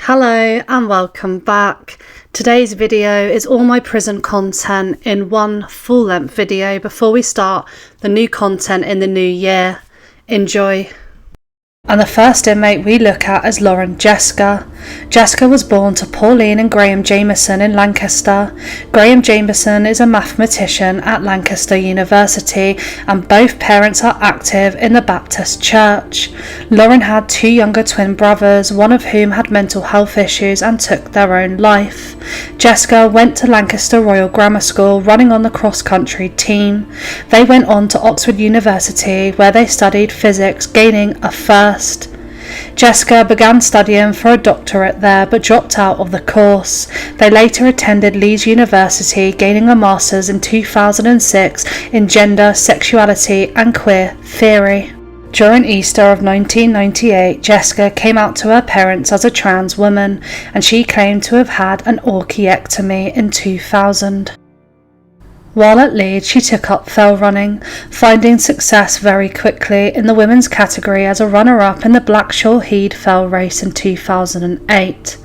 Hello and welcome back. Today's video is all my prison content in one full-length video before we start the new content in the new year. Enjoy. And the first inmate we look at is Lauren Jessica. Jessica was born to Pauline and Graham Jameson in Lancaster. Graham Jameson is a mathematician at Lancaster University and both parents are active in the Baptist Church. Lauren had two younger twin brothers, one of whom had mental health issues and took their own life. Jessica went to Lancaster Royal Grammar School running on the cross-country team. They went on to Oxford University where they studied physics, gaining a first. Jessica began studying for a doctorate there but dropped out of the course. They later attended Leeds University, gaining a master's in 2006 in gender, sexuality and queer theory. During Easter of 1998, Jessica came out to her parents as a trans woman and she claimed to have had an orchiectomy in 2000. While at Leeds, she took up fell running, finding success very quickly in the women's category as a runner-up in the Blackshaw Heath fell race in 2008.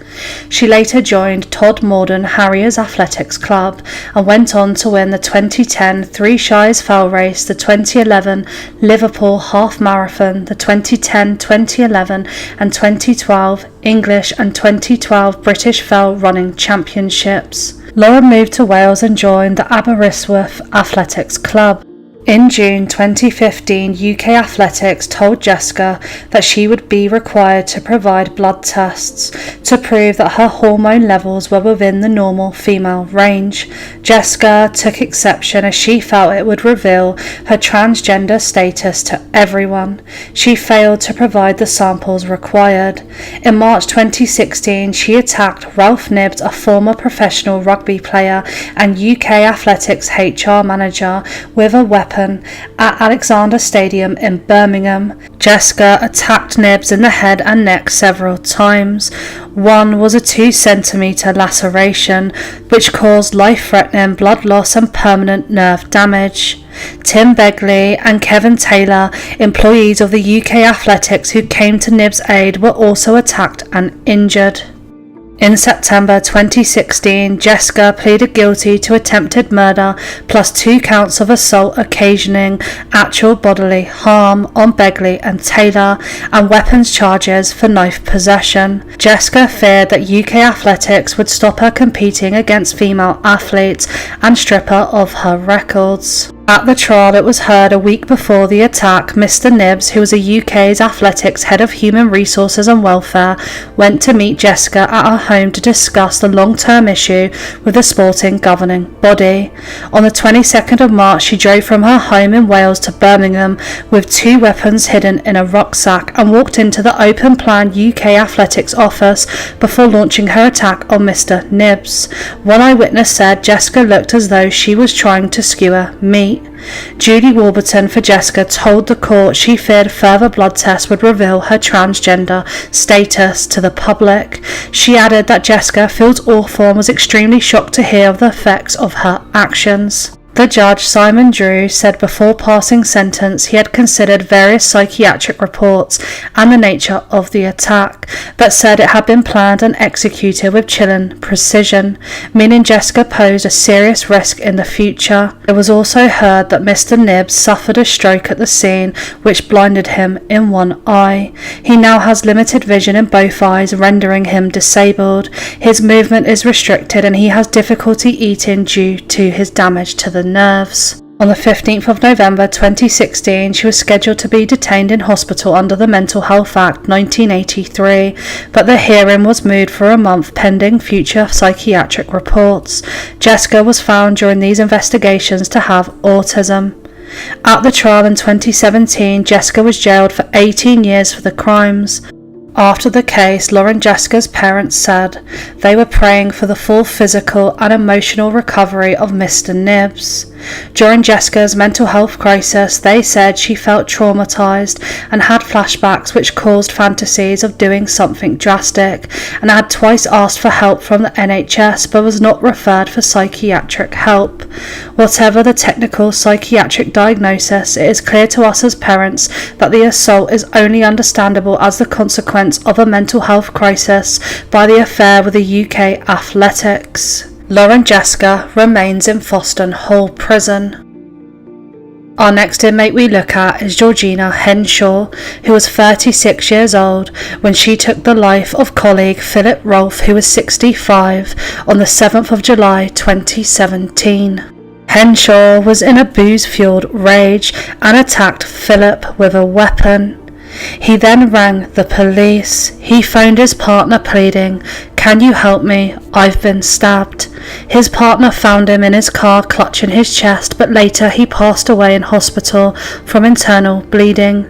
She later joined Todd Morden Harriers Athletics Club and went on to win the 2010 Three Shires fell race, the 2011 Liverpool Half Marathon, the 2010, 2011 and 2012 English and 2012 British Fell Running Championships. Lauren moved to Wales and joined the Aberystwyth Athletics Club. In June 2015, UK Athletics told Jessica that she would be required to provide blood tests to prove that her hormone levels were within the normal female range. Jessica took exception as she felt it would reveal her transgender status to everyone. She failed to provide the samples required. In March 2016, she attacked Ralph Nibbs, a former professional rugby player and UK Athletics HR manager, with a weapon at Alexander Stadium in Birmingham. Jessica attacked Nibbs in the head and neck several times. One was a 2-centimetre laceration, which caused life-threatening blood loss and permanent nerve damage. Tim Begley and Kevin Taylor, employees of the UK Athletics who came to Nibbs' aid, were also attacked and injured. In September 2016, Jessica pleaded guilty to attempted murder plus 2 counts of assault occasioning actual bodily harm on Begley and Taylor and weapons charges for knife possession. Jessica feared that UK Athletics would stop her competing against female athletes and strip her of her records. At the trial, it was heard a week before the attack, Mr. Nibbs, who was a UK's Athletics Head of Human Resources and Welfare, went to meet Jessica at her home to discuss the long-term issue with the sporting governing body. On the 22nd of March, she drove from her home in Wales to Birmingham with 2 weapons hidden in a rucksack and walked into the open plan UK Athletics office before launching her attack on Mr. Nibbs. One eyewitness said Jessica looked as though she was trying to skewer meat. Judy Warburton for Jessica told the court she feared further blood tests would reveal her transgender status to the public. She added that Jessica feels awful and was extremely shocked to hear of the effects of her actions. The judge, Simon Drew, said before passing sentence he had considered various psychiatric reports and the nature of the attack, but said it had been planned and executed with chilling precision, meaning Jessica posed a serious risk in the future. It was also heard that Mr. Nibbs suffered a stroke at the scene which blinded him in one eye. He now has limited vision in both eyes, rendering him disabled. His movement is restricted and he has difficulty eating due to his damage to the nerves. On the 15th of November 2016, she was scheduled to be detained in hospital under the Mental Health Act 1983, but the hearing was moved for a month pending future psychiatric reports. Jessica was found during these investigations to have autism. At the trial in 2017, Jessica was jailed for 18 years for the crimes. After the case, Lauren Jessica's parents said they were praying for the full physical and emotional recovery of Mr. Nibbs. During Jessica's mental health crisis, they said she felt traumatized and had flashbacks which caused fantasies of doing something drastic, and had twice asked for help from the NHS but was not referred for psychiatric help. Whatever the technical psychiatric diagnosis, it is clear to us as parents that the assault is only understandable as the consequence consequence of a mental health crisis by the affair with the UK Athletics. Lauren Jessica remains in Foston Hall prison. Our next inmate we look at is Georgina Henshaw, who was 36 years old when she took the life of colleague Philip Rolfe, who was 65, on the 7th of July 2017. Henshaw was in a booze-fueled rage and attacked Philip with a weapon. He then rang the police. He phoned his partner pleading, "Can you help me? I've been stabbed." His partner found him in his car clutching his chest, but later he passed away in hospital from internal bleeding.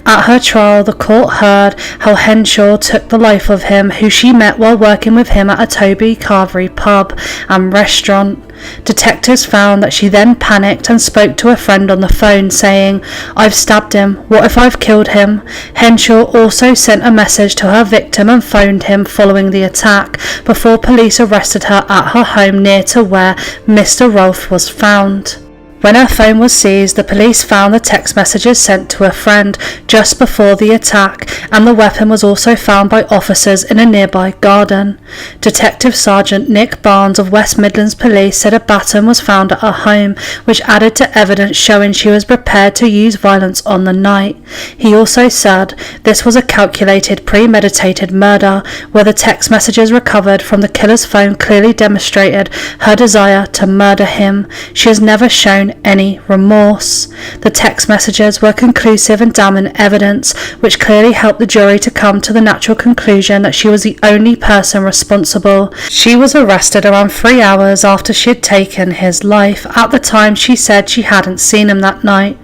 At her trial, the court heard how Henshaw took the life of him, who she met while working with him at a Toby Carvery pub and restaurant. Detectives found that she then panicked and spoke to a friend on the phone saying, "I've stabbed him. What if I've killed him?" Henshaw also sent a message to her victim and phoned him following the attack before police arrested her at her home near to where Mr. Rolfe was found. When her phone was seized, the police found the text messages sent to a friend just before the attack, and the weapon was also found by officers in a nearby garden. Detective Sergeant Nick Barnes of West Midlands Police said a baton was found at her home, which added to evidence showing she was prepared to use violence on the night. He also said this was a calculated, premeditated murder, where the text messages recovered from the killer's phone clearly demonstrated her desire to murder him. She has never shown any remorse. The text messages were conclusive and damning evidence, which clearly helped the jury to come to the natural conclusion that she was the only person responsible. She was arrested around 3 hours after she had taken his life. At the time, she said she hadn't seen him that night.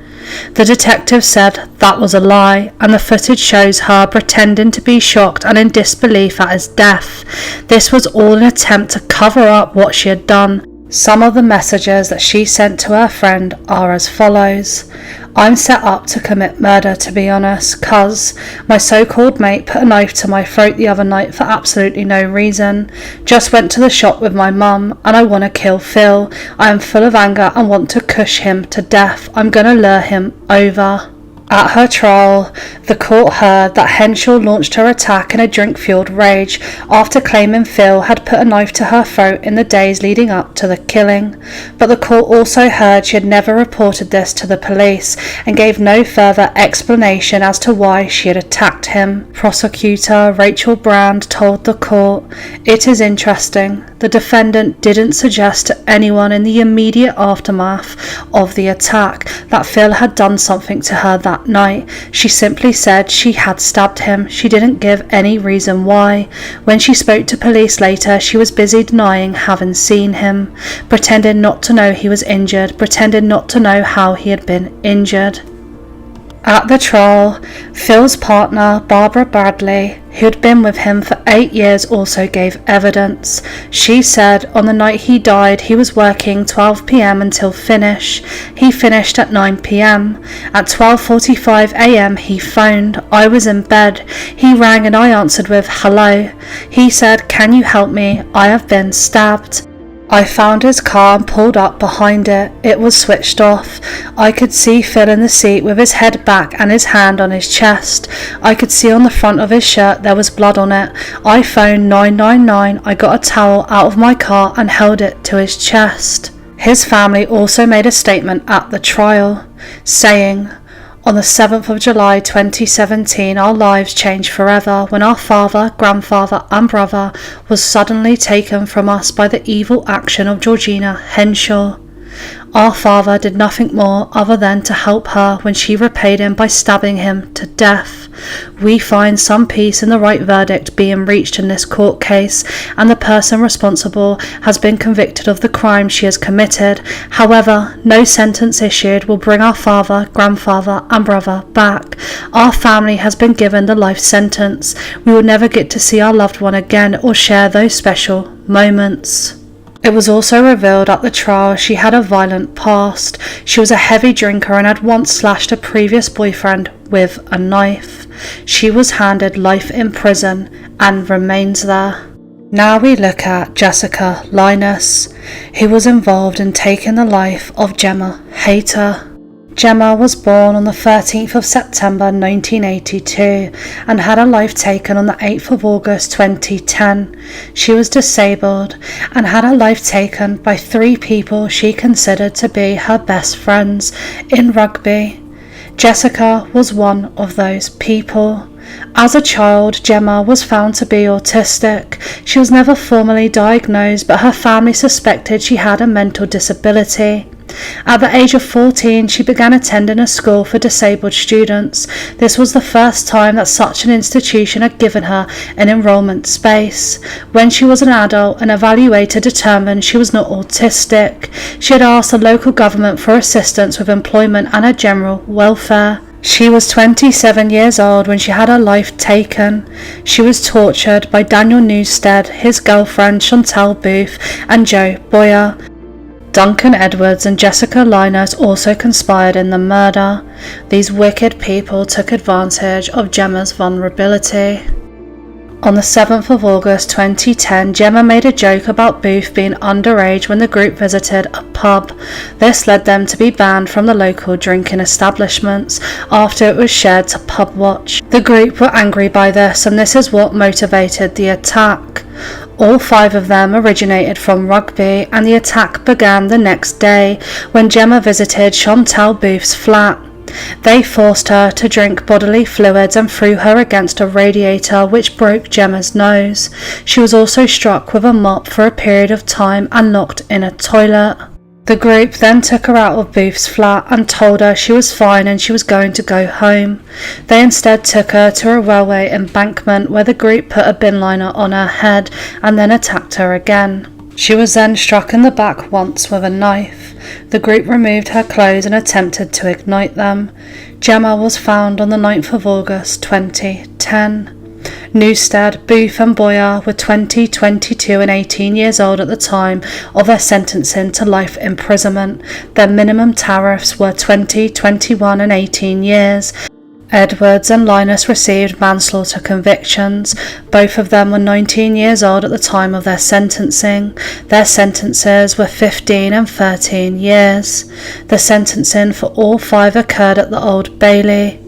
The detective said that was a lie, and the footage shows her pretending to be shocked and in disbelief at his death. This was all an attempt to cover up what she had done. Some of the messages that she sent to her friend are as follows. "I'm set up to commit murder, to be honest, 'cause my so-called mate put a knife to my throat the other night for absolutely no reason. Just went to the shop with my mum, and I want to kill Phil. I am full of anger and want to cush him to death. I'm gonna lure him over." At her trial, the court heard that Henshaw launched her attack in a drink-fueled rage after claiming Phil had put a knife to her throat in the days leading up to the killing. But the court also heard she had never reported this to the police and gave no further explanation as to why she had attacked him. Prosecutor Rachel Brand told the court, "It is interesting. The defendant didn't suggest to anyone in the immediate aftermath of the attack that Phil had done something to her that night. She simply said she had stabbed him. She didn't give any reason why. When she spoke to police later, she was busy denying having seen him, pretending not to know he was injured, pretending not to know how he had been injured." At the trial, Phil's partner, Barbara Bradley, who had been with him for 8 years, also gave evidence. She said on the night he died, he was working 12 p.m. until finish. He finished at 9 p.m. At 12:45 a.m. he phoned. I was in bed. He rang and I answered with, "Hello." He said, "Can you help me? I have been stabbed." I found his car and pulled up behind it. It was switched off. I could see Phil in the seat with his head back and his hand on his chest. I could see on the front of his shirt there was blood on it. I phoned 999. I got a towel out of my car and held it to his chest. His family also made a statement at the trial, saying, "On the 7th of July 2017, our lives changed forever when our father, grandfather and brother was suddenly taken from us by the evil action of Georgina Henshaw. Our father did nothing more other than to help her when she repaid him by stabbing him to death. We find some peace in the right verdict being reached in this court case, and the person responsible has been convicted of the crime she has committed. However, no sentence issued will bring our father, grandfather and brother back. Our family has been given the life sentence. We will never get to see our loved one again or share those special moments." It was also revealed at the trial she had a violent past. She was a heavy drinker and had once slashed a previous boyfriend with a knife. She was handed life in prison and remains there. Now we look at Jessica Linus, who was involved in taking the life of Gemma Hayter. Gemma was born on the 13th of September 1982 and had her life taken on the 8th of August 2010. She was disabled and had her life taken by 3 people she considered to be her best friends in rugby. Jessica was one of those people. As a child, Gemma was found to be autistic. She was never formally diagnosed, but her family suspected she had a mental disability. At the age of 14, she began attending a school for disabled students. This was the first time that such an institution had given her an enrolment space. When she was an adult, an evaluator determined she was not autistic. She had asked the local government for assistance with employment and her general welfare. She was 27 years old when she had her life taken. She was tortured by Daniel Newstead, his girlfriend Chantal Booth, and Joe Boyer. Duncan Edwards and Jessica Linus also conspired in the murder. These wicked people took advantage of Gemma's vulnerability. On the 7th of August 2010, Gemma made a joke about Booth being underage when the group visited a pub. This led them to be banned from the local drinking establishments after it was shared to Pub Watch. The group were angry by this, and this is what motivated the attack. All 5 of them originated from rugby, and the attack began the next day when Gemma visited Chantal Booth's flat. They forced her to drink bodily fluids and threw her against a radiator, which broke Gemma's nose. She was also struck with a mop for a period of time and locked in a toilet. The group then took her out of Booth's flat and told her she was fine and she was going to go home. They instead took her to a railway embankment where the group put a bin liner on her head and then attacked her again. She was then struck in the back once with a knife. The group removed her clothes and attempted to ignite them. Gemma was found on the 9th of August 2010. Newstead, Booth and Boyer were 20, 22 and 18 years old at the time of their sentencing to life imprisonment. Their minimum tariffs were 20, 21 and 18 years. Edwards and Linus received manslaughter convictions. Both of them were 19 years old at the time of their sentencing. Their sentences were 15 and 13 years. The sentencing for all 5 occurred at the Old Bailey.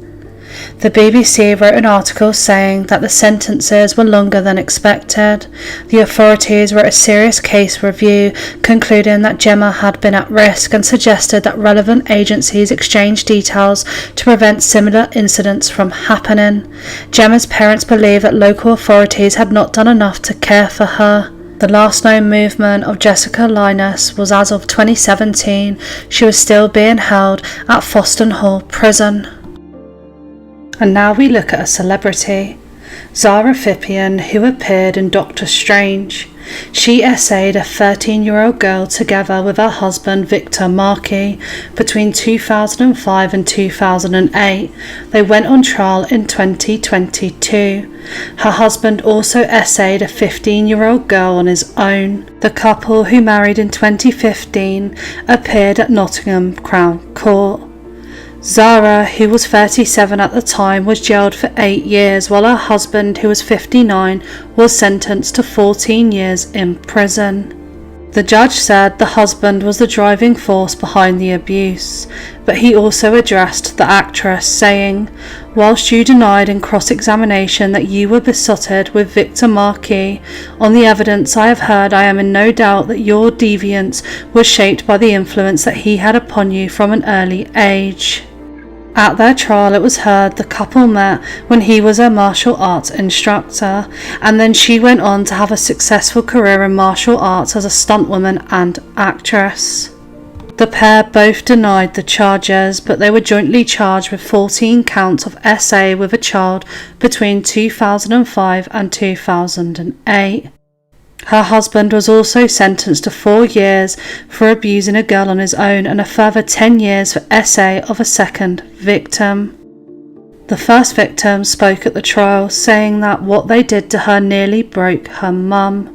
The BBC wrote an article saying that the sentences were longer than expected. The authorities wrote a serious case review, concluding that Gemma had been at risk and suggested that relevant agencies exchange details to prevent similar incidents from happening. Gemma's parents believe that local authorities had not done enough to care for her. The last known movement of Jessica Linus was as of 2017. She was still being held at Foston Hall prison. And now we look at a celebrity, Zara Fippian, who appeared in Doctor Strange. She essayed a 13-year-old girl together with her husband Victor Marquis between 2005 and 2008. They went on trial in 2022. Her husband also essayed a 15-year-old girl on his own. The couple, who married in 2015, appeared at Nottingham Crown Court. Zara, who was 37 at the time, was jailed for 8 years, while her husband, who was 59, was sentenced to 14 years in prison. The judge said the husband was the driving force behind the abuse, but he also addressed the actress, saying, "Whilst you denied in cross-examination that you were besotted with Victor Marquis, on the evidence I have heard, I am in no doubt that your deviance was shaped by the influence that he had upon you from an early age." At their trial, it was heard the couple met when he was a martial arts instructor, and then she went on to have a successful career in martial arts as a stuntwoman and actress. The pair both denied the charges, but they were jointly charged with 14 counts of SA with a child between 2005 and 2008. Her husband was also sentenced to 4 years for abusing a girl on his own and a further 10 years for SA of a second victim. The first victim spoke at the trial, saying that what they did to her nearly broke her mum.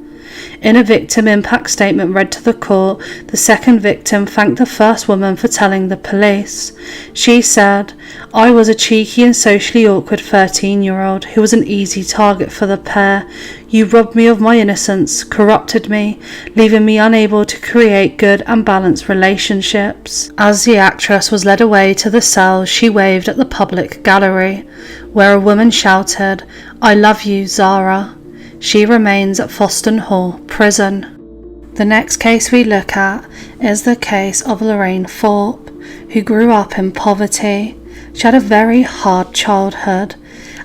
In a victim impact statement read to the court, the second victim thanked the first woman for telling the police. She said, "I was a cheeky and socially awkward 13-year-old who was an easy target for the pair. You robbed me of my innocence, corrupted me, leaving me unable to create good and balanced relationships." As the actress was led away to the cell, she waved at the public gallery, where a woman shouted, "I love you, Zara." She remains at Foston Hall prison. The next case we look at is the case of Lorraine Thorpe, who grew up in poverty. She had a very hard childhood,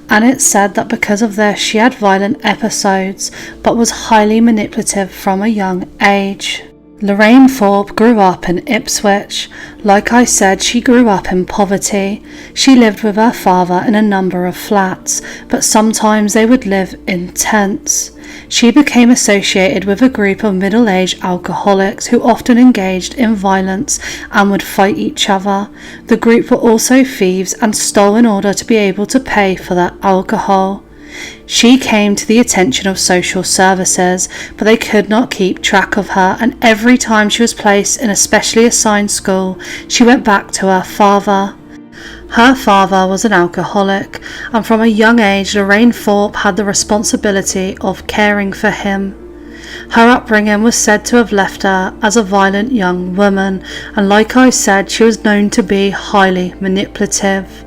and it's said that because of this she had violent episodes, but was highly manipulative from a young age. Lorraine Thorpe grew up in Ipswich. Like I said, she grew up in poverty. She lived with her father in a number of flats, but sometimes they would live in tents. She became associated with a group of middle-aged alcoholics who often engaged in violence and would fight each other. The group were also thieves and stole in order to be able to pay for their alcohol. She came to the attention of social services, but they could not keep track of her, and every time she was placed in a specially assigned school, she went back to her father. Her father was an alcoholic, and from a young age Lorraine Thorpe had the responsibility of caring for him. Her upbringing was said to have left her as a violent young woman, and like I said, she was known to be highly manipulative.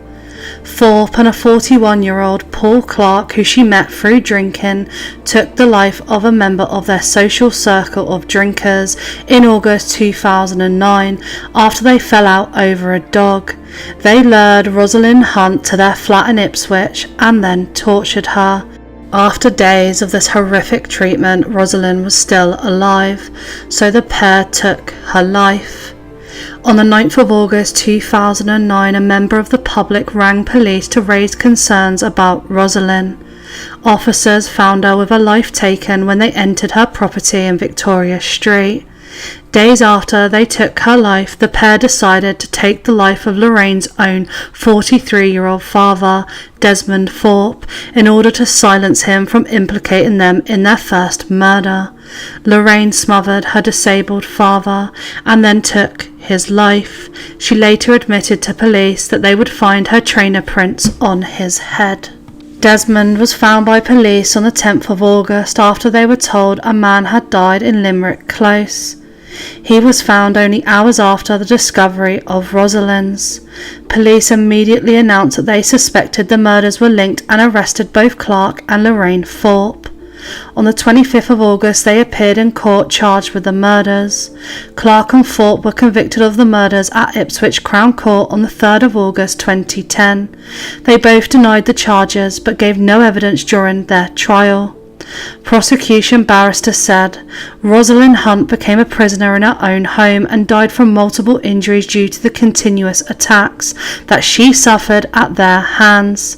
Thorpe and a 41-year-old Paul Clark, who she met through drinking, took the life of a member of their social circle of drinkers in August 2009 after they fell out over a dog. They lured Rosalind Hunt to their flat in Ipswich and then tortured her. After days of this horrific treatment, Rosalind was still alive, so the pair took her life. On the 9th of August 2009, a member of the public rang police to raise concerns about Rosalind. Officers found her with her life taken when they entered her property in Victoria Street. Days after they took her life, the pair decided to take the life of Lorraine's own 43-year-old father, Desmond Thorpe, in order to silence him from implicating them in their first murder. Lorraine smothered her disabled father and then took his life. She later admitted to police that they would find her trainer prints on his head. Desmond was found by police on the 10th of August after they were told a man had died in Limerick Close. He was found only hours after the discovery of Rosalind's. Police immediately announced that they suspected the murders were linked and arrested both Clark and Lorraine Thorpe. On the 25th of August, they appeared in court charged with the murders. Clark and Thorpe were convicted of the murders at Ipswich Crown Court on the 3rd of August 2010. They both denied the charges but gave no evidence during their trial. Prosecution barrister said, "Rosalind Hunt became a prisoner in her own home and died from multiple injuries due to the continuous attacks that she suffered at their hands.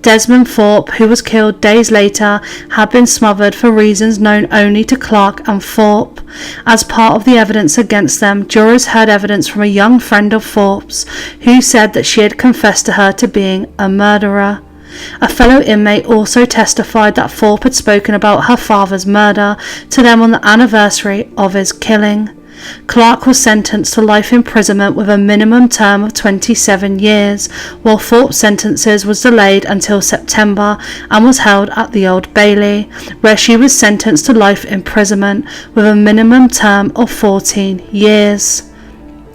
Desmond Thorpe, who was killed days later, had been smothered for reasons known only to Clark and Thorpe. As part of the evidence against them, jurors heard evidence from a young friend of Thorpe's who said that she had confessed to her to being a murderer. A fellow inmate also testified that Thorpe had spoken about her father's murder to them on the anniversary of his killing. Clark was sentenced to life imprisonment with a minimum term of 27 years, while Thorpe's sentences was delayed until September and was held at the Old Bailey, where she was sentenced to life imprisonment with a minimum term of 14 years.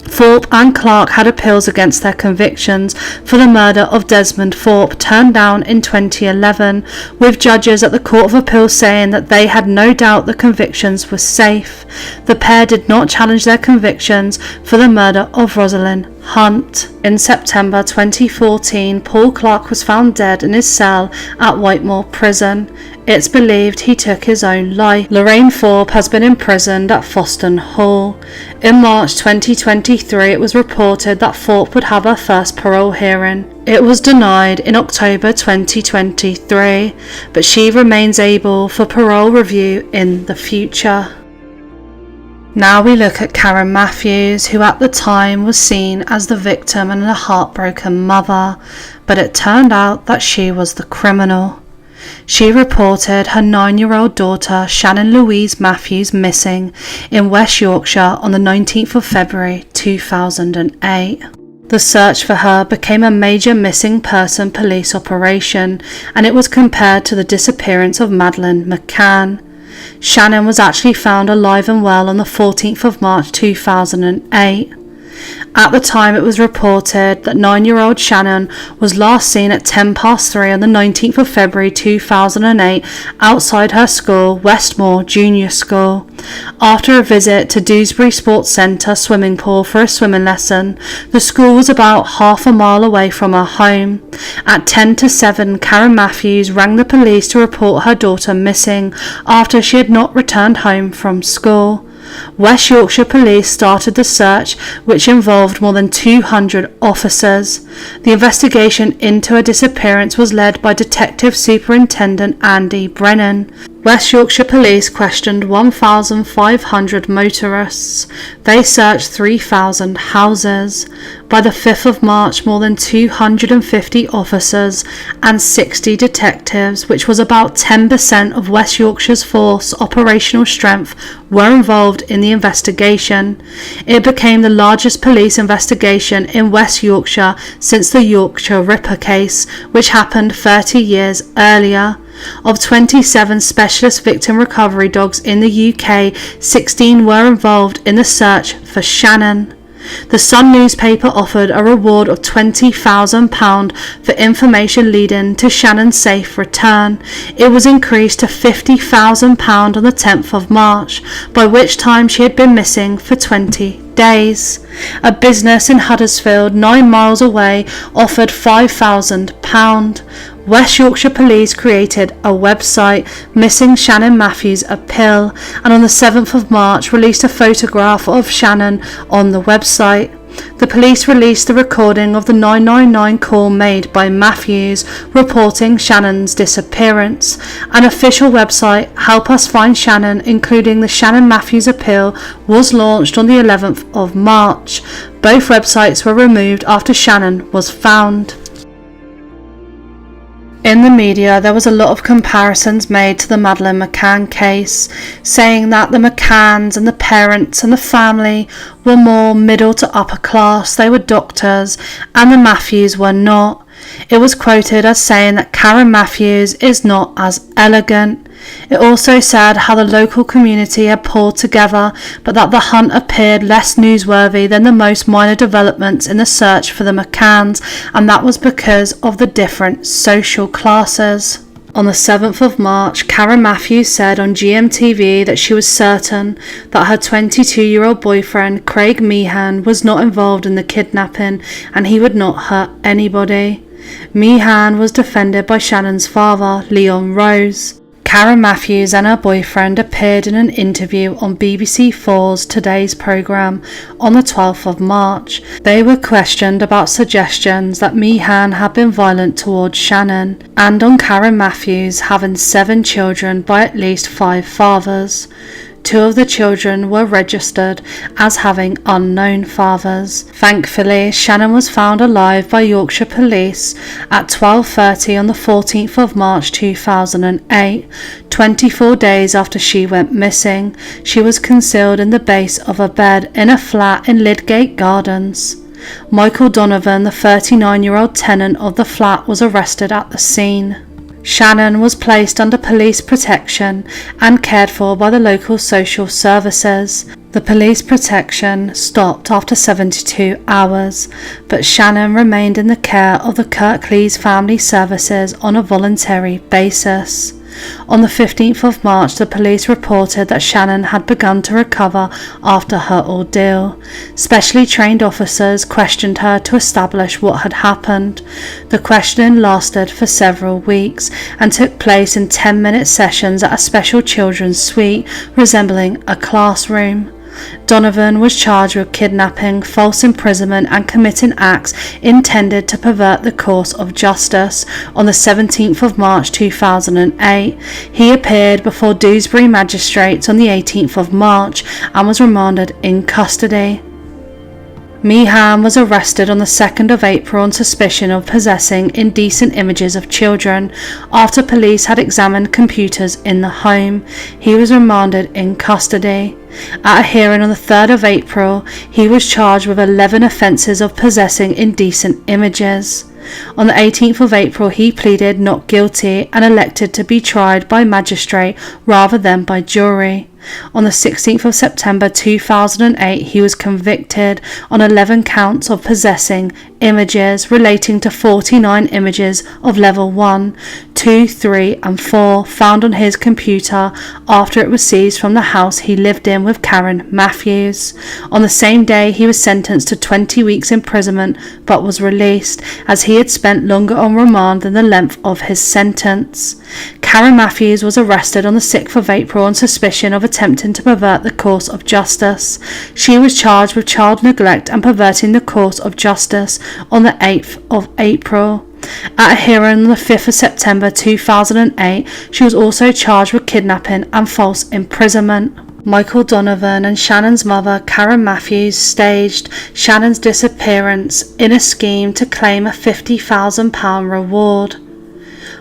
Thorpe and Clark had appeals against their convictions for the murder of Desmond Thorpe turned down in 2011, with judges at the Court of Appeal saying that they had no doubt the convictions were safe. The pair did not challenge their convictions for the murder of Rosalind Hunt. In September 2014, Paul Clark was found dead in his cell at Whitemoor prison. It's believed he took his own life. Lorraine Thorpe has been imprisoned at Foston Hall. In March 2023, it was reported that Thorpe would have her first parole hearing. It was denied in October 2023, but she remains able for parole review in the future. Now we look at Karen Matthews, who at the time was seen as the victim and a heartbroken mother, but it turned out that she was the criminal. She reported her 9-year-old daughter Shannon Louise Matthews missing in West Yorkshire on the 19th of February 2008. The search for her became a major missing person police operation, and it was compared to the disappearance of Madeleine McCann. Shannon was actually found alive and well on the 14th of March 2008. At the time, it was reported that 9-year-old Shannon was last seen at 3:10 on the 19th of February 2008 outside her school, Whitemoor Junior School. After a visit to Dewsbury Sports Centre swimming pool for a swimming lesson, the school was about half a mile away from her home. At 7:10, Karen Matthews rang the police to report her daughter missing after she had not returned home from school. West Yorkshire Police started the search, which involved more than 200 officers. The investigation into her disappearance was led by Detective Superintendent Andy Brennan. West Yorkshire Police questioned 1,500 motorists. They searched 3,000 houses. By the 5th of March, more than 250 officers and 60 detectives, which was about 10% of West Yorkshire's force operational strength, were involved in the investigation. It became the largest police investigation in West Yorkshire since the Yorkshire Ripper case, which happened 30 years earlier. Of 27 specialist victim recovery dogs in the UK, 16 were involved in the search for Shannon. The Sun newspaper offered a reward of £20,000 for information leading to Shannon's safe return. It was increased to £50,000 on the 10th of March, by which time she had been missing for 20 days. A business in Huddersfield, 9 miles away, offered £5,000. West Yorkshire Police created a website, Missing Shannon Matthews Appeal, and on the 7th of March released a photograph of Shannon on the website. The police released the recording of the 999 call made by Matthews reporting Shannon's disappearance. An official website, Help Us Find Shannon, including the Shannon Matthews Appeal, was launched on the 11th of March. Both websites were removed after Shannon was found. In the media, there was a lot of comparisons made to the Madeleine McCann case, saying that the McCanns and the parents and the family were more middle to upper class, they were doctors, and the Matthews were not. It was quoted as saying that Karen Matthews is not as elegant. It also said how the local community had pulled together, but that the hunt appeared less newsworthy than the most minor developments in the search for the McCanns, and that was because of the different social classes. On the 7th of March, Karen Matthews said on GMTV that she was certain that her 22-year-old boyfriend, Craig Meehan, was not involved in the kidnapping and he would not hurt anybody. Meehan was defended by Shannon's father, Leon Rose. Karen Matthews and her boyfriend appeared in an interview on BBC4's Today's programme on the 12th of March. They were questioned about suggestions that Meehan had been violent towards Shannon, and on Karen Matthews having 7 children by at least 5 fathers. 2 of the children were registered as having unknown fathers. Thankfully, Shannon was found alive by Yorkshire Police at 12:30 on the 14th of March 2008, 24 days after she went missing. She was concealed in the base of a bed in a flat in Lydgate Gardens. Michael Donovan, the 39-year-old tenant of the flat, was arrested at the scene. Shannon was placed under police protection and cared for by the local social services. The police protection stopped after 72 hours, but Shannon remained in the care of the Kirklees Family Services on a voluntary basis. On the 15th of March, the police reported that Shannon had begun to recover after her ordeal. Specially trained officers questioned her to establish what had happened. The questioning lasted for several weeks and took place in 10-minute sessions at a special children's suite resembling a classroom. Donovan was charged with kidnapping, false imprisonment and committing acts intended to pervert the course of justice. On the 17th of March 2008, he appeared before Dewsbury magistrates on the 18th of March and was remanded in custody. Meehan was arrested on the 2nd of April on suspicion of possessing indecent images of children after police had examined computers in the home. He was remanded in custody. At a hearing on the 3rd of April, he was charged with 11 offences of possessing indecent images. On the 18th of April, he pleaded not guilty and elected to be tried by magistrate rather than by jury. On the 16th of September 2008, he was convicted on 11 counts of possessing images relating to 49 images of level 1, 2, 3 and 4 found on his computer after it was seized from the house he lived in with Karen Matthews. On the same day, he was sentenced to 20 weeks imprisonment but was released as he had spent longer on remand than the length of his sentence. Karen Matthews was arrested on the 6th of April on suspicion of attempting to pervert the course of justice. She was charged with child neglect and perverting the course of justice on the 8th of April. At a hearing on the 5th of September 2008, she was also charged with kidnapping and false imprisonment. Michael Donovan and Shannon's mother, Karen Matthews, staged Shannon's disappearance in a scheme to claim a £50,000 reward.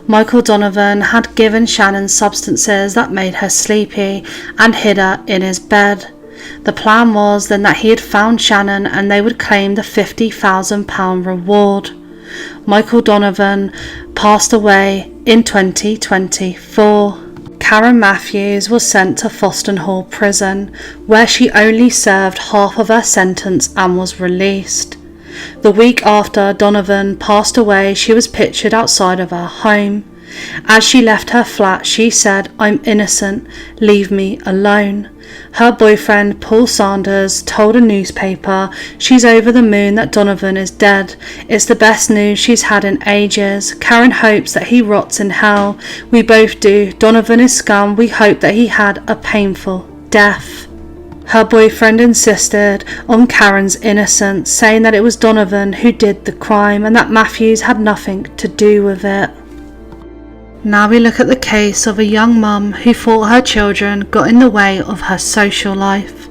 Michael Donovan had given Shannon substances that made her sleepy and hid her in his bed. The plan was then that he had found Shannon and they would claim the £50,000 reward. Michael Donovan passed away in 2024. Karen Matthews was sent to Foston Hall prison, where she only served half of her sentence and was released. The week after Donovan passed away, she was pictured outside of her home. As she left her flat, she said, "I'm innocent, leave me alone." Her boyfriend, Paul Sanders, told a newspaper, "She's over the moon that Donovan is dead. It's the best news she's had in ages. Karen hopes that he rots in hell. We both do. Donovan is scum. We hope that he had a painful death." Her boyfriend insisted on Karen's innocence, saying that it was Donovan who did the crime and that Matthews had nothing to do with it. Now we look at the case of a young mum who thought her children got in the way of her social life.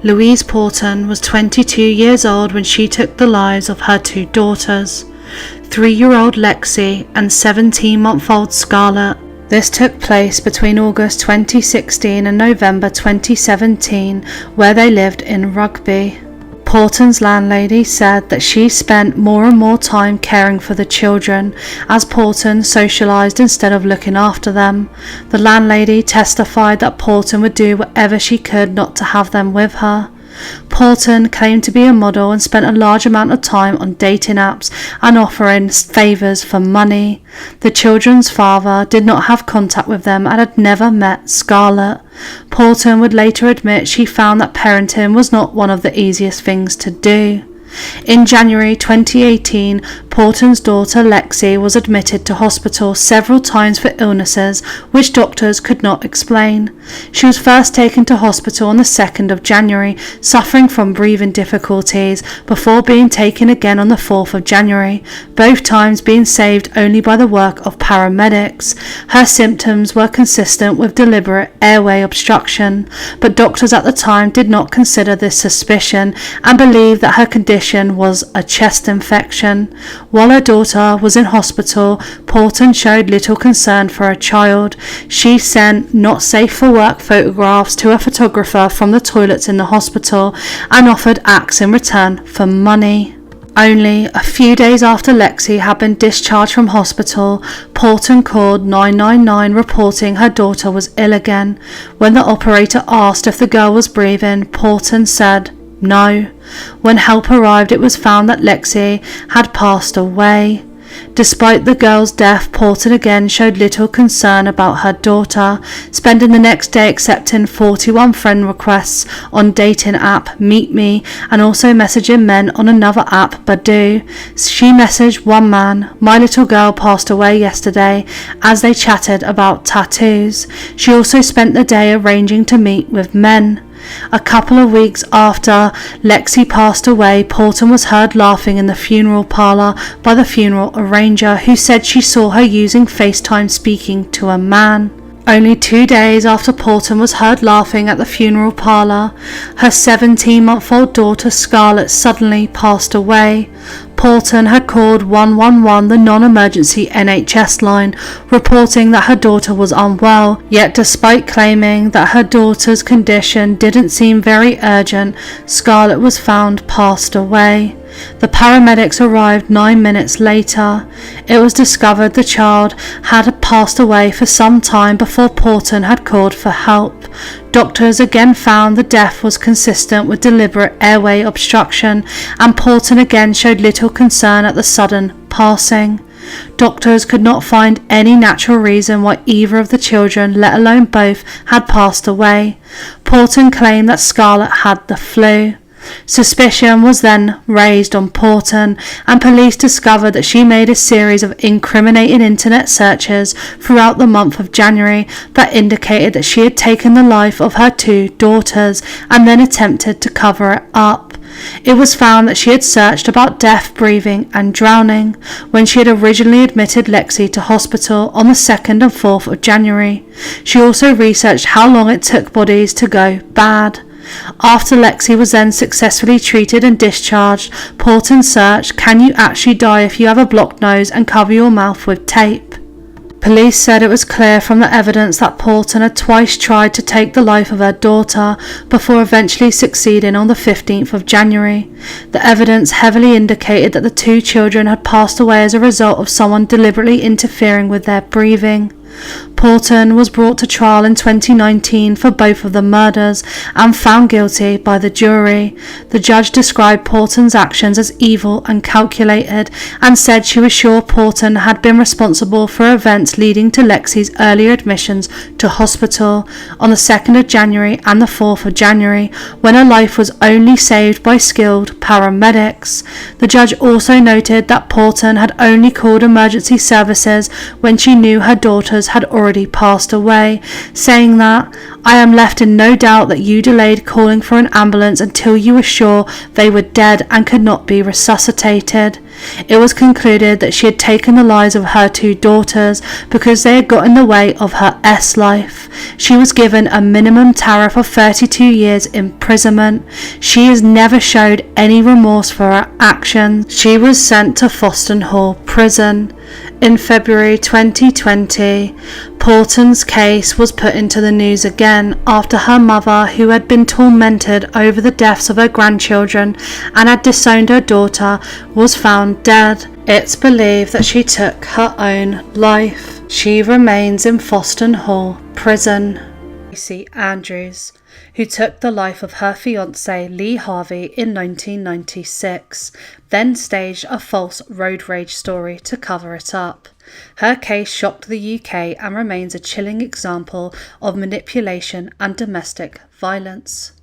Louise Porton was 22 years old when she took the lives of her two daughters, 3-year-old Lexi and 17-month-old Scarlett. This took place between August 2016 and November 2017, where they lived in Rugby. Porton's landlady said that she spent more and more time caring for the children as Porton socialised instead of looking after them. The landlady testified that Porton would do whatever she could not to have them with her. Porton claimed to be a model and spent a large amount of time on dating apps and offering favours for money. The children's father did not have contact with them and had never met Scarlett. Porton would later admit she found that parenting was not one of the easiest things to do. In January 2018, Porton's daughter Lexi was admitted to hospital several times for illnesses which doctors could not explain. She was first taken to hospital on the 2nd of January, suffering from breathing difficulties, before being taken again on the 4th of January, both times being saved only by the work of paramedics. Her symptoms were consistent with deliberate airway obstruction, but doctors at the time did not consider this suspicion and believed that her condition was a chest infection. While her daughter was in hospital, Porton showed little concern for her child. She sent not safe for work photographs to a photographer from the toilets in the hospital and offered acts in return for money. Only a few days after Lexi had been discharged from hospital, Porton called 999 reporting her daughter was ill again. When the operator asked if the girl was breathing, Porton said no. When help arrived, it was found that Lexi had passed away. Despite the girl's death, Porton again showed little concern about her daughter, spending the next day accepting 41 friend requests on dating app Meet Me and also messaging men on another app, Badoo. She messaged one man, "My little girl passed away yesterday," as they chatted about tattoos. She also spent the day arranging to meet with men. A couple of weeks after Lexi passed away, Porton was heard laughing in the funeral parlour by the funeral arranger, who said she saw her using FaceTime speaking to a man. Only 2 days after Porton was heard laughing at the funeral parlour, her 17-month-old daughter Scarlett suddenly passed away. Porton had called 111, the non-emergency NHS line, reporting that her daughter was unwell, yet despite claiming that her daughter's condition didn't seem very urgent, Scarlett was found passed away. The paramedics arrived 9 minutes later. It was discovered the child had passed away for some time before Porton had called for help. Doctors again found the death was consistent with deliberate airway obstruction, and Porton again showed little concern at the sudden passing. Doctors could not find any natural reason why either of the children, let alone both, had passed away. Porton claimed that Scarlett had the flu. Suspicion was then raised on Porton, and police discovered that she made a series of incriminating internet searches throughout the month of January that indicated that she had taken the life of her 2 daughters and then attempted to cover it up. It was found that she had searched about death, breathing and drowning when she had originally admitted Lexi to hospital on the 2nd and 4th of January. She also researched how long it took bodies to go bad. After Lexi was then successfully treated and discharged, Porton searched, "Can you actually die if you have a blocked nose and cover your mouth with tape?" Police said it was clear from the evidence that Porton had twice tried to take the life of her daughter before eventually succeeding on the 15th of January. The evidence heavily indicated that the 2 children had passed away as a result of someone deliberately interfering with their breathing. Porton was brought to trial in 2019 for both of the murders and found guilty by the jury. The judge described Porton's actions as evil and calculated and said she was sure Porton had been responsible for events leading to Lexi's earlier admissions to hospital on the 2nd of January and the 4th of January, when her life was only saved by skilled paramedics. The judge also noted that Porton had only called emergency services when she knew her daughters had already passed away, saying that, "I am left in no doubt that you delayed calling for an ambulance until you were sure they were dead and could not be resuscitated." It was concluded that she had taken the lives of her 2 daughters because they had got in the way of her life. She was given a minimum tariff of 32 years imprisonment. She has never showed any remorse for her actions. She was sent to Foston Hall prison. In February 2020, Porton's case was put into the news again after her mother, who had been tormented over the deaths of her grandchildren and had disowned her daughter, was found dead. It's believed that she took her own life. She remains in Foston Hall prison. Tracy Andrews, who took the life of her fiancé Lee Harvey in 1996, then staged a false road rage story to cover it up. Her case shocked the UK and remains a chilling example of manipulation and domestic violence.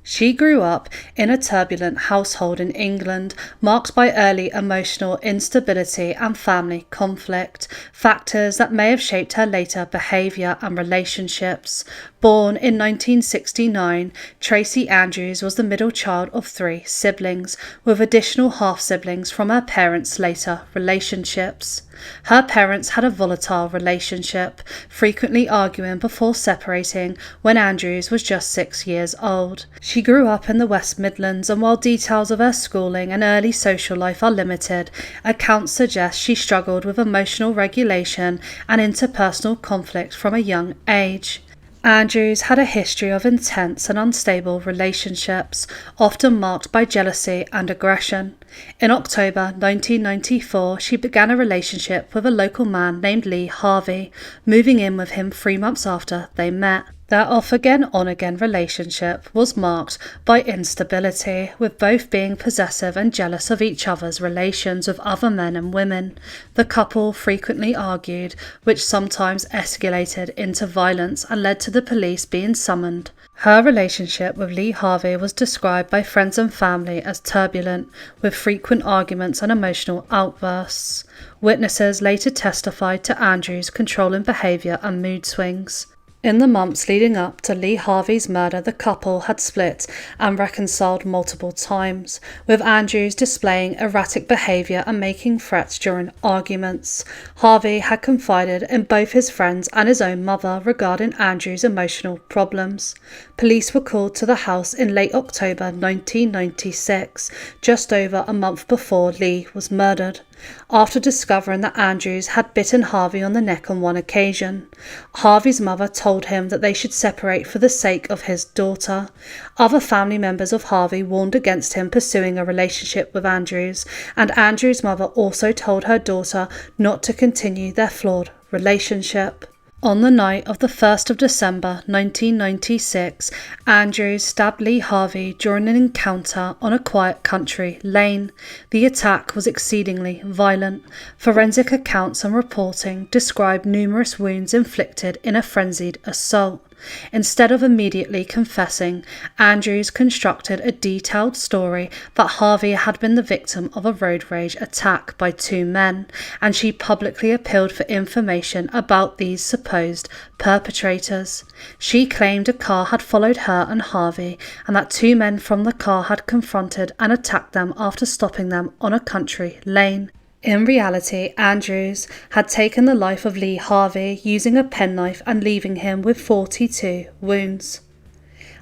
She grew up in a turbulent household in England, marked by early emotional instability and family conflict, factors that may have shaped her later behaviour and relationships. Born in 1969, Tracy Andrews was the middle child of 3 siblings, with additional half-siblings from her parents' later relationships. Her parents had a volatile relationship, frequently arguing before separating when Andrews was just 6 years old. She grew up in the West Midlands, and while details of her schooling and early social life are limited, accounts suggest she struggled with emotional regulation and interpersonal conflict from a young age. Andrews had a history of intense and unstable relationships, often marked by jealousy and aggression. In October 1994, she began a relationship with a local man named Lee Harvey, moving in with him 3 months after they met. Their off-again, on-again relationship was marked by instability, with both being possessive and jealous of each other's relations with other men and women. The couple frequently argued, which sometimes escalated into violence and led to the police being summoned. Her relationship with Lee Harvey was described by friends and family as turbulent, with frequent arguments and emotional outbursts. Witnesses later testified to Andrews' controlling behaviour and mood swings. In the months leading up to Lee Harvey's murder, the couple had split and reconciled multiple times, with Andrews displaying erratic behaviour and making threats during arguments. Harvey had confided in both his friends and his own mother regarding Andrews' emotional problems. Police were called to the house in late October 1996, just over a month before Lee was murdered, after discovering that Andrews had bitten Harvey on the neck on one occasion. Harvey's mother told him that they should separate for the sake of his daughter. Other family members of Harvey warned against him pursuing a relationship with Andrews, and Andrews' mother also told her daughter not to continue their flawed relationship. On the night of the 1st of December 1996, Andrews stabbed Lee Harvey during an encounter on a quiet country lane. The attack was exceedingly violent. Forensic accounts and reporting described numerous wounds inflicted in a frenzied assault. Instead of immediately confessing, Andrews constructed a detailed story that Harvey had been the victim of a road rage attack by two men, and she publicly appealed for information about these supposed perpetrators. She claimed a car had followed her and Harvey, and that two men from the car had confronted and attacked them after stopping them on a country lane. In reality, Andrews had taken the life of Lee Harvey using a penknife and leaving him with 42 wounds.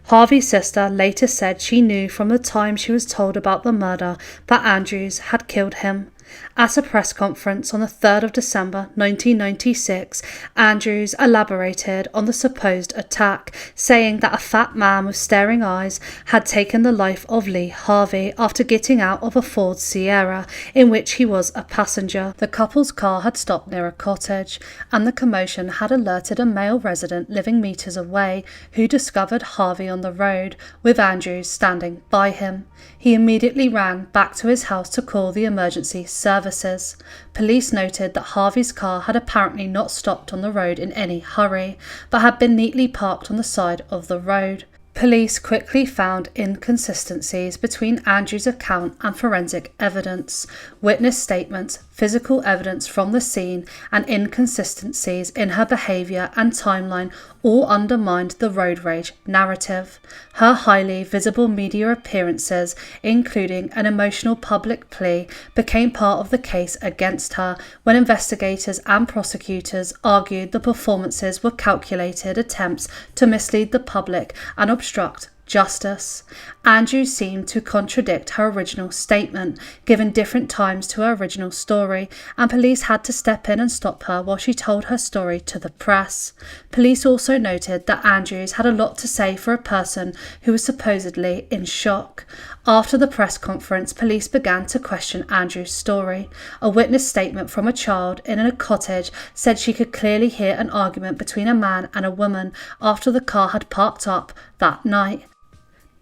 Harvey's sister later said she knew from the time she was told about the murder that Andrews had killed him. At a press conference on the 3rd of December 1996, Andrews elaborated on the supposed attack, saying that a fat man with staring eyes had taken the life of Lee Harvey after getting out of a Ford Sierra in which he was a passenger. The couple's car had stopped near a cottage, and the commotion had alerted a male resident living metres away who discovered Harvey on the road with Andrews standing by him. He immediately ran back to his house to call the emergency services. Police noted that Harvey's car had apparently not stopped on the road in any hurry, but had been neatly parked on the side of the road. Police quickly found inconsistencies between Andrews' account and forensic evidence. Witness statements, physical evidence from the scene, and inconsistencies in her behaviour and timeline all undermined the road rage narrative. Her highly visible media appearances, including an emotional public plea, became part of the case against her when investigators and prosecutors argued the performances were calculated attempts to mislead the public and obstruct justice. Andrews seemed to contradict her original statement, given different times to her original story, and police had to step in and stop her while she told her story to the press. Police also noted that Andrews had a lot to say for a person who was supposedly in shock. After the press conference, police began to question Andrews' story. A witness statement from a child in a cottage said she could clearly hear an argument between a man and a woman after the car had parked up that night.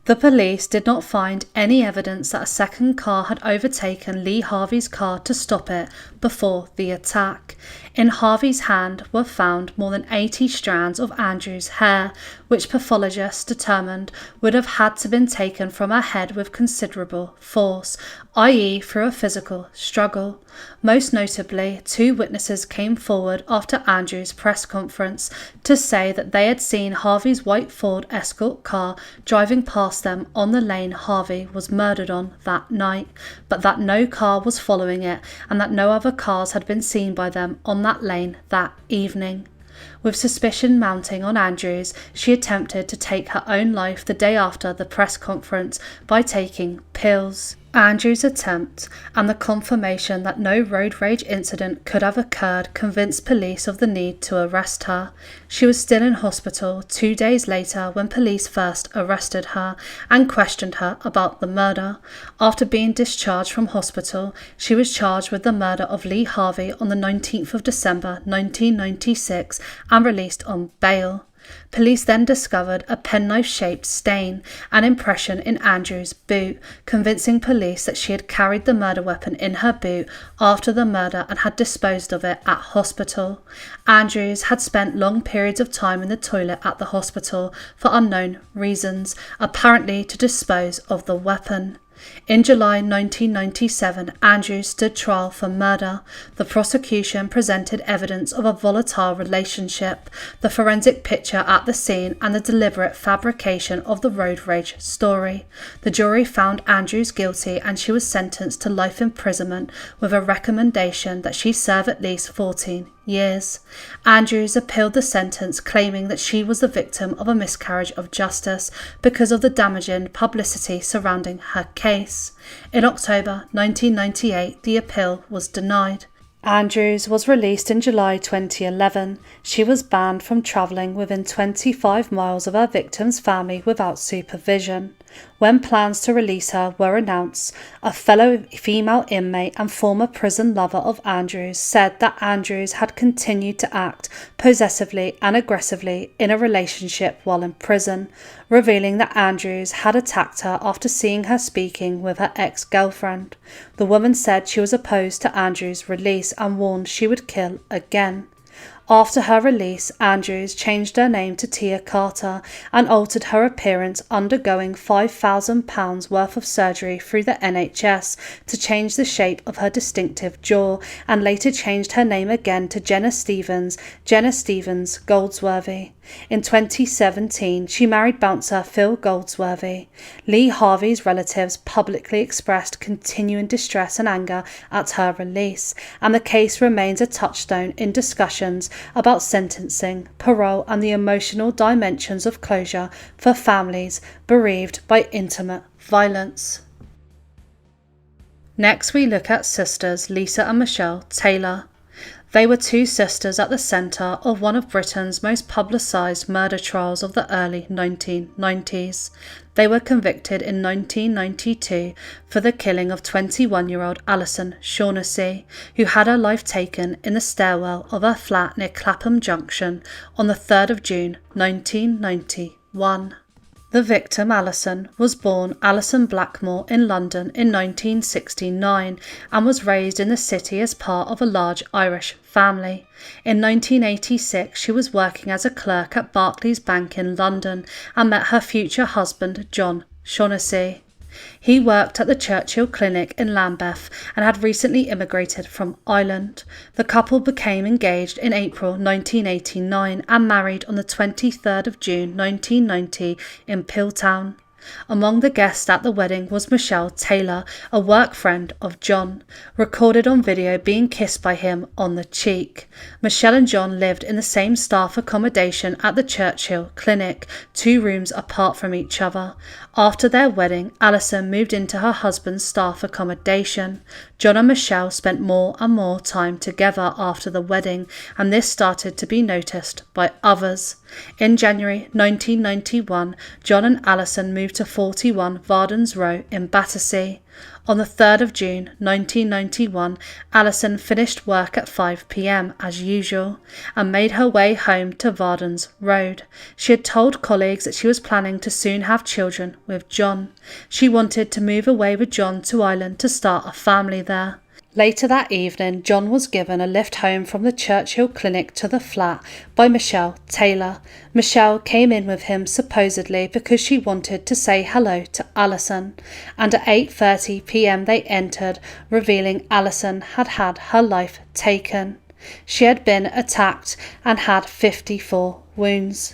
The police did not find any evidence that a second car had overtaken Lee Harvey's car to stop it before the attack. In Harvey's hand were found more than 80 strands of Andrews' hair, which pathologists determined would have had to been taken from her head with considerable force, i.e. through a physical struggle. Most notably, two witnesses came forward after Andrews' press conference to say that they had seen Harvey's white Ford Escort car driving past them on the lane Harvey was murdered on that night, but that no car was following it and that no other cars had been seen by them on that lane that evening. With suspicion mounting on Andrews, she attempted to take her own life the day after the press conference by taking pills. Andrews' attempt and the confirmation that no road rage incident could have occurred convinced police of the need to arrest her. She was still in hospital 2 days later when police first arrested her and questioned her about the murder. After being discharged from hospital, she was charged with the murder of Lee Harvey on the 19th of December 1996 and released on bail. Police then discovered a penknife-shaped stain and impression in Andrew's boot, convincing police that she had carried the murder weapon in her boot after the murder and had disposed of it at hospital. Andrews had spent long periods of time in the toilet at the hospital for unknown reasons, apparently to dispose of the weapon. In July 1997, Andrews stood trial for murder. The prosecution presented evidence of a volatile relationship, the forensic picture at the scene, and the deliberate fabrication of the road rage story. The jury found Andrews guilty and she was sentenced to life imprisonment with a recommendation that she serve at least 14 years. Andrews appealed the sentence, claiming that she was the victim of a miscarriage of justice because of the damaging publicity surrounding her case. In October 1998, the appeal was denied. Andrews was released in July 2011. She was banned from travelling within 25 miles of her victim's family without supervision. When plans to release her were announced, a fellow female inmate and former prison lover of Andrews said that Andrews had continued to act possessively and aggressively in a relationship while in prison, revealing that Andrews had attacked her after seeing her speaking with her ex-girlfriend. The woman said she was opposed to Andrews' release and warned she would kill again. After her release, Andrews changed her name to Tia Carter and altered her appearance, undergoing £5,000 worth of surgery through the NHS to change the shape of her distinctive jaw, and later changed her name again to Jenna Stevens Goldsworthy. In 2017, she married bouncer Phil Goldsworthy. Lee Harvey's relatives publicly expressed continuing distress and anger at her release, and the case remains a touchstone in discussions about sentencing, parole, and the emotional dimensions of closure for families bereaved by intimate violence. Next, we look at sisters Lisa and Michelle Taylor. They were two sisters at the centre of one of Britain's most publicised murder trials of the early 1990s. They were convicted in 1992 for the killing of 21-year-old Alison Shaughnessy, who had her life taken in the stairwell of her flat near Clapham Junction on the 3rd of June 1991. The victim, Alison, was born Alison Blackmore in London in 1969 and was raised in the city as part of a large Irish family. In 1986, she was working as a clerk at Barclays Bank in London and met her future husband, John Shaughnessy. He worked at the Churchill Clinic in Lambeth and had recently immigrated from Ireland. The couple became engaged in April 1989 and married on the 23rd of June 1990 in Piltown. Among the guests at the wedding was Michelle Taylor, a work friend of John, recorded on video being kissed by him on the cheek. Michelle and John lived in the same staff accommodation at the Churchill Clinic, 2 rooms apart from each other. After their wedding, Alison moved into her husband's staff accommodation. John and Michelle spent more and more time together after the wedding, and this started to be noticed by others. In January 1991, John and Alison moved to 41 Vardens Row in Battersea. On the 3rd of June 1991, Alison finished work at 5 p.m. as usual and made her way home to Vardens Road. She had told colleagues that she was planning to soon have children with John. She wanted to move away with John to Ireland to start a family there. Later that evening, John was given a lift home from the Churchill Clinic to the flat by Michelle Taylor. Michelle came in with him supposedly because she wanted to say hello to Alison, and at 8:30 p.m. they entered, revealing Alison had had her life taken. She had been attacked and had 54 wounds.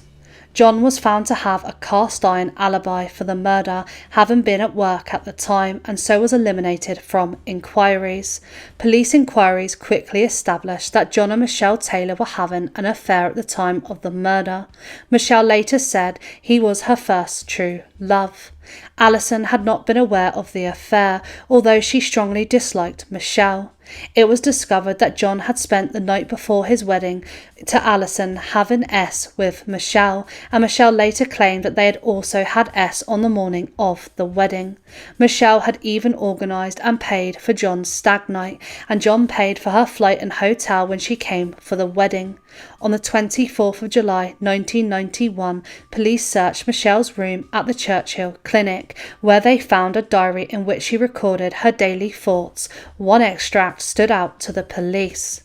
John was found to have a cast-iron alibi for the murder, having been at work at the time, and so was eliminated from inquiries. Police inquiries quickly established that John and Michelle Taylor were having an affair at the time of the murder. Michelle later said he was her first true love. Alison had not been aware of the affair, although she strongly disliked Michelle. It was discovered that John had spent the night before his wedding to Alison having S with Michelle, and Michelle later claimed that they had also had S on the morning of the wedding. Michelle had even organised and paid for John's stag night, and John paid for her flight and hotel when she came for the wedding. On the 24th of July 1991, police searched Michelle's room at the Churchill Clinic, where they found a diary in which she recorded her daily thoughts. One extract stood out to the police.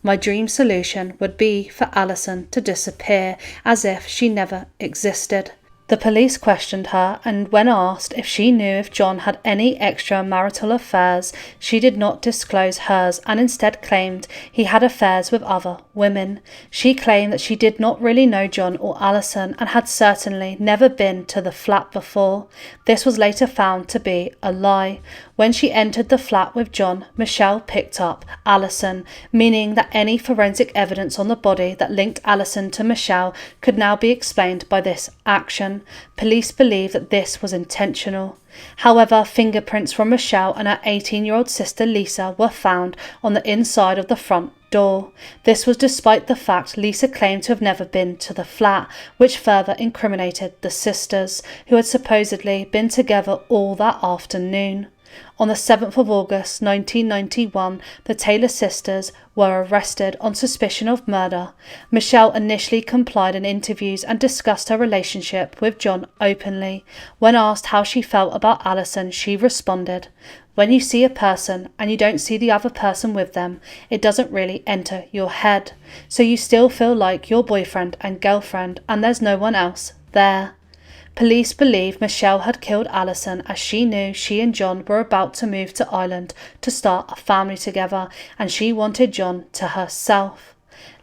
My dream solution would be for Alison to disappear as if she never existed. The police questioned her, and when asked if she knew if John had any extramarital affairs, she did not disclose hers and instead claimed he had affairs with other women. She claimed that she did not really know John or Alison and had certainly never been to the flat before. This was later found to be a lie. When she entered the flat with John, Michelle picked up Alison, meaning that any forensic evidence on the body that linked Alison to Michelle could now be explained by this action. Police believe that this was intentional. However, fingerprints from Michelle and her 18-year-old sister Lisa were found on the inside of the front door. This was despite the fact Lisa claimed to have never been to the flat, which further incriminated the sisters, who had supposedly been together all that afternoon. On the 7th of August 1991, the Taylor sisters were arrested on suspicion of murder. Michelle initially complied in interviews and discussed her relationship with John openly. When asked how she felt about Alison, she responded, "When you see a person and you don't see the other person with them, it doesn't really enter your head. So you still feel like your boyfriend and girlfriend and there's no one else there." Police believe Michelle had killed Alison as she knew she and John were about to move to Ireland to start a family together, and she wanted John to herself.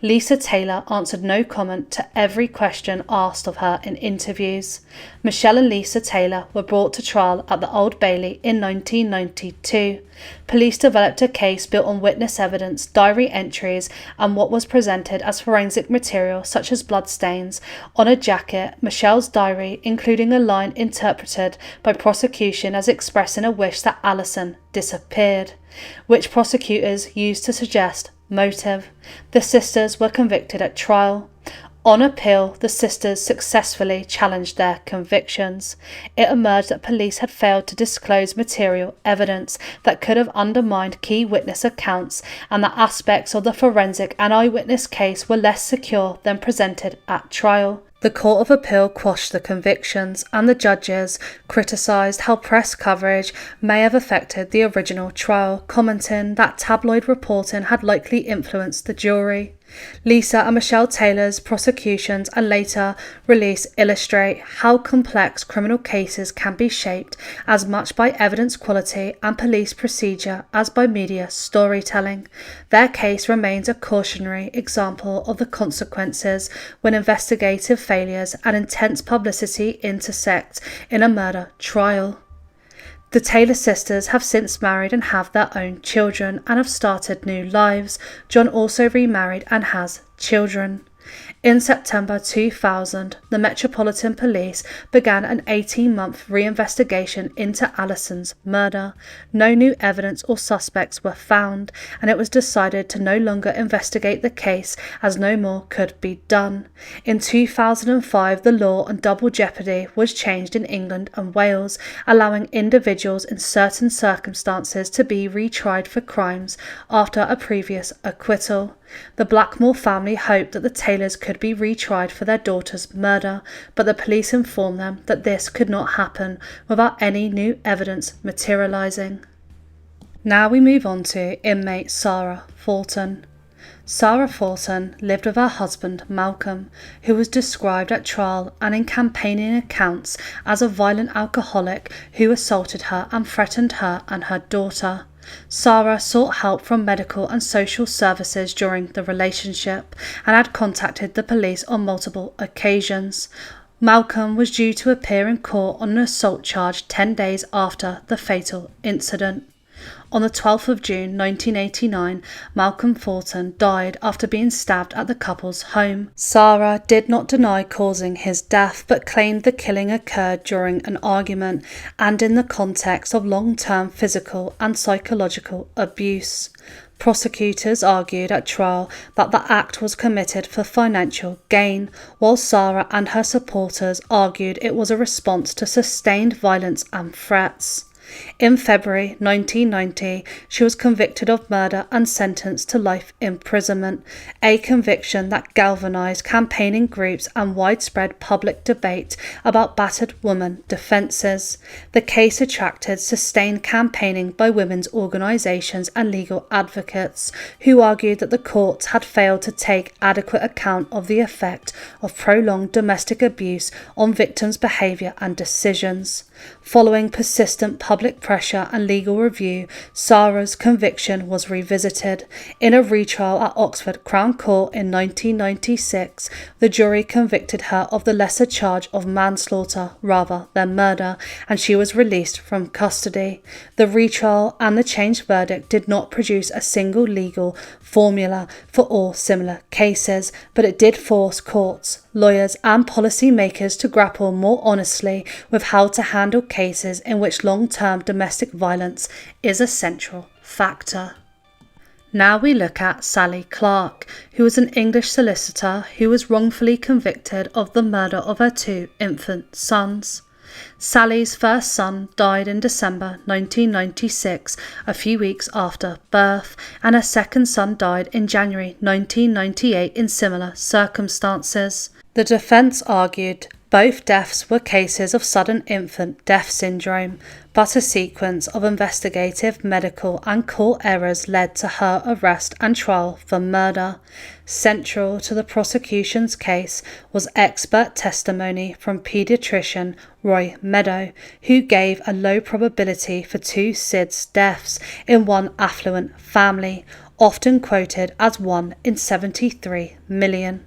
Lisa Taylor answered no comment to every question asked of her in interviews. Michelle and Lisa Taylor were brought to trial at the Old Bailey in 1992. Police developed a case built on witness evidence, diary entries, and what was presented as forensic material such as bloodstains on a jacket, Michelle's diary, including a line interpreted by prosecution as expressing a wish that Alison disappeared, which prosecutors used to suggest motive. The sisters were convicted at trial. On appeal, the sisters successfully challenged their convictions. It emerged that police had failed to disclose material evidence that could have undermined key witness accounts, and that aspects of the forensic and eyewitness case were less secure than presented at trial. The Court of Appeal quashed the convictions, and the judges criticised how press coverage may have affected the original trial, commenting that tabloid reporting had likely influenced the jury. Lisa and Michelle Taylor's prosecutions and later release illustrate how complex criminal cases can be shaped as much by evidence quality and police procedure as by media storytelling. Their case remains a cautionary example of the consequences when investigative failures and intense publicity intersect in a murder trial. The Taylor sisters have since married and have their own children and have started new lives. John also remarried and has children. In September 2000, the Metropolitan Police began an 18-month reinvestigation into Alison's murder. No new evidence or suspects were found, and it was decided to no longer investigate the case as no more could be done. In 2005, the law on double jeopardy was changed in England and Wales, allowing individuals in certain circumstances to be retried for crimes after a previous acquittal. The Blackmore family hoped that the Taylors could be retried for their daughter's murder, but the police informed them that this could not happen without any new evidence materialising. Now we move on to inmate Sarah Fulton. Sarah Fulton lived with her husband Malcolm, who was described at trial and in campaigning accounts as a violent alcoholic who assaulted her and threatened her and her daughter. Sarah sought help from medical and social services during the relationship and had contacted the police on multiple occasions. Malcolm was due to appear in court on an assault charge 10 days after the fatal incident. On the 12th of June 1989, Malcolm Fulton died after being stabbed at the couple's home. Sarah did not deny causing his death, but claimed the killing occurred during an argument and in the context of long-term physical and psychological abuse. Prosecutors argued at trial that the act was committed for financial gain, while Sarah and her supporters argued it was a response to sustained violence and threats. In February 1990, she was convicted of murder and sentenced to life imprisonment, a conviction that galvanised campaigning groups and widespread public debate about battered woman defences. The case attracted sustained campaigning by women's organisations and legal advocates, who argued that the courts had failed to take adequate account of the effect of prolonged domestic abuse on victims' behaviour and decisions. Following persistent public pressure and legal review, Sarah's conviction was revisited. In a retrial at Oxford Crown Court in 1996, the jury convicted her of the lesser charge of manslaughter rather than murder, and she was released from custody. The retrial and the changed verdict did not produce a single legal formula for all similar cases, but it did force courts, lawyers and policy makers to grapple more honestly with how to handle cases in which long-term domestic violence is a central factor. Now we look at Sally Clark, who was an English solicitor who was wrongfully convicted of the murder of her 2 infant sons. Sally's first son died in December 1996, a few weeks after birth, and her second son died in January 1998 in similar circumstances. The defence argued both deaths were cases of sudden infant death syndrome, but a sequence of investigative, medical and court errors led to her arrest and trial for murder. Central to the prosecution's case was expert testimony from paediatrician Roy Meadow, who gave a low probability for 2 SIDS deaths in one affluent family, often quoted as 1 in 73 million.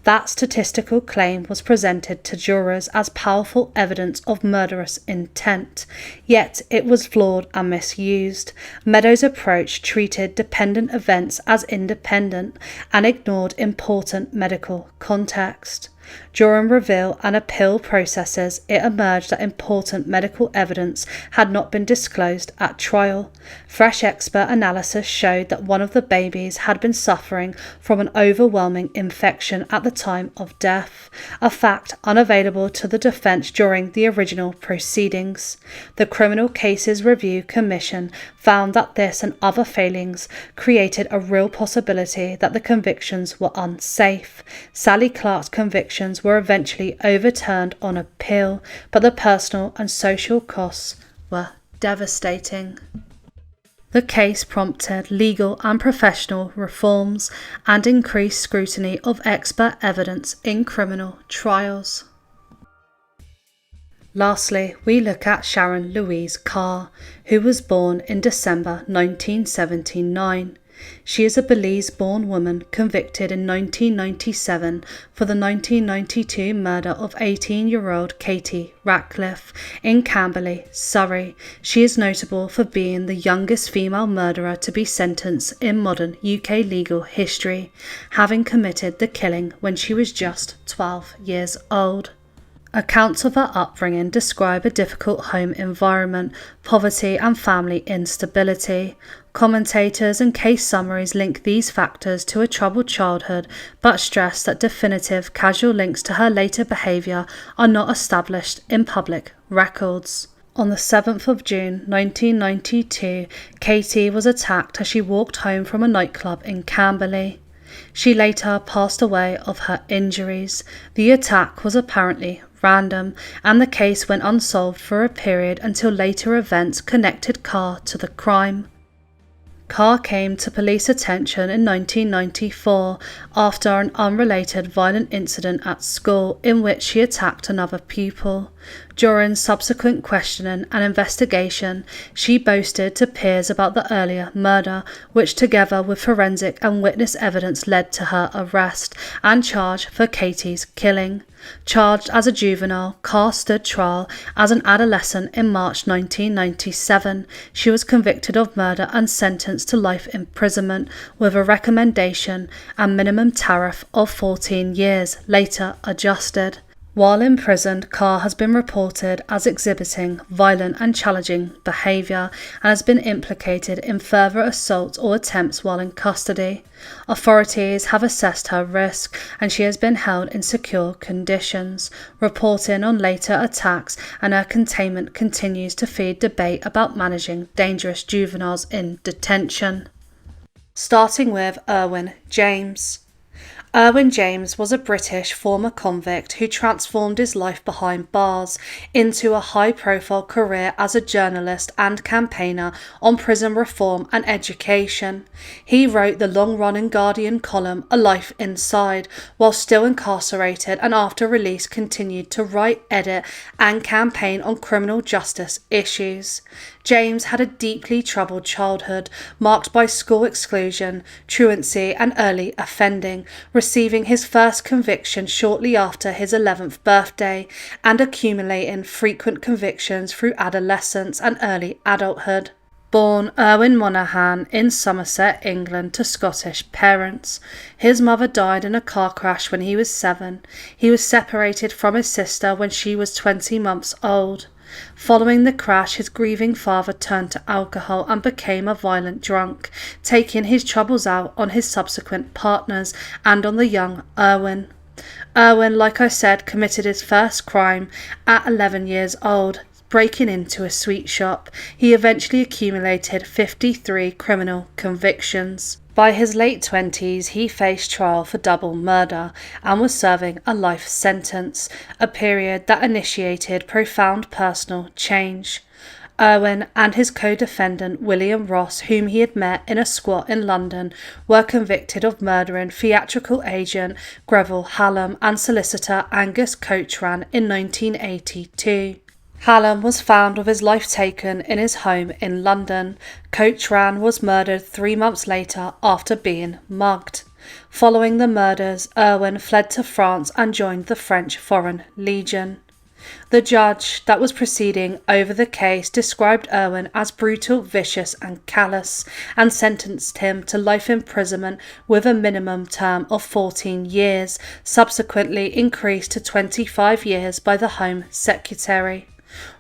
That statistical claim was presented to jurors as powerful evidence of murderous intent, yet it was flawed and misused. Meadows' approach treated dependent events as independent and ignored important medical context. During reveal and appeal processes, it emerged that important medical evidence had not been disclosed at trial. Fresh expert analysis showed that one of the babies had been suffering from an overwhelming infection at the time of death, a fact unavailable to the defence during the original proceedings. The Criminal Cases Review Commission found that this and other failings created a real possibility that the convictions were unsafe. Sally Clark's convictions were eventually overturned on appeal, but the personal and social costs were devastating. The case prompted legal and professional reforms and increased scrutiny of expert evidence in criminal trials. Lastly, we look at Sharon Louise Carr, who was born in December 1979. She is a Belize-born woman convicted in 1997 for the 1992 murder of 18-year-old Katie Ratcliffe in Camberley, Surrey. She is notable for being the youngest female murderer to be sentenced in modern UK legal history, having committed the killing when she was just 12 years old. Accounts of her upbringing describe a difficult home environment, poverty and family instability. Commentators and case summaries link these factors to a troubled childhood, but stress that definitive causal links to her later behaviour are not established in public records. On the 7th of June 1992, Katie was attacked as she walked home from a nightclub in Camberley. She later passed away of her injuries. The attack was apparently random, and the case went unsolved for a period until later events connected Carr to the crime. Carr came to police attention in 1994 after an unrelated violent incident at school in which she attacked another pupil. During subsequent questioning and investigation, she boasted to peers about the earlier murder, which together with forensic and witness evidence led to her arrest and charge for Katie's killing. Charged as a juvenile, Carr stood trial as an adolescent in March 1997. She was convicted of murder and sentenced to life imprisonment with a recommendation and minimum tariff of 14 years, later adjusted. While imprisoned, Carr has been reported as exhibiting violent and challenging behaviour and has been implicated in further assaults or attempts while in custody. Authorities have assessed her risk and she has been held in secure conditions, reporting on later attacks, and her containment continues to feed debate about managing dangerous juveniles in detention. Starting with Erwin James. Erwin James was a British former convict who transformed his life behind bars into a high-profile career as a journalist and campaigner on prison reform and education. He wrote the long-running Guardian column A Life Inside while still incarcerated, and after release continued to write, edit and campaign on criminal justice issues. James had a deeply troubled childhood, marked by school exclusion, truancy and early offending, receiving his first conviction shortly after his 11th birthday, and accumulating frequent convictions through adolescence and early adulthood. Born Erwin Monaghan in Somerset, England, to Scottish parents. His mother died in a car crash when he was 7. He was separated from his sister when she was 20 months old. Following the crash, his grieving father turned to alcohol and became a violent drunk, taking his troubles out on his subsequent partners and on the young Erwin. Erwin, like I said, committed his first crime at 11 years old, breaking into a sweet shop. He eventually accumulated 53 criminal convictions. By his late 20s, he faced trial for double murder and was serving a life sentence, a period that initiated profound personal change. Erwin and his co-defendant William Ross, whom he had met in a squat in London, were convicted of murdering theatrical agent Greville Hallam and solicitor Angus Coachran in 1982. Hallam was found with his life taken in his home in London. Coachran was murdered 3 months later after being mugged. Following the murders, Erwin fled to France and joined the French Foreign Legion. The judge that was proceeding over the case described Erwin as brutal, vicious and callous, and sentenced him to life imprisonment with a minimum term of 14 years, subsequently increased to 25 years by the Home Secretary.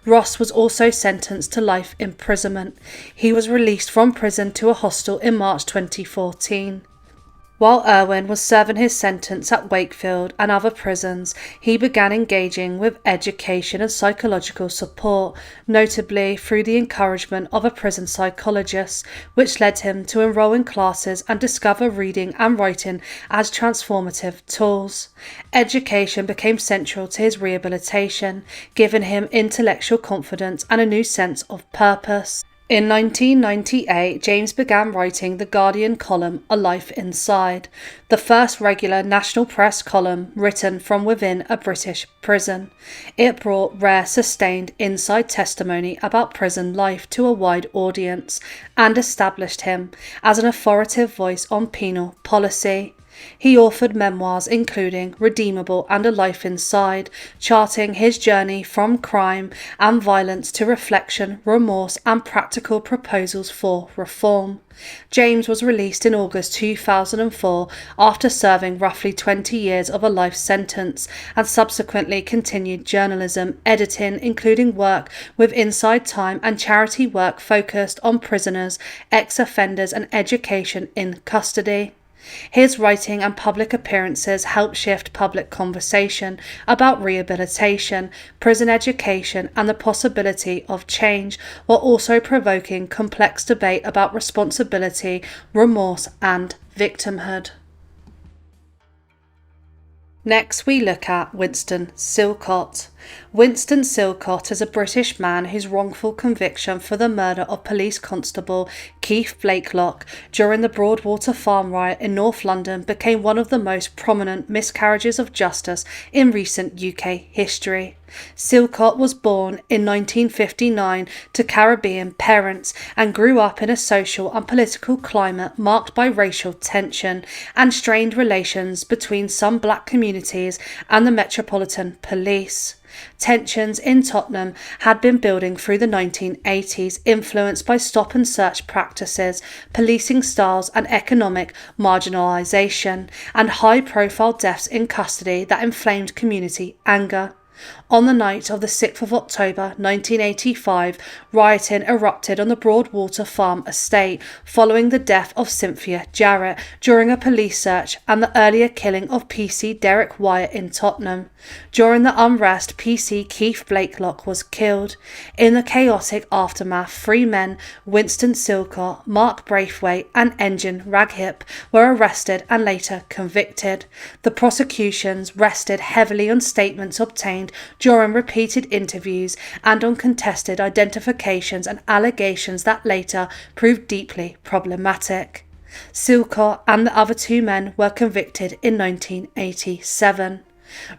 Ross was also sentenced to life imprisonment. He was released from prison to a hostel in March 2014. While Erwin was serving his sentence at Wakefield and other prisons, he began engaging with education and psychological support, notably through the encouragement of a prison psychologist, which led him to enroll in classes and discover reading and writing as transformative tools. Education became central to his rehabilitation, giving him intellectual confidence and a new sense of purpose. In 1998, James began writing the Guardian column A Life Inside, the first regular national press column written from within a British prison. It brought rare, sustained inside testimony about prison life to a wide audience and established him as an authoritative voice on penal policy. He authored memoirs including Redeemable and A Life Inside, charting his journey from crime and violence to reflection, remorse and practical proposals for reform. James was released in August 2004 after serving roughly 20 years of a life sentence, and subsequently continued journalism, editing, including work with Inside Time and charity work focused on prisoners, ex-offenders and education in custody. His writing and public appearances helped shift public conversation about rehabilitation, prison education and the possibility of change, while also provoking complex debate about responsibility, remorse and victimhood. Next we look at Winston Silcott. Winston Silcott is a British man whose wrongful conviction for the murder of police constable Keith Blakelock during the Broadwater farm riot in North London became one of the most prominent miscarriages of justice in recent UK history. Silcott was born in 1959 to Caribbean parents and grew up in a social and political climate marked by racial tension and strained relations between some black communities and the Metropolitan Police. Tensions in Tottenham had been building through the 1980s, influenced by stop and search practices, policing styles and economic marginalisation, and high-profile deaths in custody that inflamed community anger. On the night of the 6th of October 1985, rioting erupted on the Broadwater Farm estate following the death of Cynthia Jarrett during a police search and the earlier killing of PC Derek Wyatt in Tottenham. During the unrest, PC Keith Blakelock was killed. In the chaotic aftermath, 3 men, Winston Silcott, Mark Braithwaite and Engine Raghip, were arrested and later convicted. The prosecutions rested heavily on statements obtained during repeated interviews and on contested identifications and allegations that later proved deeply problematic. Silcott and the other 2 men were convicted in 1987.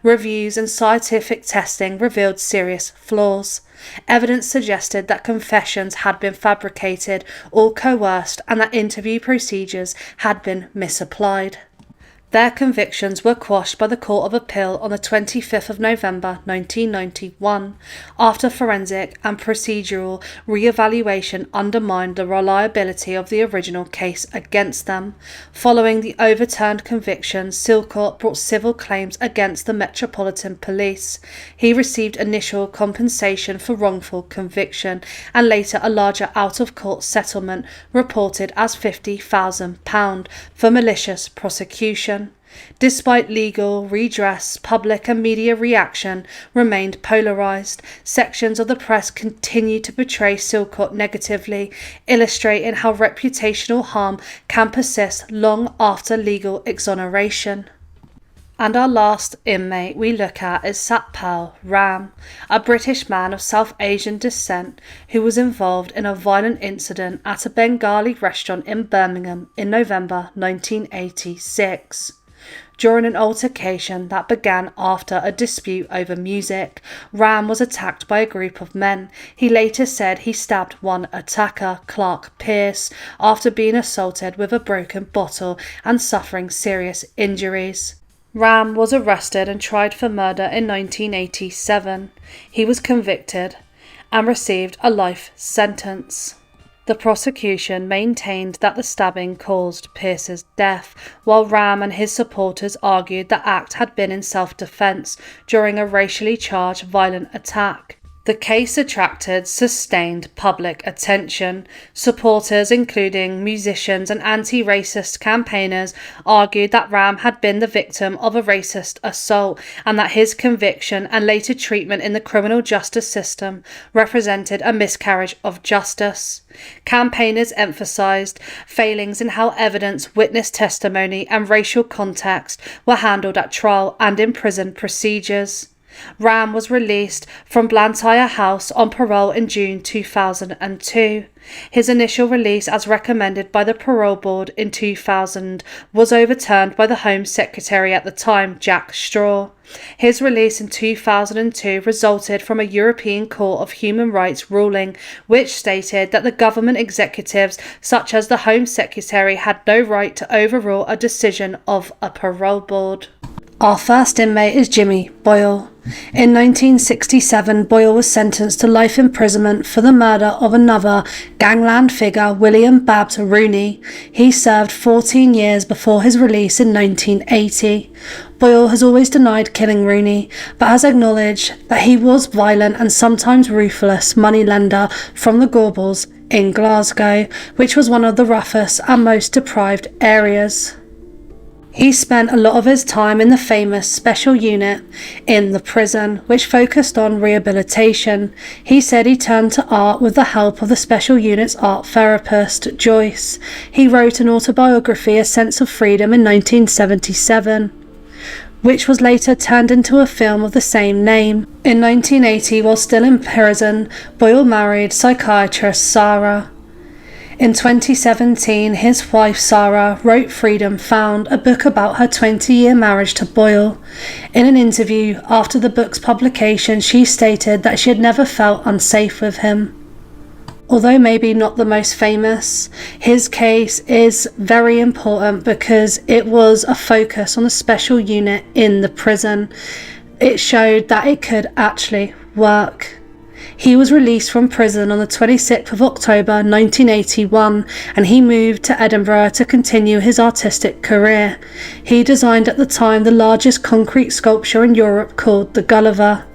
Reviews and scientific testing revealed serious flaws. Evidence suggested that confessions had been fabricated or coerced and that interview procedures had been misapplied. Their convictions were quashed by the Court of Appeal on the 25th of November 1991, after forensic and procedural re-evaluation undermined the reliability of the original case against them. Following the overturned convictions, Silcott brought civil claims against the Metropolitan Police. He received initial compensation for wrongful conviction and later a larger out-of-court settlement reported as £50,000 for malicious prosecution. Despite legal redress, public and media reaction remained polarised. Sections of the press continued to portray Silcott negatively, illustrating how reputational harm can persist long after legal exoneration. And our last inmate we look at is Satpal Ram, a British man of South Asian descent who was involved in a violent incident at a Bengali restaurant in Birmingham in November 1986. During an altercation that began after a dispute over music, Ram was attacked by a group of men. He later said he stabbed one attacker, Clark Pierce, after being assaulted with a broken bottle and suffering serious injuries. Ram was arrested and tried for murder in 1987. He was convicted and received a life sentence. The prosecution maintained that the stabbing caused Pierce's death, while Ram and his supporters argued the act had been in self-defence during a racially charged violent attack. The case attracted sustained public attention. Supporters, including musicians and anti-racist campaigners, argued that Ram had been the victim of a racist assault and that his conviction and later treatment in the criminal justice system represented a miscarriage of justice. Campaigners emphasised failings in how evidence, witness testimony and racial context were handled at trial and in prison procedures. Ram was released from Blantyre House on parole in June 2002. His initial release, as recommended by the Parole Board in 2000, was overturned by the Home Secretary at the time, Jack Straw. His release in 2002 resulted from a European Court of Human Rights ruling, which stated that the government executives, such as the Home Secretary, had no right to overrule a decision of a parole board. Our first inmate is Jimmy Boyle. In 1967, Boyle was sentenced to life imprisonment for the murder of another gangland figure, William Babs Rooney. He served 14 years before his release in 1980. Boyle has always denied killing Rooney, but has acknowledged that he was violent and sometimes ruthless moneylender from the Gorbals in Glasgow, which was one of the roughest and most deprived areas. He spent a lot of his time in the famous special unit in the prison, which focused on rehabilitation. He said he turned to art with the help of the special unit's art therapist, Joyce. He wrote an autobiography, A Sense of Freedom, in 1977, which was later turned into a film of the same name. In 1980, while still in prison, Boyle married psychiatrist Sarah. In 2017, his wife Sarah wrote Freedom Found, a book about her 20-year marriage to Boyle. In an interview after the book's publication, she stated that she had never felt unsafe with him. Although maybe not the most famous, his case is very important because it was a focus on a special unit in the prison. it showed that it could actually work. He was released from prison on the 26th of October 1981 and he moved to Edinburgh to continue his artistic career. He designed at the time the largest concrete sculpture in Europe called the Gulliver.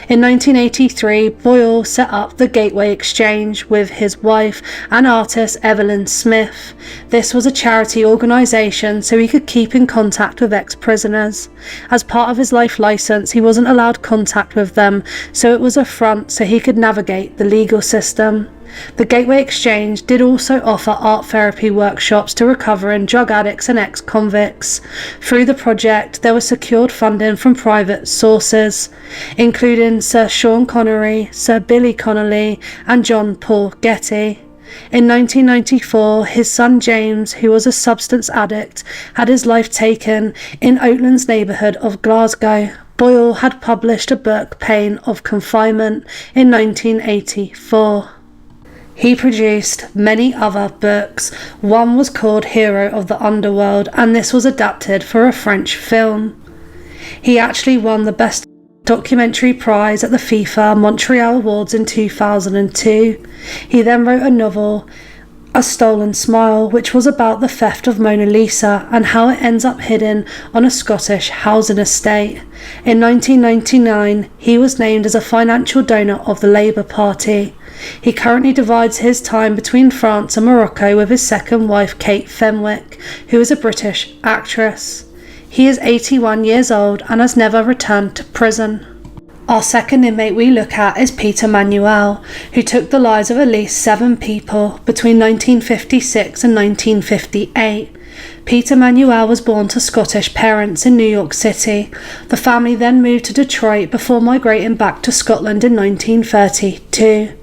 In 1983, Boyle set up the Gateway Exchange with his wife and artist Evelyn Smith. This was a charity organisation so he could keep in contact with ex-prisoners. As part of his life licence, he wasn't allowed contact with them, so it was a front so he could navigate the legal system. The Gateway Exchange did also offer art therapy workshops to recovering drug addicts and ex-convicts. Through the project, there was secured funding from private sources, including Sir Sean Connery, Sir Billy Connolly, and John Paul Getty. In 1994, his son James, who was a substance addict, had his life taken in Oatlands neighbourhood of Glasgow. Boyle had published a book, Pain of Confinement, in 1984. He produced many other books. One was called Hero of the Underworld, and this was adapted for a French film. He actually won the Best Documentary Prize at the FIFA Montreal Awards in 2002. He then wrote a novel, A Stolen Smile, which was about the theft of Mona Lisa and how it ends up hidden on a Scottish housing estate. In 1999, he was named as a financial donor of the Labour Party. He currently divides his time between France and Morocco with his second wife Kate Fenwick, who is a British actress. He is 81 years old and has never returned to prison. Our second inmate we look at is Peter Manuel, who took the lives of at least 7 people between 1956 and 1958. Peter Manuel was born to Scottish parents in New York City. The family then moved to Detroit before migrating back to Scotland in 1932.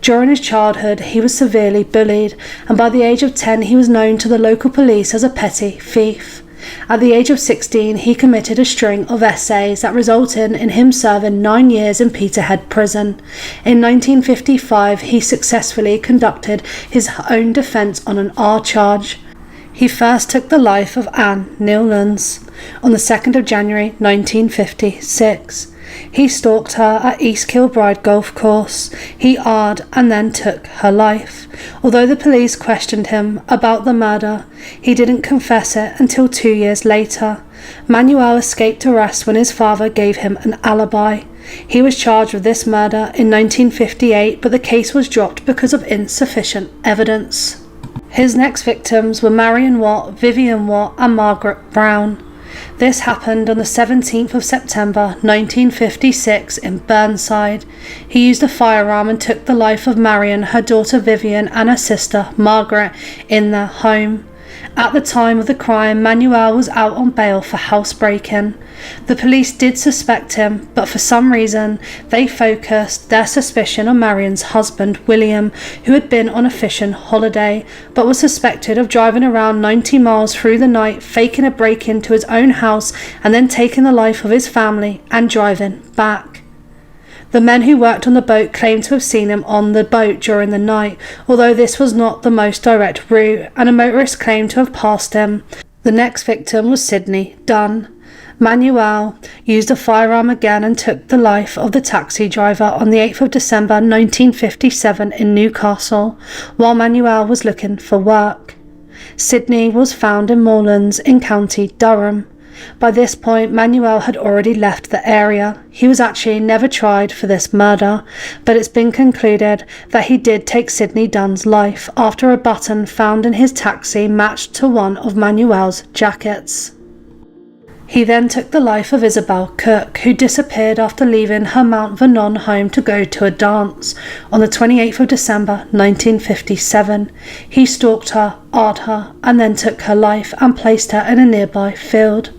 During his childhood, he was severely bullied, and by the age of 10 he was known to the local police as a petty thief. At the age of 16, he committed a string of essays that resulted in him serving 9 years in Peterhead Prison. In 1955, he successfully conducted his own defence on an R charge. He first took the life of Anne Newlands on the 2nd of January 1956. He stalked her at East Kilbride Golf Course. He R-ed and then took her life. Although the police questioned him about the murder, he didn't confess it until 2 years later. Manuel escaped arrest when his father gave him an alibi. He was charged with this murder in 1958, but the case was dropped because of insufficient evidence. His next victims were Marion Watt, Vivian Watt and Margaret Brown. This happened on the 17th of September 1956 in Burnside. He used a firearm and took the life of Marion, her daughter Vivian and her sister Margaret in their home. At the time of the crime, Manuel was out on bail for housebreaking. The police did suspect him, but for some reason they focused their suspicion on Marion's husband, William, who had been on a fishing holiday, but was suspected of driving around 90 miles through the night, faking a break-in to his own house and then taking the life of his family and driving back. The men who worked on the boat claimed to have seen him on the boat during the night, although this was not the most direct route, and a motorist claimed to have passed him. The next victim was Sidney Dunn. Manuel used a firearm again and took the life of the taxi driver on the 8th of December 1957 in Newcastle, while Manuel was looking for work. Sidney was found in Moorlands in County Durham. By this point, Manuel had already left the area. He was actually never tried for this murder, but it's been concluded that he did take Sidney Dunn's life after a button found in his taxi matched to one of Manuel's jackets. He then took the life of Isabel Cook, who disappeared after leaving her Mount Vernon home to go to a dance on the 28th of December 1957. He stalked her, R-ed her, and then took her life and placed her in a nearby field.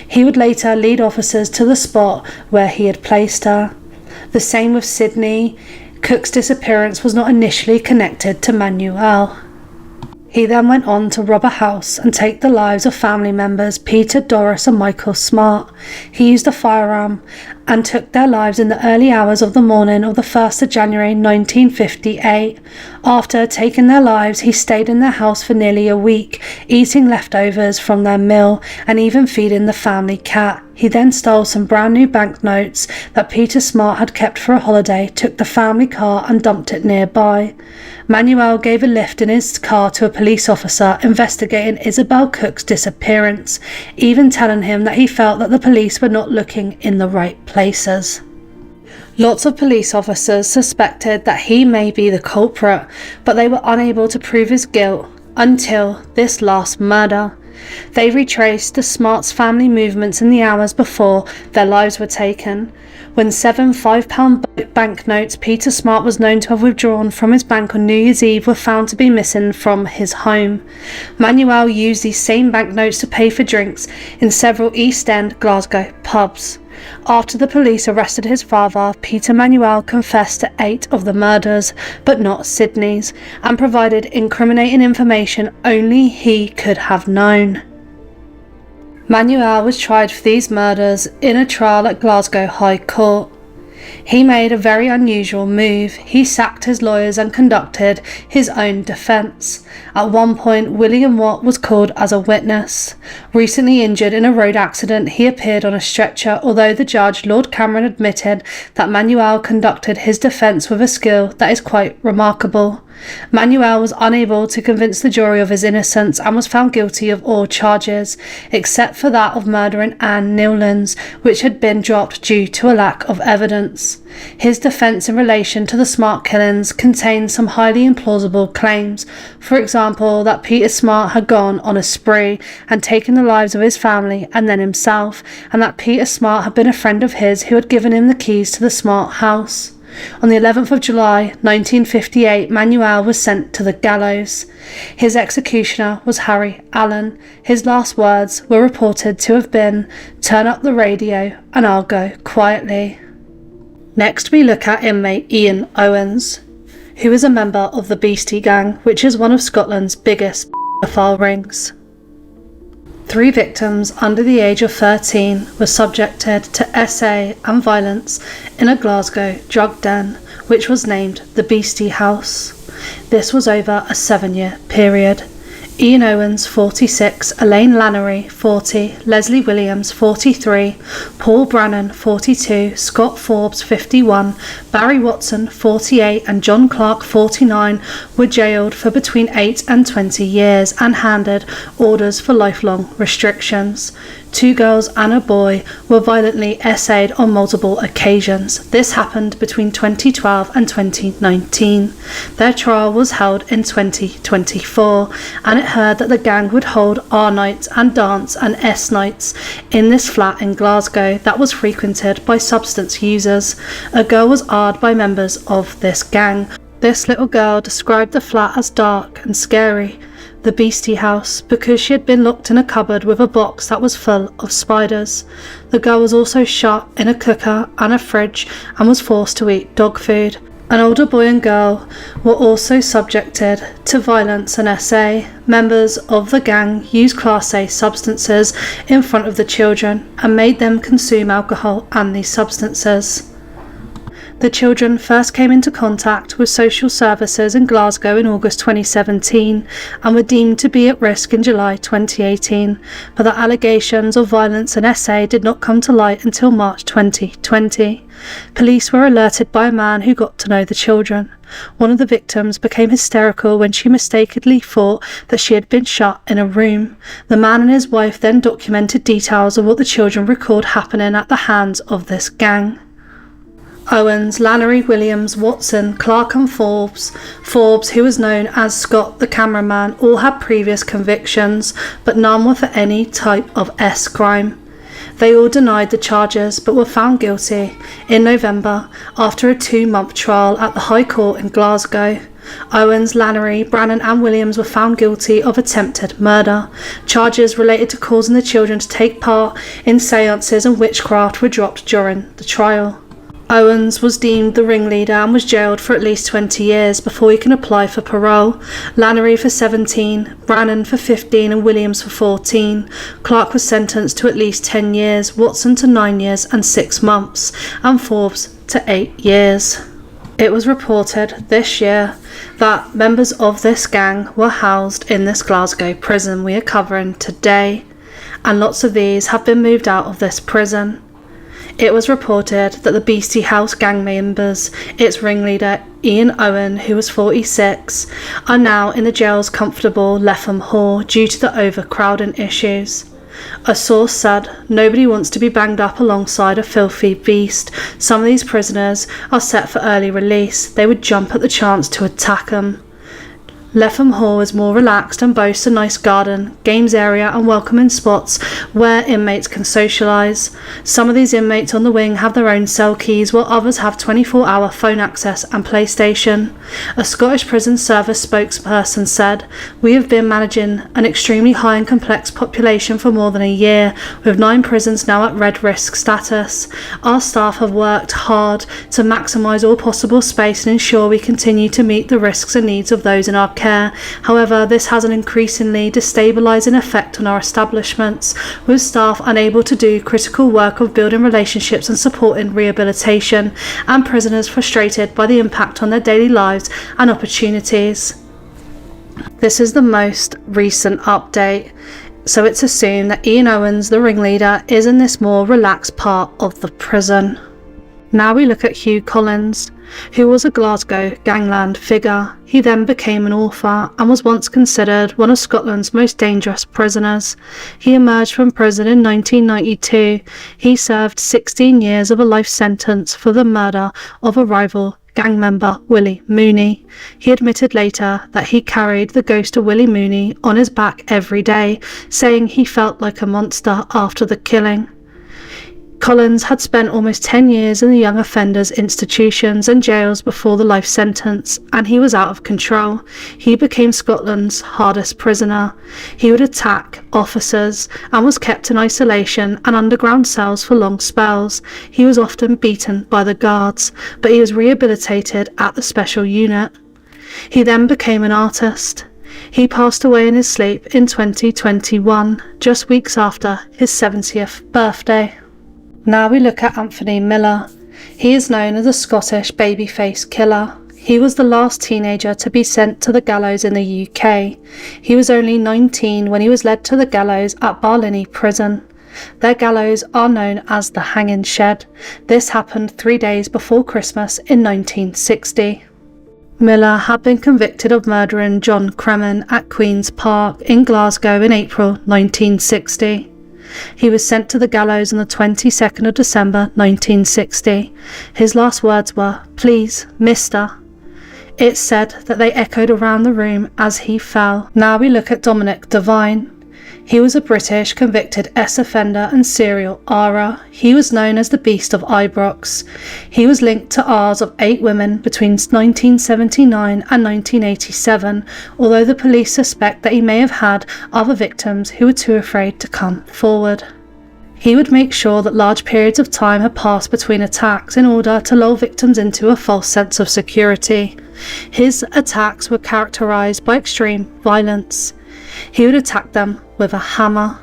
He would later lead officers to the spot where he had placed her. The same with Sidney. Cook's disappearance was not initially connected to Manuel. He then went on to rob a house and take the lives of family members Peter, Doris and Michael Smart. He used a firearm and took their lives in the early hours of the morning of the 1st of January 1958. After taking their lives, he stayed in their house for nearly a week, eating leftovers from their meal and even feeding the family cat. He then stole some brand new banknotes that Peter Smart had kept for a holiday, took the family car and dumped it nearby. Manuel gave a lift in his car to a police officer investigating Isabel Cook's disappearance, even telling him that he felt that the police were not looking in the right places. Lots of police officers suspected that he may be the culprit, but they were unable to prove his guilt until this last murder. They retraced the Smarts' family movements in the hours before their lives were taken. When 7 £5 banknotes Peter Smart was known to have withdrawn from his bank on New Year's Eve were found to be missing from his home. Manuel used these same banknotes to pay for drinks in several East End Glasgow pubs. After the police arrested his father, Peter Manuel confessed to 8 of the murders, but not Sydney's, and provided incriminating information only he could have known. Manuel was tried for these murders in a trial at Glasgow High Court. He made a very unusual move. He sacked his lawyers and conducted his own defence. At one point, William Watt was called as a witness. Recently injured in a road accident, he appeared on a stretcher, although the judge, Lord Cameron, admitted that Manuel conducted his defence with a skill that is quite remarkable. Manuel was unable to convince the jury of his innocence and was found guilty of all charges, except for that of murdering Anne Newlands, which had been dropped due to a lack of evidence. His defence in relation to the Smart killings contained some highly implausible claims, for example that Peter Smart had gone on a spree and taken the lives of his family and then himself, and that Peter Smart had been a friend of his who had given him the keys to the Smart house. On the 11th of July 1958, Manuel was sent to the gallows. His executioner was Harry Allen. His last words were reported to have been, "Turn up the radio and I'll go quietly." Next we look at inmate Ian Owens, who is a member of the Beastie Gang, which is one of Scotland's biggest paedophile rings. 3 victims under the age of 13 were subjected to SA and violence in a Glasgow drug den, which was named the Beastie House. This was over a 7-year period. Ian Owens, 46, Elaine Lannery, 40, Leslie Williams, 43, Paul Brannan, 42, Scott Forbes, 51, Barry Watson, 48, and John Clark, 49, were jailed for between 8 and 20 years and handed orders for lifelong restrictions. 2 girls and a boy were violently essayed on multiple occasions. This happened between 2012 and 2019. Their trial was held in 2024, and it heard that the gang would hold R nights and dance and S nights in this flat in Glasgow that was frequented by substance users. A girl was R'd by members of this gang. This little girl described the flat as dark and scary, the Beastie House, because she had been locked in a cupboard with a box that was full of spiders. The girl was also shut in a cooker and a fridge and was forced to eat dog food. An older boy and girl were also subjected to violence and SA. Members of the gang used Class A substances in front of the children and made them consume alcohol and these substances. The children first came into contact with social services in Glasgow in August 2017 and were deemed to be at risk in July 2018, but the allegations of violence and SA did not come to light until March 2020. Police were alerted by a man who got to know the children. One of the victims became hysterical when she mistakenly thought that she had been shut in a room. The man and his wife then documented details of what the children recalled happening at the hands of this gang. Owens, Lannery, Williams, Watson, Clark and Forbes, who was known as Scott the cameraman, all had previous convictions, but none were for any type of S crime. They all denied the charges but were found guilty in November after a 2-month trial at the High Court in Glasgow. Owens, Lannery, Brannan and Williams were found guilty of attempted murder. Charges related to causing the children to take part in seances and witchcraft were dropped during the trial. Owens was deemed the ringleader and was jailed for at least 20 years before he can apply for parole. Lannery for 17, Brannan for 15 and Williams for 14. Clark was sentenced to at least 10 years, Watson to 9 years and 6 months, and Forbes to 8 years. It was reported this year that members of this gang were housed in this Glasgow prison we are covering today, and lots of these have been moved out of this prison. It was reported that the Beastie House gang members, its ringleader Ian Owen, who was 46, are now in the jail's comfortable Letham Hall due to the overcrowding issues. A source said, "Nobody wants to be banged up alongside a filthy beast. Some of these prisoners are set for early release. They would jump at the chance to attack them." Letham Hall is more relaxed and boasts a nice garden, games area and welcoming spots where inmates can socialise. Some of these inmates on the wing have their own cell keys, while others have 24-hour phone access and PlayStation. A Scottish Prison Service spokesperson said, "We have been managing an extremely high and complex population for more than a year, with 9 prisons now at red risk status. Our staff have worked hard to maximise all possible space and ensure we continue to meet the risks and needs of those in our care. However, this has an increasingly destabilising effect on our establishments, with staff unable to do critical work of building relationships and supporting rehabilitation, and prisoners frustrated by the impact on their daily lives and opportunities." This is the most recent update, so it's assumed that Ian Owens, the ringleader, is in this more relaxed part of the prison. Now we look at Hugh Collins, who was a Glasgow gangland figure. He then became an author and was once considered one of Scotland's most dangerous prisoners. He emerged from prison in 1992. He served 16 years of a life sentence for the murder of a rival gang member, Willie Mooney. He admitted later that he carried the ghost of Willie Mooney on his back every day, saying he felt like a monster after the killing. Collins had spent almost 10 years in the young offenders institutions and jails before the life sentence, and he was out of control. He became Scotland's hardest prisoner. He would attack officers and was kept in isolation and underground cells for long spells. He was often beaten by the guards, but he was rehabilitated at the special unit. He then became an artist. He passed away in his sleep in 2021, just weeks after his 70th birthday. Now we look at Anthony Miller. He is known as a Scottish babyface killer. He was the last teenager to be sent to the gallows in the UK. He was only 19 when he was led to the gallows at Barlinnie prison. Their gallows are known as the Hanging Shed. This happened 3 days before Christmas in 1960. Miller had been convicted of murdering John Cremin at Queen's Park in Glasgow in April 1960. He was sent to the gallows on the 22nd of December 1960. His last words were, "Please, mister." It's said that they echoed around the room as he fell. Now we look at Dominic Devine. He was a British convicted ex-offender and serial R. He was known as the Beast of Ibrox. He was linked to R's of 8 women between 1979 and 1987, although the police suspect that he may have had other victims who were too afraid to come forward. He would make sure that large periods of time had passed between attacks in order to lull victims into a false sense of security. His attacks were characterised by extreme violence. He would attack them with a hammer.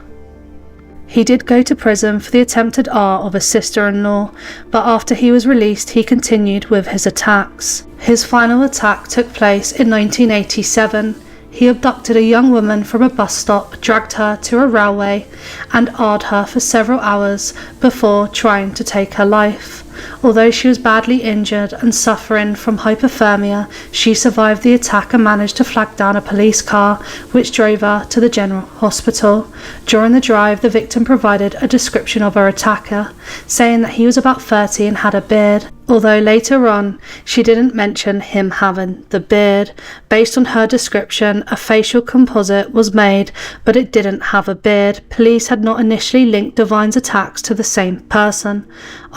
He did go to prison for the attempted R of a sister-in-law, but after he was released he continued with his attacks. His final attack took place in 1987. He abducted a young woman from a bus stop, dragged her to a railway and R'd her for several hours before trying to take her life. Although she was badly injured and suffering from hypothermia, she survived the attack and managed to flag down a police car, which drove her to the General Hospital. During the drive, the victim provided a description of her attacker, saying that he was about 30 and had a beard. Although later on, she didn't mention him having the beard. Based on her description, a facial composite was made, but it didn't have a beard. Police had not initially linked Devine's attacks to the same person.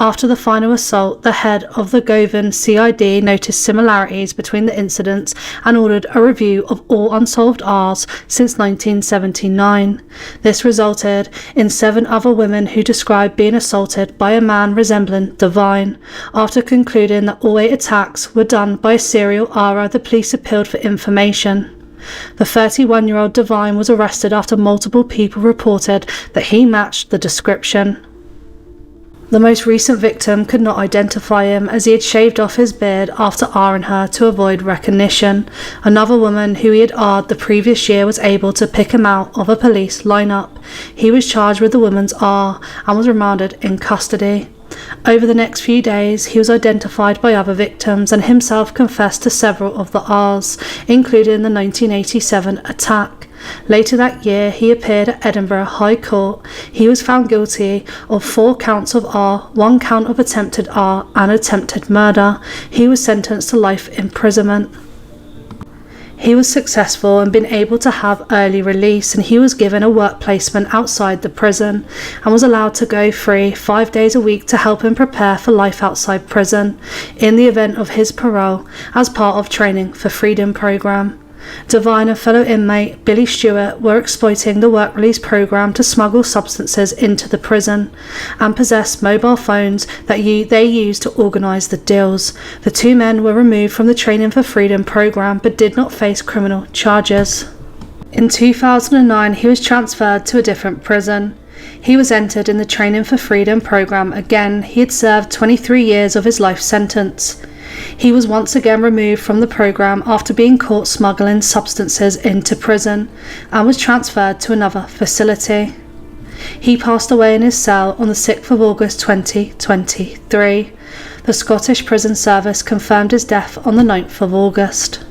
After the final assault, the head of the Govan CID noticed similarities between the incidents and ordered a review of all unsolved Rs since 1979. This resulted in 7 other women who described being assaulted by a man resembling Devine. After concluding that all 8 attacks were done by a serial RA, the police appealed for information. The 31-year-old Devine was arrested after multiple people reported that he matched the description. The most recent victim could not identify him as he had shaved off his beard after R-ing her to avoid recognition. Another woman who he had R'd the previous year was able to pick him out of a police lineup. He was charged with the woman's R and was remanded in custody. Over the next few days, he was identified by other victims and himself confessed to several of the Rs, including the 1987 attack. Later that year, he appeared at Edinburgh High Court. He was found guilty of 4 counts of R, 1 count of attempted R, and attempted murder. He was sentenced to life imprisonment. He was successful in being able to have early release, and he was given a work placement outside the prison and was allowed to go free 5 days a week to help him prepare for life outside prison in the event of his parole as part of training for freedom programme. Devine and fellow inmate Billy Stewart were exploiting the work release programme to smuggle substances into the prison and possess mobile phones that they used to organise the deals. The 2 men were removed from the Training for Freedom programme but did not face criminal charges. In 2009, he was transferred to a different prison. He was entered in the Training for Freedom programme again. He had served 23 years of his life sentence. He was once again removed from the programme after being caught smuggling substances into prison and was transferred to another facility. He passed away in his cell on the 6th of August 2023. The Scottish Prison Service confirmed his death on the 9th of August.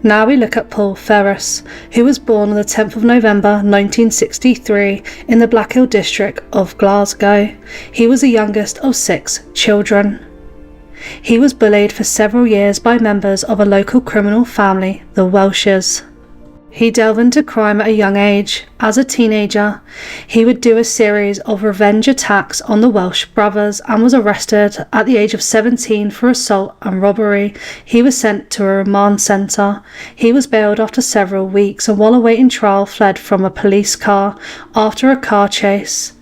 Now we look at Paul Ferris, who was born on the 10th of November 1963 in the Blackhill district of Glasgow. He was the youngest of 6 children. He was bullied for several years by members of a local criminal family, the Welshes. He delved into crime at a young age. As a teenager, he would do a series of revenge attacks on the Welsh brothers and was arrested at the age of 17 for assault and robbery. He was sent to a remand centre. He was bailed after several weeks and while awaiting trial fled from a police car after a car chase.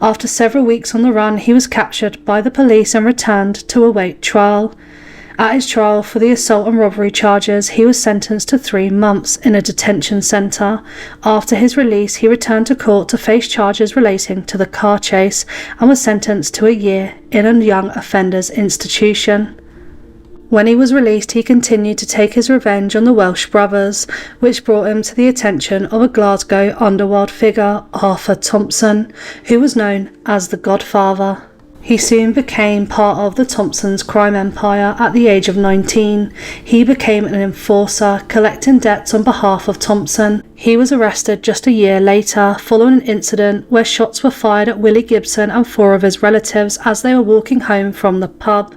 After several weeks on the run, he was captured by the police and returned to await trial. At his trial for the assault and robbery charges, he was sentenced to 3 months in a detention centre. After his release, he returned to court to face charges relating to the car chase and was sentenced to a year in a young offenders institution. When he was released, he continued to take his revenge on the Welsh brothers, which brought him to the attention of a Glasgow underworld figure, Arthur Thompson, who was known as the Godfather. He soon became part of the Thompsons' crime empire. At the age of 19, he became an enforcer, collecting debts on behalf of Thompson. He was arrested just a year later, following an incident where shots were fired at Willie Gibson and 4 of his relatives as they were walking home from the pub.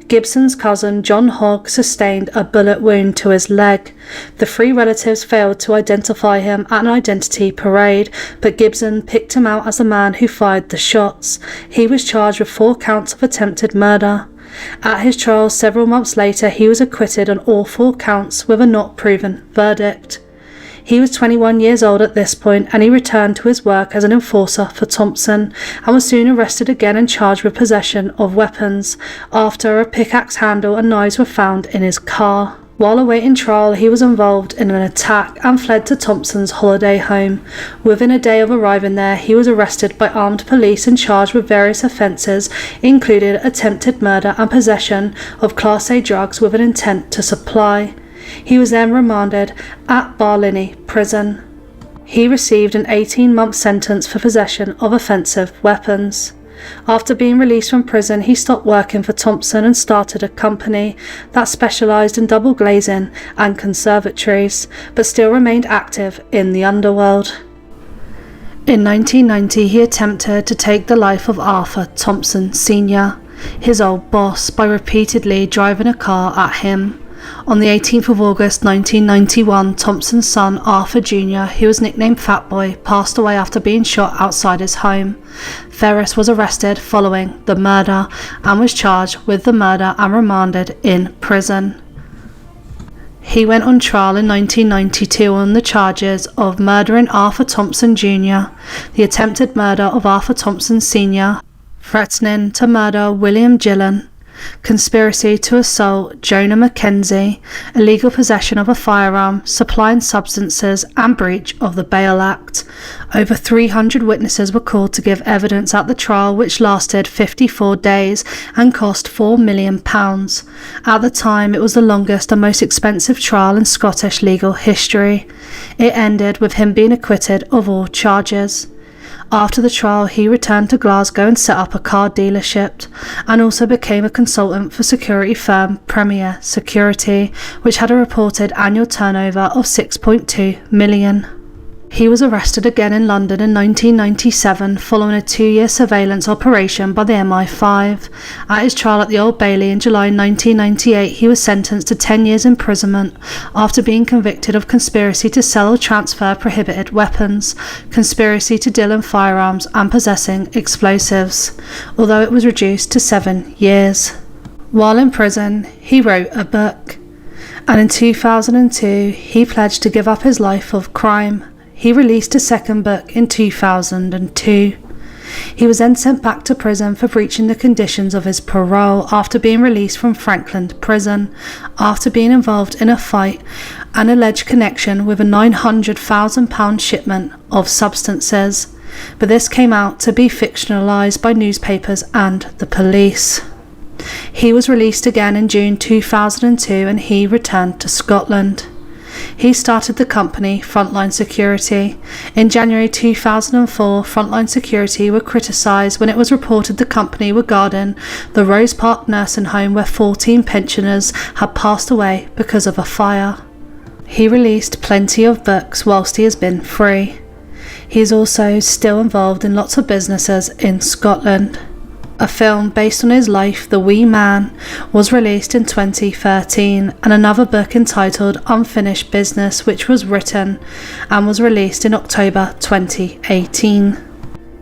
Gibson's cousin John Hogg sustained a bullet wound to his leg. The 3 relatives failed to identify him at an identity parade, but Gibson picked him out as the man who fired the shots. He was charged with 4 counts of attempted murder. At his trial several months later, he was acquitted on all 4 counts with a not proven verdict. He was 21 years old at this point and he returned to his work as an enforcer for Thompson and was soon arrested again and charged with possession of weapons after a pickaxe handle and knives were found in his car. While awaiting trial, he was involved in an attack and fled to Thompson's holiday home. Within a day of arriving there, he was arrested by armed police and charged with various offences, including attempted murder and possession of Class A drugs with an intent to supply. He was then remanded at Barlinnie prison. He received an 18-month sentence for possession of offensive weapons. After being released from prison, he stopped working for Thompson and started a company that specialised in double glazing and conservatories, but still remained active in the underworld. In 1990, he attempted to take the life of Arthur Thompson Sr., his old boss, by repeatedly driving a car at him. On the 18th of August 1991, Thompson's son Arthur Jr., who was nicknamed Fat Boy, passed away after being shot outside his home. Ferris was arrested following the murder and was charged with the murder and remanded in prison. He went on trial in 1992 on the charges of murdering Arthur Thompson Jr., the attempted murder of Arthur Thompson Sr., threatening to murder William Gillan, conspiracy to assault Jonah Mackenzie, illegal possession of a firearm, supplying substances, and breach of the Bail Act. Over 300 witnesses were called to give evidence at the trial, which lasted 54 days and cost £4 million. At the time, it was the longest and most expensive trial in Scottish legal history. It ended with him being acquitted of all charges. After the trial, he returned to Glasgow and set up a car dealership, and also became a consultant for security firm Premier Security, which had a reported annual turnover of £6.2 million. He was arrested again in London in 1997 following a 2-year surveillance operation by the MI5. At his trial at the Old Bailey in July 1998, he was sentenced to 10 years imprisonment after being convicted of conspiracy to sell or transfer prohibited weapons, conspiracy to deal in firearms, and possessing explosives, although it was reduced to 7 years. While in prison, he wrote a book, and in 2002 he pledged to give up his life of crime. He released a second book in 2002. He was then sent back to prison for breaching the conditions of his parole after being released from Frankland prison, after being involved in a fight and alleged connection with a £900,000 shipment of substances. But this came out to be fictionalised by newspapers and the police. He was released again in June 2002 and he returned to Scotland. He started the company Frontline Security. In January 2004, Frontline Security were criticised when it was reported the company were guarding the Rose Park nursing home where 14 pensioners had passed away because of a fire. He released plenty of books whilst he has been free. He is also still involved in lots of businesses in Scotland. A film based on his life, The Wee Man, was released in 2013, and another book entitled Unfinished Business, which was written and was released in October 2018.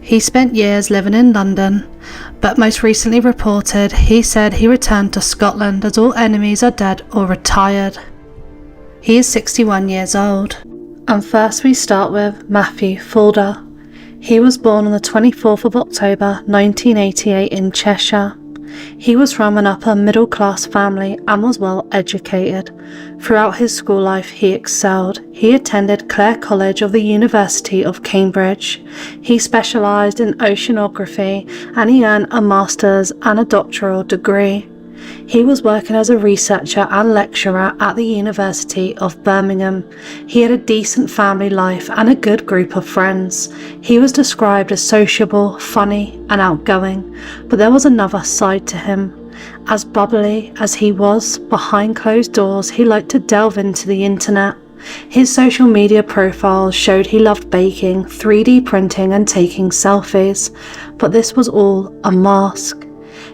He spent years living in London, but most recently reported he said he returned to Scotland as all enemies are dead or retired. He is 61 years old. And first we start with Matthew Fulder. He was born on the 24th of October 1988 in Cheshire. He was from an upper middle class family and was well educated. Throughout his school life he excelled. He attended Clare College of the University of Cambridge. He specialised in oceanography and he earned a master's and a doctoral degree. He was working as a researcher and lecturer at the University of Birmingham. He had a decent family life and a good group of friends. He was described as sociable, funny and outgoing, but there was another side to him. As bubbly as he was, behind closed doors he liked to delve into the internet. His social media profiles showed he loved baking, 3D printing and taking selfies, but this was all a mask.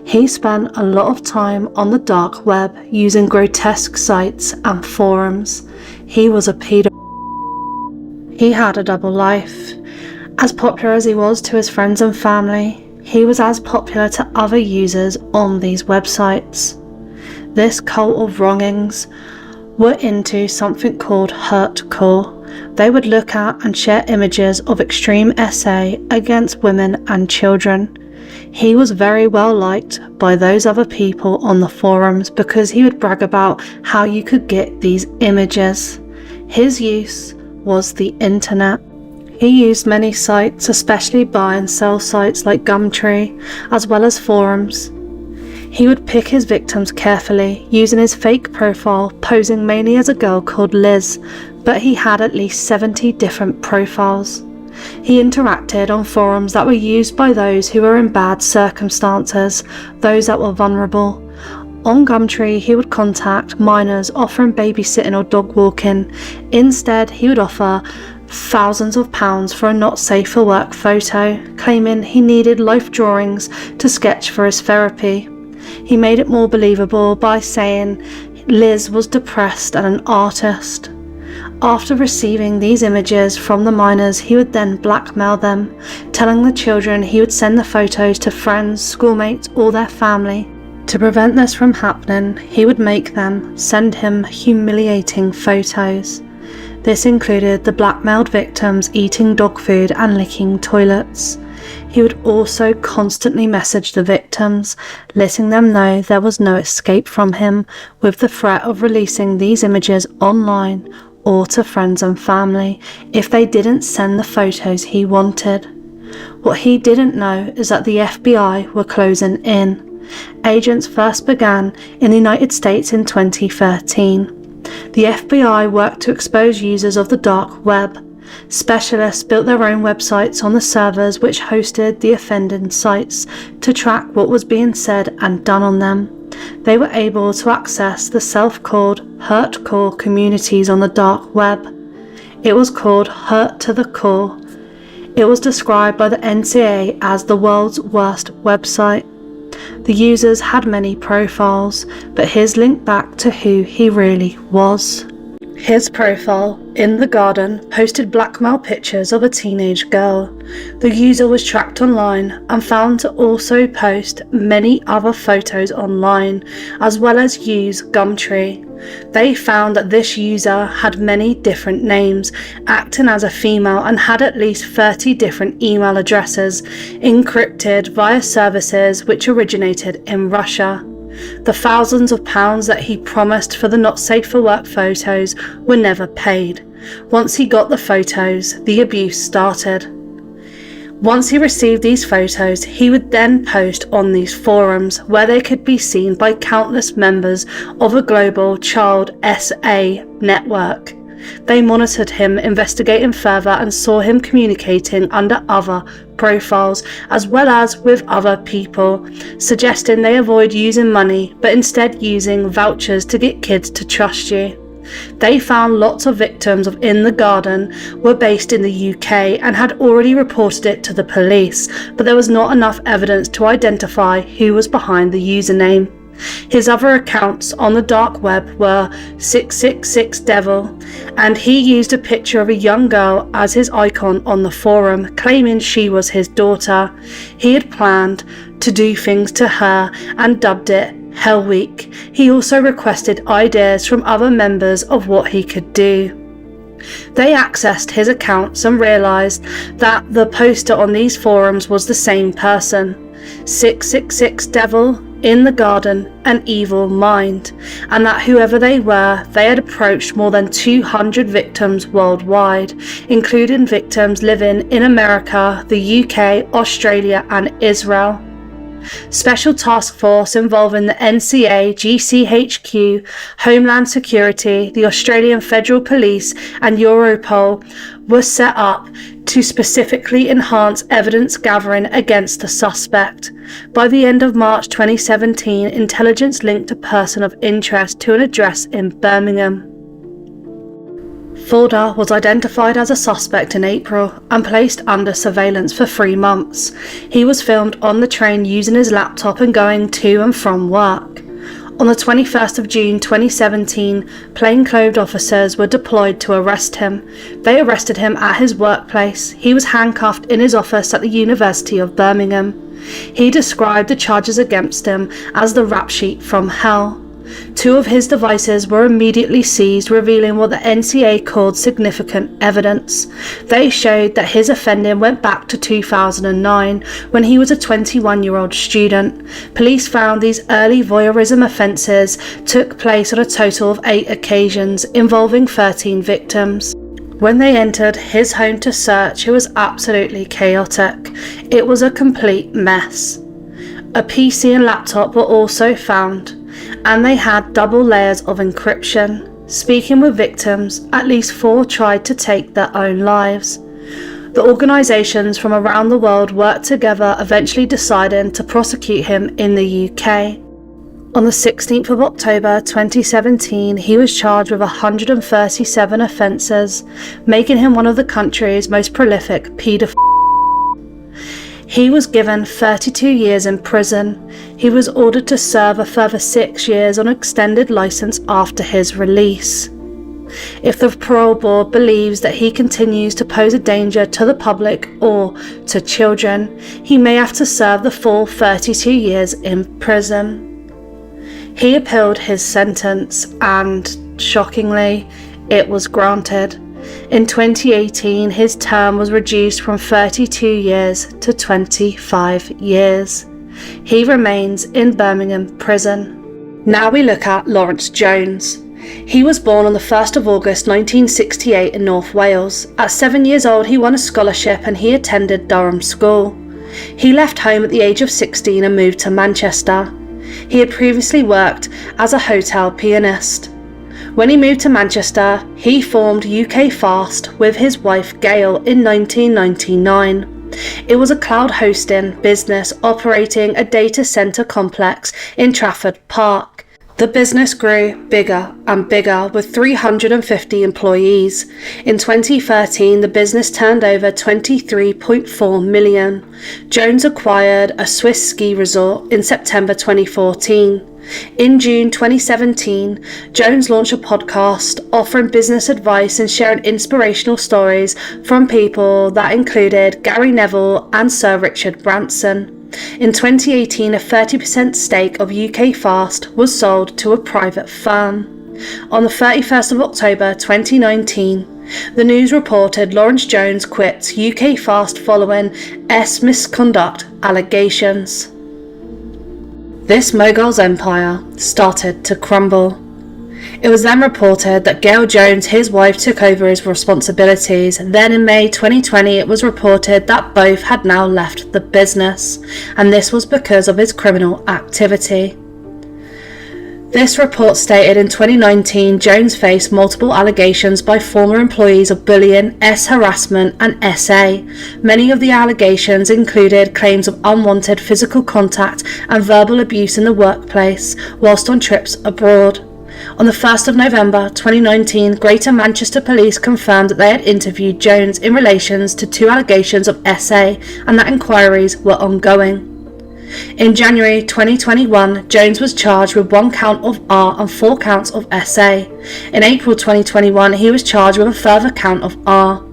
He spent a lot of time on the dark web using grotesque sites and forums. He was a pedo. He had a double life. As popular as he was to his friends and family, he was as popular to other users on these websites. This cult of wrongings were into something called hurtcore. They would look at and share images of extreme SA against women and children. He was very well liked by those other people on the forums because he would brag about how you could get these images. His use was the internet. He used many sites, especially buy and sell sites like Gumtree, as well as forums. He would pick his victims carefully, using his fake profile, posing mainly as a girl called Liz, but he had at least 70 different profiles. He interacted on forums that were used by those who were in bad circumstances, those that were vulnerable. On Gumtree, he would contact minors offering babysitting or dog walking. Instead, he would offer thousands of pounds for a not safe for work photo, claiming he needed life drawings to sketch for his therapy. He made it more believable by saying Liz was depressed and an artist. After receiving these images from the minors, he would then blackmail them, telling the children he would send the photos to friends, schoolmates, or their family. To prevent this from happening, he would make them send him humiliating photos. This included the blackmailed victims eating dog food and licking toilets. He would also constantly message the victims, letting them know there was no escape from him, with the threat of releasing these images online or to friends and family if they didn't send the photos he wanted. What he didn't know is that the FBI were closing in. Agents first began in the United States in 2013. The FBI worked to expose users of the dark web. Specialists built their own websites on the servers which hosted the offending sites to track what was being said and done on them. They were able to access the self-called hurtcore communities on the dark web. It was called Hurt to the Core. It was described by the NCA as the world's worst website. The users had many profiles, but his linked back to who he really was. His profile, In the Garden, posted blackmail pictures of a teenage girl. The user was tracked online and found to also post many other photos online, as well as use Gumtree. They found that this user had many different names, acting as a female, and had at least 30 different email addresses, encrypted via services which originated in Russia. The thousands of pounds that he promised for the not safe for work photos were never paid. Once he got the photos, the abuse started. Once he received these photos, he would then post on these forums where they could be seen by countless members of a global child SA network. They monitored him, investigating further, and saw him communicating under other profiles as well as with other people, suggesting they avoid using money but instead using vouchers to get kids to trust you. They found lots of victims of In the Garden were based in the UK and had already reported it to the police, but there was not enough evidence to identify who was behind the username. His other accounts on the dark web were 666devil, and he used a picture of a young girl as his icon on the forum, claiming she was his daughter. He had planned to do things to her and dubbed it Hell Week. He also requested ideas from other members of what he could do. They accessed his accounts and realised that the poster on these forums was the same person, 666devil, In the Garden, an evil mind, and that whoever they were, they had approached more than 200 victims worldwide, including victims living in America, the UK, Australia and Israel. Special task force involving the NCA, GCHQ, Homeland Security, the Australian Federal Police and Europol were set up to specifically enhance evidence gathering against the suspect. By the end of March 2017, intelligence linked a person of interest to an address in Birmingham. Fulda was identified as a suspect in April and placed under surveillance for 3 months. He was filmed on the train using his laptop and going to and from work. On the 21st of June 2017, plainclothes officers were deployed to arrest him. They arrested him at his workplace. He was handcuffed in his office at the University of Birmingham. He described the charges against him as the rap sheet from hell. 2 of his devices were immediately seized, revealing what the NCA called significant evidence. They showed that his offending went back to 2009, when he was a 21-year-old student. Police found these early voyeurism offences took place on a total of 8 occasions, involving 13 victims. When they entered his home to search, it was absolutely chaotic. It was a complete mess. A PC and laptop were also found, and they had double layers of encryption. Speaking with victims, at least 4 tried to take their own lives. The organisations from around the world worked together, eventually deciding to prosecute him in the UK. On the 16th of October 2017, he was charged with 137 offences, making him one of the country's most prolific paedophiles. He was given 32 years in prison. He was ordered to serve a further 6 years on extended licence after his release. If the parole board believes that he continues to pose a danger to the public or to children, he may have to serve the full 32 years in prison. He appealed his sentence and, shockingly, it was granted. In 2018, his term was reduced from 32 years to 25 years. He remains in Birmingham prison. Now we look at Lawrence Jones. He was born on the 1st of August 1968 in North Wales. At 7 years old, he won a scholarship and he attended Durham School. He left home at the age of 16 and moved to Manchester. He had previously worked as a hotel pianist. When he moved to Manchester, he formed UK Fast with his wife Gail in 1999. It was a cloud hosting business operating a data centre complex in Trafford Park. The business grew bigger and bigger with 350 employees. In 2013, the business turned over 23.4 million. Jones acquired a Swiss ski resort in September 2014. In June 2017, Jones launched a podcast offering business advice and sharing inspirational stories from people that included Gary Neville and Sir Richard Branson. In 2018, a 30% stake of UK Fast was sold to a private firm. On the 31st of October 2019, the news reported Lawrence Jones quits UK Fast following misconduct allegations. This mogul's empire started to crumble. It was then reported that Gail Jones, his wife, took over his responsibilities. Then in May 2020, it was reported that both had now left the business, and this was because of his criminal activity. This report stated in 2019, Jones faced multiple allegations by former employees of bullying, harassment and SA. Many of the allegations included claims of unwanted physical contact and verbal abuse in the workplace whilst on trips abroad. On the 1st of November 2019, Greater Manchester Police confirmed that they had interviewed Jones in relation to 2 allegations of SA and that inquiries were ongoing. In January 2021, Jones was charged with 1 count of R and 4 counts of SA. In April 2021, he was charged with a further count of R.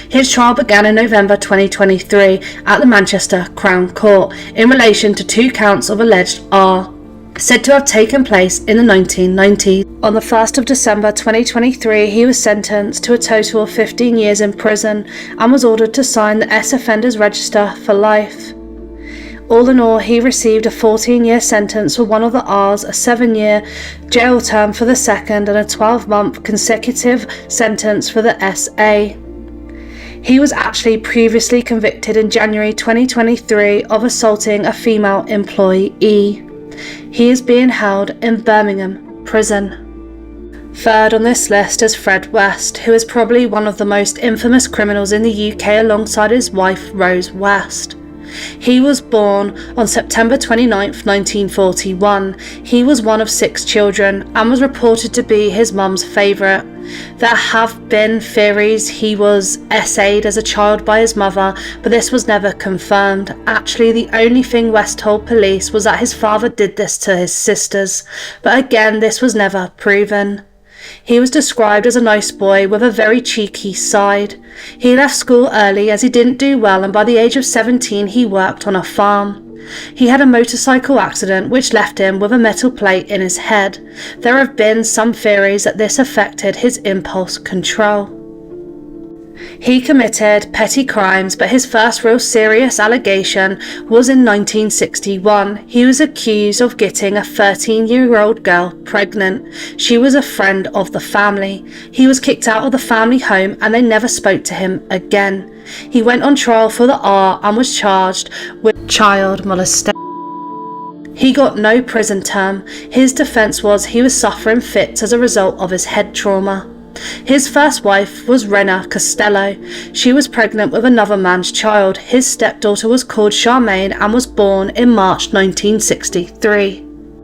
His trial began in November 2023 at the Manchester Crown Court in relation to 2 counts of alleged R, said to have taken place in the 1990s. On the 1st of December 2023, he was sentenced to a total of 15 years in prison and was ordered to sign the S-Offenders Register for life. All in all, he received a 14-year sentence for one of the R's, a 7-year jail term for the second, and a 12-month consecutive sentence for the SA. He was actually previously convicted in January 2023 of assaulting a female employee. He is being held in Birmingham prison. Third on this list is Fred West, who is probably one of the most infamous criminals in the UK alongside his wife Rose West. He was born on September 29, 1941. He was one of 6 children and was reported to be his mum's favourite. There have been theories he was SA'd as a child by his mother, but this was never confirmed. Actually, the only thing West told police was that his father did this to his sisters, but again, this was never proven. He was described as a nice boy with a very cheeky side. He left school early as he didn't do well, and by the age of 17 he worked on a farm. He had a motorcycle accident which left him with a metal plate in his head. There have been some theories that this affected his impulse control. He committed petty crimes, but his first real serious allegation was in 1961. He was accused of getting a 13-year-old girl pregnant. She was a friend of the family. He was kicked out of the family home and they never spoke to him again. He went on trial for the R and was charged with child molestation. He got no prison term. His defence was he was suffering fits as a result of his head trauma. His first wife was Rena Costello. She was pregnant with another man's child. His stepdaughter was called Charmaine and was born in March 1963.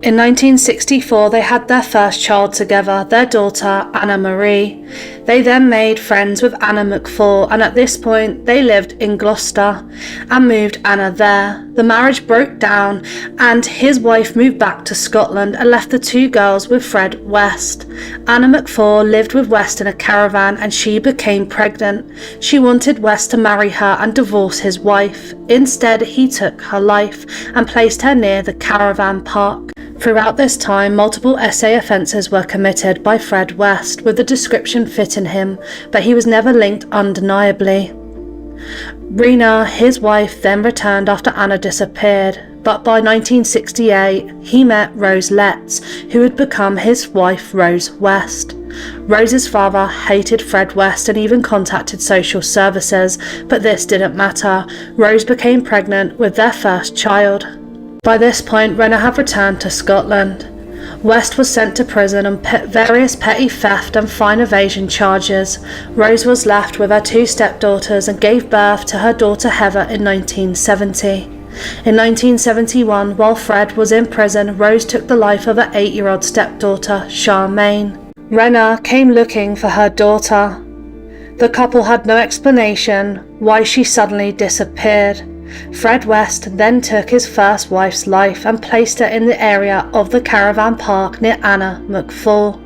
In 1964, they had their first child together, their daughter Anna Marie. They then made friends with Anna McFall, and at this point they lived in Gloucester and moved Anna there. The marriage broke down and his wife moved back to Scotland and left the two girls with Fred West. Anna McFall lived with West in a caravan and she became pregnant. She wanted West to marry her and divorce his wife. Instead, he took her life and placed her near the caravan park. Throughout this time, multiple SA offences were committed by Fred West, with the description fitting him, but he was never linked undeniably. Rena, his wife, then returned after Anna disappeared, but by 1968 he met Rose Letts, who had become his wife Rose West. Rose's father hated Fred West and even contacted social services, but this didn't matter. Rose became pregnant with their first child. By this point, Rena had returned to Scotland. West was sent to prison on various petty theft and fine evasion charges. Rose was left with her two stepdaughters and gave birth to her daughter Heather in 1970. In 1971, while Fred was in prison, Rose took the life of her 8-year-old stepdaughter, Charmaine. Rena came looking for her daughter. The couple had no explanation why she suddenly disappeared. Fred West then took his first wife's life and placed her in the area of the caravan park near Anna McFall.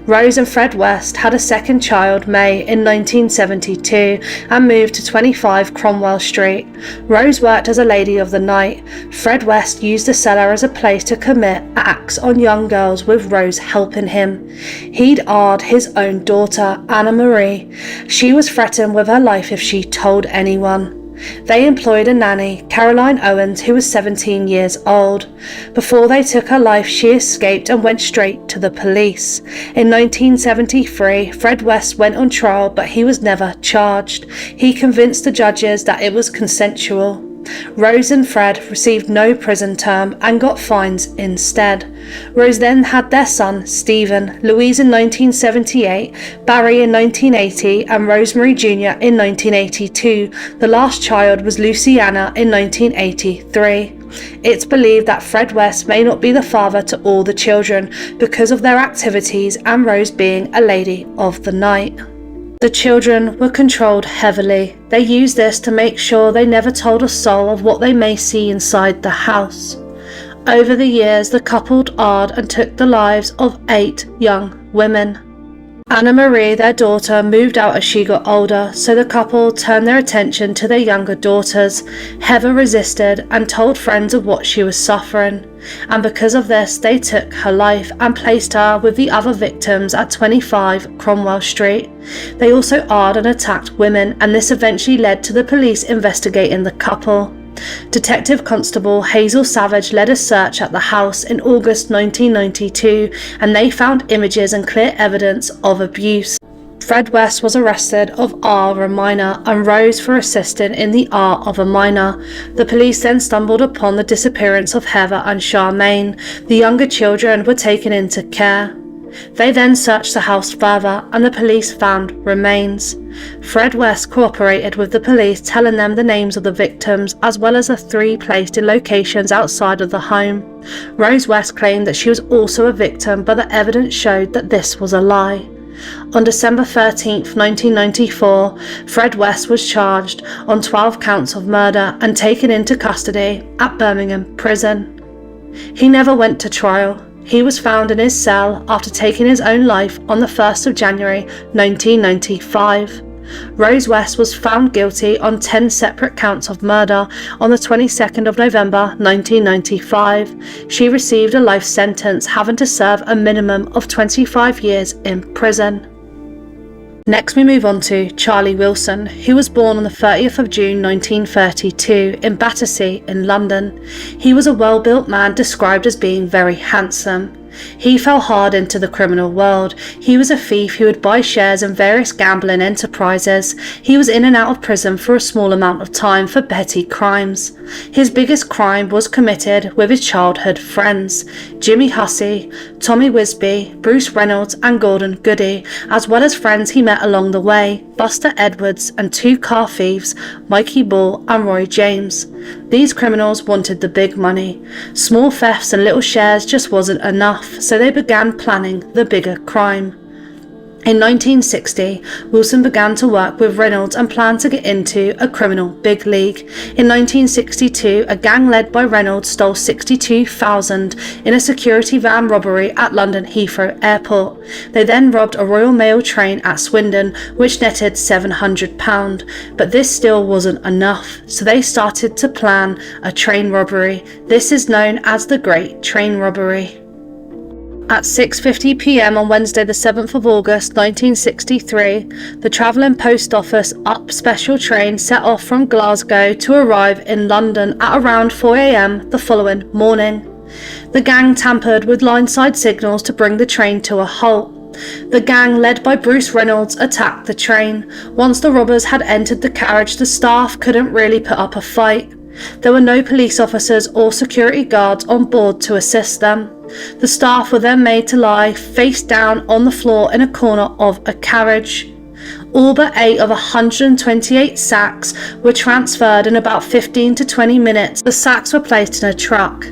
Rose and Fred West had a second child, May, in 1972 and moved to 25 Cromwell Street. Rose worked as a lady of the night. Fred West used the cellar as a place to commit acts on young girls, with Rose helping him. He'd arred his own daughter, Anna Marie. She was threatened with her life if she told anyone. They employed a nanny, Caroline Owens, who was 17 years old. Before they took her life, she escaped and went straight to the police. In 1973, Fred West went on trial, but he was never charged. He convinced the judges that it was consensual. Rose and Fred received no prison term and got fines instead. Rose then had their son, Stephen, Louise in 1978, Barry in 1980 and Rosemary Jr. in 1982. The last child was Luciana in 1983. It's believed that Fred West may not be the father to all the children because of their activities and Rose being a lady of the night. The children were controlled heavily. They used this to make sure they never told a soul of what they may see inside the house. Over the years, the couple arred and took the lives of 8 young women. Anna Marie, their daughter, moved out as she got older, so the couple turned their attention to their younger daughters. Heather resisted and told friends of what she was suffering, and because of this they took her life and placed her with the other victims at 25 Cromwell Street. They also arred and attacked women, and this eventually led to the police investigating the couple. Detective Constable Hazel Savage led a search at the house in August 1992, and they found images and clear evidence of abuse. Fred West was arrested of R of a minor and Rose for assisting in the R of a minor. The police then stumbled upon the disappearance of Heather and Charmaine. The younger children were taken into care. They then searched the house further and the police found remains. Fred West cooperated with the police, telling them the names of the victims as well as the 3 placed in locations outside of the home. Rose West claimed that she was also a victim, but the evidence showed that this was a lie. On December 13, 1994, Fred West was charged on 12 counts of murder and taken into custody at Birmingham prison. He never went to trial. He was found in his cell after taking his own life on the 1st of January 1995. Rose West was found guilty on 10 separate counts of murder on the 22nd of November 1995. She received a life sentence, having to serve a minimum of 25 years in prison. Next we move on to Charlie Wilson, who was born on the 30th of June 1932 in Battersea in London. He was a well-built man described as being very handsome. He fell hard into the criminal world. He was a thief who would buy shares in various gambling enterprises. He was in and out of prison for a small amount of time for petty crimes. His biggest crime was committed with his childhood friends, Jimmy Hussey, Tommy Wisby, Bruce Reynolds and Gordon Goody, as well as friends he met along the way, Buster Edwards, and 2 car thieves, Mikey Ball and Roy James. These criminals wanted the big money. Small thefts and little shares just wasn't enough, so they began planning the bigger crime. In 1960, Wilson began to work with Reynolds and planned to get into a criminal big league. In 1962, a gang led by Reynolds stole $62,000 in a security van robbery at London Heathrow Airport. They then robbed a Royal Mail train at Swindon, which netted £700. But this still wasn't enough, so they started to plan a train robbery. This is known as the Great Train Robbery. At 6:50 p.m. on Wednesday the 7th of August 1963, the Travelling Post Office Up special train set off from Glasgow to arrive in London at around 4 a.m. the following morning. The gang tampered with line-side signals to bring the train to a halt. The gang, led by Bruce Reynolds, attacked the train. Once the robbers had entered the carriage, the staff couldn't really put up a fight. There were no police officers or security guards on board to assist them. The staff were then made to lie face down on the floor in a corner of a carriage. All but 8 of 128 sacks were transferred in about 15 to 20 minutes. The sacks were placed in a truck.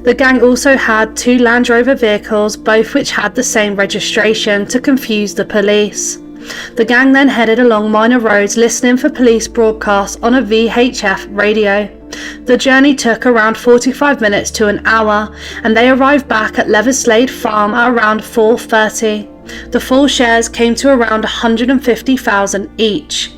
The gang also had 2 Land Rover vehicles, both which had the same registration, to confuse the police. The gang then headed along minor roads listening for police broadcasts on a VHF radio. The journey took around 45 minutes to an hour, and they arrived back at Leverslade Farm at around 4:30. The full shares came to around 150,000 each.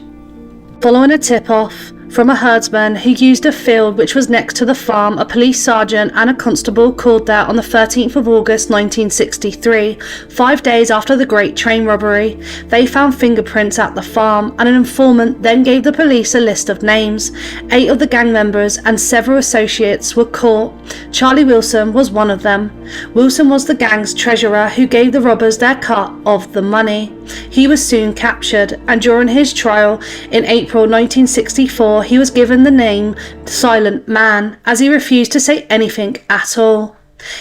Following a tip-off from a herdsman who used a field which was next to the farm, a police sergeant and a constable called there on the 13th of August 1963, 5 days after the Great Train Robbery. They found fingerprints at the farm, and an informant then gave the police a list of names. 8 of the gang members and several associates were caught. Charlie Wilson was one of them. Wilson was the gang's treasurer who gave the robbers their cut of the money. He was soon captured, and during his trial in April 1964, he was given the name Silent Man, as he refused to say anything at all.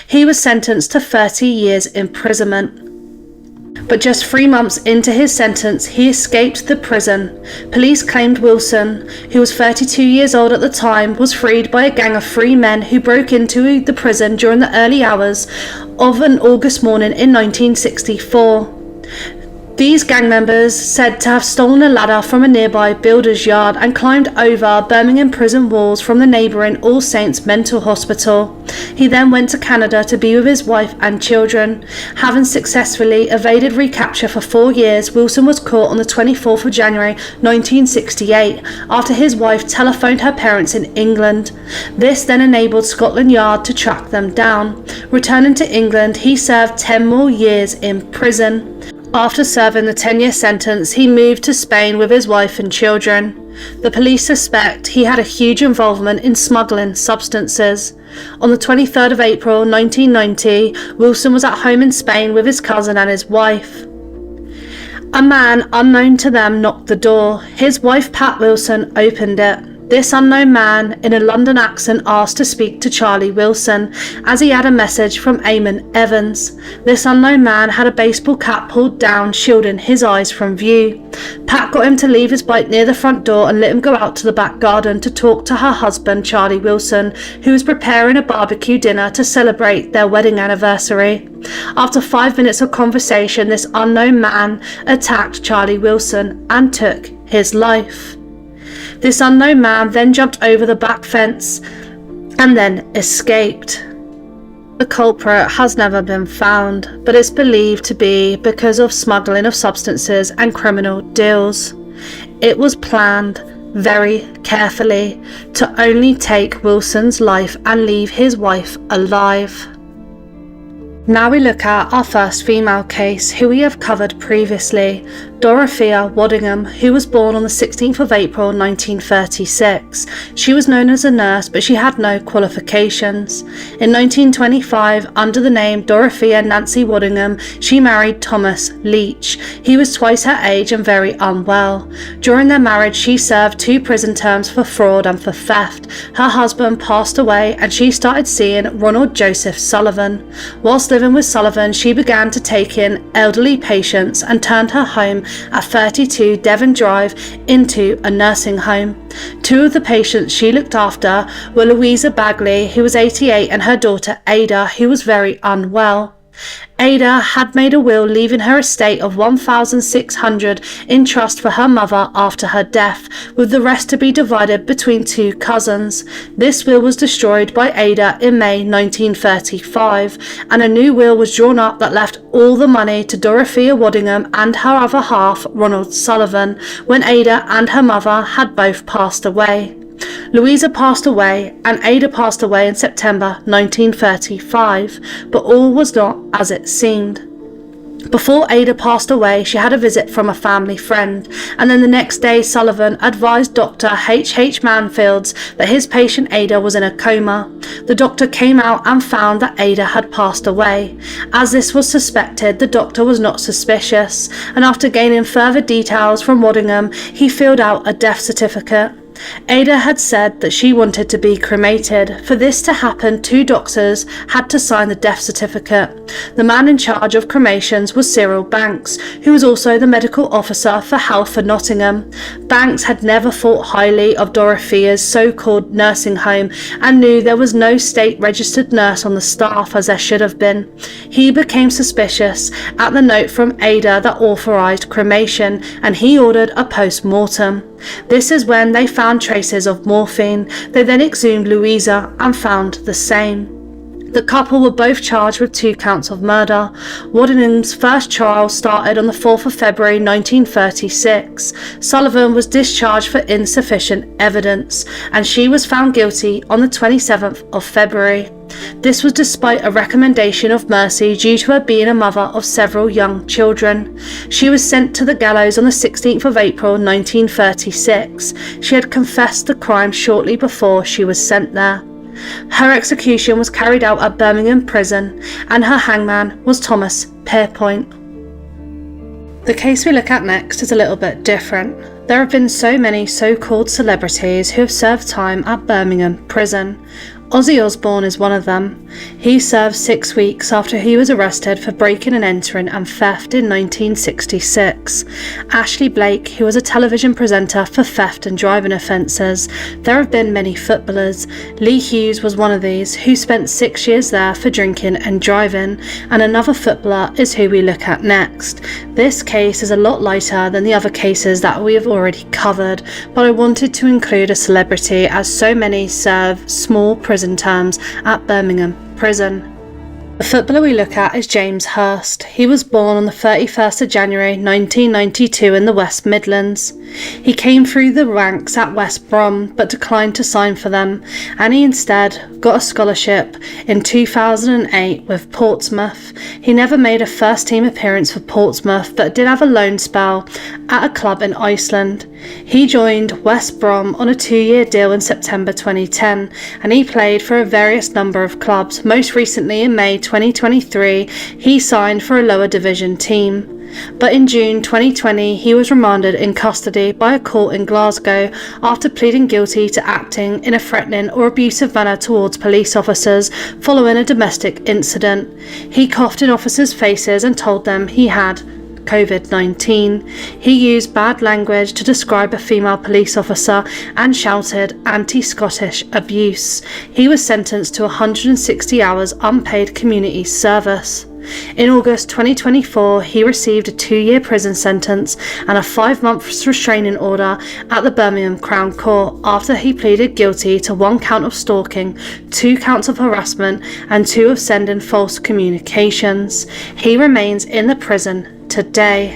He was sentenced to 30 years imprisonment. But just 3 months into his sentence, he escaped the prison. Police claimed Wilson, who was 32 years old at the time, was freed by a gang of 3 men who broke into the prison during the early hours of an August morning in 1964. These gang members said to have stolen a ladder from a nearby builder's yard and climbed over Birmingham prison walls from the neighbouring All Saints Mental Hospital. He then went to Canada to be with his wife and children. Having successfully evaded recapture for 4 years, Wilson was caught on the 24th of January 1968 after his wife telephoned her parents in England. This then enabled Scotland Yard to track them down. Returning to England, he served 10 more years in prison. After serving the 10-year sentence, he moved to Spain with his wife and children. The police suspect he had a huge involvement in smuggling substances. On the 23rd of April 1990, Wilson was at home in Spain with his cousin and his wife. A man unknown to them knocked the door. His wife, Pat Wilson, opened it. This unknown man, in a London accent, asked to speak to Charlie Wilson, as he had a message from Eamon Evans. This unknown man had a baseball cap pulled down, shielding his eyes from view. Pat got him to leave his bike near the front door and let him go out to the back garden to talk to her husband, Charlie Wilson, who was preparing a barbecue dinner to celebrate their wedding anniversary. After 5 minutes of conversation, this unknown man attacked Charlie Wilson and took his life. This unknown man then jumped over the back fence and then escaped. The culprit has never been found, but it's believed to be because of smuggling of substances and criminal deals. It was planned very carefully to only take Wilson's life and leave his wife alive. Now we look at our first female case, who we have covered previously, Dorothea Waddingham, who was born on the 16th of April 1936. She was known as a nurse, but she had no qualifications. In 1925, under the name Dorothea Nancy Waddingham, she married Thomas Leach. He was twice her age and very unwell. During their marriage, she served 2 prison terms for fraud and for theft. Her husband passed away and she started seeing Ronald Joseph Sullivan. Whilst living with Sullivan, she began to take in elderly patients and turned her home at 32 Devon Drive into a nursing home. 2 of the patients she looked after were Louisa Bagley, who was 88, and her daughter Ada, who was very unwell. Ada had made a will leaving her estate of £1,600 in trust for her mother after her death, with the rest to be divided between two cousins. This will was destroyed by Ada in May 1935, and a new will was drawn up that left all the money to Dorothea Waddingham and her other half, Ronald Sullivan, when Ada and her mother had both passed away. Louisa passed away and Ada passed away in September 1935, but all was not as it seemed. Before Ada passed away, she had a visit from a family friend, and then the next day Sullivan advised Dr. H. Manfields that his patient Ada was in a coma. The doctor came out and found that Ada had passed away. As this was suspected, the doctor was not suspicious, and after gaining further details from Waddingham, he filled out a death certificate. Ada had said that she wanted to be cremated. For this to happen, two doctors had to sign the death certificate. The man in charge of cremations was Cyril Banks, who was also the medical officer for Halford Nottingham. Banks had never thought highly of Dorothea's so-called nursing home and knew there was no state-registered nurse on the staff as there should have been. He became suspicious at the note from Ada that authorised cremation, and he ordered a post-mortem. This is when they found traces of morphine. They then exhumed Louisa and found the same. The couple were both charged with 2 counts of murder. Waddingham's first trial started on the 4th of February 1936. Sullivan was discharged for insufficient evidence, and she was found guilty on the 27th of February. This was despite a recommendation of mercy due to her being a mother of several young children. She was sent to the gallows on the 16th of April 1936. She had confessed the crime shortly before she was sent there. Her execution was carried out at Birmingham prison, and her hangman was Thomas Pierpoint. The case we look at next is a little bit different. There have been so many so-called celebrities who have served time at Birmingham prison. Ozzy Osbourne is one of them. He served 6 weeks after he was arrested for breaking and entering and theft in 1966. Ashley Blake, who was a television presenter for theft and driving offences. There have been many footballers. Lee Hughes was one of these, who spent 6 years there for drinking and driving, and another footballer is who we look at next. This case is a lot lighter than the other cases that we have already covered, but I wanted to include a celebrity as so many serve small prison terms at Birmingham prison. The footballer we look at is James Hirst. He was born on the 31st of January 1992 in the West Midlands. He came through the ranks at West Brom but declined to sign for them, and he instead got a scholarship in 2008 with Portsmouth. He never made a first team appearance for Portsmouth but did have a loan spell at a club in Iceland. He joined West Brom on a 2-year deal in September 2010, and he played for a various number of clubs. Most recently in May 2023 he signed for a lower division team. But in June 2020 he was remanded in custody by a court in Glasgow after pleading guilty to acting in a threatening or abusive manner towards police officers following a domestic incident. He coughed in officers' faces and told them he had COVID-19. He used bad language to describe a female police officer and shouted anti-Scottish abuse. He was sentenced to 160 hours unpaid community service. In August 2024, he received a 2-year prison sentence and a 5-month restraining order at the Birmingham Crown Court after he pleaded guilty to 1 count of stalking, 2 counts of harassment, and 2 of sending false communications. He remains in the prison today.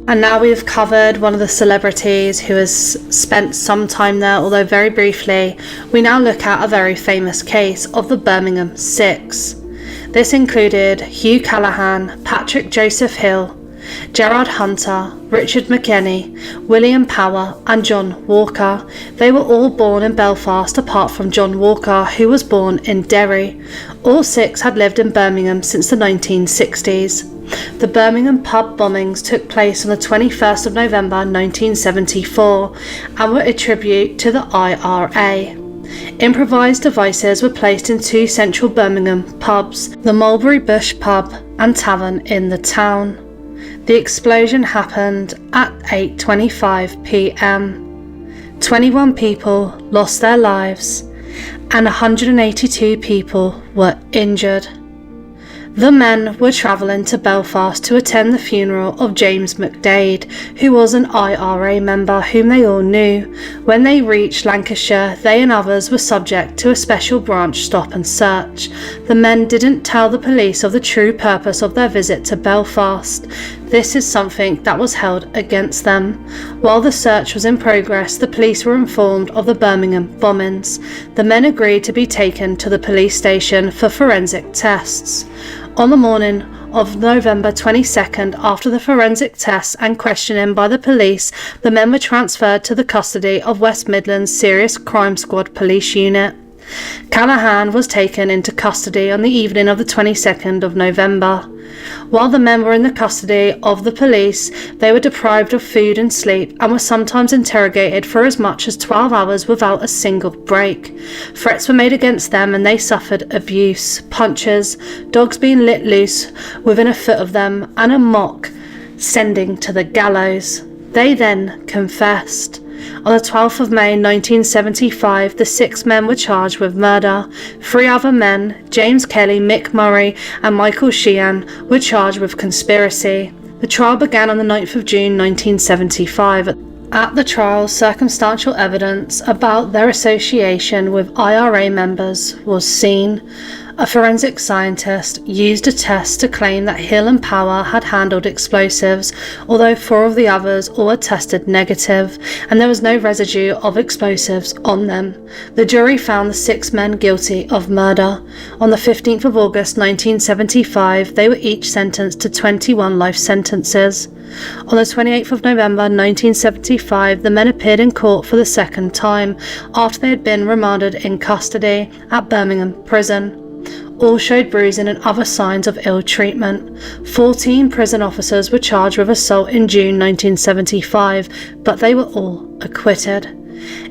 And now we have covered one of the celebrities who has spent some time there, although very briefly. We now look at a very famous case of the Birmingham Six. This included Hugh Callaghan, Patrick Joseph Hill, Gerard Hunter, Richard McKennie, William Power and John Walker. They were all born in Belfast apart from John Walker, who was born in Derry. All 6 had lived in Birmingham since the 1960s. The Birmingham pub bombings took place on the 21st of November 1974 and were a tribute to the IRA. Improvised devices were placed in 2 central Birmingham pubs, the Mulberry Bush pub and tavern in the town. The explosion happened at 8:25 p.m. 21 people lost their lives and 182 people were injured. The men were travelling to Belfast to attend the funeral of James McDade, who was an IRA member whom they all knew. When they reached Lancashire, they and others were subject to a special branch stop and search. The men didn't tell the police of the true purpose of their visit to Belfast. This is something that was held against them. While the search was in progress, the police were informed of the Birmingham bombings. The men agreed to be taken to the police station for forensic tests. On the morning of November 22nd, after the forensic tests and questioning by the police, the men were transferred to the custody of West Midlands Serious Crime Squad Police Unit. Callahan was taken into custody on the evening of the 22nd of November. While the men were in the custody of the police, they were deprived of food and sleep and were sometimes interrogated for as much as 12 hours without a single break. Threats were made against them and they suffered abuse, punches, dogs being let loose within a foot of them, and a mock sending to the gallows. They then confessed. On the 12th of May 1975, the 6 men were charged with murder. 3 other men, James Kelly, Mick Murray and Michael Sheehan, were charged with conspiracy. The trial began on the 9th of June 1975. At the trial, circumstantial evidence about their association with IRA members was seen. A forensic scientist used a test to claim that Hill and Power had handled explosives, although 4 of the others all had tested negative, and there was no residue of explosives on them. The jury found the 6 men guilty of murder. On the 15th of August 1975, they were each sentenced to 21 life sentences. On the 28th of November 1975, the men appeared in court for the second time, after they had been remanded in custody at Birmingham Prison. All showed bruising and other signs of ill treatment. 14 prison officers were charged with assault in June 1975, but they were all acquitted.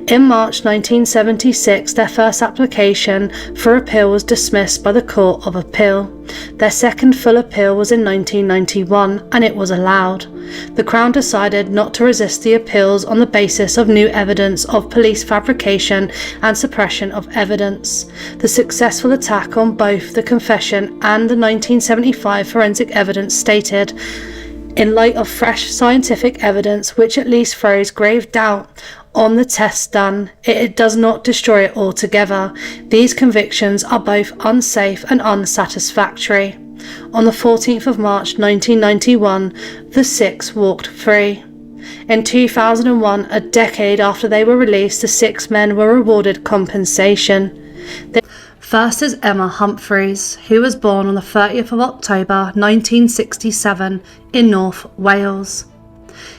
In March 1976, their first application for appeal was dismissed by the Court of Appeal. Their second full appeal was in 1991, and it was allowed. The Crown decided not to resist the appeals on the basis of new evidence of police fabrication and suppression of evidence. The successful attack on both the confession and the 1975 forensic evidence stated, "In light of fresh scientific evidence which at least throws grave doubt on the tests done, it does not destroy it altogether. These convictions are both unsafe and unsatisfactory." On the 14th of March 1991, the 6 walked free. In 2001, a decade after they were released, the 6 men were awarded compensation. First is Emma Humphreys, who was born on the 30th of October 1967 in North Wales.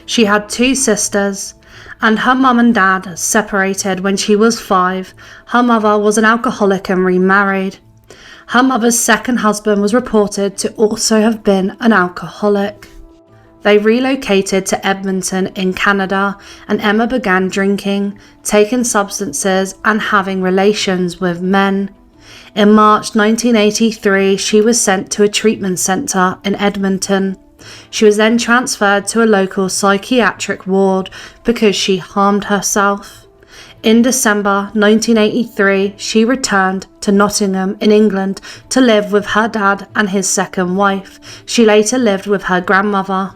She had 2 sisters, and her mum and dad separated when she was 5. Her mother was an alcoholic and remarried. Her mother's second husband was reported to also have been an alcoholic. They relocated to Edmonton in Canada, and Emma began drinking, taking substances and having relations with men. In March 1983, she was sent to a treatment centre in Edmonton. She was then transferred to a local psychiatric ward because she harmed herself. In December 1983, she returned to Nottingham in England to live with her dad and his second wife. She later lived with her grandmother.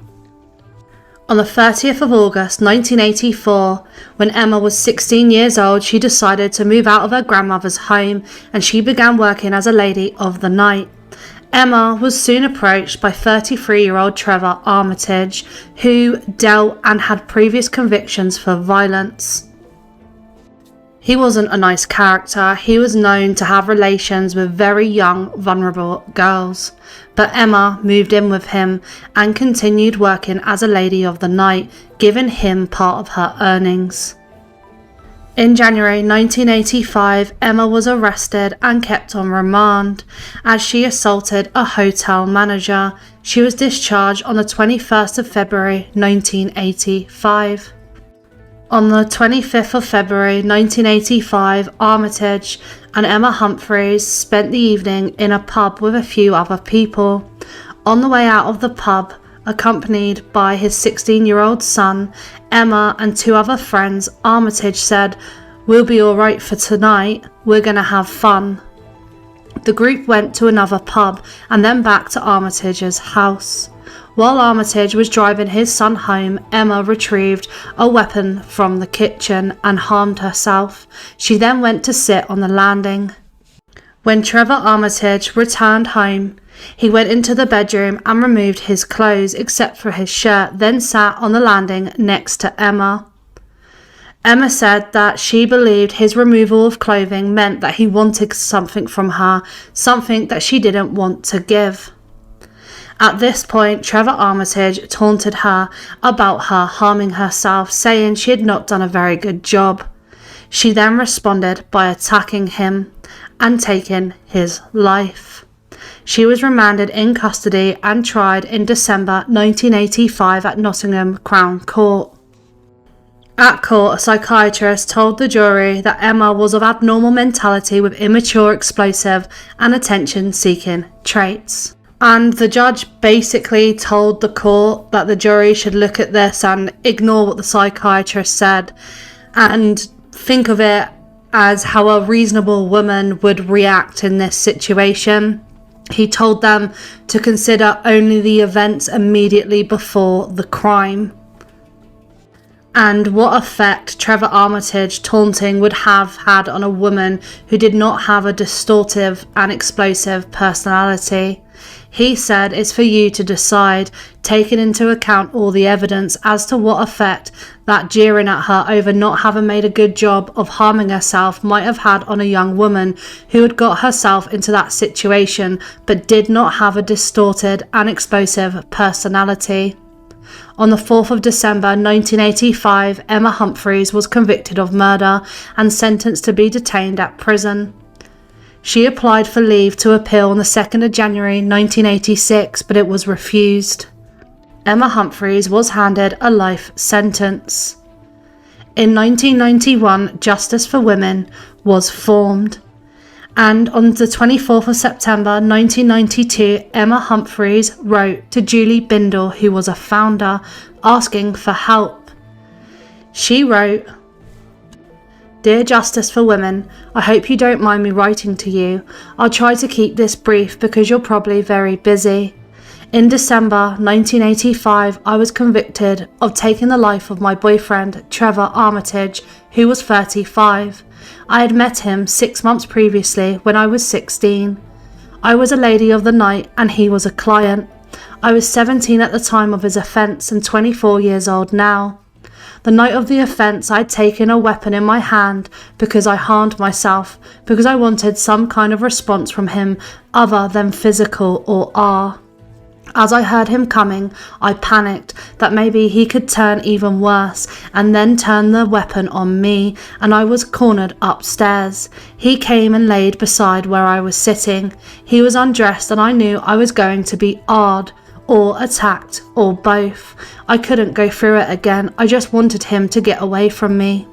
On the 30th of August 1984, when Emma was 16 years old, she decided to move out of her grandmother's home and she began working as a lady of the night. Emma was soon approached by 33-year-old Trevor Armitage, who dealt and had previous convictions for violence. He wasn't a nice character. He was known to have relations with very young, vulnerable girls. But Emma moved in with him and continued working as a lady of the night, giving him part of her earnings. In January 1985, Emma was arrested and kept on remand as she assaulted a hotel manager. She was discharged on the 21st of February 1985. On the 25th of February 1985, Armitage and Emma Humphreys spent the evening in a pub with a few other people. On the way out of the pub, accompanied by his 16-year-old son, Emma and 2 other friends, Armitage said, "We'll be alright for tonight, we're gonna have fun." The group went to another pub and then back to Armitage's house. While Armitage was driving his son home, Emma retrieved a weapon from the kitchen and harmed herself. She then went to sit on the landing. When Trevor Armitage returned home, he went into the bedroom and removed his clothes except for his shirt, then sat on the landing next to Emma. Emma said that she believed his removal of clothing meant that he wanted something from her, something that she didn't want to give. At this point, Trevor Armitage taunted her about her harming herself, saying she had not done a very good job. She then responded by attacking him and taking his life. She was remanded in custody and tried in December 1985 at Nottingham Crown Court. At court, a psychiatrist told the jury that Emma was of abnormal mentality with immature, explosive and attention-seeking traits. And the judge basically told the court that the jury should look at this and ignore what the psychiatrist said and think of it as how a reasonable woman would react in this situation. He told them to consider only the events immediately before the crime and what effect Trevor Armitage taunting would have had on a woman who did not have a distortive and explosive personality. He said it's for you to decide, taking into account all the evidence as to what effect that jeering at her over not having made a good job of harming herself might have had on a young woman who had got herself into that situation but did not have a distorted and explosive personality. On the 4th of December 1985, Emma Humphreys was convicted of murder and sentenced to be detained at prison. She applied for leave to appeal on the 2nd of January 1986, but it was refused. Emma Humphreys was handed a life sentence. In 1991, Justice for Women was formed, and on the 24th of September 1992, Emma Humphreys wrote to Julie Bindle, who was a founder, asking for help. She wrote, "Dear Justice for Women, I hope you don't mind me writing to you. I'll try to keep this brief because you're probably very busy. In December 1985, I was convicted of taking the life of my boyfriend, Trevor Armitage, who was 35. I had met him 6 months previously when I was 16. I was a lady of the night and he was a client. I was 17 at the time of his offence and 24 years old now. The night of the offence, I had taken a weapon in my hand because I harmed myself, because I wanted some kind of response from him other than physical or R. As I heard him coming, I panicked that maybe he could turn even worse and then turn the weapon on me, and I was cornered upstairs. He came and laid beside where I was sitting. He was undressed and I knew I was going to be R'd or attacked or both. I couldn't go through it again. I just wanted him to get away from me."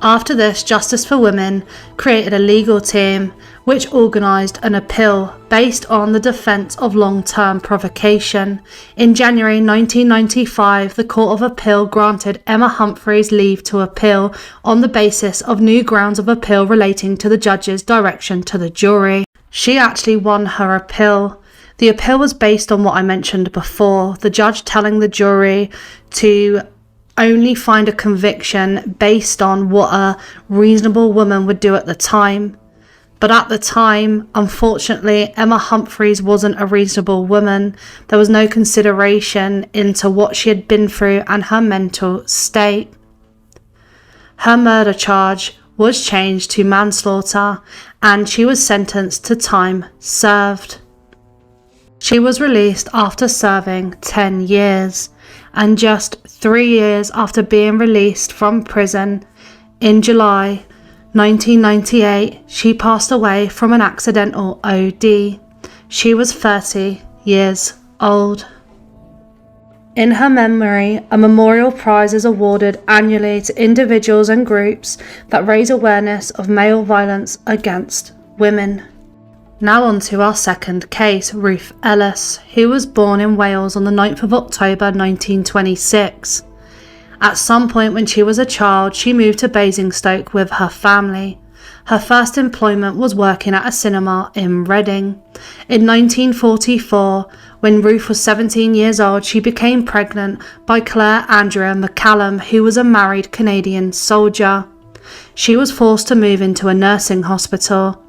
After this, Justice for Women created a legal team which organised an appeal based on the defence of long-term provocation. In January 1995, the Court of Appeal granted Emma Humphreys leave to appeal on the basis of new grounds of appeal relating to the judge's direction to the jury. She actually won her appeal. The appeal was based on what I mentioned before, the judge telling the jury to only find a conviction based on what a reasonable woman would do at the time. But at the time, unfortunately, Emma Humphreys wasn't a reasonable woman. There was no consideration into what she had been through and her mental state. Her murder charge was changed to manslaughter and she was sentenced to time served. She was released after serving 10 years, and just 3 years after being released from prison, in July 1998, she passed away from an accidental OD. She was 30 years old. In her memory, a memorial prize is awarded annually to individuals and groups that raise awareness of male violence against women. Now on to our second case, Ruth Ellis, who was born in Wales on the 9th of October 1926. At some point when she was a child, she moved to Basingstoke with her family. Her first employment was working at a cinema in Reading. In 1944, when Ruth was 17 years old, she became pregnant by Claire Andrea McCallum, who was a married Canadian soldier. She was forced to move into a nursing hospital,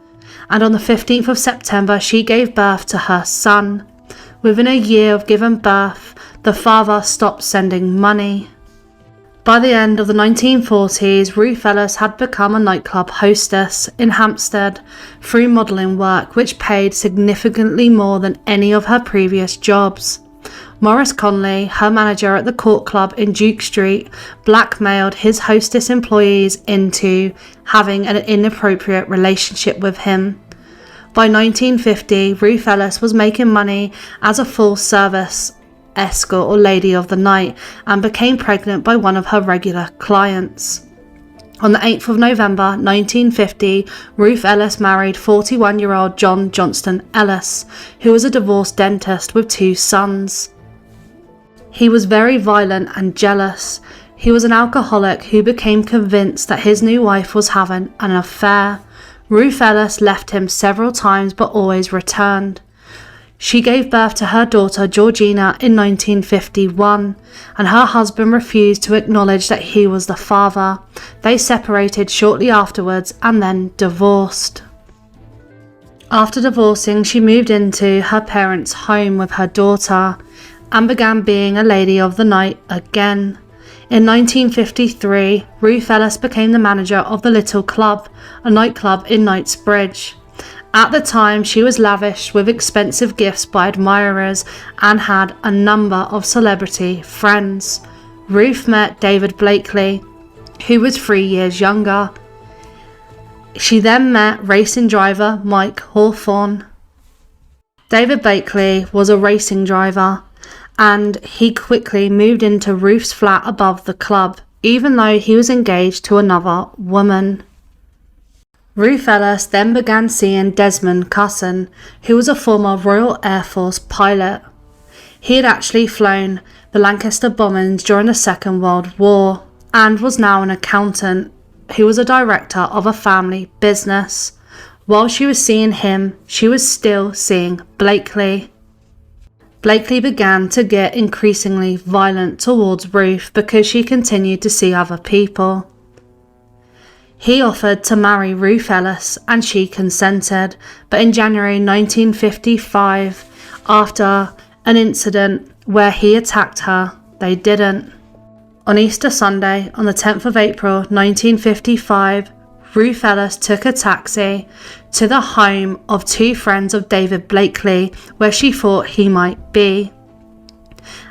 and on the 15th of September, she gave birth to her son. Within a year of giving birth, the father stopped sending money. By the end of the 1940s, Ruth Ellis had become a nightclub hostess in Hampstead through modelling work, which paid significantly more than any of her previous jobs. Maurice Conley, her manager at the Court Club in Duke Street, blackmailed his hostess employees into having an inappropriate relationship with him. By 1950, Ruth Ellis was making money as a full-service escort or lady of the night and became pregnant by one of her regular clients. On the 8th of November 1950, Ruth Ellis married 41-year-old John Johnston Ellis, who was a divorced dentist with 2 sons. He was very violent and jealous. He was an alcoholic who became convinced that his new wife was having an affair. Ruth Ellis left him several times but always returned. She gave birth to her daughter Georgina in 1951, and her husband refused to acknowledge that he was the father. They separated shortly afterwards and then divorced. After divorcing, she moved into her parents' home with her daughter and began being a lady of the night again. In 1953, Ruth Ellis became the manager of the Little Club, a nightclub in Knightsbridge. At the time, she was lavished with expensive gifts by admirers and had a number of celebrity friends. Ruth met David Blakely, who was 3 years younger. She then met racing driver Mike Hawthorne. David Blakely was a racing driver, and he quickly moved into Ruth's flat above the club, even though he was engaged to another woman. Ruth Ellis then began seeing Desmond Cusson, who was a former Royal Air Force pilot. He had actually flown the Lancaster bombings during the Second World War and was now an accountant who was a director of a family business. While she was seeing him, she was still seeing Blakely. Blakely began to get increasingly violent towards Ruth because she continued to see other people. He offered to marry Ruth Ellis and she consented, but in January 1955, after an incident where he attacked her, they didn't. On Easter Sunday, on the 10th of April 1955, Ruth Ellis took a taxi to the home of 2 friends of David Blakely, where she thought he might be.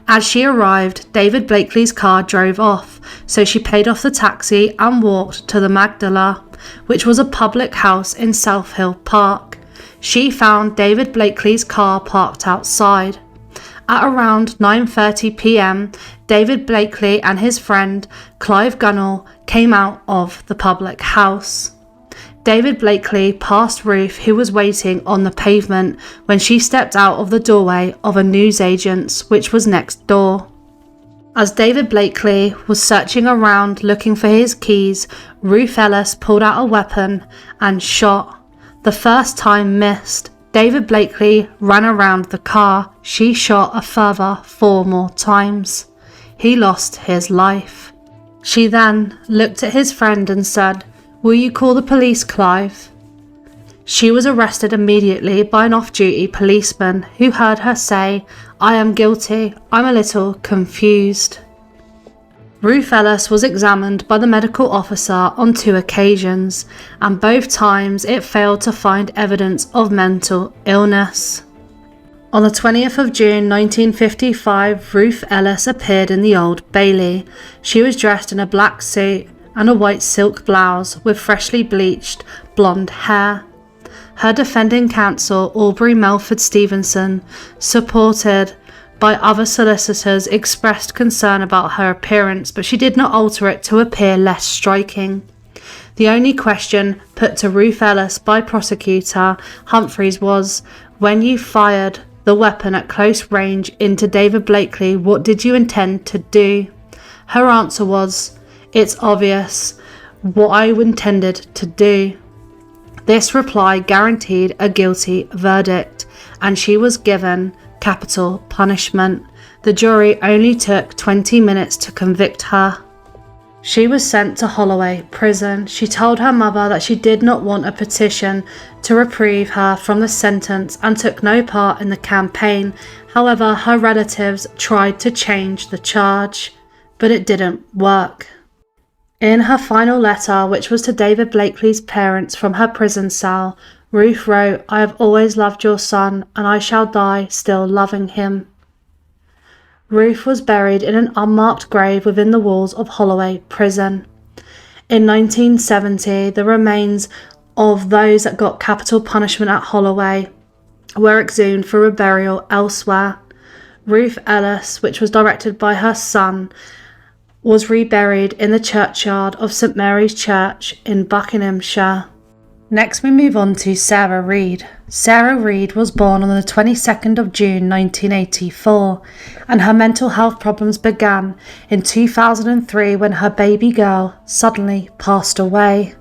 As she arrived, David Blakely's car drove off, so she paid off the taxi and walked to the Magdala, which was a public house in South Hill Park. She found David Blakely's car parked outside. At around 9:30 p.m, David Blakely and his friend Clive Gunnell came out of the public house. David Blakely passed Ruth, who was waiting on the pavement, when she stepped out of the doorway of a newsagent's, which was next door. As David Blakely was searching around looking for his keys, Ruth Ellis pulled out a weapon and shot. The first time missed. David Blakely ran around the car. She shot a further 4 more times. He lost his life. She then looked at his friend and said, "Will you call the police, Clive?" She was arrested immediately by an off-duty policeman who heard her say, "I am guilty, I'm a little confused." Ruth Ellis was examined by the medical officer on 2 occasions, and both times it failed to find evidence of mental illness. On the 20th of June 1955, Ruth Ellis appeared in the Old Bailey. She was dressed in a black suit and a white silk blouse with freshly bleached blonde hair. Her defending counsel, Aubrey Melford Stevenson, supported by other solicitors, expressed concern about her appearance, but she did not alter it to appear less striking. The only question put to Ruth Ellis by prosecutor Humphreys was, "When you fired the weapon at close range into David Blakely, what did you intend to do?" Her answer was, "It's obvious what I intended to do." This reply guaranteed a guilty verdict, and she was given capital punishment. The jury only took 20 minutes to convict her. She was sent to Holloway prison. She told her mother that she did not want a petition to reprieve her from the sentence and took no part in the campaign. However, her relatives tried to change the charge, but it didn't work. In her final letter, which was to David Blakely's parents from her prison cell, Ruth wrote, "I have always loved your son, and I shall die still loving him." Ruth was buried in an unmarked grave within the walls of Holloway prison. In 1970, the remains of those that got capital punishment at Holloway were exhumed for a burial elsewhere. Ruth Ellis, which was directed by her son, was reburied in the churchyard of St Mary's Church in Buckinghamshire. Next we move on to Sarah Reed. Sarah Reed was born on the 22nd of June 1984, and her mental health problems began in 2003 when her baby girl suddenly passed away.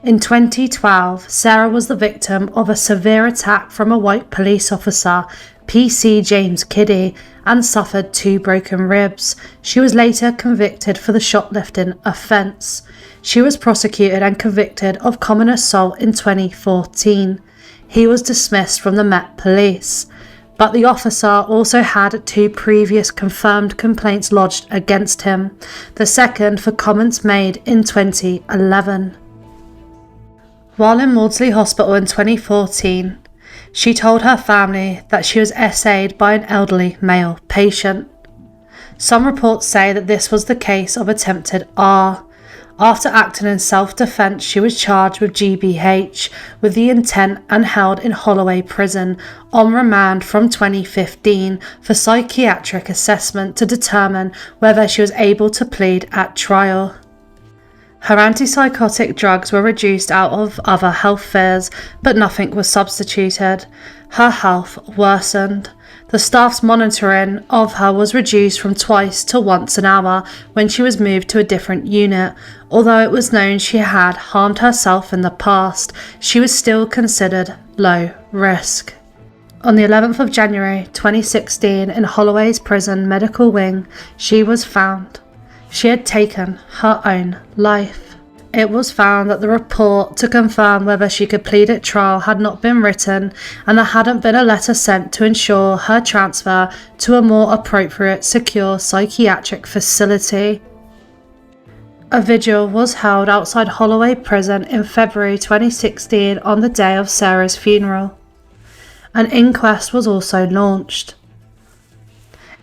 In 2012, Sarah was the victim of a severe attack from a white police officer, PC James Kiddie, and suffered 2 broken ribs. She was later convicted for the shoplifting offence. She was prosecuted and convicted of common assault in 2014. He was dismissed from the Met Police, but the officer also had 2 previous confirmed complaints lodged against him, the second for comments made in 2011. While in Maudsley Hospital in 2014, she told her family that she was essayed by an elderly male patient. Some reports say that this was the case of attempted R. After acting in self-defence, she was charged with GBH with the intent and held in Holloway prison on remand from 2015 for psychiatric assessment to determine whether she was able to plead at trial. Her antipsychotic drugs were reduced out of other health fears, but nothing was substituted. Her health worsened. The staff's monitoring of her was reduced from twice to once an hour when she was moved to a different unit. Although it was known she had harmed herself in the past, she was still considered low risk. On the 11th of January 2016, in Holloway's prison medical wing, she was found. She had taken her own life. It was found that the report to confirm whether she could plead at trial had not been written, and there hadn't been a letter sent to ensure her transfer to a more appropriate, secure psychiatric facility. A vigil was held outside Holloway prison in February 2016 on the day of Sarah's funeral. An inquest was also launched.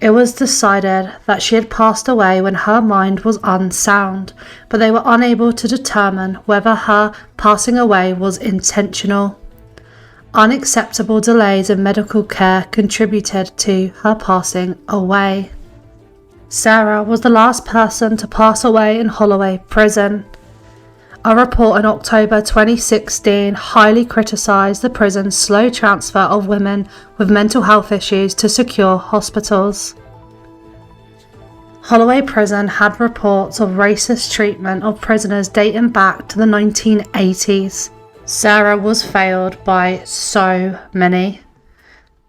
It was decided that she had passed away when her mind was unsound, but they were unable to determine whether her passing away was intentional. Unacceptable delays in medical care contributed to her passing away. Sarah was the last person to pass away in Holloway prison. A report in October 2016 highly criticised the prison's slow transfer of women with mental health issues to secure hospitals. Holloway Prison had reports of racist treatment of prisoners dating back to the 1980s. Sarah was failed by so many.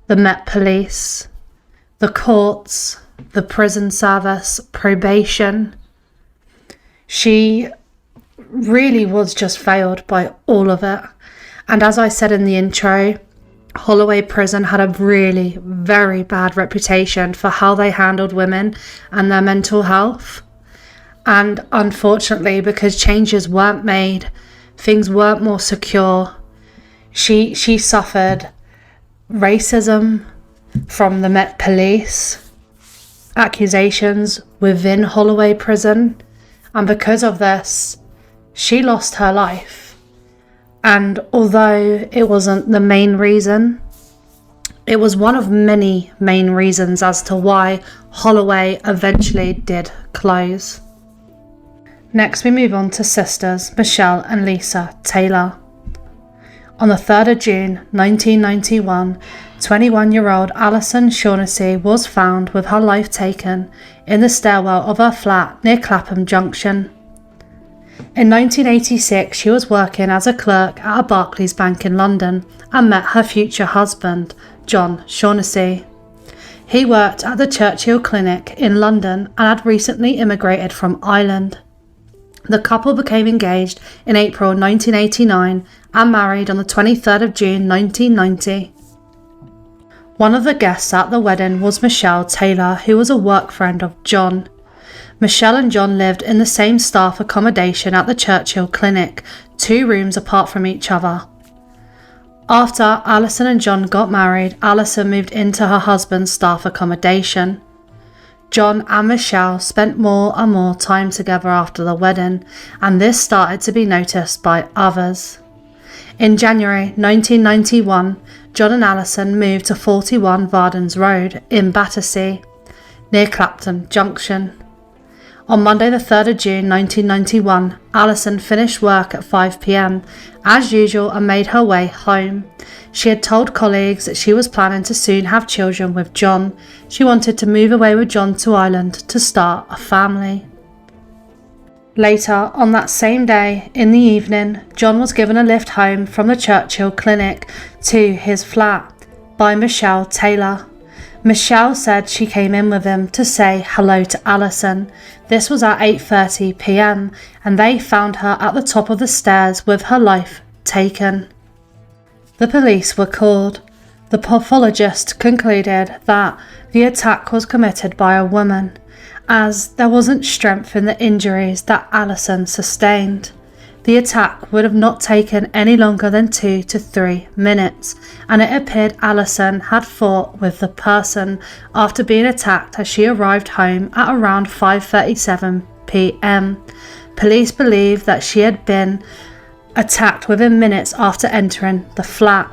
The Met Police, the courts, the prison service, probation. She really was just failed by all of it. And as I said in the intro, Holloway Prison had a really very bad reputation for how they handled women and their mental health. And unfortunately, because changes weren't made, things weren't more secure, she suffered racism from the Met Police, accusations within Holloway Prison, and because of this, she lost her life. And although it wasn't the main reason, it was one of many main reasons as to why Holloway eventually did close. Next we move on to sisters Michelle and Lisa Taylor. On the 3rd of June 1991, 21-year-old Alison Shaughnessy was found with her life taken in the stairwell of her flat near Clapham Junction. In 1986, she was working as a clerk at a Barclays bank in London and met her future husband, John Shaughnessy. He worked at the Churchill Clinic in London and had recently immigrated from Ireland. The couple became engaged in April 1989 and married on the 23rd of June 1990. One of the guests at the wedding was Michelle Taylor, who was a work friend of John. Michelle and John lived in the same staff accommodation at the Churchill Clinic, 2 rooms apart from each other. After Alison and John got married, Alison moved into her husband's staff accommodation. John and Michelle spent more and more time together after the wedding, and this started to be noticed by others. In January 1991, John and Alison moved to 41 Vardens Road in Battersea, near Clapton Junction. On Monday the 3rd of June 1991, Alison finished work at 5 p.m, as usual, and made her way home. She had told colleagues that she was planning to soon have children with John. She wanted to move away with John to Ireland to start a family. Later on that same day, in the evening, John was given a lift home from the Churchill Clinic to his flat by Michelle Taylor. Michelle said she came in with him to say hello to Alison. This was at 8:30 p.m, and they found her at the top of the stairs with her life taken. The police were called. The pathologist concluded that the attack was committed by a woman, as there wasn't strength in the injuries that Alison sustained. The attack would have not taken any longer than 2 to 3 minutes, and it appeared Alison had fought with the person after being attacked as she arrived home at around 5:37 p.m. Police believe that she had been attacked within minutes after entering the flat.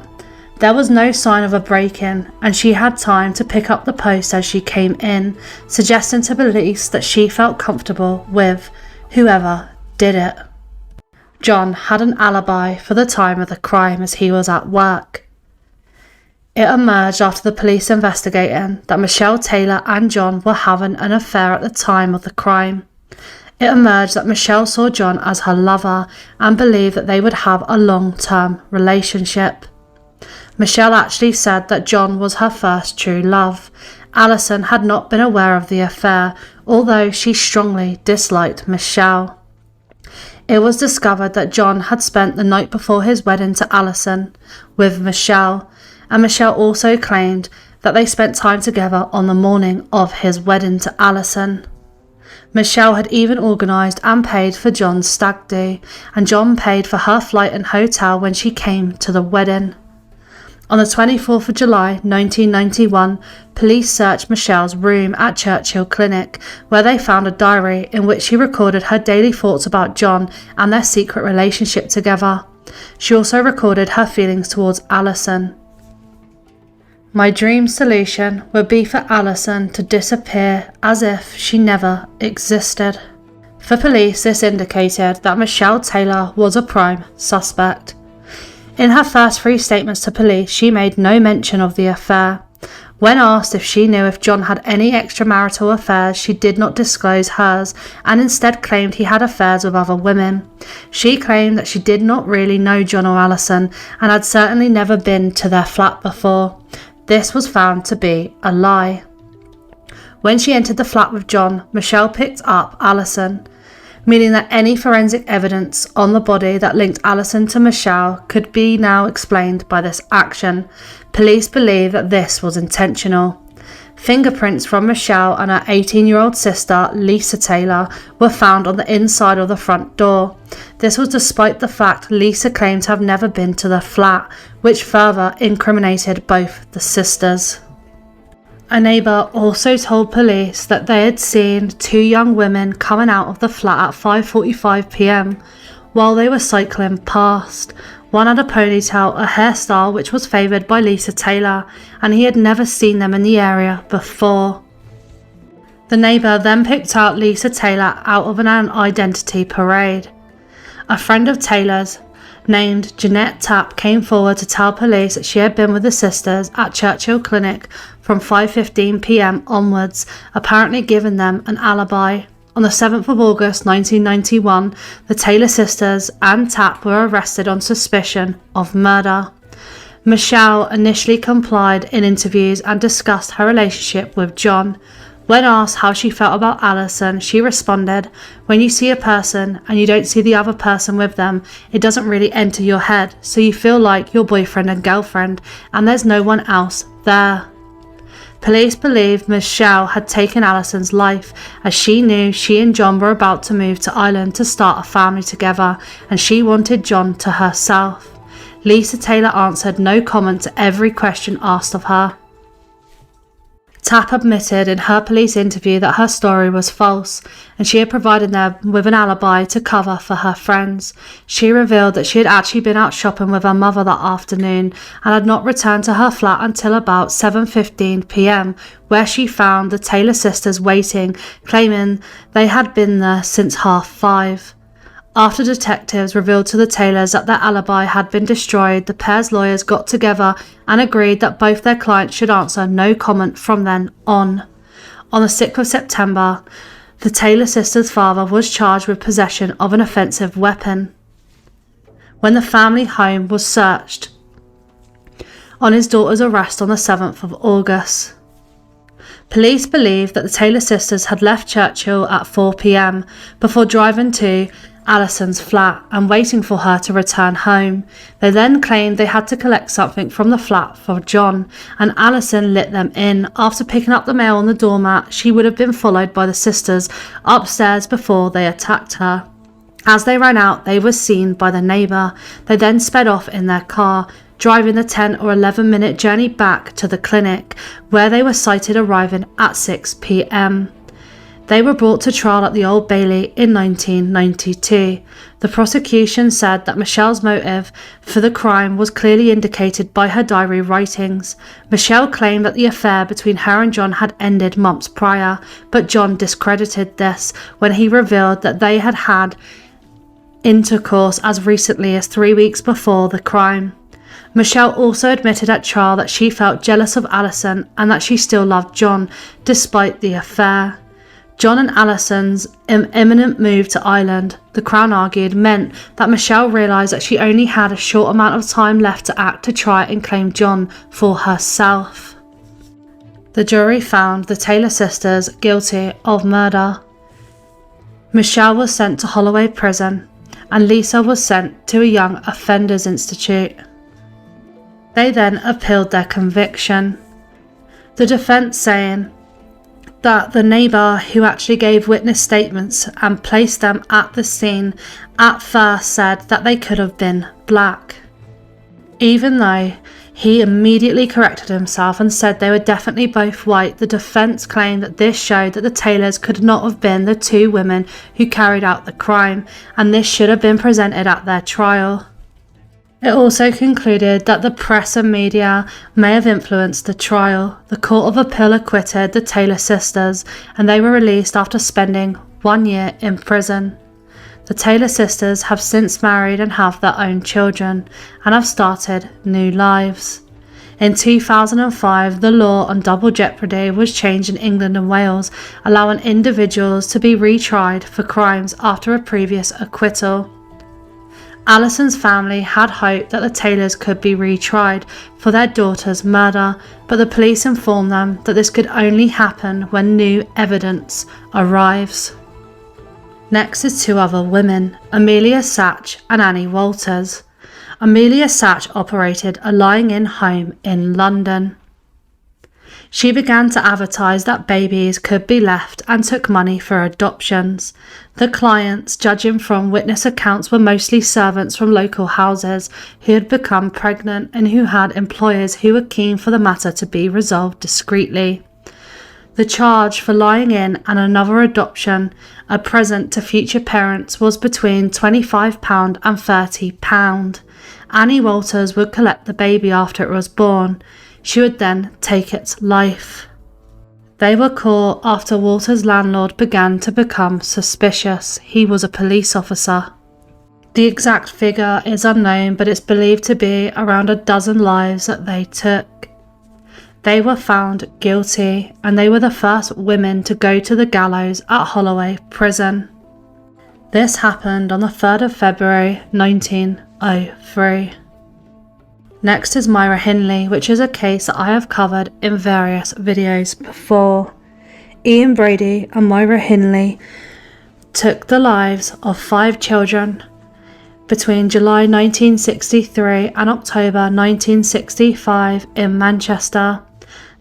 There was no sign of a break-in, and she had time to pick up the post as she came in, suggesting to police that she felt comfortable with whoever did it. John had an alibi for the time of the crime as he was at work. It emerged after the police investigating that Michelle Taylor and John were having an affair at the time of the crime. It emerged that Michelle saw John as her lover and believed that they would have a long-term relationship. Michelle actually said that John was her first true love. Alison had not been aware of the affair, although she strongly disliked Michelle. It was discovered that John had spent the night before his wedding to Alison with Michelle, and Michelle also claimed that they spent time together on the morning of his wedding to Alison. Michelle had even organised and paid for John's stag do, and John paid for her flight and hotel when she came to the wedding. On the 24th of July 1991, police searched Michelle's room at Churchill Clinic, where they found a diary in which she recorded her daily thoughts about John and their secret relationship together. She also recorded her feelings towards Alison. My dream solution would be for Alison to disappear as if she never existed. For police, this indicated that Michelle Taylor was a prime suspect. In her first 3 statements to police, she made no mention of the affair. When asked if she knew if John had any extramarital affairs, she did not disclose hers and instead claimed he had affairs with other women. She claimed that she did not really know John or Alison and had certainly never been to their flat before. This was found to be a lie. When she entered the flat with John, Michelle picked up Alison, meaning that any forensic evidence on the body that linked Alison to Michelle could be now explained by this action. Police believe that this was intentional. Fingerprints from Michelle and her 18-year-old sister, Lisa Taylor, were found on the inside of the front door. This was despite the fact Lisa claimed to have never been to the flat, which further incriminated both the sisters. A neighbour also told police that they had seen 2 young women coming out of the flat at 5:45 p.m. while they were cycling past. One had a ponytail, a hairstyle which was favoured by Lisa Taylor, and he had never seen them in the area before. The neighbour then picked out Lisa Taylor out of an identity parade. A friend of Taylor's, named Jeanette Tapp, came forward to tell police that she had been with the sisters at Churchill Clinic from 5:15 p.m. onwards, apparently giving them an alibi. On the 7th of August 1991, the Taylor sisters and Tapp were arrested on suspicion of murder. Michelle initially complied in interviews and discussed her relationship with John. When asked how she felt about Alison, she responded, "When you see a person and you don't see the other person with them, it doesn't really enter your head, so you feel like your boyfriend and girlfriend, and there's no one else there." Police believed Michelle had taken Alison's life, as she knew she and John were about to move to Ireland to start a family together, and she wanted John to herself. Lisa Taylor answered no comment to every question asked of her. Tapp admitted in her police interview that her story was false, and she had provided them with an alibi to cover for her friends. She revealed that she had actually been out shopping with her mother that afternoon and had not returned to her flat until about 7:15 p.m, where she found the Taylor sisters waiting, claiming they had been there since 5:30. After detectives revealed to the Taylors that their alibi had been destroyed, the pair's lawyers got together and agreed that both their clients should answer no comment from then on. On the 6th of September, the Taylor sisters' father was charged with possession of an offensive weapon when the family home was searched on his daughter's arrest on the 7th of August. Police believed that the Taylor sisters had left Churchill at 4 p.m. before driving to Alison's flat and waiting for her to return home. They then claimed they had to collect something from the flat for John, and Alison let them in. After picking up the mail on the doormat, she would have been followed by the sisters upstairs before they attacked her. As they ran out, they were seen by the neighbour. They then sped off in their car, driving the 10 or 11-minute journey back to the clinic, where they were sighted arriving at 6 p.m. They were brought to trial at the Old Bailey in 1992. The prosecution said that Michelle's motive for the crime was clearly indicated by her diary writings. Michelle claimed that the affair between her and John had ended months prior, but John discredited this when he revealed that they had had intercourse as recently as 3 weeks before the crime. Michelle also admitted at trial that she felt jealous of Alison and that she still loved John despite the affair. John and Alison's imminent move to Ireland, the Crown argued, meant that Michelle realised that she only had a short amount of time left to act to try and claim John for herself. The jury found the Taylor sisters guilty of murder. Michelle was sent to Holloway prison and Lisa was sent to a young offenders institute. They then appealed their conviction, the defence saying that the neighbour who actually gave witness statements and placed them at the scene at first said that they could have been black, even though he immediately corrected himself and said they were definitely both white. The defence claimed that this showed that the Taylors could not have been the two women who carried out the crime, and this should have been presented at their trial. It also concluded that the press and media may have influenced the trial. The Court of Appeal acquitted the Taylor sisters and they were released after spending 1 year in prison. The Taylor sisters have since married and have their own children and have started new lives. In 2005, the law on double jeopardy was changed in England and Wales, allowing individuals to be retried for crimes after a previous acquittal. Alison's family had hoped that the Taylors could be retried for their daughter's murder, but the police informed them that this could only happen when new evidence arrives. Next is two other women, Amelia Satch and Annie Walters. Amelia Satch operated a lying-in home in London. She began to advertise that babies could be left and took money for adoptions. The clients, judging from witness accounts, were mostly servants from local houses who had become pregnant and who had employers who were keen for the matter to be resolved discreetly. The charge for lying in and another adoption, a present to future parents, was between £25 and £30. Annie Walters would collect the baby after it was born. She would then take its life. They were caught after Walter's landlord began to become suspicious. He was a police officer. The exact figure is unknown, but it's believed to be around a dozen lives that they took. they were found guilty, and they were the first women to go to the gallows at Holloway prison. This happened on the 3rd of February 1903. Next is Myra Hindley, which is a case that I have covered in various videos before. Ian Brady and Myra Hindley took the lives of 5 children between July 1963 and October 1965 in Manchester.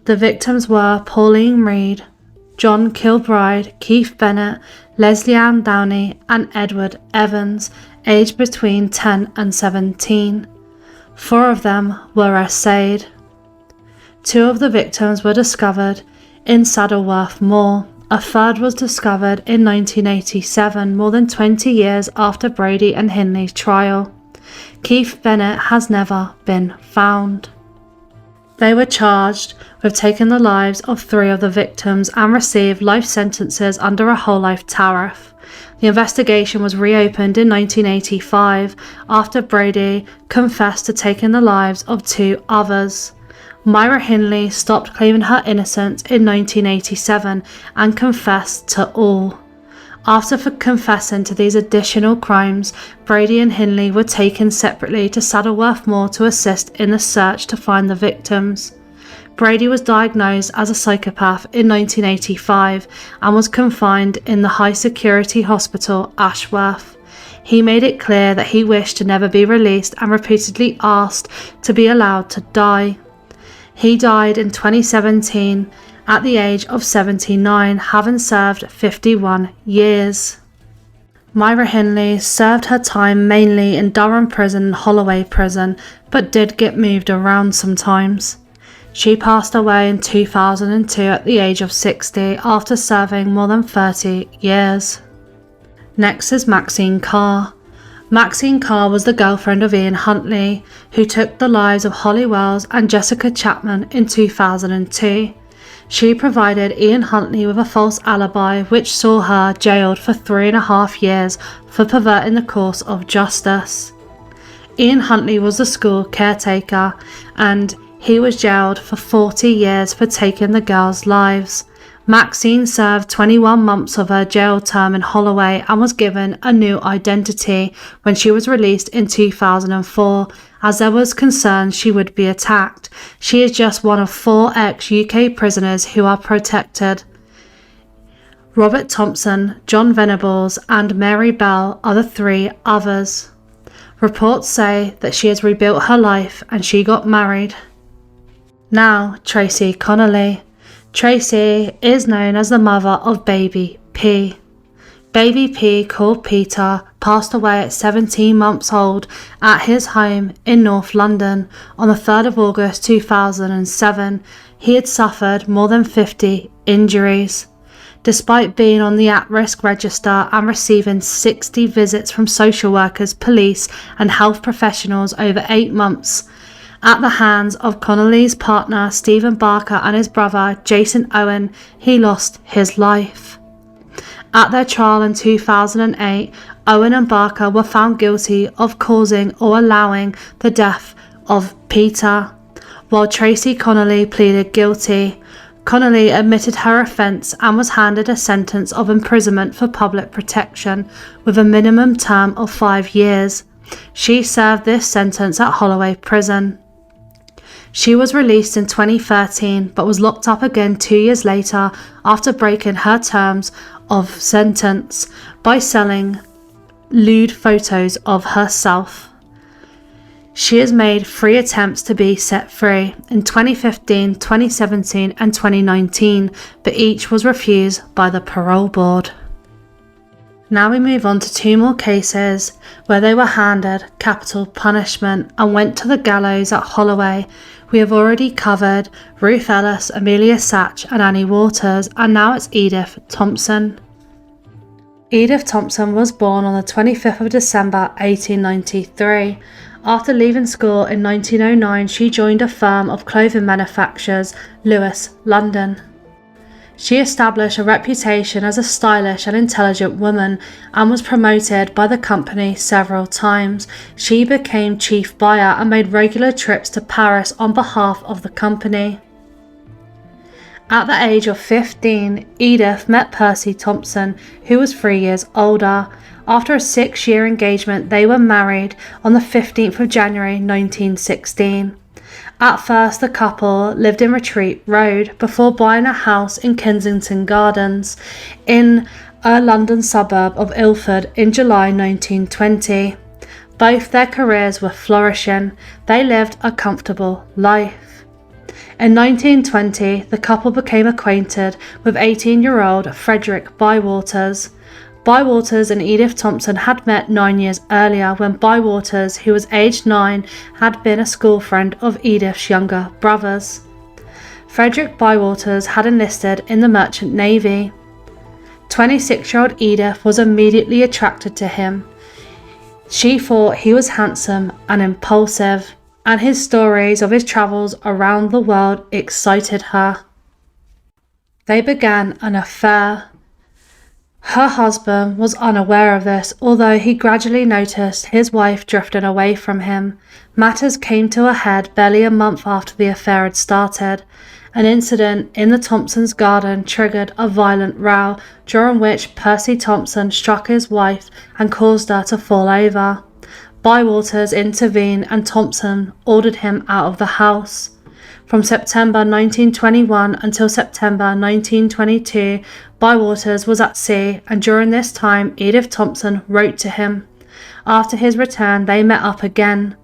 The victims were Pauline Reed, John Kilbride, Keith Bennett, Leslie Ann Downey and Edward Evans, aged between 10 and 17. 4 of them were essayed. 2 of the victims were discovered in Saddleworth Moor. A third was discovered in 1987, more than 20 years after Brady and Hindley's trial. Keith Bennett has never been found. They were charged with taking the lives of 3 of the victims and received life sentences under a whole life tariff. The investigation was reopened in 1985 after Brady confessed to taking the lives of 2 others. Myra Hindley stopped claiming her innocence in 1987 and confessed to all. After confessing to these additional crimes, Brady and Hindley were taken separately to Saddleworth Moor to assist in the search to find the victims. Brady was diagnosed as a psychopath in 1985 and was confined in the high-security hospital Ashworth. He made it clear that he wished to never be released and repeatedly asked to be allowed to die. He died in 2017 at the age of 79, having served 51 years. Myra Hindley served her time mainly in Durham prison and Holloway prison, but did get moved around sometimes. She passed away in 2002 at the age of 60 after serving more than 30 years. Next is Maxine Carr. Maxine Carr was the girlfriend of Ian Huntley, who took the lives of Holly Wells and Jessica Chapman in 2002. She provided Ian Huntley with a false alibi which saw her jailed for 3.5 years for perverting the course of justice. Ian Huntley was the school caretaker and he was jailed for 40 years for taking the girls' lives. Maxine served 21 months of her jail term in Holloway and was given a new identity when she was released in 2004, as there was concern she would be attacked. She is just one of 4 ex-UK prisoners who are protected. Robert Thompson, John Venables and Mary Bell are the 3 others. Reports say that she has rebuilt her life and she got married. Now, Tracy Connolly. Tracy is known as the mother of Baby P. Baby P, called Peter, passed away at 17 months old at his home in North London on the 3rd of August 2007. He had suffered more than 50 injuries. Despite being on the at-risk register and receiving 60 visits from social workers, police and health professionals over 8 months, at the hands of Connolly's partner Stephen Barker and his brother Jason Owen, he lost his life. At their trial in 2008, Owen and Barker were found guilty of causing or allowing the death of Peter, while Tracy Connolly pleaded guilty. Connolly admitted her offence and was handed a sentence of imprisonment for public protection with a minimum term of 5 years. She served this sentence at Holloway Prison. She was released in 2013 but was locked up again 2 years later after breaking her terms of sentence by selling lewd photos of herself. She has made 3 attempts to be set free in 2015, 2017 and 2019, but each was refused by the parole board. Now we move on to 2 more cases where they were handed capital punishment and went to the gallows at Holloway. We have already covered Ruth Ellis, Amelia Satch and Annie Waters, and now it's Edith Thompson. Edith Thompson was born on the 25th of December 1893. After leaving school in 1909, she joined a firm of clothing manufacturers, Lewis, London. She established a reputation as a stylish and intelligent woman and was promoted by the company several times. She became chief buyer and made regular trips to Paris on behalf of the company. At the age of 15, Edith met Percy Thompson, who was 3 years older. After a 6-year engagement, they were married on the 15th of January 1916. At first, the couple lived in Retreat Road before buying a house in Kensington Gardens in a London suburb of Ilford in July 1920. Both their careers were flourishing. They lived a comfortable life. In 1920, the couple became acquainted with 18-year-old Frederick Bywaters. Bywaters and Edith Thompson had met 9 years earlier when Bywaters, who was aged 9, had been a school friend of Edith's younger brothers. Frederick Bywaters had enlisted in the Merchant Navy. 26-year-old Edith was immediately attracted to him. She thought he was handsome and impulsive, and his stories of his travels around the world excited her. They began an affair. Her husband was unaware of this, although he gradually noticed his wife drifting away from him. Matters came to a head barely a month after the affair had started. An incident in the Thompsons' garden triggered a violent row, during which Percy Thompson struck his wife and caused her to fall over. Bywaters intervened and Thompson ordered him out of the house. From September 1921 until September 1922, Bywaters was at sea, and during this time Edith Thompson wrote to him. After his return, they met up again.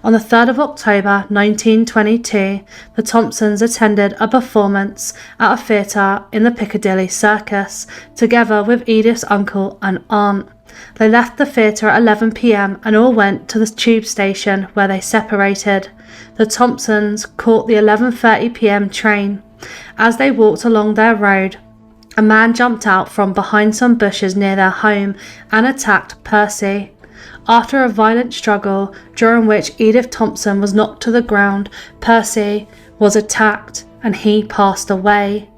On the 3rd of October 1922, the Thompsons attended a performance at a theatre in the Piccadilly Circus, together with Edith's uncle and aunt. They left the theatre at 11 p.m. and all went to the tube station, where they separated. The Thompsons caught the 11:30 p.m. train. As they walked along their road, a man jumped out from behind some bushes near their home and attacked Percy. After a violent struggle, during which Edith Thompson was knocked to the ground, Percy was attacked and he passed away.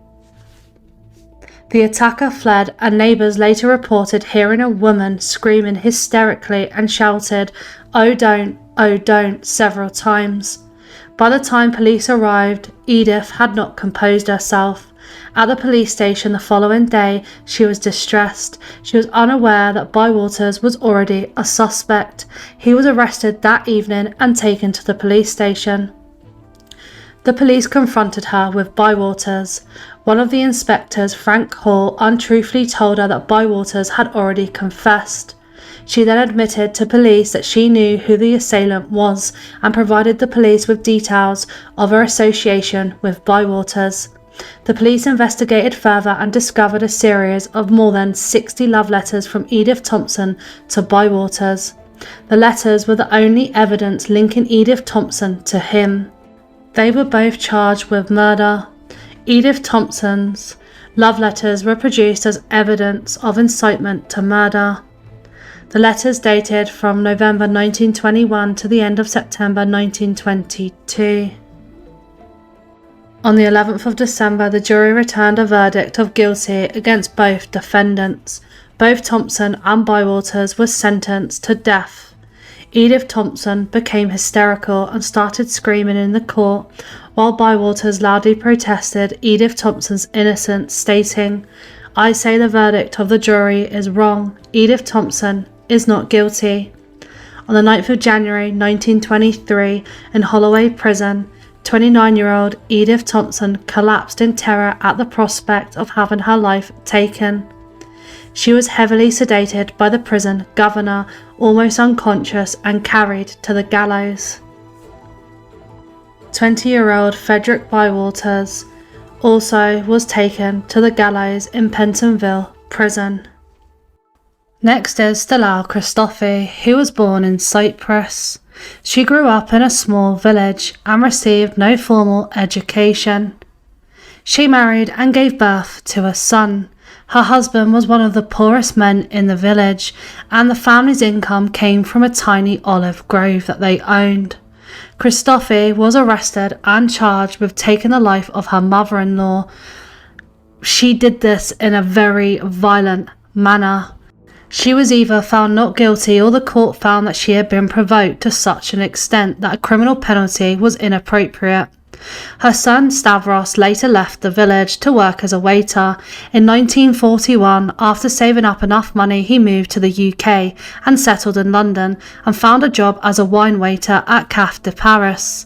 The attacker fled, and neighbours later reported hearing a woman screaming hysterically and shouted, oh don't," several times. By the time police arrived, Edith had not composed herself. At the police station the following day, she was distressed. She was unaware that Bywaters was already a suspect. He was arrested that evening and taken to the police station. The police confronted her with Bywaters. One of the inspectors, Frank Hall, untruthfully told her that Bywaters had already confessed. She then admitted to police that she knew who the assailant was and provided the police with details of her association with Bywaters. The police investigated further and discovered a series of more than 60 love letters from Edith Thompson to Bywaters. The letters were the only evidence linking Edith Thompson to him. They were both charged with murder. Edith Thompson's love letters were produced as evidence of incitement to murder. The letters dated from November 1921 to the end of September 1922. On the 11th of December, the jury returned a verdict of guilty against both defendants. Both Thompson and Bywaters were sentenced to death. Edith Thompson became hysterical and started screaming in the court, while Bywaters loudly protested Edith Thompson's innocence, stating, "I say the verdict of the jury is wrong. Edith Thompson is not guilty." On the 9th of January 1923, in Holloway prison, 29-year-old Edith Thompson collapsed in terror at the prospect of having her life taken. She was heavily sedated by the prison governor, almost unconscious, and carried to the gallows. 20-year-old Frederick Bywaters also was taken to the gallows in Pentonville prison. Next is Stella Christophe, who was born in Cyprus. She grew up in a small village and received no formal education. She married and gave birth to a son. Her husband was one of the poorest men in the village, and the family's income came from a tiny olive grove that they owned. Christophe was arrested and charged with taking the life of her mother-in-law. She did this in a very violent manner. She was either found not guilty, or the court found that she had been provoked to such an extent that a criminal penalty was inappropriate. Her son Stavros later left the village to work as a waiter. In 1941, after saving up enough money, he moved to the UK and settled in London and found a job as a wine waiter at Café de Paris.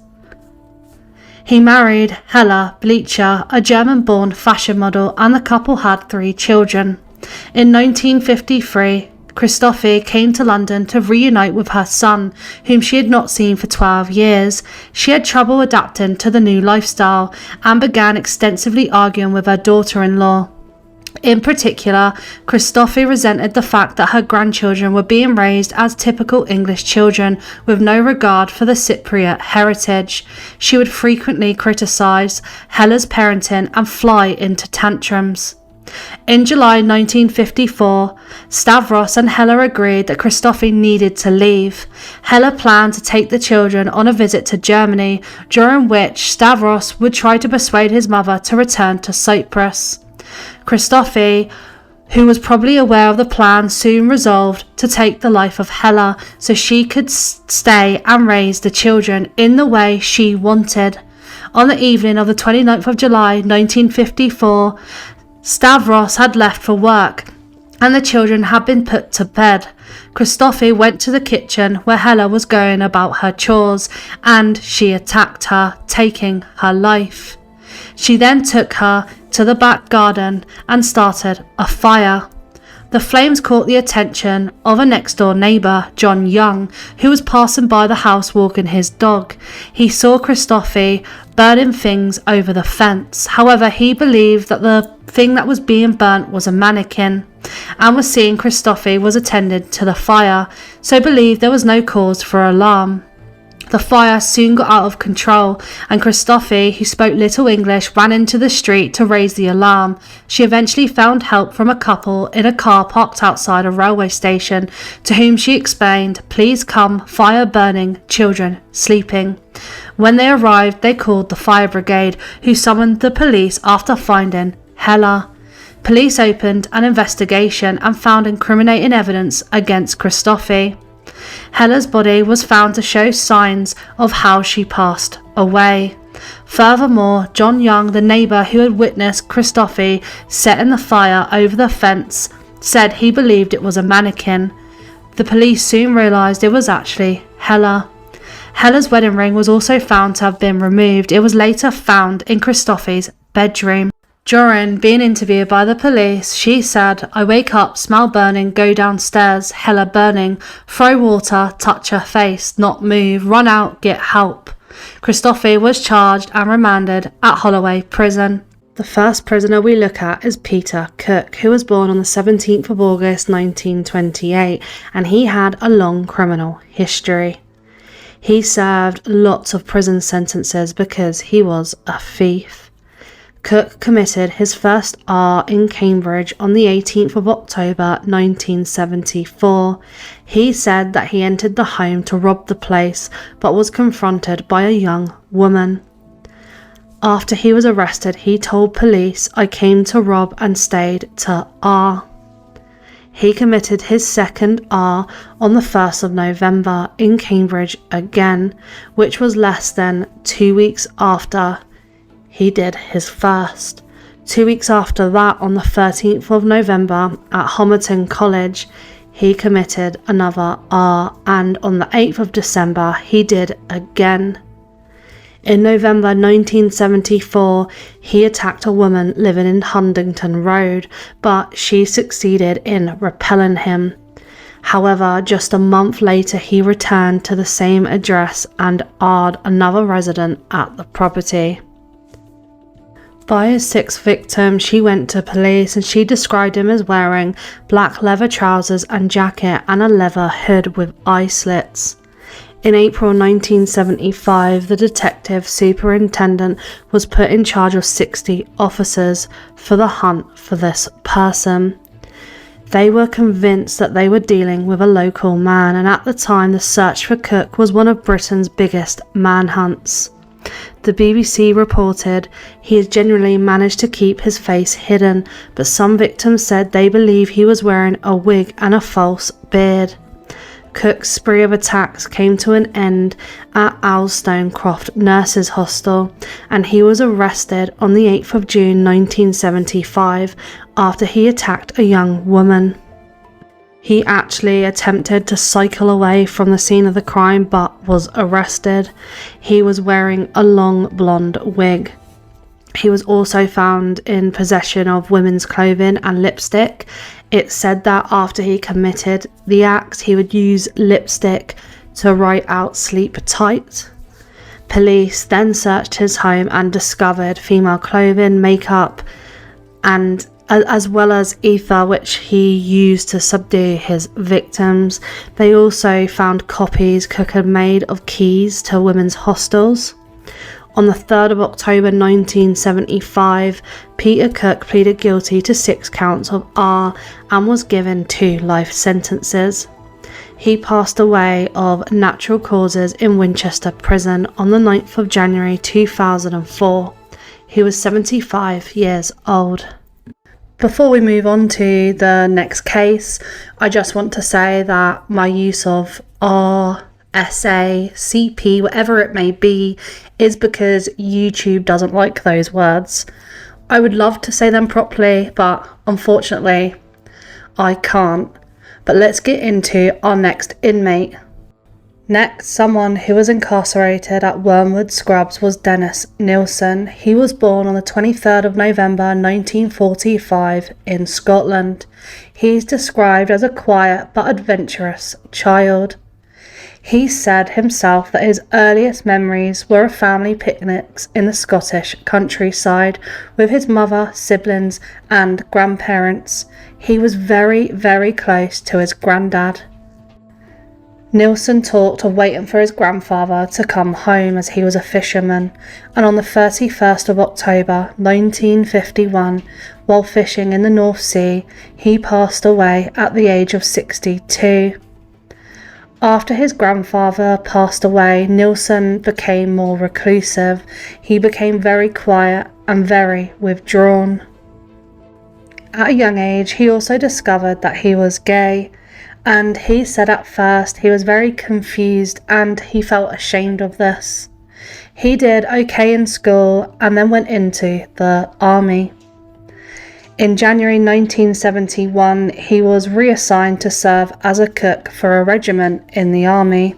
He married Hella Bleacher, a German-born fashion model, and the couple had 3 children. In 1953, Christophe came to London to reunite with her son, whom she had not seen for 12 years. She had trouble adapting to the new lifestyle and began extensively arguing with her daughter-in-law. In particular, Christophe resented the fact that her grandchildren were being raised as typical English children with no regard for the Cypriot heritage. She would frequently criticise Hella's parenting and fly into tantrums. In July 1954, Stavros and Hella agreed that Christophe needed to leave. Hella planned to take the children on a visit to Germany, during which Stavros would try to persuade his mother to return to Cyprus. Christophe, who was probably aware of the plan, soon resolved to take the life of Hella so she could stay and raise the children in the way she wanted. On the evening of the 29th of July 1954, Stavros had left for work and the children had been put to bed. Christophe went to the kitchen where Hella was going about her chores and she attacked her, taking her life. She then took her to the back garden and started a fire. The flames caught the attention of a next-door neighbour, John Young, who was passing by the house walking his dog. He saw Christophe burning things over the fence. However, he believed that the thing that was being burnt was a mannequin and was seeing Christophe was attended to the fire, so believed there was no cause for alarm. The fire soon got out of control and Christophe, who spoke little English, ran into the street to raise the alarm. She eventually found help from a couple in a car parked outside a railway station, to whom she explained, "Please come, fire burning, children sleeping." When they arrived, they called the fire brigade, who summoned the police after finding Hella. Police opened an investigation and found incriminating evidence against Christophe. Hella's body was found to show signs of how she passed away. Furthermore, John Young, the neighbour who had witnessed Christophe setting the fire over the fence, said he believed it was a mannequin. The police soon realised it was actually Hella. Hella's wedding ring was also found to have been removed. It was later found in Christophe's bedroom. During being interviewed by the police, she said, "I wake up, smell burning, go downstairs, Hella burning, throw water, touch her face, not move, run out, get help." Christophe was charged and remanded at Holloway prison. The first prisoner we look at is Peter Cook, who was born on the 17th of August 1928, and he had a long criminal history. He served lots of prison sentences because he was a thief. Cook committed his first R in Cambridge on the 18th of October 1974. He said that he entered the home to rob the place, but was confronted by a young woman. After he was arrested, he told police, "I came to rob and stayed to R." He committed his second R on the 1st of November in Cambridge again, which was less than 2 weeks after he did his first. 2 weeks after that, on the 13th of November at Homerton College, he committed another R, and on the 8th of December he did again. In November 1974, he attacked a woman living in Huntington Road, but she succeeded in repelling him. However, just a month later he returned to the same address and R'd another resident at the property. By his sixth victim, she went to police and she described him as wearing black leather trousers and jacket and a leather hood with eye slits. In April 1975, the detective superintendent was put in charge of 60 officers for the hunt for this person. They were convinced that they were dealing with a local man, and at the time the search for Cook was one of Britain's biggest manhunts. The BBC reported he has generally managed to keep his face hidden, but some victims said they believe he was wearing a wig and a false beard. Cook's spree of attacks came to an end at Owlstonecroft Nurses' Hostel, and he was arrested on the 8th of June 1975 after he attacked a young woman. He actually attempted to cycle away from the scene of the crime but was arrested. He was wearing a long blonde wig. He was also found in possession of women's clothing and lipstick. It's said that after he committed the act, he would use lipstick to write out "sleep tight." Police then searched his home and discovered female clothing, makeup, and as well as ether, which he used to subdue his victims. They also found copies Cook had made of keys to women's hostels. On the 3rd of October 1975, Peter Cook pleaded guilty to 6 counts of R and was given 2 life sentences. He passed away of natural causes in Winchester Prison on the 9th of January 2004. He was 75 years old. Before we move on to the next case, I just want to say that my use of R, SA, CP, whatever it may be, is because YouTube doesn't like those words. I would love to say them properly, but unfortunately, I can't. But let's get into our next inmate. Next, someone who was incarcerated at Wormwood Scrubs was Dennis Nilsen. He was born on the 23rd of November 1945 in Scotland. He's described as a quiet but adventurous child. He said himself that his earliest memories were of family picnics in the Scottish countryside with his mother, siblings and grandparents. He was very, very close to his granddad. Nilsen talked of waiting for his grandfather to come home as he was a fisherman, and on the 31st of October 1951, while fishing in the North Sea, he passed away at the age of 62. After his grandfather passed away, Nilsen became more reclusive. He became very quiet and very withdrawn. At a young age, he also discovered that he was gay, and he said at first he was very confused and he felt ashamed of this. He did okay in school and then went into the army. In January 1971, he was reassigned to serve as a cook for a regiment in the army.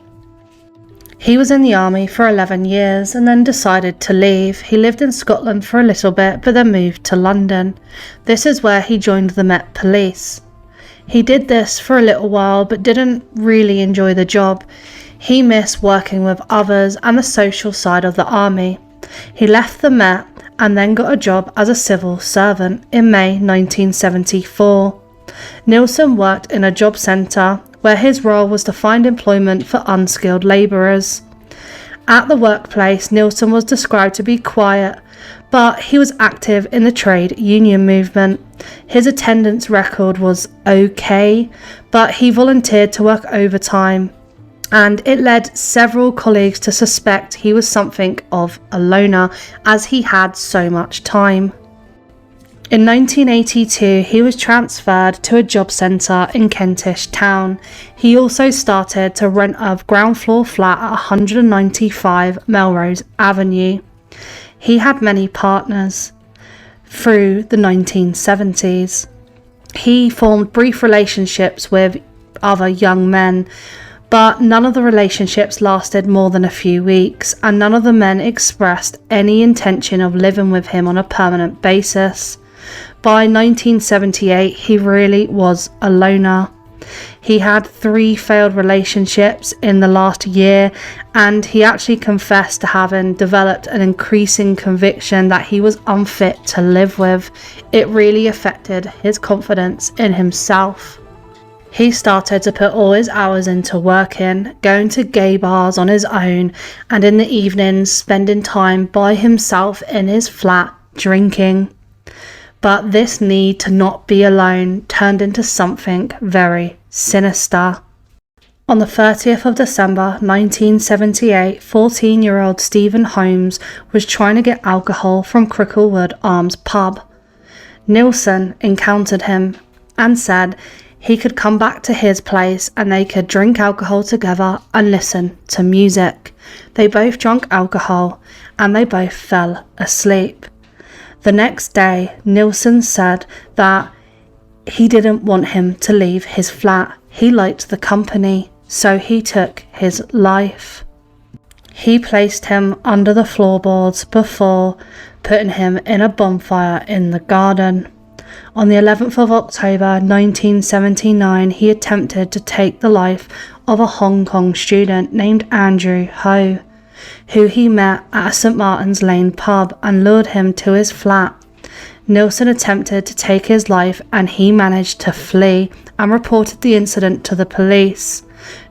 He was in the army for 11 years and then decided to leave. He lived in Scotland for a little bit but then moved to London. This is where he joined the Met Police. He did this for a little while but didn't really enjoy the job. He missed working with others and the social side of the army. He left the Met and then got a job as a civil servant in May 1974. Nilsen worked in a job centre where his role was to find employment for unskilled labourers. At the workplace, Nilsen was described to be quiet, but he was active in the trade union movement. His attendance record was okay, but he volunteered to work overtime, and it led several colleagues to suspect he was something of a loner as he had so much time. In 1982, he was transferred to a job centre in Kentish Town. He also started to rent a ground floor flat at 195 Melrose Avenue. He had many partners through the 1970s. He formed brief relationships with other young men, but none of the relationships lasted more than a few weeks, and none of the men expressed any intention of living with him on a permanent basis. By 1978, he really was a loner. He had 3 failed relationships in the last year, and he actually confessed to having developed an increasing conviction that he was unfit to live with. It really affected his confidence in himself. He started to put all his hours into working, going to gay bars on his own, and in the evenings spending time by himself in his flat drinking. But this need to not be alone turned into something very sinister. On the 30th of December 1978, 14-year-old Stephen Holmes was trying to get alcohol from Cricklewood Arms pub. Nilsen encountered him and said He could come back to his place and they could drink alcohol together and listen to music. They both drank alcohol and they both fell asleep. The next day, Nilsen said that he didn't want him to leave his flat. He liked the company, so he took his life. He placed him under the floorboards before putting him in a bonfire in the garden. On the 11th of October 1979, he attempted to take the life of a Hong Kong student named Andrew Ho, who he met at a St Martin's Lane pub and lured him to his flat. Nilsen attempted to take his life and he managed to flee and reported the incident to the police.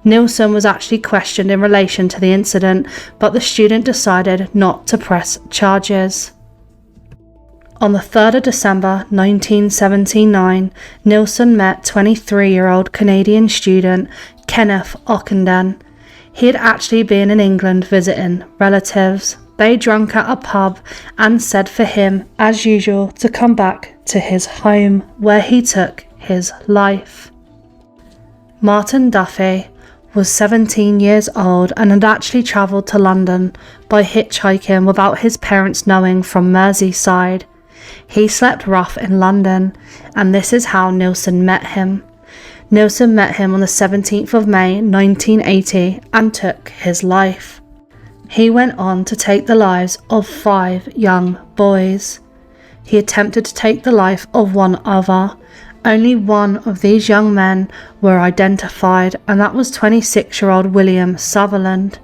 Nilsen was actually questioned in relation to the incident, but the student decided not to press charges. On the 3rd of December 1979, Nilsen met 23-year-old Canadian student Kenneth Ockenden. He had actually been in England visiting relatives. They drank at a pub and said for him, as usual, to come back to his home, where he took his life. Martin Duffy was 17 years old and had actually travelled to London by hitchhiking without his parents knowing from Merseyside. He slept rough in London, and this is how Nilsen met him. Nilsen met him on the 17th of May 1980 and took his life. He went on to take the lives of 5 young boys. He attempted to take the life of one other. Only one of these young men were identified, and that was 26-year-old William Sutherland.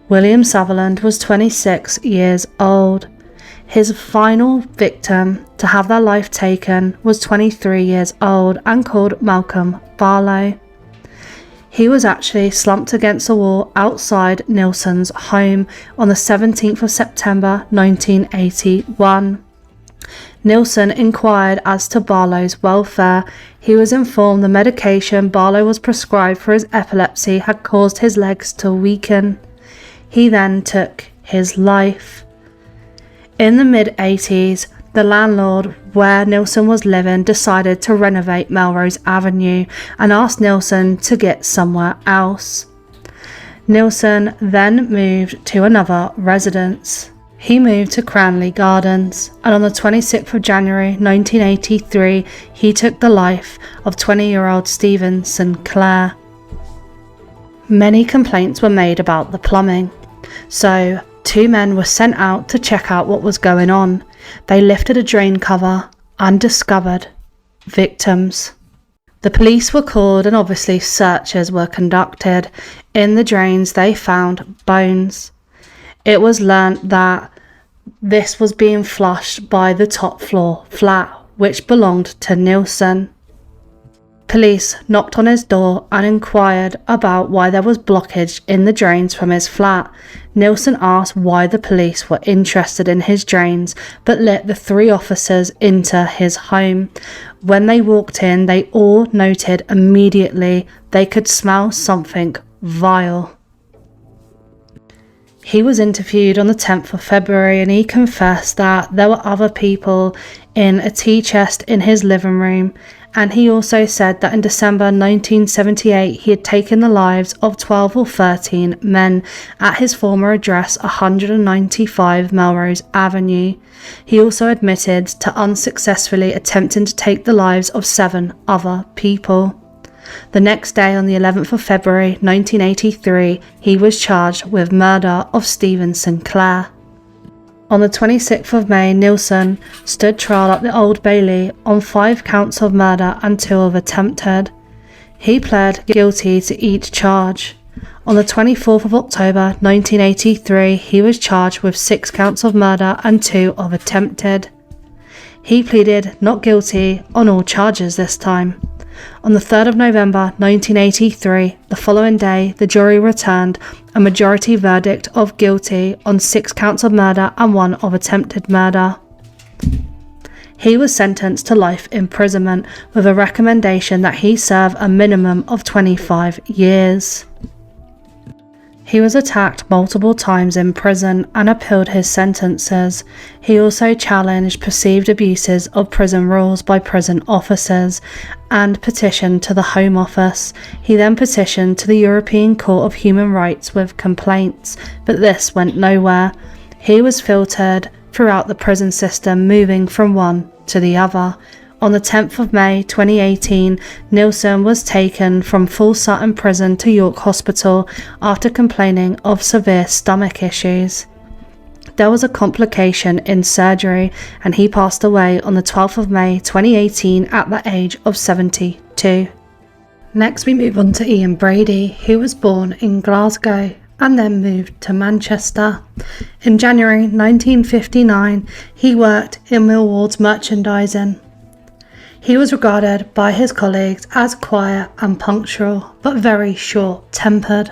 William Sutherland was 26 years old. His final victim to have their life taken was 23 years old and called Malcolm Barlow. He was actually slumped against a wall outside Nilsen's home on the 17th of September 1981. Nilsen inquired as to Barlow's welfare. He was informed the medication Barlow was prescribed for his epilepsy had caused his legs to weaken. He then took his life. In the mid-80s, the landlord where Nilsen was living decided to renovate Melrose Avenue and asked Nilsen to get somewhere else. Nilsen then moved to another residence. He moved to Cranley Gardens, and on the 26th of January 1983, he took the life of 20-year-old Stephen Sinclair. Many complaints were made about the plumbing, so 2 men were sent out to check out what was going on. They lifted a drain cover and discovered victims. The police were called and obviously searches were conducted. In the drains they found bones. It was learnt that this was being flushed by the top floor flat, which belonged to Nilsen. Police knocked on his door and inquired about why there was blockage in the drains from his flat. Nilsen asked why the police were interested in his drains, but let the 3 officers into his home. When they walked in, they all noted immediately they could smell something vile. He was interviewed on the 10th of February and he confessed that there were other people in a tea chest in his living room, and he also said that in December 1978 he had taken the lives of 12 or 13 men at his former address 195 Melrose Avenue. He also admitted to unsuccessfully attempting to take the lives of 7 other people. The next day, on the 11th of February 1983, he was charged with murder of Stephen Sinclair. On the 26th of May, Nilsen stood trial at the Old Bailey on 5 counts of murder and 2 of attempted. He pled guilty to each charge. On the 24th of October 1983, he was charged with 6 counts of murder and 2 of attempted. He pleaded not guilty on all charges this time. On the 3rd of November 1983, the following day, the jury returned a majority verdict of guilty on 6 counts of murder and 1 of attempted murder. He was sentenced to life imprisonment with a recommendation that he serve a minimum of 25 years. He was attacked multiple times in prison and appealed his sentences. He also challenged perceived abuses of prison rules by prison officers and petitioned to the Home Office. He then petitioned to the European Court of Human Rights with complaints, but this went nowhere. He was filtered throughout the prison system, moving from one to the other. On the 10th of May 2018, Nilsson was taken from Full Sutton Prison to York Hospital after complaining of severe stomach issues. There was a complication in surgery and he passed away on the 12th of May 2018 at the age of 72. Next we move on to Ian Brady, who was born in Glasgow and then moved to Manchester. In January 1959, he worked in Millward's merchandising. He was regarded by his colleagues as quiet and punctual, but very short-tempered.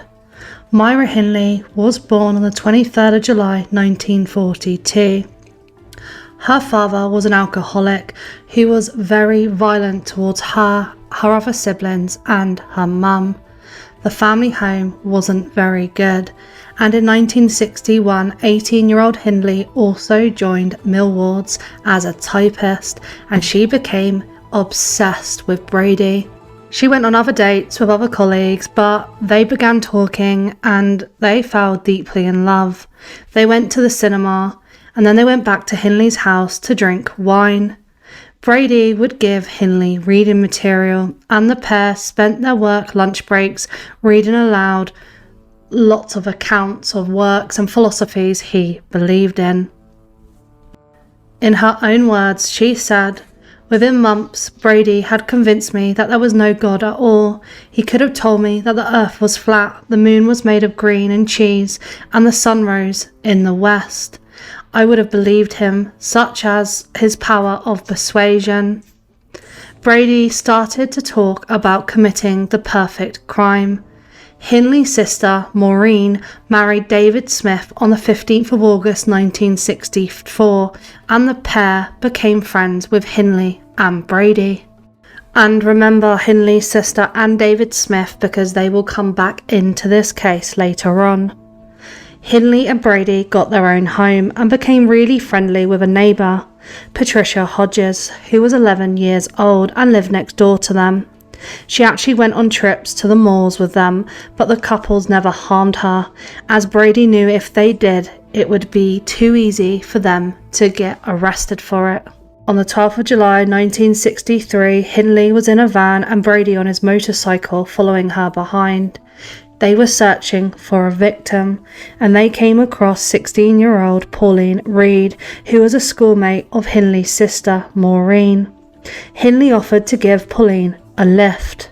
Myra Hindley was born on the 23rd of July 1942. Her father was an alcoholic who was very violent towards her other siblings and her mum. The family home wasn't very good, and in 1961, 18-year-old Hindley also joined Millward's as a typist, and she became obsessed with Brady. She went on other dates with other colleagues, but they began talking and they fell deeply in love. They went to the cinema and then they went back to Hindley's house to drink wine. Brady would give Hindley reading material and the pair spent their work lunch breaks reading aloud lots of accounts of works and philosophies he believed in. In her own words, she said, "Within months, Brady had convinced me that there was no God at all. He could have told me that the earth was flat, the moon was made of green and cheese, and the sun rose in the west. I would have believed him, such as his power of persuasion." Brady started to talk about committing the perfect crime. Hindley's sister, Maureen, married David Smith on the 15th of August 1964, and the pair became friends with Hindley and Brady. And remember Hindley's sister and David Smith because they will come back into this case later on. Hindley and Brady got their own home and became really friendly with a neighbour, Patricia Hodges, who was 11 years old and lived next door to them. She actually went on trips to the moors with them, but the couples never harmed her, as Brady knew if they did, it would be too easy for them to get arrested for it. On the 12th of July 1963, Hindley was in a van and Brady on his motorcycle following her behind. They were searching for a victim, and they came across 16-year-old Pauline Reed, who was a schoolmate of Hindley's sister, Maureen. Hindley offered to give Pauline a lift.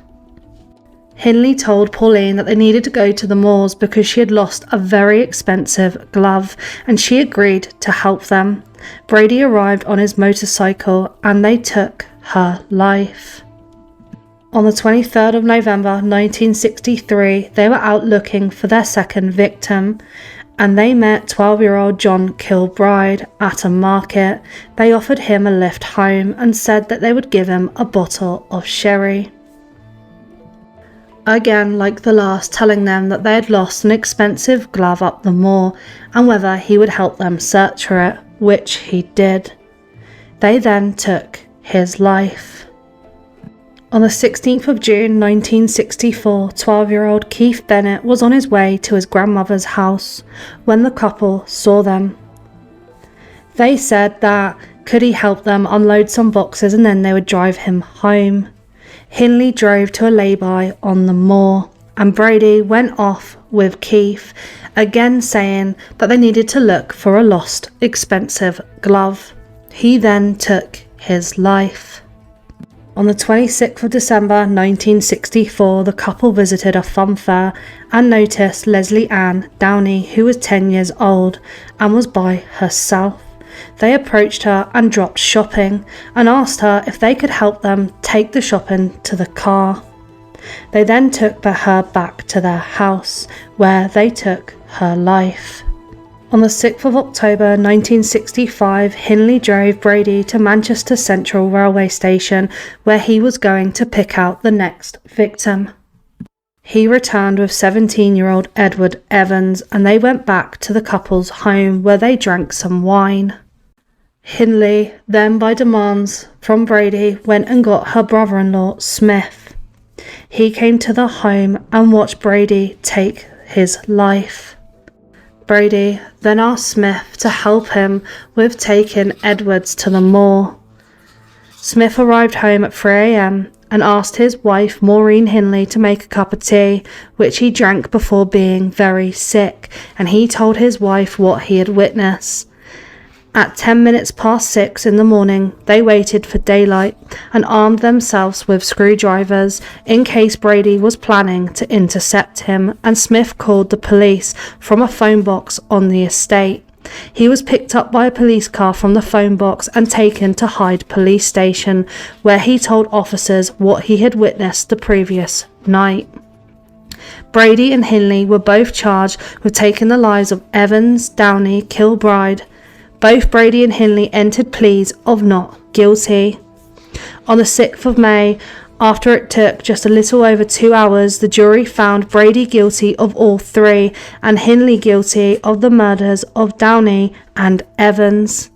Hindley told Pauline that they needed to go to the moors because she had lost a very expensive glove, and she agreed to help them. Brady arrived on his motorcycle and they took her life. On the 23rd of November 1963, they were out looking for their second victim, and they met 12-year-old John Kilbride at a market. They offered him a lift home and said that they would give him a bottle of sherry. Again, like the last, telling them that they had lost an expensive glove up the moor and whether he would help them search for it, which he did. They then took his life. On the 16th of June 1964, 12-year-old Keith Bennett was on his way to his grandmother's house when the couple saw them. They said that could he help them unload some boxes and then they would drive him home. Hindley drove to a lay-by on the moor and Brady went off with Keith, again saying that they needed to look for a lost, expensive glove. He then took his life. On the 26th of December 1964, the couple visited a fun fair and noticed Leslie Ann Downey, who was 10 years old and was by herself. They approached her and dropped shopping and asked her if they could help them take the shopping to the car. They then took her back to their house, where they took her life. On the 6th of October 1965, Hindley drove Brady to Manchester Central Railway Station, where he was going to pick out the next victim. He returned with 17-year-old Edward Evans, and they went back to the couple's home where they drank some wine. Hindley then, by demands from Brady, went and got her brother-in-law Smith. He came to the home and watched Brady take his life. Brady then asked Smith to help him with taking Edwards to the moor. Smith arrived home at 3 a.m. and asked his wife Maureen Hindley to make a cup of tea, which he drank before being very sick, and he told his wife what he had witnessed. At 10 minutes past 6 in the morning, they waited for daylight and armed themselves with screwdrivers in case Brady was planning to intercept him, and Smith called the police from a phone box on the estate. He was picked up by a police car from the phone box and taken to Hyde Police Station, where he told officers what he had witnessed the previous night. Brady and Hindley were both charged with taking the lives of Evans, Downey, Kilbride. Both Brady and Hindley entered pleas of not guilty. On the 6th of May, after it took just a little over 2 hours, the jury found Brady guilty of all three and Hindley guilty of the murders of Downey and Evans.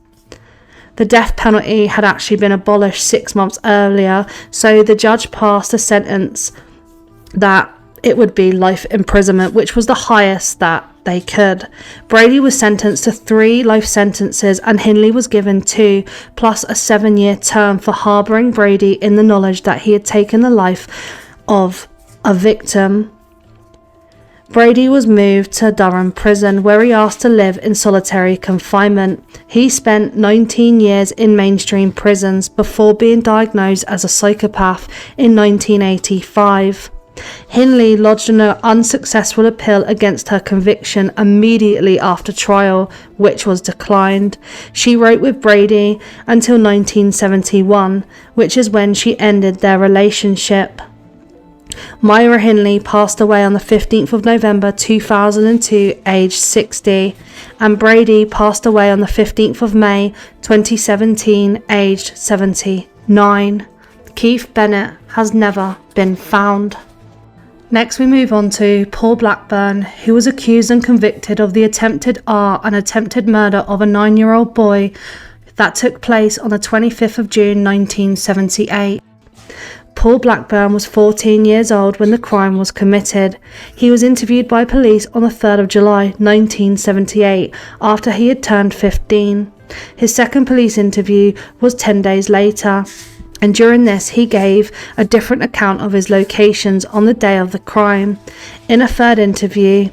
The death penalty had actually been abolished 6 months earlier, so the judge passed a sentence that it would be life imprisonment, which was the highest that they could. Brady was sentenced to 3 life sentences and Hindley was given 2, plus a 7-year term for harbouring Brady in the knowledge that he had taken the life of a victim. Brady was moved to Durham prison, where he asked to live in solitary confinement. He spent 19 years in mainstream prisons before being diagnosed as a psychopath in 1985. Hindley lodged an unsuccessful appeal against her conviction immediately after trial, which was declined. She wrote with Brady until 1971, which is when she ended their relationship. Myra Hindley passed away on the 15th of November 2002, aged 60, and Brady passed away on the 15th of May 2017, aged 79. Keith Bennett has never been found. Next we move on to Paul Blackburn, who was accused and convicted of the attempted and attempted murder of a 9-year-old boy that took place on the 25th of June 1978. Paul Blackburn was 14 years old when the crime was committed. He was interviewed by police on the 3rd of July 1978 after he had turned 15. His second police interview was 10 days later, and during this he gave a different account of his locations on the day of the crime. In a third interview,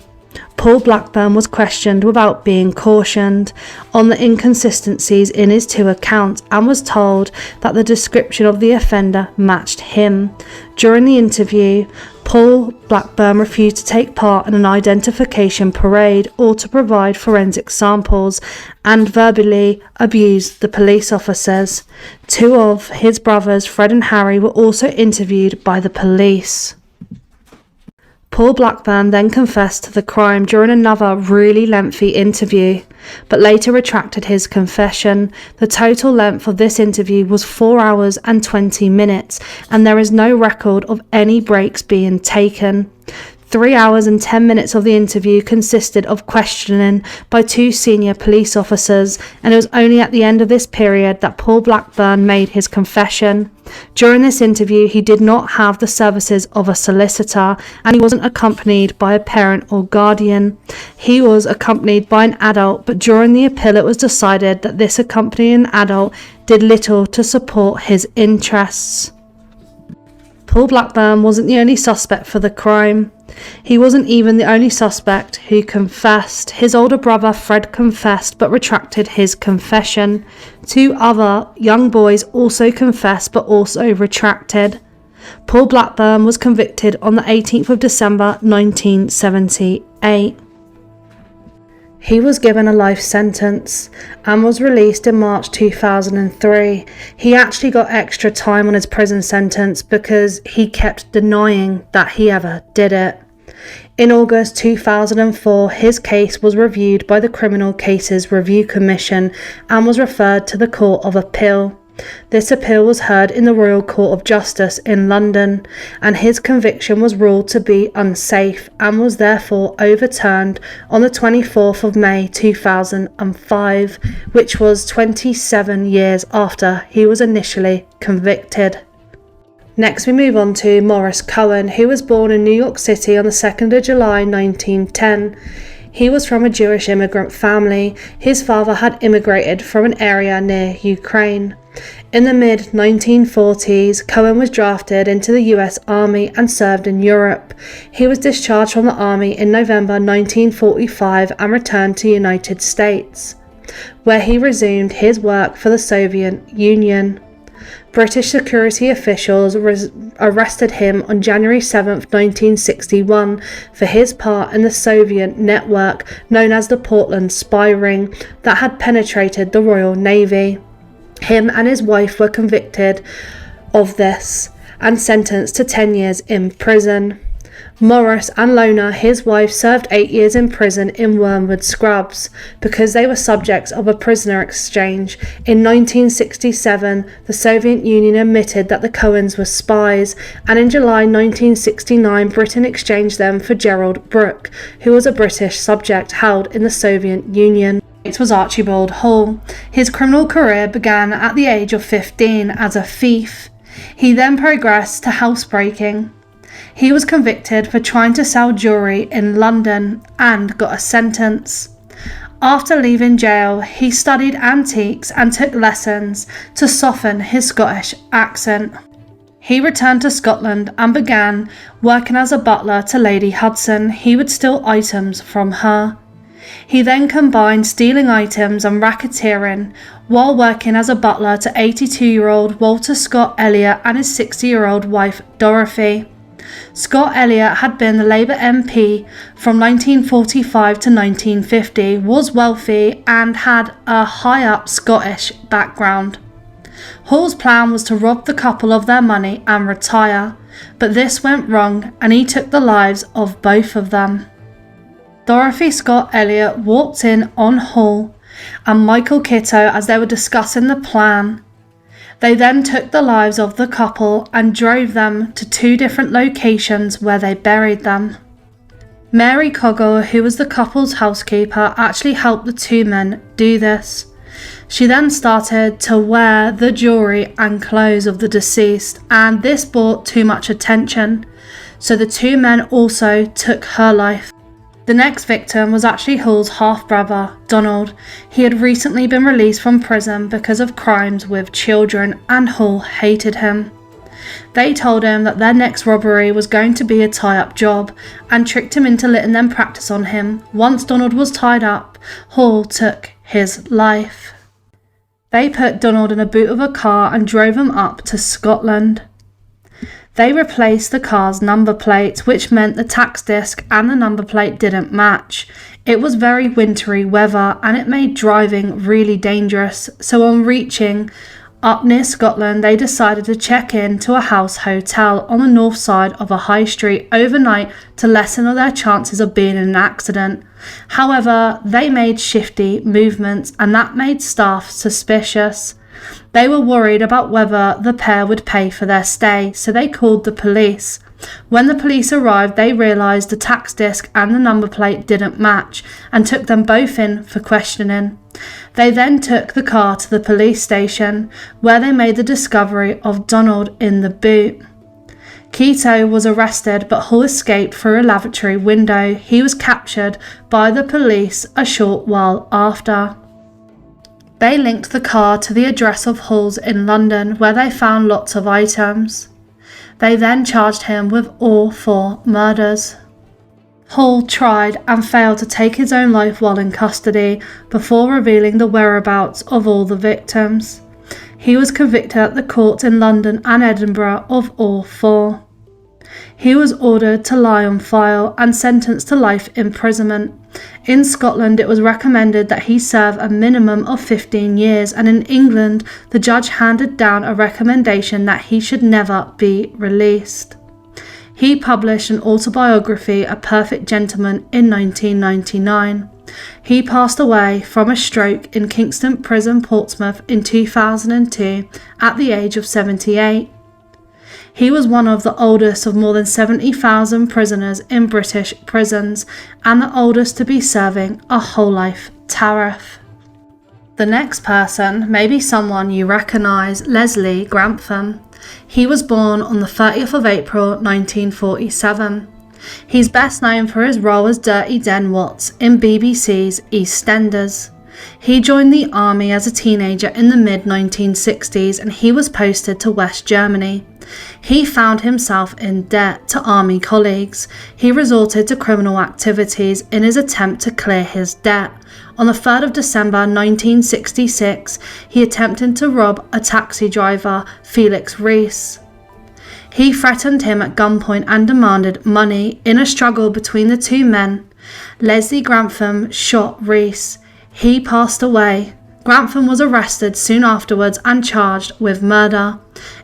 Paul Blackburn was questioned without being cautioned on the inconsistencies in his 2 accounts and was told that the description of the offender matched him. During the interview, Paul Blackburn refused to take part in an identification parade or to provide forensic samples and verbally abused the police officers. 2 of his brothers, Fred and Harry, were also interviewed by the police. Paul Blackburn then confessed to the crime during another really lengthy interview, but later retracted his confession. The total length of this interview was 4 hours and 20 minutes, and there is no record of any breaks being taken. 3 hours and 10 minutes of the interview consisted of questioning by 2 senior police officers, and it was only at the end of this period that Paul Blackburn made his confession. During this interview, he did not have the services of a solicitor, and he wasn't accompanied by a parent or guardian. He was accompanied by an adult, but during the appeal it was decided that this accompanying adult did little to support his interests. Paul Blackburn wasn't the only suspect for the crime. He wasn't even the only suspect who confessed. His older brother Fred confessed but retracted his confession. 2 other young boys also confessed but also retracted. Paul Blackburn was convicted on the 18th of December 1978. He was given a life sentence and was released in March 2003. He actually got extra time on his prison sentence because he kept denying that he ever did it. In August 2004, his case was reviewed by the Criminal Cases Review Commission and was referred to the Court of Appeal. This appeal was heard in the Royal Court of Justice in London, and his conviction was ruled to be unsafe and was therefore overturned on the 24th of May 2005, which was 27 years after he was initially convicted. Next we move on to Maurice Cohen, who was born in New York City on the 2nd of July 1910. He was from a Jewish immigrant family. His father had immigrated from an area near Ukraine. In the mid-1940s, Cohen was drafted into the US Army and served in Europe. He was discharged from the Army in November 1945 and returned to the United States, where he resumed his work for the Soviet Union. British security officials arrested him on January 7, 1961 for his part in the Soviet network known as the Portland Spy Ring that had penetrated the Royal Navy. Him and his wife were convicted of this and sentenced to 10 years in prison. Maurice and Lona, his wife, served 8 years in prison in Wormwood Scrubs because they were subjects of a prisoner exchange. In 1967, the Soviet Union admitted that the Cohens were spies, and in July 1969, Britain exchanged them for Gerald Brooke, who was a British subject held in the Soviet Union. It was Archibald Hall. His criminal career began at the age of 15 as a thief. He then progressed to housebreaking. He was convicted for trying to sell jewellery in London and got a sentence. After leaving jail, he studied antiques and took lessons to soften his Scottish accent. He returned to Scotland and began working as a butler to Lady Hudson. He would steal items from her. He then combined stealing items and racketeering while working as a butler to 82-year-old Walter Scott Elliott and his 60-year-old wife Dorothy. Scott Elliott had been the Labour MP from 1945 to 1950, was wealthy and had a high-up Scottish background. Hall's plan was to rob the couple of their money and retire, but this went wrong and he took the lives of both of them. Dorothy Scott Elliott walked in on Hall and Michael Kitto as they were discussing the plan. They then took the lives of the couple and drove them to 2 different locations where they buried them. Mary Coggle, who was the couple's housekeeper, actually helped the 2 men do this. She then started to wear the jewellery and clothes of the deceased, and this brought too much attention, so the 2 men also took her life. The next victim was actually Hall's half-brother, Donald. He had recently been released from prison because of crimes with children, and Hall hated him. They told him that their next robbery was going to be a tie-up job, and tricked him into letting them practice on him. Once Donald was tied up, Hall took his life. They put Donald in a boot of a car and drove him up to Scotland. They replaced the car's number plate, which meant the tax disc and the number plate didn't match. It was very wintry weather and it made driving really dangerous, so on reaching up near Scotland, they decided to check in to a house hotel on the north side of a high street overnight to lessen their chances of being in an accident. However, they made shifty movements and that made staff suspicious. They were worried about whether the pair would pay for their stay, so they called the police. When the police arrived, they realised the tax disc and the number plate didn't match and took them both in for questioning. They then took the car to the police station, where they made the discovery of Donald in the boot. Kitto was arrested, but Hall escaped through a lavatory window. He was captured by the police a short while after. They linked the car to the address of Hall's in London, where they found lots of items. They then charged him with all 4 murders. Hall tried and failed to take his own life while in custody before revealing the whereabouts of all the victims. He was convicted at the courts in London and Edinburgh of all 4. He was ordered to lie on file and sentenced to life imprisonment. In Scotland, it was recommended that he serve a minimum of 15 years, and in England, the judge handed down a recommendation that he should never be released. He published an autobiography, A Perfect Gentleman, in 1999. He passed away from a stroke in Kingston Prison, Portsmouth in 2002 at the age of 78. He was one of the oldest of more than 70,000 prisoners in British prisons and the oldest to be serving a whole life tariff. The next person may be someone you recognise, Leslie Grantham. He was born on the 30th of April 1947. He's best known for his role as Dirty Den Watts in BBC's EastEnders. He joined the army as a teenager in the mid-1960s and he was posted to West Germany. He found himself in debt to army colleagues. He resorted to criminal activities in his attempt to clear his debt. On the 3rd of December 1966, he attempted to rob a taxi driver, Felix Rees. He threatened him at gunpoint and demanded money. In a struggle between the two men, Leslie Grantham shot Rees. He passed away. Grantham was arrested soon afterwards and charged with murder.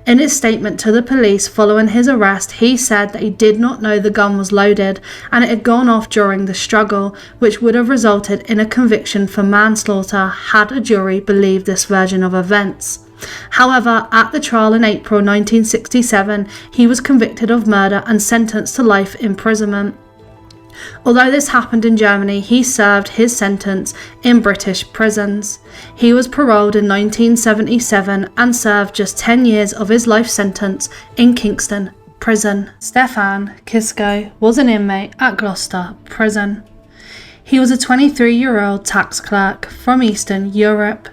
In his statement to the police following his arrest, he said that he did not know the gun was loaded and it had gone off during the struggle, which would have resulted in a conviction for manslaughter had a jury believed this version of events. However, at the trial in April 1967, he was convicted of murder and sentenced to life imprisonment. Although this happened in Germany, he served his sentence in British prisons. He was paroled in 1977 and served just 10 years of his life sentence in Kingston Prison. Stefan Kisko was an inmate at Gloucester Prison. He was a 23-year-old tax clerk from Eastern Europe.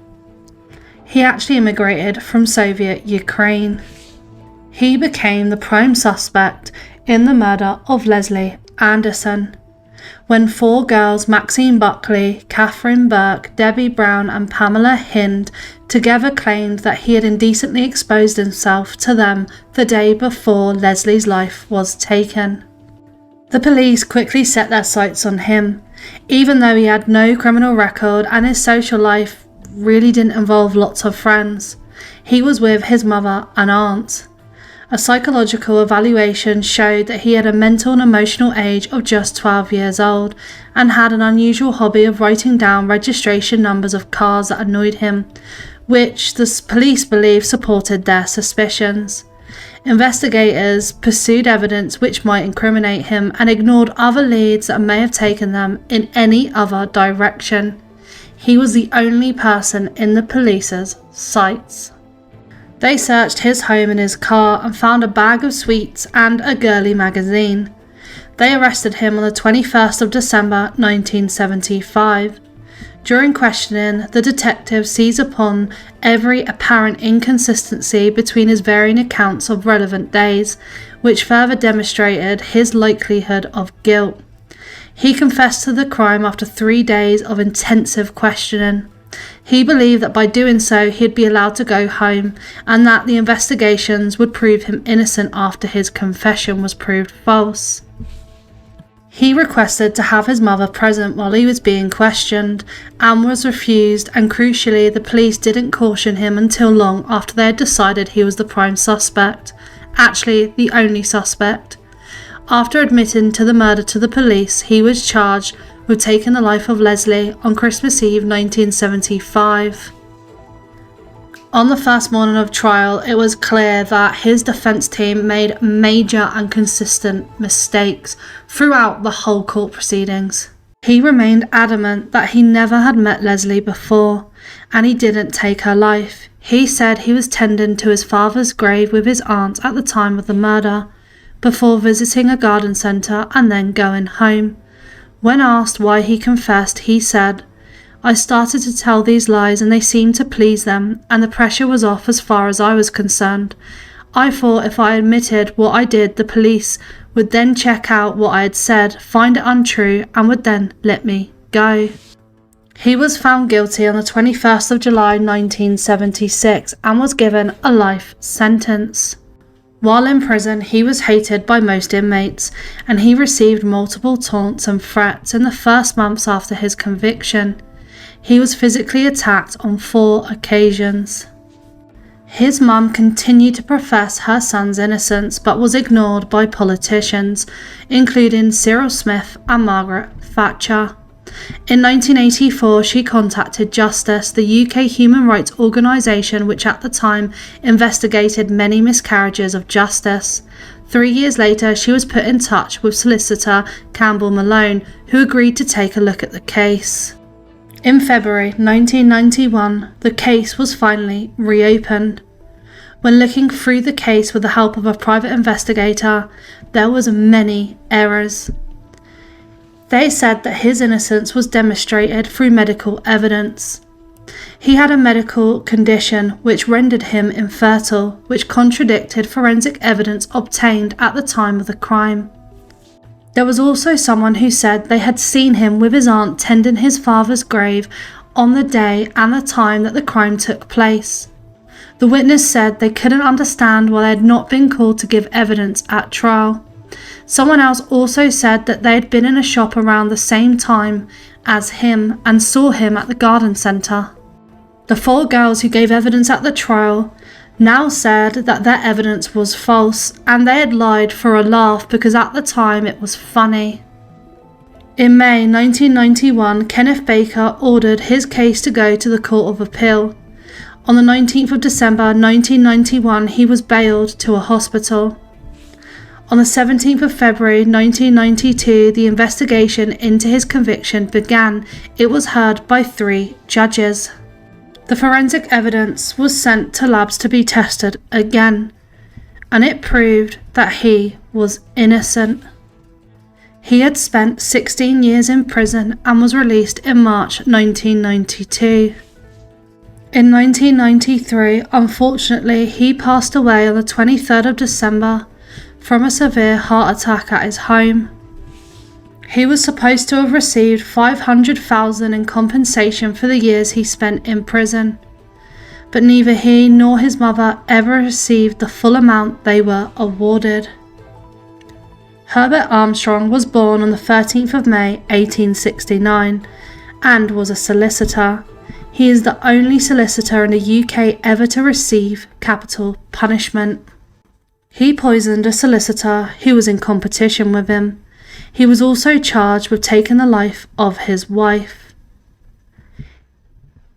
He actually immigrated from Soviet Ukraine. He became the prime suspect in the murder of Leslie Anderson, when 4 girls, Maxine Buckley, Catherine Burke, Debbie Brown and Pamela Hind, together claimed that he had indecently exposed himself to them the day before Leslie's life was taken. The police quickly set their sights on him, even though he had no criminal record and his social life really didn't involve lots of friends. He was with his mother and aunt. A psychological evaluation showed that he had a mental and emotional age of just 12 years old and had an unusual hobby of writing down registration numbers of cars that annoyed him, which the police believe supported their suspicions. Investigators pursued evidence which might incriminate him and ignored other leads that may have taken them in any other direction. He was the only person in the police's sights. They searched his home and his car and found a bag of sweets and a girly magazine. They arrested him on the 21st of December 1975. During questioning, the detective seized upon every apparent inconsistency between his varying accounts of relevant days, which further demonstrated his likelihood of guilt. He confessed to the crime after 3 days of intensive questioning. He believed that by doing so he'd be allowed to go home and that the investigations would prove him innocent after his confession was proved false. He requested to have his mother present while he was being questioned and was refused, and crucially the police didn't caution him until long after they had decided he was the prime suspect, actually the only suspect. After admitting to the murder to the police, he was charged with taking the life of Leslie on Christmas Eve 1975. On the first morning of trial, it was clear that his defence team made major and consistent mistakes throughout the whole court proceedings. He remained adamant that he never had met Leslie before, and he didn't take her life. He said he was tending to his father's grave with his aunt at the time of the murder, before visiting a garden centre and then going home. When asked why he confessed, he said, "I started to tell these lies and they seemed to please them, and the pressure was off as far as I was concerned. I thought if I admitted what I did, the police would then check out what I had said, find it untrue, and would then let me go." He was found guilty on the 21st of July 1976 and was given a life sentence. While in prison, he was hated by most inmates, and he received multiple taunts and threats in the first months after his conviction. He was physically attacked on 4 occasions. His mum continued to profess her son's innocence, but was ignored by politicians, including Cyril Smith and Margaret Thatcher. In 1984, she contacted Justice, the UK human rights organisation which at the time investigated many miscarriages of justice. 3 years later, she was put in touch with solicitor Campbell Malone, who agreed to take a look at the case. In February 1991, the case was finally reopened. When looking through the case with the help of a private investigator, there was many errors. They said that his innocence was demonstrated through medical evidence. He had a medical condition which rendered him infertile, which contradicted forensic evidence obtained at the time of the crime. There was also someone who said they had seen him with his aunt tending his father's grave on the day and the time that the crime took place. The witness said they couldn't understand why they had not been called to give evidence at trial. Someone else also said that they had been in a shop around the same time as him and saw him at the garden centre. The 4 girls who gave evidence at the trial now said that their evidence was false and they had lied for a laugh because at the time it was funny. In May 1991, Kenneth Baker ordered his case to go to the Court of Appeal. On the 19th of December 1991, he was bailed to a hospital. On the 17th of February 1992, the investigation into his conviction began. It was heard by 3 judges. The forensic evidence was sent to labs to be tested again, and it proved that he was innocent. He had spent 16 years in prison and was released in March 1992. In 1993, unfortunately, he passed away on the 23rd of December from a severe heart attack at his home. He was supposed to have received $500,000 in compensation for the years he spent in prison, but neither he nor his mother ever received the full amount they were awarded. Herbert Armstrong was born on the 13th of May 1869 and was a solicitor. He is the only solicitor in the UK ever to receive capital punishment. He poisoned a solicitor who was in competition with him. He was also charged with taking the life of his wife.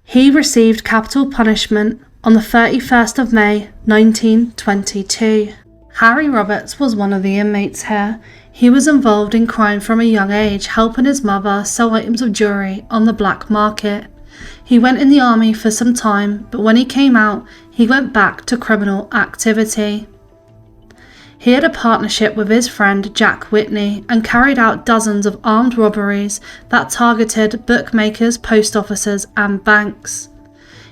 He received capital punishment on the 31st of May 1922. Harry Roberts was one of the inmates here. He was involved in crime from a young age, helping his mother sell items of jewellery on the black market. He went in the army for some time, but when he came out, he went back to criminal activity. He had a partnership with his friend Jack Whitney and carried out dozens of armed robberies that targeted bookmakers, post offices and banks.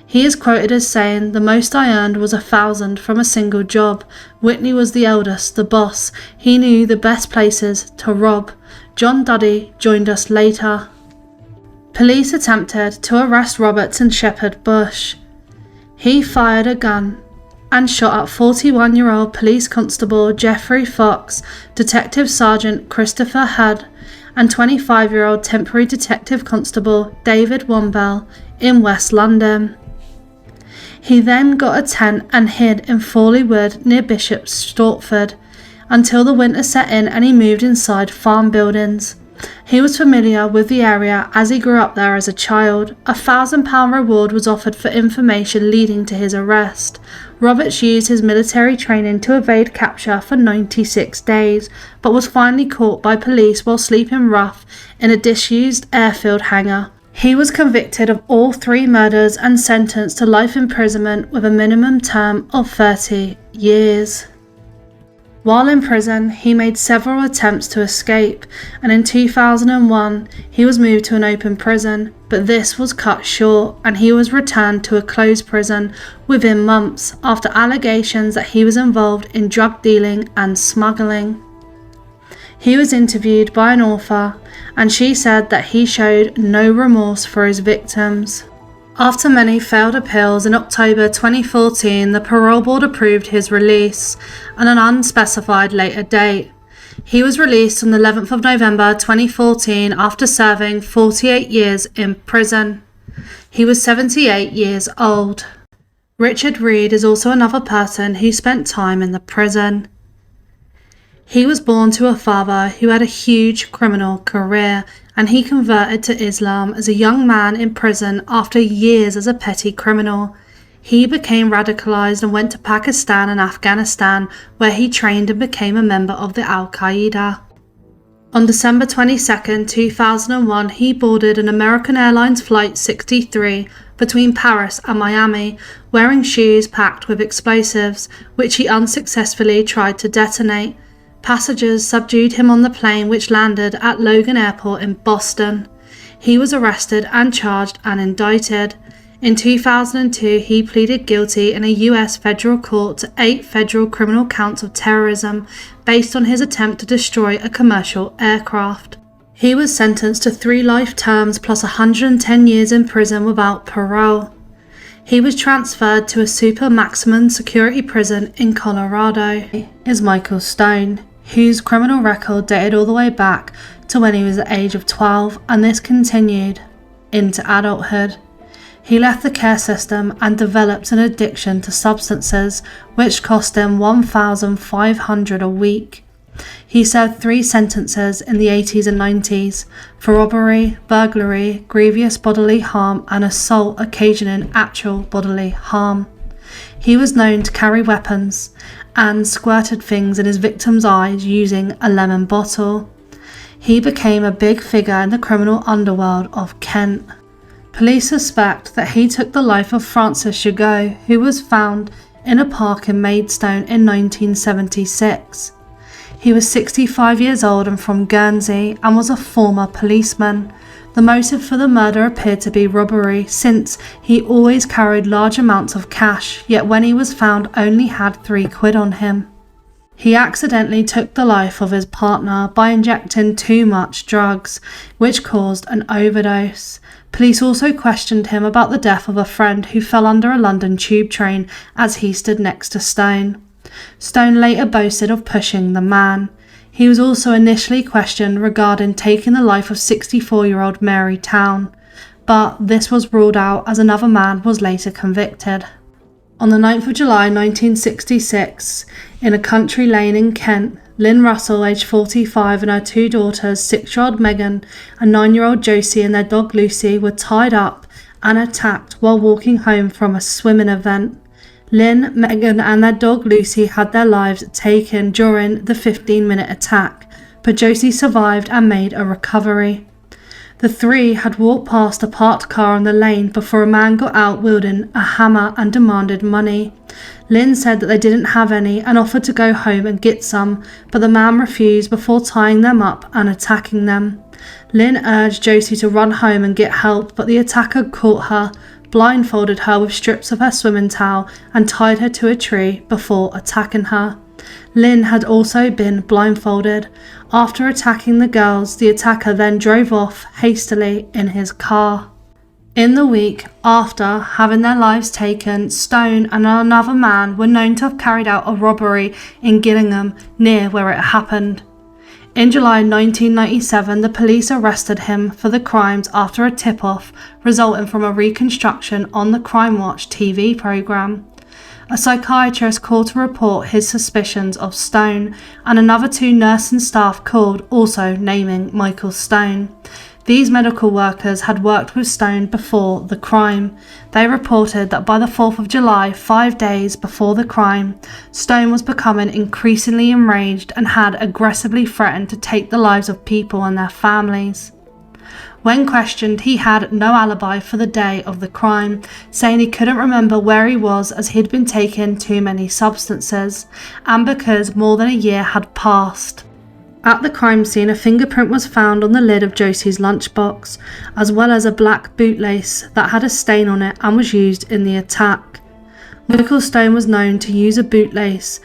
He is quoted as saying, "The most I earned was $1,000 from a single job. Whitney was the eldest, the boss. He knew the best places to rob. John Duddy joined us later." Police attempted to arrest Roberts in Shepherd Bush. He fired a gun and shot at 41-year-old police constable Geoffrey Fox, Detective Sergeant Christopher Hudd, and 25-year-old temporary detective constable David Wombell in West London. He then got a tent and hid in Fawley Wood near Bishop Stortford until the winter set in and he moved inside farm buildings. He was familiar with the area as he grew up there as a child. A £1,000 reward was offered for information leading to his arrest. Roberts used his military training to evade capture for 96 days, but was finally caught by police while sleeping rough in a disused airfield hangar. He was convicted of all 3 murders and sentenced to life imprisonment with a minimum term of 30 years. While in prison, he made several attempts to escape, and in 2001 he was moved to an open prison, but this was cut short and he was returned to a closed prison within months after allegations that he was involved in drug dealing and smuggling. He was interviewed by an author and she said that he showed no remorse for his victims. After many failed appeals, in October 2014, the parole board approved his release on an unspecified later date. He was released on the 11th of November 2014 after serving 48 years in prison. He was 78 years old. Richard Reed is also another person who spent time in the prison. He was born to a father who had a huge criminal career and he converted to Islam as a young man in prison after years as a petty criminal. He became radicalized and went to Pakistan and Afghanistan, where he trained and became a member of the Al-Qaeda. On December 22, 2001, he boarded an American Airlines Flight 63 between Paris and Miami, wearing shoes packed with explosives, which he unsuccessfully tried to detonate. Passengers subdued him on the plane, which landed at Logan Airport in Boston. He was arrested and charged and indicted. In 2002, he pleaded guilty in a US federal court to 8 federal criminal counts of terrorism based on his attempt to destroy a commercial aircraft. He was sentenced to 3 life terms plus 110 years in prison without parole. He was transferred to a super maximum security prison in Colorado. Is Michael Stone, whose criminal record dated all the way back to when he was the age of 12, and this continued into adulthood. He left the care system and developed an addiction to substances, which cost him $1,500 a week. He served 3 sentences in the 80s and 90s for robbery, burglary, grievous bodily harm, and assault occasioning actual bodily harm. He was known to carry weapons and squirted things in his victims' eyes using a lemon bottle. He became a big figure in the criminal underworld of Kent. Police suspect that he took the life of Francis Chagall, who was found in a park in Maidstone in 1976. He was 65 years old and from Guernsey and was a former policeman. The motive for the murder appeared to be robbery, since he always carried large amounts of cash, yet when he was found only had £3 on him. He accidentally took the life of his partner by injecting too much drugs, which caused an overdose. Police also questioned him about the death of a friend who fell under a London tube train as he stood next to Stone. Stone later boasted of pushing the man. He was also initially questioned regarding taking the life of 64-year-old Mary Town, but this was ruled out as another man was later convicted. On the 9th of July 1966, in a country lane in Kent, Lynn Russell, aged 45, and her 2 daughters, 6-year-old Megan and 9-year-old Josie, and their dog Lucy, were tied up and attacked while walking home from a swimming event. Lynn, Megan and their dog Lucy had their lives taken during the 15-minute attack, but Josie survived and made a recovery. The 3 had walked past a parked car on the lane before a man got out wielding a hammer and demanded money. Lynn said that they didn't have any and offered to go home and get some, but the man refused before tying them up and attacking them. Lynn urged Josie to run home and get help, but the attacker caught her, blindfolded her with strips of her swimming towel and tied her to a tree before attacking her. Lynn had also been blindfolded. After attacking the girls, the attacker then drove off hastily in his car. In the week after having their lives taken, Stone and another man were known to have carried out a robbery in Gillingham, near where it happened. In July 1997, the police arrested him for the crimes after a tip-off resulting from a reconstruction on the Crime Watch TV programme. A psychiatrist called to report his suspicions of Stone, and another 2 nursing staff called, also naming Michael Stone. These medical workers had worked with Stone before the crime. They reported that by the 4th of July, 5 days before the crime, Stone was becoming increasingly enraged and had aggressively threatened to take the lives of people and their families. When questioned, he had no alibi for the day of the crime, saying he couldn't remember where he was as he'd been taking too many substances, and because more than a year had passed. At the crime scene, a fingerprint was found on the lid of Josie's lunchbox, as well as a black bootlace that had a stain on it and was used in the attack. Michael Stone was known to use a bootlace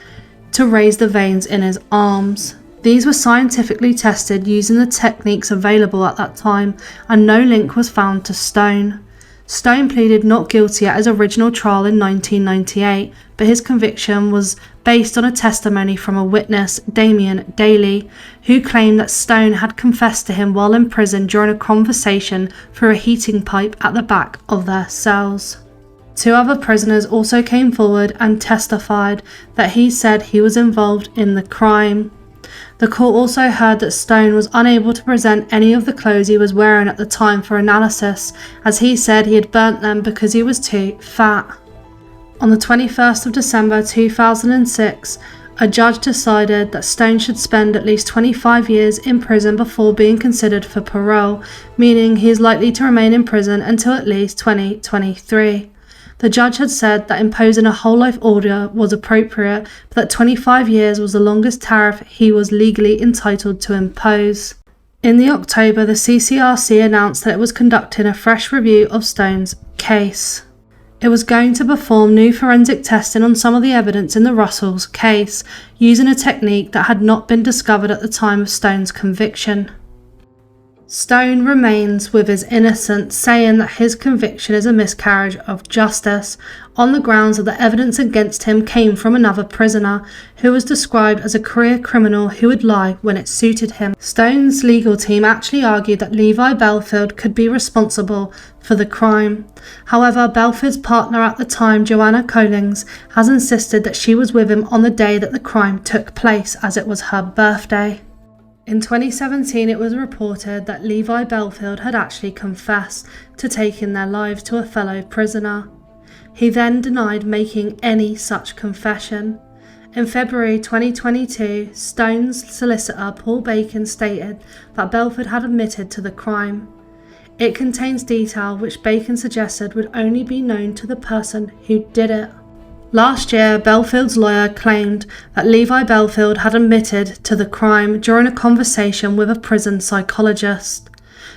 to raise the veins in his arms. These were scientifically tested using the techniques available at that time, and no link was found to Stone. Stone pleaded not guilty at his original trial in 1998, but his conviction was based on a testimony from a witness, Damien Daly, who claimed that Stone had confessed to him while in prison during a conversation through a heating pipe at the back of their cells. 2 other prisoners also came forward and testified that he said he was involved in the crime. The court also heard that Stone was unable to present any of the clothes he was wearing at the time for analysis, as he said he had burnt them because he was too fat. On the 21st of December 2006, a judge decided that Stone should spend at least 25 years in prison before being considered for parole, meaning he is likely to remain in prison until at least 2023. The judge had said that imposing a whole life order was appropriate, but that 25 years was the longest tariff he was legally entitled to impose. In the October, the CCRC announced that it was conducting a fresh review of Stone's case. It was going to perform new forensic testing on some of the evidence in the Russells case, using a technique that had not been discovered at the time of Stone's conviction. Stone remains with his innocence, saying that his conviction is a miscarriage of justice, on the grounds that the evidence against him came from another prisoner, who was described as a career criminal who would lie when it suited him. Stone's legal team actually argued that Levi Belfield could be responsible for the crime. However, Belfield's partner at the time, Joanna Collings, has insisted that she was with him on the day that the crime took place, as it was her birthday. In 2017, it was reported that Levi Belfield had actually confessed to taking their lives to a fellow prisoner. He then denied making any such confession. In February 2022, Stone's solicitor Paul Bacon stated that Belfield had admitted to the crime. It contains detail which Bacon suggested would only be known to the person who did it. Last year, Belfield's lawyer claimed that Levi Belfield had admitted to the crime during a conversation with a prison psychologist.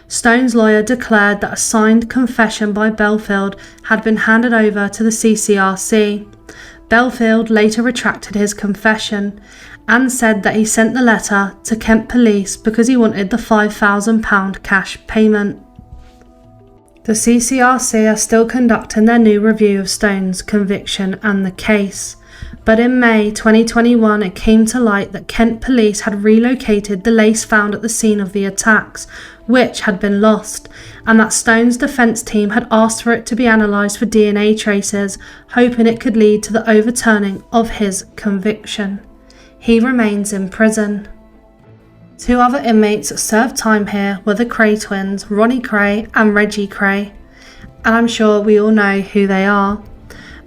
Stone's lawyer declared that a signed confession by Belfield had been handed over to the CCRC. Belfield later retracted his confession and said that he sent the letter to Kent Police because he wanted the £5,000 cash payment. The CCRC are still conducting their new review of Stone's conviction and the case, but in May 2021 it came to light that Kent Police had relocated the lace found at the scene of the attacks, which had been lost, and that Stone's defence team had asked for it to be analysed for DNA traces, hoping it could lead to the overturning of his conviction. He remains in prison. Two other inmates served time here were the Cray twins, Ronnie Cray and Reggie Cray, and I'm sure we all know who they are.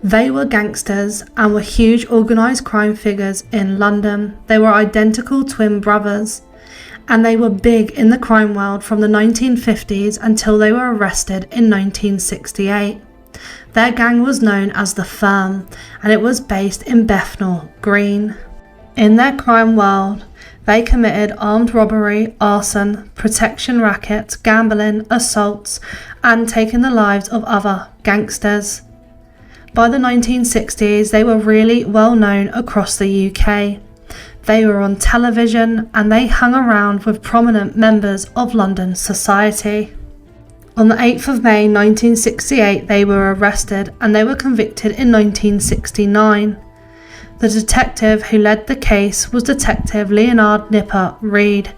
They were gangsters and were huge organised crime figures in London. They were identical twin brothers, and they were big in the crime world from the 1950s until they were arrested in 1968. Their gang was known as the Firm, and it was based in Bethnal Green. In their crime world, they committed armed robbery, arson, protection rackets, gambling, assaults, and taking the lives of other gangsters. By the 1960s, they were really well known across the UK. They were on television and they hung around with prominent members of London society. On the 8th of May 1968, they were arrested and they were convicted in 1969. The detective who led the case was Detective Leonard Nipper Reid.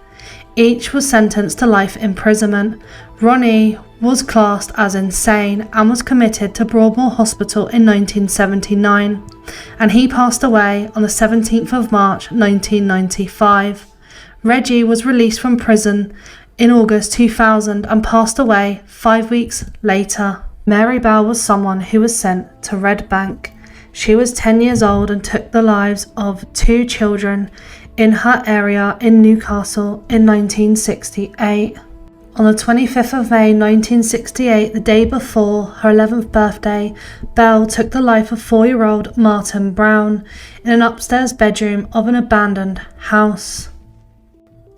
Each was sentenced to life imprisonment. Ronnie was classed as insane and was committed to Broadmoor Hospital in 1979, and he passed away on the 17th of March 1995. Reggie was released from prison in August 2000 and passed away 5 weeks later. Mary Bell was someone who was sent to Red Bank. She was 10 years old and took the lives of 2 children in her area in Newcastle in 1968. On the 25th of May 1968, the day before her 11th birthday, Bell took the life of 4-year-old Martin Brown in an upstairs bedroom of an abandoned house.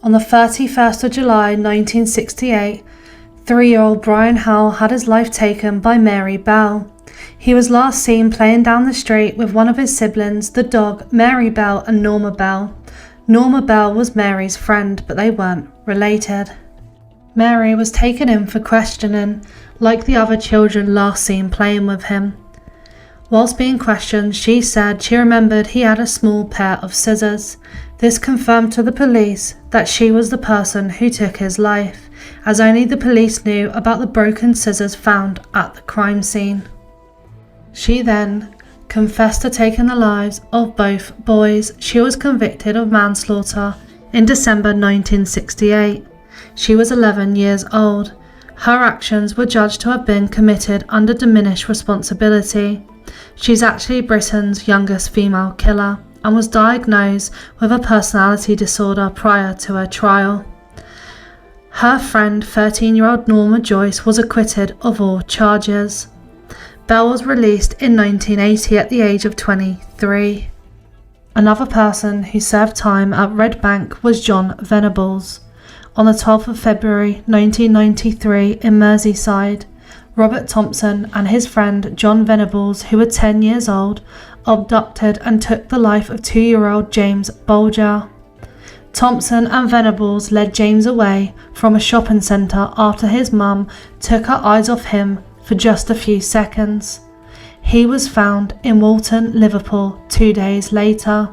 On the 31st of July 1968, 3-year-old Brian Howell had his life taken by Mary Bell. He was last seen playing down the street with one of his siblings, the dog Mary Bell and Norma Bell. Norma Bell was Mary's friend, but they weren't related. Mary was taken in for questioning, like the other children last seen playing with him. Whilst being questioned, she said she remembered he had a small pair of scissors. This confirmed to the police that she was the person who took his life, as only the police knew about the broken scissors found at the crime scene. She then confessed to taking the lives of both boys. She was convicted of manslaughter in December 1968. She was 11 years old. Her actions were judged to have been committed under diminished responsibility. She's actually Britain's youngest female killer and was diagnosed with a personality disorder prior to her trial. Her friend, 13-year-old Norma Joyce, was acquitted of all charges. Bell was released in 1980 at the age of 23. Another person who served time at Red Bank was John Venables. On the 12th of February 1993 in Merseyside, Robert Thompson and his friend John Venables, who were 10 years old, abducted and took the life of 2-year-old James Bolger. Thompson and Venables led James away from a shopping centre after his mum took her eyes off him for just a few seconds. He was found in Walton, Liverpool 2 days later.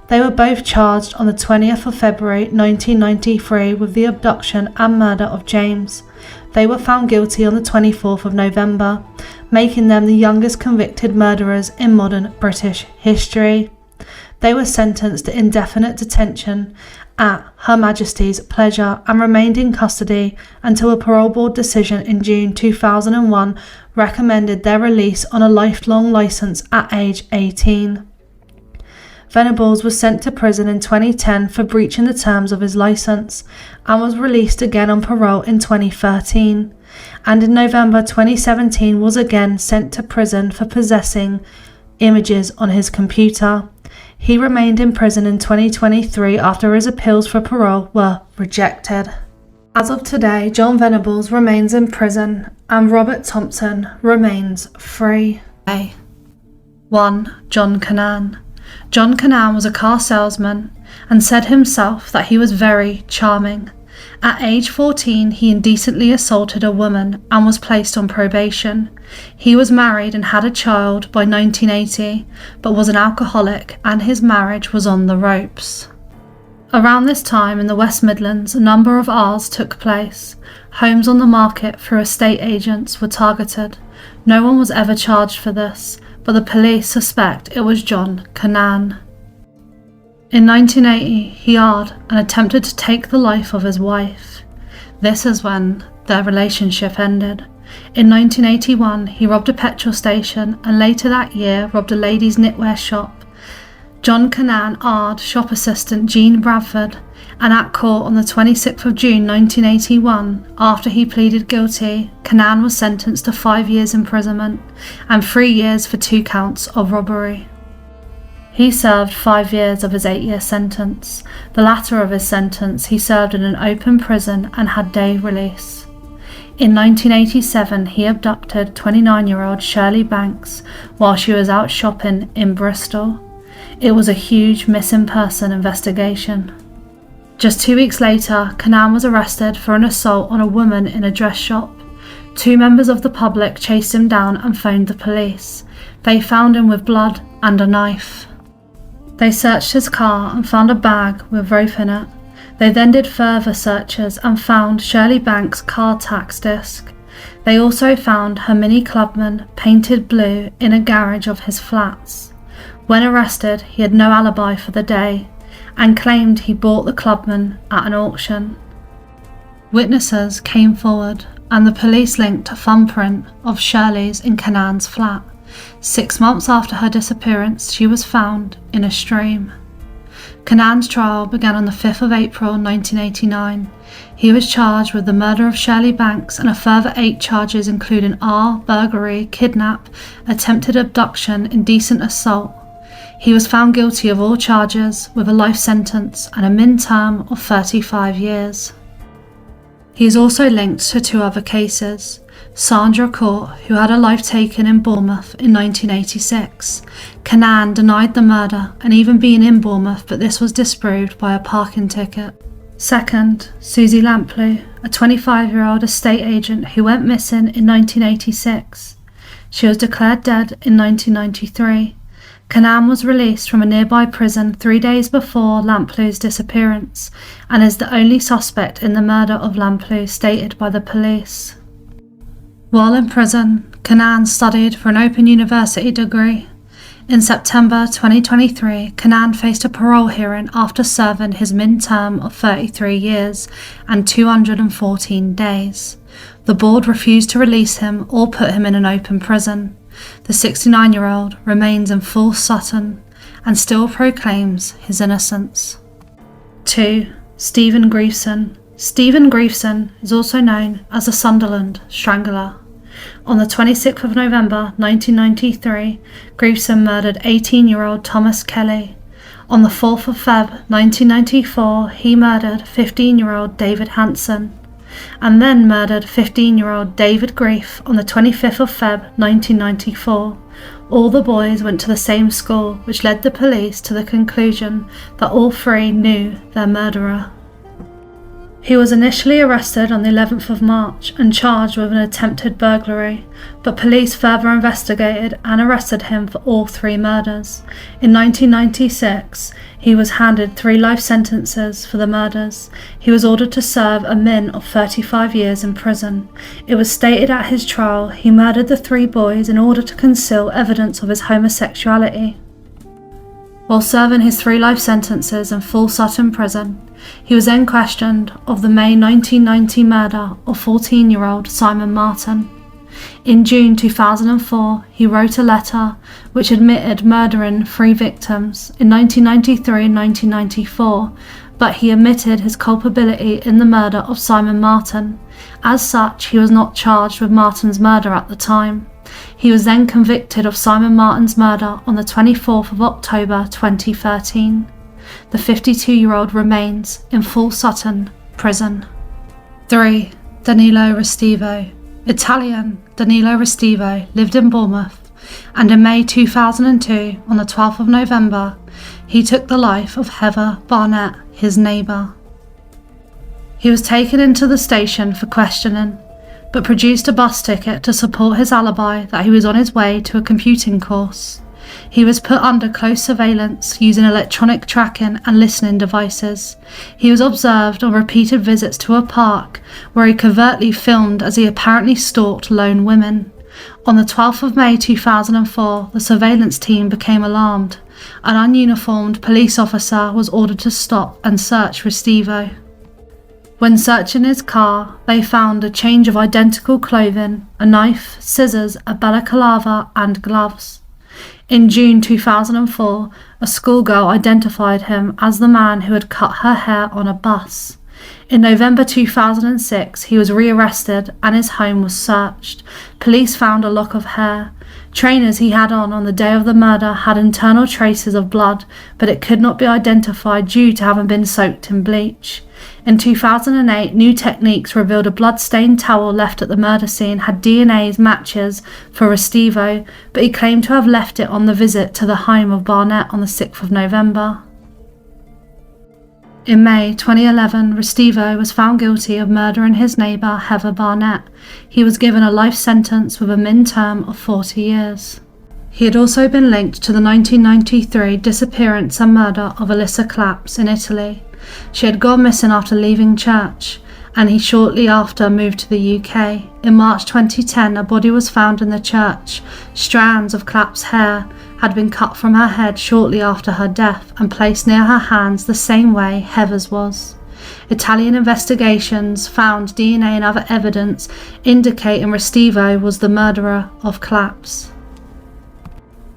They were both charged on the 20th of February 1993 with the abduction and murder of James. They were found guilty on the 24th of November, making them the youngest convicted murderers in modern British history. They were sentenced to indefinite detention at Her Majesty's pleasure and remained in custody until a parole board decision in June 2001 recommended their release on a lifelong licence at age 18. Venables was sent to prison in 2010 for breaching the terms of his licence and was released again on parole in 2013, and in November 2017 was again sent to prison for possessing images on his computer. He remained in prison in 2023 after his appeals for parole were rejected. As of today, John Venables remains in prison and Robert Thompson remains free. 1. John Cannan. John Cannan was a car salesman and said himself that he was very charming. At age 14, he indecently assaulted a woman and was placed on probation. He was married and had a child by 1980, but was an alcoholic and his marriage was on the ropes. Around this time in the West Midlands, a number of R's took place. Homes on the market through estate agents were targeted. No one was ever charged for this, but the police suspect it was John Cannan. In 1980, he yarded and attempted to take the life of his wife. This is when their relationship ended. In 1981, he robbed a petrol station and later that year robbed a ladies' knitwear shop. John Cannan arred shop assistant Jean Bradford, and at court on the 26th of June 1981, after he pleaded guilty, Cannan was sentenced to 5 years imprisonment and 3 years for 2 counts of robbery. He served 5 years of his 8-year sentence. The latter of his sentence he served in an open prison and had day release. In 1987, he abducted 29-year-old Shirley Banks while she was out shopping in Bristol. It was a huge missing person investigation. Just 2 weeks later, Cannan was arrested for an assault on a woman in a dress shop. 2 members of the public chased him down and phoned the police. They found him with blood and a knife. They searched his car and found a bag with rope in it. They then did further searches and found Shirley Banks' car tax disc. They also found her Mini Clubman painted blue in a garage of his flats. When arrested, he had no alibi for the day and claimed he bought the Clubman at an auction. Witnesses came forward and the police linked a thumbprint of Shirley's in Cannan's flat. 6 months after her disappearance, she was found in a stream. Cannan's trial began on the 5th of April 1989. He was charged with the murder of Shirley Banks and a further 8 charges including burglary, kidnap, attempted abduction, indecent assault. He was found guilty of all charges with a life sentence and a min term of 35 years. He is also linked to 2 other cases. Sandra Court, who had her life taken in Bournemouth in 1986. Cannan denied the murder and even being in Bournemouth, but this was disproved by a parking ticket. Second, Susie Lamplugh, a 25-year-old estate agent who went missing in 1986. She was declared dead in 1993. Cannan was released from a nearby prison 3 days before Lamplug's disappearance and is the only suspect in the murder of Lamplugh stated by the police. While in prison, Cannan studied for an Open University degree. In September 2023, Canaan faced a parole hearing after serving his min-term of 33 years and 214 days. The board refused to release him or put him in an open prison. The 69-year-old remains in full Sutton and still proclaims his innocence. 2. Stephen Griefson. Stephen Griefson is also known as the Sunderland Strangler. On the 26th of November 1993, Griefson murdered 18-year-old Thomas Kelly. On the 4th of Feb 1994, he murdered 15-year-old David Hanson, and then murdered 15-year-old David Grief on the 25th of Feb 1994. All the boys went to the same school, which led the police to the conclusion that all three knew their murderer. He was initially arrested on the 11th of March and charged with an attempted burglary, but police further investigated and arrested him for all three murders. In 1996, he was handed 3 life sentences for the murders. He was ordered to serve a min of 35 years in prison. It was stated at his trial he murdered the 3 boys in order to conceal evidence of his homosexuality. While serving his 3 life sentences in full Sutton prison, he was then questioned of the May 1990 murder of 14-year-old Simon Martin. In June 2004, he wrote a letter which admitted murdering 3 victims in 1993 and 1994, but he admitted his culpability in the murder of Simon Martin. As such, he was not charged with Martin's murder at the time. He was then convicted of Simon Martin's murder on the 24th of October 2013. The 52-year-old remains in full Sutton prison. 3. Danilo Restivo. Italian Danilo Restivo lived in Bournemouth, and in May 2002, on the 12th of November, he took the life of Heather Barnett, his neighbour. He was taken into the station for questioning, but produced a bus ticket to support his alibi that he was on his way to a computing course. He was put under close surveillance using electronic tracking and listening devices. He was observed on repeated visits to a park where he covertly filmed as he apparently stalked lone women. On the 12th of May 2004, the surveillance team became alarmed. An ununiformed police officer was ordered to stop and search Restivo. When searching his car, they found a change of identical clothing, a knife, scissors, a balaclava and gloves. In June 2004, a schoolgirl identified him as the man who had cut her hair on a bus. In November 2006, he was rearrested and his home was searched. Police found a lock of hair. Trainers he had on the day of the murder had internal traces of blood, but it could not be identified due to having been soaked in bleach. In 2008, new techniques revealed a blood-stained towel left at the murder scene had DNA matches for Restivo, but he claimed to have left it on the visit to the home of Barnett on the 6th of November. In May 2011, Restivo was found guilty of murdering his neighbour Heather Barnett. He was given a life sentence with a min-term of 40 years. He had also been linked to the 1993 disappearance and murder of Alyssa Claps in Italy. She had gone missing after leaving church, and he shortly after moved to the UK. In March 2010, a body was found in the church. Strands of Claps' hair had been cut from her head shortly after her death and placed near her hands the same way Heather's was. Italian investigations found DNA and other evidence indicating Restivo was the murderer of Claps.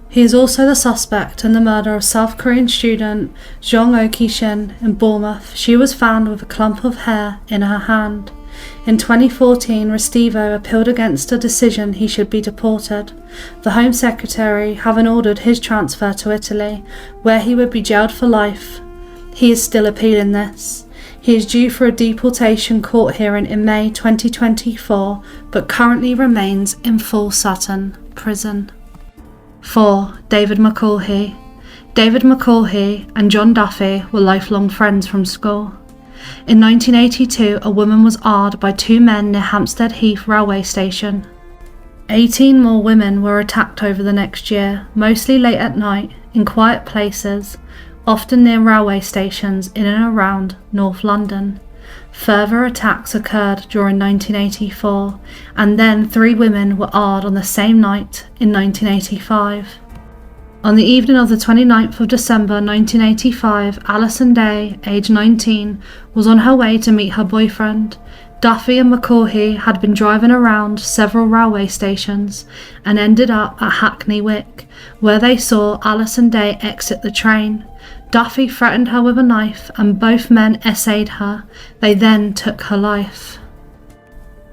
He is also the suspect in the murder of South Korean student Jong Oki-shin in Bournemouth. She was found with a clump of hair in her hand. In 2014, Restivo appealed against a decision he should be deported, the Home Secretary having ordered his transfer to Italy, where he would be jailed for life. He is still appealing this. He is due for a deportation court hearing in May 2024, but currently remains in full Sutton prison. 4. David McCulhey. David McCulhey and John Duffy were lifelong friends from school. In 1982, a woman was arred by 2 men near Hampstead Heath railway station. 18 more women were attacked over the next year, mostly late at night, in quiet places, often near railway stations in and around North London. Further attacks occurred during 1984, and then 3 women were arred on the same night in 1985. On the evening of the 29th of December 1985, Alison Day, aged 19, was on her way to meet her boyfriend. Duffy and McCaughey had been driving around several railway stations and ended up at Hackney Wick, where they saw Alison Day exit the train. Duffy threatened her with a knife and both men essayed her. They then took her life.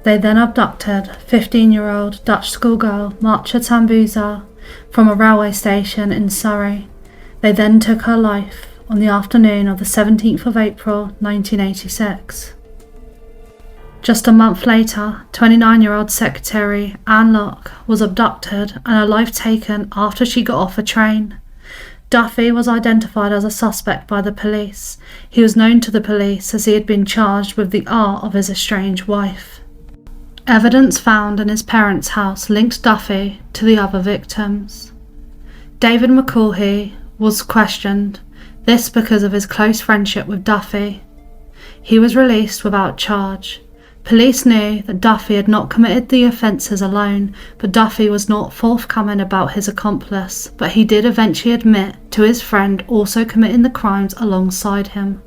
They then abducted 15-year-old Dutch schoolgirl Marcia Tambuza from a railway station in Surrey. They then took her life on the afternoon of the 17th of April 1986. Just a month later, 29-year-old secretary Anne Locke was abducted and her life taken after she got off a train. Duffy was identified as a suspect by the police. He was known to the police as he had been charged with the art of his estranged wife. Evidence found in his parents' house linked Duffy to the other victims. David McCaughey was questioned, this because of his close friendship with Duffy. He was released without charge. Police knew that Duffy had not committed the offences alone, but Duffy was not forthcoming about his accomplice, but he did eventually admit to his friend also committing the crimes alongside him.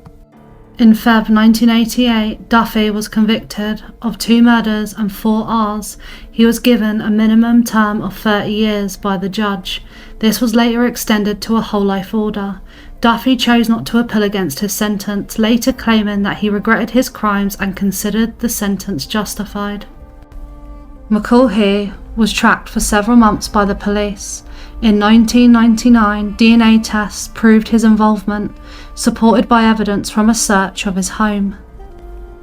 In Feb 1988, Duffy was convicted of 2 murders and 4 Rs. He was given a minimum term of 30 years by the judge. This was later extended to a whole life order. Duffy chose not to appeal against his sentence, later claiming that he regretted his crimes and considered the sentence justified. McCaughey was tracked for several months by the police. In 1999, DNA tests proved his involvement, supported by evidence from a search of his home.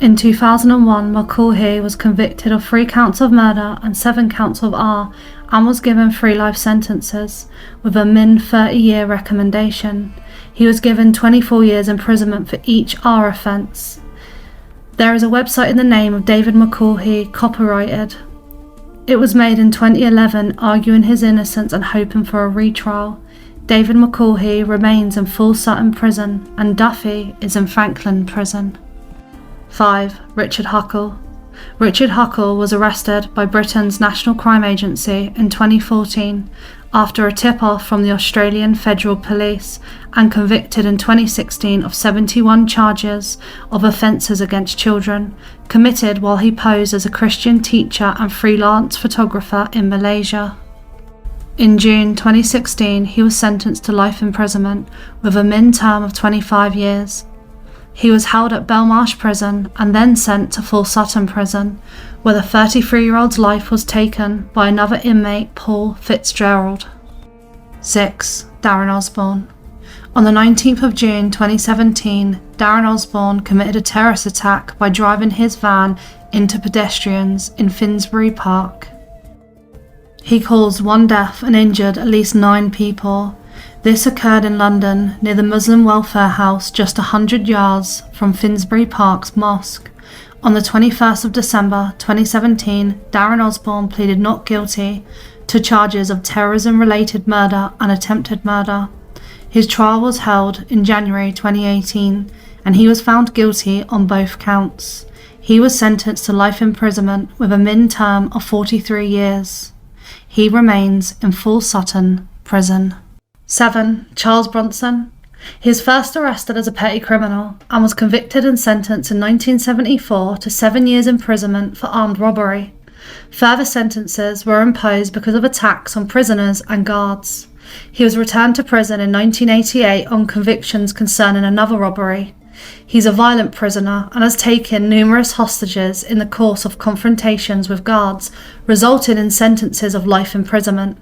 In 2001, McCaughey was convicted of 3 counts of murder and 7 counts of R and was given 3 life sentences, with a min 30-year recommendation. He was given 24 years imprisonment for each R offence. There is a website in the name of David McCaughey copyrighted. It was made in 2011, arguing his innocence and hoping for a retrial. David McCaughey remains in full Sutton prison and Duffy is in Frankland prison. 5. Richard Huckle. Richard Huckle was arrested by Britain's National Crime Agency in 2014 after a tip-off from the Australian Federal Police and convicted in 2016 of 71 charges of offences against children, committed while he posed as a Christian teacher and freelance photographer in Malaysia. In June 2016, he was sentenced to life imprisonment with a min term of 25 years. He was held at Belmarsh prison and then sent to Full Sutton prison, where the 33-year-old's life was taken by another inmate, Paul Fitzgerald. 6. Darren Osborne. On the 19th of June 2017, Darren Osborne committed a terrorist attack by driving his van into pedestrians in Finsbury Park. He caused 1 death and injured at least 9 people. This occurred in London, near the Muslim Welfare House, just 100 yards from Finsbury Park's mosque. On the 21st of December 2017, Darren Osborne pleaded not guilty to charges of terrorism-related murder and attempted murder. His trial was held in January 2018, and he was found guilty on both counts. He was sentenced to life imprisonment with a min term of 43 years. He remains in Full Sutton prison. 7. Charles Bronson. He was first arrested as a petty criminal and was convicted and sentenced in 1974 to 7 years imprisonment for armed robbery. Further sentences were imposed because of attacks on prisoners and guards. He was returned to prison in 1988 on convictions concerning another robbery. He's a violent prisoner and has taken numerous hostages in the course of confrontations with guards, resulting in sentences of life imprisonment.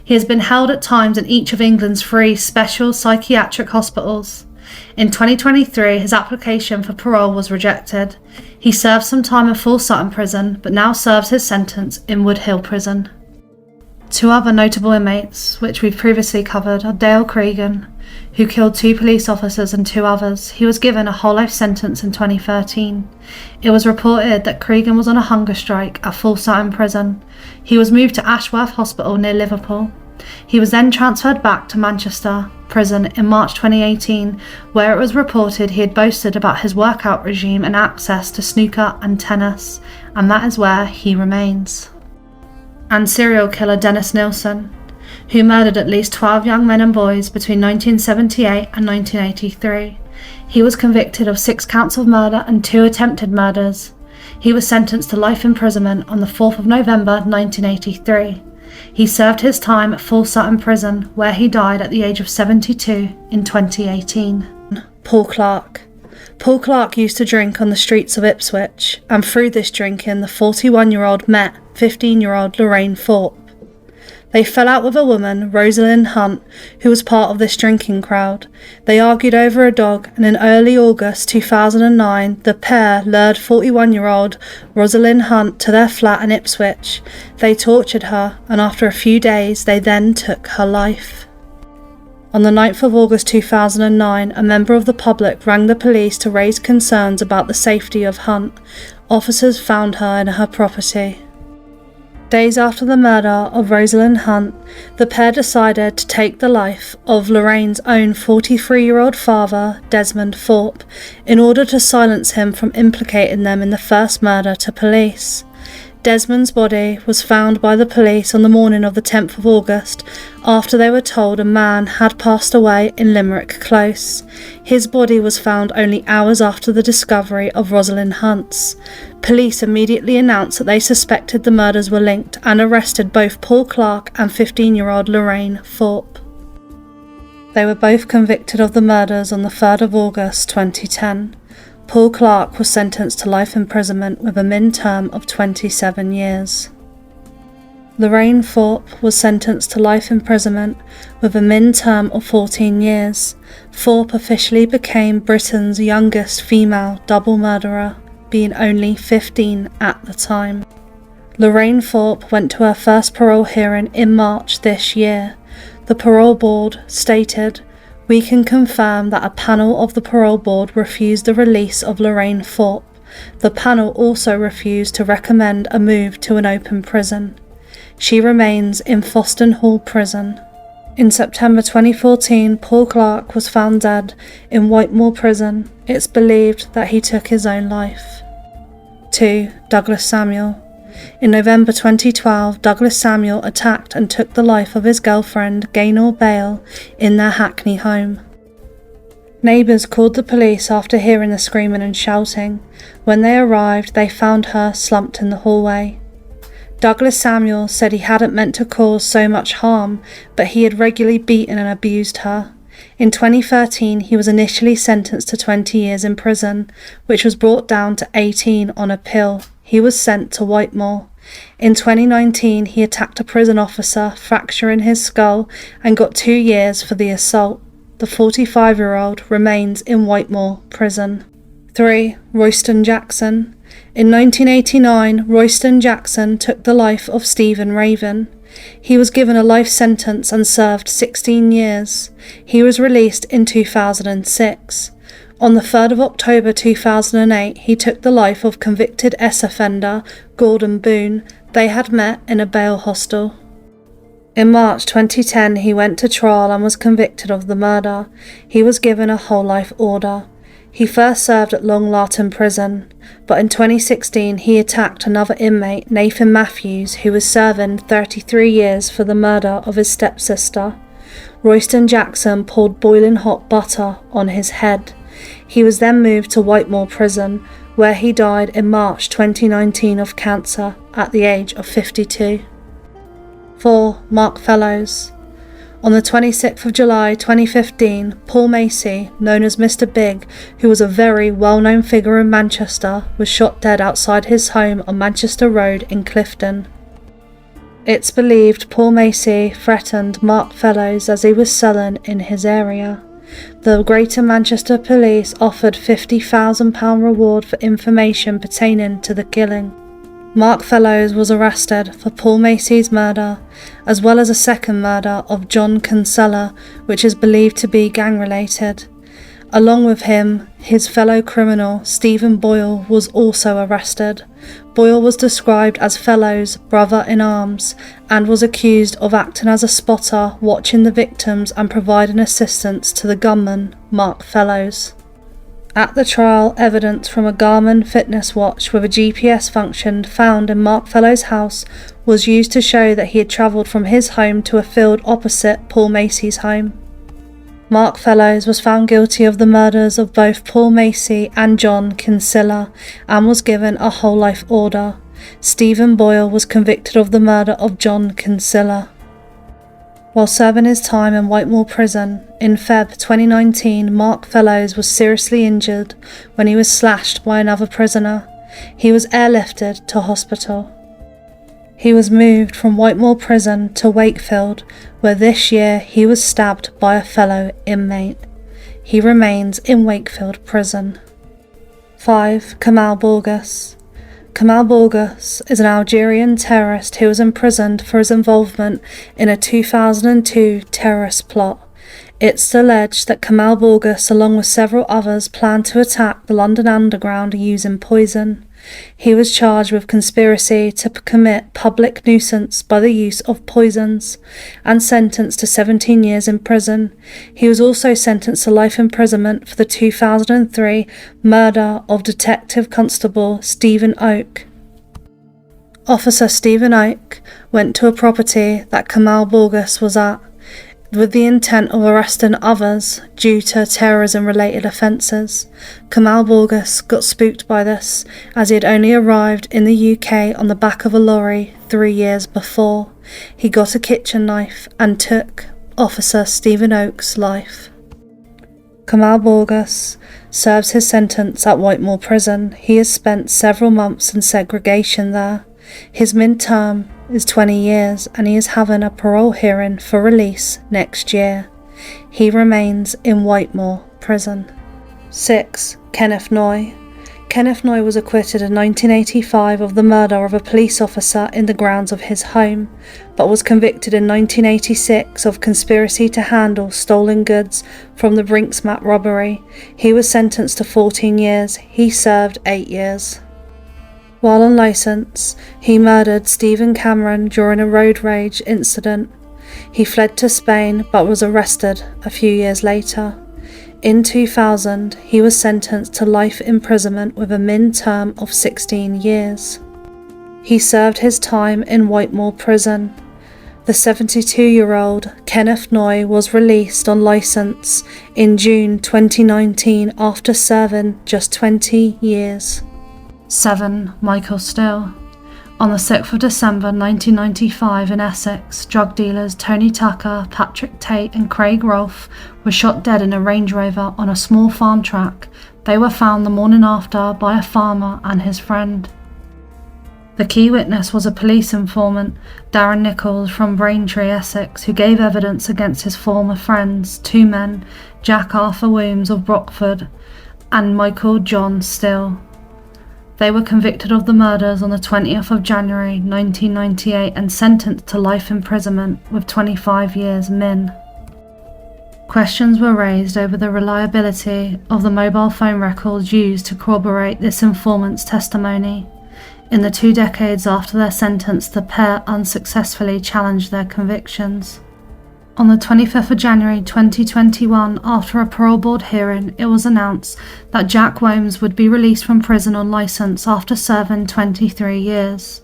He has been held at times in each of England's 3 special psychiatric hospitals. In 2023, his application for parole was rejected. He served some time in Full Sutton prison, but now serves his sentence in Wood Hill prison. 2 other notable inmates, which we've previously covered, are Dale Cregan, who killed 2 police officers and 2 others. He was given a whole life sentence in 2013. It was reported that Cregan was on a hunger strike at Full Sutton prison. He was moved to Ashworth Hospital near Liverpool. He was then transferred back to Manchester prison in March 2018, where it was reported he had boasted about his workout regime and access to snooker and tennis, and that is where he remains. And serial killer Dennis Nilsen. who murdered at least 12 young men and boys between 1978 and 1983. He was convicted of 6 counts of murder and 2 attempted murders. He was sentenced to life imprisonment on the 4th of November 1983. He served his time at Full Sutton Prison, where he died at the age of 72 in 2018. Paul Clark. Paul Clark used to drink on the streets of Ipswich, and through this drinking the 41-year-old met 15-year-old Lorraine Thorpe. They fell out with a woman, Rosalind Hunt, who was part of this drinking crowd. They argued over a dog, and in early August 2009, the pair lured 41-year-old Rosalind Hunt to their flat in Ipswich. They tortured her, and after a few days, they then took her life. On the 9th of August 2009, a member of the public rang the police to raise concerns about the safety of Hunt. Officers found her in her property. Days after the murder of Rosalind Hunt, the pair decided to take the life of Lorraine's own 43-year-old father, Desmond Thorpe, in order to silence him from implicating them in the first murder to police. Desmond's body was found by the police on the morning of the 10th of August after they were told a man had passed away in Limerick Close. His body was found only hours after the discovery of Rosalind Hunt's. Police immediately announced that they suspected the murders were linked and arrested both Paul Clark and 15-year-old Lorraine Thorpe. They were both convicted of the murders on the 3rd of August 2010. Paul Clark was sentenced to life imprisonment with a min term of 27 years. Lorraine Thorpe was sentenced to life imprisonment with a min term of 14 years. Thorpe officially became Britain's youngest female double murderer, being only 15 at the time. Lorraine Thorpe went to her first parole hearing in March this year. The parole board stated, "We can confirm that a panel of the parole board refused the release of Lorraine Thorpe. The panel also refused to recommend a move to an open prison. She remains in Foston Hall prison." In September 2014, Paul Clark was found dead in Whitemoor prison. It's believed that he took his own life. 2. Douglas Samuel. In November 2012, Douglas Samuel attacked and took the life of his girlfriend, Gaynor Bale, in their Hackney home. Neighbours called the police after hearing the screaming and shouting. When they arrived, they found her slumped in the hallway. Douglas Samuel said he hadn't meant to cause so much harm, but he had regularly beaten and abused her. In 2013, he was initially sentenced to 20 years in prison, which was brought down to 18 on appeal. He was sent to Whitemoor. In 2019, he attacked a prison officer, fracturing his skull, and got 2 years for the assault. The 45-year-old remains in Whitemoor prison. 3. Royston Jackson. In 1989, Royston Jackson took the life of Stephen Raven. He was given a life sentence and served 16 years. He was released in 2006. On the 3rd of October 2008, he took the life of convicted ex-offender Gordon Boone. They had met in a bail hostel. In March 2010, he went to trial and was convicted of the murder. He was given a whole life order. He first served at Long Lartin prison, but in 2016 he attacked another inmate, Nathan Matthews, who was serving 33 years for the murder of his stepsister. Royston Jackson poured boiling hot butter on his head. He was then moved to Whitemoor prison, where he died in March 2019 of cancer at the age of 52. 4. Mark Fellows. On the 26th of July 2015, Paul Macy, known as Mr. Big, who was a very well-known figure in Manchester, was shot dead outside his home on Manchester Road in Clifton. It's believed Paul Macy threatened Mark Fellows as he was selling in his area. The Greater Manchester Police offered £50,000 reward for information pertaining to the killing. Mark Fellows was arrested for Paul Macy's murder, as well as a second murder of John Kinsella, which is believed to be gang-related. Along with him, his fellow criminal, Stephen Boyle, was also arrested. Boyle was described as Fellows' brother-in-arms and was accused of acting as a spotter, watching the victims and providing assistance to the gunman, Mark Fellows. At the trial, evidence from a Garmin fitness watch with a GPS function found in Mark Fellowes' house was used to show that he had travelled from his home to a field opposite Paul Macy's home. Mark Fellowes was found guilty of the murders of both Paul Macy and John Kinsella and was given a whole life order. Stephen Boyle was convicted of the murder of John Kinsella. While serving his time in Whitemoor prison, in Feb 2019, Mark Fellowes was seriously injured when he was slashed by another prisoner. He was airlifted to hospital. He was moved from Whitemoor prison to Wakefield, where this year he was stabbed by a fellow inmate. He remains in Wakefield prison. 5. Kamal Bourgas. Kamal Bourgas is an Algerian terrorist who was imprisoned for his involvement in a 2002 terrorist plot. It's alleged that Kamal Bourgas, along with several others, planned to attack the London Underground using poison. He was charged with conspiracy to commit public nuisance by the use of poisons and sentenced to 17 years in prison. He was also sentenced to life imprisonment for the 2003 murder of Detective Constable Stephen Oak. Officer Stephen Oak went to a property that Kamal Bourgas was at with the intent of arresting others due to terrorism-related offences. Kamal Bourgas got spooked by this, as he had only arrived in the UK on the back of a lorry 3 years before. He got a kitchen knife and took Officer Stephen Oak's life. Kamal Bourgas serves his sentence at Whitemoor Prison. He has spent several months in segregation there. His mid-term is 20 years and he is having a parole hearing for release next year. He remains in Whitemoor Prison. 6. Kenneth Noy. Kenneth Noy was acquitted in 1985 of the murder of a police officer in the grounds of his home, but was convicted in 1986 of conspiracy to handle stolen goods from the Brinksmat robbery. He was sentenced to 14 years. He served 8 years. While on licence, he murdered Stephen Cameron during a road rage incident. He fled to Spain but was arrested a few years later. In 2000, he was sentenced to life imprisonment with a min term of 16 years. He served his time in Whitemoor Prison. The 72-year-old Kenneth Noy was released on licence in June 2019 after serving just 20 years. 7. Michael Still. On the 6th of December 1995 in Essex, drug dealers Tony Tucker, Patrick Tate and Craig Rolfe were shot dead in a Range Rover on a small farm track. They were found the morning after by a farmer and his friend. The key witness was a police informant, Darren Nichols from Braintree, Essex, who gave evidence against his former friends, 2 men, Jack Arthur Williams of Brockford and Michael John Still. They were convicted of the murders on the 20th of January 1998 and sentenced to life imprisonment with 25 years min. Questions were raised over the reliability of the mobile phone records used to corroborate this informant's testimony. In the 2 decades after their sentence, the pair unsuccessfully challenged their convictions. On the 25th of January 2021, after a parole board hearing, it was announced that Jack Williams would be released from prison on licence after serving 23 years.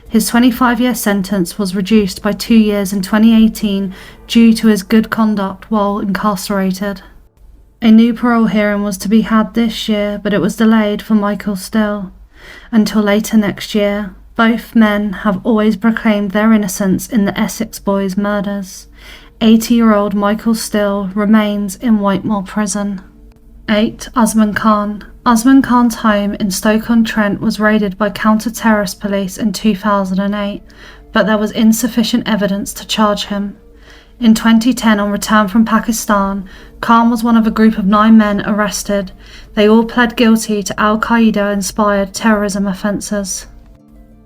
His 25-year sentence was reduced by 2 years in 2018 due to his good conduct while incarcerated. A new parole hearing was to be had this year, but it was delayed for Michael Still until later next year. Both men have always proclaimed their innocence in the Essex boys' murders. 80-year-old Michael Still remains in Whitemoor Prison. 8. Usman Khan. Usman Khan's home in Stoke-on-Trent was raided by counter-terrorist police in 2008, but there was insufficient evidence to charge him. In 2010, on return from Pakistan, Khan was one of a group of 9 men arrested. They all pled guilty to Al-Qaeda-inspired terrorism offences.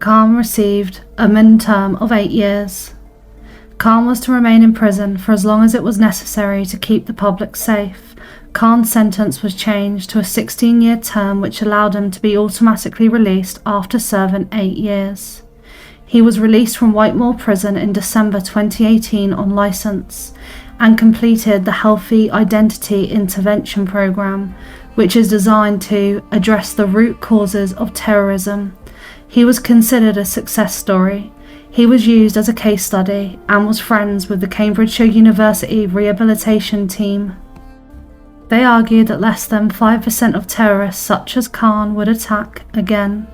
Khan received a min term of 8 years. Khan was to remain in prison for as long as it was necessary to keep the public safe. Khan's sentence was changed to a 16-year term, which allowed him to be automatically released after serving 8 years. He was released from Whitemoor Prison in December 2018 on licence and completed the Healthy Identity Intervention Programme, which is designed to address the root causes of terrorism. He was considered a success story. He was used as a case study and was friends with the Cambridgeshire University rehabilitation team. They argued that less than 5% of terrorists such as Khan would attack again.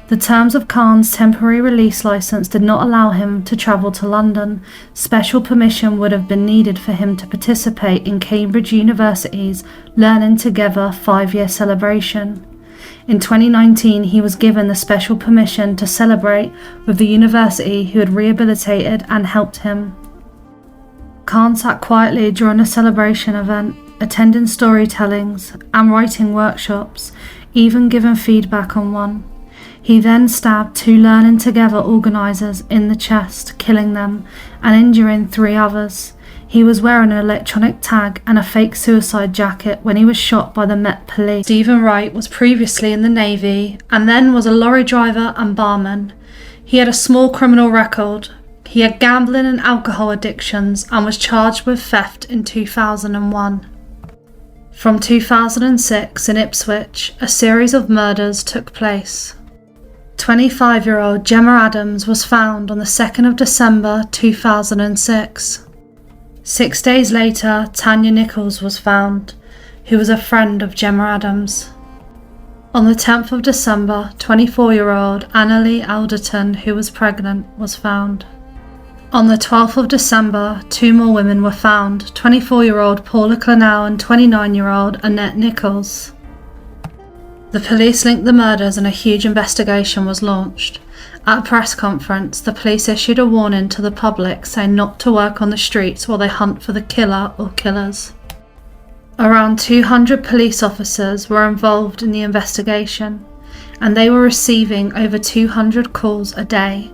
The terms of Khan's temporary release licence did not allow him to travel to London. Special permission would have been needed for him to participate in Cambridge University's Learning Together 5-year celebration. In 2019, he was given the special permission to celebrate with the university who had rehabilitated and helped him. Khan sat quietly during a celebration event, attending storytellings and writing workshops, even giving feedback on one. He then stabbed 2 Learning Together organisers in the chest, killing them and injuring 3 others. He was wearing an electronic tag and a fake suicide jacket when he was shot by the Met Police. Stephen Wright was previously in the Navy and then was a lorry driver and barman. He had a small criminal record. He had gambling and alcohol addictions and was charged with theft in 2001. From 2006 in Ipswich, a series of murders took place. 25-year-old Gemma Adams was found on the 2nd of December 2006. 6 days later, Tanya Nichols was found, who was a friend of Gemma Adams. On the 10th of December, 24-year-old Annalie Alderton, who was pregnant, was found. On the 12th of December, 2 more women were found, 24-year-old Paula Clennell and 29-year-old Annette Nichols. The police linked the murders and a huge investigation was launched. At a press conference, the police issued a warning to the public saying not to work on the streets while they hunt for the killer or killers. Around 200 police officers were involved in the investigation, and they were receiving over 200 calls a day.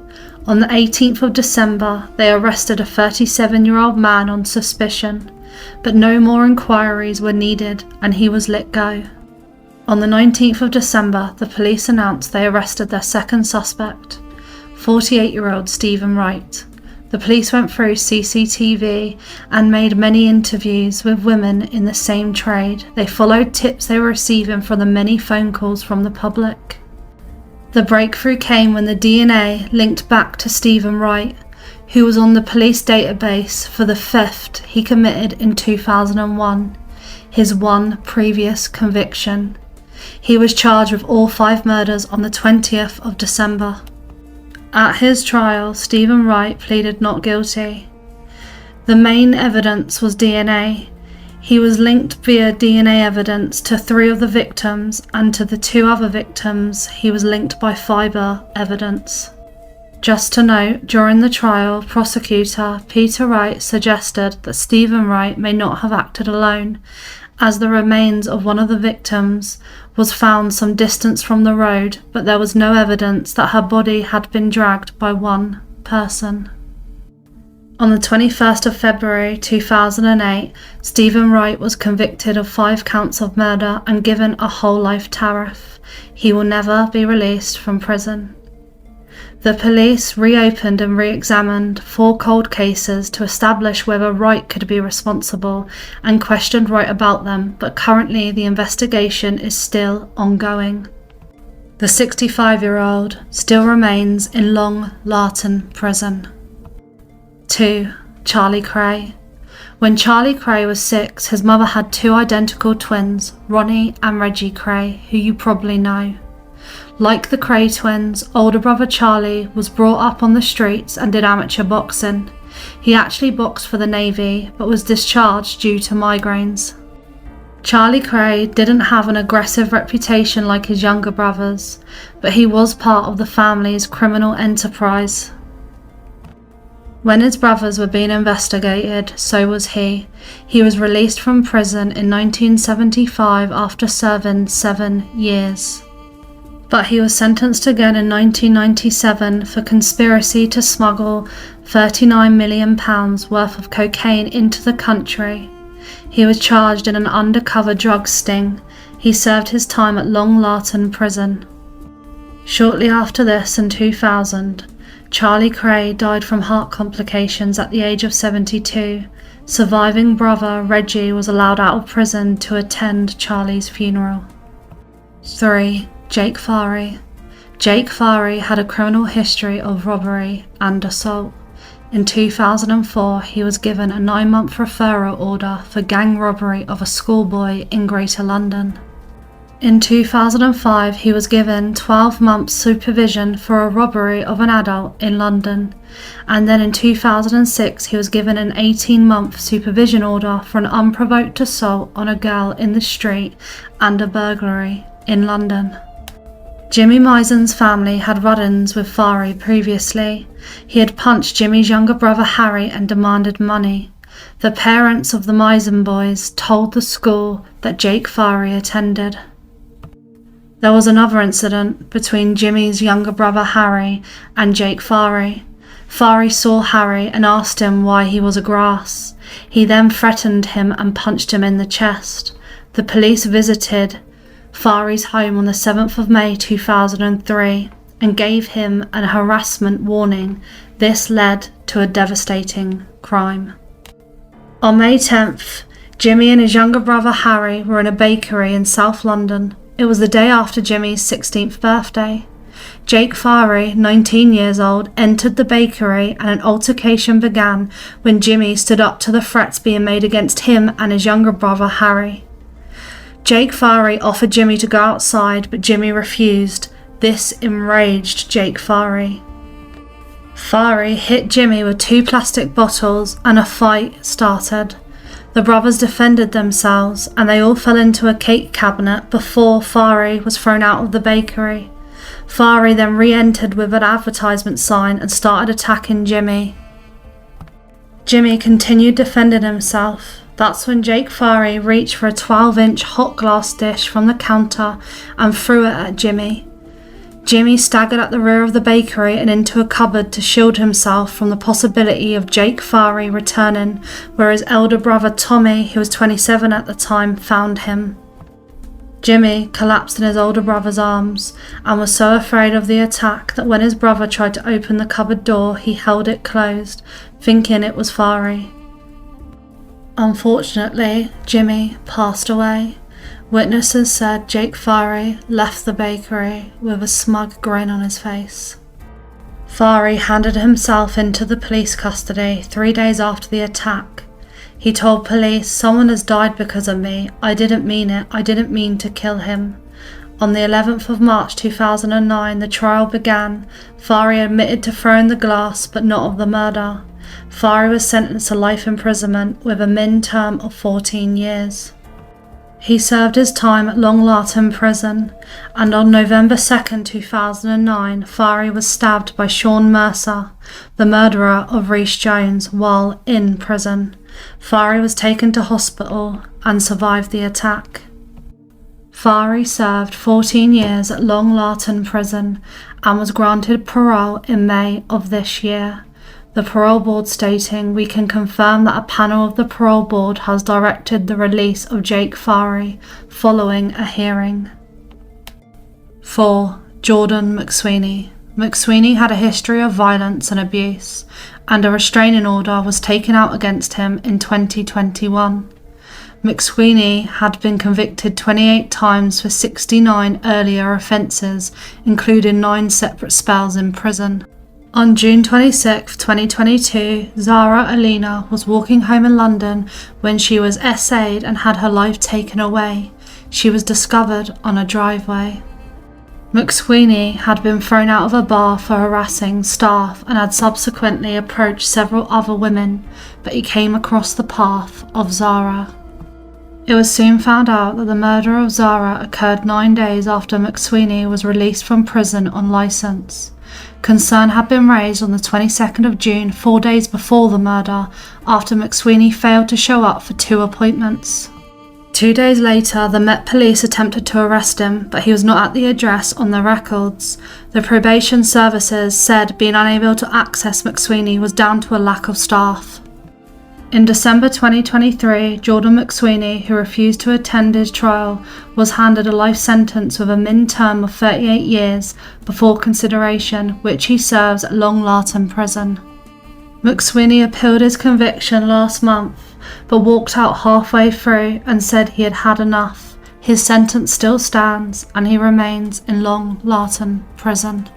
On the 18th of December, they arrested a 37-year-old man on suspicion, but no more inquiries were needed and he was let go. On the 19th of December, the police announced they arrested their second suspect, 48-year-old Stephen Wright. The police went through CCTV and made many interviews with women in the same trade. They followed tips they were receiving from the many phone calls from the public. The breakthrough came when the DNA linked back to Stephen Wright, who was on the police database for the theft he committed in 2001, his one previous conviction. He was charged with all 5 murders on the 20th of December. At his trial, Stephen Wright pleaded not guilty. The main evidence was DNA. He was linked via DNA evidence to 3 of the victims, and to the 2 other victims he was linked by fibre evidence. Just to note, during the trial, prosecutor Peter Wright suggested that Stephen Wright may not have acted alone, as the remains of one of the victims was found some distance from the road, but there was no evidence that her body had been dragged by one person. On the 21st of February 2008, Stephen Wright was convicted of 5 counts of murder and given a whole life tariff. He will never be released from prison. The police reopened and re-examined 4 cold cases to establish whether Wright could be responsible and questioned Wright about them, but currently the investigation is still ongoing. The 65-year-old still remains in Long Lartin prison. 2. Charlie Cray. When Charlie Cray was 6, his mother had 2 identical twins, Ronnie and Reggie Cray, who you probably know. Like the Cray twins, older brother Charlie was brought up on the streets and did amateur boxing. He actually boxed for the Navy, but was discharged due to migraines. Charlie Cray didn't have an aggressive reputation like his younger brothers, but he was part of the family's criminal enterprise. When his brothers were being investigated, so was he. He was released from prison in 1975 after serving 7 years. But he was sentenced again in 1997 for conspiracy to smuggle £39 million worth of cocaine into the country. He was charged in an undercover drug sting. He served his time at Long Lartin prison. Shortly after this, in 2000, Charlie Cray died from heart complications at the age of 72. Surviving brother Reggie was allowed out of prison to attend Charlie's funeral. 3. Jake Farry. Jake Farry had a criminal history of robbery and assault. In 2004, he was given a 9-month referral order for gang robbery of a schoolboy in Greater London. In 2005, he was given 12 months supervision for a robbery of an adult in London, and then in 2006 he was given an 18-month supervision order for an unprovoked assault on a girl in the street and a burglary in London. Jimmy Misen's family had run-ins with Farry previously. He had punched Jimmy's younger brother Harry and demanded money. The parents of the Misen boys told the school that Jake Farry attended. There was another incident between Jimmy's younger brother Harry and Jake Farry. Farry saw Harry and asked him why he was a grass. He then threatened him and punched him in the chest. The police visited Farry's home on the 7th of May 2003 and gave him a harassment warning. This led to a devastating crime. On May 10th, Jimmy and his younger brother Harry were in a bakery in South London. It was the day after Jimmy's 16th birthday. Jake Farry, 19 years old, entered the bakery and an altercation began when Jimmy stood up to the threats being made against him and his younger brother Harry. Jake Farry offered Jimmy to go outside, but Jimmy refused. This enraged Jake Farry. Farry hit Jimmy with 2 plastic bottles and a fight started. The brothers defended themselves and they all fell into a cake cabinet before Farry was thrown out of the bakery. Farry then re-entered with an advertisement sign and started attacking Jimmy. Jimmy continued defending himself. That's when Jake Farry reached for a 12-inch hot glass dish from the counter and threw it at Jimmy. Jimmy staggered at the rear of the bakery and into a cupboard to shield himself from the possibility of Jake Farry returning, where his elder brother Tommy, who was 27 at the time, found him. Jimmy collapsed in his older brother's arms and was so afraid of the attack that when his brother tried to open the cupboard door, he held it closed, thinking it was Farry. Unfortunately, Jimmy passed away. Witnesses said Jake Farry left the bakery with a smug grin on his face. Farry handed himself into the police custody 3 days after the attack. He told police, "Someone has died because of me. I didn't mean it. I didn't mean to kill him." On the 11th of March 2009, the trial began. Farry admitted to throwing the glass, but not of the murder. Farry was sentenced to life imprisonment with a min term of 14 years. He served his time at Lartin prison, and on November 2nd, 2009, Farry was stabbed by Sean Mercer, the murderer of Rhys Jones, while in prison. Farry was taken to hospital and survived the attack. Farry served 14 years at Lartin prison and was granted parole in May of this year. The parole board stating, "We can confirm that a panel of the parole board has directed the release of Jake Farry following a hearing." 4. Jordan McSweeney. McSweeney had a history of violence and abuse, and a restraining order was taken out against him in 2021. McSweeney had been convicted 28 times for 69 earlier offences, including 9 separate spells in prison. On June 26, 2022, Zara Alina was walking home in London when she was essayed and had her life taken away. She was discovered on a driveway. McSweeney had been thrown out of a bar for harassing staff and had subsequently approached several other women, but he came across the path of Zara. It was soon found out that the murder of Zara occurred 9 days after McSweeney was released from prison on licence. Concern had been raised on the 22nd of June, 4 days before the murder, after McSweeney failed to show up for 2 appointments. 2 days later, the Met Police attempted to arrest him, but he was not at the address on the records. The probation services said being unable to access McSweeney was down to a lack of staff. In December 2023, Jordan McSweeney, who refused to attend his trial, was handed a life sentence with a min term of 38 years before consideration, which he serves at Lartin prison. McSweeney appealed his conviction last month, but walked out halfway through and said he had had enough. His sentence still stands and he remains in Long Lartin prison.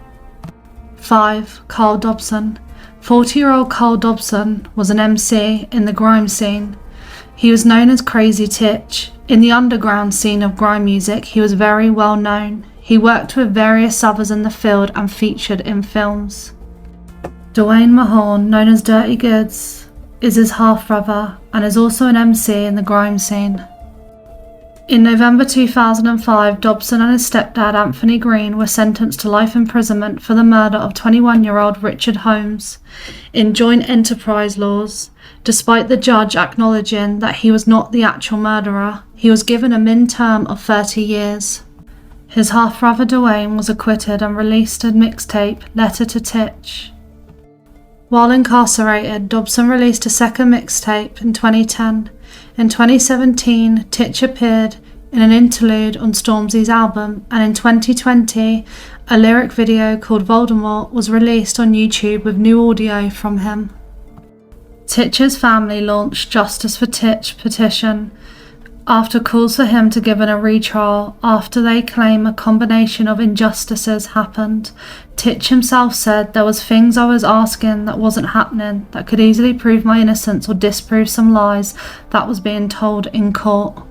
5. Carl Dobson. 40-year-old Carl Dobson was an MC in the grime scene. He was known as Crazy Titch. In the underground scene of grime music, he was very well known. He worked with various others in the field and featured in films. Dwayne Mahon, known as Dirty Goods, is his half-brother and is also an MC in the grime scene. In November 2005, Dobson and his stepdad Anthony Green were sentenced to life imprisonment for the murder of 21-year-old Richard Holmes in joint enterprise laws. Despite the judge acknowledging that he was not the actual murderer, he was given a min-term of 30 years. His half-brother Dwayne was acquitted and released a mixtape, Letter to Titch. While incarcerated, Dobson released a second mixtape in 2010. In 2017, Titch appeared in an interlude on Stormzy's album, and in 2020, a lyric video called Voldemort was released on YouTube with new audio from him. Titch's family launched Justice for Titch petition after calls for him to give in a retrial after they claim a combination of injustices happened. Titch himself said, "There was things I was asking that wasn't happening that could easily prove my innocence or disprove some lies that was being told in court."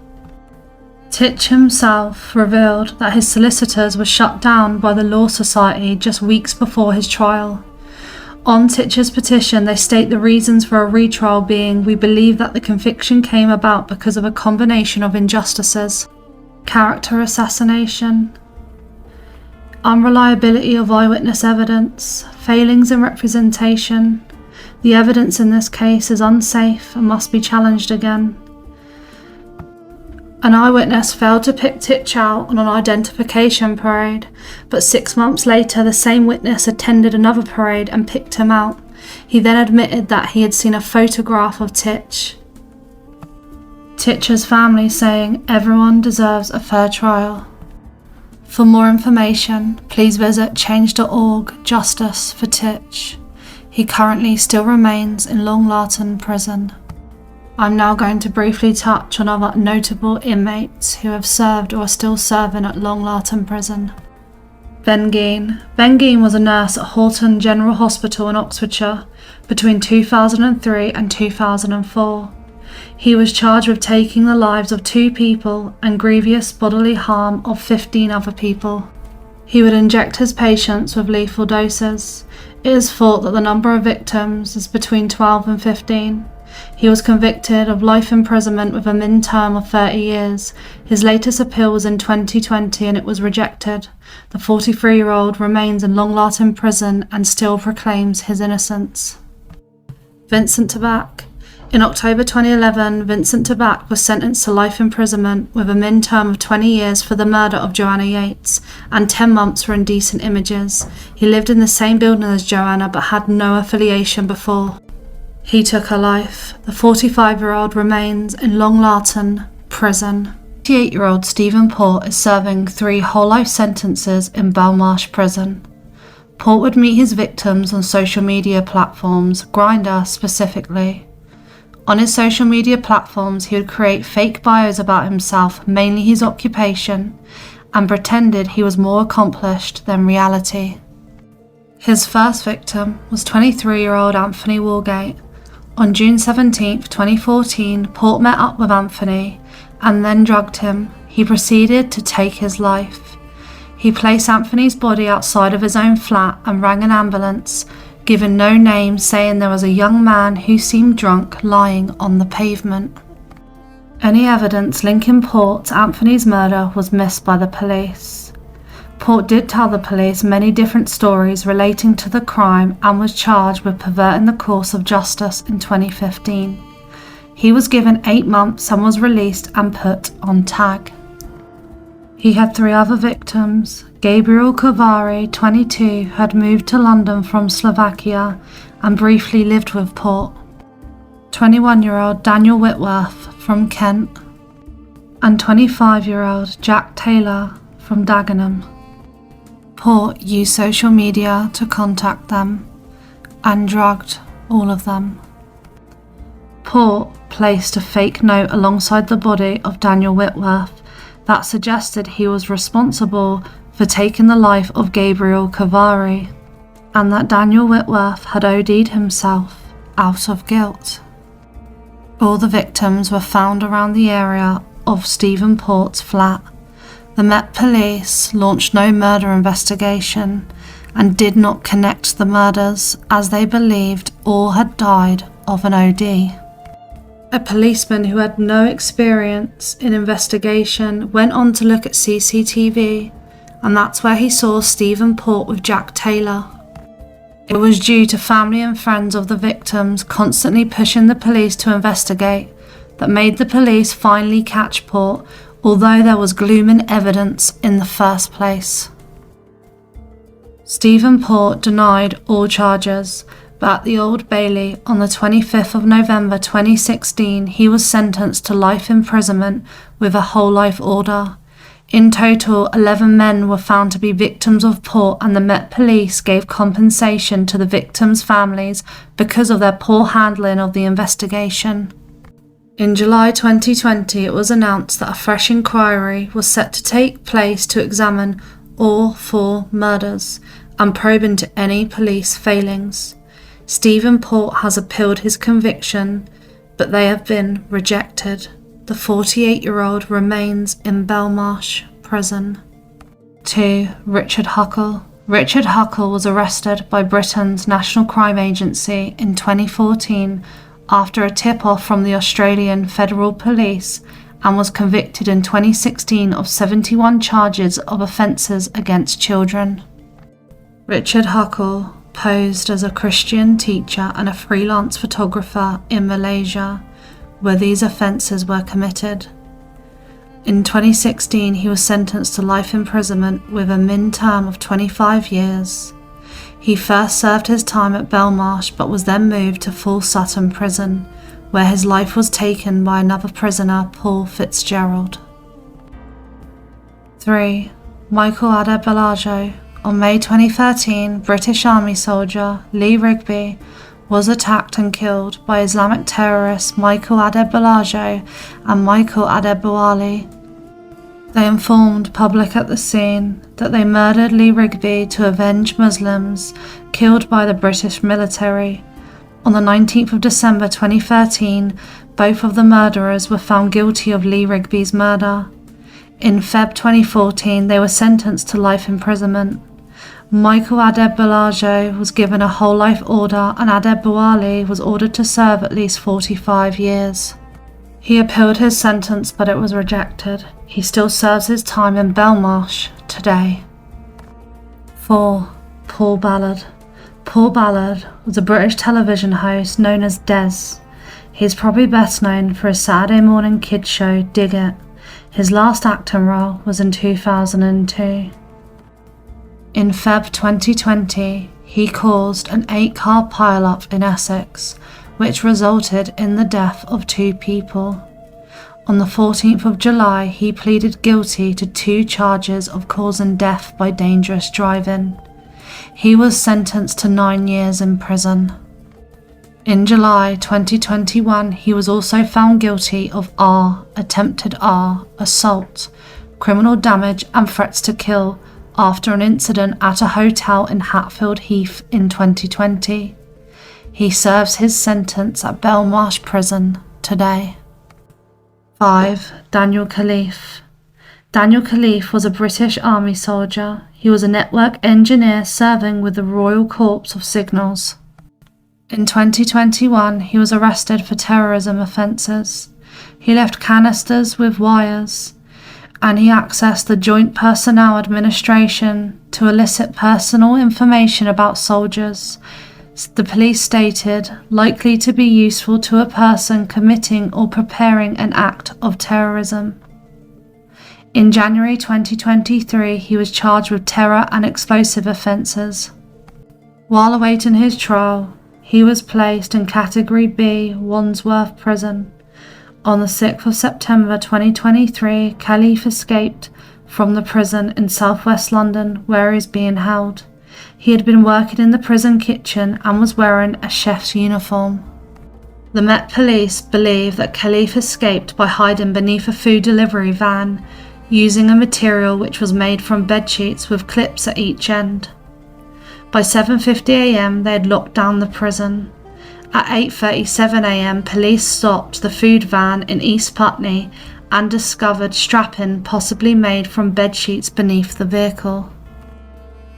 Titch himself revealed that his solicitors were shut down by the Law Society just weeks before his trial. On Titch's petition, they state the reasons for a retrial being, "We believe that the conviction came about because of a combination of injustices, character assassination, unreliability of eyewitness evidence, failings in representation. The evidence in this case is unsafe and must be challenged again. An eyewitness failed to pick Titch out on an identification parade, but 6 months later the same witness attended another parade and picked him out. He then admitted that he had seen a photograph of Titch." Titch's family saying, "Everyone deserves a fair trial." For more information, please visit change.org Justice for Titch. He currently still remains in Long Lartin prison. I'm now going to briefly touch on other notable inmates who have served or are still serving at Long Lartin prison. Ben Geen. Ben Geen was a nurse at Horton General Hospital in Oxfordshire between 2003 and 2004. He was charged with taking the lives of 2 people and grievous bodily harm of 15 other people. He would inject his patients with lethal doses. It is thought that the number of victims is between 12 and 15. He was convicted of life imprisonment with a min-term of 30 years. His latest appeal was in 2020 and it was rejected. The 43-year-old remains in Long Lartin prison and still proclaims his innocence. Vincent Tabak. In October 2011, Vincent Tabak was sentenced to life imprisonment with a min-term of 20 years for the murder of Joanna Yates and 10 months for indecent images. He lived in the same building as Joanna but had no affiliation before. He took her life. The 45-year-old remains in Long Lartin prison. 58-year-old Stephen Port is serving 3 whole life sentences in Belmarsh prison. Port would meet his victims on social media platforms, Grindr specifically. On his social media platforms, he would create fake bios about himself, mainly his occupation, and pretended he was more accomplished than reality. His first victim was 23-year-old Anthony Walgate. On June 17, 2014, Port met up with Anthony and then drugged him. He proceeded to take his life. He placed Anthony's body outside of his own flat and rang an ambulance, giving no name, saying there was a young man who seemed drunk lying on the pavement. Any evidence linking Port to Anthony's murder was missed by the police. Port did tell the police many different stories relating to the crime and was charged with perverting the course of justice in 2015. He was given 8 months and was released and put on tag. He had 3 other victims. Gabriel Kovari, 22, had moved to London from Slovakia and briefly lived with Port. 21-year-old Daniel Whitworth from Kent and 25-year-old Jack Taylor from Dagenham. Port used social media to contact them and drugged all of them. Port placed a fake note alongside the body of Daniel Whitworth that suggested he was responsible for taking the life of Gabriel Cavari, and that Daniel Whitworth had OD'd himself out of guilt. All the victims were found around the area of Stephen Port's flat. The Met Police launched no murder investigation and did not connect the murders, as they believed all had died of an OD. A policeman who had no experience in investigation went on to look at CCTV, and that's where he saw Stephen Port with Jack Taylor. It was due to family and friends of the victims constantly pushing the police to investigate that made the police finally catch Port, although there was glooming evidence in the first place. Stephen Port denied all charges, but at the Old Bailey on the 25th of November 2016 he was sentenced to life imprisonment with a whole life order. In total, 11 men were found to be victims of Port, and the Met Police gave compensation to the victims' families because of their poor handling of the investigation. In July 2020, it was announced that a fresh inquiry was set to take place to examine all 4 murders and probe into any police failings. Stephen Port has appealed his conviction, but they have been rejected. The 48-year-old remains in Belmarsh prison. 2. Richard Huckle. Richard Huckle was arrested by Britain's National Crime Agency in 2014 after a tip-off from the Australian Federal Police, and was convicted in 2016 of 71 charges of offences against children. Richard Huckle posed as a Christian teacher and a freelance photographer in Malaysia, where these offences were committed. In 2016, he was sentenced to life imprisonment with a min term of 25 years. He first served his time at Belmarsh, but was then moved to Full Sutton prison, where his life was taken by another prisoner, Paul Fitzgerald. 3. Michael Adebolajo. On May 2013, British Army soldier Lee Rigby was attacked and killed by Islamic terrorists Michael Adebolajo and Michael Adebowale. They informed public at the scene that they murdered Lee Rigby to avenge Muslims killed by the British military. On the 19th of December 2013, both of the murderers were found guilty of Lee Rigby's murder. In Feb 2014, they were sentenced to life imprisonment. Michael Adebolajo was given a whole life order, and Adebowale was ordered to serve at least 45 years. He appealed his sentence, but it was rejected. He still serves his time in Belmarsh today. 4. Paul Ballard. Paul Ballard was a British television host known as Des. He is probably best known for his Saturday morning kids show Dig It. His last acting role was in 2002. In Feb 2020, he caused an 8-car pile-up in Essex, which resulted in the death of 2 people. On the 14th of July, he pleaded guilty to 2 charges of causing death by dangerous driving. He was sentenced to 9 years in prison. In July 2021, he was also found guilty of attempted assault, criminal damage and threats to kill after an incident at a hotel in Hatfield Heath in 2020. He serves his sentence at Belmarsh Prison today. 5. Daniel Khalif. Daniel Khalif was a British Army soldier. He was a network engineer serving with the Royal Corps of Signals. In 2021, he was arrested for terrorism offences. He left canisters with wires, and he accessed the Joint Personnel Administration to elicit personal information about soldiers. The police stated, likely to be useful to a person committing or preparing an act of terrorism. In January 2023, he was charged with terror and explosive offences. While awaiting his trial, he was placed in Category B Wandsworth Prison. On the 6th of September 2023, Khalif escaped from the prison in southwest London where he is being held. He had been working in the prison kitchen and was wearing a chef's uniform. The Met Police believe that Khalif escaped by hiding beneath a food delivery van, using a material which was made from bedsheets with clips at each end. By 7:50 a.m. they had locked down the prison. At 8:37 a.m. police stopped the food van in East Putney and discovered strapping possibly made from bedsheets beneath the vehicle.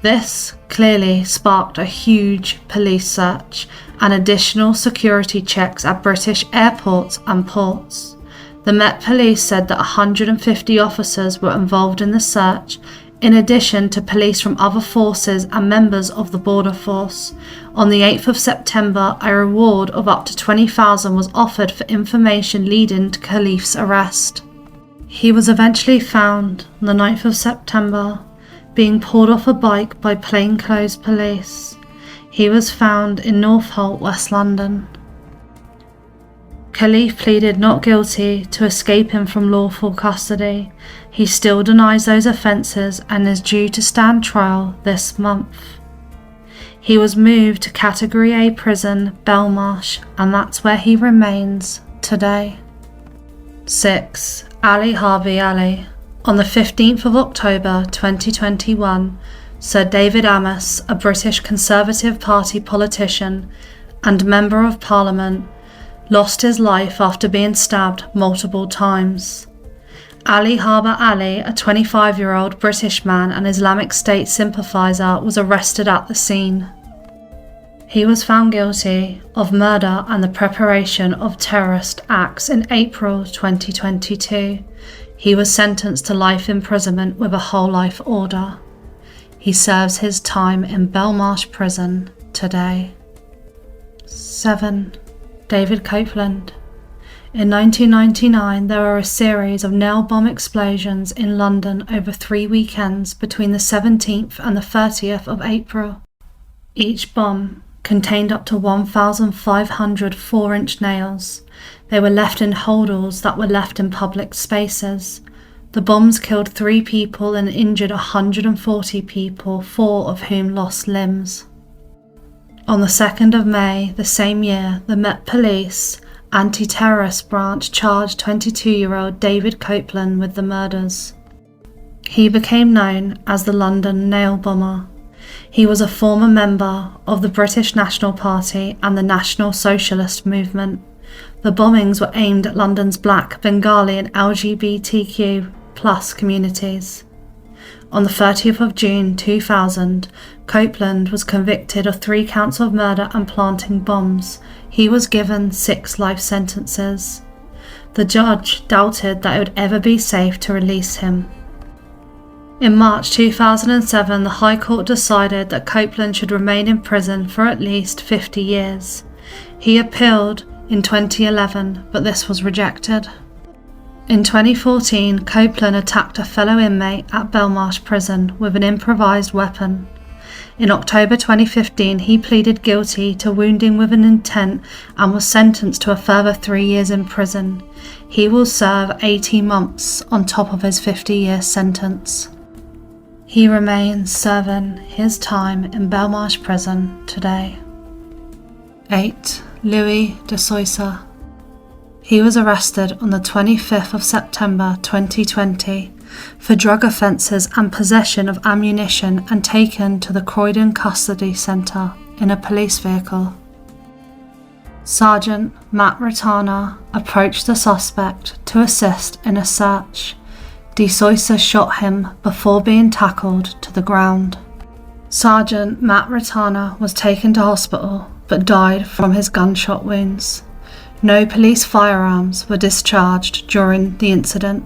This clearly sparked a huge police search and additional security checks at British airports and ports. The Met Police said that 150 officers were involved in the search, in addition to police from other forces and members of the border force. On the 8th of September, a reward of up to 20,000 was offered for information leading to Khalif's arrest. He was eventually found on the 9th of September, being pulled off a bike by plainclothes police. He was found in Northolt, West London. Khalif pleaded not guilty to escaping from lawful custody. He still denies those offences and is due to stand trial this month. He was moved to Category A prison, Belmarsh, and that's where he remains today. 6. Ali Harvey Ali. On the 15th of October 2021, Sir David Amess, a British Conservative Party politician and Member of Parliament, lost his life after being stabbed multiple times. Ali Harbour Ali, a 25-year-old British man and Islamic State sympathiser, was arrested at the scene. He was found guilty of murder and the preparation of terrorist acts in April 2022. He was sentenced to life imprisonment with a whole life order. He serves his time in Belmarsh prison today. 7. David Copeland. In 1999, there were a series of nail bomb explosions in London over 3 weekends between the 17th and the 30th of April. Each bomb contained up to 1,500 4-inch nails. They were left in holdalls that were left in public spaces. The bombs killed 3 people and injured 140 people, 4 of whom lost limbs. On the 2nd of May the same year, the Met Police Anti-Terrorist Branch charged 22-year-old David Copeland with the murders. He became known as the London Nail Bomber. He was a former member of the British National Party and the National Socialist Movement. The bombings were aimed at London's Black, Bengali and LGBTQ+ communities. On the 30th of June 2000, Copeland was convicted of 3 counts of murder and planting bombs. He was given 6 life sentences. The judge doubted that it would ever be safe to release him. In March 2007, the High Court decided that Copeland should remain in prison for at least 50 years. He appealed in 2011, but this was rejected. In 2014, Copeland attacked a fellow inmate at Belmarsh prison with an improvised weapon. In October 2015, he pleaded guilty to wounding with an intent and was sentenced to a further 3 years in prison. He will serve 18 months on top of his 50-year sentence. He remains serving his time in Belmarsh prison today. 8. Louis de Soysa. He was arrested on the 25th of September 2020 for drug offences and possession of ammunition and taken to the Croydon Custody Centre in a police vehicle. Sergeant Matt Ratana approached the suspect to assist in a search. De Soysa shot him before being tackled to the ground. Sergeant Matt Ratana was taken to hospital but died from his gunshot wounds. No police firearms were discharged during the incident.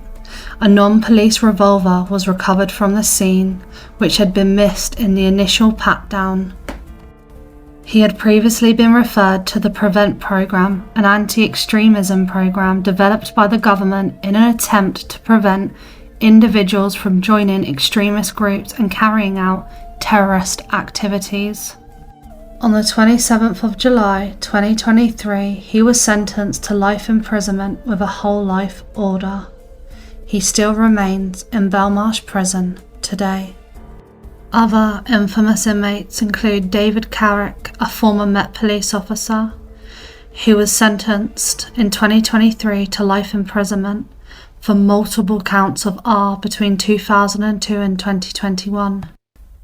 A non-police revolver was recovered from the scene, which had been missed in the initial pat-down. He had previously been referred to the PREVENT programme, an anti-extremism programme developed by the government in an attempt to prevent individuals from joining extremist groups and carrying out terrorist activities. On the 27th of July 2023, he was sentenced to life imprisonment with a whole life order. He still remains in Belmarsh prison today. Other infamous inmates include David Carrick, a former Met Police officer, who was sentenced in 2023 to life imprisonment for multiple counts of R between 2002 and 2021.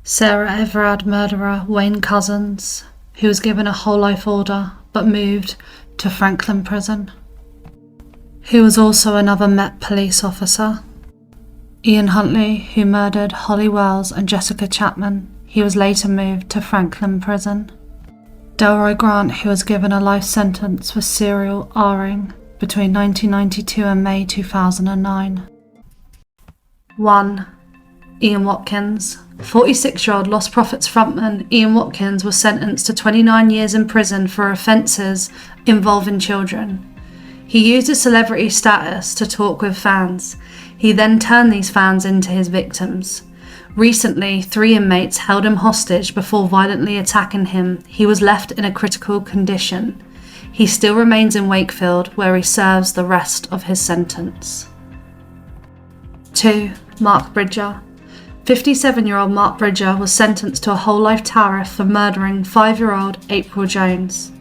Sarah Everard murderer Wayne Cousins, who was given a whole life order but moved to Frankland prison, who was also another Met Police officer. Ian Huntley, who murdered Holly Wells and Jessica Chapman, he was later moved to Frankland prison. Delroy Grant, who was given a life sentence for serial R-ing between 1992 and May 2009. 1. Ian Watkins. 46-year-old Lost Prophets frontman Ian Watkins was sentenced to 29 years in prison for offences involving children. He used his celebrity status to talk with fans. He then turned these fans into his victims. Recently, 3 inmates held him hostage before violently attacking him. He was left in a critical condition. He still remains in Wakefield, where he serves the rest of his sentence. 2. Mark Bridger. 57-year-old Mark Bridger was sentenced to a whole life tariff for murdering 5-year-old April Jones.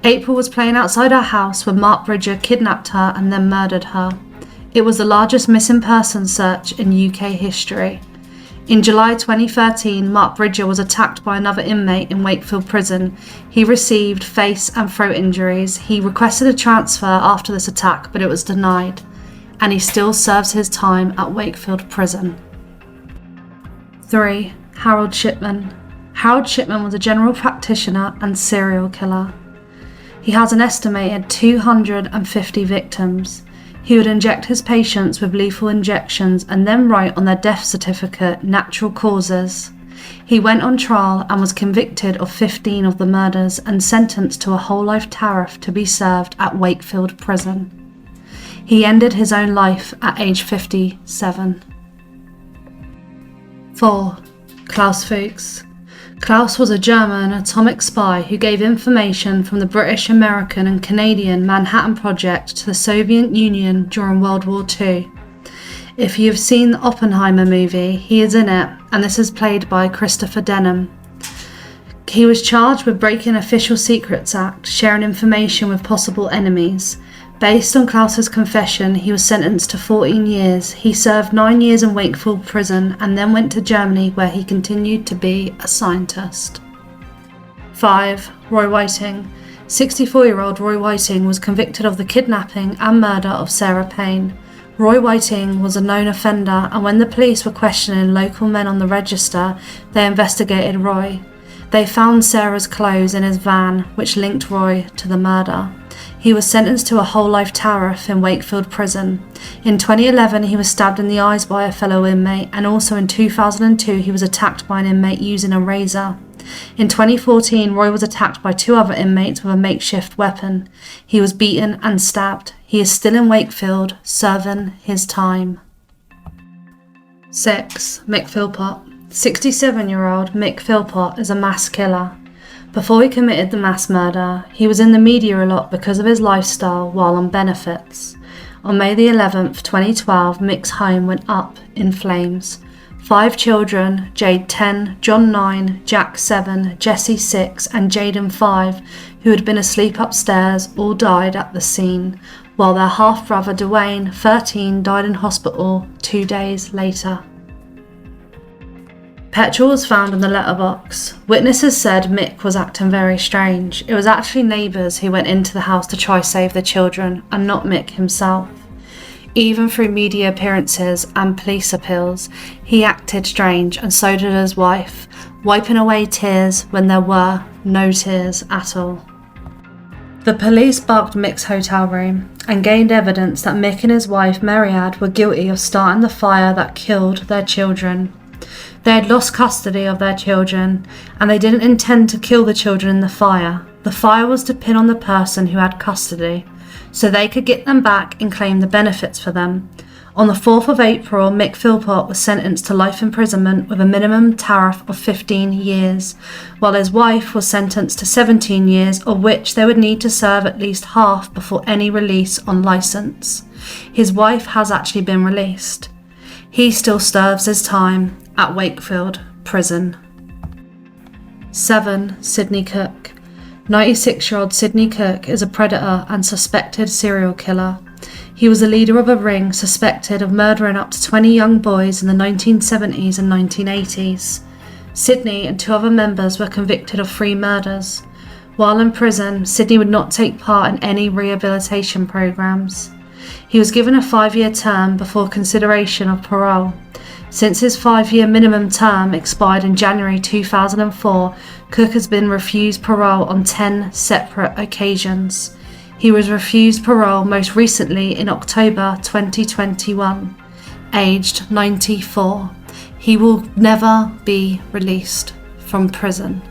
April was playing outside her house when Mark Bridger kidnapped her and then murdered her. It was the largest missing person search in UK history. In July 2013, Mark Bridger was attacked by another inmate in Wakefield prison. He received face and throat injuries. He requested a transfer after this attack, but it was denied, and he still serves his time at Wakefield prison. 3. Harold Shipman. Harold Shipman was a general practitioner and serial killer. He has an estimated 250 victims. He would inject his patients with lethal injections and then write on their death certificate natural causes. He went on trial and was convicted of 15 of the murders and sentenced to a whole life tariff to be served at Wakefield prison. He ended his own life at age 57. 4. Klaus Fuchs. Klaus was a German atomic spy who gave information from the British, American and Canadian Manhattan Project to the Soviet Union during World War II. If you've seen the Oppenheimer movie, he is in it, and this is played by Christopher Denham. He was charged with breaking Official Secrets Act, sharing information with possible enemies. Based on Klaus's confession, he was sentenced to 14 years. He served 9 years in Wakefield prison and then went to Germany, where he continued to be a scientist. 5. Roy Whiting. 64-year-old Roy Whiting was convicted of the kidnapping and murder of Sarah Payne. Roy Whiting was a known offender, and when the police were questioning local men on the register, they investigated Roy. They found Sarah's clothes in his van, which linked Roy to the murder. He was sentenced to a whole life tariff in Wakefield prison. In 2011, he was stabbed in the eyes by a fellow inmate, and also in 2002, he was attacked by an inmate using a razor. In 2014, Roy was attacked by 2 other inmates with a makeshift weapon. He was beaten and stabbed. He is still in Wakefield, serving his time. 6. Mick Philpott. 67-year-old Mick Philpott is a mass killer. Before he committed the mass murder, he was in the media a lot because of his lifestyle while on benefits. On May the 11th, 2012, Mick's home went up in flames. 5 children, Jade 10, John 9, Jack 7, Jesse 6 and Jaden 5, who had been asleep upstairs, all died at the scene, while their half-brother Dwayne, 13, died in hospital 2 days later. Petrol was found in the letterbox. Witnesses said Mick was acting very strange. It was actually neighbours who went into the house to try save the children, and not Mick himself. Even through media appearances and police appeals, he acted strange, and so did his wife, wiping away tears when there were no tears at all. The police bugged Mick's hotel room and gained evidence that Mick and his wife Meriad were guilty of starting the fire that killed their children. They had lost custody of their children, and they didn't intend to kill the children in the fire. The fire was to pin on the person who had custody, so they could get them back and claim the benefits for them. On the 4th of April, Mick Philpott was sentenced to life imprisonment with a minimum tariff of 15 years, while his wife was sentenced to 17 years, of which they would need to serve at least half before any release on licence. His wife has actually been released. He still serves his time at Wakefield Prison. 7. Sidney Cook. 96-year-old Sidney Cook is a predator and suspected serial killer. He was the leader of a ring suspected of murdering up to 20 young boys in the 1970s and 1980s. Sidney and 2 other members were convicted of 3 murders. While in prison, Sidney would not take part in any rehabilitation programs. He was given a 5-year term before consideration of parole. Since his 5-year minimum term expired in January 2004, Cook has been refused parole on 10 separate occasions. He was refused parole most recently in October 2021, aged 94. He will never be released from prison.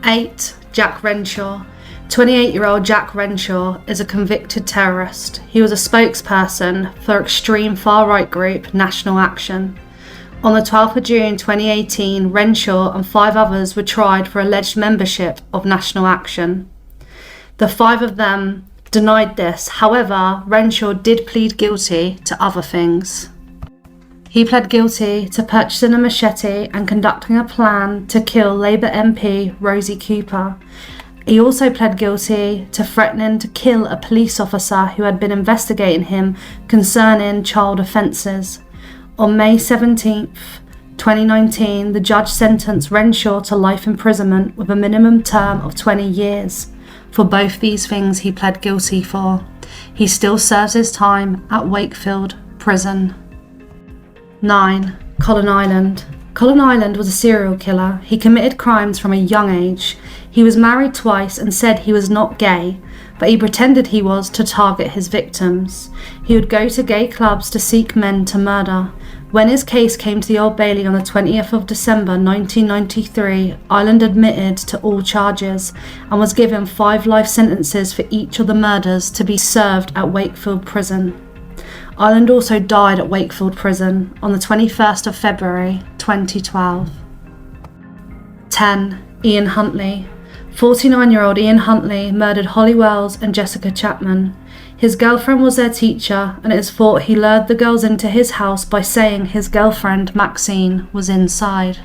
8. Jack Renshaw. 28-year-old Jack Renshaw is a convicted terrorist. He was a spokesperson for extreme far-right group National Action. On the 12th of June 2018, Renshaw and 5 others were tried for alleged membership of National Action. The 5 of them denied this. However, Renshaw did plead guilty to other things. He pled guilty to purchasing a machete and conducting a plan to kill Labour MP Rosie Cooper. He also pled guilty to threatening to kill a police officer who had been investigating him concerning child offences. On May 17, 2019, the judge sentenced Renshaw to life imprisonment with a minimum term of 20 years. For both these things he pled guilty for. He still serves his time at Wakefield Prison. 9. Colin Island. Colin Island was a serial killer. He committed crimes from a young age. He was married twice and said he was not gay, but he pretended he was to target his victims. He would go to gay clubs to seek men to murder. When his case came to the Old Bailey on the 20th of December 1993, Island admitted to all charges and was given 5 life sentences for each of the murders to be served at Wakefield Prison. Island also died at Wakefield Prison on the 21st of February 2012. 10. Ian Huntley. 49-year-old Ian Huntley murdered Holly Wells and Jessica Chapman. His girlfriend was their teacher, and it is thought he lured the girls into his house by saying his girlfriend Maxine was inside.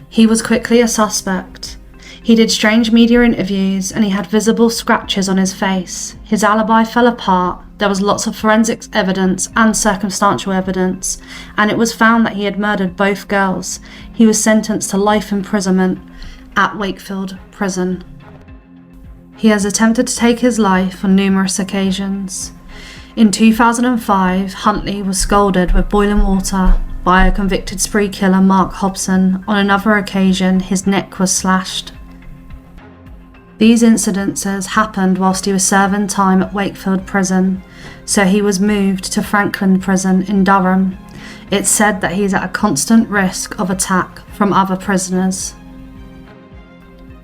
He was quickly a suspect. He did strange media interviews and he had visible scratches on his face. His alibi fell apart. There was lots of forensics evidence and circumstantial evidence, and it was found that he had murdered both girls. He was sentenced to life imprisonment at Wakefield Prison. He has attempted to take his life on numerous occasions. In 2005, Huntley was scalded with boiling water by a convicted spree killer, Mark Hobson. On another occasion, his neck was slashed. These incidences happened whilst he was serving time at Wakefield Prison, so he was moved to Frankland Prison in Durham. It's said that he is at a constant risk of attack from other prisoners.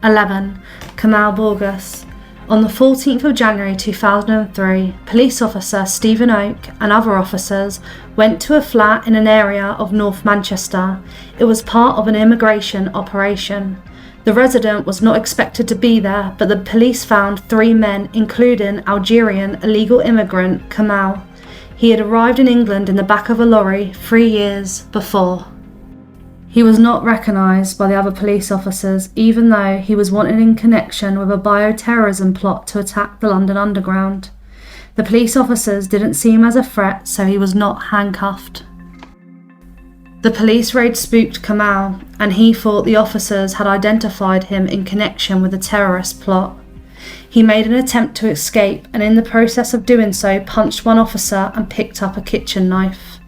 11. Kamal Borges. On the 14th of January 2003, police officer Stephen Oak and other officers went to a flat in an area of North Manchester. It was part of an immigration operation. The resident was not expected to be there, but the police found 3 men, including Algerian illegal immigrant Kamal. He had arrived in England in the back of a lorry 3 years before. He was not recognised by the other police officers, even though he was wanted in connection with a bioterrorism plot to attack the London Underground. The police officers didn't see him as a threat, so he was not handcuffed. The police raid spooked Kamal, and he thought the officers had identified him in connection with the terrorist plot. He made an attempt to escape, and in the process of doing so, punched one officer and picked up a kitchen knife.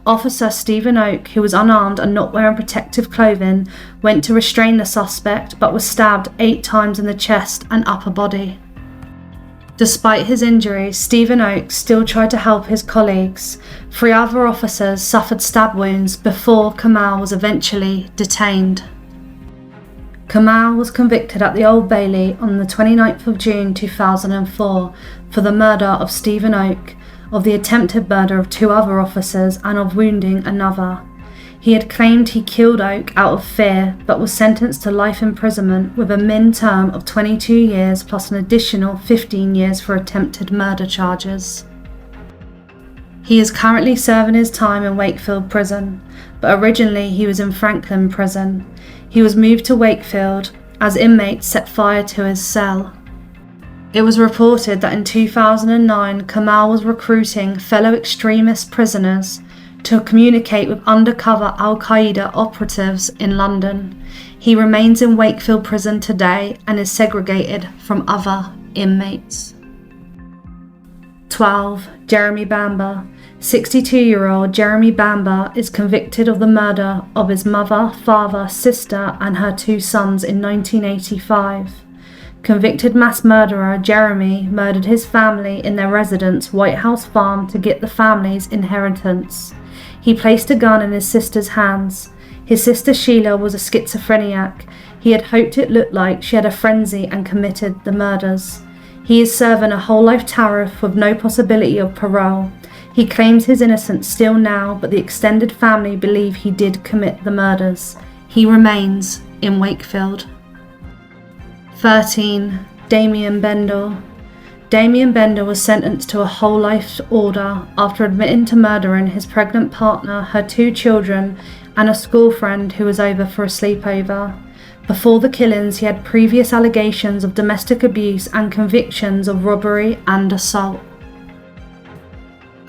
Officer Stephen Oak, who was unarmed and not wearing protective clothing, went to restrain the suspect but was stabbed 8 times in the chest and upper body. Despite his injuries, Stephen Oak still tried to help his colleagues. 3 other officers suffered stab wounds before Kamal was eventually detained. Kamal was convicted at the Old Bailey on the 29th of June 2004 for the murder of Stephen Oak, of the attempted murder of 2 other officers, and of wounding another. He had claimed he killed Oak out of fear, but was sentenced to life imprisonment with a min term of 22 years plus an additional 15 years for attempted murder charges. He is currently serving his time in Wakefield prison, but originally he was in Frankland prison. He was moved to Wakefield as inmates set fire to his cell. It was reported that in 2009, Kamal was recruiting fellow extremist prisoners to communicate with undercover Al-Qaeda operatives in London. He remains in Wakefield prison today and is segregated from other inmates. 12. Jeremy Bamber. 62-year-old Jeremy Bamber is convicted of the murder of his mother, father, sister and her 2 sons in 1985. Convicted mass murderer Jeremy murdered his family in their residence, White House Farm, to get the family's inheritance. He placed a gun in his sister's hands. His sister Sheila was a schizophrenic. He had hoped it looked like she had a frenzy and committed the murders. He is serving a whole life tariff with no possibility of parole. He claims his innocence still now, but the extended family believe he did commit the murders. He remains in Wakefield. 13. Damien Bendel. Damien Bendel was sentenced to a whole life order after admitting to murdering his pregnant partner, her 2 children, and a school friend who was over for a sleepover. Before the killings, he had previous allegations of domestic abuse and convictions of robbery and assault.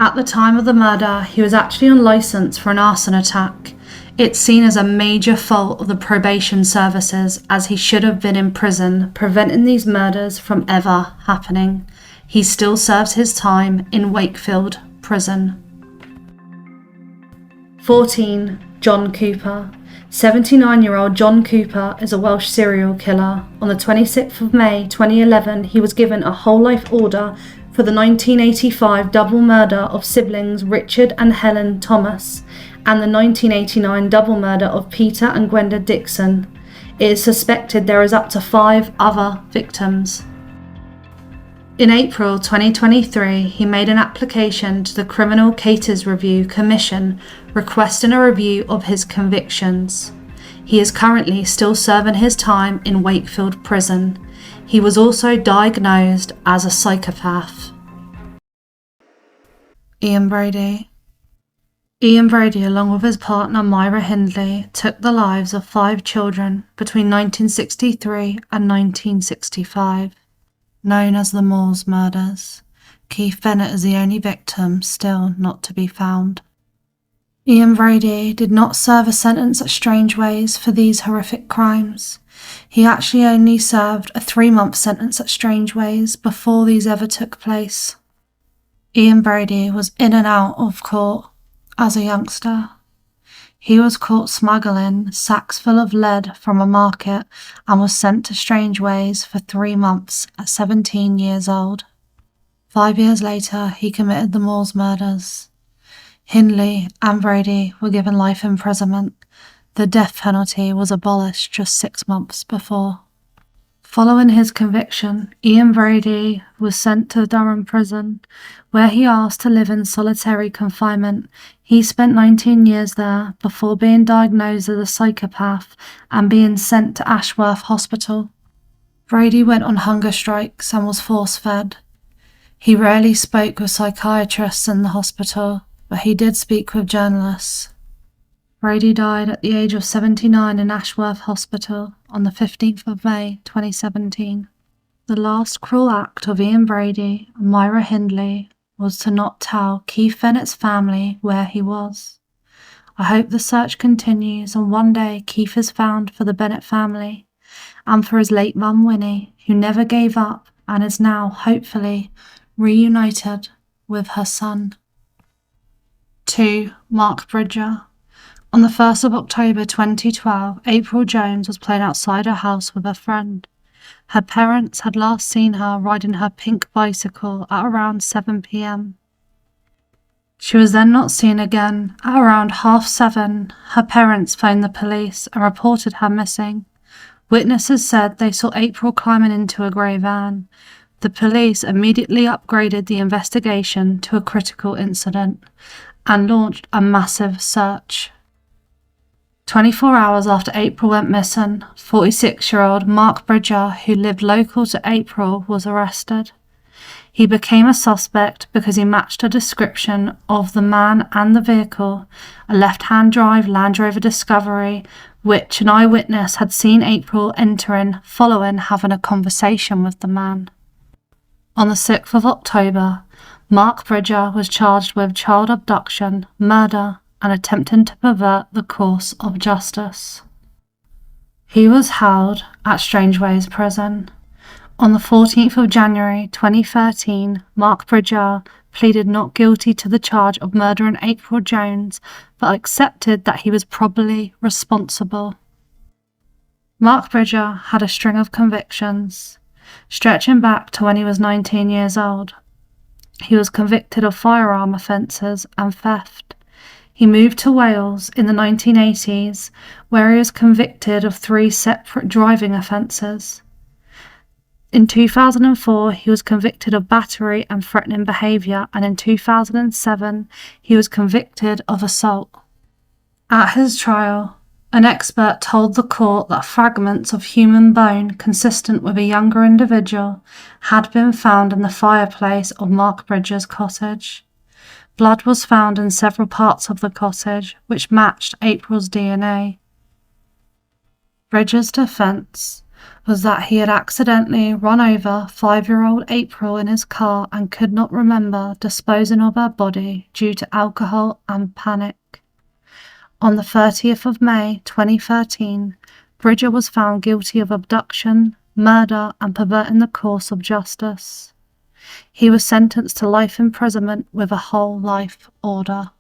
At the time of the murder, he was actually on licence for an arson attack. It's seen as a major fault of the probation services, as he should have been in prison, preventing these murders from ever happening. He still serves his time in Wakefield prison. 14. John Cooper. 79-year-old John Cooper is a Welsh serial killer. On the 26th of May 2011, he was given a whole life order for the 1985 double murder of siblings Richard and Helen Thomas and the 1989 double murder of Peter and Gwenda Dixon. It is suspected there is up to 5 other victims. In April 2023, he made an application to the Criminal Cases Review Commission requesting a review of his convictions. He is currently still serving his time in Wakefield prison. He was also diagnosed as a psychopath. Ian Brady. Ian Brady, along with his partner Myra Hindley, took the lives of 5 children between 1963 and 1965. Known as the Moors murders, Keith Bennett is the only victim still not to be found. Ian Brady did not serve a sentence at Strangeways for these horrific crimes. He actually only served a 3-month sentence at Strangeways before these ever took place. Ian Brady was in and out of court as a youngster. He was caught smuggling sacks full of lead from a market and was sent to Strangeways for 3 months at 17 years old. 5 years later, he committed the Moors murders. Hindley and Brady were given life imprisonment. The death penalty was abolished just 6 months before. Following his conviction, Ian Brady was sent to Durham prison, where he asked to live in solitary confinement. He spent 19 years there before being diagnosed as a psychopath and being sent to Ashworth Hospital. Brady went on hunger strikes and was force-fed. He rarely spoke with psychiatrists in the hospital, but he did speak with journalists. Brady died at the age of 79 in Ashworth Hospital on the 15th of May 2017. The last cruel act of Ian Brady and Myra Hindley was to not tell Keith Bennett's family where he was. I hope the search continues and one day Keith is found for the Bennett family and for his late mum Winnie, who never gave up and is now, hopefully, reunited with her son. 2. Mark Bridger. On the 1st of October 2012, April Jones was playing outside her house with her friend. Her parents had last seen her riding her pink bicycle at around 7 p.m. She was then not seen again. At around 7:30, her parents phoned the police and reported her missing. Witnesses said they saw April climbing into a grey van. The police immediately upgraded the investigation to a critical incident and launched a massive search. 24 hours after April went missing, 46-year-old Mark Bridger, who lived local to April, was arrested. He became a suspect because he matched a description of the man and the vehicle, a left-hand drive Land Rover Discovery, which an eyewitness had seen April entering following having a conversation with the man. On the 6th of October, Mark Bridger was charged with child abduction, murder, and attempting to pervert the course of justice. He was held at Strangeways prison. On the 14th of January 2013, Mark Bridger pleaded not guilty to the charge of murdering April Jones, but accepted that he was probably responsible. Mark Bridger had a string of convictions, stretching back to when he was 19 years old. He was convicted of firearm offences and theft. He moved to Wales in the 1980s, where he was convicted of 3 separate driving offences. In 2004, he was convicted of battery and threatening behaviour, and in 2007, he was convicted of assault. At his trial, an expert told the court that fragments of human bone consistent with a younger individual had been found in the fireplace of Mark Bridger's cottage. Blood was found in several parts of the cottage, which matched April's DNA. Bridger's defence was that he had accidentally run over 5-year-old April in his car and could not remember disposing of her body due to alcohol and panic. On the 30th of May 2013, Bridger was found guilty of abduction, murder, and perverting the course of justice. He was sentenced to life imprisonment with a whole life order.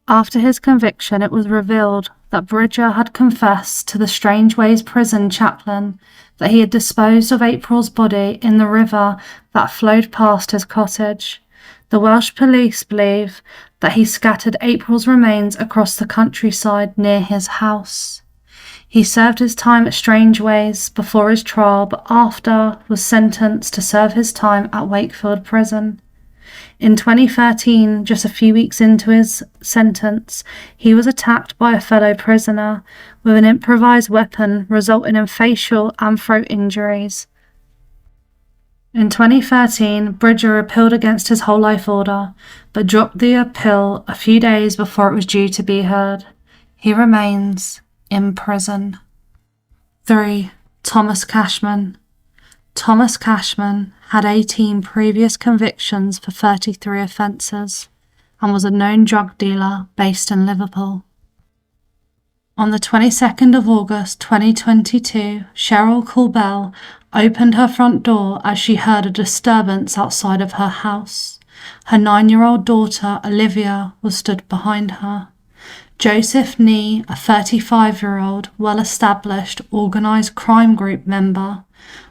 After his conviction, it was revealed that Bridger had confessed to the Strangeways prison chaplain that he had disposed of April's body in the river that flowed past his cottage. The Welsh police believe that he scattered April's remains across the countryside near his house. He served his time at Strangeways before his trial, but after was sentenced to serve his time at Wakefield prison. In 2013, just a few weeks into his sentence, he was attacked by a fellow prisoner with an improvised weapon, resulting in facial and throat injuries. In 2013, Bridger appealed against his whole life order, but dropped the appeal a few days before it was due to be heard. He remains in prison. 3. Thomas Cashman. Thomas Cashman had 18 previous convictions for 33 offences and was a known drug dealer based in Liverpool. On the 22nd of August 2022, Cheryl Corbell opened her front door as she heard a disturbance outside of her house. Her 9-year-old daughter, Olivia, was stood behind her. Joseph Nee, a 35-year-old, well-established organised crime group member,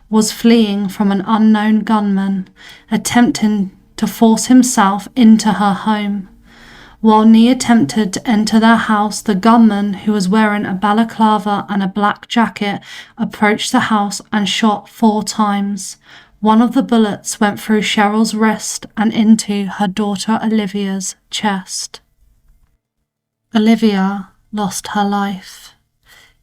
was fleeing from an unknown gunman, attempting to force himself into her home. While Nee attempted to enter their house, the gunman, who was wearing a balaclava and a black jacket, approached the house and shot 4 times. One of the bullets went through Cheryl's wrist and into her daughter Olivia's chest. Olivia lost her life.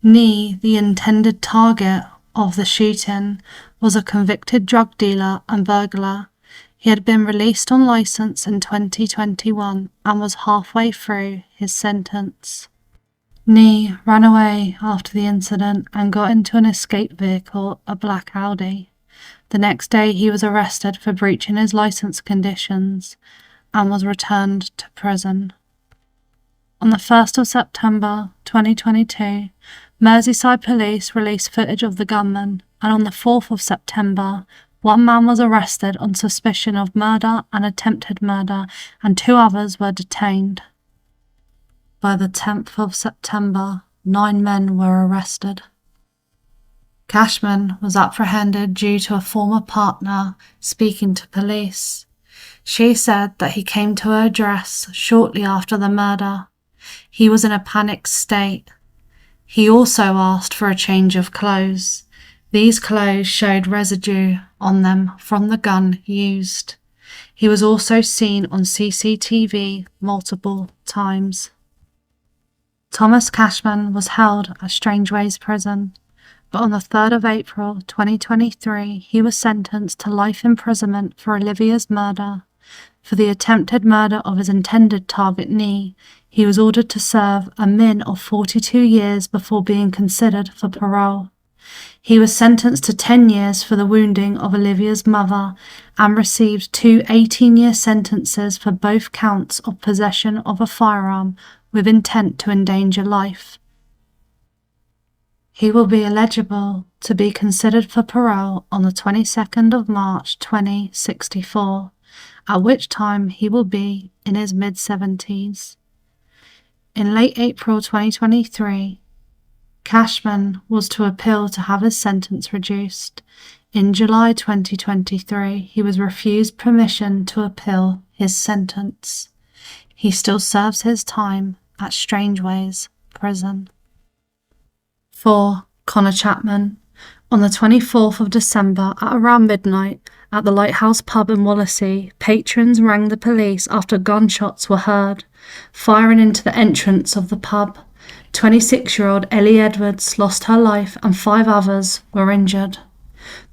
Nee, the intended target of the shooting, was a convicted drug dealer and burglar. He had been released on licence in 2021 and was halfway through his sentence. Nee ran away after the incident and got into an escape vehicle, a black Audi. The next day he was arrested for breaching his licence conditions and was returned to prison. On the 1st of September 2022, Merseyside police released footage of the gunman, and on the 4th of September, one man was arrested on suspicion of murder and attempted murder, and 2 others were detained. By the 10th of September, 9 men were arrested. Cashman was apprehended due to a former partner speaking to police. She said that he came to her address shortly after the murder. He was in a panicked state. He also asked for a change of clothes. These clothes showed residue on them from the gun used. He was also seen on CCTV multiple times. Thomas Cashman was held at Strangeways prison. but on the 3rd of April 2023 he was sentenced to life imprisonment for Olivia's murder. For the attempted murder of his intended target Nee, he was ordered to serve a min of 42 years before being considered for parole. He was sentenced to 10 years for the wounding of Olivia's mother and received 2 18-year sentences for both counts of possession of a firearm with intent to endanger life. He will be eligible to be considered for parole on the 22nd of March 2064, at which time he will be in his mid-70s. In late April 2023, Cashman was to appeal to have his sentence reduced. In July 2023, he was refused permission to appeal his sentence. He still serves his time at Strangeways prison. 4. Connor Chapman. On the 24th of December at around midnight, at the Lighthouse pub in Wallasey, patrons rang the police after gunshots were heard, firing into the entrance of the pub. 26-year-old Ellie Edwards lost her life and 5 others were injured.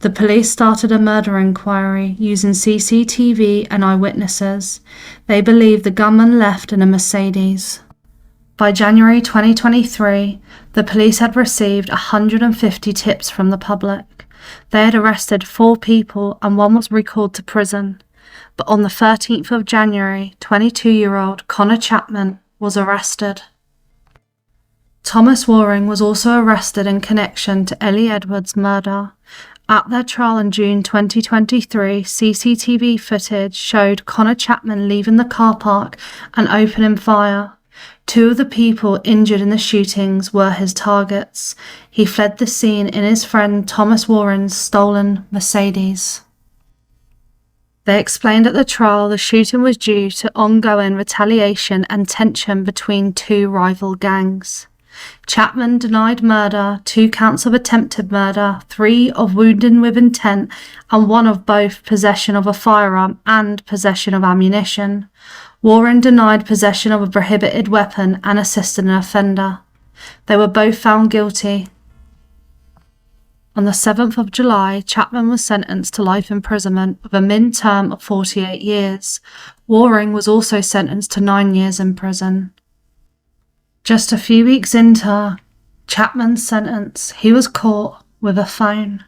The police started a murder inquiry using CCTV and eyewitnesses. They believe the gunman left in a Mercedes. By January 2023, the police had received 150 tips from the public. They had arrested 4 people and 1 was recalled to prison. But on the 13th of January, 22-year-old Connor Chapman was arrested. Thomas Waring was also arrested in connection to Ellie Edwards' murder. At their trial in June 2023, CCTV footage showed Connor Chapman leaving the car park and opening fire. 2 of the people injured in the shootings were his targets. He fled the scene in his friend Thomas Waring's stolen Mercedes. They explained at the trial the shooting was due to ongoing retaliation and tension between 2 rival gangs. Chapman denied murder, 2 counts of attempted murder, 3 of wounding with intent, and 1 of both possession of a firearm and possession of ammunition. Warren denied possession of a prohibited weapon and assisted an offender. They were both found guilty. On the 7th of July, Chapman was sentenced to life imprisonment with a min term of 48 years. Waring was also sentenced to 9 years in prison. Just a few weeks into Chapman's sentence, he was caught with a phone.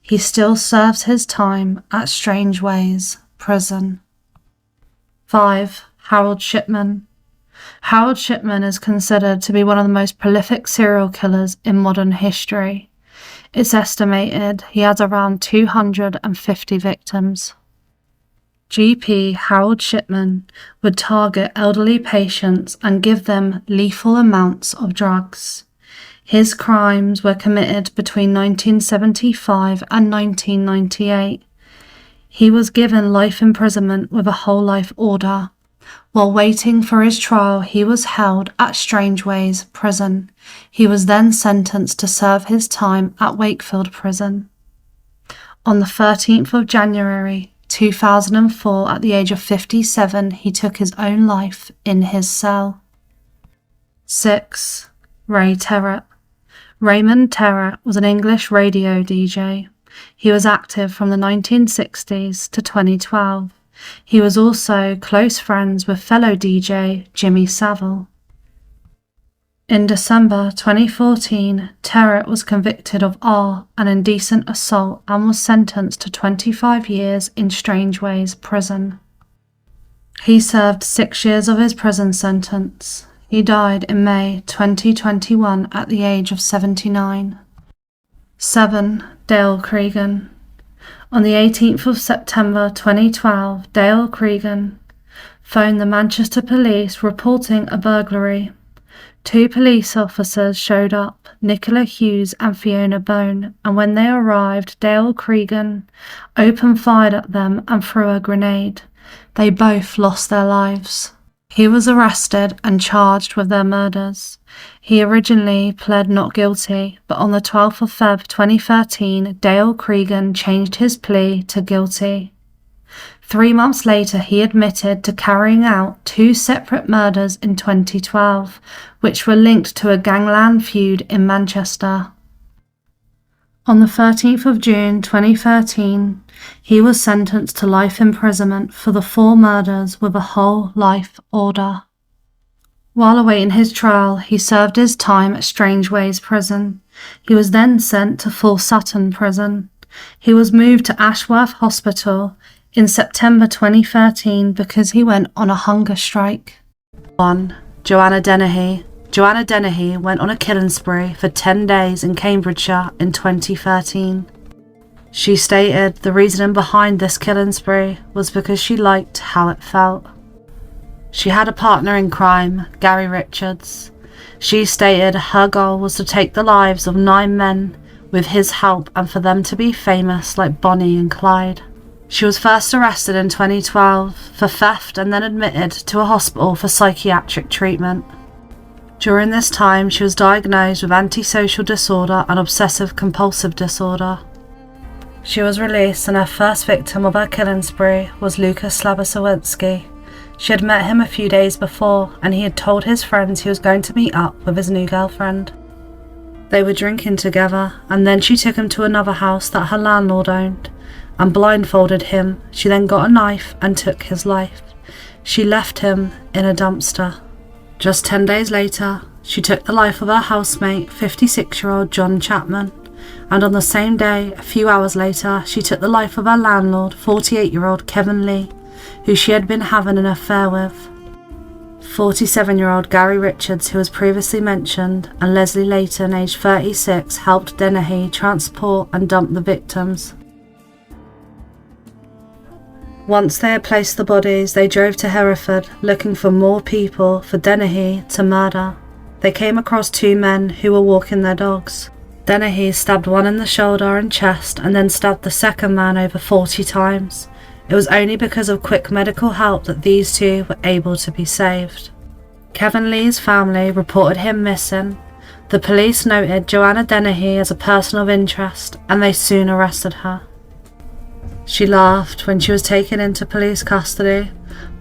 He still serves his time at Strangeways prison. 5. Harold Shipman. Harold Shipman is considered to be one of the most prolific serial killers in modern history. It's estimated he has around 250 victims. GP Harold Shipman would target elderly patients and give them lethal amounts of drugs. His crimes were committed between 1975 and 1998. He was given life imprisonment with a whole life order. While waiting for his trial, he was held at Strangeways prison. He was then sentenced to serve his time at Wakefield prison. On the 13th of January 2004, at the age of 57, he took his own life in his cell. 6. Ray Terrett. Raymond Terrett was an English radio DJ. He was active from the 1960s to 2012. He was also close friends with fellow DJ Jimmy Savile. In December 2014, Terrett was convicted of an indecent assault and was sentenced to 25 years in Strangeways prison. He served 6 years of his prison sentence. He died in May 2021 at the age of 79. 7. Dale Cregan. On the 18th of September 2012, Dale Cregan phoned the Manchester police reporting a burglary. 2 police officers showed up, Nicola Hughes and Fiona Bone, and when they arrived, Dale Cregan opened fire at them and threw a grenade. They both lost their lives. He was arrested and charged with their murders. He originally pled not guilty, but on the 12th of Feb 2013, Dale Cregan changed his plea to guilty. 3 months later, he admitted to carrying out 2 separate murders in 2012, which were linked to a gangland feud in Manchester. On the 13th of June 2013, he was sentenced to life imprisonment for the 4 murders with a whole life order. While awaiting his trial, he served his time at Strangeways prison. He was then sent to Sutton prison. He was moved to Ashworth Hospital in September 2013 because he went on a hunger strike. 1. Joanna Dennehy. Joanna Dennehy went on a killing spree for 10 days in Cambridgeshire in 2013. She stated the reasoning behind this killing spree was because she liked how it felt. She had a partner in crime, Gary Richards. She stated her goal was to take the lives of 9 men with his help and for them to be famous like Bonnie and Clyde. She was first arrested in 2012 for theft and then admitted to a hospital for psychiatric treatment. During this time, she was diagnosed with antisocial disorder and obsessive-compulsive disorder. She was released and her first victim of her killing spree was Lucas Slabosawicki. She had met him a few days before and he had told his friends he was going to meet up with his new girlfriend. They were drinking together and then she took him to another house that her landlord owned and blindfolded him. She then got a knife and took his life. She left him in a dumpster. Just 10 days later, she took the life of her housemate, 56-year-old John Chapman, and on the same day, a few hours later, she took the life of her landlord, 48-year-old Kevin Lee, who she had been having an affair with. 47-year-old Gary Richards, who was previously mentioned, and Leslie Layton, aged 36, helped Dennehy transport and dump the victims. Once they had placed the bodies, they drove to Hereford, looking for more people for Dennehy to murder. They came across 2 men who were walking their dogs. Dennehy stabbed one in the shoulder and chest and then stabbed the second man over 40 times. It was only because of quick medical help that these 2 were able to be saved. Kevin Lee's family reported him missing. The police noted Joanna Dennehy as a person of interest and they soon arrested her. She laughed when she was taken into police custody.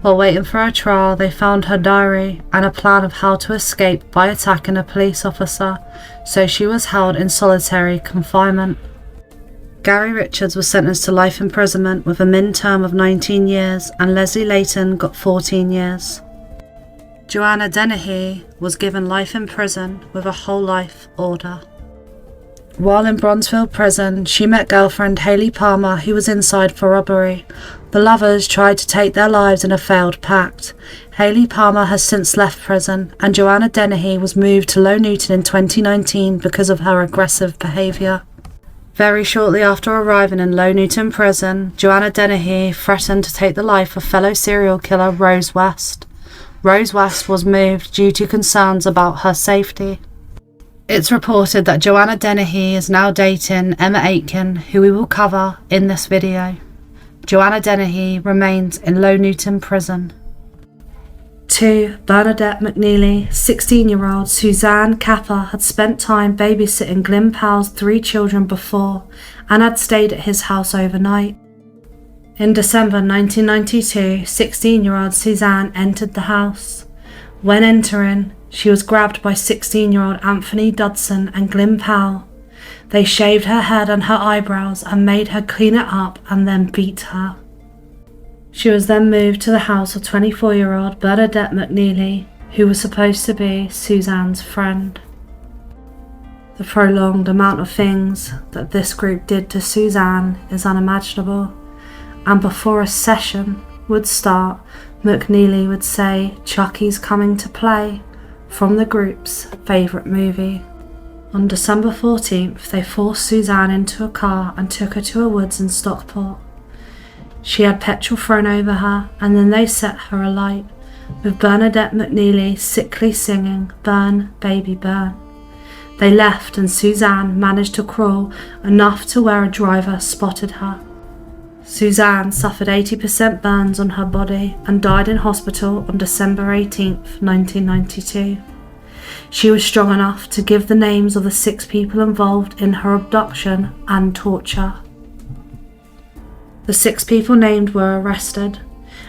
While waiting for her trial, they found her diary and a plan of how to escape by attacking a police officer, so she was held in solitary confinement. Gary Richards was sentenced to life imprisonment with a min term of 19 years and Leslie Layton got 14 years. Joanna Dennehy was given life in prison with a whole life order. While in Bronzefield prison, she met girlfriend Hayley Palmer, who was inside for robbery. The lovers tried to take their lives in a failed pact. Hayley Palmer has since left prison, and Joanna Dennehy was moved to Low Newton in 2019 because of her aggressive behaviour. Very shortly after arriving in Low Newton prison, Joanna Dennehy threatened to take the life of fellow serial killer Rose West. Rose West was moved due to concerns about her safety. It's reported that Joanna Dennehy is now dating Emma Aitken, who we will cover in this video. Joanna Dennehy remains in Low Newton prison. 2. Bernadette McNeely. 16-year-old Suzanne Capper had spent time babysitting Glyn Powell's 3 children before and had stayed at his house overnight. In December 1992, 16-year-old Suzanne entered the house. When entering, she was grabbed by 16-year-old Anthony Dodson and Glyn Powell. They shaved her head and her eyebrows and made her clean it up and then beat her. She was then moved to the house of 24-year-old Bernadette McNeely, who was supposed to be Suzanne's friend. The prolonged amount of things that this group did to Suzanne is unimaginable, and before a session would start, McNeely would say, "Chucky's coming to play," from the group's favourite movie. On December 14th, they forced Suzanne into a car and took her to a woods in Stockport. She had petrol thrown over her and then they set her alight, with Bernadette McNeely sickly singing "Burn, Baby Burn." They left and Suzanne managed to crawl enough to where a driver spotted her. Suzanne suffered 80% burns on her body and died in hospital on December 18th, 1992. She was strong enough to give the names of the 6 people involved in her abduction and torture. The 6 people named were arrested,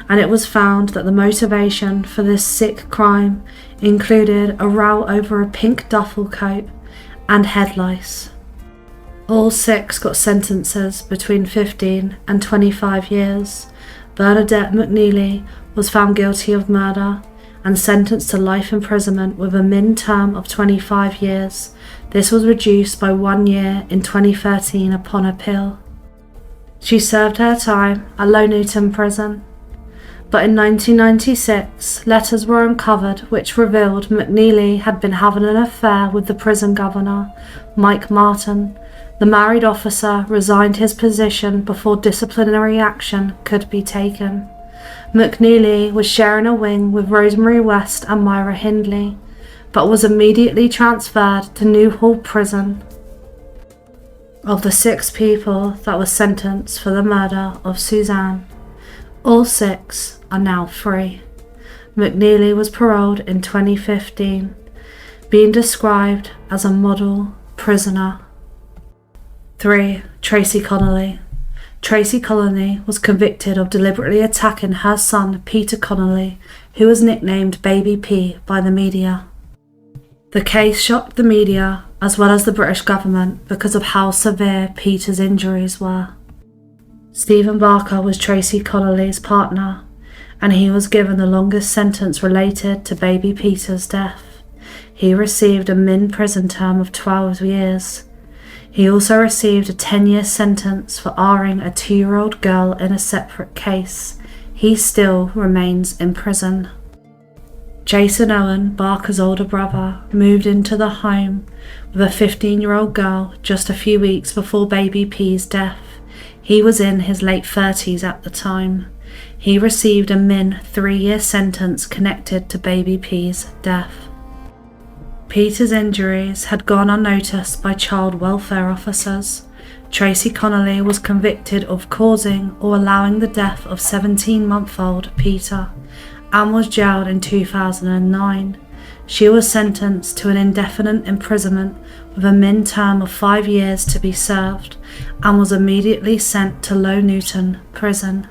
and it was found that the motivation for this sick crime included a row over a pink duffel coat and head lice. All 6 got sentences between 15 and 25 years. Bernadette McNeely was found guilty of murder and sentenced to life imprisonment with a min term of 25 years. This was reduced by 1 year in 2013 upon appeal. She served her time at Low Newton Prison. But in 1996, letters were uncovered which revealed McNeely had been having an affair with the prison governor, Mike Martin. The married officer resigned his position before disciplinary action could be taken. McNeely was sharing a wing with Rosemary West and Myra Hindley, but was immediately transferred to Newhall Prison. Of the 6 people that were sentenced for the murder of Suzanne, all 6 are now free. McNeely was paroled in 2015, being described as a model prisoner. 3. Tracy Connolly. Tracy Connolly was convicted of deliberately attacking her son Peter Connolly, who was nicknamed Baby P by the media. The case shocked the media as well as the British government because of how severe Peter's injuries were. Stephen Barker was Tracy Connolly's partner, and he was given the longest sentence related to baby Peter's death. He received a min prison term of 12 years. He also received a 10-year sentence for R-ing a 2-year-old girl in a separate case. He still remains in prison. Jason Owen, Barker's older brother, moved into the home with a 15-year-old girl just a few weeks before baby P's death. He was in his late 30s at the time. He received a min 3-year sentence connected to baby P's death. Peter's injuries had gone unnoticed by child welfare officers. Tracy Connolly was convicted of causing or allowing the death of 17-month-old Peter and was jailed in 2009. She was sentenced to an indefinite imprisonment with a min term of 5 years to be served and was immediately sent to Low Newton Prison.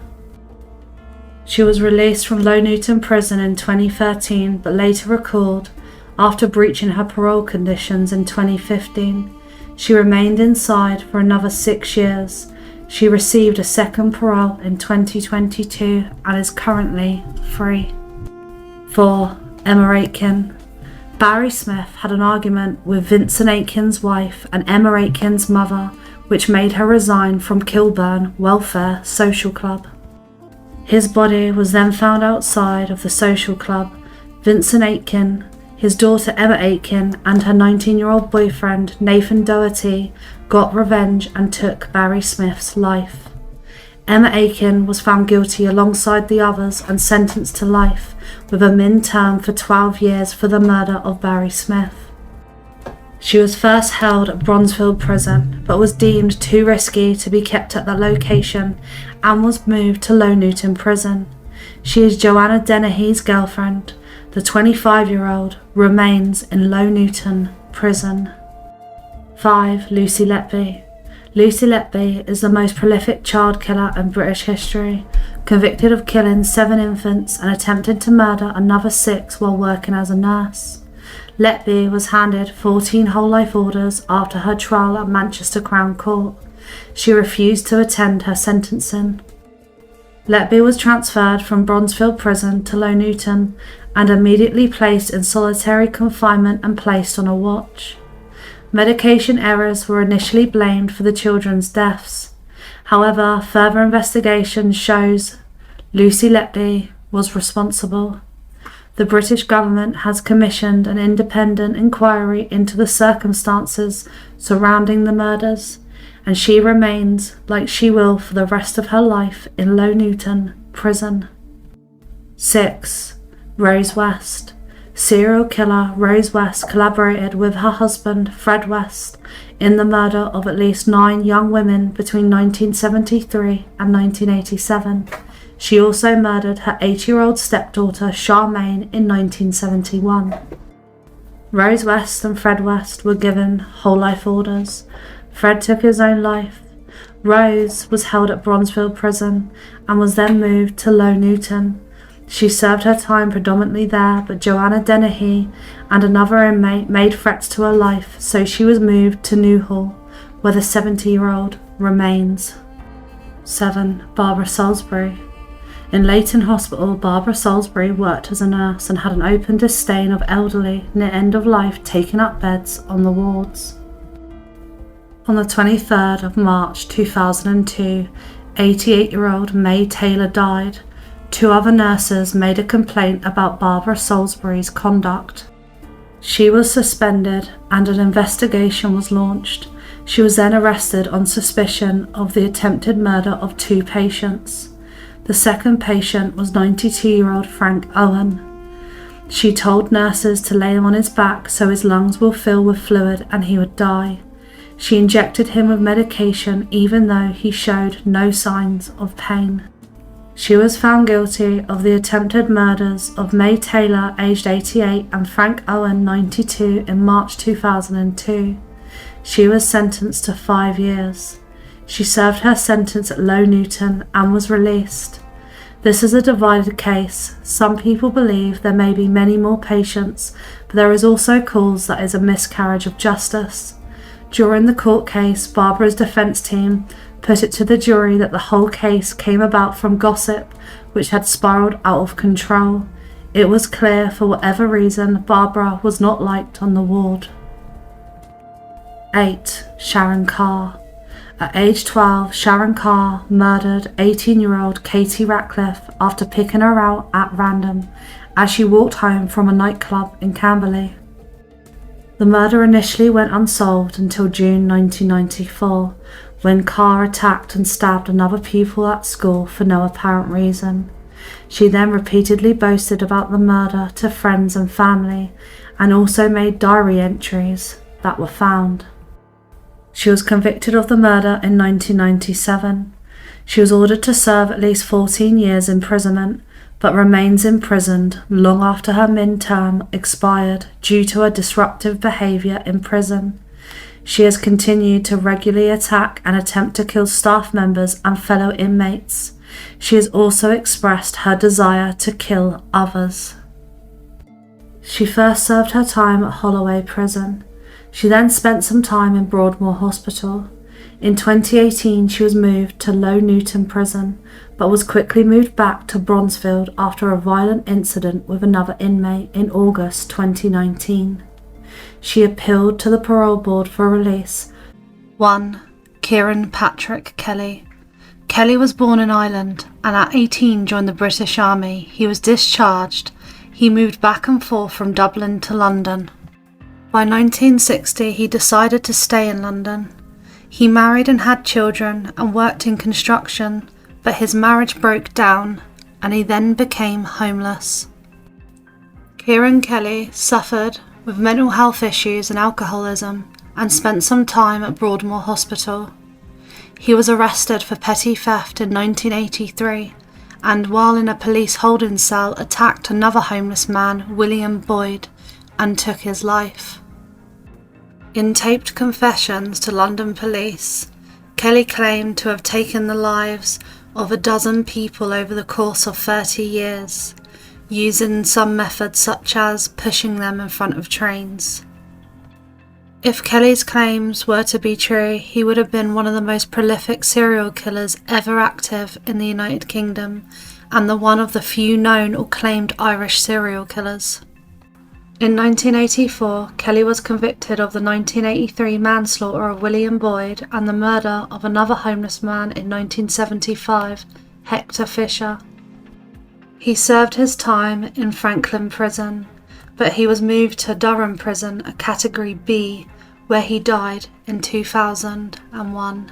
She was released from Low Newton Prison in 2013 but later recalled after breaching her parole conditions in 2015. She remained inside for another 6 years. She received a second parole in 2022 and is currently free. 4. Emma Aitken. Barry Smith had an argument with Vincent Aitken's wife and Emma Aitken's mother, which made her resign from Kilburn Welfare Social Club. His body was then found outside of the social club. Vincent Aitken, his daughter Emma Aitken, and her 19-year-old boyfriend Nathan Doherty got revenge and took Barry Smith's life. Emma Aitken was found guilty alongside the others and sentenced to life with a min term for 12 years for the murder of Barry Smith. She was first held at Bronzefield Prison but was deemed too risky to be kept at that location and was moved to Low Newton Prison. She is Joanna Dennehy's girlfriend. The 25-year-old remains in Low Newton Prison. 5. Lucy Letby. Lucy Letby is the most prolific child killer in British history, convicted of killing 7 infants and attempting to murder another 6 while working as a nurse. Letby was handed 14 whole life orders after her trial at Manchester Crown Court. She refused to attend her sentencing. Letby was transferred from Bronzefield Prison to Low Newton and immediately placed in solitary confinement and placed on a watch. Medication errors were initially blamed for the children's deaths. However, further investigation shows Lucy Letby was responsible. The British government has commissioned an independent inquiry into the circumstances surrounding the murders, and she remains, like she will for the rest of her life, in Low Newton Prison. 6. Rose West. Serial killer Rose West collaborated with her husband Fred West in the murder of at least 9 young women between 1973 and 1987. She also murdered her 8-year-old stepdaughter Charmaine in 1971. Rose West and Fred West were given whole life orders. Fred took his own life. Rose was held at Bronzefield Prison and was then moved to Low Newton. She served her time predominantly there, but Joanna Dennehy and another inmate made threats to her life, so she was moved to Newhall, where the 70-year-old remains. 7. Barbara Salisbury. In Leighton Hospital, Barbara Salisbury worked as a nurse and had an open disdain of elderly near end of life taking up beds on the wards. On the 23rd of March 2002, 88-year-old May Taylor died. 2 other nurses made a complaint about Barbara Salisbury's conduct. She was suspended and an investigation was launched. She was then arrested on suspicion of the attempted murder of 2 patients. The second patient was 92-year-old Frank Owen. She told nurses to lay him on his back so his lungs will fill with fluid and he would die. She injected him with medication even though he showed no signs of pain. She was found guilty of the attempted murders of May Taylor, aged 88, and Frank Owen, 92, in March 2002. She was sentenced to 5 years. She served her sentence at Low Newton and was released. This is a divided case. Some people believe there may be many more patients, but there is also calls that is a miscarriage of justice. During the court case, Barbara's defence team put it to the jury that the whole case came about from gossip, which had spiralled out of control. It was clear, for whatever reason, Barbara was not liked on the ward. 8. Sharon Carr. At age 12, Sharon Carr murdered 18-year-old Katie Ratcliffe after picking her out at random as she walked home from a nightclub in Camberley. The murder initially went unsolved until June 1994, when Carr attacked and stabbed another pupil at school for no apparent reason. She then repeatedly boasted about the murder to friends and family, and also made diary entries that were found. She was convicted of the murder in 1997. She was ordered to serve at least 14 years imprisonment, but remains imprisoned long after her min-term expired due to her disruptive behaviour in prison. She has continued to regularly attack and attempt to kill staff members and fellow inmates. She has also expressed her desire to kill others. She first served her time at Holloway prison. She then spent some time in Broadmoor Hospital. In 2018, she was moved to Low Newton prison, but was quickly moved back to Bronzefield after a violent incident with another inmate in August 2019. She appealed to the parole board for release. 1. Kieran Patrick Kelly. Kelly was born in Ireland and at 18 joined the British Army. He was discharged. He moved back and forth from Dublin to London. By 1960, he decided to stay in London. He married and had children and worked in construction, but his marriage broke down and he then became homeless. Kieran Kelly suffered with mental health issues and alcoholism and spent some time at Broadmoor Hospital. He was arrested for petty theft in 1983 and, while in a police holding cell, attacked another homeless man, William Boyd, and took his life. In taped confessions to London police, Kelly claimed to have taken the lives of a dozen people over the course of 30 years, using some methods such as pushing them in front of trains. If Kelly's claims were to be true, he would have been one of the most prolific serial killers ever active in the United Kingdom, and one of the few known or claimed Irish serial killers. In 1984, Kelly was convicted of the 1983 manslaughter of William Boyd and the murder of another homeless man in 1975, Hector Fisher. He served his time in Frankland prison, but he was moved to Durham prison, a Category B, where he died in 2001.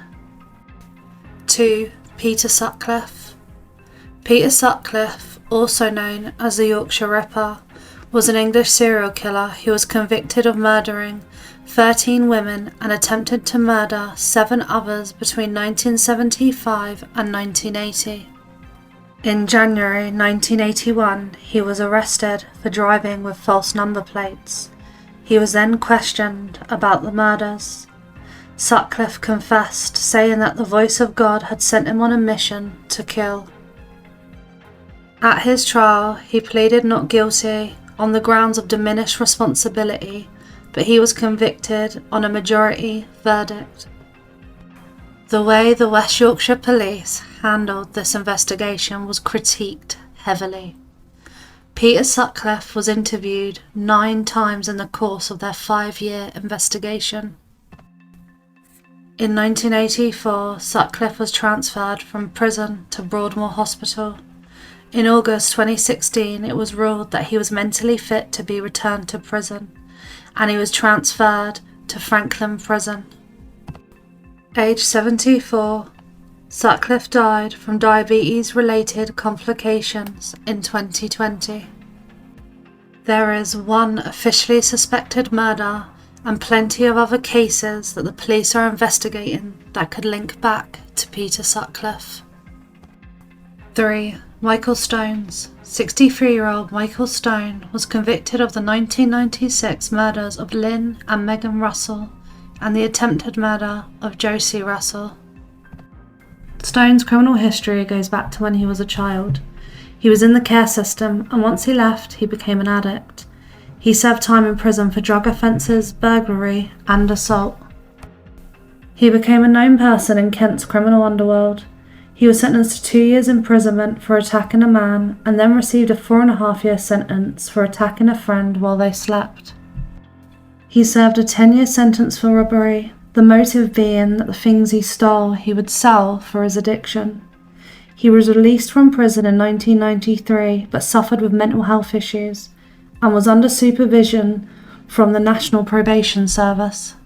2. Peter Sutcliffe. Peter Sutcliffe, also known as the Yorkshire Ripper, was an English serial killer who was convicted of murdering 13 women and attempted to murder 7 others between 1975 and 1980. In January 1981, he was arrested for driving with false number plates. He was then questioned about the murders. Sutcliffe confessed, saying that the voice of God had sent him on a mission to kill. At his trial, he pleaded not guilty on the grounds of diminished responsibility, but he was convicted on a majority verdict. The way the West Yorkshire Police handled this investigation was critiqued heavily. Peter Sutcliffe was interviewed 9 times in the course of their 5-year investigation. In 1984, Sutcliffe was transferred from prison to Broadmoor Hospital. In August 2016, it was ruled that he was mentally fit to be returned to prison, and he was transferred to Frankland Prison. Age 74, Sutcliffe died from diabetes-related complications in 2020. There is one officially suspected murder and plenty of other cases that the police are investigating that could link back to Peter Sutcliffe. 3. Michael Stones. 63-year-old Michael Stone was convicted of the 1996 murders of Lynn and Megan Russell and the attempted murder of Josie Russell. Stone's criminal history goes back to when he was a child. He was in the care system, and once he left, he became an addict. He served time in prison for drug offences, burglary, and assault. He became a known person in Kent's criminal underworld. He was sentenced to 2 years imprisonment for attacking a man, and then received a 4.5-year sentence for attacking a friend while they slept. He served a 10-year sentence for robbery, the motive being that the things he stole he would sell for his addiction. He was released from prison in 1993 but suffered with mental health issues and was under supervision from the National Probation Service.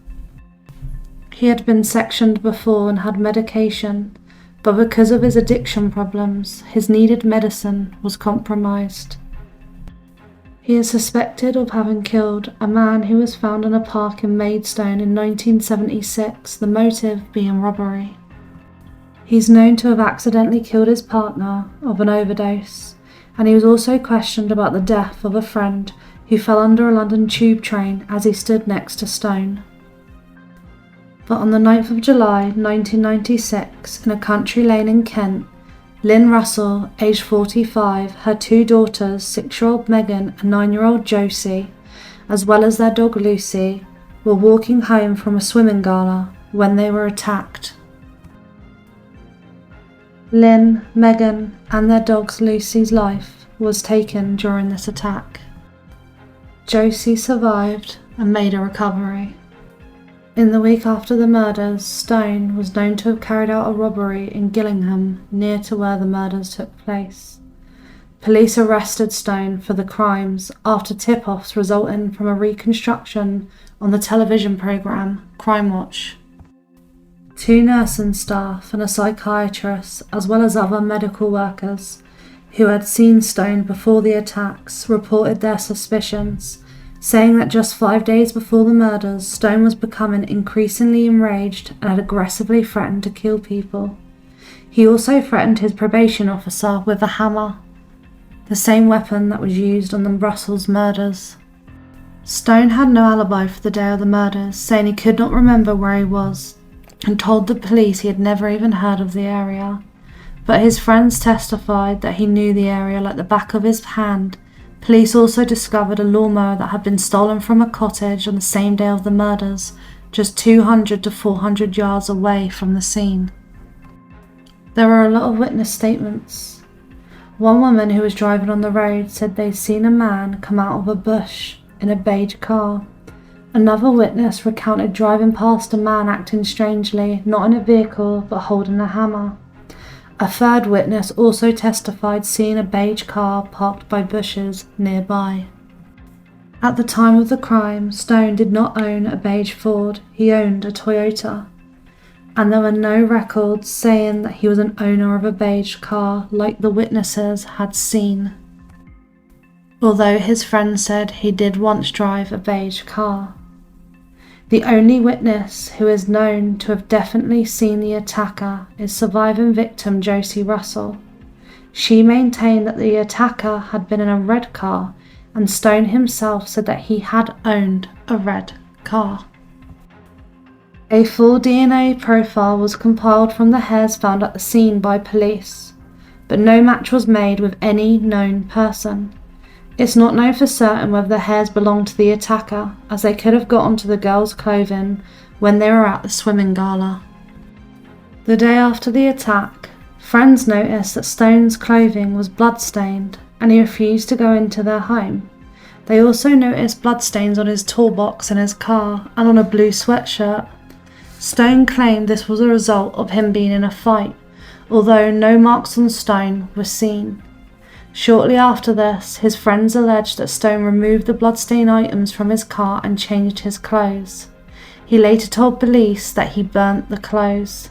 He had been sectioned before and had medication, but because of his addiction problems, his needed medicine was compromised. He is suspected of having killed a man who was found in a park in Maidstone in 1976, the motive being robbery. He's known to have accidentally killed his partner of an overdose, and he was also questioned about the death of a friend who fell under a London tube train as he stood next to Stone. But on the 9th of July 1996, in a country lane in Kent, Lynn Russell, aged 45, her 2 daughters, 6-year-old Megan and 9-year-old Josie, as well as their dog Lucy, were walking home from a swimming gala when they were attacked. Lynn, Megan and their dog Lucy's life was taken during this attack. Josie survived and made a recovery. In the week after the murders, Stone was known to have carried out a robbery in Gillingham, near to where the murders took place. Police arrested Stone for the crimes after tip-offs resulting from a reconstruction on the television programme Crime Watch. 2 nursing staff and a psychiatrist, as well as other medical workers who had seen Stone before the attacks, reported their suspicions, saying that just 5 days before the murders, Stone was becoming increasingly enraged and had aggressively threatened to kill people. He also threatened his probation officer with a hammer, the same weapon that was used on the Russell's murders. Stone had no alibi for the day of the murders, saying he could not remember where he was, and told the police he had never even heard of the area. But his friends testified that he knew the area like the back of his hand. Police also discovered a lawnmower that had been stolen from a cottage on the same day of the murders, just 200 to 400 yards away from the scene. There were a lot of witness statements. One woman who was driving on the road said they'd seen a man come out of a bush in a beige car. Another witness recounted driving past a man acting strangely, not in a vehicle but holding a hammer. A third witness also testified seeing a beige car parked by bushes nearby. At the time of the crime, Stone did not own a beige Ford, he owned a Toyota, and there were no records saying that he was an owner of a beige car like the witnesses had seen. Although his friend said he did once drive a beige car. The only witness who is known to have definitely seen the attacker is surviving victim Josie Russell. She maintained that the attacker had been in a red car, and Stone himself said that he had owned a red car. A full DNA profile was compiled from the hairs found at the scene by police, but no match was made with any known person. It's not known for certain whether the hairs belonged to the attacker, as they could have got onto the girls' clothing when they were at the swimming gala. The day after the attack, friends noticed that Stone's clothing was blood-stained and he refused to go into their home. They also noticed bloodstains on his toolbox in his car and on a blue sweatshirt. Stone claimed this was a result of him being in a fight, although no marks on Stone were seen. Shortly after this, his friends alleged that Stone removed the bloodstained items from his car and changed his clothes. He later told police that he burnt the clothes.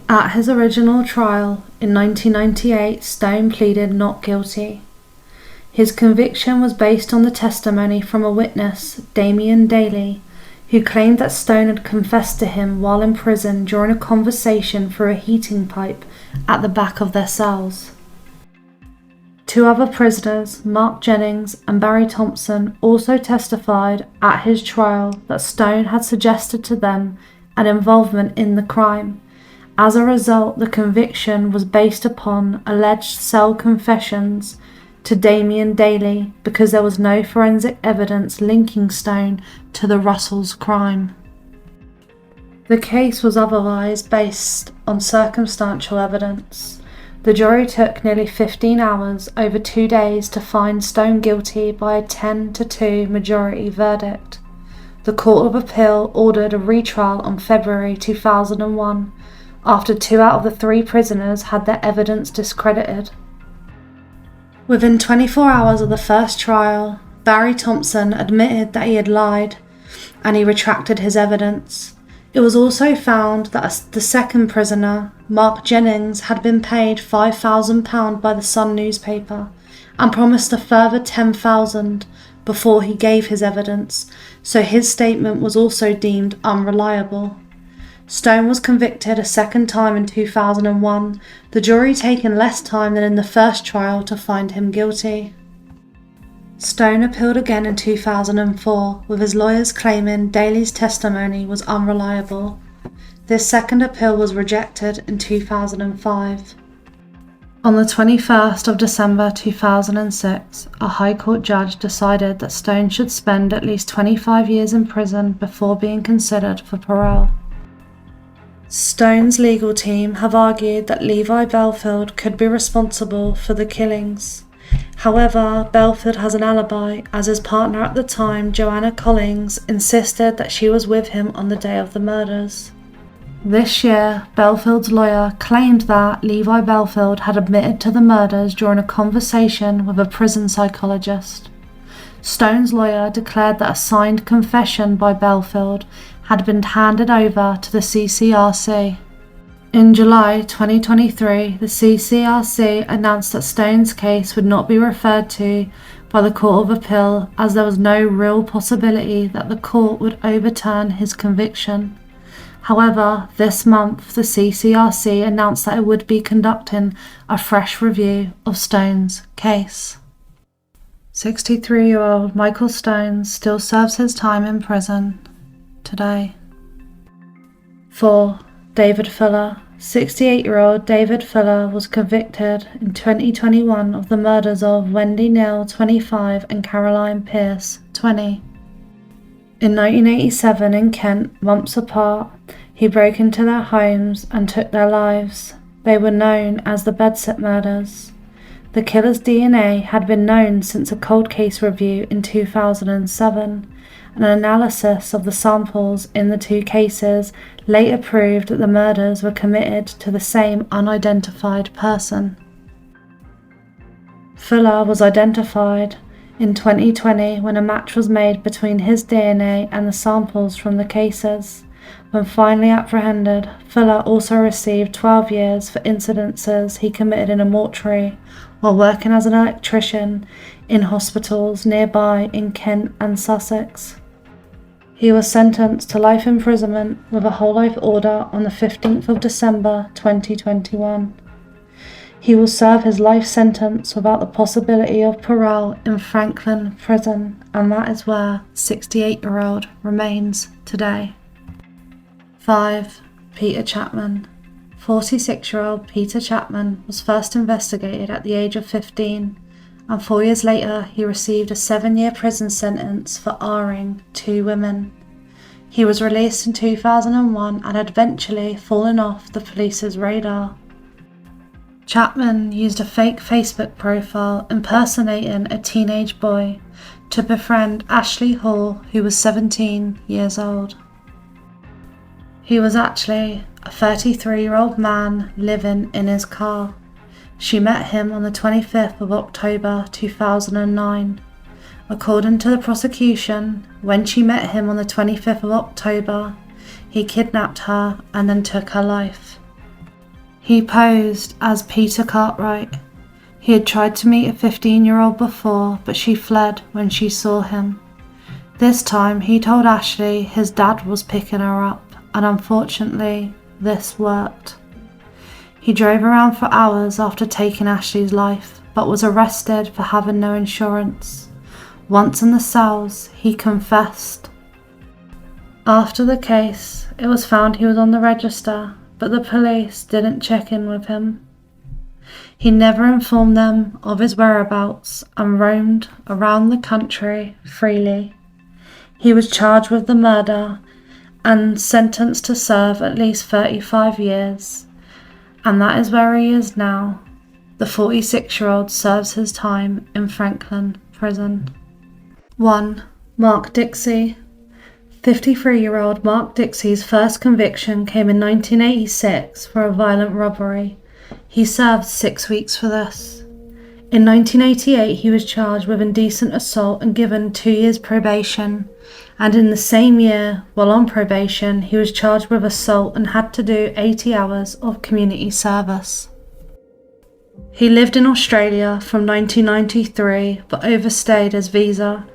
At his original trial in 1998, Stone pleaded not guilty. His conviction was based on the testimony from a witness, Damien Daly, who claimed that Stone had confessed to him while in prison during a conversation through a heating pipe at the back of their cells. Two other prisoners, Mark Jennings and Barry Thompson, also testified at his trial that Stone had suggested to them an involvement in the crime. As a result, the conviction was based upon alleged cell confessions to Damien Daly because there was no forensic evidence linking Stone to the Russells' crime. The case was otherwise based on circumstantial evidence. The jury took nearly 15 hours over 2 days to find Stone guilty by a 10-2 majority verdict. The Court of Appeal ordered a retrial on February 2001 after 2 out of the 3 prisoners had their evidence discredited. Within 24 hours of the first trial, Barry Thompson admitted that he had lied and he retracted his evidence. It was also found that the second prisoner, Mark Jennings, had been paid £5,000 by the Sun newspaper and promised a further £10,000 before he gave his evidence, so his statement was also deemed unreliable. Stone was convicted a second time in 2001, the jury taking less time than in the first trial to find him guilty. Stone appealed again in 2004, with his lawyers claiming Daly's testimony was unreliable. This second appeal was rejected in 2005. On the 21st of December 2006, a High Court judge decided that Stone should spend at least 25 years in prison before being considered for parole. Stone's legal team have argued that Levi Belfield could be responsible for the killings. However, Belfield has an alibi, as his partner at the time, Joanna Collins, insisted that she was with him on the day of the murders. This year, Belfield's lawyer claimed that Levi Belfield had admitted to the murders during a conversation with a prison psychologist. Stone's lawyer declared that a signed confession by Belfield had been handed over to the CCRC. In July 2023, the CCRC announced that Stone's case would not be referred to by the Court of Appeal as there was no real possibility that the court would overturn his conviction. However, this month the CCRC announced that it would be conducting a fresh review of Stone's case. 63-year-old Michael Stone still serves his time in prison today. 4. David Fuller. 68-year-old David Fuller was convicted in 2021 of the murders of Wendy Neal, 25, and Caroline Pierce, 20. In 1987 in Kent, months apart, he broke into their homes and took their lives. They were known as the Bedset murders. The killer's DNA had been known since a cold case review in 2007, and an analysis of the samples in the 2 cases later proved that the murders were committed to the same unidentified person. Fuller was identified in 2020 when a match was made between his DNA and the samples from the cases. When finally apprehended, Fuller also received 12 years for incidences he committed in a mortuary while working as an electrician in hospitals nearby in Kent and Sussex. He was sentenced to life imprisonment with a whole life order on the 15th of December 2021. He will serve his life sentence without the possibility of parole in Frankland prison, and that is where 68-year-old remains today. 5. Peter Chapman. 46-year-old Peter Chapman was first investigated at the age of 15, and 4 years later he received a 7-year prison sentence for R-ing 2 women. He was released in 2001 and had eventually fallen off the police's radar. Chapman used a fake Facebook profile impersonating a teenage boy to befriend Ashley Hall, who was 17 years old. He was actually a 33-year-old man living in his car. She met him on the 25th of October 2009. According to the prosecution, when she met him on the 25th of October, he kidnapped her and then took her life. He posed as Peter Cartwright. He had tried to meet a 15-year-old before, but she fled when she saw him. This time he told Ashley his dad was picking her up, and unfortunately, this worked. He drove around for hours after taking Ashley's life, but was arrested for having no insurance. Once in the cells, he confessed. After the case, it was found he was on the register, but the police didn't check in with him. He never informed them of his whereabouts and roamed around the country freely. He was charged with the murder and sentenced to serve at least 35 years, and that is where he is now. The 46-year-old serves his time in Frankland prison. 1. Mark Dixie. 53-year-old Mark Dixie's first conviction came in 1986 for a violent robbery. He served 6 weeks for this. In 1988, he was charged with indecent assault and given 2 years probation. And in the same year, while on probation, he was charged with assault and had to do 80 hours of community service. He lived in Australia from 1993 but overstayed his visa.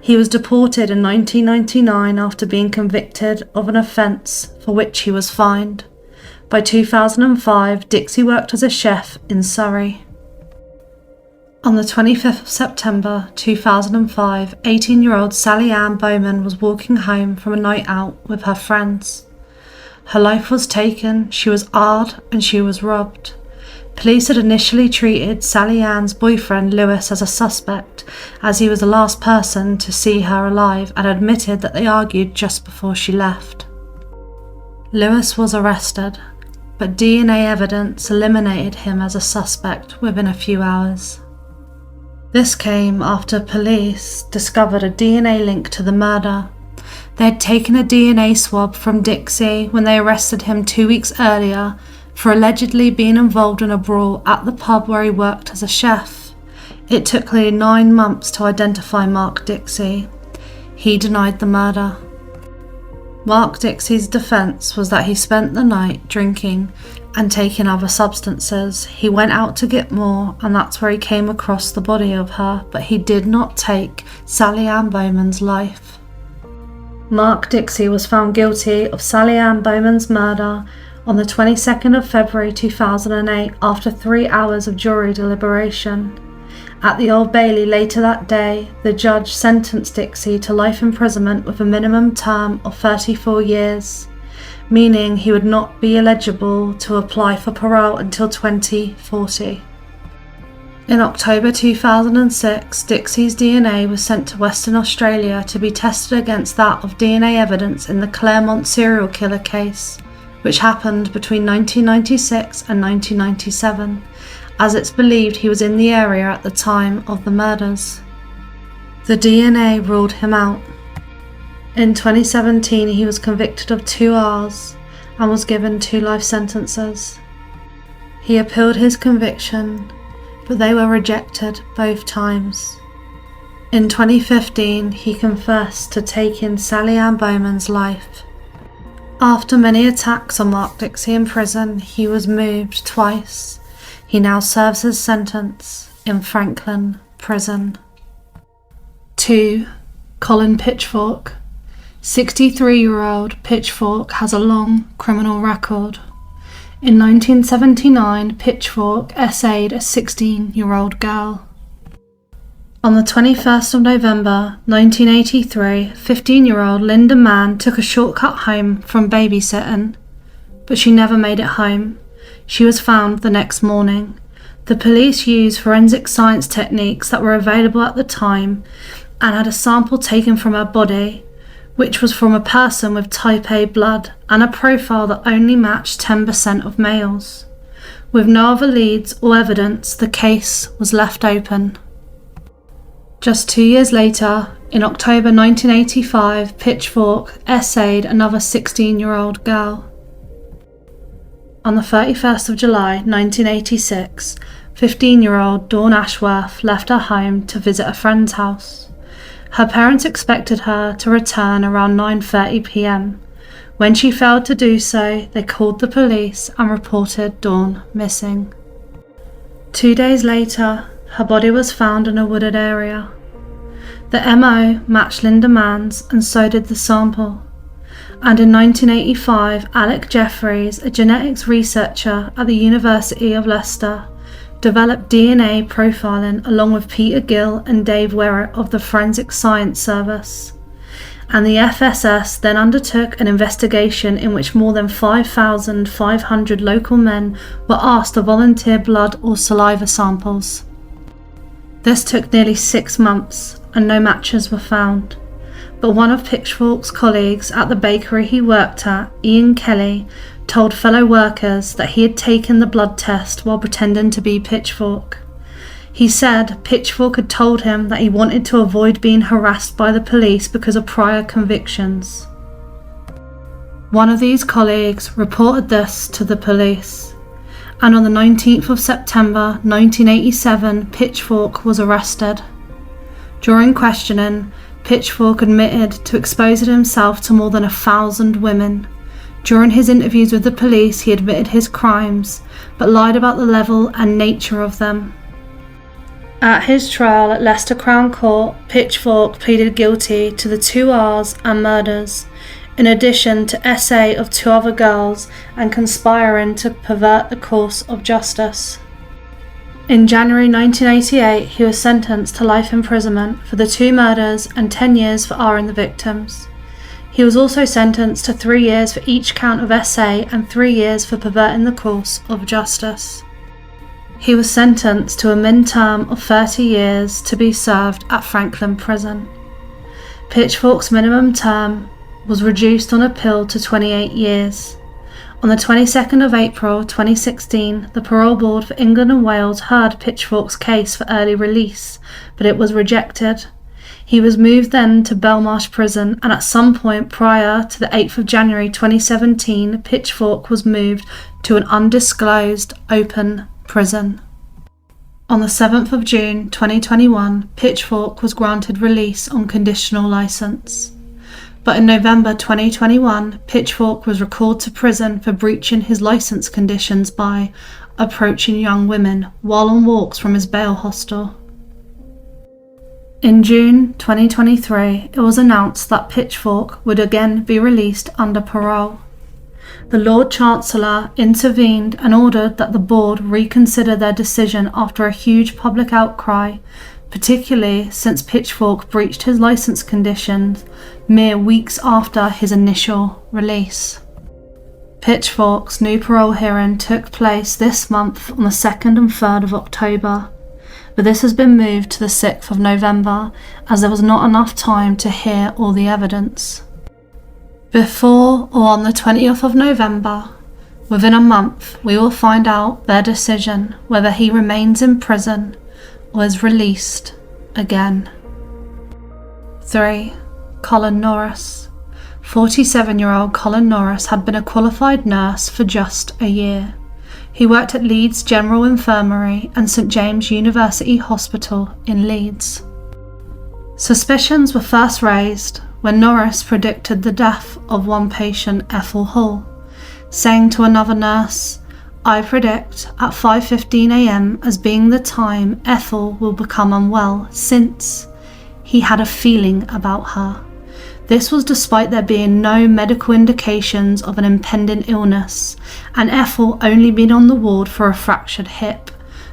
He was deported in 1999 after being convicted of an offence for which he was fined. By 2005, Dixie worked as a chef in Surrey. On the 25th of September 2005, 18-year-old Sally Ann Bowman was walking home from a night out with her friends. Her life was taken, she was hard, and she was robbed. Police had initially treated Sally Ann's boyfriend Lewis as a suspect, as he was the last person to see her alive, and admitted that they argued just before she left. Lewis was arrested, but DNA evidence eliminated him as a suspect within a few hours. This came after police discovered a DNA link to the murder. They had taken a DNA swab from Dixie when they arrested him 2 weeks earlier for allegedly being involved in a brawl at the pub where he worked as a chef. It took nearly 9 months to identify Mark Dixie. He denied the murder. Mark Dixie's defence was that he spent the night drinking and taking other substances. He went out to get more, and that's where he came across the body of her, but he did not take Sally Ann Bowman's life. Mark Dixie was found guilty of Sally Ann Bowman's murder on the 22nd of February 2008 after 3 hours of jury deliberation. At the Old Bailey later that day, the judge sentenced Dixie to life imprisonment with a minimum term of 34 years, meaning he would not be eligible to apply for parole until 2040. In October 2006, Dixie's DNA was sent to Western Australia to be tested against that of DNA evidence in the Claremont serial killer case, which happened between 1996 and 1997. As it's believed he was in the area at the time of the murders. The DNA ruled him out. In 2017, he was convicted of 2 Rs and was given 2 life sentences. He appealed his conviction, but they were rejected both times. In 2015, he confessed to taking Sally Ann Bowman's life. After many attacks on Mark Dixie in prison, he was moved twice. He now serves his sentence in Frankland prison. 2. Colin Pitchfork. 63-year-old Pitchfork has a long criminal record. In 1979, Pitchfork essayed a 16-year-old girl. On the 21st of November 1983, 15-year-old Linda Mann took a shortcut home from babysitting, but she never made it home. She was found the next morning. The police used forensic science techniques that were available at the time and had a sample taken from her body, which was from a person with type A blood and a profile that only matched 10% of males. With no other leads or evidence, the case was left open. Just 2 years later, in October 1985, Pitchfork essayed another 16-year-old girl. On the 31st of July 1986, 15-year-old Dawn Ashworth left her home to visit a friend's house. Her parents expected her to return around 9:30 p.m. When she failed to do so, they called the police and reported Dawn missing. 2 days later, her body was found in a wooded area. The MO matched Linda Mann's and so did the sample. And in 1985, Alec Jeffreys, a genetics researcher at the University of Leicester, developed DNA profiling along with Peter Gill and Dave Werrett of the Forensic Science Service. And the FSS then undertook an investigation in which more than 5,500 local men were asked to volunteer blood or saliva samples. This took nearly 6 months and no matches were found. But one of Pitchfork's colleagues at the bakery he worked at, Ian Kelly, told fellow workers that he had taken the blood test while pretending to be Pitchfork. He said Pitchfork had told him that he wanted to avoid being harassed by the police because of prior convictions. One of these colleagues reported this to the police, and on the 19th of September 1987, Pitchfork was arrested. During questioning, Pitchfork admitted to exposing himself to more than 1,000 women. During his interviews with the police, he admitted his crimes, but lied about the level and nature of them. At his trial at Leicester Crown Court, Pitchfork pleaded guilty to the 2 Rs and murders, in addition to essay of 2 other girls and conspiring to pervert the course of justice. In January 1988, he was sentenced to life imprisonment for the 2 murders and 10 years for R-ing the victims. He was also sentenced to 3 years for each count of essay and 3 years for perverting the course of justice. He was sentenced to a min term of 30 years to be served at Frankland Prison. Pitchfork's minimum term was reduced on appeal to 28 years. On the 22nd of April 2016, the Parole Board for England and Wales heard Pitchfork's case for early release, but it was rejected. He was moved then to Belmarsh Prison, and at some point prior to the 8th of January 2017, Pitchfork was moved to an undisclosed open prison. On the 7th of June 2021, Pitchfork was granted release on conditional licence. But in November 2021, Pitchfork was recalled to prison for breaching his licence conditions by approaching young women while on walks from his bail hostel. In June 2023, it was announced that Pitchfork would again be released under parole. The Lord Chancellor intervened and ordered that the board reconsider their decision after a huge public outcry, particularly since Pitchfork breached his licence conditions mere weeks after his initial release. Pitchfork's new parole hearing took place this month on the 2nd and 3rd of October, but this has been moved to the 6th of November as there was not enough time to hear all the evidence. Before or on the 20th of November, within a month, we will find out their decision whether he remains in prison or is released again. 3. Colin Norris. 47-year-old Colin Norris had been a qualified nurse for just a year. He worked at Leeds General Infirmary and St James University Hospital in Leeds. Suspicions were first raised when Norris predicted the death of one patient, Ethel Hall, saying to another nurse, "I predict at 5:15 a.m. as being the time Ethel will become unwell, since he had a feeling about her." This was despite there being no medical indications of an impending illness, and Ethel only been on the ward for a fractured hip.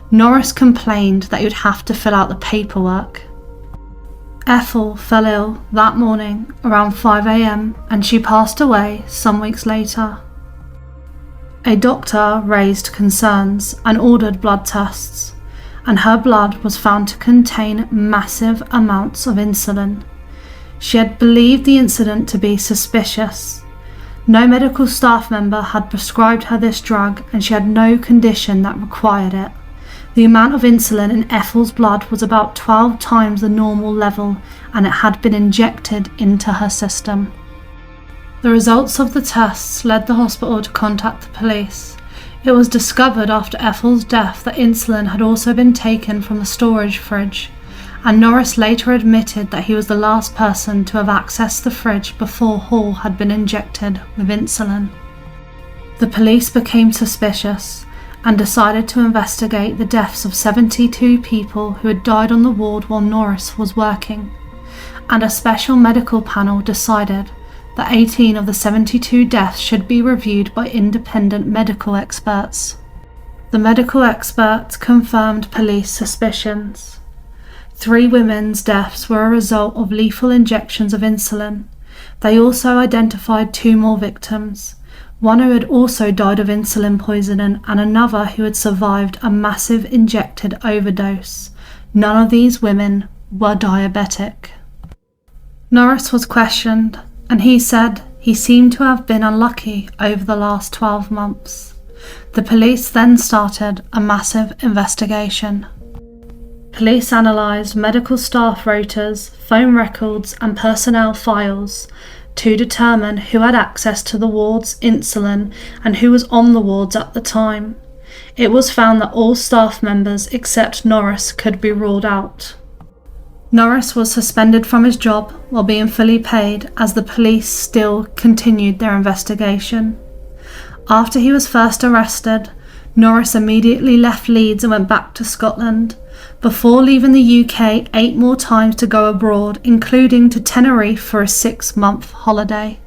Norris complained that he would have to fill out the paperwork. Ethel fell ill that morning around 5 a.m. and she passed away some weeks later. A doctor raised concerns and ordered blood tests, and her blood was found to contain massive amounts of insulin. She had believed the incident to be suspicious. No medical staff member had prescribed her this drug, and she had no condition that required it. The amount of insulin in Ethel's blood was about 12 times the normal level, and it had been injected into her system. The results of the tests led the hospital to contact the police. It was discovered after Ethel's death that insulin had also been taken from the storage fridge, and Norris later admitted that he was the last person to have accessed the fridge before Hall had been injected with insulin. The police became suspicious and decided to investigate the deaths of 72 people who had died on the ward while Norris was working, and a special medical panel decided that 18 of the 72 deaths should be reviewed by independent medical experts. The medical experts confirmed police suspicions. 3 women's deaths were a result of lethal injections of insulin. They also identified 2 more victims, one who had also died of insulin poisoning and another who had survived a massive injected overdose. None of these women were diabetic. Norris was questioned, and he said he seemed to have been unlucky over the last 12 months. The police then started a massive investigation. Police analysed medical staff rotas, phone records and personnel files to determine who had access to the ward's insulin and who was on the wards at the time. It was found that all staff members except Norris could be ruled out. Norris was suspended from his job while being fully paid as the police still continued their investigation. After he was first arrested, Norris immediately left Leeds and went back to Scotland, before leaving the UK 8 more times to go abroad, including to Tenerife for a 6-month holiday.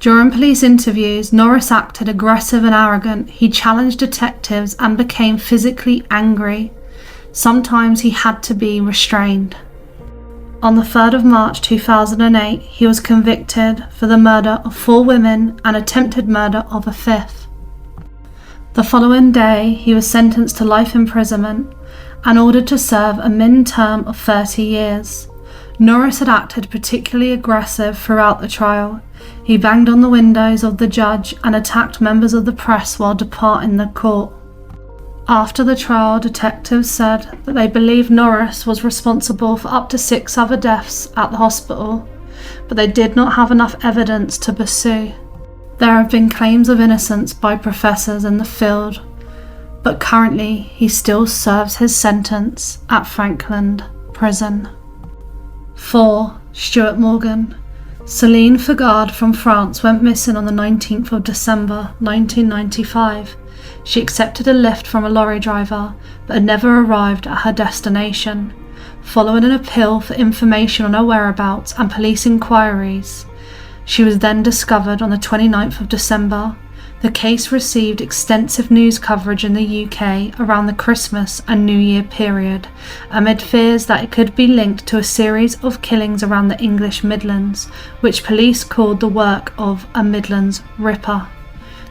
During police interviews, Norris acted aggressive and arrogant. He challenged detectives and became physically angry. Sometimes he had to be restrained. On the 3rd of March 2008, he was convicted for the murder of 4 women and attempted murder of a 5th. The following day, he was sentenced to life imprisonment and ordered to serve a min term of 30 years. Norris had acted particularly aggressive throughout the trial. He banged on the windows of the judge and attacked members of the press while departing the court. After the trial, detectives said that they believed Norris was responsible for up to 6 other deaths at the hospital, but they did not have enough evidence to pursue. There have been claims of innocence by professors in the field, but currently he still serves his sentence at Frankland Prison. 4. Stuart Morgan. Céline Fugard from France went missing on the 19th of December 1995. She accepted a lift from a lorry driver, but had never arrived at her destination. Following an appeal for information on her whereabouts and police inquiries, she was then discovered on the 29th of December. The case received extensive news coverage in the UK around the Christmas and New Year period, amid fears that it could be linked to a series of killings around the English Midlands, which police called the work of a Midlands Ripper.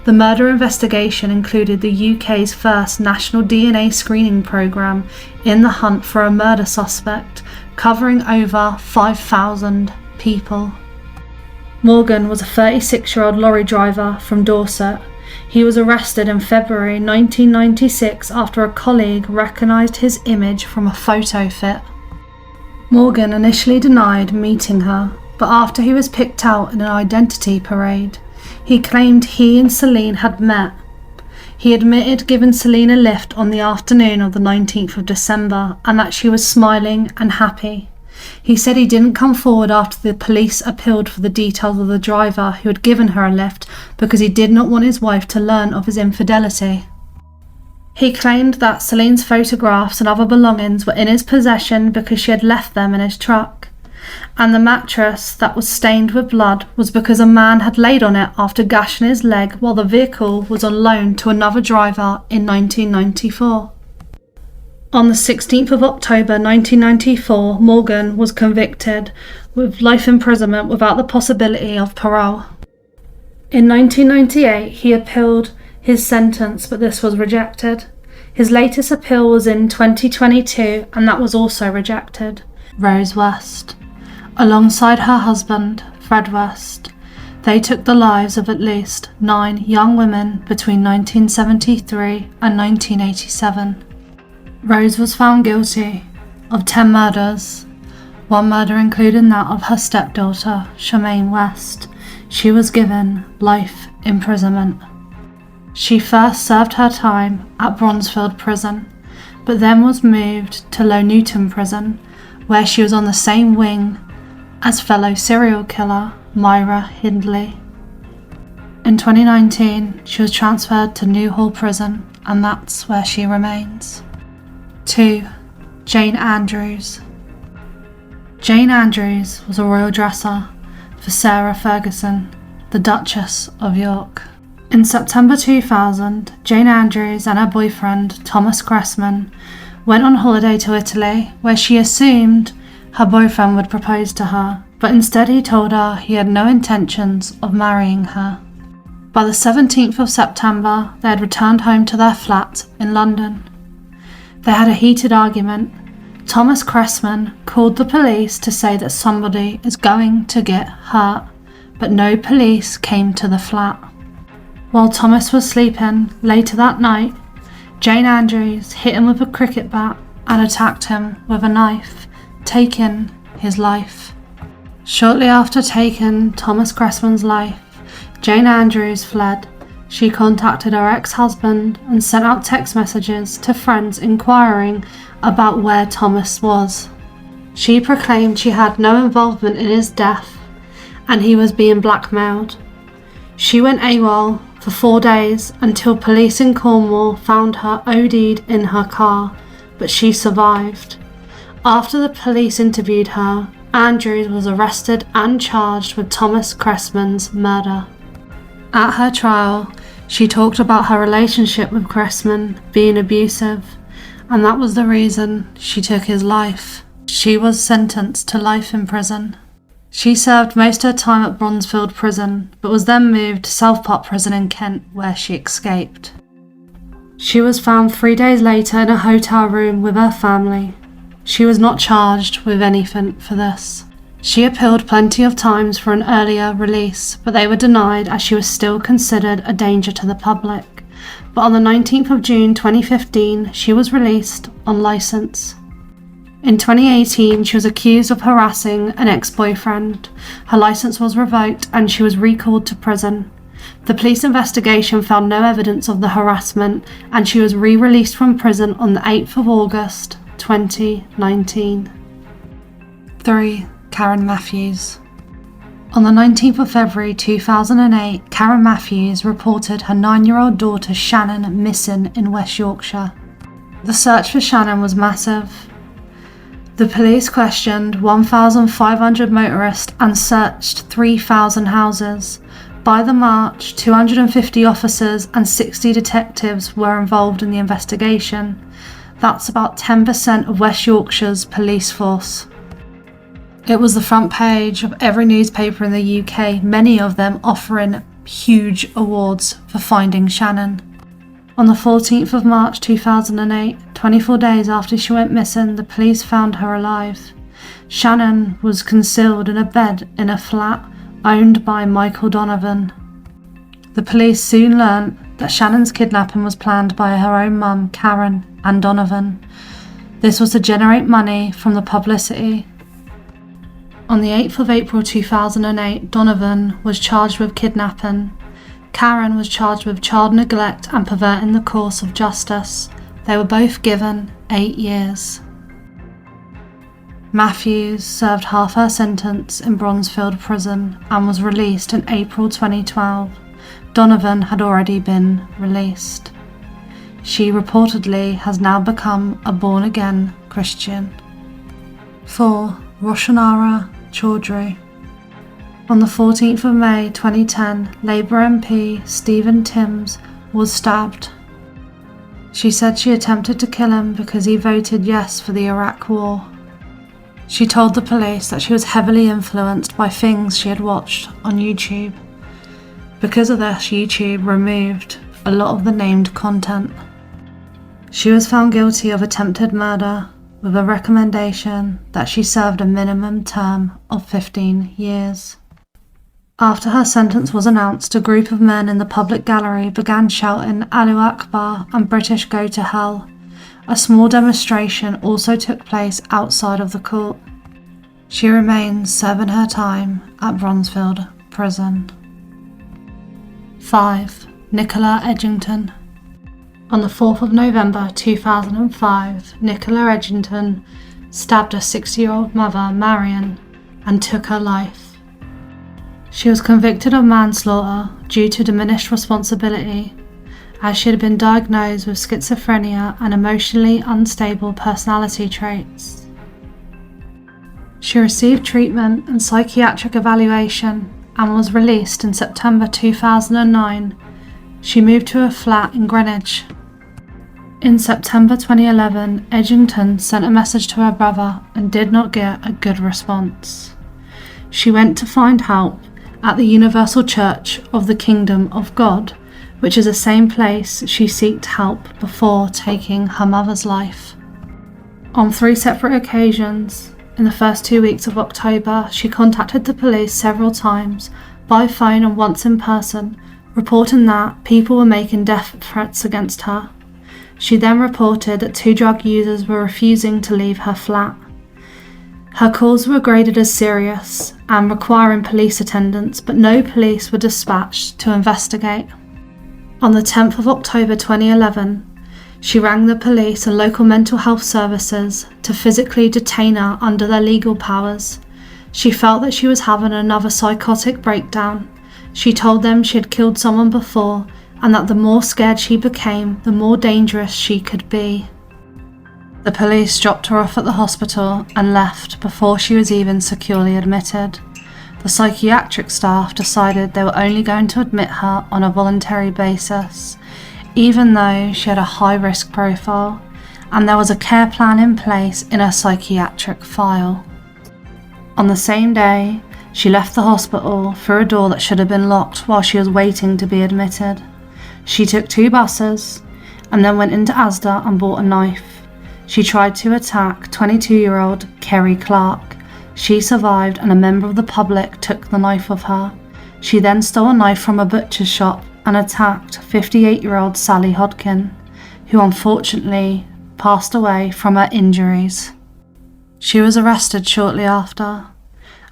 The murder investigation included the UK's first national DNA screening programme in the hunt for a murder suspect, covering over 5,000 people. Morgan was a 36-year-old lorry driver from Dorset. He was arrested in February 1996 after a colleague recognised his image from a photo fit. Morgan initially denied meeting her, but after he was picked out in an identity parade, he claimed he and Céline had met. He admitted giving Céline a lift on the afternoon of the 19th of December and that she was smiling and happy. He said he didn't come forward after the police appealed for the details of the driver who had given her a lift because he did not want his wife to learn of his infidelity. He claimed that Céline's photographs and other belongings were in his possession because she had left them in his truck, and the mattress that was stained with blood was because a man had laid on it after gashing his leg while the vehicle was on loan to another driver in 1994. On the 16th of October 1994, Morgan was convicted with life imprisonment without the possibility of parole. In 1998, he appealed his sentence, but this was rejected. His latest appeal was in 2022, and that was also rejected. Rose West. Alongside her husband, Fred West, they took the lives of at least 9 young women between 1973 and 1987. Rose was found guilty of 10 murders, one murder including that of her stepdaughter, Charmaine West. She was given life imprisonment. She first served her time at Bronzefield prison, but then was moved to Low Newton prison, where she was on the same wing as fellow serial killer Myra Hindley. In 2019, she was transferred to Newhall prison, and that's where she remains. 2. Jane Andrews. Jane Andrews was a royal dresser for Sarah Ferguson, the Duchess of York. In September 2000, Jane Andrews and her boyfriend, Thomas Cressman, went on holiday to Italy, where she assumed her boyfriend would propose to her, but instead he told her he had no intentions of marrying her. By the 17th of September, they had returned home to their flat in London. They had a heated argument. Thomas Cressman called the police to say that somebody is going to get hurt, but no police came to the flat. While Thomas was sleeping, later that night, Jane Andrews hit him with a cricket bat and attacked him with a knife, taking his life. Shortly after taking Thomas Cressman's life, Jane Andrews fled. She contacted her ex-husband and sent out text messages to friends inquiring about where Thomas was. She proclaimed she had no involvement in his death and he was being blackmailed. She went AWOL for 4 days until police in Cornwall found her OD'd in her car, but she survived. After the police interviewed her, Andrews was arrested and charged with Thomas Cressman's murder. At her trial, she talked about her relationship with Cressman being abusive, and that was the reason she took his life. She was sentenced to life in prison. She served most of her time at Bronzefield prison, but was then moved to Southport prison in Kent, where she escaped. She was found 3 days later in a hotel room with her family. She was not charged with anything for this. She appealed plenty of times for an earlier release, but they were denied as she was still considered a danger to the public. But on the 19th of June 2015, she was released on licence. In 2018, she was accused of harassing an ex-boyfriend. Her licence was revoked and she was recalled to prison. The police investigation found no evidence of the harassment and she was re-released from prison on the 8th of August 2019. 3. Karen Matthews. On the 19th of February 2008, Karen Matthews reported her 9-year-old daughter Shannon missing in West Yorkshire. The search for Shannon was massive. The police questioned 1,500 motorists and searched 3,000 houses. By the March, 250 officers and 60 detectives were involved in the investigation. That's about 10% of West Yorkshire's police force. It was the front page of every newspaper in the UK, many of them offering huge awards for finding Shannon. On the 14th of March 2008, 24 days after she went missing, the police found her alive. Shannon was concealed in a bed in a flat owned by Michael Donovan. The police soon learnt that Shannon's kidnapping was planned by her own mum, Karen, and Donovan. This was to generate money from the publicity. On the 8th of April 2008, Donovan was charged with kidnapping. Karen was charged with child neglect and perverting the course of justice. They were both given 8 years. Matthews served half her sentence in Bronzefield prison and was released in April 2012. Donovan had already been released. She reportedly has now become a born-again Christian. 4. Roshanara Chaudhry. On the 14th of May 2010, Labour MP Stephen Timms was stabbed. She said she attempted to kill him because he voted yes for the Iraq War. She told the police that she was heavily influenced by things she had watched on YouTube. Because of this, YouTube removed a lot of the named content. She was found guilty of attempted murder with a recommendation that she served a minimum term of 15 years. After her sentence was announced, a group of men in the public gallery began shouting Allahu Akbar and British go to hell. A small demonstration also took place outside of the court. She remains serving her time at Bronzefield prison. 5. Nicola Edgington. On the 4th of November 2005, Nicola Edgington stabbed her 60-year-old mother, Marion, and took her life. She was convicted of manslaughter due to diminished responsibility, as she had been diagnosed with schizophrenia and emotionally unstable personality traits. She received treatment and psychiatric evaluation and was released in September 2009. She moved to a flat in Greenwich. In September 2011, Edgington sent a message to her brother and did not get a good response. She went to find help at the Universal Church of the Kingdom of God, which is the same place she sought help before taking her mother's life. On 3 separate occasions, in the first 2 weeks of October, she contacted the police several times, by phone and once in person, reporting that people were making death threats against her. She then reported that 2 drug users were refusing to leave her flat. Her calls were graded as serious and requiring police attendance, but no police were dispatched to investigate. On the 10th of October 2011, she rang the police and local mental health services to physically detain her under their legal powers. She felt that she was having another psychotic breakdown. She told them she had killed someone before and that the more scared she became, the more dangerous she could be. The police dropped her off at the hospital and left before she was even securely admitted. The psychiatric staff decided they were only going to admit her on a voluntary basis, even though she had a high-risk profile, and there was a care plan in place in her psychiatric file. On the same day, she left the hospital through a door that should have been locked while she was waiting to be admitted. She took 2 buses and then went into Asda and bought a knife. She tried to attack 22-year-old Kerry Clark. She survived and a member of the public took the knife of her. She then stole a knife from a butcher's shop and attacked 58-year-old Sally Hodkin, who unfortunately passed away from her injuries. She was arrested shortly after,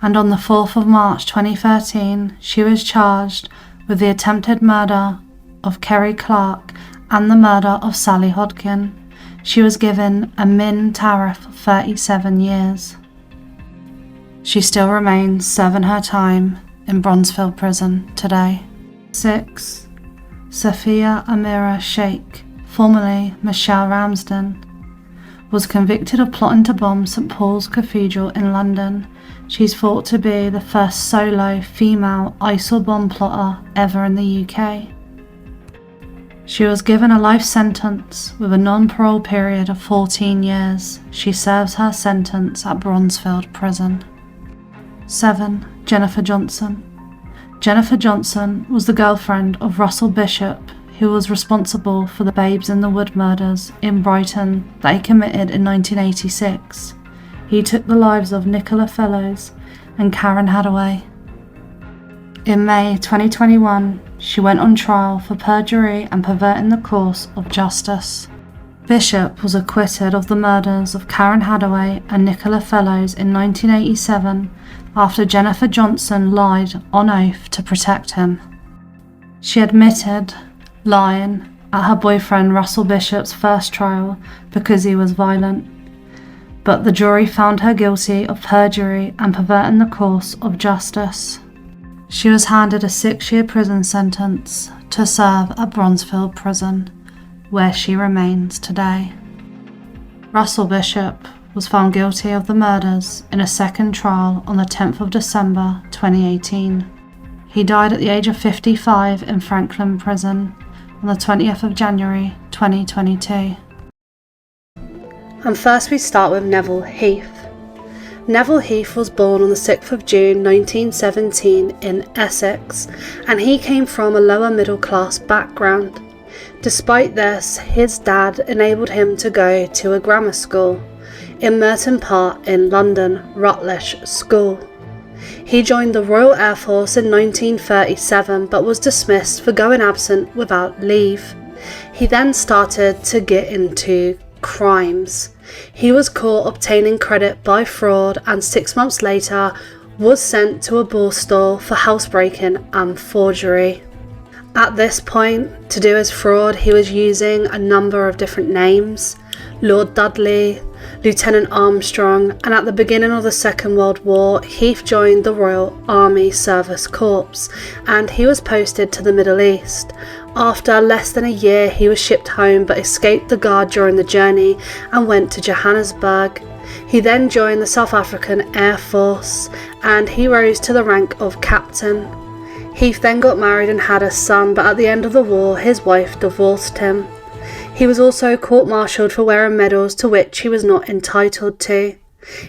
and on the 4th of March 2013, she was charged with the attempted murder of Kerry Clark and the murder of Sally Hodkin. She was given a min tariff of 37 years. She still remains serving her time in Bronzefield prison today. 6. Sophia Amira Sheikh, formerly Michelle Ramsden, was convicted of plotting to bomb St Paul's Cathedral in London. She's thought to be the first solo female ISIL bomb plotter ever in the UK. She was given a life sentence with a non-parole period of 14 years. She serves her sentence at Bronzefield prison. 7. Jennifer Johnson. Jennifer Johnson was the girlfriend of Russell Bishop, who was responsible for the Babes in the Wood murders in Brighton that he committed in 1986. He took the lives of Nicola Fellows and Karen Hathaway. In May 2021, she went on trial for perjury and perverting the course of justice. Bishop was acquitted of the murders of Karen Hathaway and Nicola Fellows in 1987 after Jennifer Johnson lied on oath to protect him. She admitted lying at her boyfriend Russell Bishop's first trial because he was violent, but the jury found her guilty of perjury and perverting the course of justice. She was handed a 6-year prison sentence to serve at Bronzefield prison, where she remains today. Russell Bishop was found guilty of the murders in a second trial on the 10th of December 2018. He died at the age of 55 in Frankland prison on the 20th of January 2022. And first we start with Neville Heath. Neville Heath was born on the 6th of June 1917 in Essex, and he came from a lower middle class background. Despite this, his dad enabled him to go to a grammar school. in Merton Park in London Rutledge School. He joined the Royal Air Force in 1937 but was dismissed for going absent without leave. He then started to get into crimes. He was caught obtaining credit by fraud and 6 months later was sent to a bookstore for housebreaking and forgery. At this point, to do his fraud, he was using a number of different names: Lord Dudley, Lieutenant Armstrong, and at the beginning of the Second World War, Heath joined the Royal Army Service Corps and he was posted to the Middle East. After less than a year, he was shipped home but escaped the guard during the journey and went to Johannesburg. He then joined the South African Air Force and he rose to the rank of captain. Heath then got married and had a son, but at the end of the war, his wife divorced him. He was also court-martialed for wearing medals to which he was not entitled to.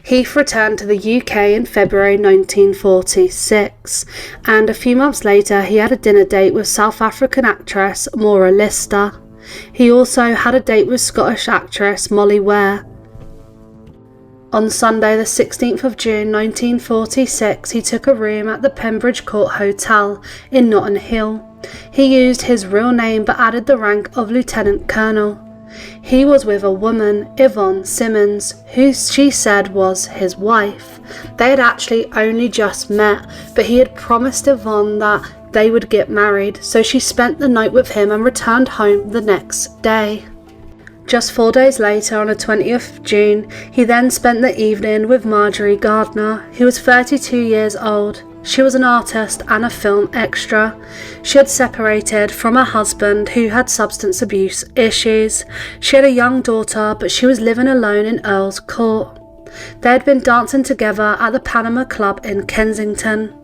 Heath returned to the UK in February 1946, and a few months later he had a dinner date with South African actress Maura Lister. He also had a date with Scottish actress Molly Ware. On Sunday the 16th of June 1946 he took a room at the Pembridge Court Hotel in Notting Hill. He used his real name but added the rank of Lieutenant Colonel. He was with a woman, Yvonne Simmons, who she said was his wife. They had actually only just met, but he had promised Yvonne that they would get married, so she spent the night with him and returned home the next day. Just 4 days later, on the 20th of June, he then spent the evening with Marjorie Gardner, who was 32 years old. She was an artist and a film extra. She had separated from her husband who had substance abuse issues. She had a young daughter, but she was living alone in Earl's Court. They had been dancing together at the Panama Club in Kensington.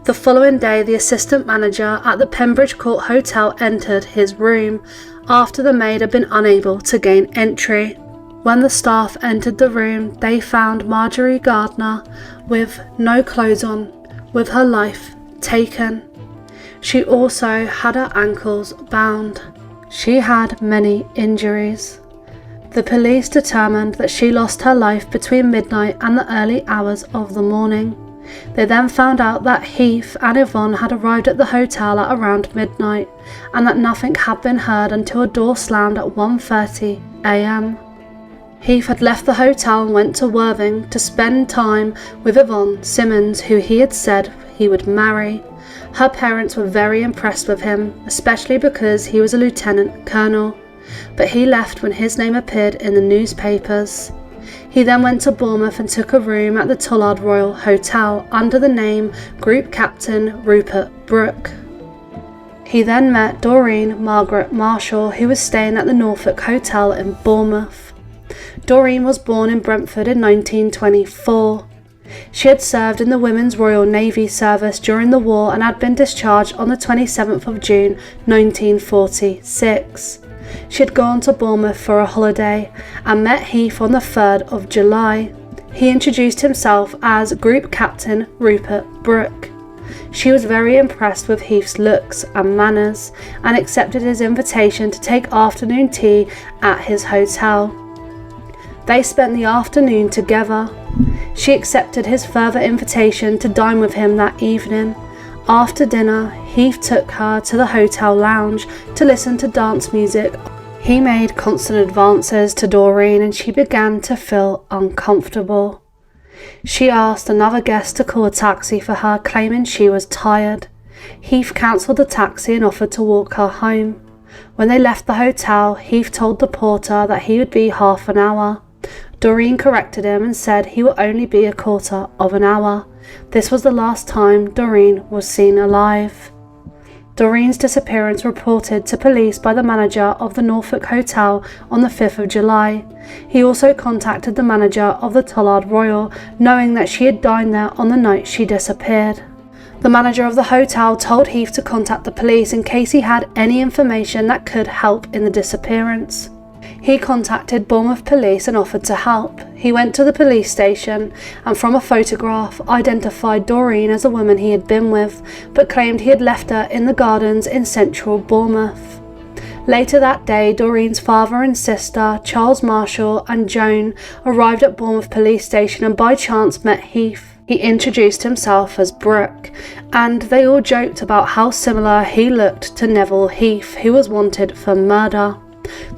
The following day, the assistant manager at the Pembridge Court Hotel entered his room after the maid had been unable to gain entry. When the staff entered the room, they found Marjorie Gardner with no clothes on, with her life taken. She also had her ankles bound. She had many injuries. The police determined that she lost her life between midnight and the early hours of the morning. They then found out that Heath and Yvonne had arrived at the hotel at around midnight and that nothing had been heard until a door slammed at 1:30 a.m. Heath had left the hotel and went to Worthing to spend time with Yvonne Simmons, who he had said he would marry. Her parents were very impressed with him, especially because he was a lieutenant colonel, but he left when his name appeared in the newspapers. He then went to Bournemouth and took a room at the Tollard Royal Hotel under the name Group Captain Rupert Brooke. He then met Doreen Margaret Marshall, who was staying at the Norfolk Hotel in Bournemouth. Doreen was born in Brentford in 1924. She had served in the Women's Royal Navy Service during the war and had been discharged on the 27th of June 1946. She had gone to Bournemouth for a holiday and met Heath on the 3rd of July. He introduced himself as Group Captain Rupert Brooke. She was very impressed with Heath's looks and manners and accepted his invitation to take afternoon tea at his hotel. They spent the afternoon together. She accepted his further invitation to dine with him that evening. After dinner, Heath took her to the hotel lounge to listen to dance music. He made constant advances to Doreen and she began to feel uncomfortable. She asked another guest to call a taxi for her, claiming she was tired. Heath cancelled the taxi and offered to walk her home. When they left the hotel, Heath told the porter that he would be half an hour. Doreen corrected him and said he would only be a quarter of an hour. This was the last time Doreen was seen alive. Doreen's disappearance reported to police by the manager of the Norfolk Hotel on the 5th of July. He also contacted the manager of the Tollard Royal, knowing that she had dined there on the night she disappeared. The manager of the hotel told Heath to contact the police in case he had any information that could help in the disappearance. He contacted Bournemouth Police and offered to help. He went to the police station and from a photograph identified Doreen as a woman he had been with, but claimed he had left her in the gardens in central Bournemouth. Later that day, Doreen's father and sister, Charles Marshall and Joan, arrived at Bournemouth police station and by chance met Heath. He introduced himself as Brooke, and they all joked about how similar he looked to Neville Heath, who was wanted for murder.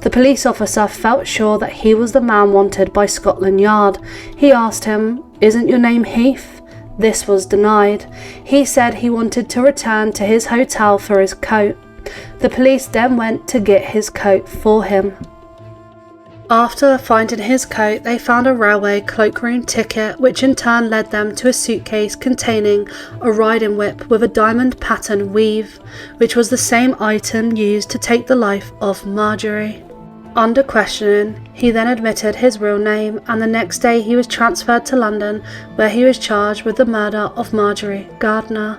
The police officer felt sure that he was the man wanted by Scotland Yard. He asked him, "Isn't your name Heath?" This was denied. He said he wanted to return to his hotel for his coat. The police then went to get his coat for him. After finding his coat, they found a railway cloakroom ticket, which in turn led them to a suitcase containing a riding whip with a diamond pattern weave, which was the same item used to take the life of Marjorie. Under questioning, he then admitted his real name, and the next day he was transferred to London, where he was charged with the murder of Marjorie Gardner.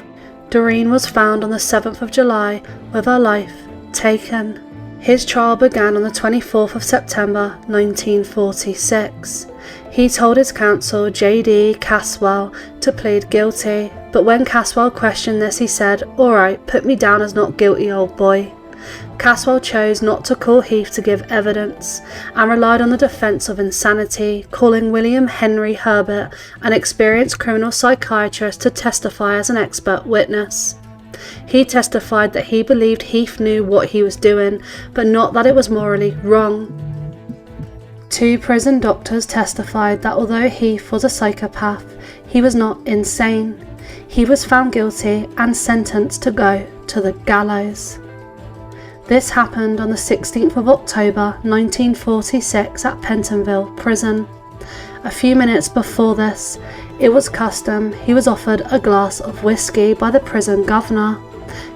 Doreen was found on the 7th of July with her life taken. His trial began on the 24th of September 1946. He told his counsel, J.D. Caswell, to plead guilty, but when Caswell questioned this he said, "Alright, put me down as not guilty, old boy." Caswell chose not to call Heath to give evidence and relied on the defence of insanity, calling William Henry Herbert, an experienced criminal psychiatrist, to testify as an expert witness. He testified that he believed Heath knew what he was doing, but not that it was morally wrong. 2 prison doctors testified that although Heath was a psychopath, he was not insane. He was found guilty and sentenced to go to the gallows. This happened on the 16th of October 1946 at Pentonville prison. A few minutes before this, it was custom he was offered a glass of whiskey by the prison governor.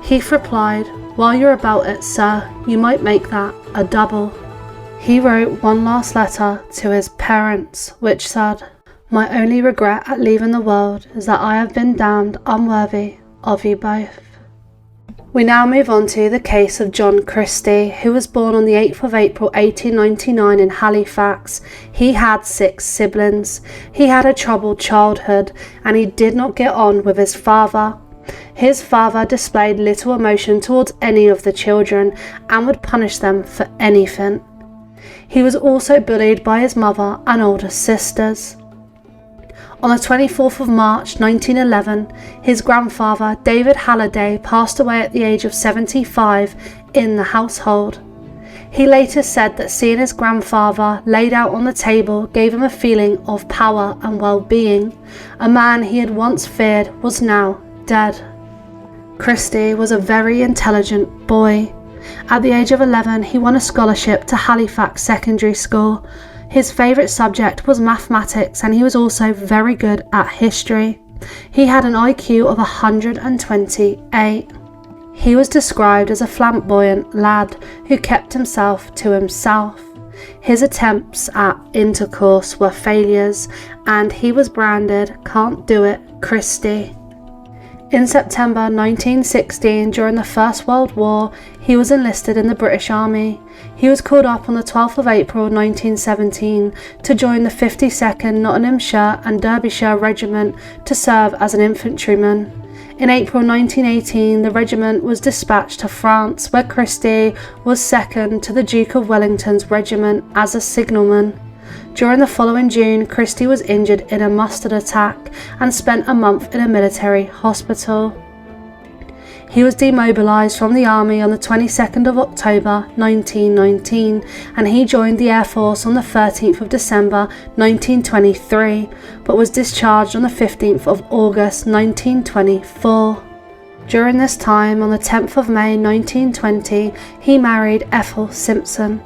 Heath replied, "While you're about it, sir, you might make that a double." He wrote one last letter to his parents, which said, "My only regret at leaving the world is that I have been damned unworthy of you both." We now move on to the case of John Christie, who was born on the 8th of April 1899 in Halifax. He had 6 siblings. He had a troubled childhood and he did not get on with his father. His father displayed little emotion towards any of the children and would punish them for anything. He was also bullied by his mother and older sisters. On the 24th of March 1911, his grandfather, David Halliday, passed away at the age of 75 in the household. He later said that seeing his grandfather laid out on the table gave him a feeling of power and well-being. A man he had once feared was now dead. Christie was a very intelligent boy. At the age of 11, he won a scholarship to Halifax Secondary School. His favourite subject was mathematics and he was also very good at history. He had an IQ of 128. He was described as a flamboyant lad who kept himself to himself. His attempts at intercourse were failures and he was branded "Can't Do It, Christie." In September 1916, during the First World War, he was enlisted in the British Army. He was called up on the 12th of April 1917 to join the 52nd Nottinghamshire and Derbyshire Regiment to serve as an infantryman. In April 1918, the regiment was dispatched to France, where Christie was second to the Duke of Wellington's regiment as a signalman. During the following June, Christie was injured in a mustard attack and spent a month in a military hospital. He was demobilised from the army on the 22nd of October 1919 and he joined the Air Force on the 13th of December 1923 but was discharged on the 15th of August 1924. During this time, on the 10th of May 1920, he married Ethel Simpson,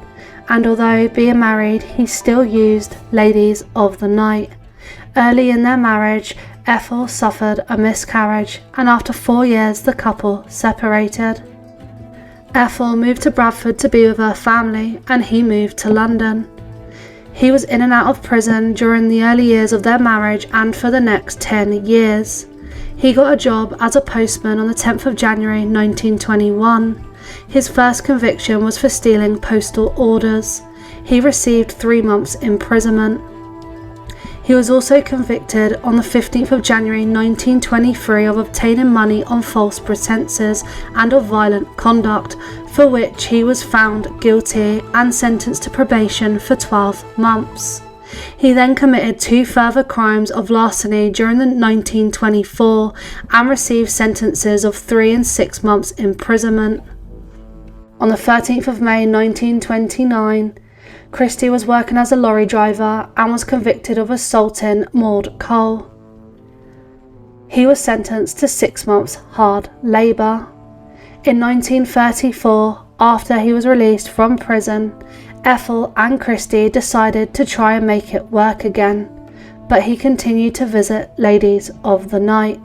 and although being married, he still used ladies of the night. Early in their marriage, Ethel suffered a miscarriage, and after 4 years the couple separated. Ethel moved to Bradford to be with her family, and he moved to London. He was in and out of prison during the early years of their marriage and for the next 10 years. He got a job as a postman on the 10th of January 1921. His first conviction was for stealing postal orders. He received 3 months imprisonment. He was also convicted on the 15th of January 1923 of obtaining money on false pretences and of violent conduct, for which he was found guilty and sentenced to probation for 12 months. He then committed 2 further crimes of larceny during the 1924 and received sentences of 3 and 6 months imprisonment. On the 13th of May 1929, Christie was working as a lorry driver and was convicted of assaulting Maud Cole. He was sentenced to 6 months hard labour. In 1934, after he was released from prison, Ethel and Christie decided to try and make it work again, but he continued to visit ladies of the night.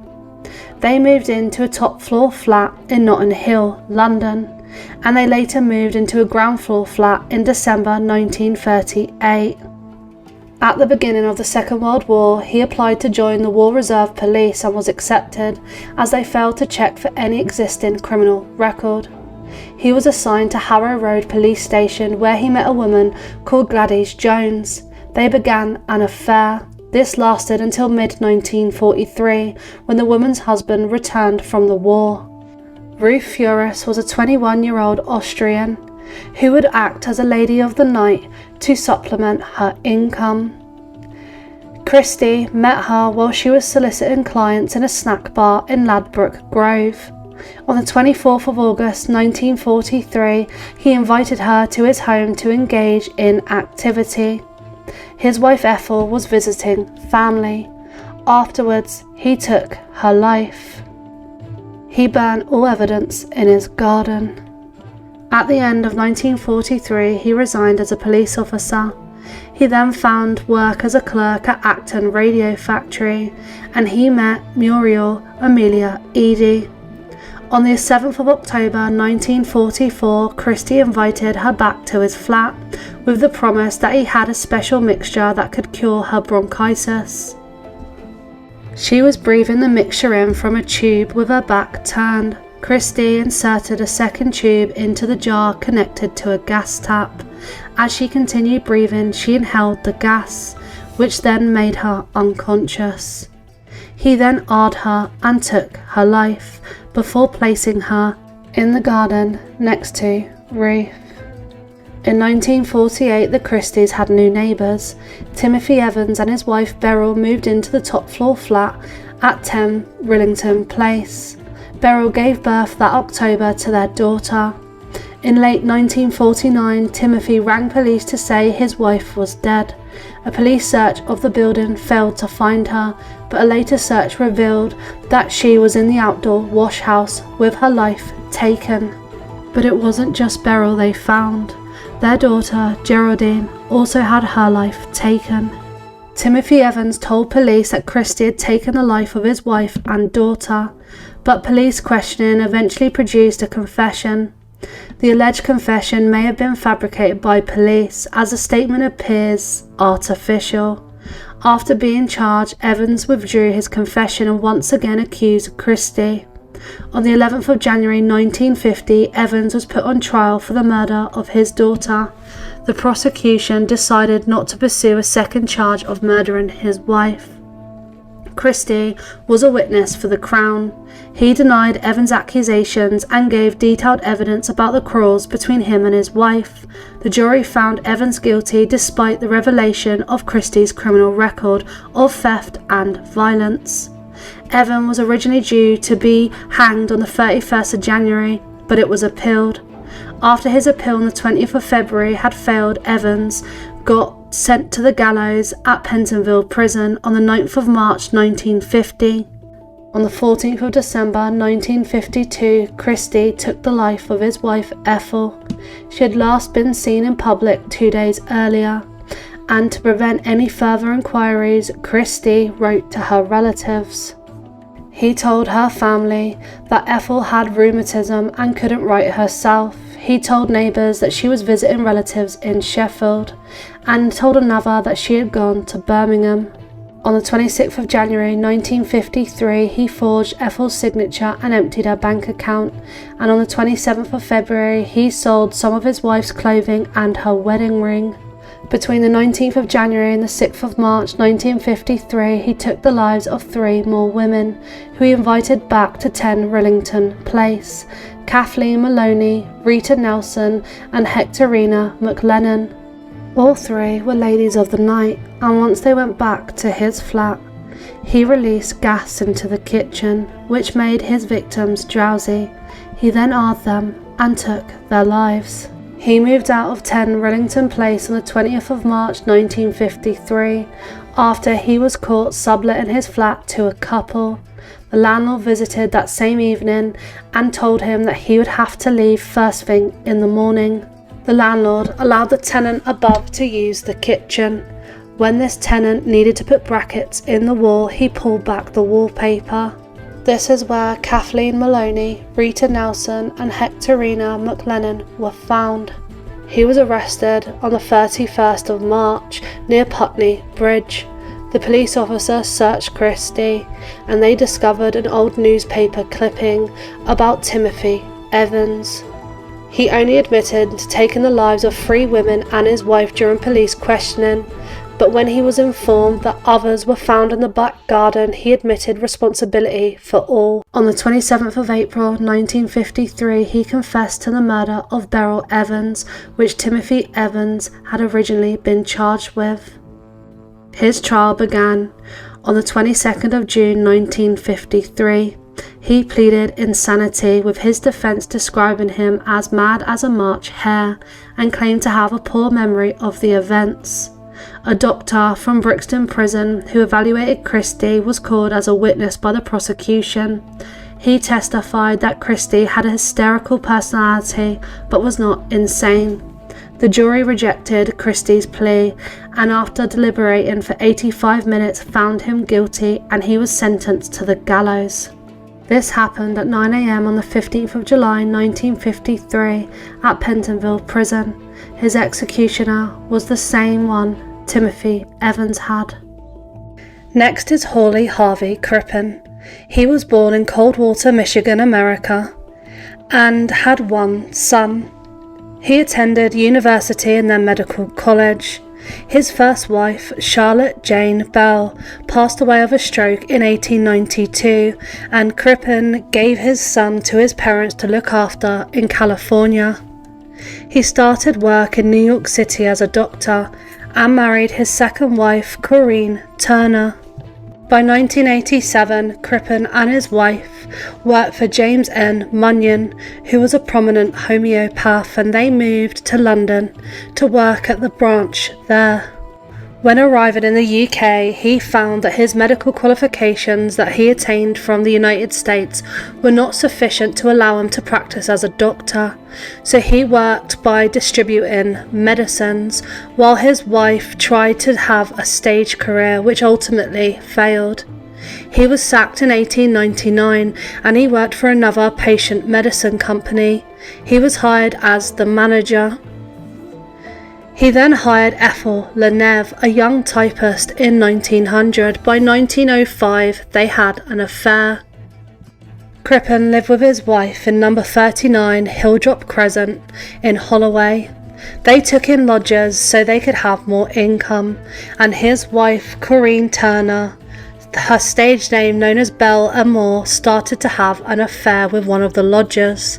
They moved into a top floor flat in Notting Hill, London, and they later moved into a ground floor flat in December 1938. At the beginning of the Second World War, he applied to join the War Reserve Police and was accepted, as they failed to check for any existing criminal record. He was assigned to Harrow Road Police Station, where he met a woman called Gladys Jones. They began an affair. This lasted until mid-1943, when the woman's husband returned from the war. Ruth Furus was a 21-year-old Austrian who would act as a lady of the night to supplement her income. Christie met her while she was soliciting clients in a snack bar in Ladbroke Grove. On the 24th of August 1943, he invited her to his home to engage in activity. His wife Ethel was visiting family. Afterwards, he took her life. He burned all evidence in his garden. At the end of 1943, he resigned as a police officer. He then found work as a clerk at Acton Radio Factory, and he met Muriel Amelia Eady. On the 7th of October 1944, Christie invited her back to his flat with the promise that he had a special mixture that could cure her bronchitis. She was breathing the mixture in from a tube with her back turned. Christie inserted a second tube into the jar connected to a gas tap. As she continued breathing, she inhaled the gas, which then made her unconscious. He then AR'd her and took her life, before placing her in the garden next to Ruth. In 1948, the Christies had new neighbours. Timothy Evans and his wife Beryl moved into the top floor flat at 10 Rillington Place. Beryl gave birth that October to their daughter. In late 1949, Timothy rang police to say his wife was dead. A police search of the building failed to find her, but a later search revealed that she was in the outdoor wash house with her life taken. But it wasn't just Beryl they found. Their daughter, Geraldine, also had her life taken. Timothy Evans told police that Christie had taken the life of his wife and daughter, but police questioning eventually produced a confession. The alleged confession may have been fabricated by police, as the statement appears artificial. After being charged, Evans withdrew his confession and once again accused Christie. On the 11th of January 1950, Evans was put on trial for the murder of his daughter. The prosecution decided not to pursue a second charge of murdering his wife. Christie was a witness for the Crown. He denied Evans' accusations and gave detailed evidence about the quarrels between him and his wife. The jury found Evans guilty despite the revelation of Christie's criminal record of theft and violence. Evans was originally due to be hanged on the 31st of January, but it was appealed. After his appeal on the 20th of February had failed, Evans got sent to the gallows at Pentonville prison on the 9th of March 1950. On the 14th of December 1952, Christie took the life of his wife Ethel. She had last been seen in public 2 days earlier, and to prevent any further inquiries, Christie wrote to her relatives. He told her family that Ethel had rheumatism and couldn't write herself. He told neighbours that she was visiting relatives in Sheffield, and told another that she had gone to Birmingham. On the 26th of January 1953, he forged Ethel's signature and emptied her bank account, and on the 27th of February, he sold some of his wife's clothing and her wedding ring. Between the 19th of January and the 6th of March 1953, he took the lives of 3 more women, who he invited back to 10 Rillington Place: Kathleen Maloney, Rita Nelson and Hectorina McLennan. All 3 were ladies of the night, and once they went back to his flat, he released gas into the kitchen, which made his victims drowsy. He then armed them and took their lives. He moved out of 10 Rillington Place on the 20th of March 1953, after he was caught subletting his flat to a couple. The landlord visited that same evening and told him that he would have to leave first thing in the morning. The landlord allowed the tenant above to use the kitchen. When this tenant needed to put brackets in the wall, he pulled back the wallpaper. This is where Kathleen Maloney, Rita Nelson and Hectorina McLennan were found. He was arrested on the 31st of March near Putney Bridge. The police officer searched Christie and they discovered an old newspaper clipping about Timothy Evans. He only admitted to taking the lives of 3 women and his wife during police questioning, but when he was informed that others were found in the back garden, he admitted responsibility for all. On the 27th of April 1953, he confessed to the murder of Beryl Evans, which Timothy Evans had originally been charged with. His trial began on the 22nd of June 1953. He pleaded insanity, with his defence describing him as mad as a March hare, and claimed to have a poor memory of the events. A doctor from Brixton Prison who evaluated Christie was called as a witness by the prosecution. He testified that Christie had a hysterical personality but was not insane. The jury rejected Christie's plea and after deliberating for 85 minutes found him guilty, and he was sentenced to the gallows. This happened at 9 a.m. on the 15th of July 1953 at Pentonville Prison. His executioner was the same one Timothy Evans had. Next is Hawley Harvey Crippen. He was born in Coldwater, Michigan, America, and had 1 son. He attended university and then medical college. His first wife, Charlotte Jane Bell, passed away of a stroke in 1892, and Crippen gave his son to his parents to look after in California. He started work in New York City as a doctor and married his second wife, Corinne Turner. By 1987, Crippen and his wife worked for James N. Munyon, who was a prominent homeopath, and they moved to London to work at the branch there. When arriving in the UK, he found that his medical qualifications that he attained from the United States were not sufficient to allow him to practice as a doctor, so he worked by distributing medicines, while his wife tried to have a stage career, which ultimately failed. He was sacked in 1899 and he worked for another patient medicine company. He was hired as the manager. He then hired Ethel Leneve, a young typist, in 1900. By 1905, they had an affair. Crippen lived with his wife in number 39 Hilldrop Crescent in Holloway. They took in lodgers so they could have more income, and his wife, Corinne Turner, her stage name known as Belmarsh, started to have an affair with one of the lodgers.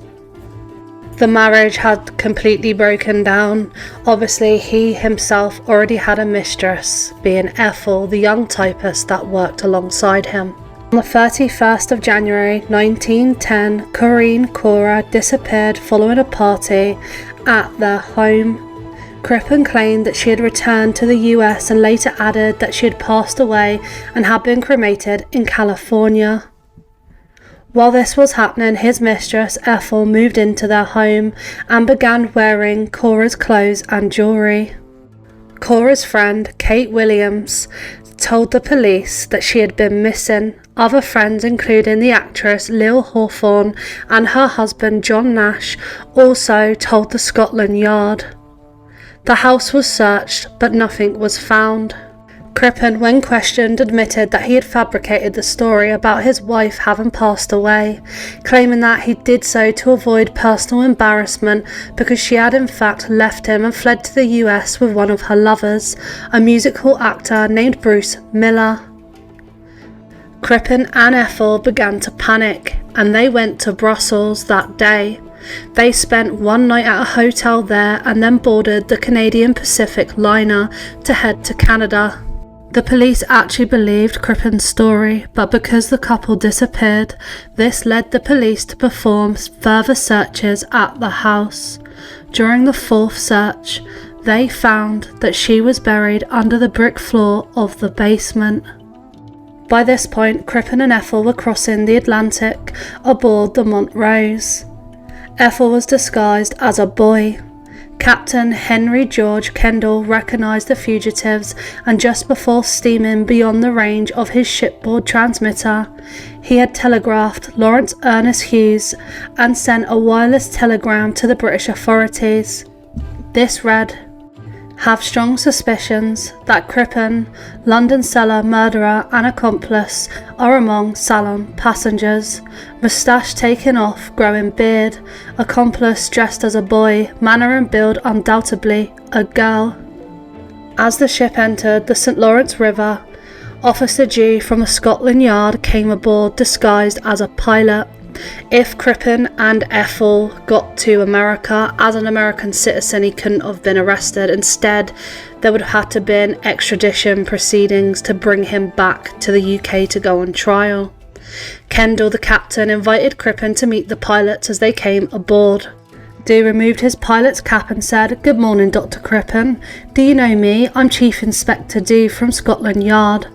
The marriage had completely broken down. Obviously, he himself already had a mistress, being Ethel, the young typist that worked alongside him. On the 31st of January 1910, Corinne Cora disappeared following a party at their home. Crippen claimed that she had returned to the US and later added that she had passed away and had been cremated in California. While this was happening, his mistress, Ethel, moved into their home and began wearing Cora's clothes and jewellery. Cora's friend, Kate Williams, told the police that she had been missing. Other friends, including the actress Lil Hawthorne and her husband John Nash, also told the Scotland Yard. The house was searched, but nothing was found. Crippen, when questioned, admitted that he had fabricated the story about his wife having passed away, claiming that he did so to avoid personal embarrassment because she had in fact left him and fled to the US with one of her lovers, a musical actor named Bruce Miller. Crippen and Ethel began to panic, and they went to Brussels that day. They spent one night at a hotel there and then boarded the Canadian Pacific liner to head to Canada. The police actually believed Crippen's story, but because the couple disappeared, this led the police to perform further searches at the house. During the fourth search, they found that she was buried under the brick floor of the basement. By this point, Crippen and Ethel were crossing the Atlantic aboard the Montrose. Ethel was disguised as a boy. Captain Henry George Kendall recognised the fugitives, and just before steaming beyond the range of his shipboard transmitter, he had telegraphed Lawrence Ernest Hughes and sent a wireless telegram to the British authorities. This read, "Have strong suspicions that Crippen, London cellar murderer and accomplice, are among salon passengers. Moustache taken off, growing beard. Accomplice dressed as a boy, manner and build undoubtedly a girl." As the ship entered the St. Lawrence River, Officer G from the Scotland Yard came aboard disguised as a pilot. If Crippen and Ethel got to America as an American citizen, he couldn't have been arrested. Instead, there would have had to been extradition proceedings to bring him back to the UK to go on trial. Kendall, the captain, invited Crippen to meet the pilots as they came aboard. Dew removed his pilot's cap and said, "Good morning, Dr. Crippen. Do you know me? I'm Chief Inspector Dew from Scotland Yard."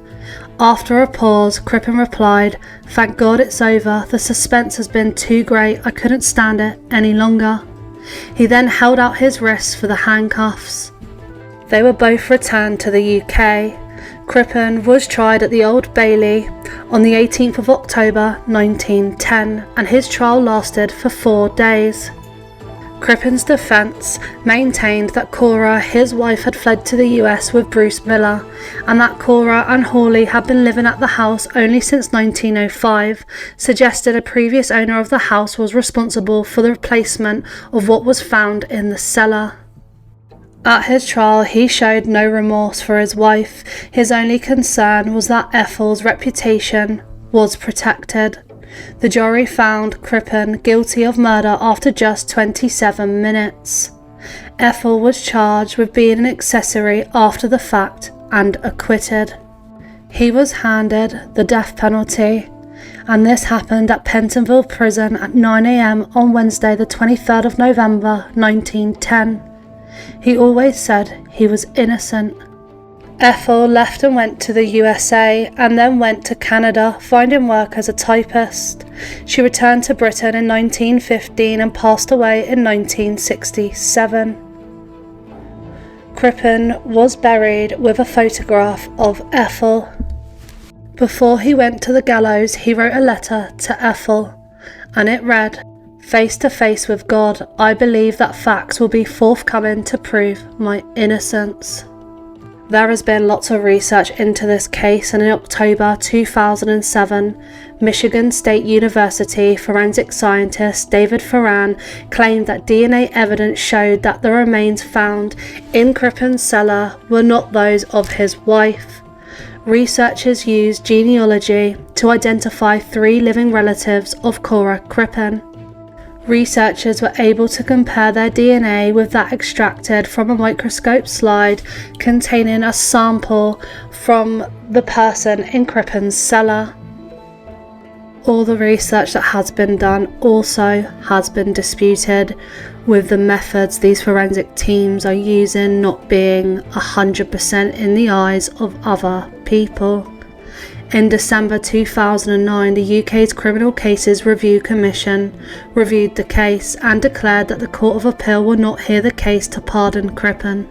After a pause, Crippen replied, "Thank God it's over. The suspense has been too great. I couldn't stand it any longer." He then held out his wrists for the handcuffs. They were both returned to the UK. Crippen was tried at the Old Bailey on the 18th of October 1910, and his trial lasted for 4 days. Crippen's defence maintained that Cora, his wife, had fled to the US with Bruce Miller, and that Cora and Hawley had been living at the house only since 1905, suggesting a previous owner of the house was responsible for the replacement of what was found in the cellar. At his trial, he showed no remorse for his wife. His only concern was that Ethel's reputation was protected. The jury found Crippen guilty of murder after just 27 minutes. Ethel was charged with being an accessory after the fact and acquitted. He was handed the death penalty, and this happened at Pentonville prison at 9 a.m. on Wednesday the 23rd of November 1910. He always said he was innocent. Ethel left and went to the USA and then went to Canada, finding work as a typist. She returned to Britain in 1915 and passed away in 1967. Crippen was buried with a photograph of Ethel. Before he went to the gallows, he wrote a letter to Ethel, and it read, "Face to face with God, I believe that facts will be forthcoming to prove my innocence." There has been lots of research into this case, and in October 2007, Michigan State University forensic scientist David Ferran claimed that DNA evidence showed that the remains found in Crippen's cellar were not those of his wife. Researchers used genealogy to identify 3 living relatives of Cora Crippen. Researchers were able to compare their DNA with that extracted from a microscope slide containing a sample from the person in Crippen's cellar. All the research that has been done also has been disputed, with the methods these forensic teams are using not being 100% in the eyes of other people. In December 2009, the UK's Criminal Cases Review Commission reviewed the case and declared that the Court of Appeal will not hear the case to pardon Crippen.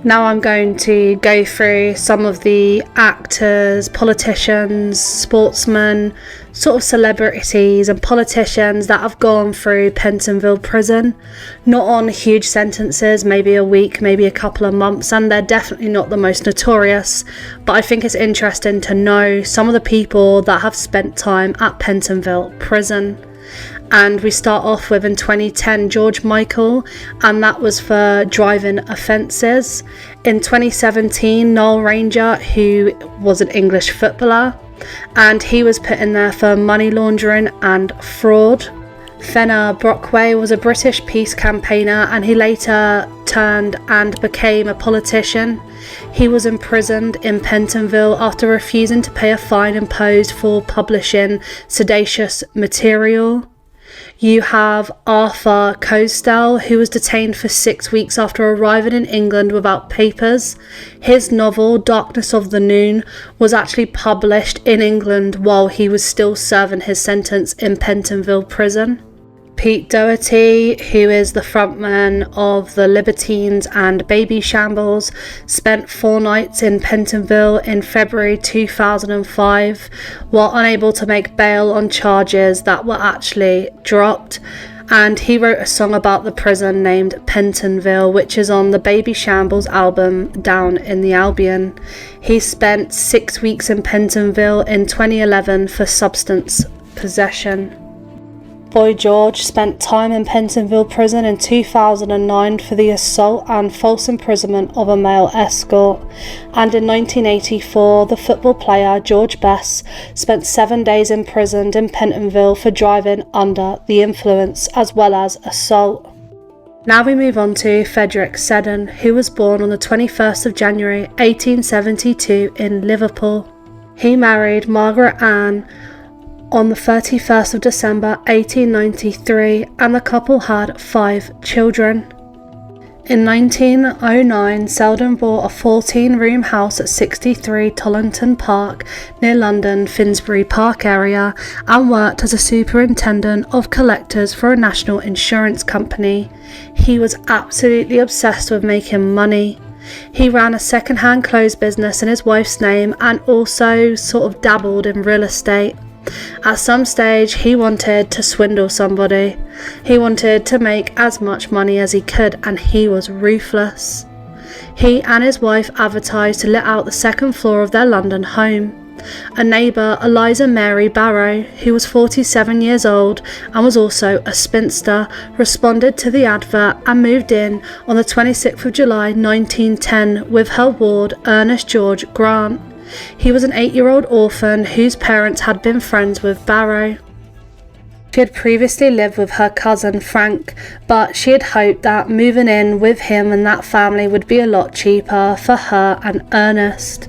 Now I'm going to go through some of the actors, politicians, sportsmen, sort of celebrities and politicians that have gone through Pentonville prison. Not on huge sentences, maybe a week, maybe a couple of months, and they're definitely not the most notorious, but I think it's interesting to know some of the people that have spent time at Pentonville prison. And we start off with, in 2010, George Michael, and that was for driving offences. In 2017, Noel Ranger, who was an English footballer, and he was put in there for money laundering and fraud. Fenner Brockway was a British peace campaigner, and he later turned and became a politician. He was imprisoned in Pentonville after refusing to pay a fine imposed for publishing seditious material. You have Arthur Costello, who was detained for 6 weeks after arriving in England without papers. His novel, Darkness of the Noon, was actually published in England while he was still serving his sentence in Pentonville prison. Pete Doherty, who is the frontman of the Libertines and Baby Shambles, spent 4 nights in Pentonville in February 2005 while unable to make bail on charges that were actually dropped. And he wrote a song about the prison named Pentonville, which is on the Baby Shambles album Down in the Albion. He spent 6 weeks in Pentonville in 2011 for substance possession. Boy George spent time in Pentonville prison in 2009 for the assault and false imprisonment of a male escort, and in 1984 the football player George Best spent 7 days imprisoned in Pentonville for driving under the influence as well as assault. Now we move on to Frederick Seddon, who was born on the 21st of January 1872 in Liverpool. He married Margaret Ann on the 31st of December 1893, and the couple had 5 children. In 1909, Seldon bought a 14-room house at 63 Tollington Park near London Finsbury Park area and worked as a superintendent of collectors for a national insurance company. He was absolutely obsessed with making money. He ran a second-hand clothes business in his wife's name and also sort of dabbled in real estate. At some stage, he wanted to swindle somebody. He wanted to make as much money as he could, and he was ruthless. He and his wife advertised to let out the second floor of their London home. A neighbour, Eliza Mary Barrow, who was 47 years old and was also a spinster, responded to the advert and moved in on the 26th of July 1910 with her ward, Ernest George Grant. He was an 8-year-old orphan whose parents had been friends with Barrow. She had previously lived with her cousin Frank, but she had hoped that moving in with him and that family would be a lot cheaper for her and Ernest.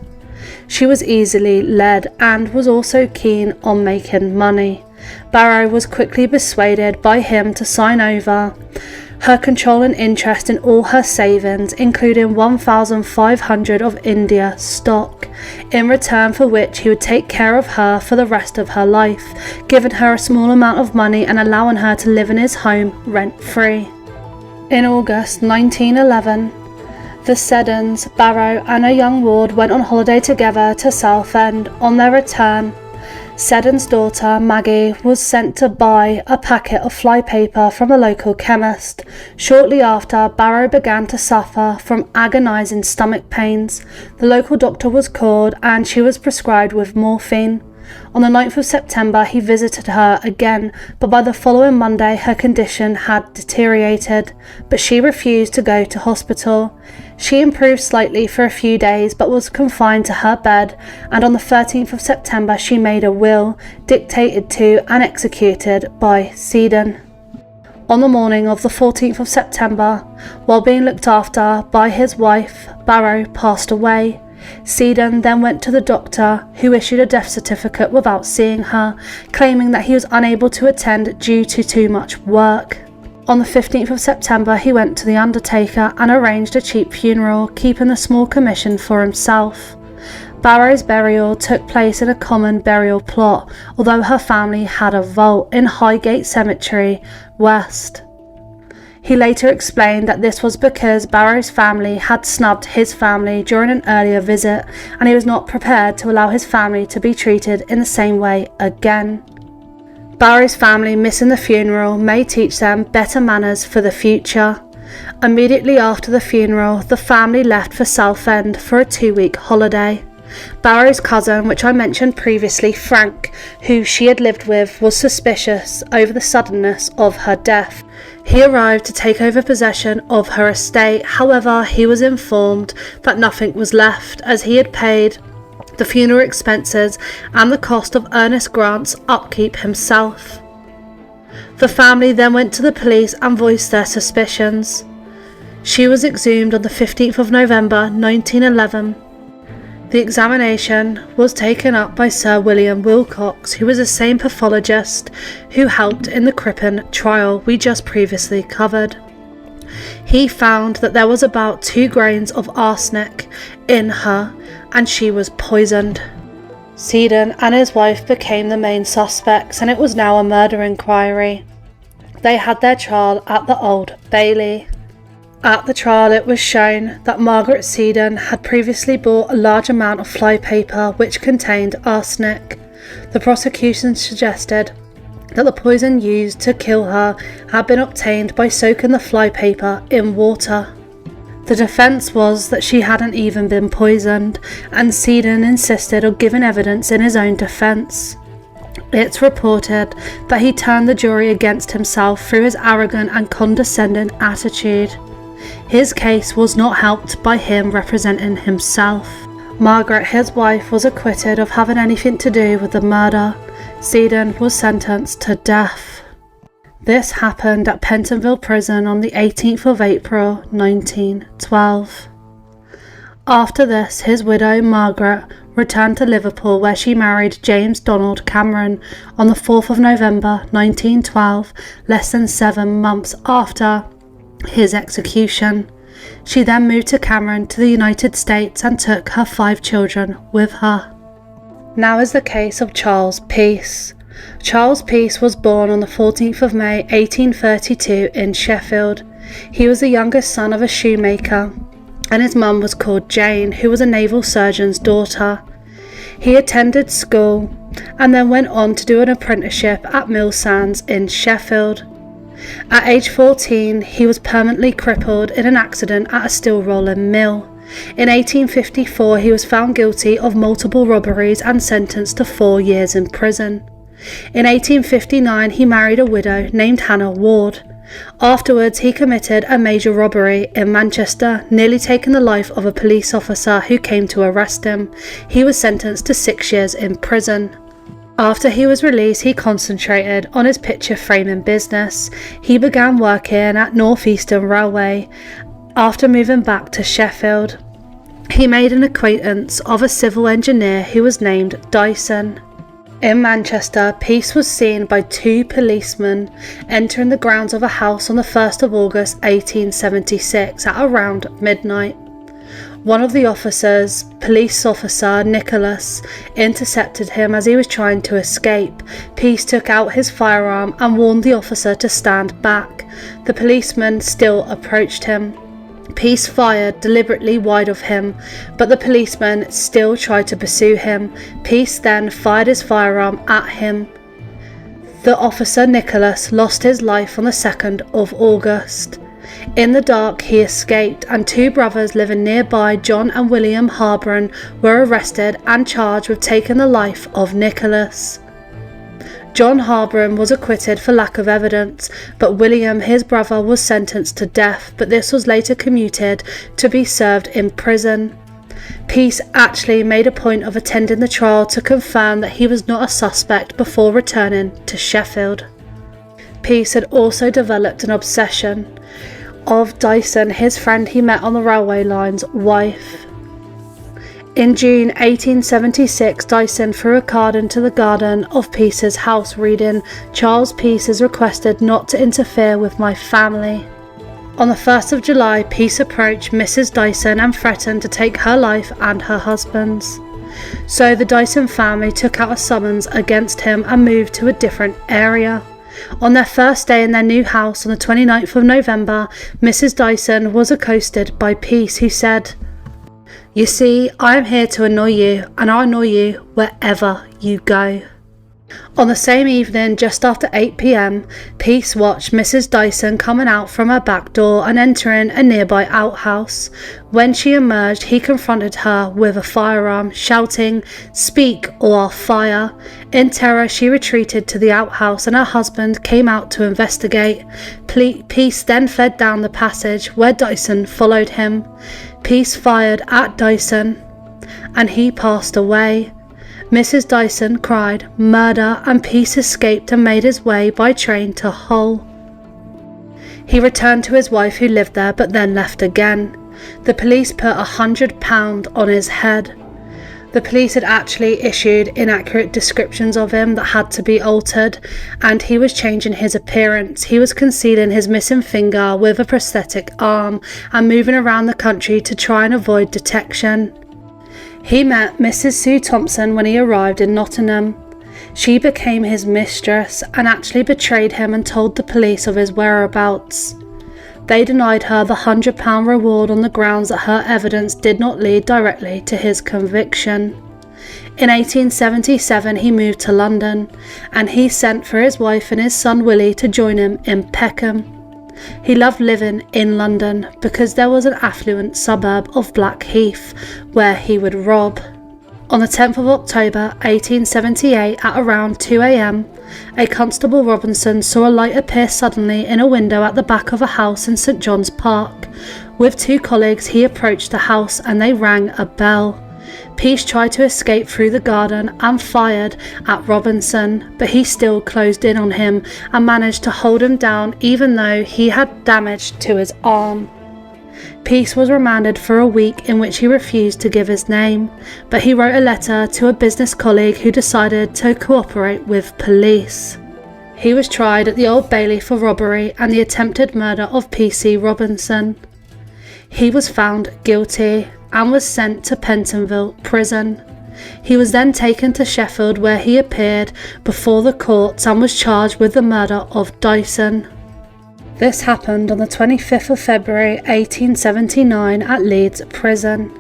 She was easily led and was also keen on making money. Barrow was quickly persuaded by him to sign over her controlling interest in all her savings, including 1,500 of India stock, in return for which he would take care of her for the rest of her life, giving her a small amount of money and allowing her to live in his home rent-free. In August 1911, the Seddons, Barrow and a young ward went on holiday together to Southend. On their return, Seddon's daughter, Maggie, was sent to buy a packet of flypaper from a local chemist. Shortly after, Barrow began to suffer from agonising stomach pains. The local doctor was called and she was prescribed with morphine. On the 9th of September, he visited her again, but by the following Monday her condition had deteriorated, but she refused to go to hospital. She improved slightly for a few days, but was confined to her bed, and on the 13th of September she made a will, dictated to and executed by Seddon. On the morning of the 14th of September, while being looked after by his wife, Barrow passed away. Seddon then went to the doctor, who issued a death certificate without seeing her, claiming that he was unable to attend due to too much work. On the 15th of September, he went to the undertaker and arranged a cheap funeral, keeping the small commission for himself. Barrow's burial took place in a common burial plot, although her family had a vault in Highgate Cemetery, West. He later explained that this was because Barrow's family had snubbed his family during an earlier visit, and he was not prepared to allow his family to be treated in the same way again. Barrow's family missing the funeral may teach them better manners for the future. Immediately after the funeral, the family left for Southend for a 2-week holiday. Barrow's cousin, which I mentioned previously, Frank, who she had lived with, was suspicious over the suddenness of her death. He arrived to take over possession of her estate. However, he was informed that nothing was left, as he had paid the funeral expenses and the cost of Ernest Grant's upkeep himself. The family then went to the police and voiced their suspicions. She was exhumed on the 15th of November 1911. The examination was taken up by Sir William Wilcox, who was the same pathologist who helped in the Crippen trial we just previously covered. He found that there was about 2 grains of arsenic in her, and she was poisoned. Seddon and his wife became the main suspects, and it was now a murder inquiry. They had their trial at the Old Bailey. At the trial, it was shown that Margaret Seddon had previously bought a large amount of flypaper which contained arsenic. The prosecution suggested that the poison used to kill her had been obtained by soaking the flypaper in water. The defence was that she hadn't even been poisoned, and Seddon insisted on giving evidence in his own defence. It's reported that he turned the jury against himself through his arrogant and condescending attitude. His case was not helped by him representing himself. Margaret, his wife, was acquitted of having anything to do with the murder. Seddon was sentenced to death. This happened at Pentonville prison on the 18th of April 1912. After this, his widow Margaret returned to Liverpool, where she married James Donald Cameron on the 4th of November 1912, less than 7 months after his execution. She then moved to Cameron to the United States and took her 5 children with her. Now is the case of Charles Peace. Charles Peace was born on the 14th of May 1832 in Sheffield. He was the youngest son of a shoemaker, and his mum was called Jane, who was a naval surgeon's daughter. He attended school and then went on to do an apprenticeship at Mill Sands in Sheffield. At age 14, he was permanently crippled in an accident at a steel rolling mill. In 1854, he was found guilty of multiple robberies and sentenced to 4 years in prison. In 1859, he married a widow named Hannah Ward. Afterwards, he committed a major robbery in Manchester, nearly taking the life of a police officer who came to arrest him. He was sentenced to 6 years in prison. After he was released, he concentrated on his picture framing business. He began working at North Eastern Railway after moving back to Sheffield. He made an acquaintance of a civil engineer who was named Dyson. In Manchester, Peace was seen by 2 policemen entering the grounds of a house on the 1st of August 1876 at around midnight. One of the officers, police officer Nicholas, intercepted him as he was trying to escape. Peace took out his firearm and warned the officer to stand back. The policeman still approached him. Peace fired deliberately wide of him, but the policeman still tried to pursue him. Peace then fired his firearm at him. The officer Nicholas lost his life on the 2nd of August. In the dark, he escaped, and 2 brothers living nearby, John and William Harbron, were arrested and charged with taking the life of Nicholas. John Harbron was acquitted for lack of evidence, but William, his brother, was sentenced to death, but this was later commuted to be served in prison. Peace actually made a point of attending the trial to confirm that he was not a suspect before returning to Sheffield. Peace had also developed an obsession of Dyson, his friend he met on the railway line's wife. In June 1876, Dyson threw a card into the garden of Peace's house reading, "Charles Peace is requested not to interfere with my family." On the 1st of July, Peace approached Mrs. Dyson and threatened to take her life and her husband's. So the Dyson family took out a summons against him and moved to a different area. On their first day in their new house on the 29th of November, Mrs. Dyson was accosted by Peace, who said, "You see, I am here to annoy you, and I'll annoy you wherever you go." On the same evening, just after 8 p.m, Peace watched Mrs. Dyson coming out from her back door and entering a nearby outhouse. When she emerged, he confronted her with a firearm, shouting, "Speak or I'll fire." In terror, she retreated to the outhouse and her husband came out to investigate. Peace then fled down the passage, where Dyson followed him. Peace fired at Dyson and he passed away. Mrs. Dyson cried "Murder," and Peace escaped and made his way by train to Hull. He returned to his wife who lived there, but then left again. The police put £100 on his head. The police had actually issued inaccurate descriptions of him that had to be altered, and he was changing his appearance. He was concealing his missing finger with a prosthetic arm and moving around the country to try and avoid detection. He met Mrs. Sue Thompson when he arrived in Nottingham. She became his mistress and actually betrayed him and told the police of his whereabouts. They denied her the £100 reward on the grounds that her evidence did not lead directly to his conviction. In 1877 he moved to London, and he sent for his wife and his son Willie to join him in Peckham. He loved living in London because there was an affluent suburb of Blackheath where he would rob. On the 10th of October 1878 at around 2 a.m, a Constable Robinson saw a light appear suddenly in a window at the back of a house in St John's Park. With two colleagues he approached the house and they rang a bell. Peace tried to escape through the garden and fired at Robinson, but he still closed in on him and managed to hold him down even though he had damage to his arm. Peace was remanded for a week in which he refused to give his name, but he wrote a letter to a business colleague who decided to cooperate with police. He was tried at the Old Bailey for robbery and the attempted murder of P.C. Robinson. He was found guilty and was sent to Pentonville prison. He was then taken to Sheffield, where he appeared before the courts and was charged with the murder of Dyson. This happened on the 25th of February 1879 at Leeds prison.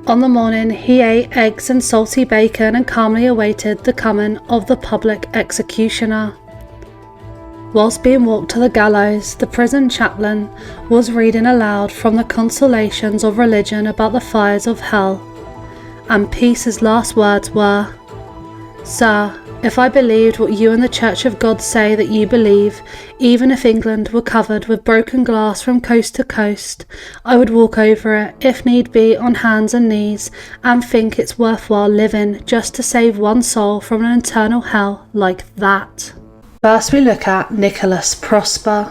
On the morning he ate eggs and salty bacon and calmly awaited the coming of the public executioner. Whilst being walked to the gallows, the prison chaplain was reading aloud from the Consolations of Religion about the fires of hell, and Peace's last words were, "Sir, if I believed what you and the Church of God say that you believe, even if England were covered with broken glass from coast to coast, I would walk over it, if need be, on hands and knees, and think it's worthwhile living just to save one soul from an eternal hell like that." First we look at Nicholas Prosper.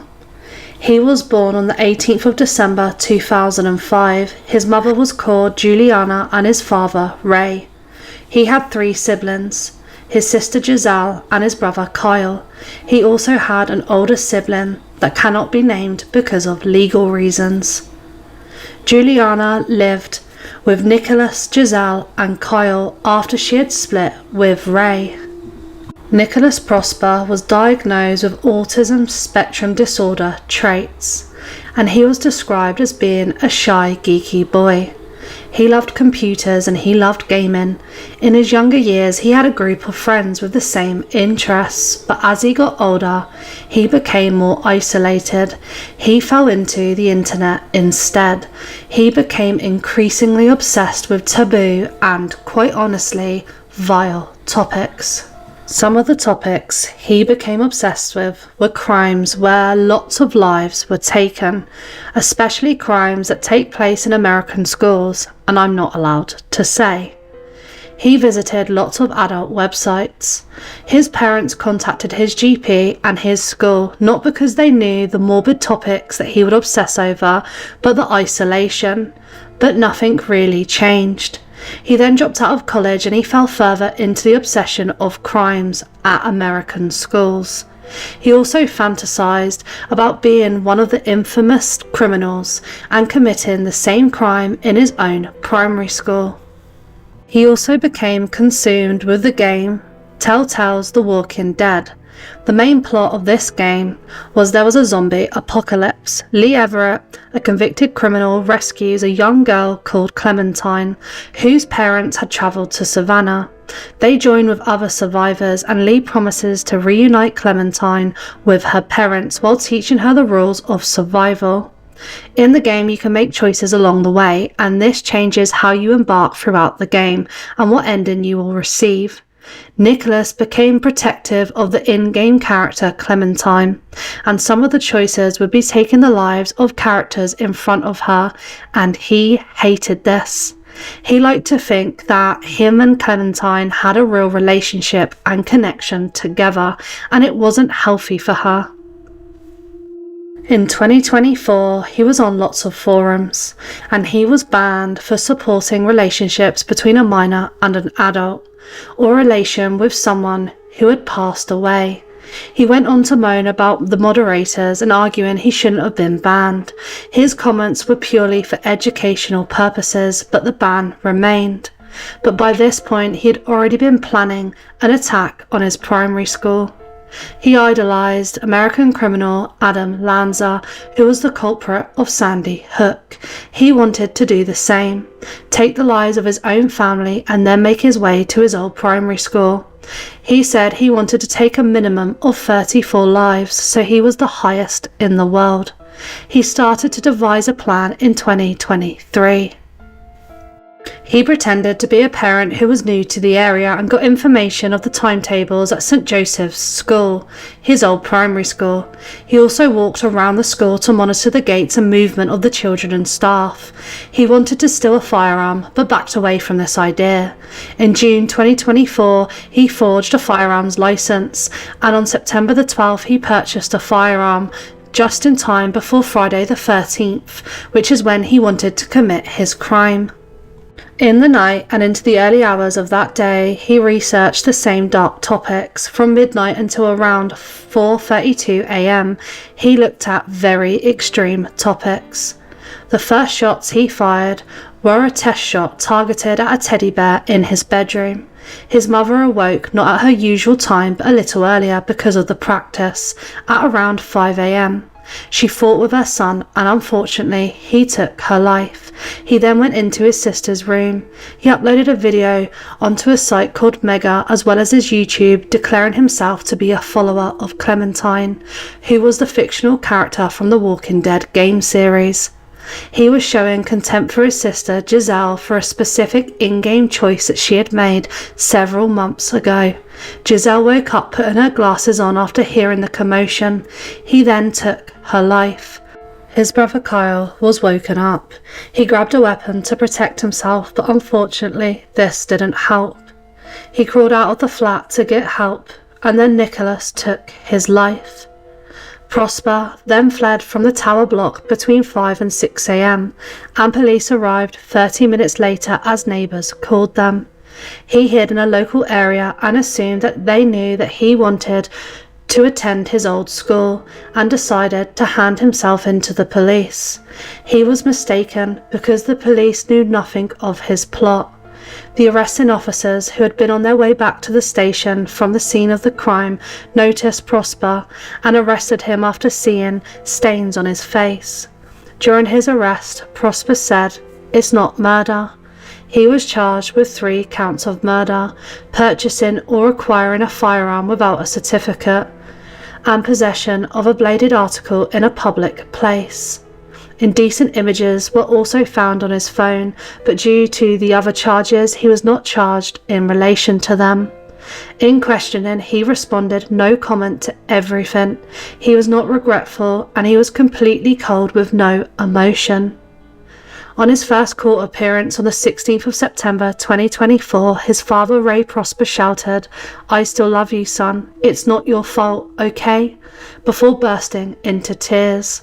He was born on the 18th of December 2005. His mother was called Juliana and his father Ray. He had 3 siblings, his sister Giselle and his brother Kyle. He also had an older sibling that cannot be named because of legal reasons. Juliana lived with Nicholas, Giselle and Kyle after she had split with Ray. Nicholas Prosper was diagnosed with autism spectrum disorder traits, and he was described as being a shy, geeky boy. He loved computers and he loved gaming. In his younger years, he had a group of friends with the same interests, but as he got older, he became more isolated. He fell into the internet instead. He became increasingly obsessed with taboo and, quite honestly, vile topics. Some of the topics he became obsessed with were crimes where lots of lives were taken, especially crimes that take place in American schools, and I'm not allowed to say. He visited lots of adult websites. His parents contacted his GP and his school, not because they knew the morbid topics that he would obsess over, but the isolation. But nothing really changed. He then dropped out of college and he fell further into the obsession of crimes at American schools. He also fantasized about being one of the infamous criminals and committing the same crime in his own primary school. He also became consumed with the game Telltale's The Walking Dead. The main plot of this game was there was a zombie apocalypse. Lee Everett, a convicted criminal, rescues a young girl called Clementine, whose parents had travelled to Savannah. They join with other survivors, and Lee promises to reunite Clementine with her parents while teaching her the rules of survival. In the game, you can make choices along the way, and this changes how you embark throughout the game and what ending you will receive. Nicholas became protective of the in-game character Clementine, and some of the choices would be taking the lives of characters in front of her, and he hated this. He liked to think that him and Clementine had a real relationship and connection together, and it wasn't healthy for her. In 2024, he was on lots of forums, and he was banned for supporting relationships between a minor and an adult, or relation with someone who had passed away. He went on to moan about the moderators and arguing he shouldn't have been banned. His comments were purely for educational purposes, but the ban remained. But by this point, he had already been planning an attack on his primary school. He idolised American criminal Adam Lanza, who was the culprit of Sandy Hook. He wanted to do the same, take the lives of his own family and then make his way to his old primary school. He said he wanted to take a minimum of 34 lives, so he was the highest in the world. He started to devise a plan in 2023. He pretended to be a parent who was new to the area and got information of the timetables at St Joseph's School, his old primary school. He also walked around the school to monitor the gates and movement of the children and staff. He wanted to steal a firearm, but backed away from this idea. In June 2024, he forged a firearms licence, and on September the 12th he purchased a firearm, just in time before Friday the 13th, which is when he wanted to commit his crime. In the night and into the early hours of that day, he researched the same dark topics. From midnight until around 4:32 a.m, he looked at very extreme topics. The first shots he fired were a test shot targeted at a teddy bear in his bedroom. His mother awoke not at her usual time but a little earlier because of the practice, at around 5 a.m. She fought with her son, and unfortunately he took her life. He then went into his sister's room. He uploaded a video onto a site called Mega as well as his YouTube, declaring himself to be a follower of Clementine, who was the fictional character from the Walking Dead game series. He was showing contempt for his sister Giselle for a specific in-game choice that she had made several months ago. Giselle woke up putting her glasses on after hearing the commotion. He then took her life. His brother Kyle was woken up. He grabbed a weapon to protect himself, but unfortunately this didn't help. He crawled out of the flat to get help, and then Nicholas took his life. Prosper then fled from the tower block between 5 and 6 a.m, and police arrived 30 minutes later as neighbours called them. He hid in a local area and assumed that they knew that he wanted to attend his old school, and decided to hand himself in to the police. He was mistaken because the police knew nothing of his plot. The arresting officers, who had been on their way back to the station from the scene of the crime, noticed Prosper and arrested him after seeing stains on his face. During his arrest, Prosper said, "It's not murder." He was charged with 3 counts of murder, purchasing or acquiring a firearm without a certificate, and possession of a bladed article in a public place. Indecent images were also found on his phone, but due to the other charges, he was not charged in relation to them. In questioning, he responded no comment to everything. He was not regretful, and he was completely cold with no emotion. On his first court appearance on the 16th of September 2024, his father Ray Prosper shouted, "I still love you, son. It's not your fault, okay?" before bursting into tears.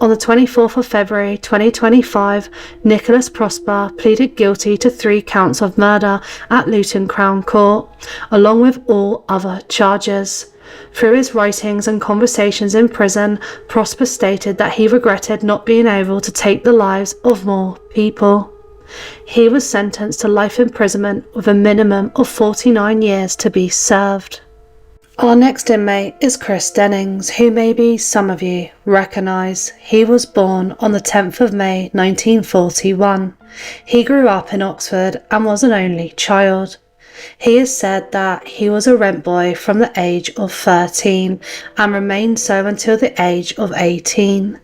On the 24th of February 2025, Nicholas Prosper pleaded guilty to 3 counts of murder at Luton Crown Court, along with all other charges. Through his writings and conversations in prison, Prosper stated that he regretted not being able to take the lives of more people. He was sentenced to life imprisonment with a minimum of 49 years to be served. Our next inmate is Chris Dennings, who maybe some of you recognise. He was born on the 10th of May 1941. He grew up in Oxford and was an only child. He has said that he was a rent boy from the age of 13 and remained so until the age of 18.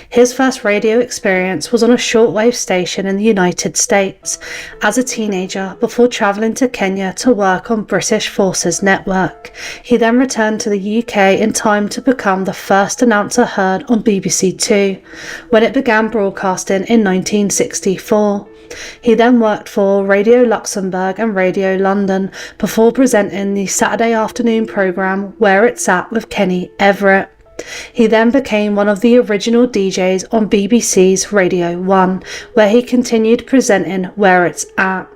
His first radio experience was on a shortwave station in the United States as a teenager before travelling to Kenya to work on British Forces Network. He then returned to the UK in time to become the first announcer heard on BBC Two when it began broadcasting in 1964. He then worked for Radio Luxembourg and Radio London before presenting the Saturday afternoon programme Where It's At with Kenny Everett. He then became one of the original DJs on BBC's Radio 1, where he continued presenting Where It's At.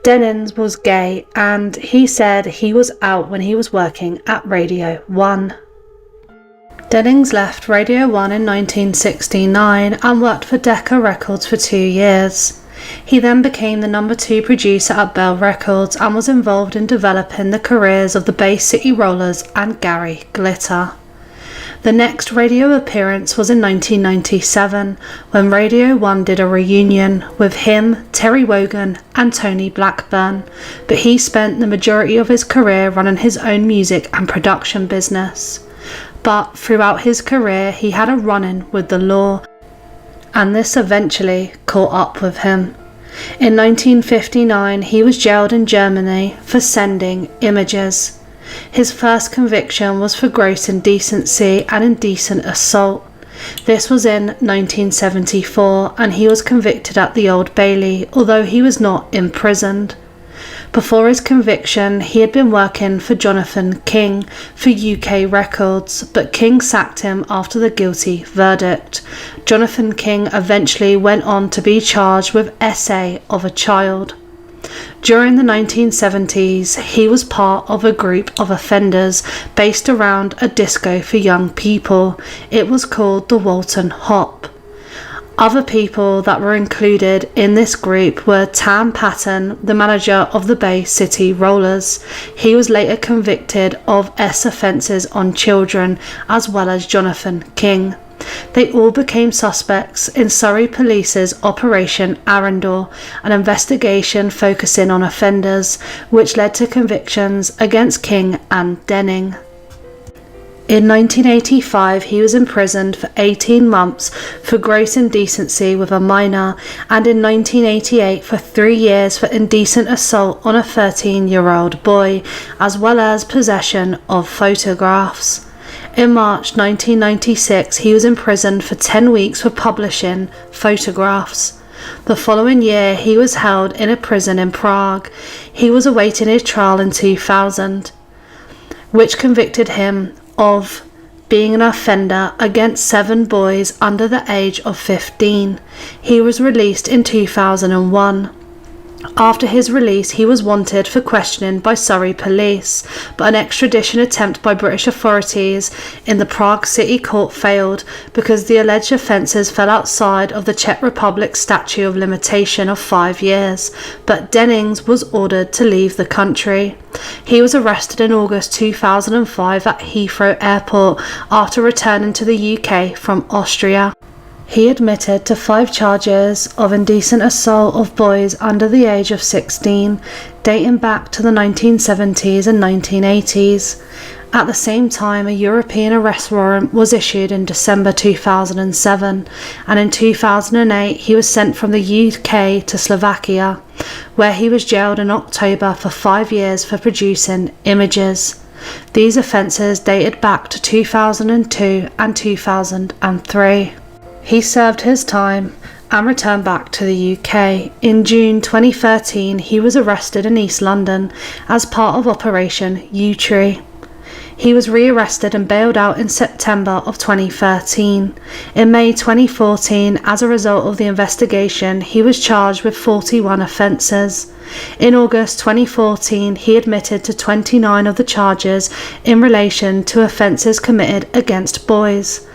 Dennings was gay and he said he was out when he was working at Radio 1. Dennings left Radio 1 in 1969 and worked for Decca Records for 2 years. He then became the number 2 producer at Bell Records and was involved in developing the careers of the Bay City Rollers and Gary Glitter. The next radio appearance was in 1997 when Radio 1 did a reunion with him, Terry Wogan and Tony Blackburn, but he spent the majority of his career running his own music and production business. But throughout his career he had a run-in with the law, and this eventually caught up with him. In 1959 he was jailed in Germany for sending images. His first conviction was for gross indecency and indecent assault. This was in 1974 and he was convicted at the Old Bailey, although he was not imprisoned. Before his conviction, he had been working for Jonathan King for UK Records, but King sacked him after the guilty verdict. Jonathan King eventually went on to be charged with SA of a child. During the 1970s, he was part of a group of offenders based around a disco for young people. It was called the Walton Hop. Other people that were included in this group were Tam Patton, the manager of the Bay City Rollers. He was later convicted of offences on children, as well as Jonathan King. They all became suspects in Surrey Police's Operation Arundel, an investigation focusing on offenders, which led to convictions against King and Denning. In 1985, he was imprisoned for 18 months for gross indecency with a minor, and in 1988 for 3 years for indecent assault on a 13-year-old boy, as well as possession of photographs. In March 1996, he was imprisoned for 10 weeks for publishing photographs. The following year, he was held in a prison in Prague. He was awaiting his trial in 2000, which convicted him of being an offender against 7 boys under the age of 15. He was released in 2001. After his release, he was wanted for questioning by Surrey Police, but an extradition attempt by British authorities in the Prague City Court failed because the alleged offences fell outside of the Czech Republic's statute of limitation of 5 years, but Dennings was ordered to leave the country. He was arrested in August 2005 at Heathrow Airport after returning to the UK from Austria. He admitted to 5 charges of indecent assault of boys under the age of 16, dating back to the 1970s and 1980s. At the same time, a European arrest warrant was issued in December 2007, and in 2008 he was sent from the UK to Slovakia, where he was jailed in October for 5 years for producing images. These offences dated back to 2002 and 2003. He served his time and returned back to the UK. In June 2013, he was arrested in East London as part of Operation U-Tree. He was re-arrested and bailed out in September of 2013. In May 2014, as a result of the investigation, he was charged with 41 offences. In August 2014, he admitted to 29 of the charges in relation to offences committed against boys.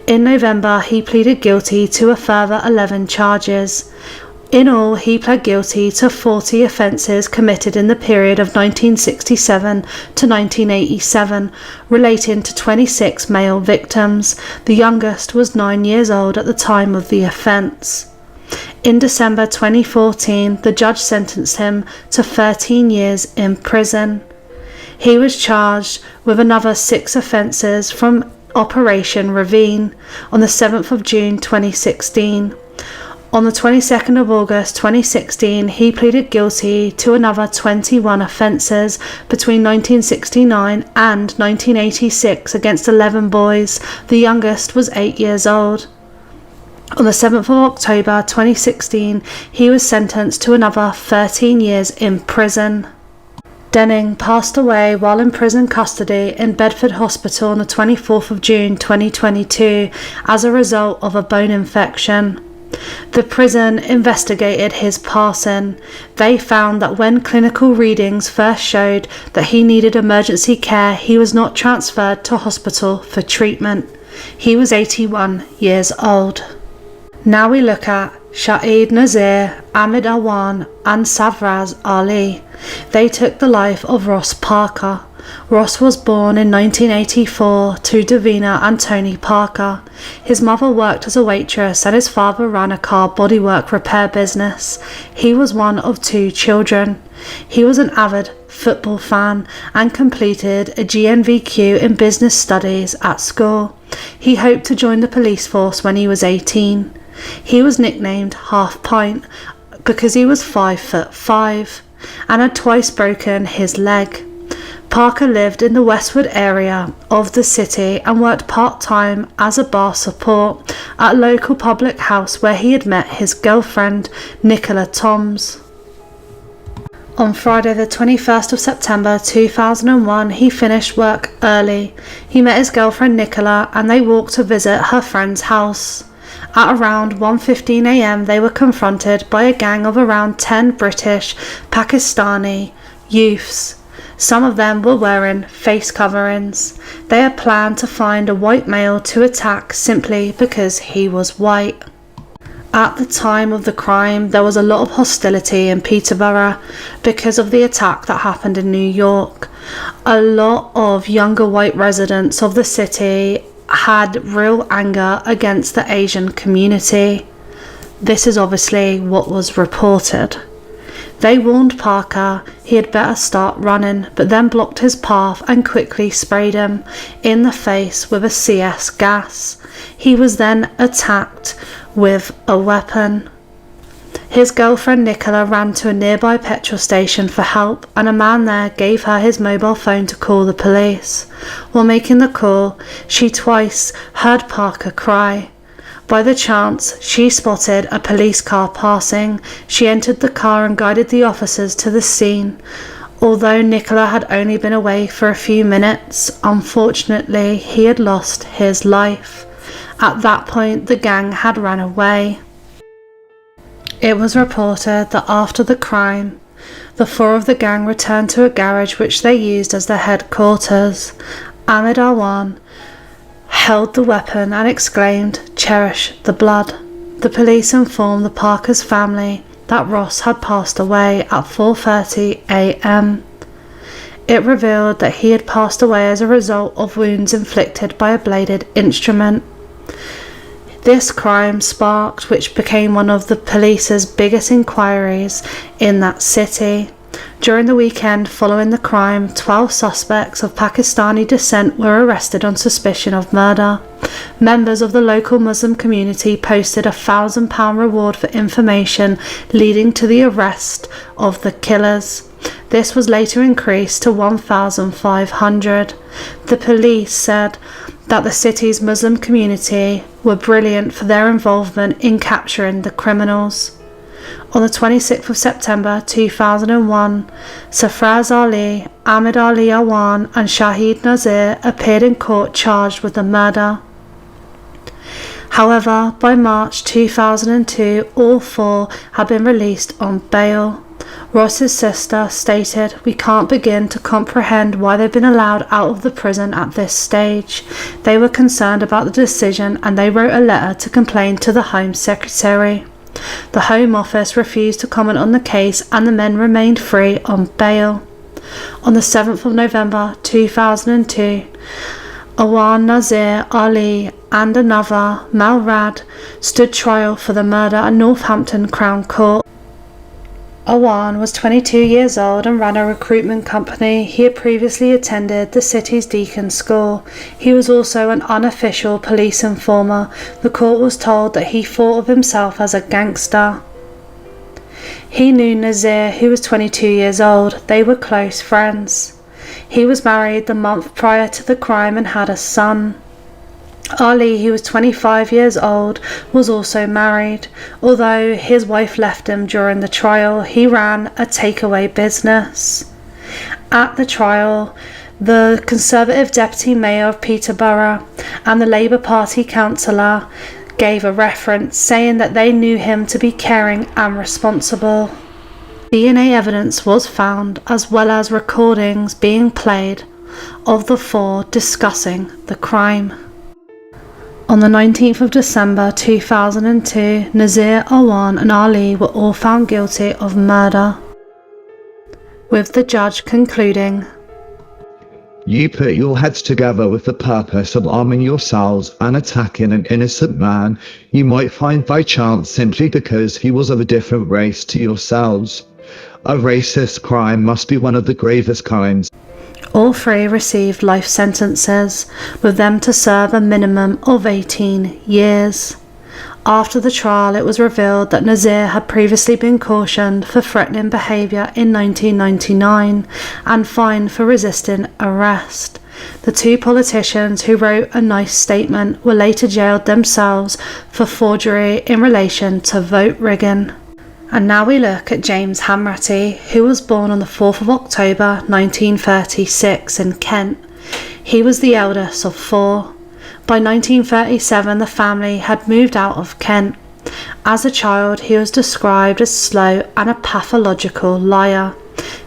In November, he pleaded guilty to a further 11 charges. In all, he pled guilty to 40 offences committed in the period of 1967 to 1987, relating to 26 male victims. The youngest was 9 years old at the time of the offence. In December 2014, the judge sentenced him to 13 years in prison. He was charged with another 6 offences from Operation Ravine on the 7th of June 2016. On the 22nd of August 2016, he pleaded guilty to another 21 offences between 1969 and 1986 against 11 boys. The youngest was 8 years old. On the 7th of October 2016, he was sentenced to another 13 years in prison. Denning passed away while in prison custody in Bedford Hospital on the 24th of June 2022 as a result of a bone infection. The prison investigated his passing. They found that when clinical readings first showed that he needed emergency care, he was not transferred to hospital for treatment. He was 81 years old. Now we look at Shahid Nazir, Ahmed Awan and Savraz Ali. They took the life of Ross Parker. Ross was born in 1984 to Davina and Tony Parker. His mother worked as a waitress and his father ran a car bodywork repair business. He was one of 2 children. He was an avid football fan and completed a GNVQ in business studies at school. He hoped to join the police force when he was 18. He was nicknamed Half Pint because he was 5'5" and had twice broken his leg. Parker lived in the Westwood area of the city and worked part-time as a bar support at a local public house where he had met his girlfriend, Nicola Toms. On Friday the 21st of September 2001, he finished work early. He met his girlfriend Nicola and they walked to visit her friend's house. At around 1:15 a.m. they were confronted by a gang of around 10 British Pakistani youths. Some of them were wearing face coverings. They had planned to find a white male to attack simply because he was white. At the time of the crime, there was a lot of hostility in Peterborough because of the attack that happened in New York. A lot of younger white residents of the city had real anger against the Asian community. This is obviously what was reported. They warned Parker he had better start running, but then blocked his path and quickly sprayed him in the face with a CS gas. He was then attacked with a weapon. His girlfriend Nicola ran to a nearby petrol station for help, and a man there gave her his mobile phone to call the police. While making the call, she twice heard Parker cry. By the chance, she spotted a police car passing. She entered the car and guided the officers to the scene. Although Nicola had only been away for a few minutes, unfortunately, he had lost his life. At that point, the gang had run away. It was reported that after the crime, the 4 of the gang returned to a garage which they used as their headquarters. Ahmed Awan held the weapon and exclaimed, "Cherish the blood." The police informed the Parker's family that Ross had passed away at 4:30 a.m. It revealed that he had passed away as a result of wounds inflicted by a bladed instrument. This crime sparked, which became one of the police's biggest inquiries in that city. During the weekend following the crime, 12 suspects of Pakistani descent were arrested on suspicion of murder. Members of the local Muslim community posted a £1,000 reward for information leading to the arrest of the killers. This was later increased to 1,500. The police said that the city's Muslim community were brilliant for their involvement in capturing the criminals. On the 26th of September 2001, Safraz Ali, Ahmed Ali Awan and Shahid Nazir appeared in court charged with the murder. However, by March 2002, all 4 had been released on bail. Ross's sister stated, "We can't begin to comprehend why they've been allowed out of the prison at this stage. They were concerned about the decision and they wrote a letter to complain to the Home Secretary." The Home Office refused to comment on the case and the men remained free on bail. On the 7th of November 2002, Awan Nazir Ali and another, Mal Rad, stood trial for the murder at Northampton Crown Court. Awan was 22 years old and ran a recruitment company. He had previously attended the city's Deacon School. He was also an unofficial police informer. The court was told that he thought of himself as a gangster. He knew Nazir, who was 22 years old. They were close friends. He was married the month prior to the crime and had a son. Ali, who was 25 years old, was also married. Although his wife left him during the trial, he ran a takeaway business. At the trial, the Conservative Deputy Mayor of Peterborough and the Labour Party councillor gave a reference saying that they knew him to be caring and responsible. DNA evidence was found, as well as recordings being played of the four discussing the crime. On the 19th of December 2002, Nazir, Awan and Ali were all found guilty of murder, with the judge concluding, "You put your heads together with the purpose of arming yourselves and attacking an innocent man you might find by chance simply because he was of a different race to yourselves. A racist crime must be one of the gravest kinds." All three received life sentences, with them to serve a minimum of 18 years. After the trial, it was revealed that Nazir had previously been cautioned for threatening behaviour in 1999 and fined for resisting arrest. The two politicians who wrote a nice statement were later jailed themselves for forgery in relation to vote rigging. And now we look at James Hamratty, who was born on the 4th of October 1936 in Kent. He was the eldest of four. By 1937, the family had moved out of Kent. As a child, he was described as slow and a pathological liar.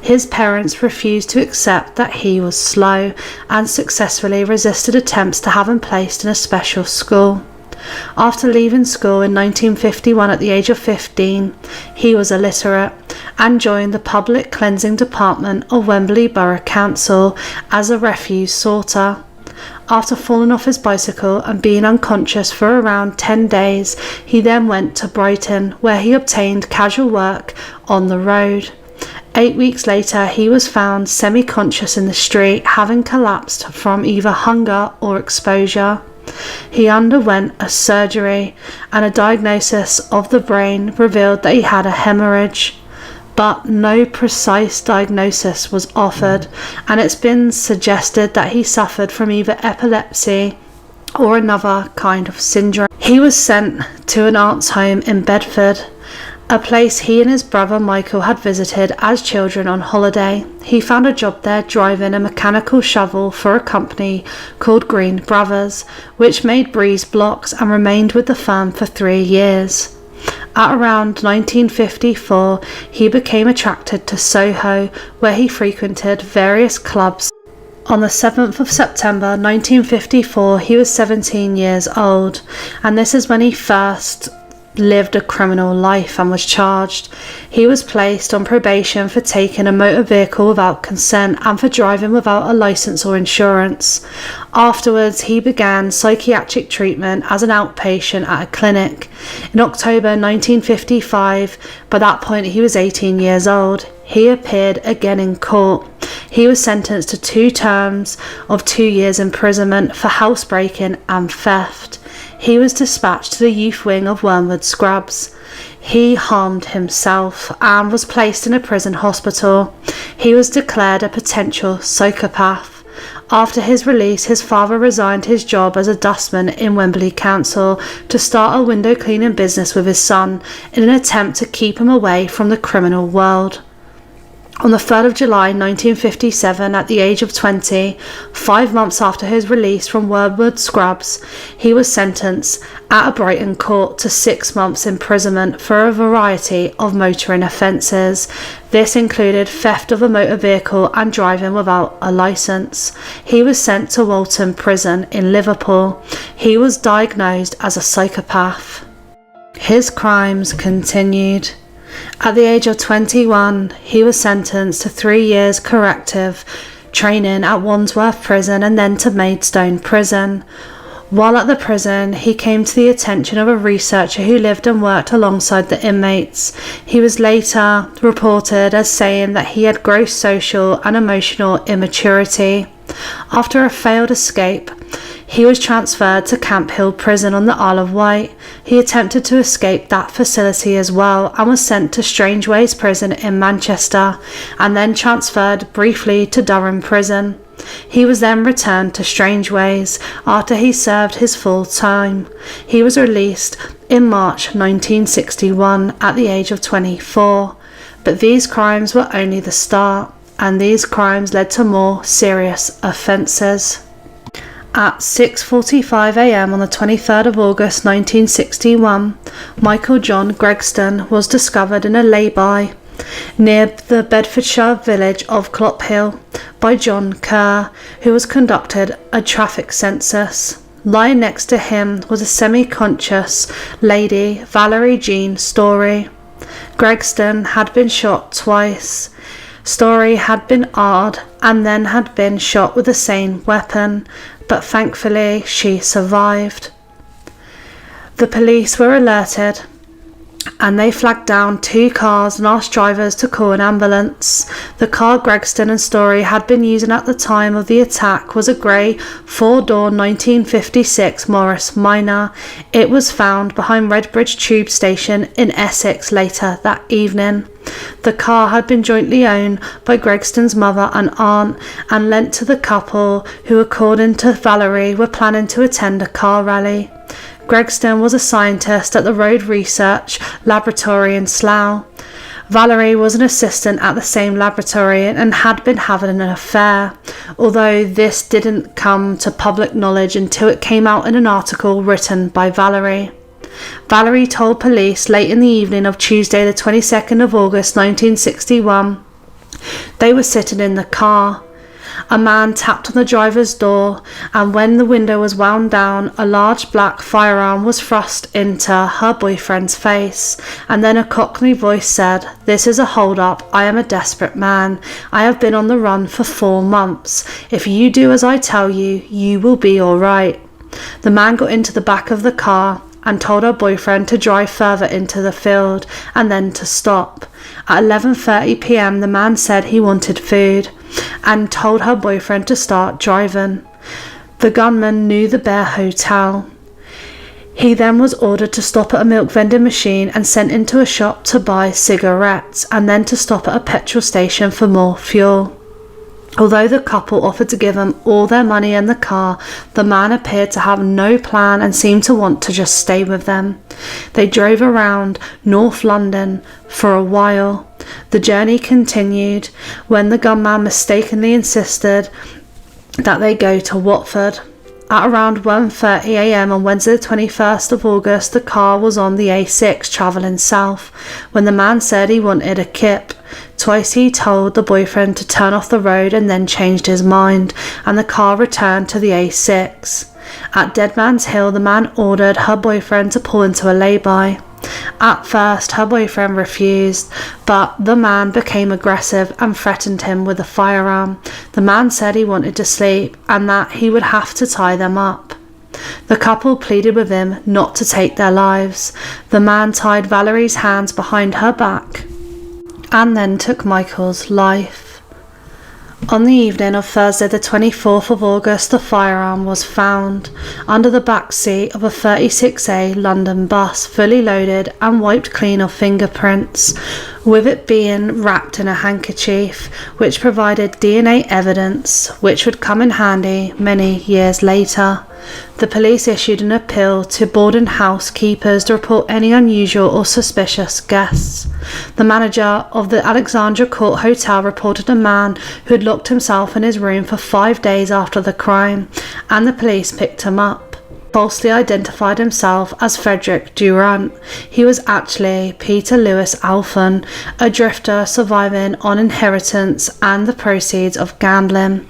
His parents refused to accept that he was slow and successfully resisted attempts to have him placed in a special school. After leaving school in 1951 at the age of 15, he was illiterate and joined the public cleansing department of Wembley Borough Council as a refuse sorter. After falling off his bicycle and being unconscious for around 10 days, he then went to Brighton, where he obtained casual work on the road. 8 weeks later, he was found semi-conscious in the street, having collapsed from either hunger or exposure. He underwent a surgery and a diagnosis of the brain revealed that he had a hemorrhage, but no precise diagnosis was offered, and it's been suggested that he suffered from either epilepsy or another kind of syndrome. He was sent to an aunt's home in Bedford, a place he and his brother Michael had visited as children on holiday. He found a job there driving a mechanical shovel for a company called Green Brothers, which made breeze blocks, and remained with the firm for 3 years. At around 1954, he became attracted to Soho, where he frequented various clubs. On the 7th of September 1954, he was 17 years old, and this is when he first lived a criminal life and was charged. He was placed on probation for taking a motor vehicle without consent and for driving without a licence or insurance. Afterwards, he began psychiatric treatment as an outpatient at a clinic. In October 1955, by that point he was 18 years old, he appeared again in court. He was sentenced to 2 terms of 2 years imprisonment for housebreaking and theft. He was dispatched to the youth wing of Wormwood Scrubs. He harmed himself and was placed in a prison hospital. He was declared a potential psychopath. After his release, his father resigned his job as a dustman in Wembley Council to start a window cleaning business with his son in an attempt to keep him away from the criminal world. On the 3rd of July 1957, at the age of 20, 5 months after his release from Wormwood Scrubs, he was sentenced at a Brighton court to 6 months imprisonment for a variety of motoring offences. This included theft of a motor vehicle and driving without a licence. He was sent to Walton Prison in Liverpool. He was diagnosed as a psychopath. His crimes continued. At the age of 21, he was sentenced to 3 years corrective training at Wandsworth Prison and then to Maidstone Prison. While at the prison, he came to the attention of a researcher who lived and worked alongside the inmates. He was later reported as saying that he had gross social and emotional immaturity. After a failed escape, he was transferred to Camp Hill Prison on the Isle of Wight. He attempted to escape that facility as well and was sent to Strangeways Prison in Manchester and then transferred briefly to Durham Prison. He was then returned to Strangeways after he served his full time. He was released in March 1961 at the age of 24, but these crimes were only the start, and these crimes led to more serious offences. At 6:45 a.m. on the 23rd of August 1961, Michael John Gregston was discovered in a lay-by near the Bedfordshire village of Clophill by John Kerr, who was conducted a traffic census. Lying next to him was a semi-conscious lady, Valerie Jean Story. Gregston had been shot twice. Story had been arred and then had been shot with the same weapon, but thankfully she survived. The police were alerted and they flagged down 2 cars and asked drivers to call an ambulance. The car Gregston and Story had been using at the time of the attack was a grey 4-door 1956 Morris Minor. It was found behind Redbridge Tube Station in Essex later that evening. The car had been jointly owned by Gregston's mother and aunt and lent to the couple who, according to Valerie, were planning to attend a car rally. Gregston was a scientist at the Road Research Laboratory in Slough. Valerie was an assistant at the same laboratory and had been having an affair, although this didn't come to public knowledge until it came out in an article written by Valerie. Valerie told police late in the evening of Tuesday the 22nd of August 1961 they were sitting in the car. A man tapped on the driver's door, and when the window was wound down, a large black firearm was thrust into her boyfriend's face, and then a Cockney voice said, "This is a hold-up. I am a desperate man. I have been on the run for 4 months. If you do as I tell you, you will be all right." The man got into the back of the car and told her boyfriend to drive further into the field and then to stop. At 11:30 p.m. the man said he wanted food and told her boyfriend to start driving. The gunman knew the Bear Hotel. He then was ordered to stop at a milk vending machine and sent into a shop to buy cigarettes and then to stop at a petrol station for more fuel. Although the couple offered to give him all their money and the car, the man appeared to have no plan and seemed to want to just stay with them. They drove around North London for a while. The journey continued when the gunman mistakenly insisted that they go to Watford. At around 1:30 a.m. on Wednesday the 21st of August, the car was on the A6 travelling south when the man said he wanted a kip. Twice he told the boyfriend to turn off the road and then changed his mind, and the car returned to the A6. At Dead Man's Hill, the man ordered her boyfriend to pull into a lay-by. At first, her boyfriend refused, but the man became aggressive and threatened him with a firearm. The man said he wanted to sleep and that he would have to tie them up. The couple pleaded with him not to take their lives. The man tied Valerie's hands behind her back and then took Michael's life. On the evening of Thursday the 24th of August, the firearm was found under the back seat of a 36A London bus, fully loaded and wiped clean of fingerprints, with it being wrapped in a handkerchief, which provided DNA evidence which would come in handy many years later. The police issued an appeal to boarding house keepers to report any unusual or suspicious guests. The manager of the Alexandra Court Hotel reported a man who had locked himself in his room for 5 days after the crime, and the police picked him up. Falsely identified himself as Frederick Durant. He was actually Peter Lewis Alphen, a drifter surviving on inheritance and the proceeds of gambling.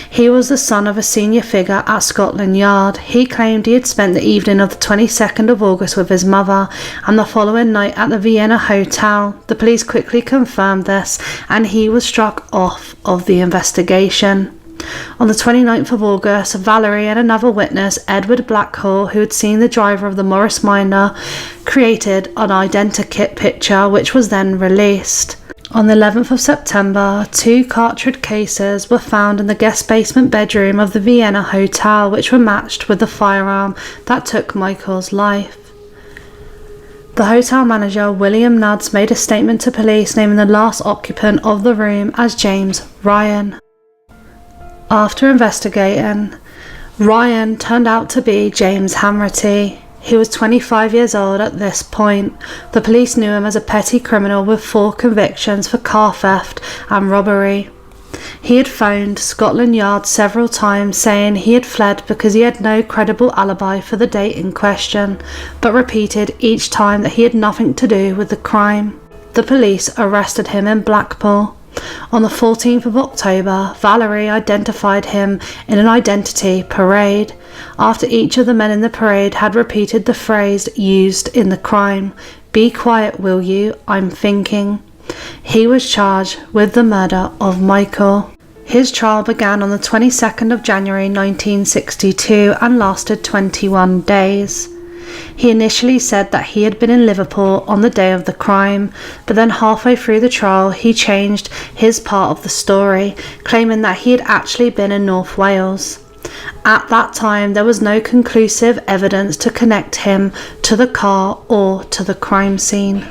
He was the son of a senior figure at Scotland Yard. He claimed he had spent the evening of the 22nd of August with his mother and the following night at the Vienna Hotel. The police quickly confirmed this and he was struck off of the investigation. On the 29th of August, Valerie and another witness, Edward Blackhall, who had seen the driver of the Morris Minor, created an identikit picture which was then released. On the 11th of September, 2 cartridge cases were found in the guest basement bedroom of the Vienna Hotel, which were matched with the firearm that took Michael's life. The hotel manager, William Nuds, made a statement to police naming the last occupant of the room as James Ryan. After investigating, Ryan turned out to be James Hamratty. He was 25 years old at this point. The police knew him as a petty criminal with 4 convictions for car theft and robbery. He had phoned Scotland Yard several times saying he had fled because he had no credible alibi for the date in question, but repeated each time that he had nothing to do with the crime. The police arrested him in Blackpool. On the 14th of October, Valerie identified him in an identity parade. After each of the men in the parade had repeated the phrase used in the crime, "Be quiet, will you? I'm thinking," he was charged with the murder of Michael. His trial began on the 22nd of January 1962 and lasted 21 days. He initially said that he had been in Liverpool on the day of the crime, but then halfway through the trial he changed his part of the story, claiming that he had actually been in North Wales. At that time there was no conclusive evidence to connect him to the car or to the crime scene.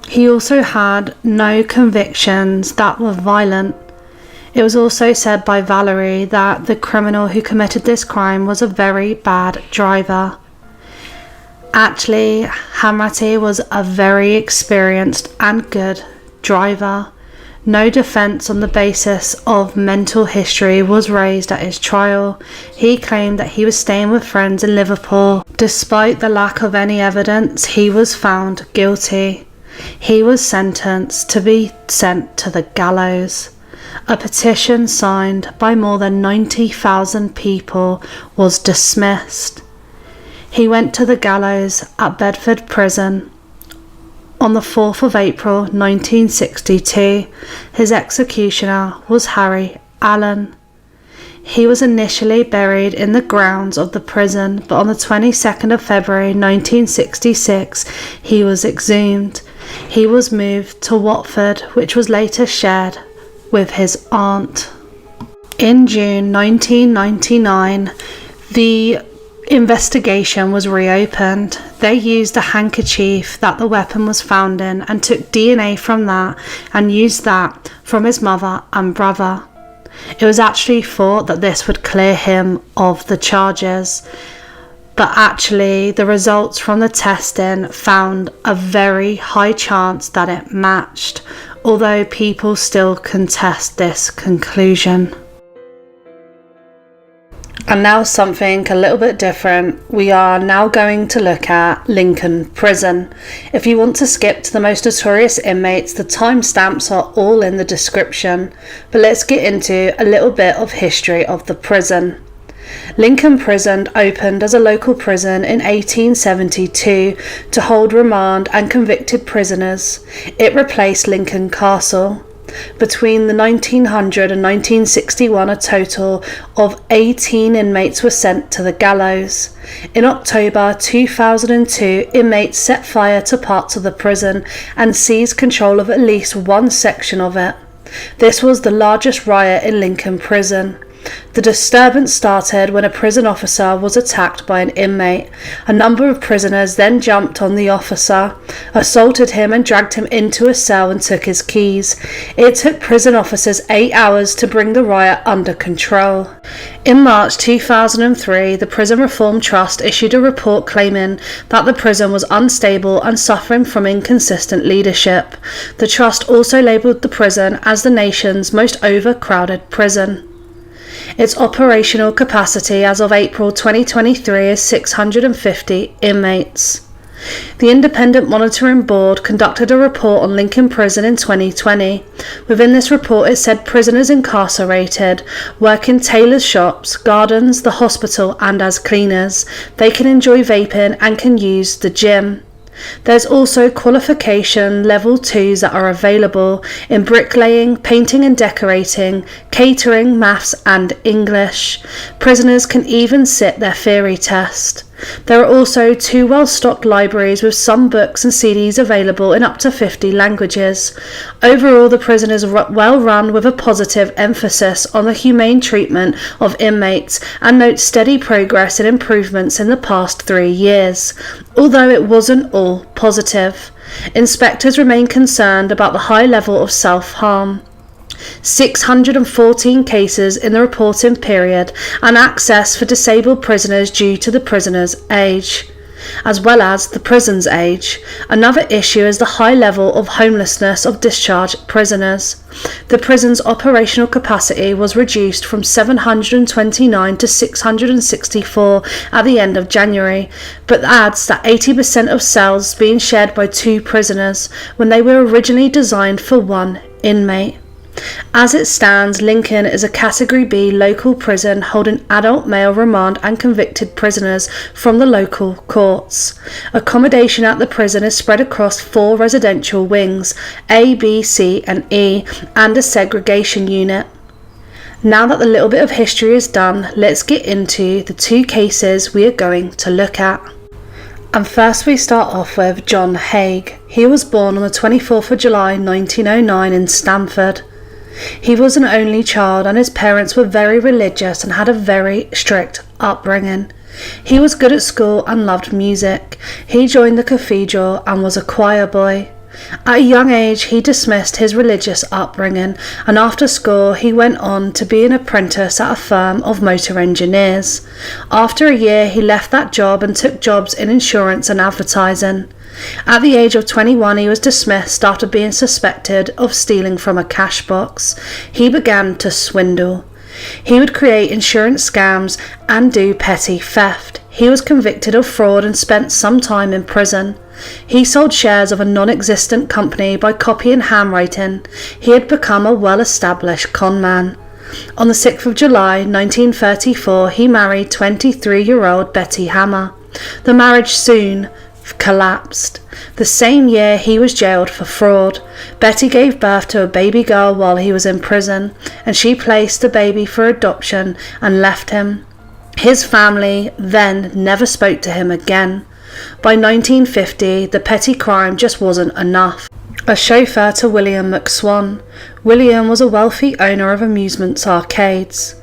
He also had no convictions that were violent. It was also said by Valerie that the criminal who committed this crime was a very bad driver. Actually, Hamratty was a very experienced and good driver. No defence on the basis of mental history was raised at his trial. He claimed that he was staying with friends in Liverpool. Despite the lack of any evidence, he was found guilty. He was sentenced to be sent to the gallows. A petition signed by more than 90,000 people was dismissed. He went to the gallows at Bedford Prison on the 4th of April 1962. His executioner was Harry Allen. He was initially buried in the grounds of the prison, but on the 22nd of February 1966 he was exhumed. He was moved to Watford, which was later shared with his aunt. In June 1999, the investigation was reopened. They used a handkerchief that the weapon was found in and took DNA from that and used that from his mother and brother. It was actually thought that this would clear him of the charges, but actually the results from the testing found a very high chance that it matched, although people still contest this conclusion. And now something a little bit different. We are now going to look at Lincoln Prison. If you want to skip to the most notorious inmates, the timestamps are all in the description. But let's get into a little bit of history of the prison. Lincoln Prison opened as a local prison in 1872 to hold remand and convicted prisoners. It replaced Lincoln Castle. Between the 1900 and 1961, a total of 18 inmates were sent to the gallows. In October 2002, inmates set fire to parts of the prison and seized control of at least one section of it. This was the largest riot in Lincoln Prison. The disturbance started when a prison officer was attacked by an inmate. A number of prisoners then jumped on the officer, assaulted him and dragged him into a cell and took his keys. It took prison officers 8 hours to bring the riot under control. In March 2003, the Prison Reform Trust issued a report claiming that the prison was unstable and suffering from inconsistent leadership. The trust also labelled the prison as the nation's most overcrowded prison. Its operational capacity as of April 2023 is 650 inmates. The Independent Monitoring Board conducted a report on Lincoln Prison in 2020. Within this report, it said prisoners incarcerated work in tailors' shops, gardens, the hospital, and as cleaners. They can enjoy vaping and can use the gym. There's also qualification level 2s that are available in bricklaying, painting and decorating, catering, maths and English. Prisoners can even sit their theory test. There are also 2 well-stocked libraries with some books and CDs available in up to 50 languages. Overall, the prison is well run with a positive emphasis on the humane treatment of inmates and notes steady progress and improvements in the past 3 years, although it wasn't all positive. Inspectors remain concerned about the high level of self-harm. 614 cases in the reporting period, and access for disabled prisoners due to the prisoner's age, as well as the prison's age. Another issue is the high level of homelessness of discharged prisoners. The prison's operational capacity was reduced from 729 to 664 at the end of January, but adds that 80% of cells being shared by 2 prisoners when they were originally designed for 1 inmate. As it stands, Lincoln is a Category B local prison holding adult male remand and convicted prisoners from the local courts. Accommodation at the prison is spread across 4 residential wings, A, B, C and E, and a segregation unit. Now that the little bit of history is done, let's get into the 2 cases we are going to look at. And first we start off with John Haig. He was born on the 24th of July 1909 in Stamford. He was an only child and his parents were very religious and had a very strict upbringing. He was good at school and loved music. He joined the cathedral and was a choir boy. At a young age he dismissed his religious upbringing, and after school he went on to be an apprentice at a firm of motor engineers. After a year he left that job and took jobs in insurance and advertising. At the age of 21 he was dismissed after being suspected of stealing from a cash box. He began to swindle. He would create insurance scams and do petty theft. He was convicted of fraud and spent some time in prison. He sold shares of a non-existent company by copying handwriting. He had become a well-established con man. On the 6th of July 1934 he married 23-year-old Betty Hammer. The marriage soon collapsed. The same year he was jailed for fraud. Betty gave birth to a baby girl while he was in prison, and she placed the baby for adoption and left him. His family then never spoke to him again. By 1950 the petty crime just wasn't enough. A chauffeur to William McSwan. William was a wealthy owner of amusements arcades.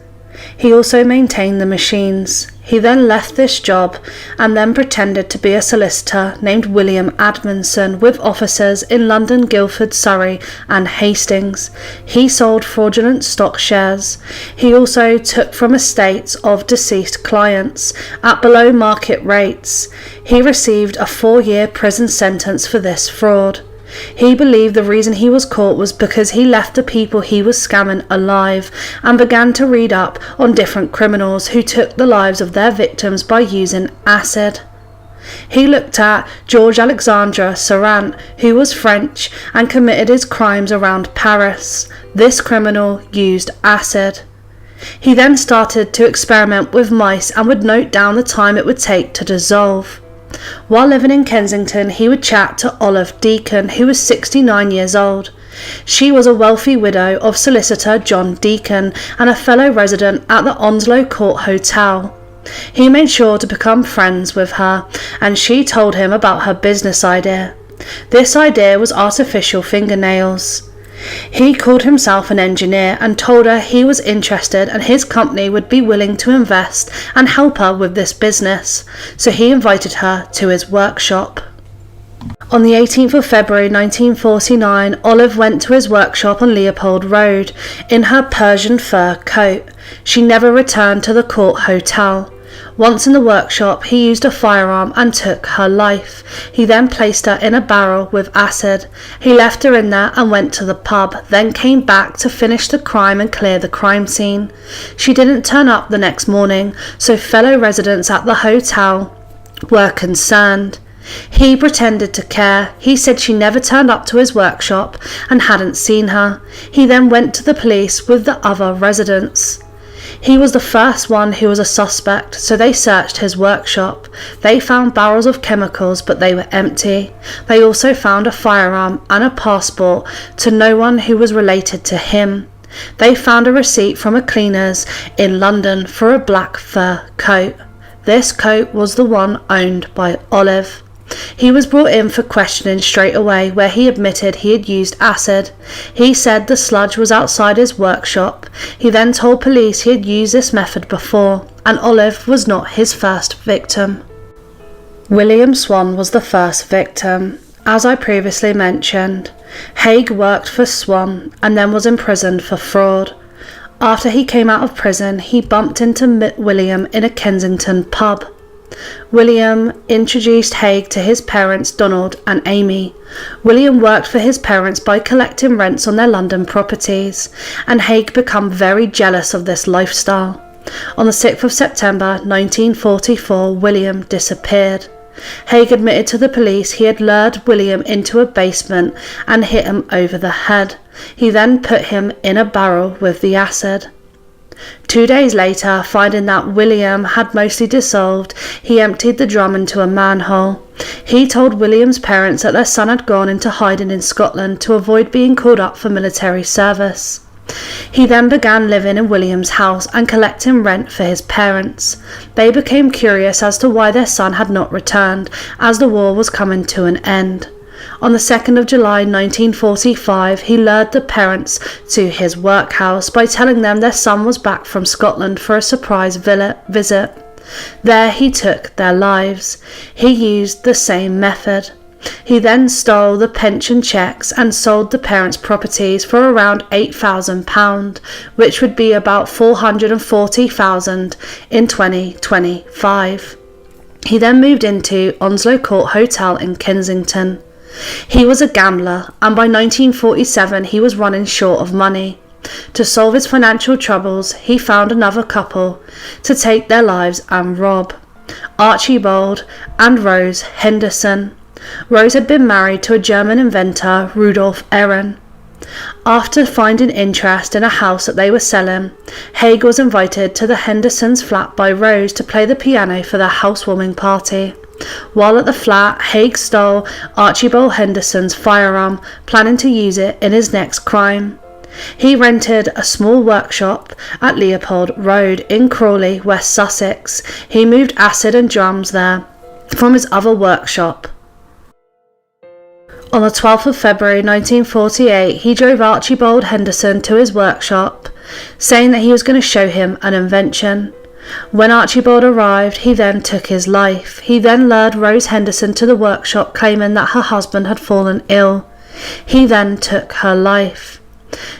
He also maintained the machines. He then left this job and then pretended to be a solicitor named William Admonson with offices in London, Guildford, Surrey and Hastings. He sold fraudulent stock shares. He also took from estates of deceased clients at below market rates. He received a 4-year prison sentence for this fraud. He believed the reason he was caught was because he left the people he was scamming alive and began to read up on different criminals who took the lives of their victims by using acid. He looked at George Alexandre Sarant, who was French and committed his crimes around Paris. This criminal used acid. He then started to experiment with mice and would note down the time it would take to dissolve. While living in Kensington, he would chat to Olive Deacon, who was 69 years old. She was a wealthy widow of solicitor John Deacon and a fellow resident at the Onslow Court Hotel. He made sure to become friends with her, and she told him about her business idea. This idea was artificial fingernails. He called himself an engineer and told her he was interested and his company would be willing to invest and help her with this business, so he invited her to his workshop. On the 18th of February 1949, Olive went to his workshop on Leopold Road in her Persian fur coat. She never returned to the Court Hotel. Once in the workshop, he used a firearm and took her life. He then placed her in a barrel with acid. He left her in there and went to the pub, then came back to finish the crime and clear the crime scene. She didn't turn up the next morning, so fellow residents at the hotel were concerned. He pretended to care. He said she never turned up to his workshop and hadn't seen her. He then went to the police with the other residents. He was the first one who was a suspect, so they searched his workshop. They found barrels of chemicals, but they were empty. They also found a firearm and a passport to no one who was related to him. They found a receipt from a cleaner's in London for a black fur coat. This coat was the one owned by Olive. He was brought in for questioning straight away, where he admitted he had used acid. He said the sludge was outside his workshop. He then told police he had used this method before, and Olive was not his first victim. William Swan was the first victim. As I previously mentioned, Haig worked for Swan and then was imprisoned for fraud. After he came out of prison, he bumped into William in a Kensington pub. William introduced Haig to his parents Donald and Amy. William worked for his parents by collecting rents on their London properties, and Haig became very jealous of this lifestyle. On the 6th of September 1944, William disappeared. Haig admitted to the police he had lured William into a basement and hit him over the head. He then put him in a barrel with the acid. 2 days later, finding that William had mostly dissolved, he emptied the drum into a manhole. He told William's parents that their son had gone into hiding in Scotland to avoid being called up for military service. He then began living in William's house and collecting rent for his parents. They became curious as to why their son had not returned, as the war was coming to an end. On the 2nd of July 1945, he lured the parents to his workhouse by telling them their son was back from Scotland for a surprise visit. There he took their lives. He used the same method. He then stole the pension cheques and sold the parents' properties for around £8,000, which would be about £440,000 in 2025. He then moved into Onslow Court Hotel in Kensington. He was a gambler, and by 1947 he was running short of money. To solve his financial troubles, he found another couple to take their lives and rob: Archibald and Rose Henderson. Rose had been married to a German inventor, Rudolf Ehren. After finding interest in a house that they were selling, Haig was invited to the Hendersons' flat by Rose to play the piano for their housewarming party. While at the flat, Haig stole Archibald Henderson's firearm, planning to use it in his next crime. He rented a small workshop at Leopold Road in Crawley, West Sussex. He moved acid and drums there from his other workshop. On the 12th of February 1948, he drove Archibald Henderson to his workshop, saying that he was going to show him an invention. When Archibald arrived, he then took his life. He then lured Rose Henderson to the workshop, claiming that her husband had fallen ill. He then took her life.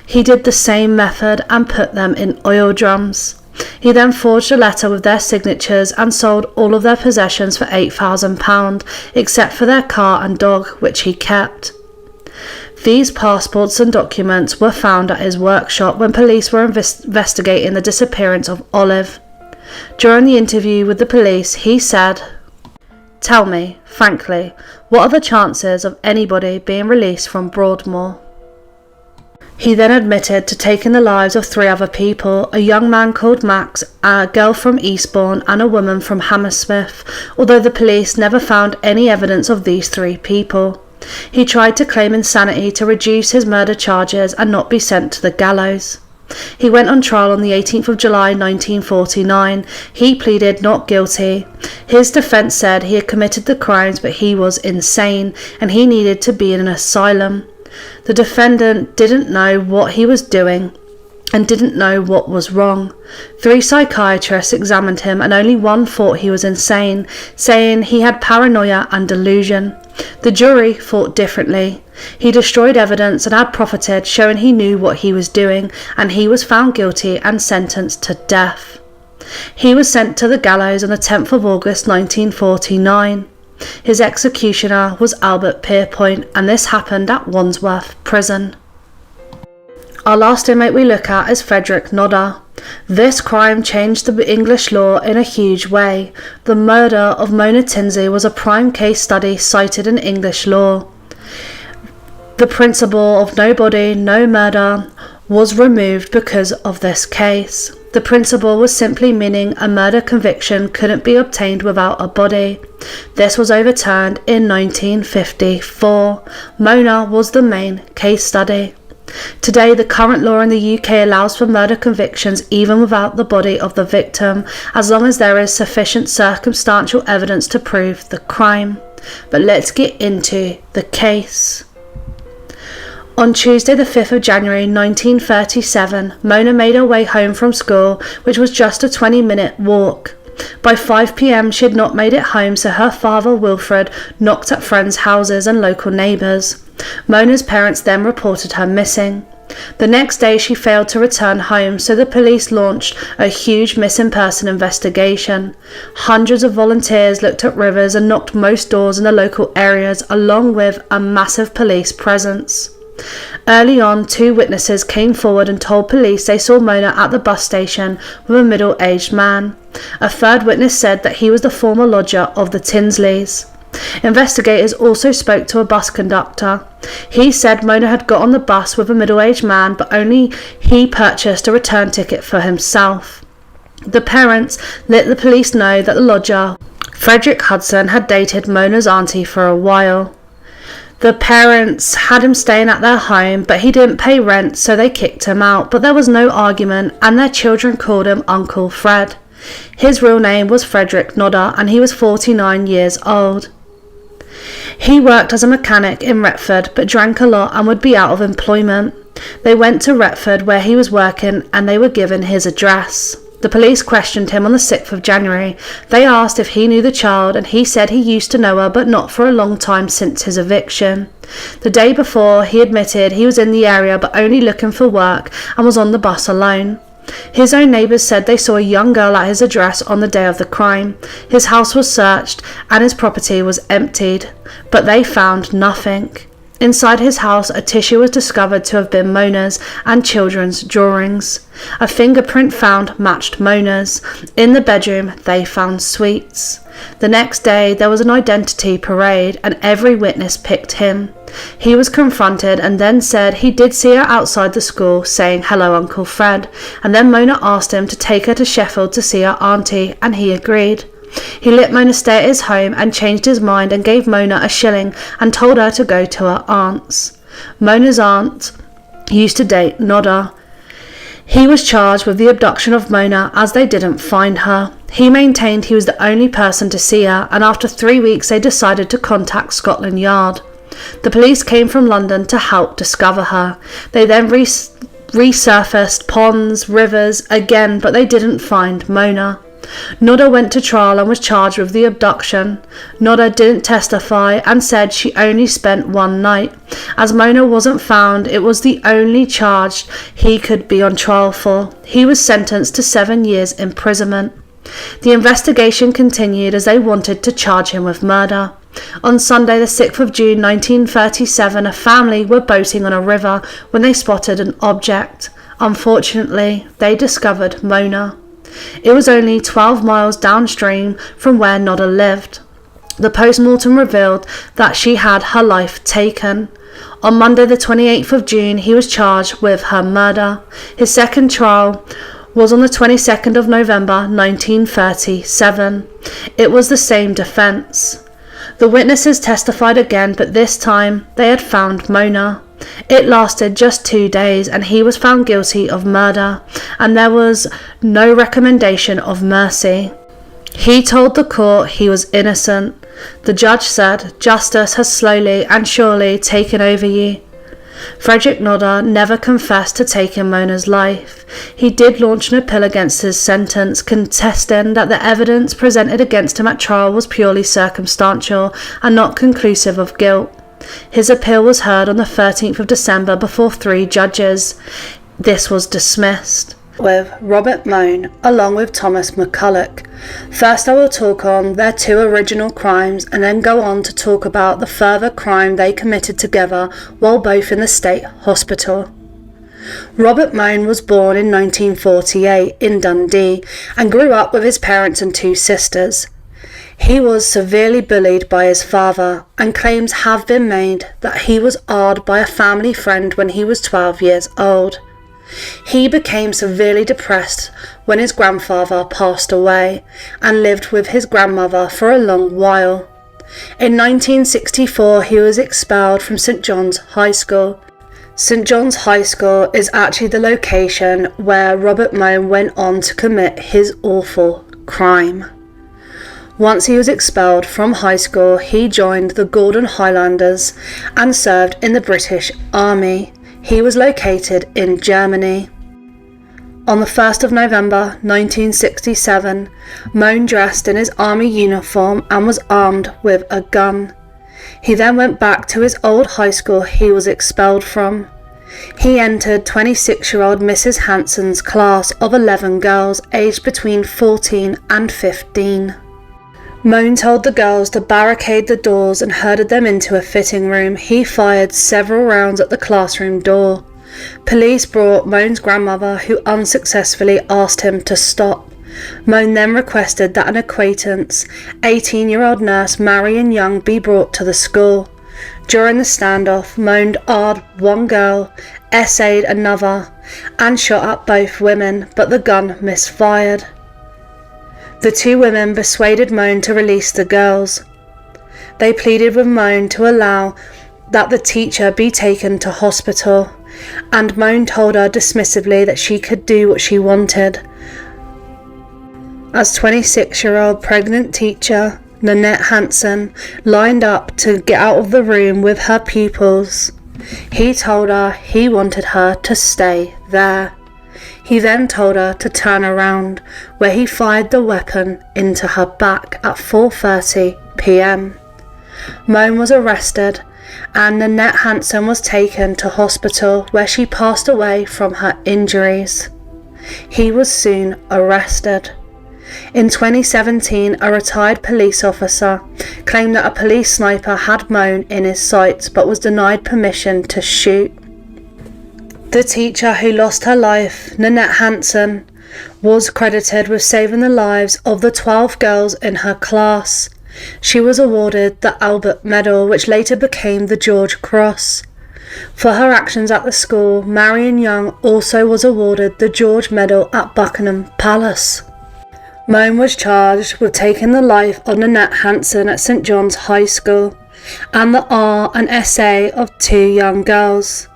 He did the same method and put them in oil drums. He then forged a letter with their signatures and sold all of their possessions for £8,000, except for their car and dog, which he kept. These passports and documents were found at his workshop when police were investigating the disappearance of Olive. During the interview with the police, he said, "Tell me, frankly, what are the chances of anybody being released from Broadmoor?" He then admitted to taking the lives of 3 other people: a young man called Max, a girl from Eastbourne, and a woman from Hammersmith, although the police never found any evidence of these 3 people. He tried to claim insanity to reduce his murder charges and not be sent to the gallows. He went on trial on the 18th of July 1949. He pleaded not guilty. His defence said he had committed the crimes, but he was insane and he needed to be in an asylum. The defendant didn't know what he was doing and didn't know what was wrong. 3 psychiatrists examined him and only one thought he was insane, saying he had paranoia and delusion. The jury thought differently. He destroyed evidence and had profited, showing he knew what he was doing, and he was found guilty and sentenced to death. He was sent to the gallows on the 10th of August 1949. His executioner was Albert Pierpoint, and this happened at Wandsworth Prison. Our last inmate we look at is Frederick Nodder. This crime changed the English law in a huge way. The murder of Mona Tinsley was a prime case study cited in English law. The principle of no body, no murder was removed because of this case. The principle was simply meaning a murder conviction couldn't be obtained without a body. This was overturned in 1954. Mona was the main case study. Today, the current law in the UK allows for murder convictions even without the body of the victim, as long as there is sufficient circumstantial evidence to prove the crime. But let's get into the case. On Tuesday the 5th of January 1937, Mona made her way home from school, which was just a 20-minute walk. By 5 p.m. she had not made it home, so her father, Wilfred, knocked at friends' houses and local neighbours. Mona's parents then reported her missing. The next day she failed to return home, so the police launched a huge missing person investigation. Hundreds of volunteers looked at rivers and knocked most doors in the local areas, along with a massive police presence. Early on, 2 witnesses came forward and told police they saw Mona at the bus station with a middle-aged man. A third witness said that he was the former lodger of the Tinsleys. Investigators also spoke to a bus conductor. He said Mona had got on the bus with a middle-aged man, but only he purchased a return ticket for himself. The parents let the police know that the lodger, Frederick Hudson, had dated Mona's auntie for a while. The parents had him staying at their home, but he didn't pay rent, so they kicked him out. But there was no argument, and their children called him Uncle Fred. His real name was Frederick Nodder, and he was 49 years old. He worked as a mechanic in Retford, but drank a lot and would be out of employment. They went to Retford, where he was working, and they were given his address. The police questioned him on the 6th of January. They asked if he knew the child, and he said he used to know her, but not for a long time since his eviction. The day before, he admitted he was in the area but only looking for work and was on the bus alone. His own neighbours said they saw a young girl at his address on the day of the crime. His house was searched and his property was emptied, but they found nothing. Inside his house, a tissue was discovered to have been Mona's and children's drawings. A fingerprint found matched Mona's. In the bedroom, they found sweets. The next day, there was an identity parade, and every witness picked him. He was confronted and then said he did see her outside the school saying, "Hello, Uncle Fred," and then Mona asked him to take her to Sheffield to see her auntie, and he agreed. He let Mona stay at his home and changed his mind and gave Mona a shilling and told her to go to her aunt's. Mona's aunt used to date Nodder. He was charged with the abduction of Mona as they didn't find her. He maintained he was the only person to see her, and after 3 weeks they decided to contact Scotland Yard. The police came from London to help discover her. They then resurfaced ponds, rivers again, but they didn't find Mona. Nodder went to trial and was charged with the abduction. Nodder didn't testify and said she only spent 1 night. As Mona wasn't found, it was the only charge he could be on trial for. He was sentenced to 7 years imprisonment. The investigation continued as they wanted to charge him with murder. On Sunday the 6th of June 1937, a family were boating on a river when they spotted an object. Unfortunately, they discovered Mona. It was only 12 miles downstream from where Nodder lived. The post-mortem revealed that she had her life taken. On Monday the 28th of June, he was charged with her murder. His second trial was on the 22nd of November 1937. It was the same defence. The witnesses testified again, but this time they had found Mona. It lasted just 2 days and he was found guilty of murder, and there was no recommendation of mercy. He told the court he was innocent. The judge said, "Justice has slowly and surely taken over you." Frederick Nodder never confessed to taking Mona's life. He did launch an appeal against his sentence, contesting that the evidence presented against him at trial was purely circumstantial and not conclusive of guilt. His appeal was heard on the 13th of December before 3 judges. This was dismissed, with Robert Mohn along with Thomas McCulloch. First I will talk on their 2 original crimes and then go on to talk about the further crime they committed together while both in the state hospital. Robert Mohn was born in 1948 in Dundee and grew up with his parents and two sisters. He was severely bullied by his father, and claims have been made that he was awed by a family friend when he was 12 years old. He became severely depressed when his grandfather passed away and lived with his grandmother for a long while. In 1964 he was expelled from St John's High School. St John's High School is actually the location where Robert Mohn went on to commit his awful crime. Once he was expelled from high school, he joined the Gordon Highlanders and served in the British Army. He was located in Germany. On the 1st of November 1967, Mohn dressed in his army uniform and was armed with a gun. He then went back to his old high school he was expelled from. He entered 26-year-old Mrs. Hanson's class of 11 girls aged between 14 and 15. Mohn told the girls to barricade the doors and herded them into a fitting room. He fired several rounds at the classroom door. Police brought Mohn's grandmother, who unsuccessfully asked him to stop. Mohn then requested that an acquaintance, 18-year-old nurse Marion Young, be brought to the school. During the standoff, Mohn armed one girl, essayed another, and shot at both women, but the gun misfired. The two women persuaded Mohn to release the girls. They pleaded with Mohn to allow that the teacher be taken to hospital, and Mohn told her dismissively that she could do what she wanted. As 26-year-old pregnant teacher Nanette Hanson lined up to get out of the room with her pupils, he told her he wanted her to stay there. He then told her to turn around, where he fired the weapon into her back at 4:30 p.m. Mohn was arrested and Nanette Hanson was taken to hospital, where she passed away from her injuries. He was soon arrested. In 2017, a retired police officer claimed that a police sniper had Mohn in his sights but was denied permission to shoot. The teacher who lost her life, Nanette Hanson, was credited with saving the lives of the 12 girls in her class. She was awarded the Albert Medal, which later became the George Cross. For her actions at the school, Marion Young also was awarded the George Medal at Buckingham Palace. Mohn was charged with taking the life of Nanette Hanson at St John's High School and the R and SA of two young girls.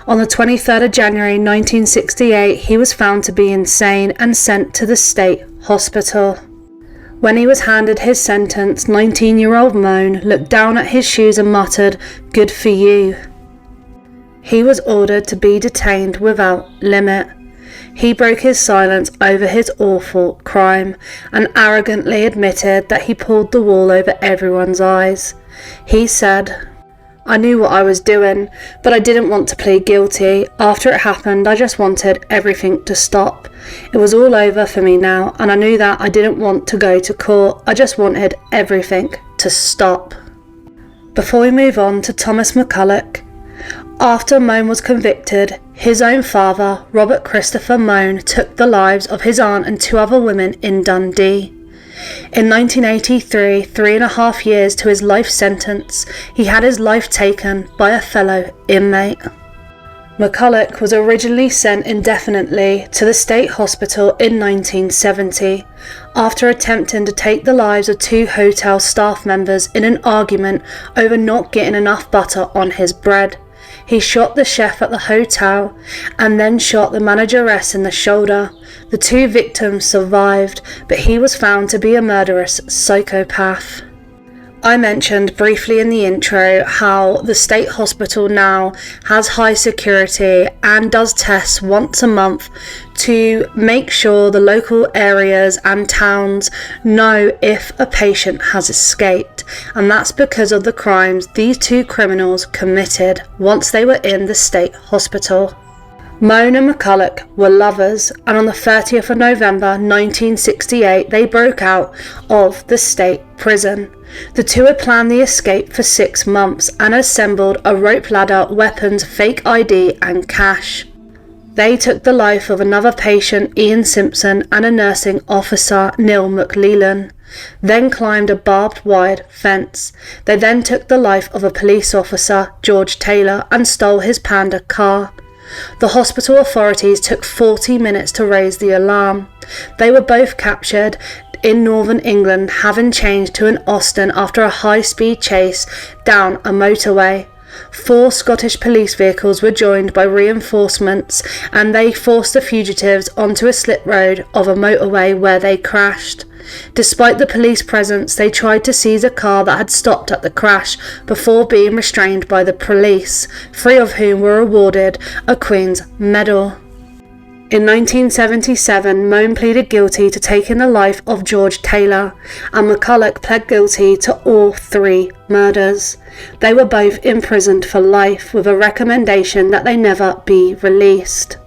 On the 23rd of January 1968, he was found to be insane and sent to the state hospital. When he was handed his sentence, 19-year-old Mohn looked down at his shoes and muttered, "Good for you." He was ordered to be detained without limit. He broke his silence over his awful crime and arrogantly admitted that he pulled the wool over everyone's eyes. He said, "I knew what I was doing, but I didn't want to plead guilty. After it happened, I just wanted everything to stop. It was all over for me now, and I knew that I didn't want to go to court. I just wanted everything to stop." Before we move on to Thomas McCulloch, after Mohn was convicted, his own father, Robert Christopher Mohn, took the lives of his aunt and two other women in Dundee. In 1983, 3.5 years to his life sentence, he had his life taken by a fellow inmate. McCulloch was originally sent indefinitely to the state hospital in 1970 after attempting to take the lives of two hotel staff members in an argument over not getting enough butter on his bread. He shot the chef at the hotel and then shot the manageress in the shoulder. The two victims survived, but he was found to be a murderous psychopath. I mentioned briefly in the intro how the state hospital now has high security and does tests once a month to make sure the local areas and towns know if a patient has escaped, and that's because of the crimes these two criminals committed once they were in the state hospital. Mohn and McCulloch were lovers, and on the 30th of November 1968 they broke out of the state prison. The two had planned the escape for 6 months and assembled a rope ladder, weapons, fake ID and cash. They took the life of another patient, Ian Simpson, and a nursing officer, Neil McLeland, then climbed a barbed wire fence. They then took the life of a police officer, George Taylor, and stole his Panda car. The hospital authorities took 40 minutes to raise the alarm. They were both captured in northern England, having changed to an Austin after a high-speed chase down a motorway. 4 Scottish police vehicles were joined by reinforcements, and they forced the fugitives onto a slip road of a motorway where they crashed. Despite the police presence, they tried to seize a car that had stopped at the crash before being restrained by the police, 3 of whom were awarded a Queen's Medal. In 1977, Mohn pleaded guilty to taking the life of George Taylor, and McCulloch pled guilty to all 3 murders. They were both imprisoned for life, with a recommendation that they never be released.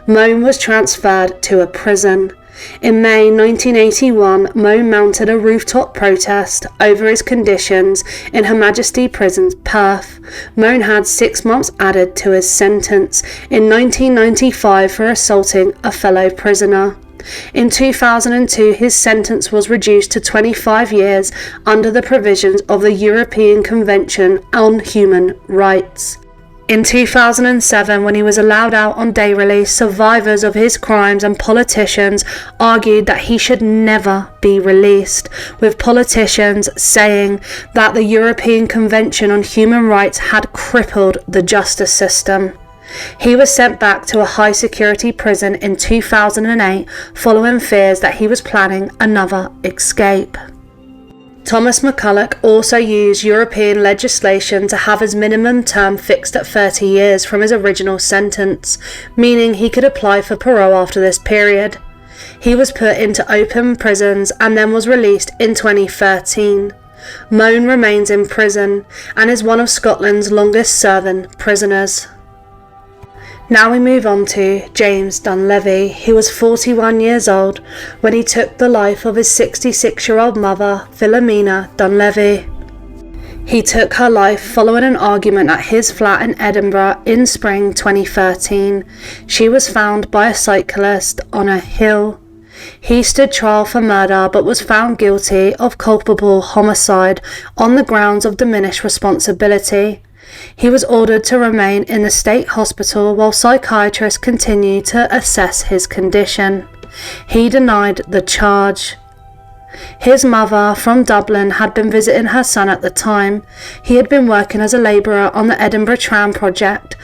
Mohn was transferred to a prison. In May 1981, Mohn mounted a rooftop protest over his conditions in Her Majesty Prisons, Perth. Mohn had 6 months added to his sentence in 1995 for assaulting a fellow prisoner. In 2002, his sentence was reduced to 25 years under the provisions of the European Convention on Human Rights. In 2007, when he was allowed out on day release, survivors of his crimes and politicians argued that he should never be released, with politicians saying that the European Convention on Human Rights had crippled the justice system. He was sent back to a high-security prison in 2008 following fears that he was planning another escape. Thomas McCulloch also used European legislation to have his minimum term fixed at 30 years from his original sentence, meaning he could apply for parole after this period. He was put into open prisons and then was released in 2013. Mohn remains in prison and is one of Scotland's longest-serving prisoners. Now we move on to James Dunlevy. He was 41 years old when he took the life of his 66-year-old mother, Philomena Dunlevy. He took her life following an argument at his flat in Edinburgh in spring 2013. She was found by a cyclist on a hill. He stood trial for murder but was found guilty of culpable homicide on the grounds of diminished responsibility. He was ordered to remain in the state hospital while psychiatrists continued to assess his condition. He denied the charge. His mother from Dublin had been visiting her son at the time. He had been working as a labourer on the Edinburgh tram project.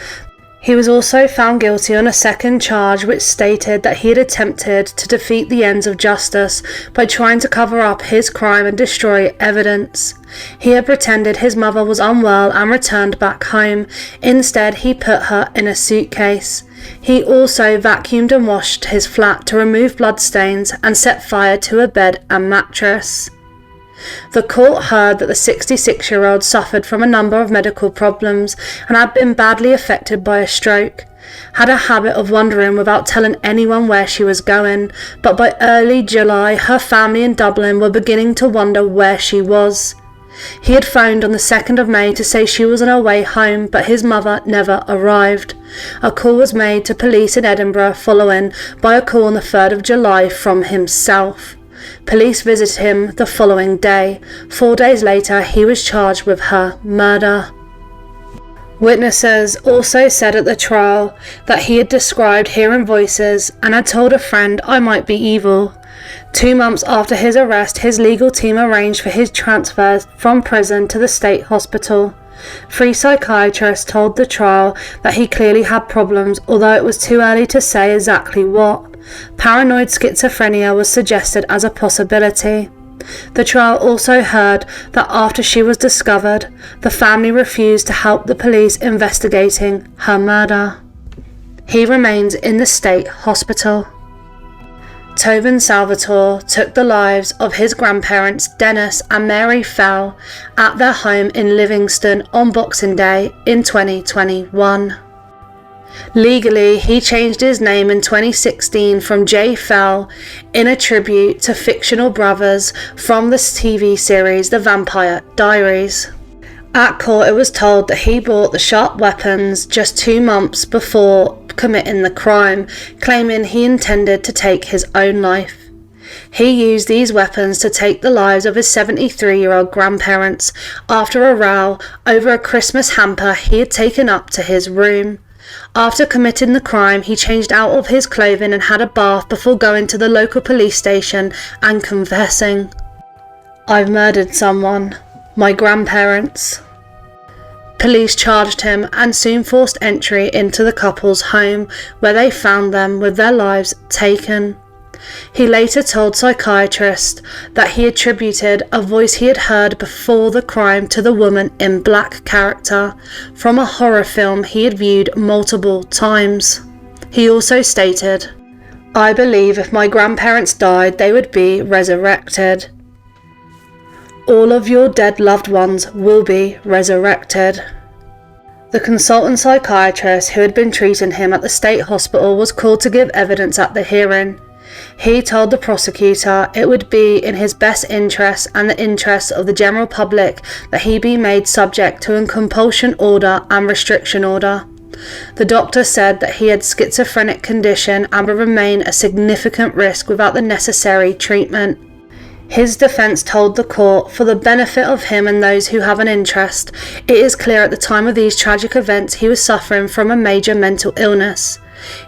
He was also found guilty on a second charge which stated that he had attempted to defeat the ends of justice by trying to cover up his crime and destroy evidence. He had pretended his mother was unwell and returned back home. Instead, he put her in a suitcase. He also vacuumed and washed his flat to remove bloodstains and set fire to a bed and mattress. The court heard that the 66-year-old suffered from a number of medical problems and had been badly affected by a stroke, had a habit of wandering without telling anyone where she was going, but by early July her family in Dublin were beginning to wonder where she was. He had phoned on the 2nd of May to say she was on her way home, but his mother never arrived. A call was made to police in Edinburgh following by a call on the 3rd of July from himself. Police visited him the following day. 4 days later, he was charged with her murder. Witnesses also said at the trial that he had described hearing voices and had told a friend, "I might be evil." 2 months after his arrest, his legal team arranged for his transfer from prison to the state hospital. 3 psychiatrists told the trial that he clearly had problems, although it was too early to say exactly what. Paranoid schizophrenia was suggested as a possibility. The trial also heard that after she was discovered, the family refused to help the police investigating her murder. He remains in the state hospital. Tobin Salvatore took the lives of his grandparents Dennis and Mary Fell at their home in Livingston on Boxing Day in 2021. Legally, he changed his name in 2016 from J. Fell in a tribute to fictional brothers from the TV series The Vampire Diaries. At court, it was told that he bought the sharp weapons just 2 months before committing the crime, claiming he intended to take his own life. He used these weapons to take the lives of his 73-year-old grandparents after a row over a Christmas hamper he had taken up to his room. After committing the crime, he changed out of his clothing and had a bath before going to the local police station and confessing, "I've murdered someone, my grandparents." Police charged him and soon forced entry into the couple's home, where they found them with their lives taken. He later told psychiatrists that he attributed a voice he had heard before the crime to the woman in black character from a horror film he had viewed multiple times. He also stated, "I believe if my grandparents died, they would be resurrected. All of your dead loved ones will be resurrected." The consultant psychiatrist who had been treating him at the state hospital was called to give evidence at the hearing. He told the prosecutor it would be in his best interest and the interests of the general public that he be made subject to a compulsion order and restriction order. The doctor said that he had schizophrenic condition and would remain a significant risk without the necessary treatment. His defence told the court, for the benefit of him and those who have an interest, it is clear at the time of these tragic events he was suffering from a major mental illness.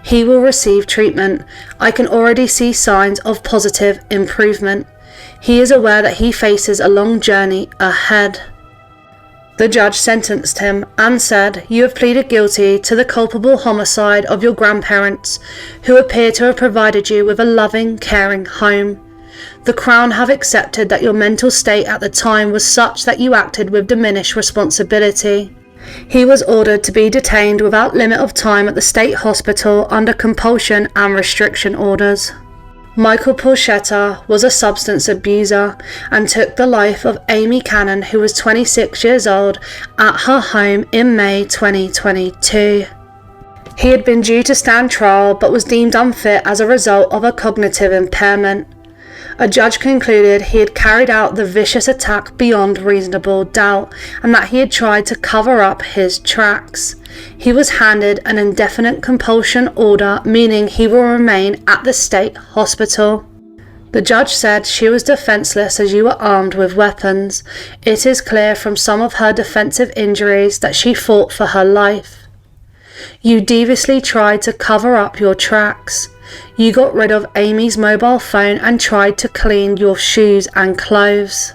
He will receive treatment. I can already see signs of positive improvement. He is aware that he faces a long journey ahead. The judge sentenced him and said, "You have pleaded guilty to the culpable homicide of your grandparents, who appear to have provided you with a loving, caring home. The Crown have accepted that your mental state at the time was such that you acted with diminished responsibility." He was ordered to be detained without limit of time at the state hospital under compulsion and restriction orders. Michael Porchetta was a substance abuser and took the life of Amy Cannon, who was 26 years old, at her home in May 2022. He had been due to stand trial but was deemed unfit as a result of a cognitive impairment. A judge concluded he had carried out the vicious attack beyond reasonable doubt and that he had tried to cover up his tracks. He was handed an indefinite compulsion order, meaning he will remain at the state hospital. The judge said she was defenceless as you were armed with weapons. It is clear from some of her defensive injuries that she fought for her life. You deviously tried to cover up your tracks. You got rid of Amy's mobile phone and tried to clean your shoes and clothes.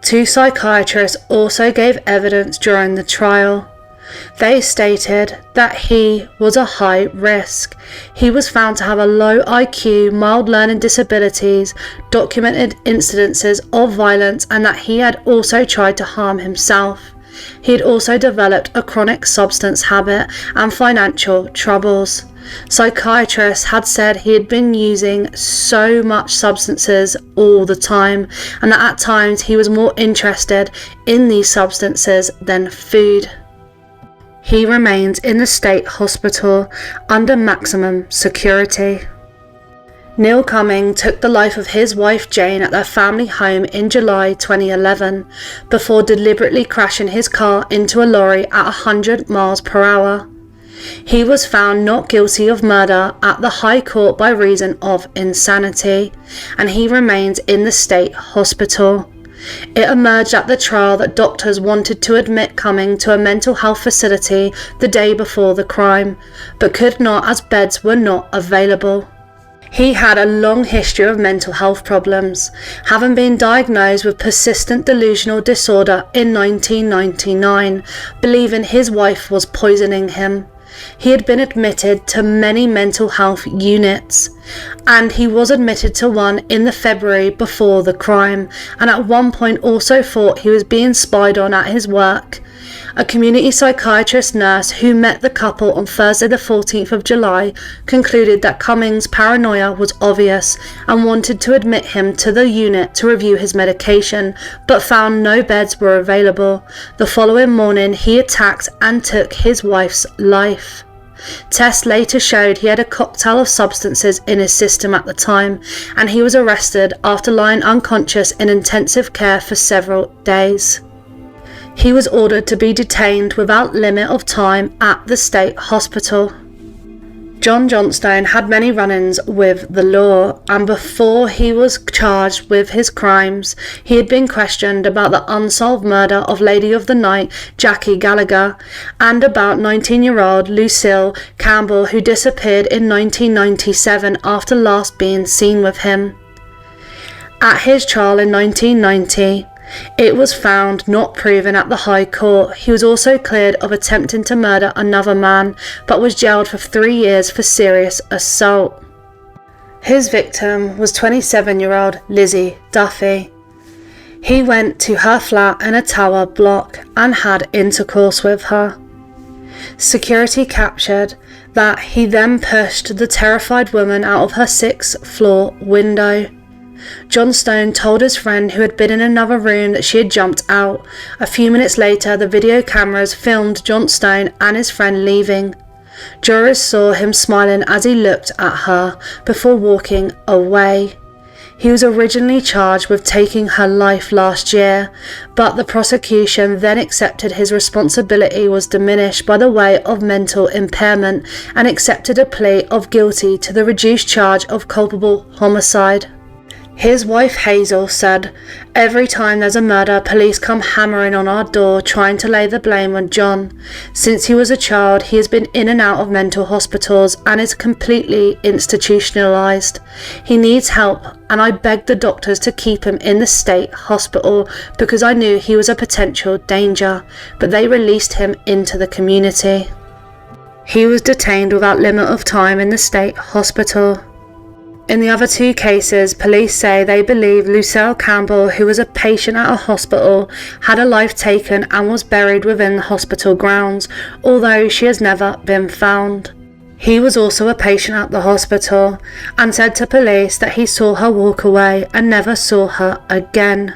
Two psychiatrists also gave evidence during the trial. They stated that he was a high risk. He was found to have a low IQ, mild learning disabilities, documented incidences of violence, and that he had also tried to harm himself. He had also developed a chronic substance habit and financial troubles. Psychiatrists had said he had been using so much substances all the time, and that at times he was more interested in these substances than food. He remains in the state hospital under maximum security. Neil Cumming took the life of his wife Jane at their family home in July 2011 before deliberately crashing his car into a lorry at 100 miles per hour. He was found not guilty of murder at the High Court by reason of insanity, and he remains in the state hospital. It emerged at the trial that doctors wanted to admit Cumming to a mental health facility the day before the crime, but could not as beds were not available. He had a long history of mental health problems, having been diagnosed with persistent delusional disorder in 1999, believing his wife was poisoning him. He had been admitted to many mental health units, and he was admitted to one in the February before the crime, and at one point also thought he was being spied on at his work. A community psychiatrist nurse who met the couple on Thursday the 14th of July concluded that Cumming's paranoia was obvious and wanted to admit him to the unit to review his medication, but found no beds were available. The following morning he attacked and took his wife's life. Tests later showed he had a cocktail of substances in his system at the time, and he was arrested after lying unconscious in intensive care for several days. He was ordered to be detained without limit of time at the state hospital. John Johnstone had many run-ins with the law, and before he was charged with his crimes, he had been questioned about the unsolved murder of Lady of the Night Jackie Gallagher, and about 19-year-old Lucille Campbell, who disappeared in 1997 after last being seen with him. At his trial in 1990, it was found not proven at the High Court. He was also cleared of attempting to murder another man, but was jailed for 3 years for serious assault. His victim was 27-year-old Lizzie Duffy. He went to her flat in a tower block and had intercourse with her. Security captured that he then pushed the terrified woman out of her 6th floor window. Johnstone told his friend who had been in another room that she had jumped out. A few minutes later, the video cameras filmed Johnstone and his friend leaving. Jurors saw him smiling as he looked at her before walking away. He was originally charged with taking her life last year, but the prosecution then accepted his responsibility was diminished by the way of mental impairment and accepted a plea of guilty to the reduced charge of culpable homicide. His wife Hazel said, "Every time there's a murder, police come hammering on our door trying to lay the blame on John. Since he was a child, he has been in and out of mental hospitals and is completely institutionalised. He needs help, and I begged the doctors to keep him in the state hospital because I knew he was a potential danger, but they released him into the community." He was detained without limit of time in the state hospital. In the other 2 cases, police say they believe Lucille Campbell, who was a patient at a hospital, had her life taken and was buried within the hospital grounds, although she has never been found. He was also a patient at the hospital and said to police that he saw her walk away and never saw her again.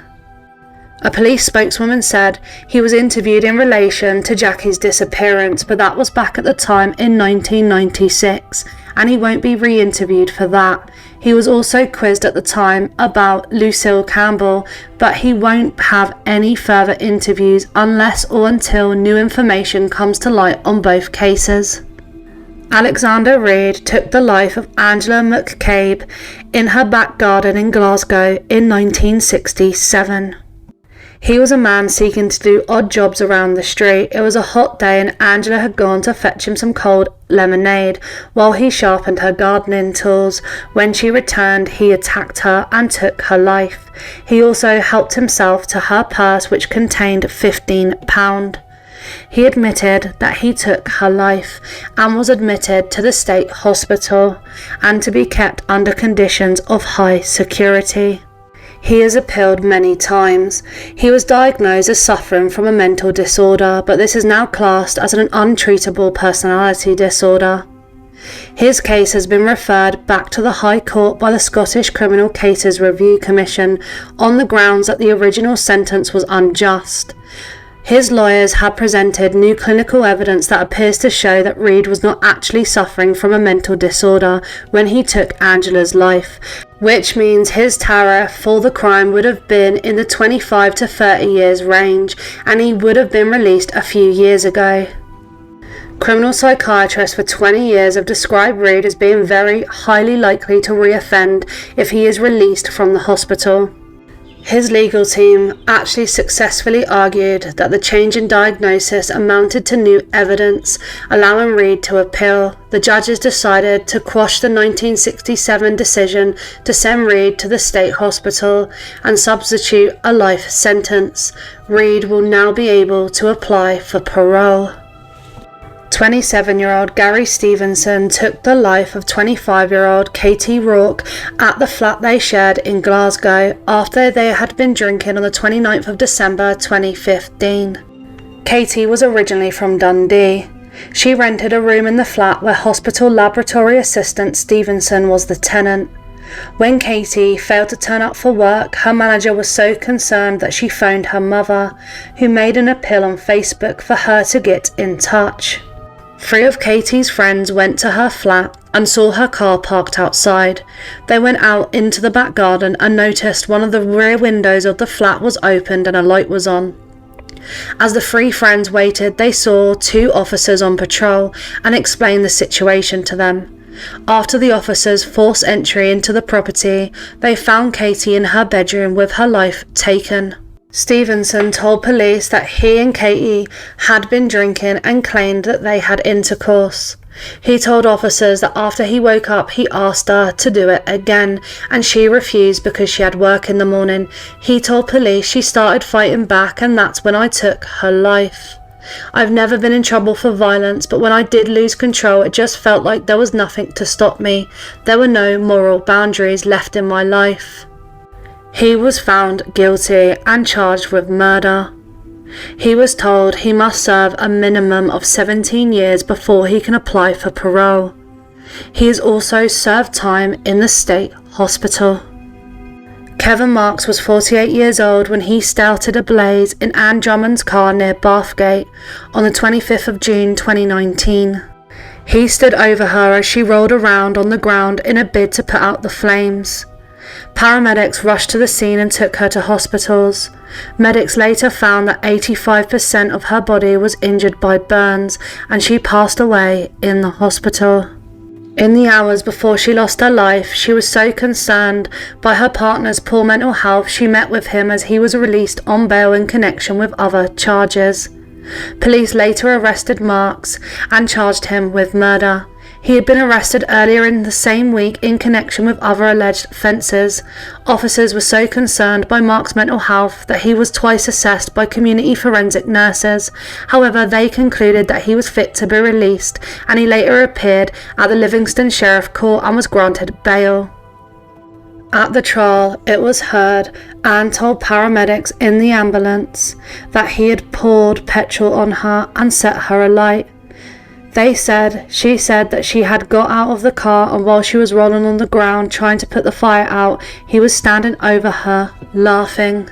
A police spokeswoman said he was interviewed in relation to Jackie's disappearance, but that was back at the time in 1996, and he won't be re-interviewed for that. He was also quizzed at the time about Lucille Campbell, but he won't have any further interviews unless or until new information comes to light on both cases. Alexander Reid took the life of Angela McCabe in her back garden in Glasgow in 1967. He was a man seeking to do odd jobs around the street. It was a hot day and Angela had gone to fetch him some cold lemonade while he sharpened her gardening tools. When she returned, he attacked her and took her life. He also helped himself to her purse, which contained £15. He admitted that he took her life and was admitted to the state hospital and to be kept under conditions of high security. He has appealed many times. He was diagnosed as suffering from a mental disorder, but this is now classed as an untreatable personality disorder. His case has been referred back to the High Court by the Scottish Criminal Cases Review Commission on the grounds that the original sentence was unjust. His lawyers have presented new clinical evidence that appears to show that Reid was not actually suffering from a mental disorder when he took Angela's life, which means his tariff for the crime would have been in the 25 to 30 years range, and he would have been released a few years ago. Criminal psychiatrists for 20 years have described Reid as being very highly likely to re-offend if he is released from the hospital. His legal team actually successfully argued that the change in diagnosis amounted to new evidence, allowing Reid to appeal. The judges decided to quash the 1967 decision to send Reid to the state hospital and substitute a life sentence. Reid will now be able to apply for parole. 27-year-old Gary Stevenson took the life of 25-year-old Katie Rourke at the flat they shared in Glasgow after they had been drinking on the 29th of December 2015. Katie was originally from Dundee. She rented a room in the flat where hospital laboratory assistant Stevenson was the tenant. When Katie failed to turn up for work, her manager was so concerned that she phoned her mother, who made an appeal on Facebook for her to get in touch. 3 of Katie's friends went to her flat and saw her car parked outside. They went out into the back garden and noticed one of the rear windows of the flat was opened and a light was on. As the three friends waited, they saw two officers on patrol and explained the situation to them. After the officers forced entry into the property, they found Katie in her bedroom with her life taken. Stevenson told police that he and Katie had been drinking and claimed that they had intercourse. He told officers that after he woke up, he asked her to do it again, and she refused because she had work in the morning. He told police she started fighting back, and that's when I took her life. I've never been in trouble for violence, but when I did lose control, it just felt like there was nothing to stop me. There were no moral boundaries left in my life. He was found guilty and charged with murder. He was told he must serve a minimum of 17 years before he can apply for parole. He has also served time in the state hospital. Kevin Marks was 48 years old when he started a blaze in Anne Drummond's car near Bathgate on the 25th of June 2019. He stood over her as she rolled around on the ground in a bid to put out the flames. Paramedics rushed to the scene and took her to hospitals. Medics later found that 85% of her body was injured by burns, and she passed away in the hospital. In the hours before she lost her life, she was so concerned by her partner's poor mental health, she met with him as he was released on bail in connection with other charges. Police later arrested Marks and charged him with murder. He had been arrested earlier in the same week in connection with other alleged offences. Officers were so concerned by Mark's mental health that he was twice assessed by community forensic nurses. However, they concluded that he was fit to be released, and he later appeared at the Livingston Sheriff Court and was granted bail. At the trial, it was heard Anne told paramedics in the ambulance that he had poured petrol on her and set her alight. She said that she had got out of the car, and while she was rolling on the ground trying to put the fire out, he was standing over her, laughing.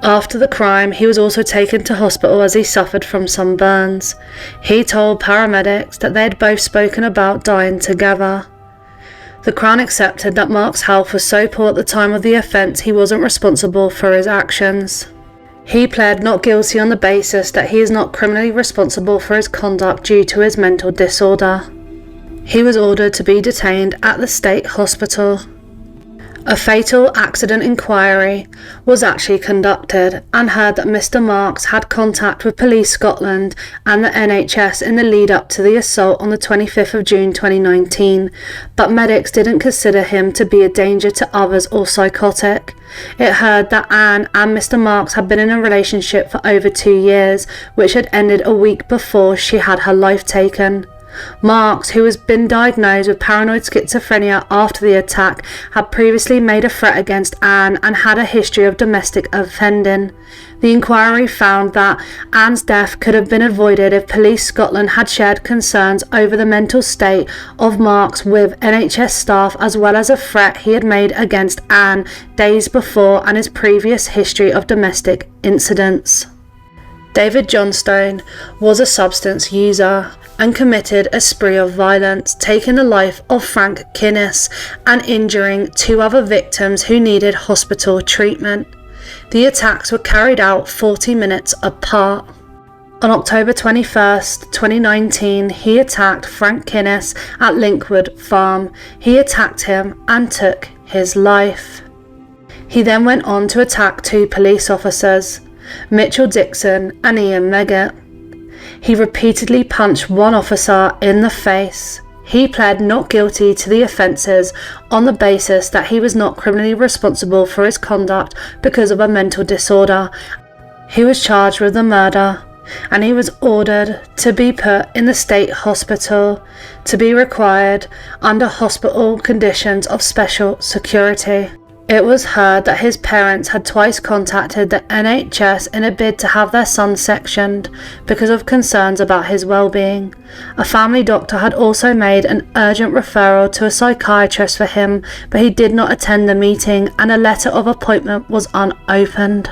After the crime, he was also taken to hospital as he suffered from some burns. He told paramedics that they had both spoken about dying together. The Crown accepted that Mark's health was so poor at the time of the offence he wasn't responsible for his actions. He pled not guilty on the basis that he is not criminally responsible for his conduct due to his mental disorder. He was ordered to be detained at the state hospital. A fatal accident inquiry was actually conducted and heard that Mr. Marks had contact with Police Scotland and the NHS in the lead up to the assault on the 25th of June 2019, but medics didn't consider him to be a danger to others or psychotic. It heard that Anne and Mr. Marks had been in a relationship for over 2 years, which had ended a week before she had her life taken. Marks, who has been diagnosed with paranoid schizophrenia after the attack, had previously made a threat against Anne and had a history of domestic offending. The inquiry found that Anne's death could have been avoided if Police Scotland had shared concerns over the mental state of Marks with NHS staff, as well as a threat he had made against Anne days before and his previous history of domestic incidents. David Johnstone was a substance user and committed a spree of violence, taking the life of Frank Kinnis and injuring 2 other victims who needed hospital treatment. The attacks were carried out 40 minutes apart. On October 21st, 2019, he attacked Frank Kinnis at Linkwood Farm. He attacked him and took his life. He then went on to attack 2 police officers, Mitchell Dixon and Ian Meggett. He repeatedly punched 1 officer in the face. He pled not guilty to the offences on the basis that he was not criminally responsible for his conduct because of a mental disorder. He was charged with the murder, and he was ordered to be put in the state hospital to be required under hospital conditions of special security. It was heard that his parents had twice contacted the NHS in a bid to have their son sectioned because of concerns about his well-being. A family doctor had also made an urgent referral to a psychiatrist for him, but he did not attend the meeting and a letter of appointment was unopened.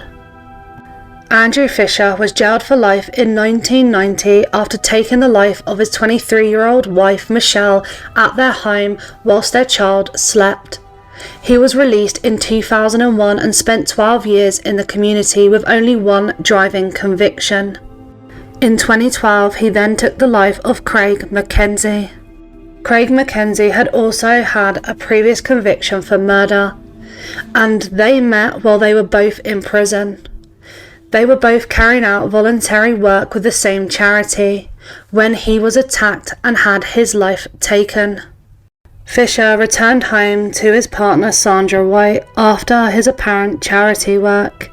Andrew Fisher was jailed for life in 1990 after taking the life of his 23-year-old wife Michelle at their home whilst their child slept. He was released in 2001 and spent 12 years in the community with only one driving conviction. In 2012, he then took the life of Craig Mackenzie. Craig Mackenzie had also had a previous conviction for murder, and they met while they were both in prison. They were both carrying out voluntary work with the same charity when he was attacked and had his life taken. Fisher returned home to his partner Sandra White after his apparent charity work.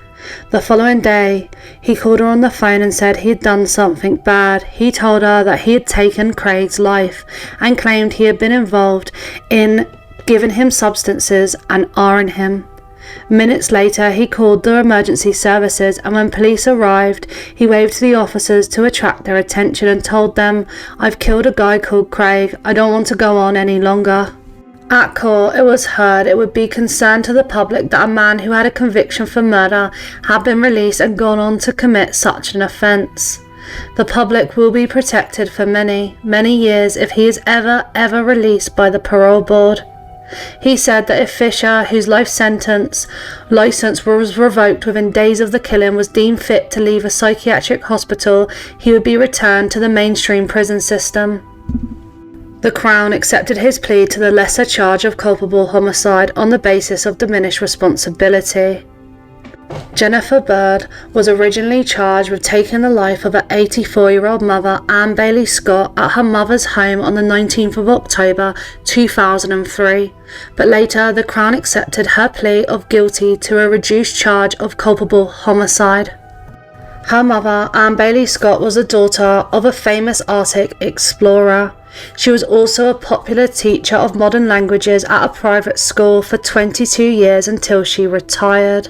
The following day, he called her on the phone and said he had done something bad. He told her that he had taken Craig's life and claimed he had been involved in giving him substances and R-ing him. Minutes later, he called the emergency services, and when police arrived, he waved to the officers to attract their attention and told them, "I've killed a guy called Craig. I don't want to go on any longer." At court, it was heard it would be concern to the public that a man who had a conviction for murder had been released and gone on to commit such an offence. The public will be protected for many, many years if he is ever released by the parole board. He said that if Fisher, whose life sentence licence was revoked within days of the killing, was deemed fit to leave a psychiatric hospital, he would be returned to the mainstream prison system. The Crown accepted his plea to the lesser charge of culpable homicide on the basis of diminished responsibility. Jennifer Bird was originally charged with taking the life of her 84-year-old mother, Anne Bailey Scott, at her mother's home on the 19th of October 2003, but later the Crown accepted her plea of guilty to a reduced charge of culpable homicide. Her mother, Anne Bailey Scott, was the daughter of a famous Arctic explorer. She was also a popular teacher of modern languages at a private school for 22 years until she retired.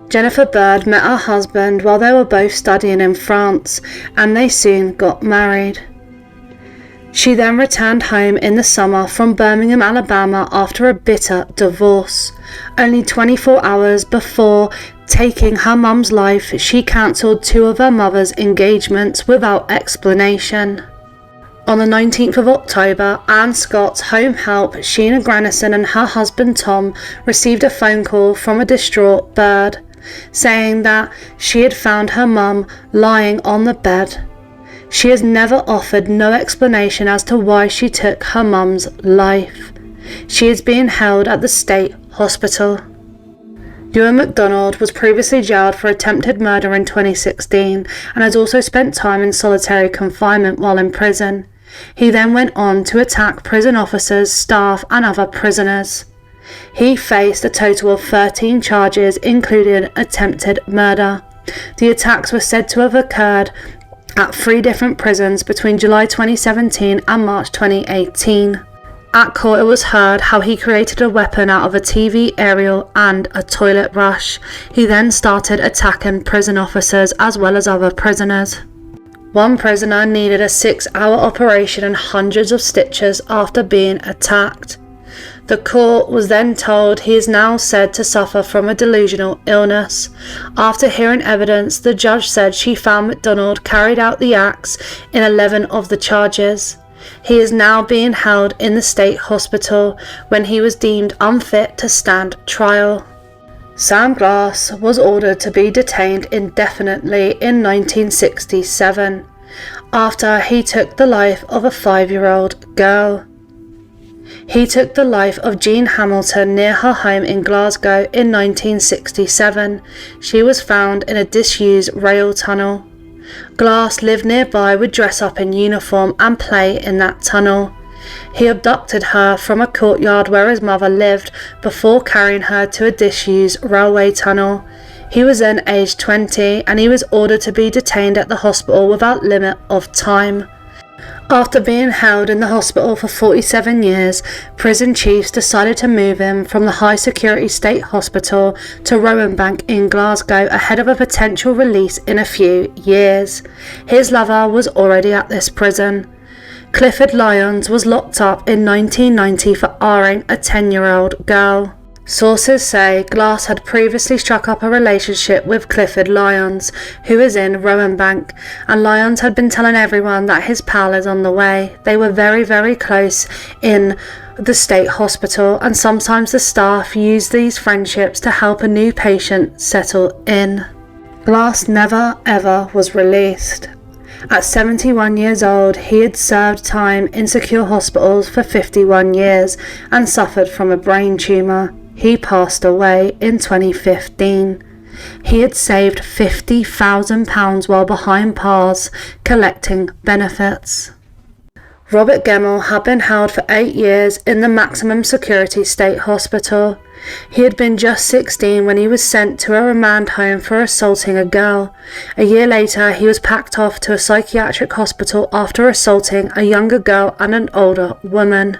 Jennifer Bird met her husband while they were both studying in France, and they soon got married. She then returned home in the summer from Birmingham, Alabama after a bitter divorce. Only 24 hours before taking her mum's life, she cancelled 2 of her mother's engagements without explanation. On the 19th of October, Anne Scott's home help, Sheena Granison, and her husband Tom received a phone call from a distraught Bird, saying that she had found her mum lying on the bed. She has never offered no explanation as to why she took her mum's life. She is being held at the state hospital. Ewan MacDonald was previously jailed for attempted murder in 2016 and has also spent time in solitary confinement while in prison. He then went on to attack prison officers, staff and other prisoners. He faced a total of 13 charges, including attempted murder. The attacks were said to have occurred at 3 different prisons between July 2017 and March 2018. At court, it was heard how he created a weapon out of a TV aerial and a toilet brush. He then started attacking prison officers as well as other prisoners. One prisoner needed a 6-hour operation and hundreds of stitches after being attacked. The court was then told he is now said to suffer from a delusional illness. After hearing evidence, the judge said she found MacDonald carried out the acts in 11 of the charges. He is now being held in the state hospital when he was deemed unfit to stand trial. Sam Glass was ordered to be detained indefinitely in 1967 after he took the life of a 5-year-old girl. He took the life of Jean Hamilton near her home in Glasgow in 1967. She was found in a disused rail tunnel. Glass lived nearby, would dress up in uniform and play in that tunnel. He abducted her from a courtyard where his mother lived before carrying her to a disused railway tunnel. He was then aged 20 and he was ordered to be detained at the hospital without limit of time. After being held in the hospital for 47 years, prison chiefs decided to move him from the high security state hospital to Rowanbank in Glasgow ahead of a potential release in a few years. His lover was already at this prison. Clifford Lyons was locked up in 1990 for R-ing a 10-year-old girl. Sources say Glass had previously struck up a relationship with Clifford Lyons, who is in Rowanbank, and Lyons had been telling everyone that his pal is on the way. They were very, very close in at the state hospital, and sometimes the staff used these friendships to help a new patient settle in. Glass never ever was released. At 71 years old, he had served time in secure hospitals for 51 years and suffered from a brain tumour. He passed away in 2015. He had saved £50,000 while behind bars collecting benefits. Robert Gemmell had been held for 8 years in the maximum security state hospital. He had been just 16 when he was sent to a remand home for assaulting a girl. A year later, he was packed off to a psychiatric hospital after assaulting a younger girl and an older woman.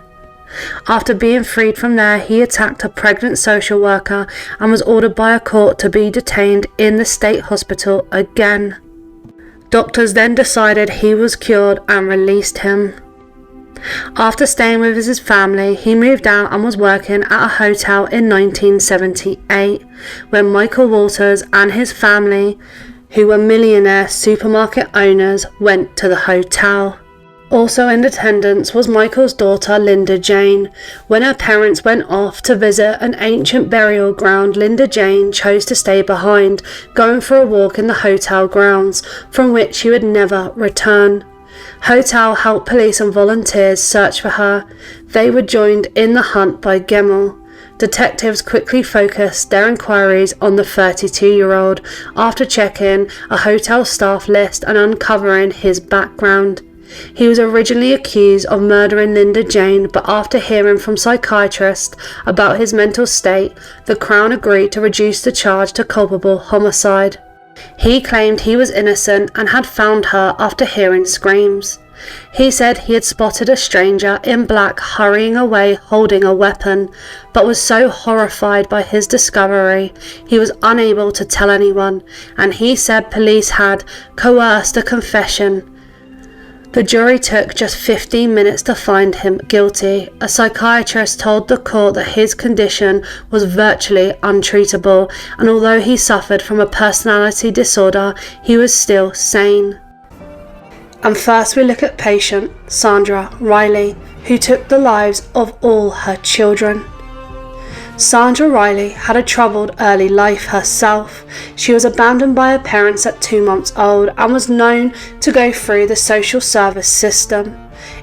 After being freed from there, he attacked a pregnant social worker and was ordered by a court to be detained in the state hospital again. Doctors then decided he was cured and released him. After staying with his family, he moved out and was working at a hotel in 1978 when Michael Walters and his family, who were millionaire supermarket owners, went to the hotel. Also in attendance was Michael's daughter Linda Jane. When her parents went off to visit an ancient burial ground, Linda Jane chose to stay behind, going for a walk in the hotel grounds, from which she would never return. Hotel helped police and volunteers search for her. They were joined in the hunt by Gemmell. Detectives quickly focused their inquiries on the 32-year-old after checking a hotel staff list and uncovering his background. He was originally accused of murdering Linda Jane, but after hearing from psychiatrists about his mental state, the Crown agreed to reduce the charge to culpable homicide. He claimed he was innocent and had found her after hearing screams. He said he had spotted a stranger in black hurrying away holding a weapon, but was so horrified by his discovery he was unable to tell anyone, and he said police had coerced a confession. The jury took just 15 minutes to find him guilty. A psychiatrist told the court that his condition was virtually untreatable, and although he suffered from a personality disorder, he was still sane. And first we look at patient Sandra Riley, who took the lives of all her children. Sandra Riley had a troubled early life herself. She was abandoned by her parents at 2 months old and was known to go through the social service system.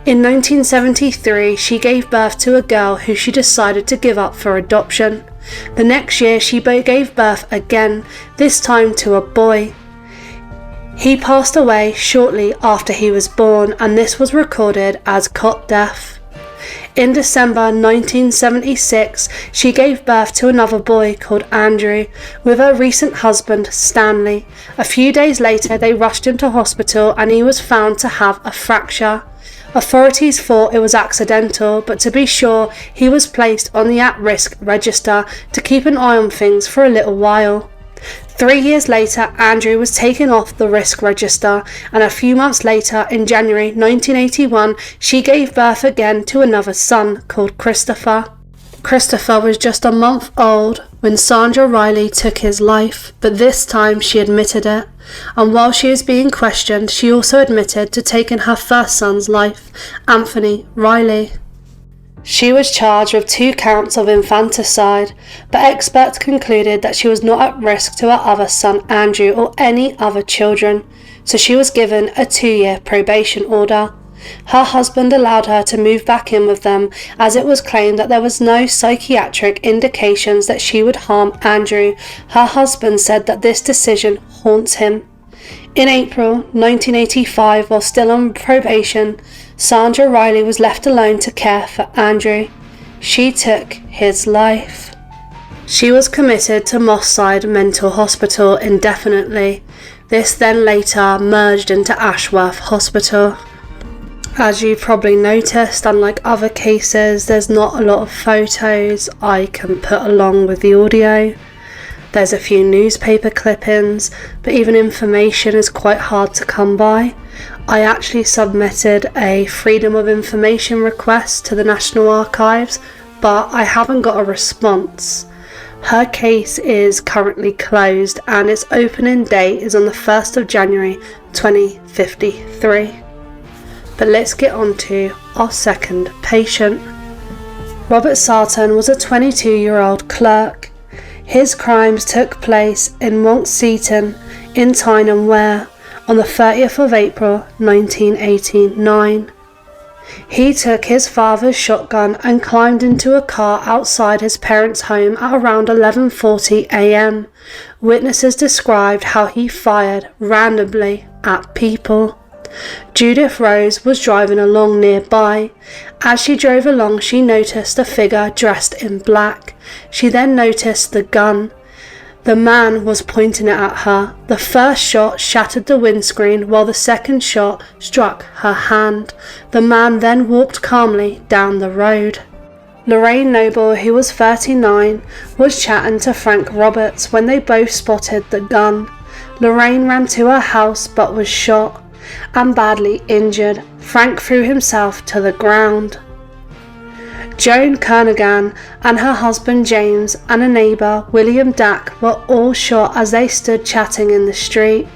In 1973, she gave birth to a girl who she decided to give up for adoption. The next year, she gave birth again, this time to a boy. He passed away shortly after he was born, and this was recorded as cot death. In December 1976, she gave birth to another boy called Andrew with her recent husband Stanley. A few days later, they rushed him to hospital and he was found to have a fracture. Authorities thought it was accidental, but to be sure, he was placed on the at-risk register to keep an eye on things for a little while. 3 years later, Andrew was taken off the risk register, and a few months later, in January 1981, she gave birth again to another son called Christopher. Christopher was just a month old when Sandra Riley took his life, but this time she admitted it, and while she was being questioned, she also admitted to taking her first son's life, Anthony Riley. She was charged with 2 counts of infanticide, but experts concluded that she was not at risk to her other son Andrew or any other children, so she was given a 2-year probation order. Her husband allowed her to move back in with them, as it was claimed that there was no psychiatric indications that she would harm Andrew. Her husband said that this decision haunts him. In April 1985, while still on probation, Sandra Riley was left alone to care for Andrew. She took his life. She was committed to Moss Side Mental Hospital indefinitely. This then later merged into Ashworth Hospital. As you probably noticed, unlike other cases, there's not a lot of photos I can put along with the audio. There's a few newspaper clippings, but even information is quite hard to come by. I actually submitted a Freedom of Information request to the National Archives, but I haven't got a response. Her case is currently closed and its opening date is on the 1st of January 2053. But let's get on to our second patient. Robert Sutton was a 22-year-old clerk. His crimes took place in Monkseaton in Tyne and Wear on the 30th of April 1989. He took his father's shotgun and climbed into a car outside his parents' home at around 11:40 a.m. Witnesses described how he fired randomly at people. Judith Rose was driving along nearby. As she drove along, she noticed a figure dressed in black. She then noticed the gun. The man was pointing it at her. The first shot shattered the windscreen while the second shot struck her hand. The man then walked calmly down the road. Lorraine Noble, who was 39, was chatting to Frank Roberts when they both spotted the gun. Lorraine ran to her house but was shot and badly injured. Frank threw himself to the ground. Joan Kernaghan and her husband James and a neighbour, William Dack, were all shot as they stood chatting in the street.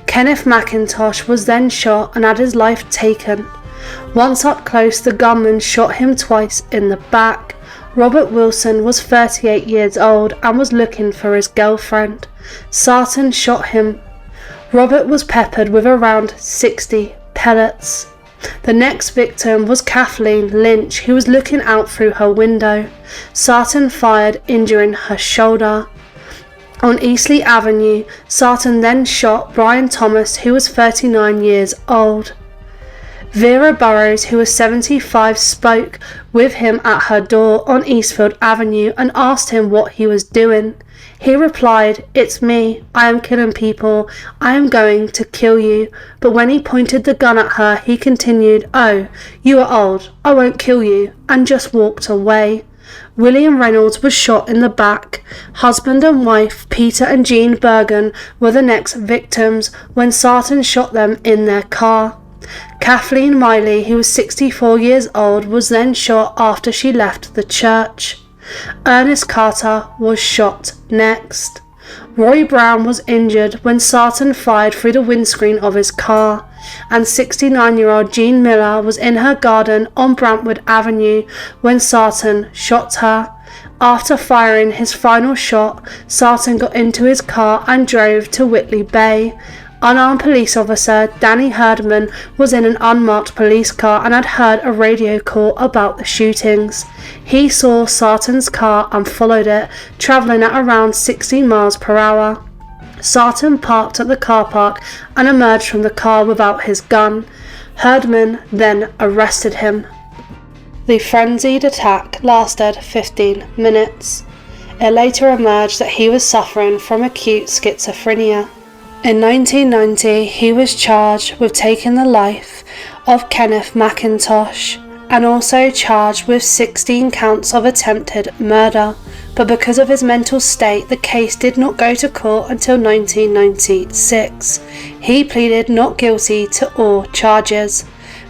Kenneth McIntosh was then shot and had his life taken. Once up close, the gunman shot him twice in the back. Robert Wilson was 38 years old and was looking for his girlfriend. Sutton shot him. Robert was peppered with around 60 pellets. The next victim was Kathleen Lynch, who was looking out through her window. Sutton fired, injuring her shoulder. On Eastleigh Avenue, Sutton then shot Brian Thomas, who was 39 years old. Vera Burrows, who was 75, spoke with him at her door on Eastfield Avenue and asked him what he was doing. He replied, "It's me. I am killing people. I am going to kill you." But when he pointed the gun at her, he continued, "Oh, you are old. I won't kill you," and just walked away. William Reynolds was shot in the back. Husband and wife Peter and Jean Bergen were the next victims when Sutton shot them in their car. Kathleen Miley, who was 64 years old, was then shot after she left the church. Ernest Carter was shot next. Roy Brown was injured when Sutton fired through the windscreen of his car, and 69-year-old Jean Miller was in her garden on Brantwood Avenue when Sutton shot her. After firing his final shot, Sutton got into his car and drove to Whitley Bay. Unarmed police officer Danny Herdman was in an unmarked police car and had heard a radio call about the shootings. He saw Sutton's car and followed it, travelling at around 60 miles per hour. Sutton parked at the car park and emerged from the car without his gun. Herdman then arrested him. The frenzied attack lasted 15 minutes. It later emerged that he was suffering from acute schizophrenia. In 1990, he was charged with taking the life of Kenneth McIntosh and also charged with 16 counts of attempted murder, but because of his mental state, the case did not go to court until 1996. He pleaded not guilty to all charges,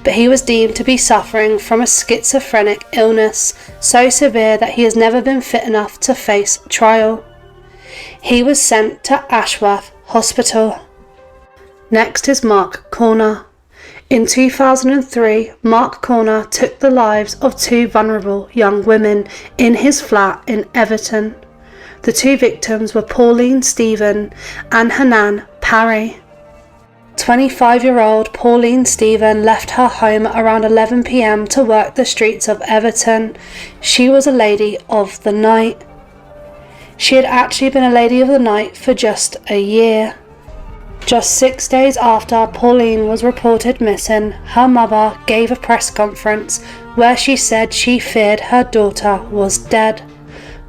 but he was deemed to be suffering from a schizophrenic illness so severe that he has never been fit enough to face trial. He was sent to Ashworth Hospital. Next is Mark Corner. In 2003, Mark Corner took the lives of two vulnerable young women in his flat in Everton. The two victims were Pauline Stephen and Hanan Parry. 25-year-old Pauline Stephen left her home at around 11 p.m. to work the streets of Everton. She was a lady of the night. She had actually been a lady of the night for just a year. Just 6 days after Pauline was reported missing, her mother gave a press conference where she said she feared her daughter was dead.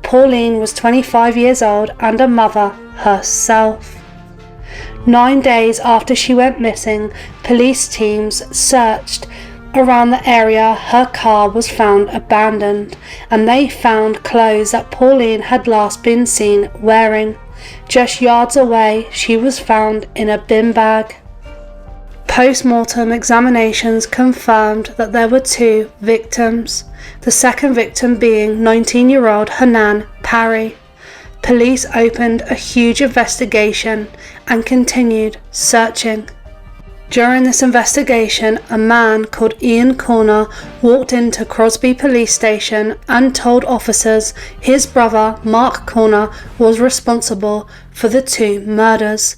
Pauline was 25 years old and a mother herself. 9 days after she went missing, police teams searched around the area. Her car was found abandoned, and they found clothes that Pauline had last been seen wearing. Just yards away, she was found in a bin bag. Post-mortem examinations confirmed that there were two victims, the second victim being 19-year-old Hanan Parry. Police opened a huge investigation and continued searching. During this investigation, a man called Ian Corner walked into Crosby Police Station and told officers his brother, Mark Corner, was responsible for the 2 murders.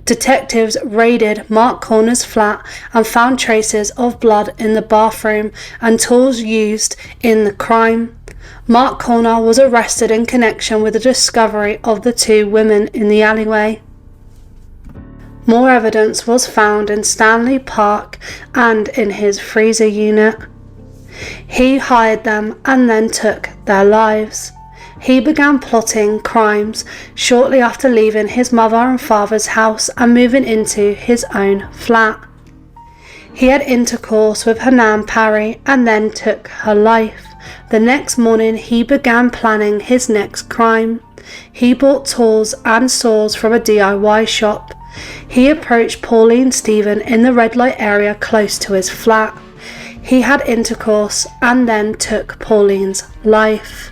Detectives raided Mark Corner's flat and found traces of blood in the bathroom and tools used in the crime. Mark Corner was arrested in connection with the discovery of the 2 women in the alleyway. More evidence was found in Stanley Park and in his freezer unit. He hired them and then took their lives. He began plotting crimes shortly after leaving his mother and father's house and moving into his own flat. He had intercourse with Hanan Parry and then took her life. The next morning he began planning his next crime. He bought tools and saws from a DIY shop. He approached Pauline Stephen in the red light area close to his flat. He had intercourse and then took Pauline's life.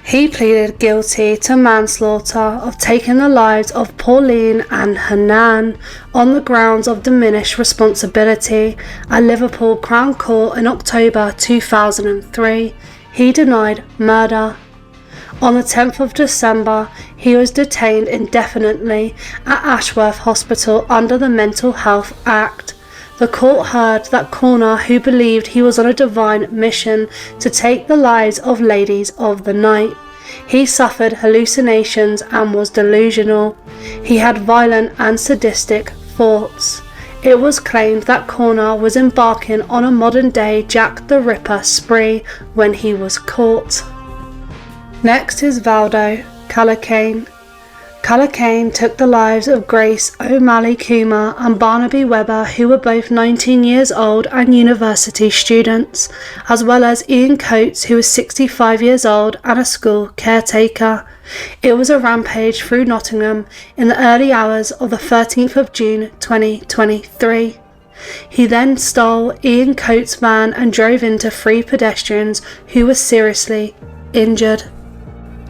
He pleaded guilty to manslaughter of taking the lives of Pauline and Hanan on the grounds of diminished responsibility at Liverpool Crown Court in October 2003. He denied murder. On the 10th of December, he was detained indefinitely at Ashworth Hospital under the Mental Health Act. The court heard that Corner, who believed he was on a divine mission to take the lives of ladies of the night. He suffered hallucinations and was delusional. He had violent and sadistic thoughts. It was claimed that Corner was embarking on a modern-day Jack the Ripper spree when he was caught. Next is Valdo Callacane. Callacane took the lives of Grace O'Malley Coomer and Barnaby Webber, who were both 19 years old and university students, as well as Ian Coates, who was 65 years old and a school caretaker. It was a rampage through Nottingham in the early hours of the 13th of June 2023. He then stole Ian Coates' van and drove into 3 pedestrians who were seriously injured.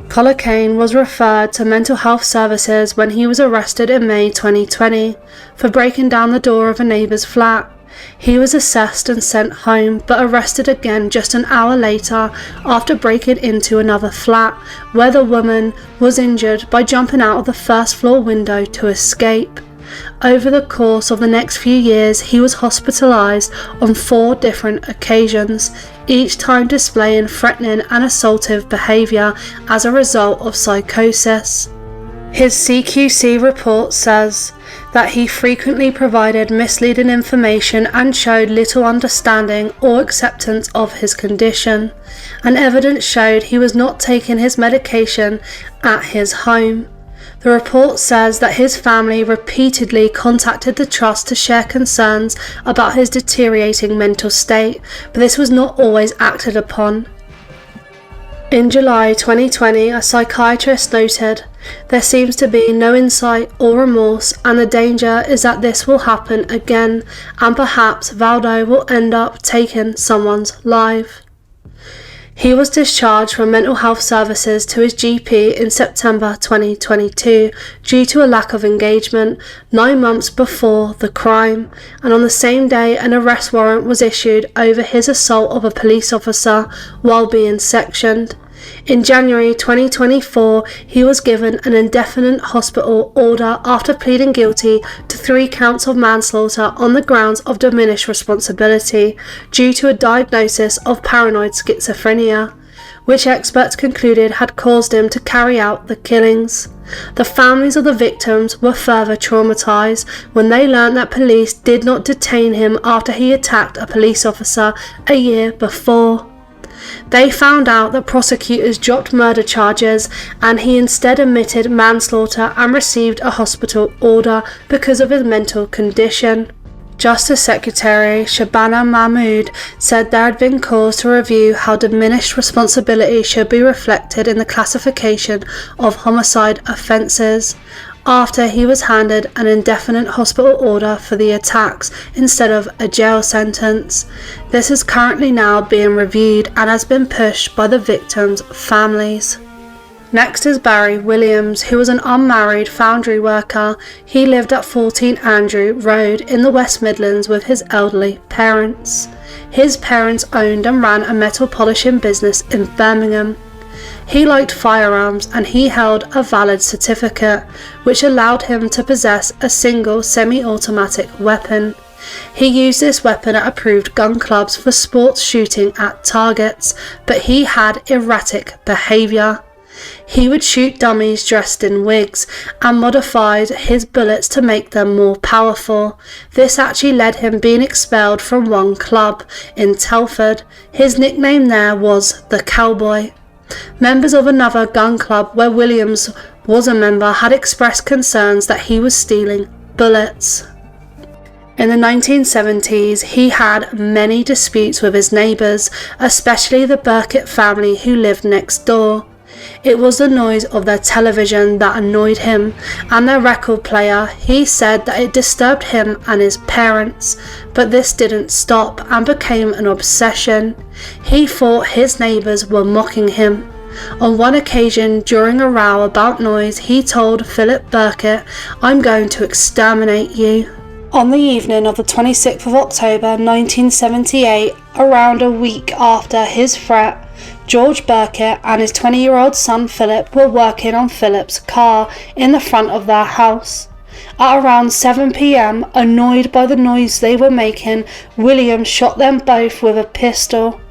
Callacane was referred to mental health services when he was arrested in May 2020 for breaking down the door of a neighbour's flat. He was assessed and sent home, but arrested again just an hour later after breaking into another flat, where the woman was injured by jumping out of the first floor window to escape. Over the course of the next few years, he was hospitalised on 4 different occasions, each time displaying threatening and assaultive behaviour as a result of psychosis. His CQC report says that he frequently provided misleading information and showed little understanding or acceptance of his condition, and evidence showed he was not taking his medication at his home. The report says that his family repeatedly contacted the trust to share concerns about his deteriorating mental state, but this was not always acted upon. In July 2020, a psychiatrist noted, "There seems to be no insight or remorse, and the danger is that this will happen again, and perhaps Valdo will end up taking someone's life." He was discharged from mental health services to his GP in September 2022 due to a lack of engagement 9 months before the crime, and on the same day an arrest warrant was issued over his assault of a police officer while being sectioned. In January 2024, he was given an indefinite hospital order after pleading guilty to 3 counts of manslaughter on the grounds of diminished responsibility due to a diagnosis of paranoid schizophrenia, which experts concluded had caused him to carry out the killings. The families of the victims were further traumatised when they learned that police did not detain him after he attacked a police officer a year before. They found out that prosecutors dropped murder charges and he instead admitted manslaughter and received a hospital order because of his mental condition. Justice Secretary Shabana Mahmood said there had been cause to review how diminished responsibility should be reflected in the classification of homicide offences, after he was handed an indefinite hospital order for the attacks instead of a jail sentence. This is currently now being reviewed and has been pushed by the victims' families. Next is Barry Williams, who was an unmarried foundry worker. He lived at 14 Andrew Road in the West Midlands with his elderly parents. His parents owned and ran a metal polishing business in Birmingham. He liked firearms and he held a valid certificate, which allowed him to possess a single semi-automatic weapon. He used this weapon at approved gun clubs for sports shooting at targets, but he had erratic behaviour. He would shoot dummies dressed in wigs and modified his bullets to make them more powerful. This actually led him being expelled from one club in Telford. His nickname there was the Cowboy. Members of another gun club where Williams was a member had expressed concerns that he was stealing bullets. In the 1970s, he had many disputes with his neighbours, especially the Burkett family who lived next door. It was the noise of their television that annoyed him, and their record player. He said that it disturbed him and his parents, but this didn't stop and became an obsession. He thought his neighbours were mocking him. On one occasion, during a row about noise, he told Philip Burkett, "I'm going to exterminate you." On the evening of the 26th of October 1978, around a week after his threat, George Burkett and his 20-year-old son Philip were working on Philip's car in the front of their house. At around 7 p.m, annoyed by the noise they were making, William shot them both with a pistol.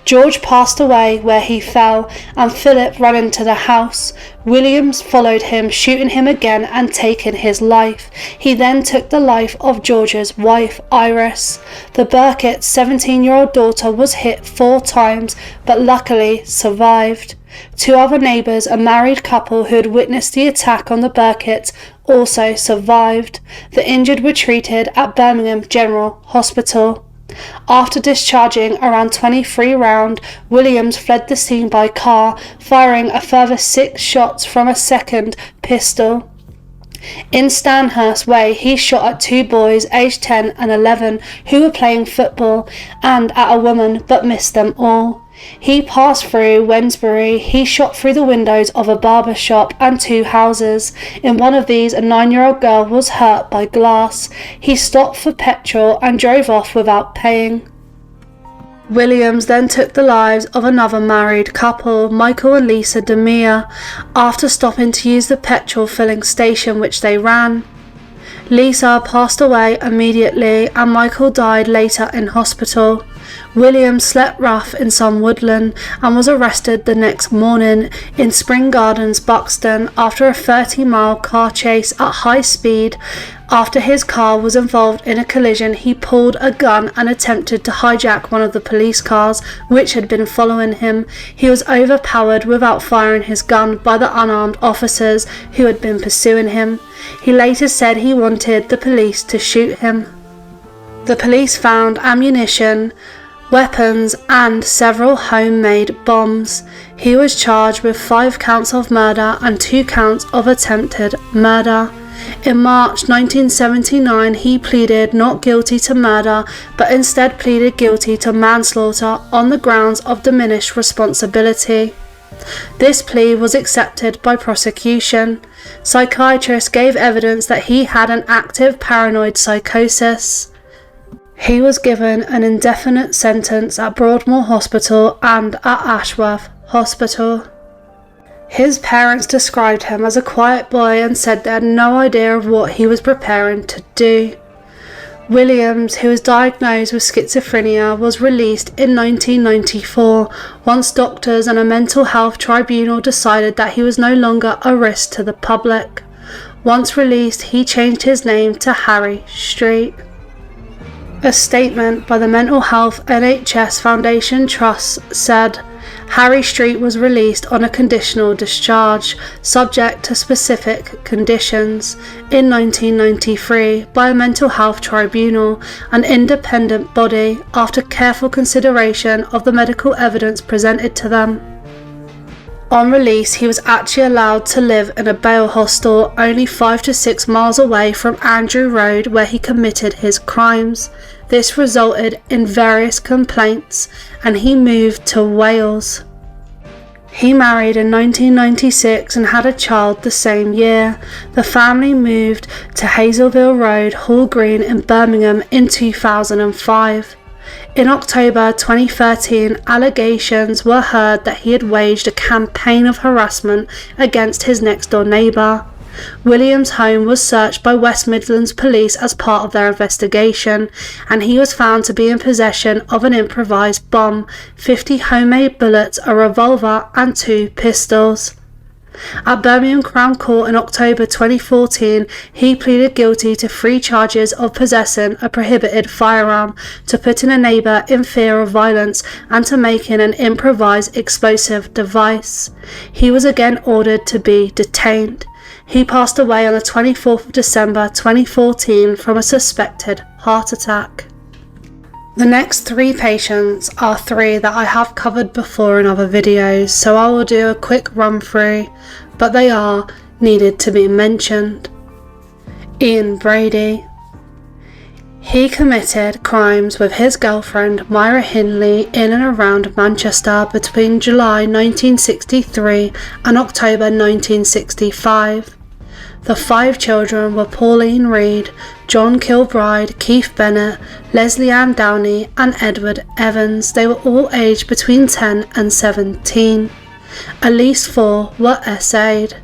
George passed away where he fell, and Philip ran into the house. Williams followed him, shooting him again and taking his life. He then took the life of George's wife, Iris. The Burkett's 17-year-old daughter was hit 4 times, but luckily survived. 2 other neighbours, a married couple who had witnessed the attack on the Burketts, also survived. The injured were treated at Birmingham General Hospital. After discharging around 23 rounds, Williams fled the scene by car, firing a further 6 shots from a second pistol. In Stanhurst Way, he shot at 2 boys aged 10 and 11 who were playing football, and at a woman, but missed them all. He passed through Wednesbury. He shot through the windows of a barber shop and 2 houses. In one of these, a 9-year-old girl was hurt by glass. He stopped for petrol and drove off without paying. Williams then took the lives of another married couple, Michael and Lisa Demere, after stopping to use the petrol filling station which they ran. Lisa passed away immediately and Michael died later in hospital. Williams slept rough in some woodland and was arrested the next morning in Spring Gardens, Buxton, after a 30-mile car chase at high speed. After his car was involved in a collision, he pulled a gun and attempted to hijack one of the police cars which had been following him. He was overpowered without firing his gun by the unarmed officers who had been pursuing him. He later said he wanted the police to shoot him. The police found ammunition, weapons and several homemade bombs. He was charged with 5 counts of murder and 2 counts of attempted murder. In March 1979, he pleaded not guilty to murder, but instead pleaded guilty to manslaughter on the grounds of diminished responsibility. This plea was accepted by prosecution. Psychiatrists gave evidence that he had an active paranoid psychosis. He was given an indefinite sentence at Broadmoor Hospital and at Ashworth Hospital. His parents described him as a quiet boy and said they had no idea of what he was preparing to do. Williams, who was diagnosed with schizophrenia, was released in 1994 once doctors and a mental health tribunal decided that he was no longer a risk to the public. Once released, he changed his name to Harry Street. A statement by the Mental Health NHS Foundation Trust said, Harry Street was released on a conditional discharge, subject to specific conditions, in 1993 by a mental health tribunal, an independent body, after careful consideration of the medical evidence presented to them. On release, he was actually allowed to live in a bail hostel only 5 to 6 miles away from Andrew Road where he committed his crimes. This resulted in various complaints and he moved to Wales. He married in 1996 and had a child the same year. The family moved to Hazelville Road, Hall Green in Birmingham in 2005. In October 2013, allegations were heard that he had waged a campaign of harassment against his next-door neighbour. William's home was searched by West Midlands Police as part of their investigation, and he was found to be in possession of an improvised bomb, 50 homemade bullets, a revolver and 2 pistols. At Birmingham Crown Court in October 2014, he pleaded guilty to 3 charges of possessing a prohibited firearm, to putting a neighbour in fear of violence, and to making an improvised explosive device. He was again ordered to be detained. He passed away on the 24th of December 2014 from a suspected heart attack. The next 3 patients are 3 that I have covered before in other videos, so I will do a quick run through, but they are needed to be mentioned. Ian Brady. He committed crimes with his girlfriend Myra Hindley in and around Manchester between July 1963 and October 1965. The 5 children were Pauline Reed, John Kilbride, Keith Bennett, Leslie Ann Downey and Edward Evans. They were all aged between 10 and 17. At least 4 were SA'd.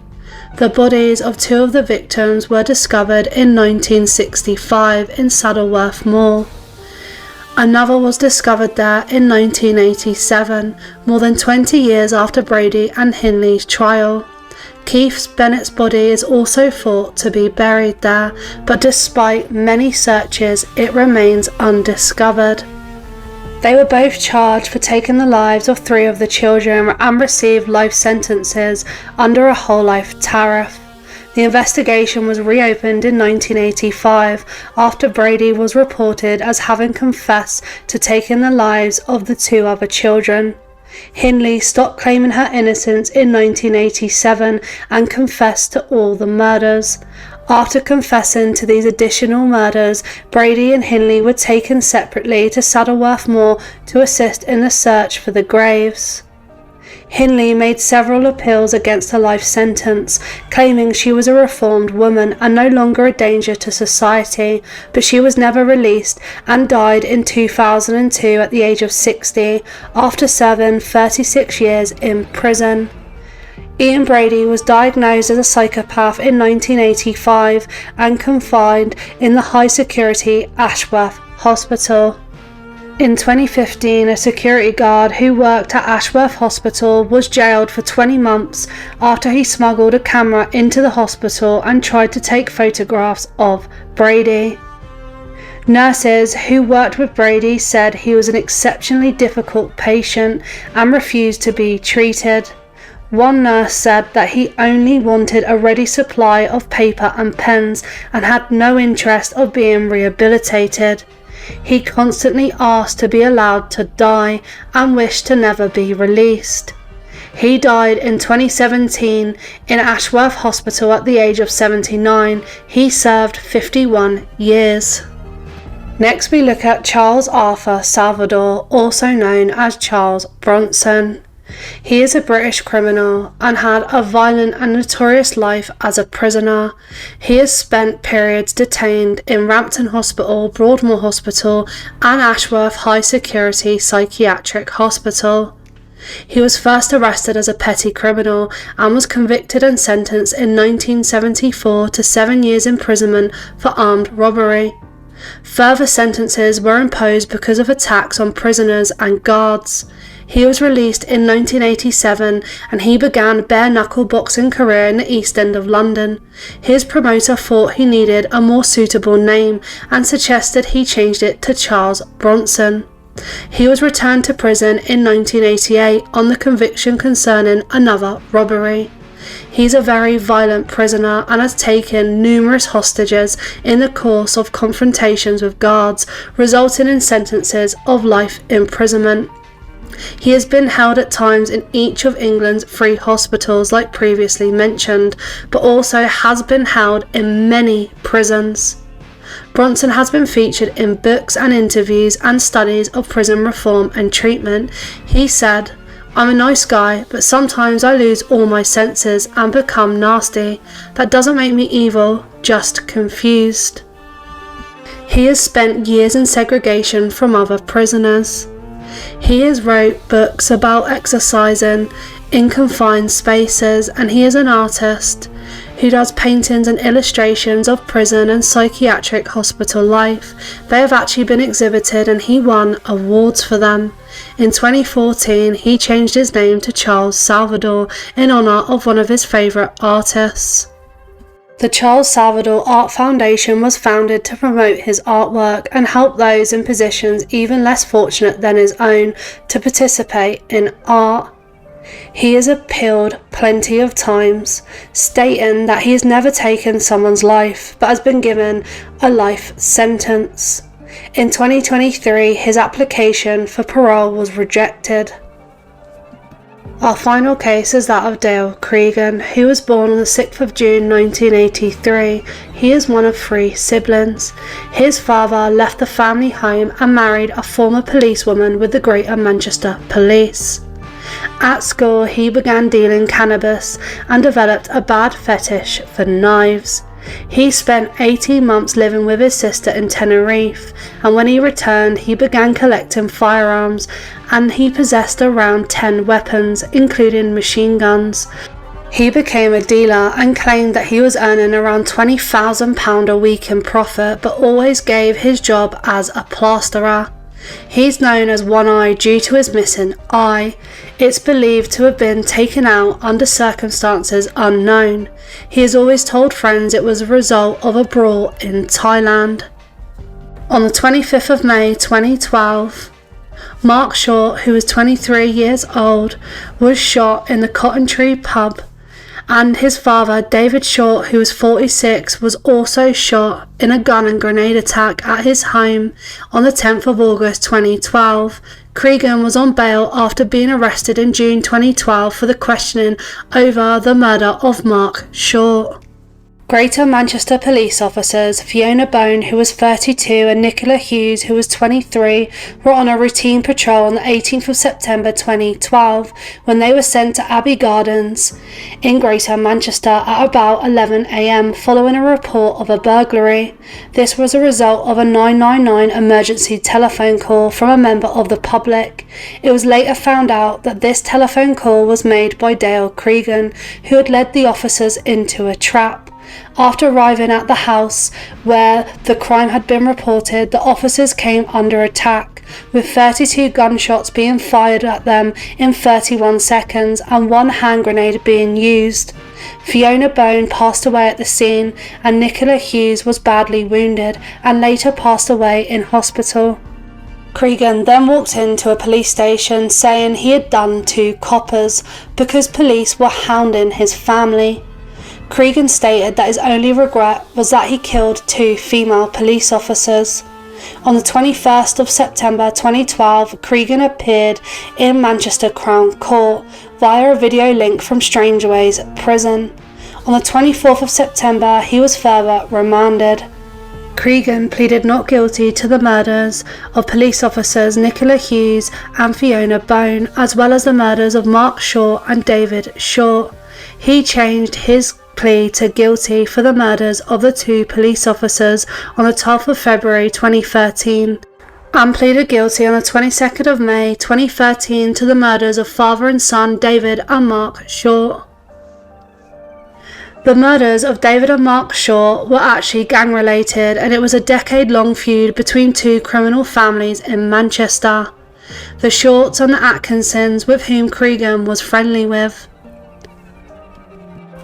The bodies of 2 of the victims were discovered in 1965 in Saddleworth Moor. Another was discovered there in 1987, more than 20 years after Brady and Hindley's trial. Keith Bennett's body is also thought to be buried there, but despite many searches, it remains undiscovered. They were both charged for taking the lives of 3 of the children and received life sentences under a whole life tariff. The investigation was reopened in 1985 after Brady was reported as having confessed to taking the lives of the 2 other children. Hindley stopped claiming her innocence in 1987 and confessed to all the murders. After confessing to these additional murders, Brady and Hindley were taken separately to Saddleworth Moor to assist in the search for the graves. Hindley made several appeals against her life sentence, claiming she was a reformed woman and no longer a danger to society, but she was never released and died in 2002 at the age of 60 after serving 36 years in prison. Ian Brady was diagnosed as a psychopath in 1985 and confined in the high-security Ashworth Hospital. In 2015, a security guard who worked at Ashworth Hospital was jailed for 20 months after he smuggled a camera into the hospital and tried to take photographs of Brady. Nurses who worked with Brady said he was an exceptionally difficult patient and refused to be treated. One nurse said that he only wanted a ready supply of paper and pens and had no interest of being rehabilitated. He constantly asked to be allowed to die and wished to never be released. He died in 2017 in Ashworth Hospital at the age of 79. He served 51 years. Next we look at Charles Arthur Salvador, also known as Charles Bronson. He is a British criminal and had a violent and notorious life as a prisoner. He has spent periods detained in Rampton Hospital, Broadmoor Hospital and Ashworth High Security Psychiatric Hospital. He was first arrested as a petty criminal and was convicted and sentenced in 1974 to 7 years imprisonment for armed robbery. Further sentences were imposed because of attacks on prisoners and guards. He was released in 1987 and he began a bare-knuckle boxing career in the East End of London. His promoter thought he needed a more suitable name and suggested he changed it to Charles Bronson. He was returned to prison in 1988 on the conviction concerning another robbery. He's a very violent prisoner and has taken numerous hostages in the course of confrontations with guards, resulting in sentences of life imprisonment. He has been held at times in each of England's 3 hospitals like previously mentioned, but also has been held in many prisons. Bronson has been featured in books and interviews and studies of prison reform and treatment. He said, I'm a nice guy, but sometimes I lose all my senses and become nasty. That doesn't make me evil, just confused. He has spent years in segregation from other prisoners. He has wrote books about exercising in confined spaces, and he is an artist who does paintings and illustrations of prison and psychiatric hospital life. They have actually been exhibited and he won awards for them. In 2014, he changed his name to Charles Salvador in honour of one of his favourite artists. The Charles Salvador Art Foundation was founded to promote his artwork and help those in positions even less fortunate than his own to participate in art. He has appealed plenty of times, stating that he has never taken someone's life but has been given a life sentence. In 2023, his application for parole was rejected. Our final case is that of Dale Cregan, who was born on the 6th of June 1983. He is one of 3 siblings. His father left the family home and married a former policewoman with the Greater Manchester Police. At school, he began dealing cannabis and developed a bad fetish for knives. He spent 18 months living with his sister in Tenerife, and when he returned, he began collecting firearms, and he possessed around 10 weapons, including machine guns. He became a dealer and claimed that he was earning around £20,000 a week in profit, but always gave his job as a plasterer. He's known as One Eye due to his missing eye. It's believed to have been taken out under circumstances unknown. He has always told friends it was a result of a brawl in Thailand. On the 25th of May 2012, Mark Short, who was 23 years old, was shot in the Cotton Tree pub, and his father, David Short, who was 46, was also shot in a gun and grenade attack at his home on the 10th of August 2012. Cregan was on bail after being arrested in June 2012 for the questioning over the murder of Mark Short. Greater Manchester police officers Fiona Bone, who was 32, and Nicola Hughes, who was 23, were on a routine patrol on the 18th of September 2012 when they were sent to Abbey Gardens in Greater Manchester at about 11 a.m. following a report of a burglary. This was a result of a 999 emergency telephone call from a member of the public. It was later found out that this telephone call was made by Dale Cregan, who had led the officers into a trap. After arriving at the house where the crime had been reported, the officers came under attack, with 32 gunshots being fired at them in 31 seconds and 1 hand grenade being used. Fiona Bone passed away at the scene, and Nicola Hughes was badly wounded and later passed away in hospital. Cregan then walked into a police station saying he had done 2 coppers because police were hounding his family. Cregan stated that his only regret was that he killed 2 female police officers. On the 21st of September 2012, Cregan appeared in Manchester Crown Court via a video link from Strangeways prison. On the 24th of September, he was further remanded. Cregan pleaded not guilty to the murders of police officers Nicola Hughes and Fiona Bone, as well as the murders of Mark Short and David Short. He changed his plea to guilty for the murders of the 2 police officers on the 12th of February 2013 and pleaded guilty on the 22nd of May 2013 to the murders of father and son David and Mark Short. The murders of David and Mark Short were actually gang related, and it was a decade-long feud between 2 criminal families in Manchester, the Shorts and the Atkinsons, with whom Cregan was friendly with.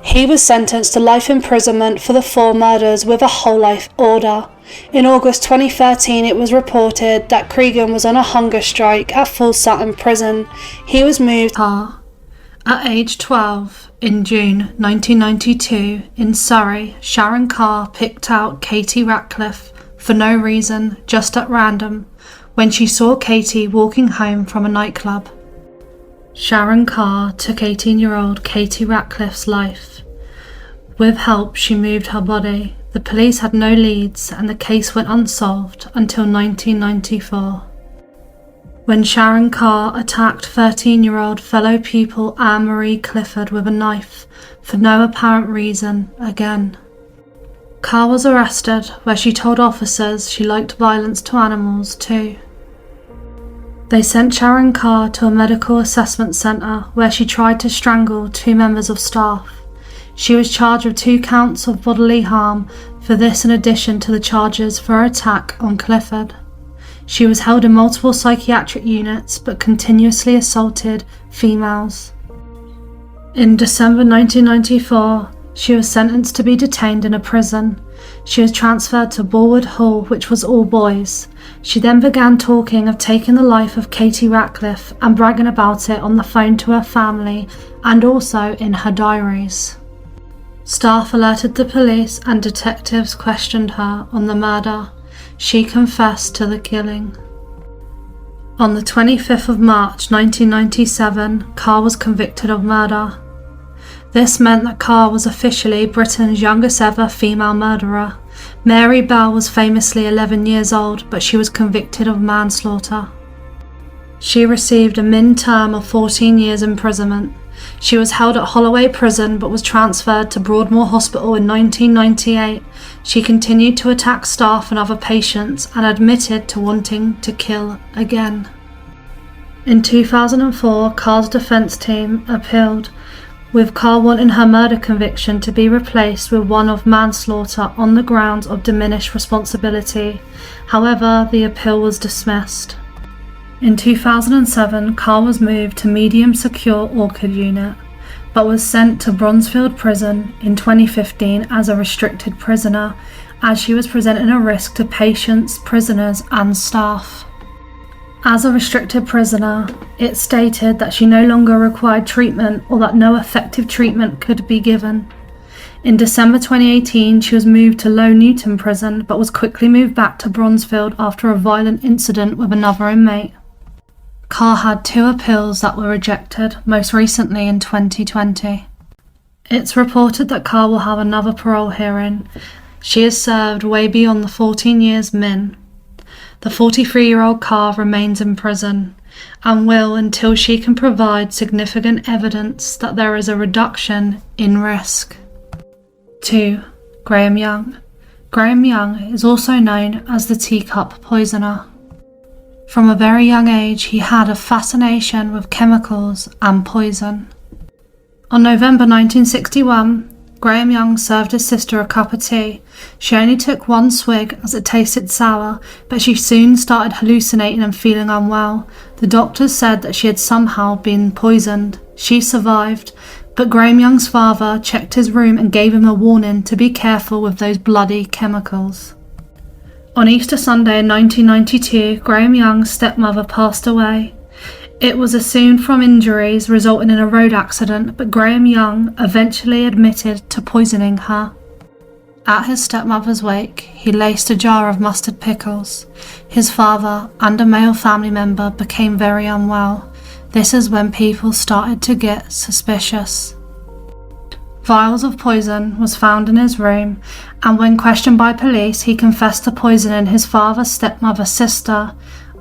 He was sentenced to life imprisonment for the 4 murders with a whole life order. In August 2013, it was reported that Cregan was on a hunger strike at Full Sutton prison. He was moved at age 12 in June 1992 in Surrey. Sharon Carr picked out Katie Ratcliffe for no reason, just at random, when she saw Katie walking home from a nightclub. Sharon Carr took 18-year-old Katie Ratcliffe's life. With help, she moved her body. The police had no leads and the case went unsolved until 1994. when Sharon Carr attacked 13-year-old fellow pupil Anne-Marie Clifford with a knife for no apparent reason again. Carr was arrested, where she told officers she liked violence to animals too. They sent Sharon Carr to a medical assessment centre where she tried to strangle 2 members of staff. She was charged with 2 counts of bodily harm for this in addition to the charges for her attack on Clifford. She was held in multiple psychiatric units but continuously assaulted females. In December 1994, she was sentenced to be detained in a prison. She was transferred to Bullwoodhall, which was all boys. She then began talking of taking the life of Katie Ratcliffe and bragging about it on the phone to her family and also in her diaries. Staff alerted the police and detectives questioned her on the murder. She confessed to the killing. On the 25th of March 1997, Carr was convicted of murder. This meant that Carr was officially Britain's youngest ever female murderer. Mary Bell was famously 11 years old, but she was convicted of manslaughter. She received a min term of 14 years imprisonment. She was held at Holloway prison but was transferred to Broadmoor Hospital in 1998. She continued to attack staff and other patients and admitted to wanting to kill again. In 2004, Carr's defence team appealed, with Carr wanting her murder conviction to be replaced with one of manslaughter on the grounds of diminished responsibility. However, the appeal was dismissed. In 2007, Carr was moved to medium secure Orchard unit, but was sent to Bronzefield prison in 2015 as a restricted prisoner, as she was presenting a risk to patients, prisoners and staff. As a restricted prisoner, it stated that she no longer required treatment or that no effective treatment could be given. In December 2018, she was moved to Low Newton prison, but was quickly moved back to Bronzefield after a violent incident with another inmate. Carr had 2 appeals that were rejected, most recently in 2020. It's reported that Carr will have another parole hearing. She has served way beyond the 14 years min. The 43-year-old Carr remains in prison and will until she can provide significant evidence that there is a reduction in risk. 2. Graham Young. Graham Young is also known as the teacup poisoner. From a very young age, he had a fascination with chemicals and poison. On November 1961, Graham Young served his sister a cup of tea. She only took 1 swig as it tasted sour, but she soon started hallucinating and feeling unwell. The doctors said that she had somehow been poisoned. She survived, but Graham Young's father checked his room and gave him a warning to be careful with those bloody chemicals. On Easter Sunday in 1992, Graham Young's stepmother passed away. It was assumed from injuries resulting in a road accident, but Graham Young eventually admitted to poisoning her. At his stepmother's wake, he laced a jar of mustard pickles. His father and a male family member became very unwell. This is when people started to get suspicious. Vials of poison was found in his room, and when questioned by police, he confessed to poisoning his father's stepmother's sister,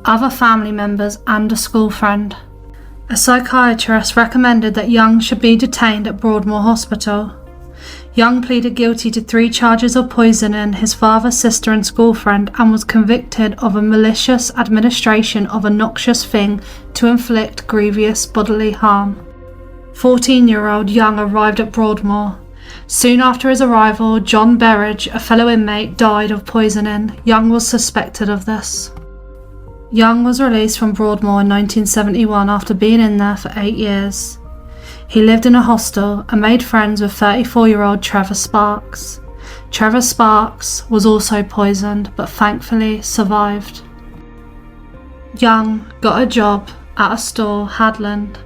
other family members and a school friend. A psychiatrist recommended that Young should be detained at Broadmoor Hospital. Young pleaded guilty to 3 charges of poisoning his father's sister and school friend and was convicted of a malicious administration of a noxious thing to inflict grievous bodily harm. 14-year-old Young arrived at Broadmoor. Soon after his arrival, John Berridge, a fellow inmate, died of poisoning. Young was suspected of this. Young was released from Broadmoor in 1971 after being in there for 8 years. He lived in a hostel and made friends with 34-year-old Trevor Sparks. Trevor Sparks was also poisoned, but thankfully survived. Young got a job at a store, Hadland,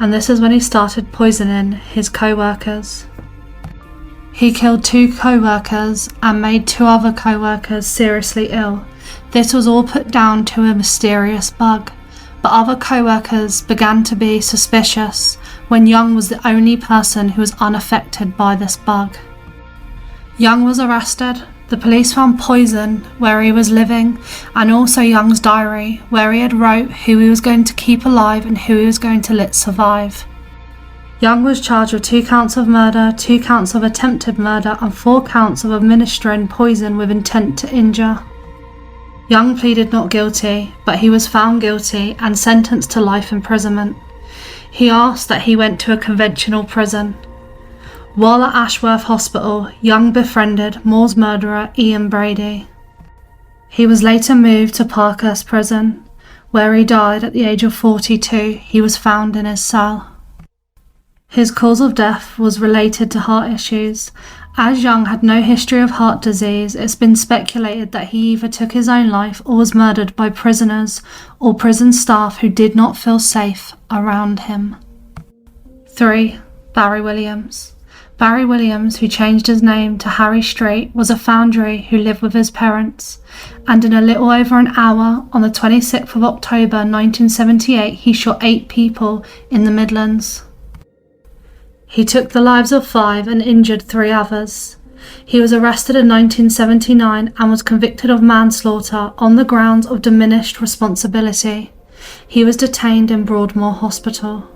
and this is when he started poisoning his co-workers. He killed 2 co-workers and made 2 other co-workers seriously ill. This was all put down to a mysterious bug, but other co-workers began to be suspicious when Young was the only person who was unaffected by this bug. Young was arrested, The police found poison where he was living, and also Young's diary, where he had wrote who he was going to keep alive and who he was going to let survive. Young was charged with 2 counts of murder, 2 counts of attempted murder, and 4 counts of administering poison with intent to injure. Young pleaded not guilty, but he was found guilty and sentenced to life imprisonment. He asked that he went to a conventional prison. While at Ashworth Hospital, Young befriended Moore's murderer Ian Brady. He was later moved to Parkhurst Prison, where he died at the age of 42. He was found in his cell. His cause of death was related to heart issues. As Young had no history of heart disease, it's been speculated that he either took his own life or was murdered by prisoners or prison staff who did not feel safe around him. 3. Barry Williams. Barry Williams, who changed his name to Harry Street, was a foundry who lived with his parents, and in a little over an hour, on the 26th of October 1978, he shot 8 people in the Midlands. He took the lives of 5 and injured 3 others. He was arrested in 1979 and was convicted of manslaughter on the grounds of diminished responsibility. He was detained in Broadmoor Hospital.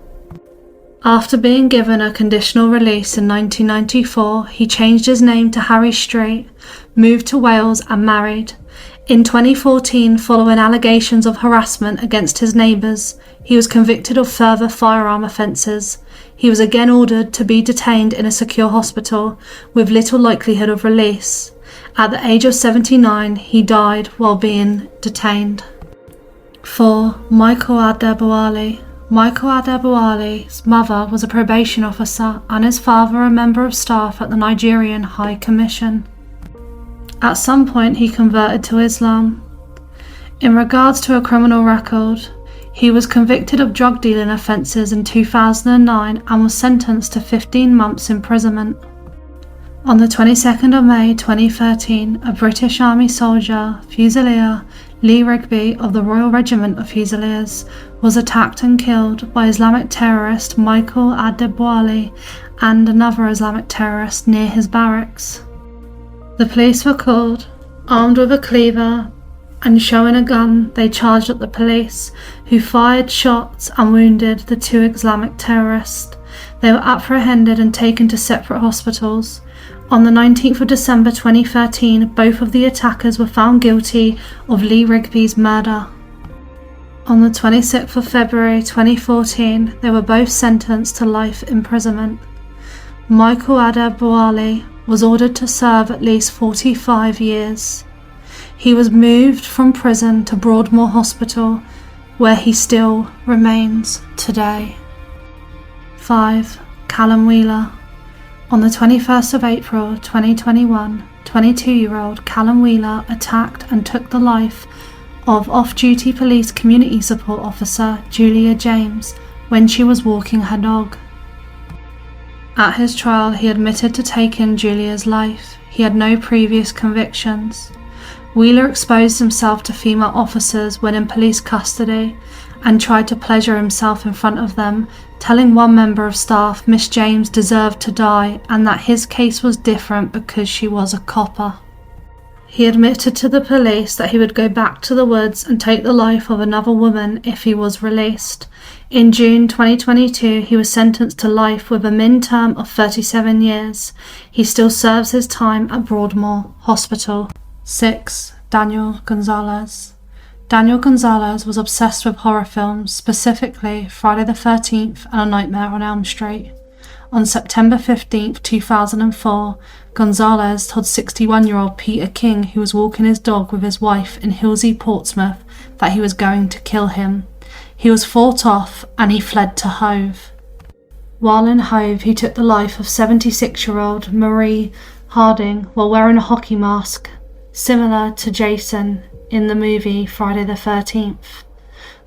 After being given a conditional release in 1994, he changed his name to Harry Street, moved to Wales and married. In 2014, following allegations of harassment against his neighbours, he was convicted of further firearm offences. He was again ordered to be detained in a secure hospital, with little likelihood of release. At the age of 79, he died while being detained. 4. Michael Adebowale. Michael Adebowale's mother was a probation officer and his father a member of staff at the Nigerian High Commission. At some point he converted to Islam. In regards to a criminal record, he was convicted of drug dealing offences in 2009 and was sentenced to 15 months imprisonment. On the 22nd of May 2013, a British Army soldier, Fusilier Lee Rigby of the Royal Regiment of Fusiliers, was attacked and killed by Islamic terrorist Michael Adebowale and another Islamic terrorist near his barracks. The police were called. Armed with a cleaver and showing a gun, they charged at the police, who fired shots and wounded the 2 Islamic terrorists. They were apprehended and taken to separate hospitals. On the 19th of December 2013, both of the attackers were found guilty of Lee Rigby's murder. On the 26th of February 2014, they were both sentenced to life imprisonment. Michael Adebowale was ordered to serve at least 45 years. He was moved from prison to Broadmoor Hospital, where he still remains today. 5. Callum Wheeler. On the 21st of April 2021, 22-year-old Callum Wheeler attacked and took the life of off-duty police community support officer Julia James when she was walking her dog. At his trial, he admitted to taking Julia's life. He had no previous convictions. Wheeler exposed himself to female officers when in police custody and tried to pleasure himself in front of them, telling one member of staff Miss James deserved to die and that his case was different because she was a copper. He admitted to the police that he would go back to the woods and take the life of another woman if he was released. In June 2022, he was sentenced to life with a min term of 37 years. He still serves his time at Broadmoor Hospital. 6. Daniel Gonzalez. Daniel Gonzalez was obsessed with horror films, specifically Friday the 13th and A Nightmare on Elm Street. On September 15, 2004, Gonzalez told 61-year-old Peter King, who was walking his dog with his wife in Hilsey, Portsmouth, that he was going to kill him. He was fought off and he fled to Hove. While in Hove, he took the life of 76-year-old Marie Harding while wearing a hockey mask, similar to Jason in the movie Friday the 13th.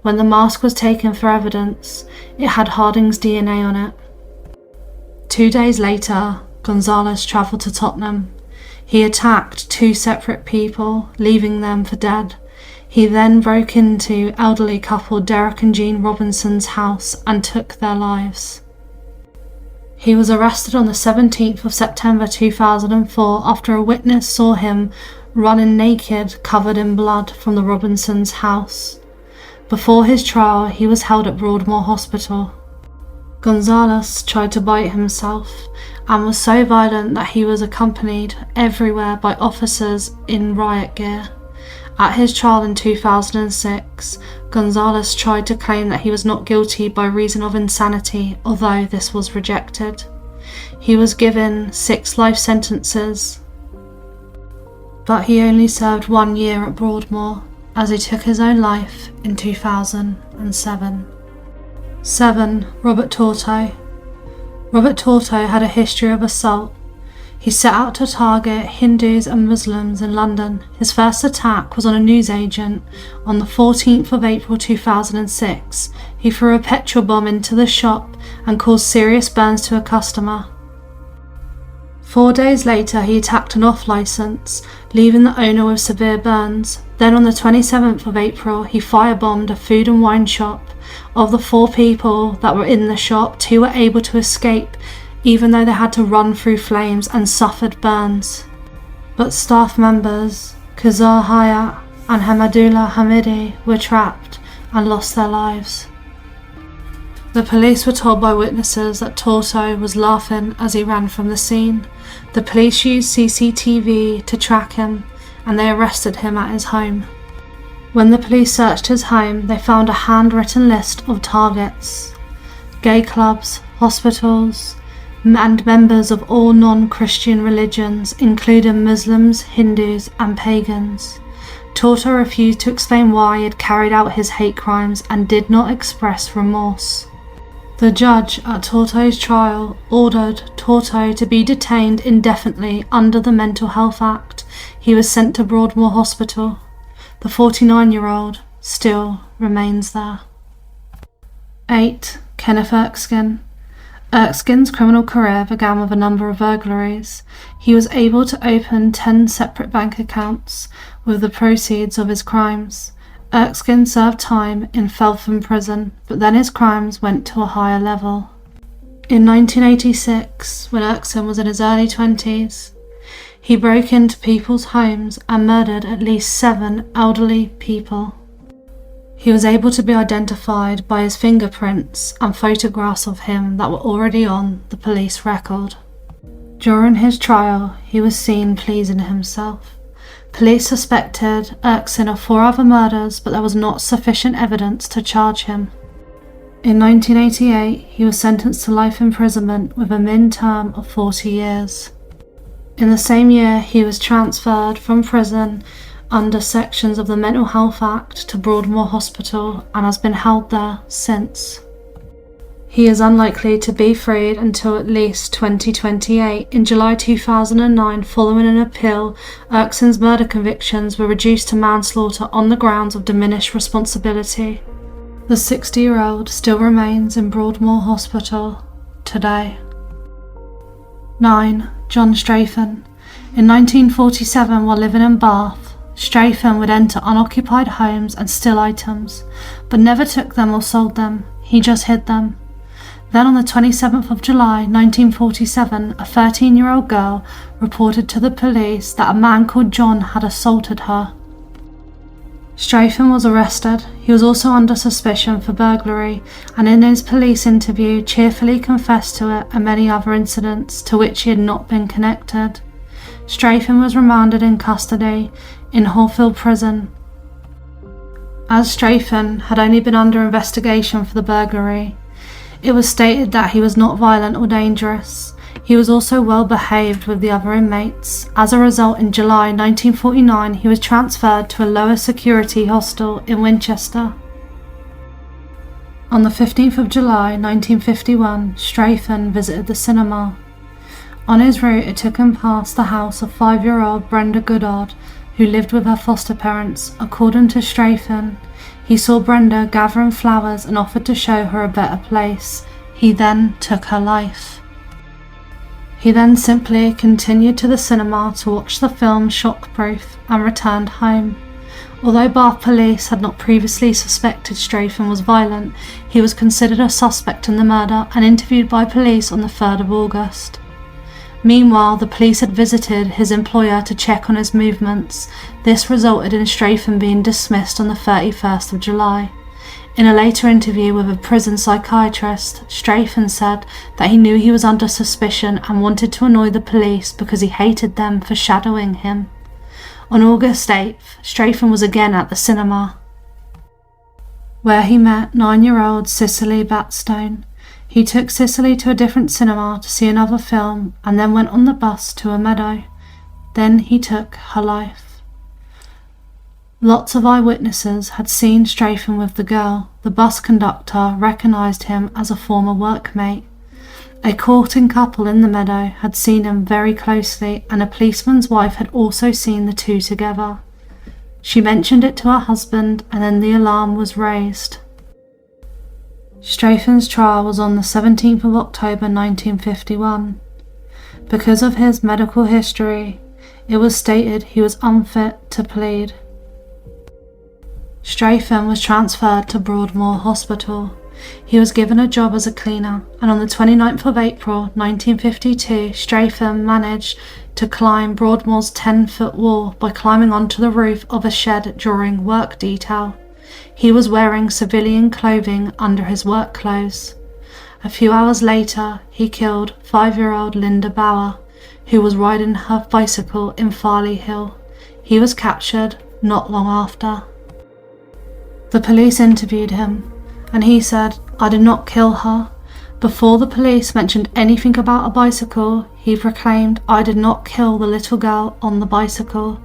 When the mask was taken for evidence, it had Harding's DNA on it. 2 days later, Gonzalez travelled to Tottenham. He attacked 2 separate people, leaving them for dead. He then broke into elderly couple Derek and Jean Robinson's house and took their lives. He was arrested on the 17th of September 2004 after a witness saw him running naked, covered in blood, from the Robinsons' house. Before his trial, he was held at Broadmoor Hospital. Gonzalez tried to bite himself and was so violent that he was accompanied everywhere by officers in riot gear. At his trial in 2006, Gonzalez tried to claim that he was not guilty by reason of insanity, although this was rejected. He was given 6 life sentences, but he only served 1 year at Broadmoor, as he took his own life in 2007. 7. Robert Torto. Robert Torto had a history of assault. He set out to target Hindus and Muslims in London. His first attack was on a newsagent. On the 14th of April 2006, he threw a petrol bomb into the shop and caused serious burns to a customer. 4 days later, he attacked an off-licence, leaving the owner with severe burns. Then on the 27th of April, he firebombed a food and wine shop. Of the 4 people that were in the shop, 2 were able to escape, even though they had to run through flames and suffered burns. But staff members Kazar Hayat and Hamadullah Hamidi were trapped and lost their lives. The police were told by witnesses that Torto was laughing as he ran from the scene. The police used CCTV to track him, and they arrested him at his home. When the police searched his home, they found a handwritten list of targets: gay clubs, hospitals, and members of all non-Christian religions, including Muslims, Hindus, and pagans. Torto refused to explain why he had carried out his hate crimes and did not express remorse. The judge at Torto's trial ordered Torto to be detained indefinitely under the Mental Health Act. He was sent to Broadmoor Hospital. The 49-year-old still remains there. 8. Kenneth Erskine. Erskine's criminal career began with a number of burglaries. He was able to open 10 separate bank accounts with the proceeds of his crimes. Erskine served time in Feltham Prison, but then his crimes went to a higher level. In 1986, when Erskine was in his early 20s, he broke into people's homes and murdered at least 7 elderly people. He was able to be identified by his fingerprints and photographs of him that were already on the police record. During his trial, he was seen pleasing himself. Police suspected Erskine of 4 other murders, but there was not sufficient evidence to charge him. In 1988, he was sentenced to life imprisonment with a min term of 40 years. In the same year, he was transferred from prison under sections of the Mental Health Act to Broadmoor Hospital and has been held there since. He is unlikely to be freed until at least 2028. In July 2009, following an appeal, Erskine's murder convictions were reduced to manslaughter on the grounds of diminished responsibility. The 60-year-old still remains in Broadmoor Hospital today. 9. John Strafen. In 1947, while living in Bath, Strafen would enter unoccupied homes and steal items, but never took them or sold them. He just hid them. Then on the 27th of July 1947, a 13-year-old girl reported to the police that a man called John had assaulted her. Strafen was arrested. He was also under suspicion for burglary, and in his police interview cheerfully confessed to it and many other incidents to which he had not been connected. Strafen was remanded in custody in Holloway prison. As Strafen had only been under investigation for the burglary, it was stated that he was not violent or dangerous. He was also well behaved with the other inmates. As a result, in July 1949, he was transferred to a lower security hostel in Winchester. On the 15th of July 1951, Strafen visited the cinema. On his route, it took him past the house of 5-year-old Brenda Goddard, who lived with her foster parents. According to Strafen, he saw Brenda gathering flowers and offered to show her a better place. He then took her life. He then simply continued to the cinema to watch the film Shockproof and returned home. Although Bath police had not previously suspected Strafen was violent, he was considered a suspect in the murder and interviewed by police on the 3rd of August. Meanwhile, the police had visited his employer to check on his movements. This resulted in Strafen being dismissed on the 31st of July. In a later interview with a prison psychiatrist, Strafen said that he knew he was under suspicion and wanted to annoy the police because he hated them for shadowing him. On August 8th, Strafen was again at the cinema, where he met 9-year-old Cicely Batstone. He took Cicely to a different cinema to see another film and then went on the bus to a meadow. Then he took her life. Lots of eyewitnesses had seen Strafen with the girl. The bus conductor recognised him as a former workmate. A courting couple in the meadow had seen him very closely, and a policeman's wife had also seen the two together. She mentioned it to her husband, and then the alarm was raised. Strafen's trial was on the 17th of October 1951. Because of his medical history, it was stated he was unfit to plead. Strafen was transferred to Broadmoor Hospital. He was given a job as a cleaner, and on the 29th of April 1952, Strafen managed to climb Broadmoor's 10-foot wall by climbing onto the roof of a shed during work detail. He was wearing civilian clothing under his work clothes. A few hours later, he killed 5-year-old Linda Bauer, who was riding her bicycle in Farley Hill. He was captured not long after. The police interviewed him, and he said, "I did not kill her." Before the police mentioned anything about a bicycle, he proclaimed, "I did not kill the little girl on the bicycle."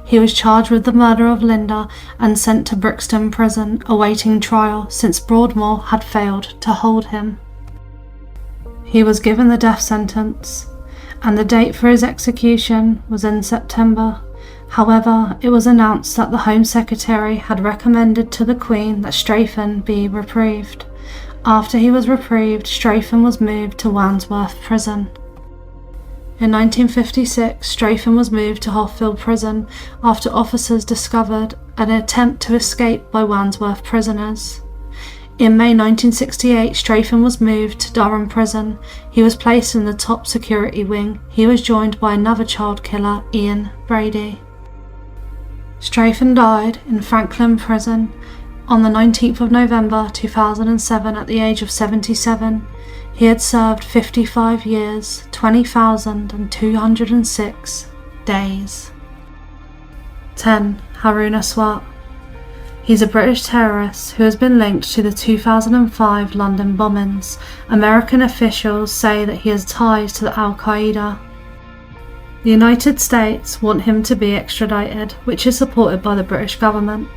He was charged with the murder of Linda and sent to Brixton prison, awaiting trial since Broadmoor had failed to hold him. He was given the death sentence, and the date for his execution was in September. However, it was announced that the Home Secretary had recommended to the Queen that Strafen be reprieved. After he was reprieved, Strafen was moved to Wandsworth Prison. In 1956, Strafen was moved to Wakefield Prison after officers discovered an attempt to escape by Wandsworth prisoners. In May 1968, Strafen was moved to Durham Prison. He was placed in the top security wing. He was joined by another child killer, Ian Brady. Strafen died in Frankland Prison on the 19th of November 2007 at the age of 77. He had served 55 years, 20,206 days. 10. Harun Aswat. He's a British terrorist who has been linked to the 2005 London bombings. American officials say that he has ties to Al-Qaeda. The United States want him to be extradited, which is supported by the British government.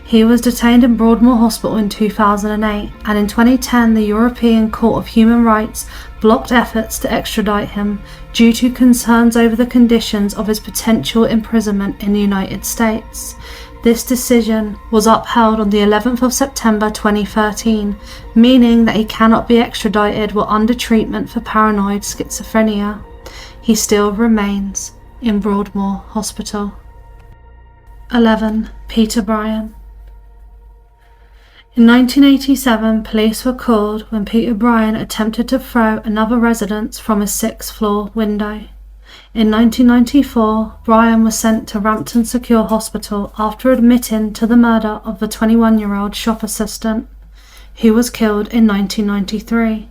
He was detained in Broadmoor Hospital in 2008, and in 2010 the European Court of Human Rights blocked efforts to extradite him due to concerns over the conditions of his potential imprisonment in the United States. This decision was upheld on the 11th of September 2013, meaning that he cannot be extradited while under treatment for paranoid schizophrenia. He still remains in Broadmoor Hospital. 11. Peter Bryan. In 1987, police were called when Peter Bryan attempted to throw another resident from a 6th-floor window. In 1994, Bryan was sent to Rampton Secure Hospital after admitting to the murder of the 21-year-old shop assistant, who was killed in 1993.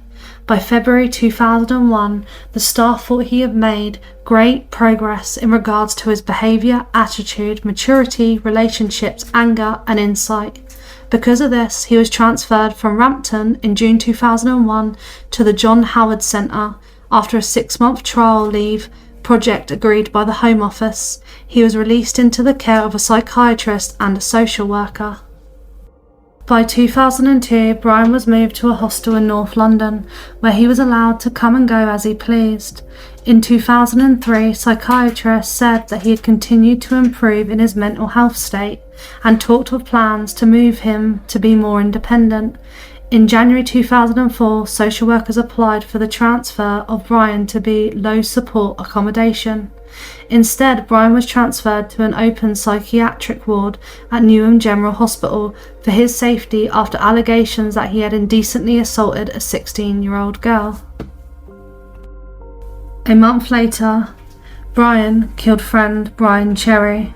By February 2001, the staff thought he had made great progress in regards to his behaviour, attitude, maturity, relationships, anger and insight. Because of this, he was transferred from Rampton in June 2001 to the John Howard Centre after a 6-month trial leave project agreed by the Home Office. He was released into the care of a psychiatrist and a social worker. By 2002, Bryan was moved to a hostel in North London, where he was allowed to come and go as he pleased. In 2003, psychiatrists said that he had continued to improve in his mental health state and talked of plans to move him to be more independent. In January 2004, social workers applied for the transfer of Brian to be low support accommodation. Instead, Brian was transferred to an open psychiatric ward at Newham General Hospital for his safety after allegations that he had indecently assaulted a 16-year-old girl. A month later, Brian killed friend Brian Cherry,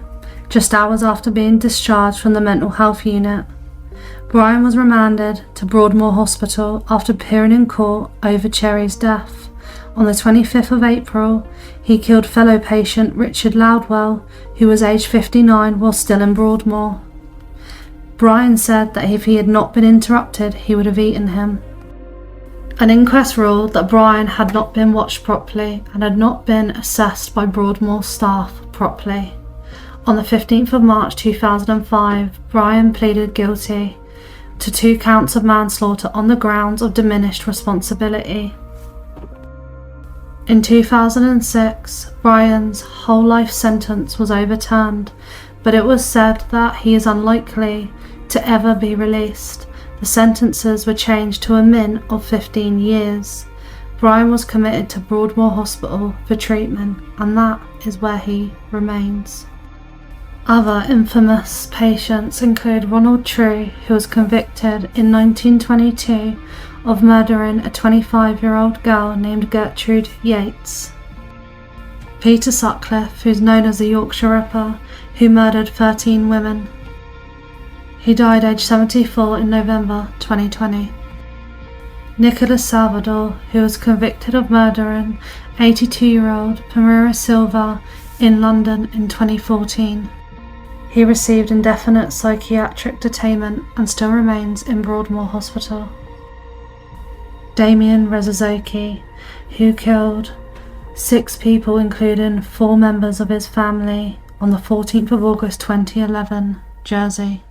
just hours after being discharged from the mental health unit. Brian was remanded to Broadmoor Hospital after appearing in court over Cherry's death. On the 25th of April, he killed fellow patient Richard Loudwell, who was aged 59 while still in Broadmoor. Brian said that if he had not been interrupted, he would have eaten him. An inquest ruled that Brian had not been watched properly and had not been assessed by Broadmoor staff properly. On the 15th of March 2005, Brian pleaded guilty to 2 counts of manslaughter on the grounds of diminished responsibility. In 2006, Brian's whole life sentence was overturned, but it was said that he is unlikely to ever be released. The sentences were changed to a min of 15 years. Brian was committed to Broadmoor Hospital for treatment, and that is where he remains. Other infamous patients include Ronald True, who was convicted in 1922 of murdering a 25-year-old girl named Gertrude Yates. Peter Sutcliffe, who is known as the Yorkshire Ripper, who murdered 13 women. He died aged 74 in November 2020. Nicholas Salvador, who was convicted of murdering 82-year-old Palmyra Silva in London in 2014. He received indefinite psychiatric detainment and still remains in Broadmoor Hospital. Damien Rezazoki, who killed 6 people including 4 members of his family on the 14th of August 2011, Jersey.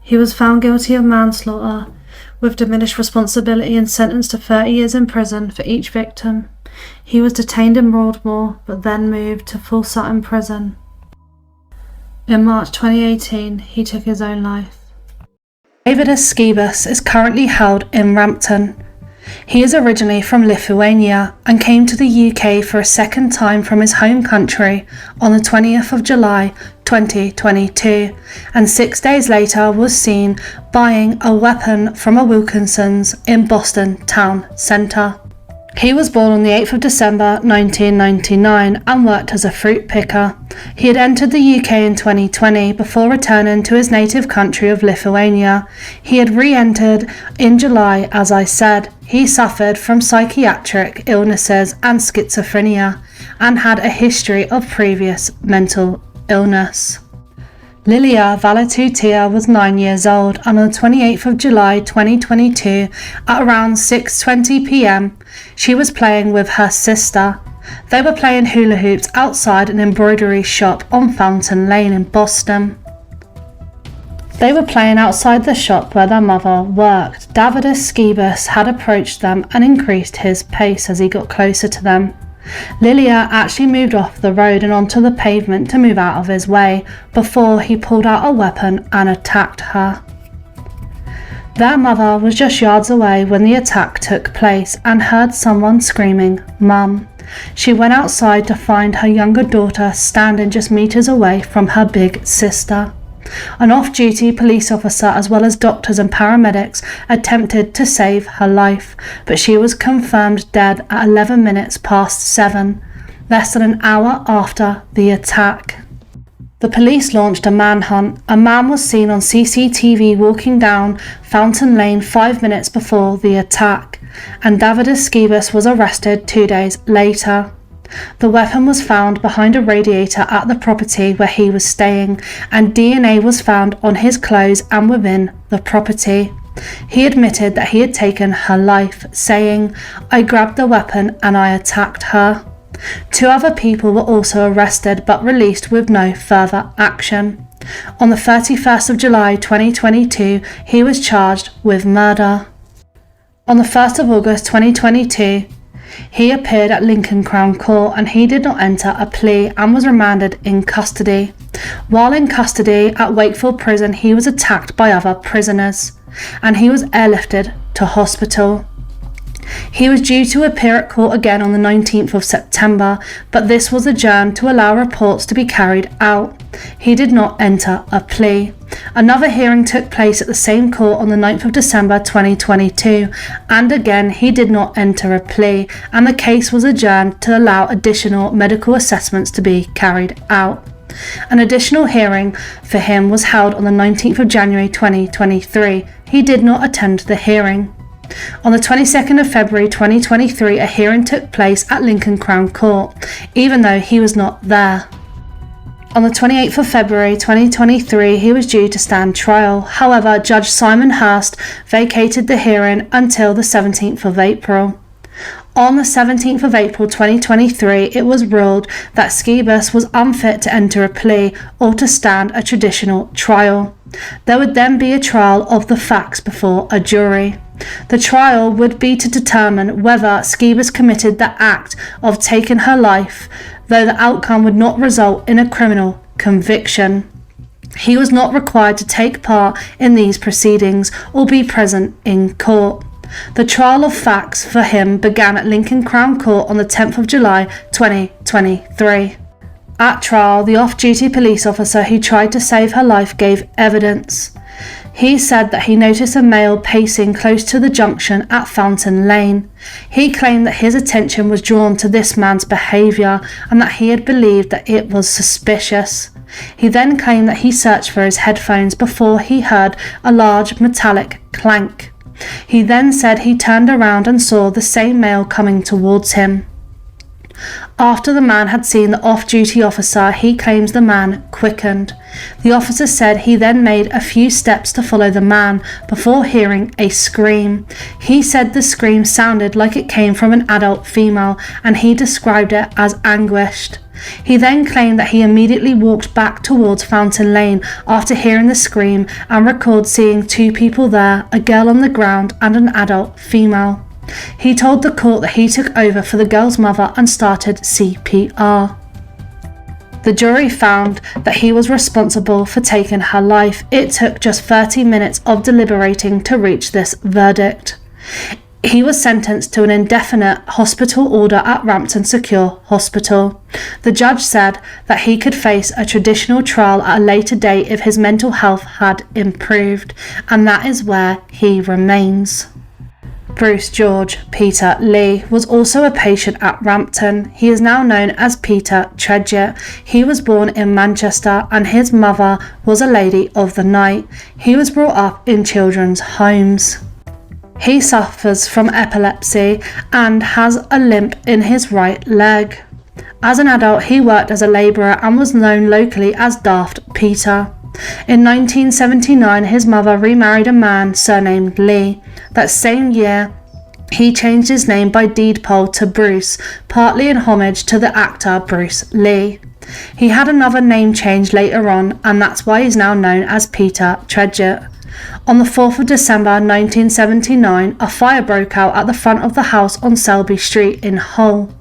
He was found guilty of manslaughter with diminished responsibility and sentenced to 30 years in prison for each victim. He was detained in Broadmoor but then moved to Full Sutton Prison. In March 2018, he took his own life. David Esquibus is currently held in Rampton. He is originally from Lithuania and came to the UK for a second time from his home country on the 20th of July 2022, and 6 days later was seen buying a weapon from a Wilkinson's in Boston town centre. He was born on the 8th of December 1999 and worked as a fruit picker. He had entered the UK in 2020 before returning to his native country of Lithuania. He had re-entered in July, as I said. He suffered from psychiatric illnesses and schizophrenia and had a history of previous mental illness. Lilia Valatutia was 9 years old, and on the 28th of July 2022 at around 6:20 p.m. she was playing with her sister. They were playing hula hoops outside an embroidery shop on Fountain Lane in Boston. They were playing outside the shop where their mother worked. David Esquibus had approached them and increased his pace as he got closer to them. Lilia actually moved off the road and onto the pavement to move out of his way before he pulled out a weapon and attacked her. Their mother was just yards away when the attack took place and heard someone screaming, "Mum." She went outside to find her younger daughter standing just meters away from her big sister. An off-duty police officer as well as doctors and paramedics attempted to save her life, but she was confirmed dead at 11 minutes past 7, less than an hour after the attack. The police launched a manhunt. A man was seen on CCTV walking down Fountain Lane 5 minutes before the attack, and David Esquibus was arrested 2 days later. The weapon was found behind a radiator at the property where he was staying, and DNA was found on his clothes and within the property. He admitted that he had taken her life, saying, "I grabbed the weapon and I attacked her." 2 other people were also arrested but released with no further action. On the 31st of July 2022, he was charged with murder. On the 1st of August 2022, he appeared at Lincoln Crown Court and he did not enter a plea and was remanded in custody. While in custody at Wakefield prison, he was attacked by other prisoners. and he was airlifted to hospital. He was due to appear at court again on the 19th of September, but this was adjourned to allow reports to be carried out. He did not enter a plea. Another hearing took place at the same court on the 9th of December 2022, and again he did not enter a plea, and the case was adjourned to allow additional medical assessments to be carried out. An additional hearing for him was held on the 19th of January 2023. He did not attend the hearing. On the 22nd of February 2023, a hearing took place at Lincoln Crown Court, even though he was not there. On the 28th of February 2023, he was due to stand trial. However, Judge Simon Hurst vacated the hearing until the 17th of April. On the 17th of April 2023, it was ruled that Skibus was unfit to enter a plea or to stand a traditional trial. There would then be a trial of the facts before a jury. The trial would be to determine whether Skibus committed the act of taking her life, though the outcome would not result in a criminal conviction. He was not required to take part in these proceedings or be present in court. The trial of facts for him began at Lincoln Crown Court on the 10th of July 2023. At trial, the off-duty police officer who tried to save her life gave evidence. He said that he noticed a male pacing close to the junction at Fountain Lane. He claimed that his attention was drawn to this man's behaviour and that he had believed that it was suspicious. He then claimed that he searched for his headphones before he heard a large metallic clank. He then said he turned around and saw the same male coming towards him. After the man had seen the off-duty officer, he claims the man quickened. The officer said he then made a few steps to follow the man before hearing a scream. He said the scream sounded like it came from an adult female, and he described it as anguished. He then claimed that he immediately walked back towards Fountain Lane after hearing the scream and recalled seeing two people there, a girl on the ground and an adult female. He told the court that he took over for the girl's mother and started CPR. The jury found that he was responsible for taking her life. It took just 30 minutes of deliberating to reach this verdict. He was sentenced to an indefinite hospital order at Rampton Secure Hospital. The judge said that he could face a traditional trial at a later date if his mental health had improved, and that is where he remains. Bruce George Peter Lee was also a patient at Rampton. He is now known as Peter Tredget. He was born in Manchester and his mother was a lady of the night. He was brought up in children's homes. He suffers from epilepsy and has a limp in his right leg. As an adult, he worked as a labourer and was known locally as Daft Peter. In 1979, his mother remarried a man surnamed Lee. That same year, he changed his name by deed poll to Bruce, partly in homage to the actor Bruce Lee. He had another name change later on, and that's why he's now known as Peter Tredget. On the 4th of December 1979, a fire broke out at the front of the house on Selby Street in Hull.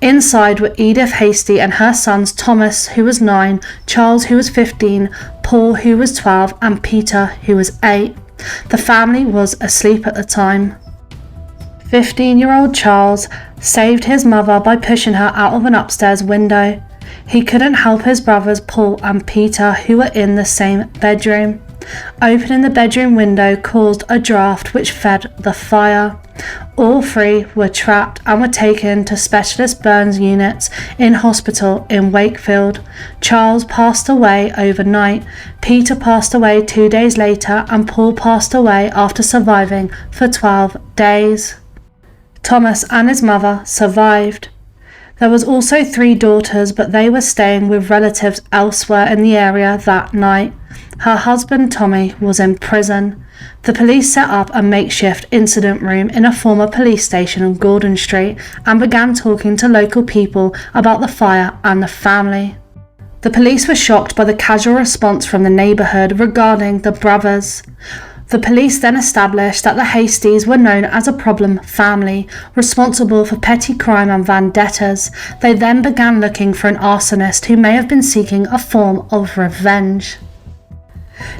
Inside were Edith Hasty and her sons Thomas, who was 9, Charles, who was 15, Paul, who was 12, and Peter, who was 8. The family was asleep at the time. 15-year-old Charles saved his mother by pushing her out of an upstairs window. He couldn't help his brothers Paul and Peter, who were in the same bedroom. Opening the bedroom window caused a draft which fed the fire. All three were trapped and were taken to specialist burns units in hospital in Wakefield. Charles passed away overnight. Peter passed away 2 days later, and Paul passed away after surviving for 12 days. Thomas and his mother survived. There was also 3 daughters, but they were staying with relatives elsewhere in the area that night. Her husband Tommy was in prison. The police set up a makeshift incident room in a former police station on Gordon Street and began talking to local people about the fire and the family. The police were shocked by the casual response from the neighbourhood regarding the brothers. The police then established that the Hasties were known as a problem family, responsible for petty crime and vendettas. They then began looking for an arsonist who may have been seeking a form of revenge.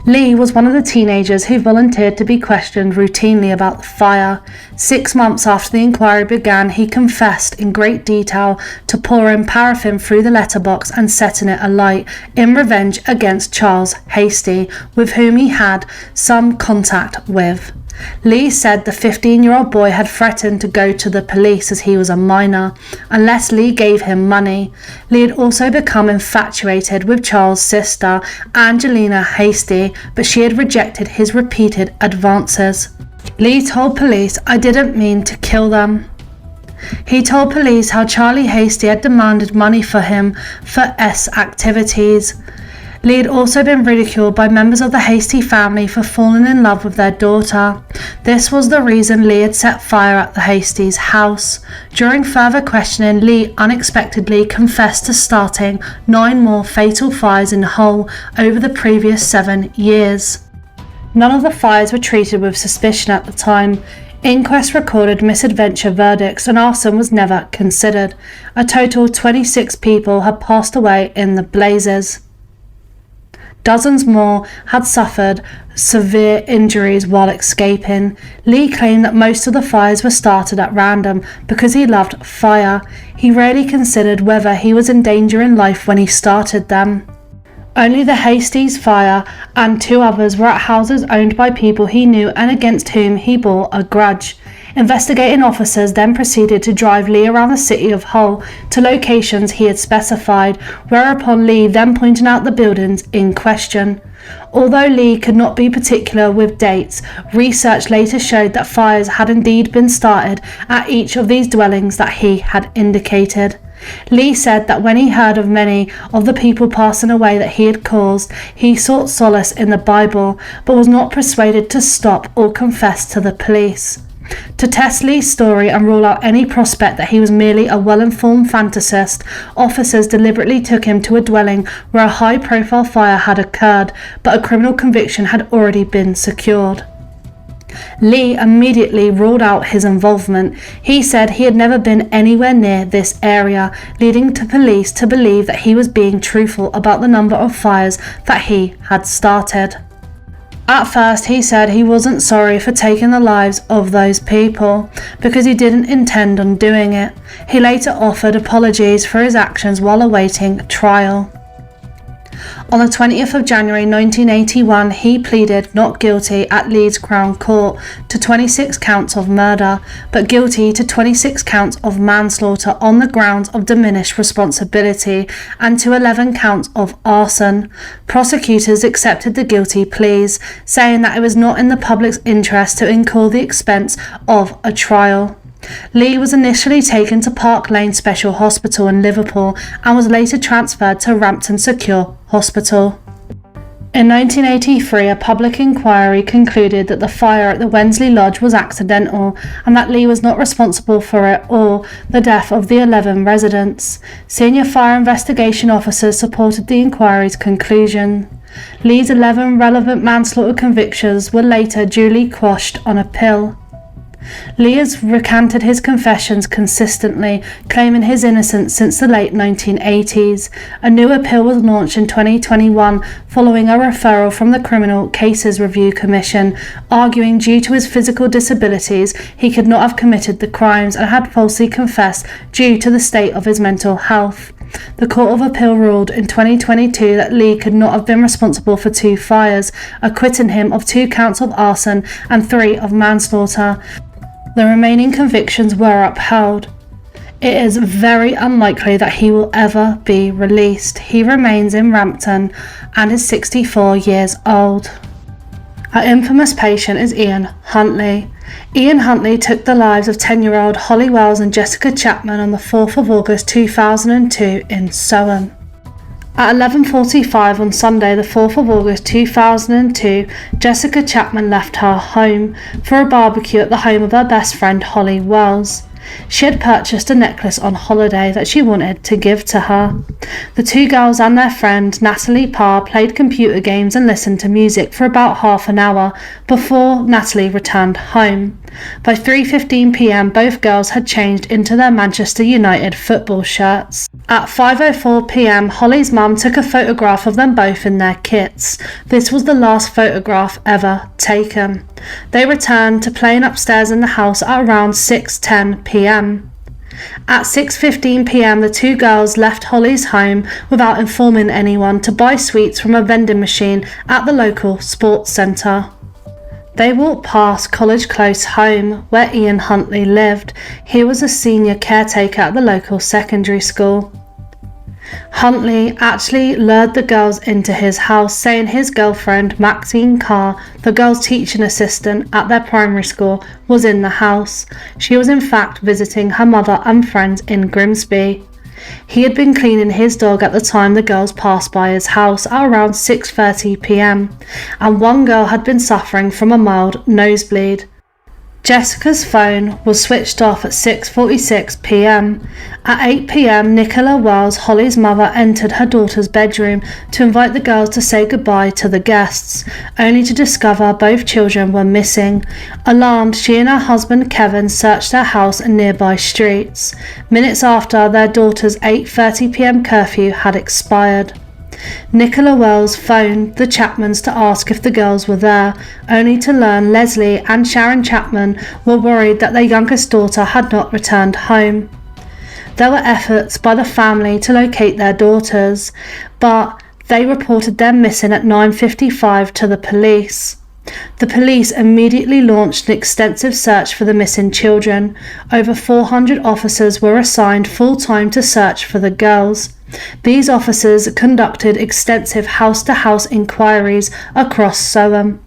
Lee was one of the teenagers who volunteered to be questioned routinely about the fire. 6 months after the inquiry began, he confessed in great detail to pouring paraffin through the letterbox and setting it alight in revenge against Charles Hastie, with whom he had some contact with. Lee said the 15-year-old boy had threatened to go to the police as he was a minor, unless Lee gave him money. Lee had also become infatuated with Charles' sister, Angelina Hastie, but she had rejected his repeated advances. Lee told police, "I didn't mean to kill them." He told police how Charlie Hastie had demanded money for him for S activities. Lee had also been ridiculed by members of the Hastie family for falling in love with their daughter. This was the reason Lee had set fire at the Hasties' house. During further questioning, Lee unexpectedly confessed to starting 9 more fatal fires in Hull over the previous 7 years. None of the fires were treated with suspicion at the time. Inquests recorded misadventure verdicts and arson was never considered. A total of 26 people had passed away in the blazes. Dozens more had suffered severe injuries while escaping. Lee claimed that most of the fires were started at random because he loved fire. He rarely considered whether he was endangering life when he started them. Only the Hasties fire and 2 others were at houses owned by people he knew and against whom he bore a grudge. Investigating officers then proceeded to drive Lee around the city of Hull to locations he had specified, whereupon Lee then pointed out the buildings in question. Although Lee could not be particular with dates, research later showed that fires had indeed been started at each of these dwellings that he had indicated. Lee said that when he heard of many of the people passing away that he had caused, he sought solace in the Bible, but was not persuaded to stop or confess to the police. To test Lee's story and rule out any prospect that he was merely a well-informed fantasist, officers deliberately took him to a dwelling where a high-profile fire had occurred, but a criminal conviction had already been secured. Lee immediately ruled out his involvement. He said he had never been anywhere near this area, leading to police to believe that he was being truthful about the number of fires that he had started. At first, he said he wasn't sorry for taking the lives of those people, because he didn't intend on doing it. He later offered apologies for his actions while awaiting trial. On the 20th of January 1981, he pleaded not guilty at Leeds Crown Court to 26 counts of murder, but guilty to 26 counts of manslaughter on the grounds of diminished responsibility and to 11 counts of arson. Prosecutors accepted the guilty pleas, saying that it was not in the public's interest to incur the expense of a trial. Lee was initially taken to Park Lane Special Hospital in Liverpool and was later transferred to Rampton Secure Hospital. In 1983, a public inquiry concluded that the fire at the Wensley Lodge was accidental and that Lee was not responsible for it or the death of the 11 residents. Senior fire investigation officers supported the inquiry's conclusion. Lee's 11 relevant manslaughter convictions were later duly quashed on appeal. Lee has recanted his confessions consistently, claiming his innocence since the late 1980s. A new appeal was launched in 2021 following a referral from the Criminal Cases Review Commission, arguing due to his physical disabilities he could not have committed the crimes and had falsely confessed due to the state of his mental health. The Court of Appeal ruled in 2022 that Lee could not have been responsible for 2 fires, acquitting him of 2 counts of arson and 3 of manslaughter. The remaining convictions were upheld. It is very unlikely that he will ever be released. He remains in Rampton and is 64 years old. Our infamous patient is Ian Huntley. Ian Huntley took the lives of 10-year-old Holly Wells and Jessica Chapman on the 4th of August 2002 in Sutton. At 11:45 on Sunday the 4th of August 2002, Jessica Chapman left her home for a barbecue at the home of her best friend Holly Wells. She had purchased a necklace on holiday that she wanted to give to her. The 2 girls and their friend Natalie Parr played computer games and listened to music for about half an hour before Natalie returned home. By 3:15 p.m, both girls had changed into their Manchester United football shirts. At 5:04 p.m, Holly's mum took a photograph of them both in their kits. This was the last photograph ever taken. They returned to playing upstairs in the house at around 6:10 p.m. At 6:15 p.m, the two girls left Holly's home without informing anyone to buy sweets from a vending machine at the local sports centre. They walked past College Close home, where Ian Huntley lived. He was a senior caretaker at the local secondary school. Huntley actually lured the girls into his house, saying his girlfriend, Maxine Carr, the girls' teaching assistant at their primary school, was in the house. She was in fact visiting her mother and friends in Grimsby. He had been cleaning his dog at the time the girls passed by his house at around 6:30 p.m, and one girl had been suffering from a mild nosebleed. Jessica's phone was switched off at 6:46 p.m. At 8 p.m, Nicola Wells, Holly's mother, entered her daughter's bedroom to invite the girls to say goodbye to the guests, only to discover both children were missing. Alarmed, she and her husband Kevin searched their house and nearby streets. Minutes after, their daughter's 8:30 p.m. curfew had expired. Nicola Wells phoned the Chapmans to ask if the girls were there, only to learn Leslie and Sharon Chapman were worried that their youngest daughter had not returned home. There were efforts by the family to locate their daughters, but they reported them missing at 9:55 to the police. The police immediately launched an extensive search for the missing children. Over 400 officers were assigned full-time to search for the girls. These officers conducted extensive house-to-house inquiries across Sutton.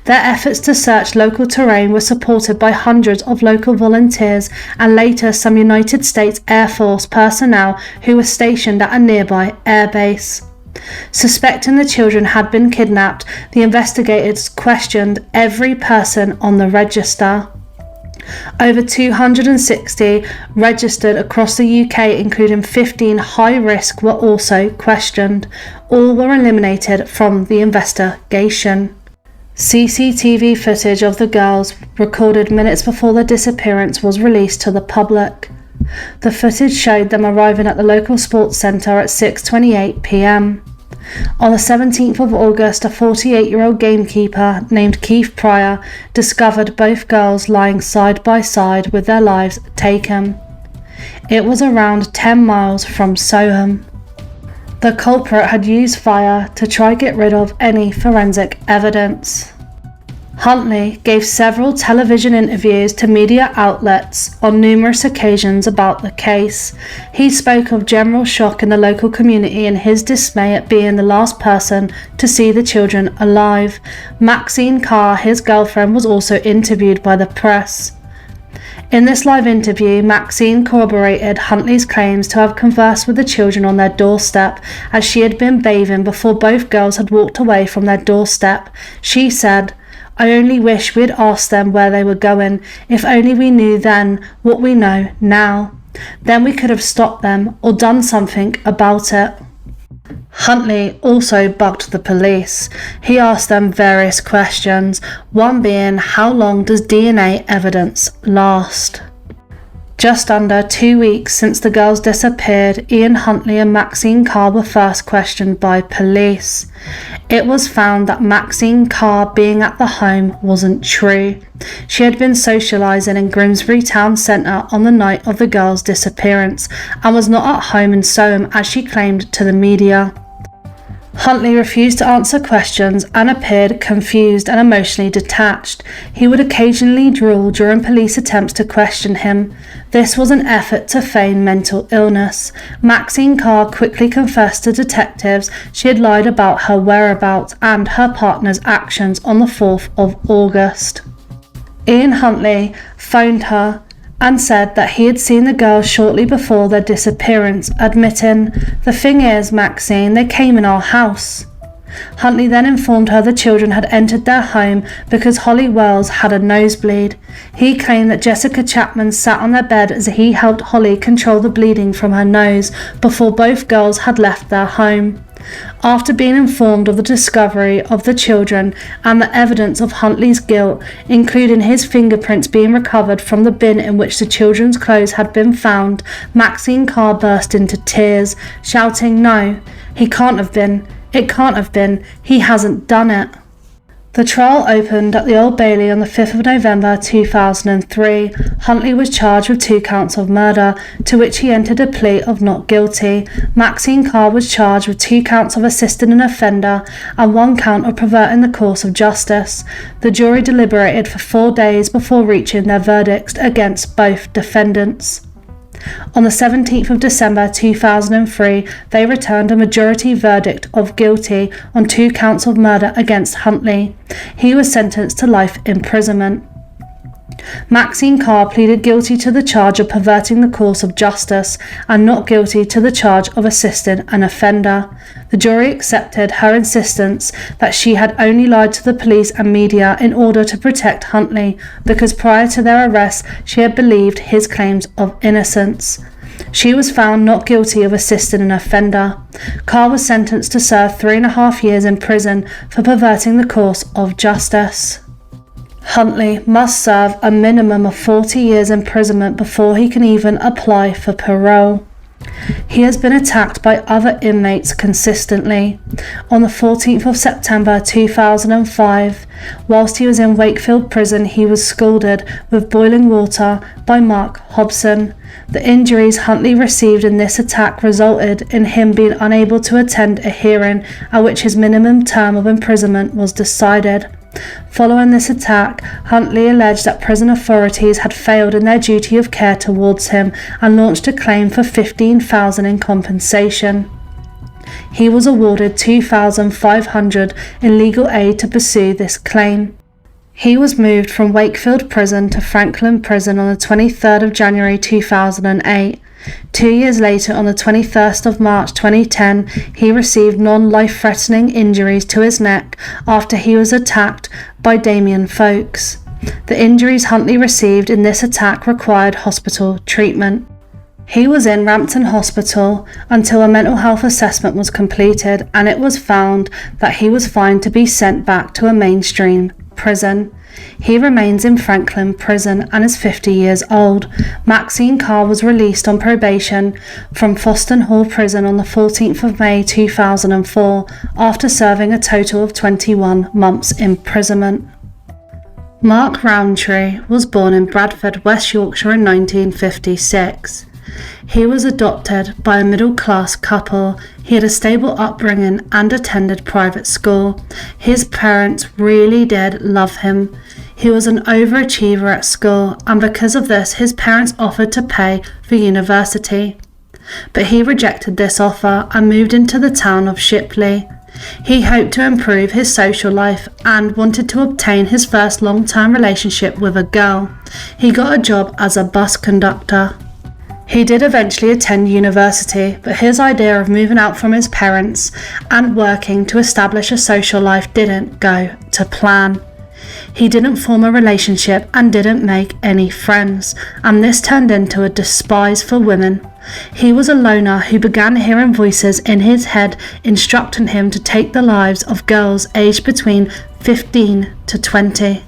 Their efforts to search local terrain were supported by hundreds of local volunteers and later some United States Air Force personnel who were stationed at a nearby airbase. Suspecting the children had been kidnapped, the investigators questioned every person on the register. Over 260 registered across the UK, including 15 high risk, were also questioned. All were eliminated from the investigation. CCTV footage of the girls recorded minutes before their disappearance was released to the public. The footage showed them arriving at the local sports centre at 6:28 p.m. On the 17th of August, a 48-year-old gamekeeper named Keith Pryor discovered both girls lying side by side with their lives taken. It was around 10 miles from Soham. The culprit had used fire to try get rid of any forensic evidence. Huntley gave several television interviews to media outlets on numerous occasions about the case. He spoke of general shock in the local community and his dismay at being the last person to see the children alive. Maxine Carr, his girlfriend, was also interviewed by the press. In this live interview, Maxine corroborated Huntley's claims to have conversed with the children on their doorstep as she had been bathing before both girls had walked away from their doorstep. She said, "I only wish we'd asked them where they were going. If only we knew then what we know now. Then we could have stopped them or done something about it." Huntley also bugged the police. He asked them various questions, one being, how long does DNA evidence last? Just under 2 weeks since the girls disappeared, Ian Huntley and Maxine Carr were first questioned by police. It was found that Maxine Carr being at the home wasn't true. She had been socialising in Grimsby town centre on the night of the girls' disappearance and was not at home in Soham as she claimed to the media. Huntley refused to answer questions and appeared confused and emotionally detached. He would occasionally drool during police attempts to question him. This was an effort to feign mental illness. Maxine Carr quickly confessed to detectives she had lied about her whereabouts and her partner's actions on the 4th of August. Ian Huntley phoned her and said that he had seen the girls shortly before their disappearance, admitting, "The thing is, Maxine, they came in our house." Huntley then informed her the children had entered their home because Holly Wells had a nosebleed. He claimed that Jessica Chapman sat on their bed as he helped Holly control the bleeding from her nose before both girls had left their home. After being informed of the discovery of the children and the evidence of Huntley's guilt, including his fingerprints being recovered from the bin in which the children's clothes had been found, Maxine Carr burst into tears, shouting, "No, he can't have been. It can't have been. He hasn't done it." The trial opened at the Old Bailey on the 5th of November 2003. Huntley was charged with 2 counts of murder, to which he entered a plea of not guilty. Maxine Carr was charged with 2 counts of assisting an offender and 1 count of perverting the course of justice. The jury deliberated for 4 days before reaching their verdicts against both defendants. On the 17th of December 2003, they returned a majority verdict of guilty on 2 counts of murder against Huntley. He was sentenced to life imprisonment. Maxine Carr pleaded guilty to the charge of perverting the course of justice and not guilty to the charge of assisting an offender. The jury accepted her insistence that she had only lied to the police and media in order to protect Huntley, because prior to their arrest she had believed his claims of innocence. She was found not guilty of assisting an offender. Carr was sentenced to serve 3.5 years in prison for perverting the course of justice. Huntley must serve a minimum of 40 years imprisonment before he can even apply for parole. He has been attacked by other inmates consistently. On the 14th of September 2005, whilst he was in Wakefield prison, he was scalded with boiling water by Mark Hobson. The injuries Huntley received in this attack resulted in him being unable to attend a hearing at which his minimum term of imprisonment was decided. Following this attack, Huntley alleged that prison authorities had failed in their duty of care towards him and launched a claim for $15,000 in compensation. He was awarded $2,500 in legal aid to pursue this claim. He was moved from Wakefield Prison to Frankland Prison on the 23rd of January 2008. 2 years later, on the 21st of March 2010, he received non-life-threatening injuries to his neck after he was attacked by Damien Folkes. The injuries Huntley received in this attack required hospital treatment. He was in Rampton Hospital until a mental health assessment was completed, and it was found that he was fine to be sent back to a mainstream prison. He remains in Frankland Prison and is 50 years old. Maxine Carr was released on probation from Foston Hall Prison on the 14th of May 2004 after serving a total of 21 months imprisonment. Mark Rowntree was born in Bradford, West Yorkshire in 1956. He was adopted by a middle-class couple. He had a stable upbringing and attended private school. His parents really did love him. He was an overachiever at school, and because of this, his parents offered to pay for university. But he rejected this offer and moved into the town of Shipley. He hoped to improve his social life and wanted to obtain his first long-term relationship with a girl. He got a job as a bus conductor. He did eventually attend university, but his idea of moving out from his parents and working to establish a social life didn't go to plan. He didn't form a relationship and didn't make any friends, and this turned into a despise for women. He was a loner who began hearing voices in his head instructing him to take the lives of girls aged between 15 to 20.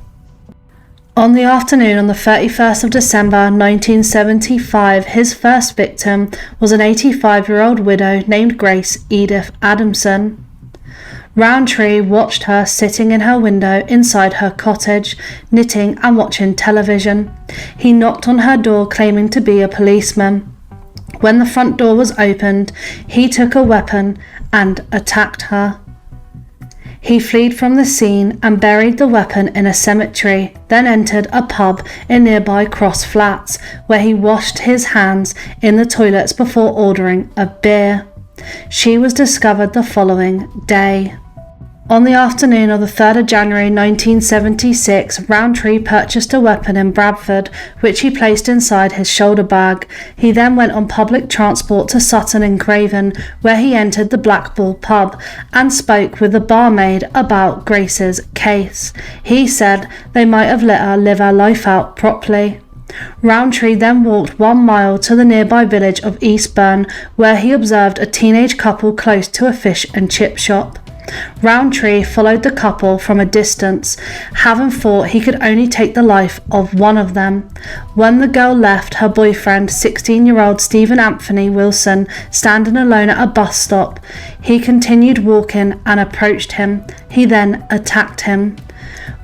On the afternoon of the 31st of December 1975, his first victim was an 85-year-old widow named Grace Edith Adamson. Rowntree watched her sitting in her window inside her cottage, knitting and watching television. He knocked on her door claiming to be a policeman. When the front door was opened, he took a weapon and attacked her. He fled from the scene and buried the weapon in a cemetery, then entered a pub in nearby Cross Flats, where he washed his hands in the toilets before ordering a beer. She was discovered the following day. On the afternoon of the 3rd of January 1976, Rowntree purchased a weapon in Bradford, which he placed inside his shoulder bag. He then went on public transport to Sutton in Craven, where he entered the Black Bull pub and spoke with the barmaid about Grace's case. He said they might have let her live her life out properly. Rowntree then walked 1 mile to the nearby village of Eastbourne, where he observed a teenage couple close to a fish and chip shop. Rowntree followed the couple from a distance, having thought he could only take the life of one of them. When the girl left her boyfriend, 16-year-old Stephen Anthony Wilson, standing alone at a bus stop, he continued walking and approached him. He then attacked him.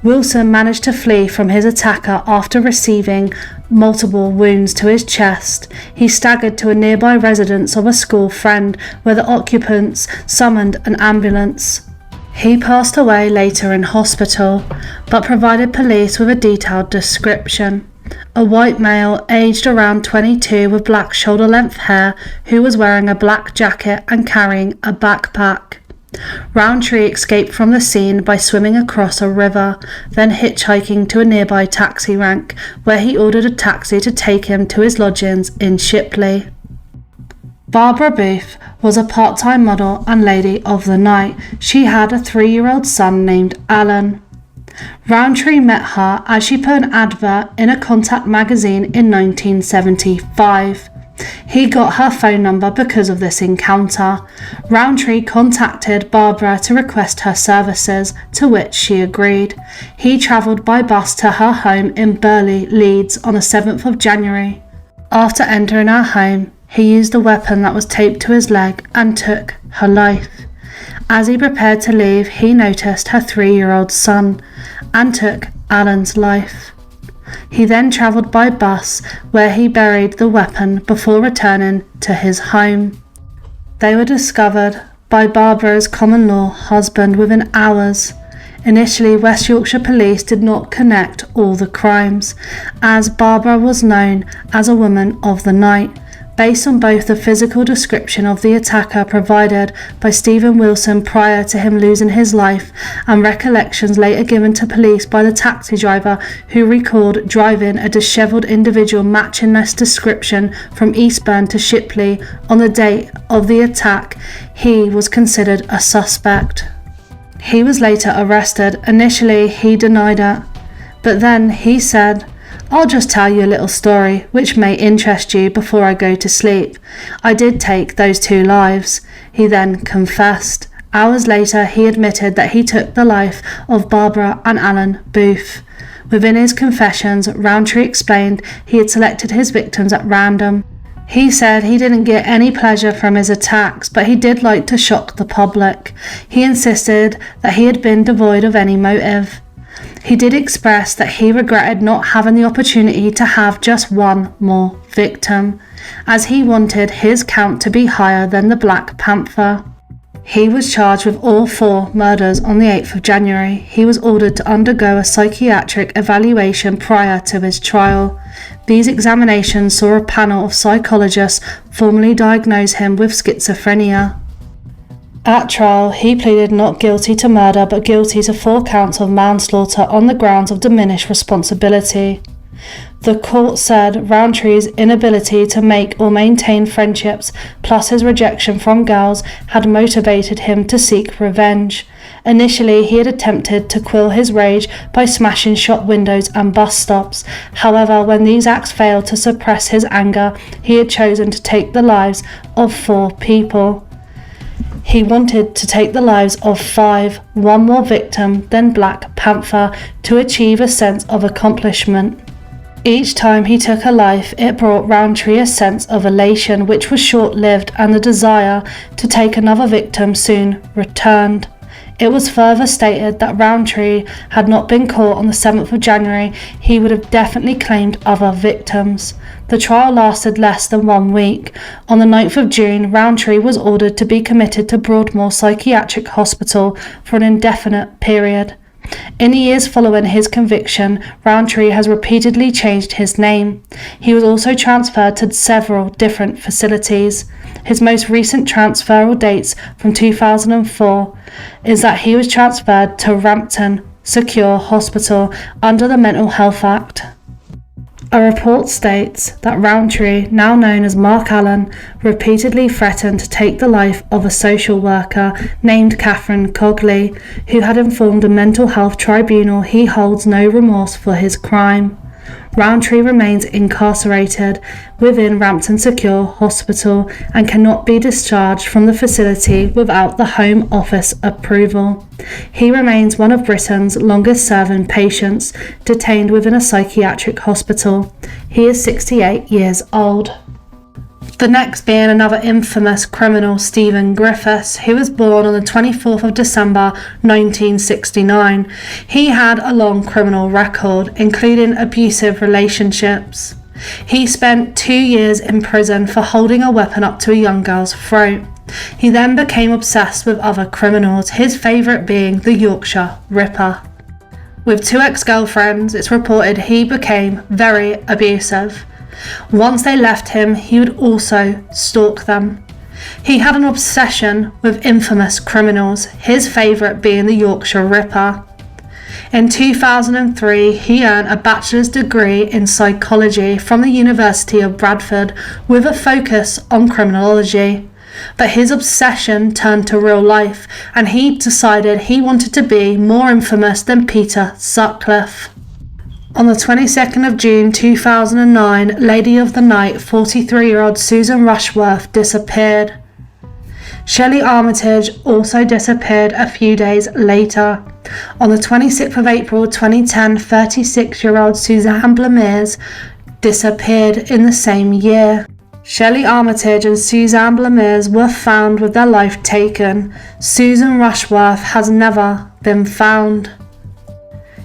Wilson managed to flee from his attacker after receiving multiple wounds to his chest. He staggered to a nearby residence of a school friend, where the occupants summoned an ambulance. He passed away later in hospital, but provided police with a detailed description. A white male aged around 22 with black shoulder-length hair, who was wearing a black jacket and carrying a backpack. Rowntree escaped from the scene by swimming across a river, then hitchhiking to a nearby taxi rank, where he ordered a taxi to take him to his lodgings in Shipley. Barbara Booth was a part-time model and lady of the night. She had a 3-year-old son named Alan. Rowntree met her as she put an advert in a Contact magazine in 1975. He got her phone number because of this encounter. Rowntree contacted Barbara to request her services, to which she agreed. He travelled by bus to her home in Burley, Leeds on the 7th of January. After entering her home, he used a weapon that was taped to his leg and took her life. As he prepared to leave, he noticed her 3-year-old son and took Alan's life. He then travelled by bus, where he buried the weapon before returning to his home. They were discovered by Barbara's common-law husband within hours. Initially, West Yorkshire Police did not connect all the crimes, as Barbara was known as a woman of the night, based on both the physical description of the attacker provided by Stephen Wilson prior to him losing his life, and recollections later given to police by the taxi driver, who recalled driving a dishevelled individual matching this description from Eastbourne to Shipley on the date of the attack. He was considered a suspect. He was later arrested. Initially, he denied it, but then he said, "I'll just tell you a little story which may interest you before I go to sleep. I did take those 2 lives." He then confessed. Hours later, he admitted that he took the life of Barbara and Alan Booth. Within his confessions, Rowntree explained he had selected his victims at random. He said he didn't get any pleasure from his attacks, but he did like to shock the public. He insisted that he had been devoid of any motive. He did express that he regretted not having the opportunity to have just one more victim, as he wanted his count to be higher than the Black Panther. He was charged with all 4 murders on the 8th of January. He was ordered to undergo a psychiatric evaluation prior to his trial. These examinations saw a panel of psychologists formally diagnose him with schizophrenia. At trial, he pleaded not guilty to murder but guilty to 4 counts of manslaughter on the grounds of diminished responsibility. The court said Rowntree's inability to make or maintain friendships, plus his rejection from girls, had motivated him to seek revenge. Initially, he had attempted to quell his rage by smashing shop windows and bus stops. However, when these acts failed to suppress his anger, he had chosen to take the lives of 4 people. He wanted to take the lives of 5, one more victim than Black Panther, to achieve a sense of accomplishment. Each time he took a life, it brought Rowntree a sense of elation, which was short-lived, and the desire to take another victim soon returned. It was further stated that Rowntree had not been caught on the 7th of January, he would have definitely claimed other victims. The trial lasted less than 1 week. On the 9th of June, Rowntree was ordered to be committed to Broadmoor Psychiatric Hospital for an indefinite period. In the years following his conviction, Rowntree has repeatedly changed his name. He was also transferred to several different facilities. His most recent transfer dates from 2004 is that he was transferred to Rampton Secure Hospital under the Mental Health Act. A report states that Rowntree, now known as Mark Allen, repeatedly threatened to take the life of a social worker named Catherine Cogley, who had informed a mental health tribunal he holds no remorse for his crime. Rowntree remains incarcerated within Rampton Secure Hospital and cannot be discharged from the facility without the Home Office approval. He remains one of Britain's longest-serving patients detained within a psychiatric hospital. He is 68 years old. The next being another infamous criminal, Stephen Griffiths, who was born on the 24th of December 1969. He had a long criminal record, including abusive relationships. He spent 2 years in prison for holding a weapon up to a young girl's throat. He then became obsessed with other criminals, his favourite being the Yorkshire Ripper. With 2 ex-girlfriends, it's reported he became very abusive. Once they left him, he would also stalk them. He had an obsession with infamous criminals, his favourite being the Yorkshire Ripper. In 2003, he earned a bachelor's degree in psychology from the University of Bradford with a focus on criminology. But his obsession turned to real life, and he decided he wanted to be more infamous than Peter Sutcliffe. On the 22nd of June 2009, Lady of the Night 43-year-old Susan Rushworth disappeared. Shelley Armitage also disappeared a few days later. On the 26th of April 2010, 36-year-old Suzanne Belmarsh disappeared in the same year. Shelley Armitage and Suzanne Belmarsh were found with their life taken. Susan Rushworth has never been found.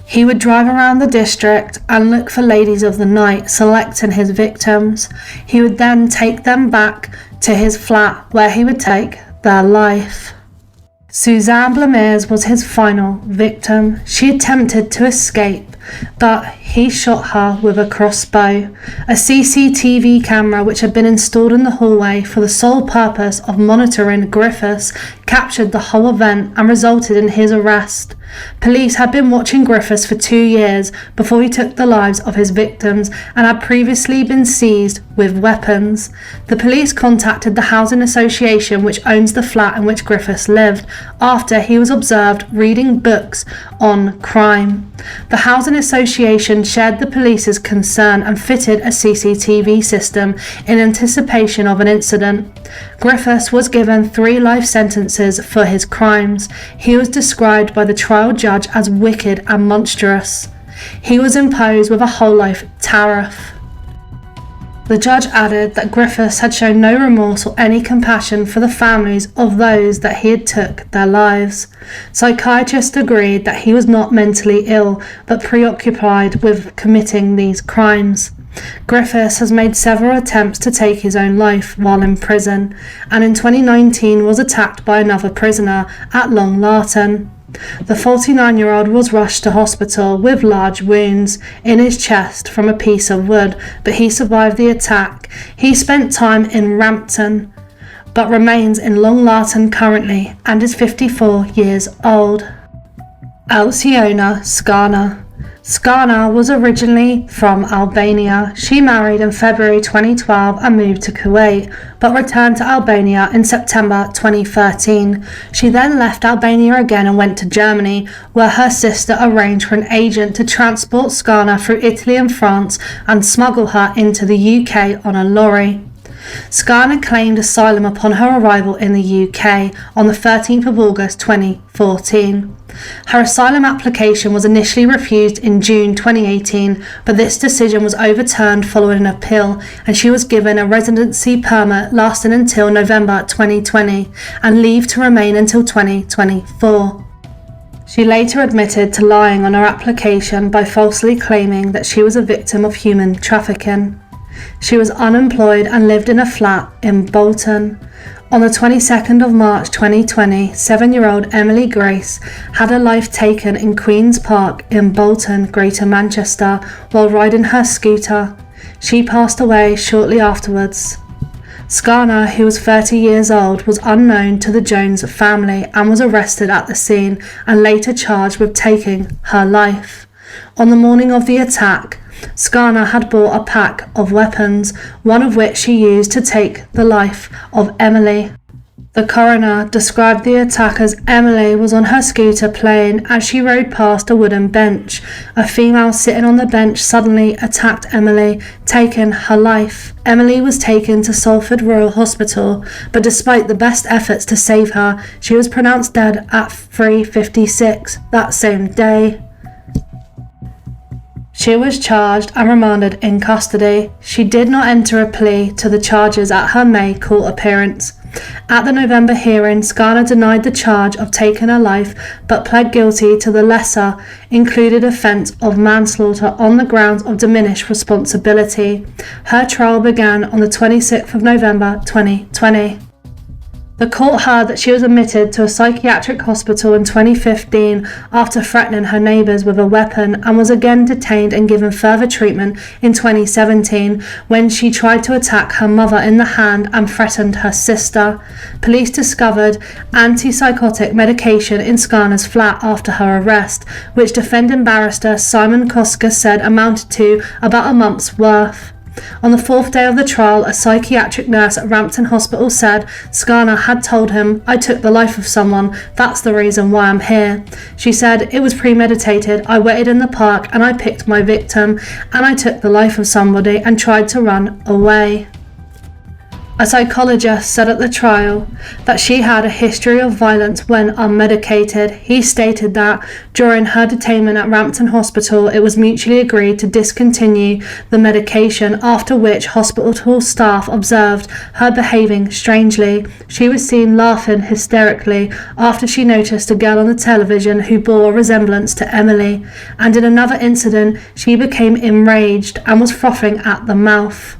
He would drive around the district and look for ladies of the night, selecting his victims. He would then take them back to his flat where he would take their life. Suzanne Belmarsh was his final victim. She attempted to escape, but he shot her with a crossbow. A CCTV camera which had been installed in the hallway for the sole purpose of monitoring Griffiths captured the whole event and resulted in his arrest. Police had been watching Griffiths for 2 years before he took the lives of his victims and had previously been seized with weapons. The police contacted the housing association which owns the flat in which Griffiths lived after he was observed reading books on crime. The housing association shared the police's concern and fitted a CCTV system in anticipation of an incident. Griffiths was given 3 life sentences for his crimes. He was described by the trial judge as wicked and monstrous. He was imposed with a whole life tariff. The judge added that Griffiths had shown no remorse or any compassion for the families of those that he had took their lives. Psychiatrists agreed that he was not mentally ill, but preoccupied with committing these crimes. Griffiths has made several attempts to take his own life while in prison, and in 2019 was attacked by another prisoner at Long Lartin. The 49-year-old was rushed to hospital with large wounds in his chest from a piece of wood, but he survived the attack. He spent time in Rampton, but remains in Long Lartin currently and is 54 years old. Alciona Skarna. Skarna was originally from Albania. She married in February 2012 and moved to Kuwait, but returned to Albania in September 2013. She then left Albania again and went to Germany, where her sister arranged for an agent to transport Skarna through Italy and France and smuggle her into the UK on a lorry. Skarna claimed asylum upon her arrival in the UK on the 13th of August 2014. Her asylum application was initially refused in June 2018, but this decision was overturned following an appeal, and she was given a residency permit lasting until November 2020 and leave to remain until 2024. She later admitted to lying on her application by falsely claiming that she was a victim of human trafficking. She was unemployed and lived in a flat in Bolton. On the 22nd of March 2020, 7-year-old Emily Grace had her life taken in Queen's Park in Bolton, Greater Manchester, while riding her scooter. She passed away shortly afterwards. Skarna, who was 30 years old, was unknown to the Jones family and was arrested at the scene and later charged with taking her life. On the morning of the attack, Skarna had bought a pack of weapons, one of which she used to take the life of Emily. The coroner described the attack as Emily was on her scooter playing as she rode past a wooden bench. A female sitting on the bench suddenly attacked Emily, taking her life. Emily was taken to Salford Royal Hospital, but despite the best efforts to save her, she was pronounced dead at 3:56 that same day. She was charged and remanded in custody. She did not enter a plea to the charges at her May court appearance. At the November hearing, Skarna denied the charge of taking her life, but pled guilty to the lesser included offence of manslaughter on the grounds of diminished responsibility. Her trial began on the 26th of November 2020. The court heard that she was admitted to a psychiatric hospital in 2015 after threatening her neighbours with a weapon, and was again detained and given further treatment in 2017 when she tried to attack her mother in the hand and threatened her sister. Police discovered antipsychotic medication in Skarna's flat after her arrest, which defending barrister Simon Koska said amounted to about a month's worth. On the fourth day of the trial, a psychiatric nurse at Rampton Hospital said Skarna had told him, "I took the life of someone, that's the reason why I'm here." She said, "It was premeditated, I waited in the park and I picked my victim, and I took the life of somebody and tried to run away." A psychologist said at the trial that she had a history of violence when unmedicated. He stated that during her detainment at Rampton Hospital, it was mutually agreed to discontinue the medication, after which hospital staff observed her behaving strangely. She was seen laughing hysterically after she noticed a girl on the television who bore a resemblance to Emily, and in another incident, she became enraged and was frothing at the mouth.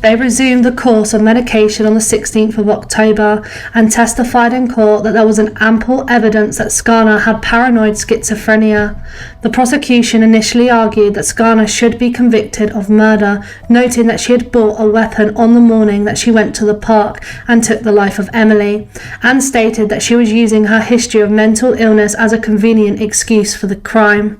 They resumed the course of medication on the 16th of October and testified in court that there was an ample evidence that Skarna had paranoid schizophrenia. The prosecution initially argued that Skarna should be convicted of murder, noting that she had bought a weapon on the morning that she went to the park and took the life of Emily, and stated that she was using her history of mental illness as a convenient excuse for the crime.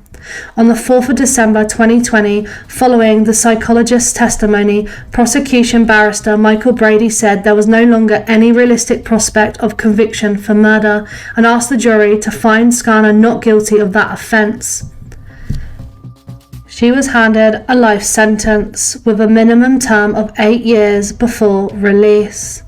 On the 4th of December 2020, following the psychologist's testimony, prosecution barrister Michael Brady said there was no longer any realistic prospect of conviction for murder and asked the jury to find Skarna not guilty of that offence. She was handed a life sentence with a minimum term of 8 years before release.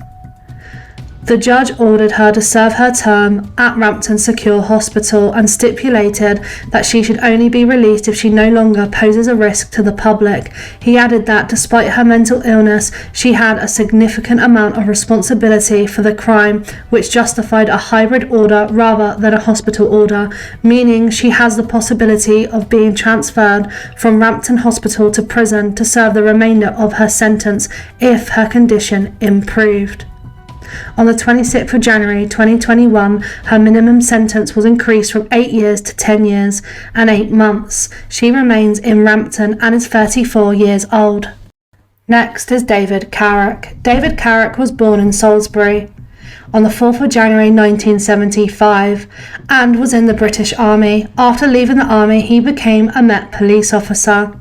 The judge ordered her to serve her term at Rampton Secure Hospital and stipulated that she should only be released if she no longer poses a risk to the public. He added that despite her mental illness, she had a significant amount of responsibility for the crime, which justified a hybrid order rather than a hospital order, meaning she has the possibility of being transferred from Rampton Hospital to prison to serve the remainder of her sentence if her condition improved. On the 26th of January 2021, her minimum sentence was increased from 8 years to 10 years and 8 months. She remains in Rampton and is 34 years old. Next is David Carrick. David Carrick was born in Salisbury on the 4th of January 1975 and was in the British Army. After leaving the army, he became a Met police officer.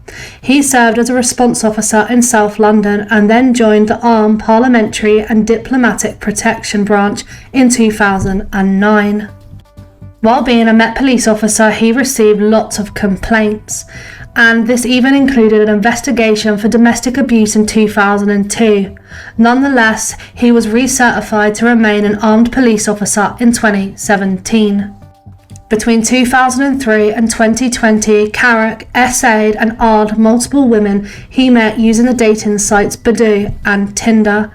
He served as a response officer in South London and then joined the Armed Parliamentary and Diplomatic Protection Branch in 2009. While being a Met police officer, he received lots of complaints, and this even included an investigation for domestic abuse in 2002. Nonetheless, he was recertified to remain an armed police officer in 2017. Between 2003 and 2020, Carrick essayed and R'd multiple women he met using the dating sites Badoo and Tinder.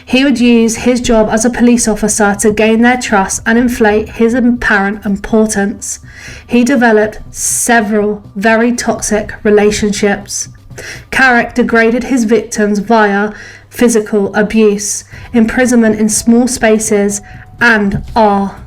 He would use his job as a police officer to gain their trust and inflate his apparent importance. He developed several very toxic relationships. Carrick degraded his victims via physical abuse, imprisonment in small spaces, and R.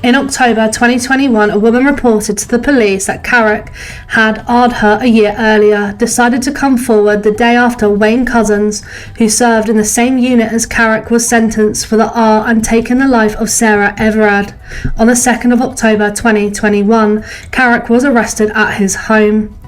In October 2021, a woman reported to the police that Carrick had R'd her a year earlier, decided to come forward the day after Wayne Cousins, who served in the same unit as Carrick, was sentenced for the R and taken the life of Sarah Everard. On the 2nd of October 2021, Carrick was arrested at his home.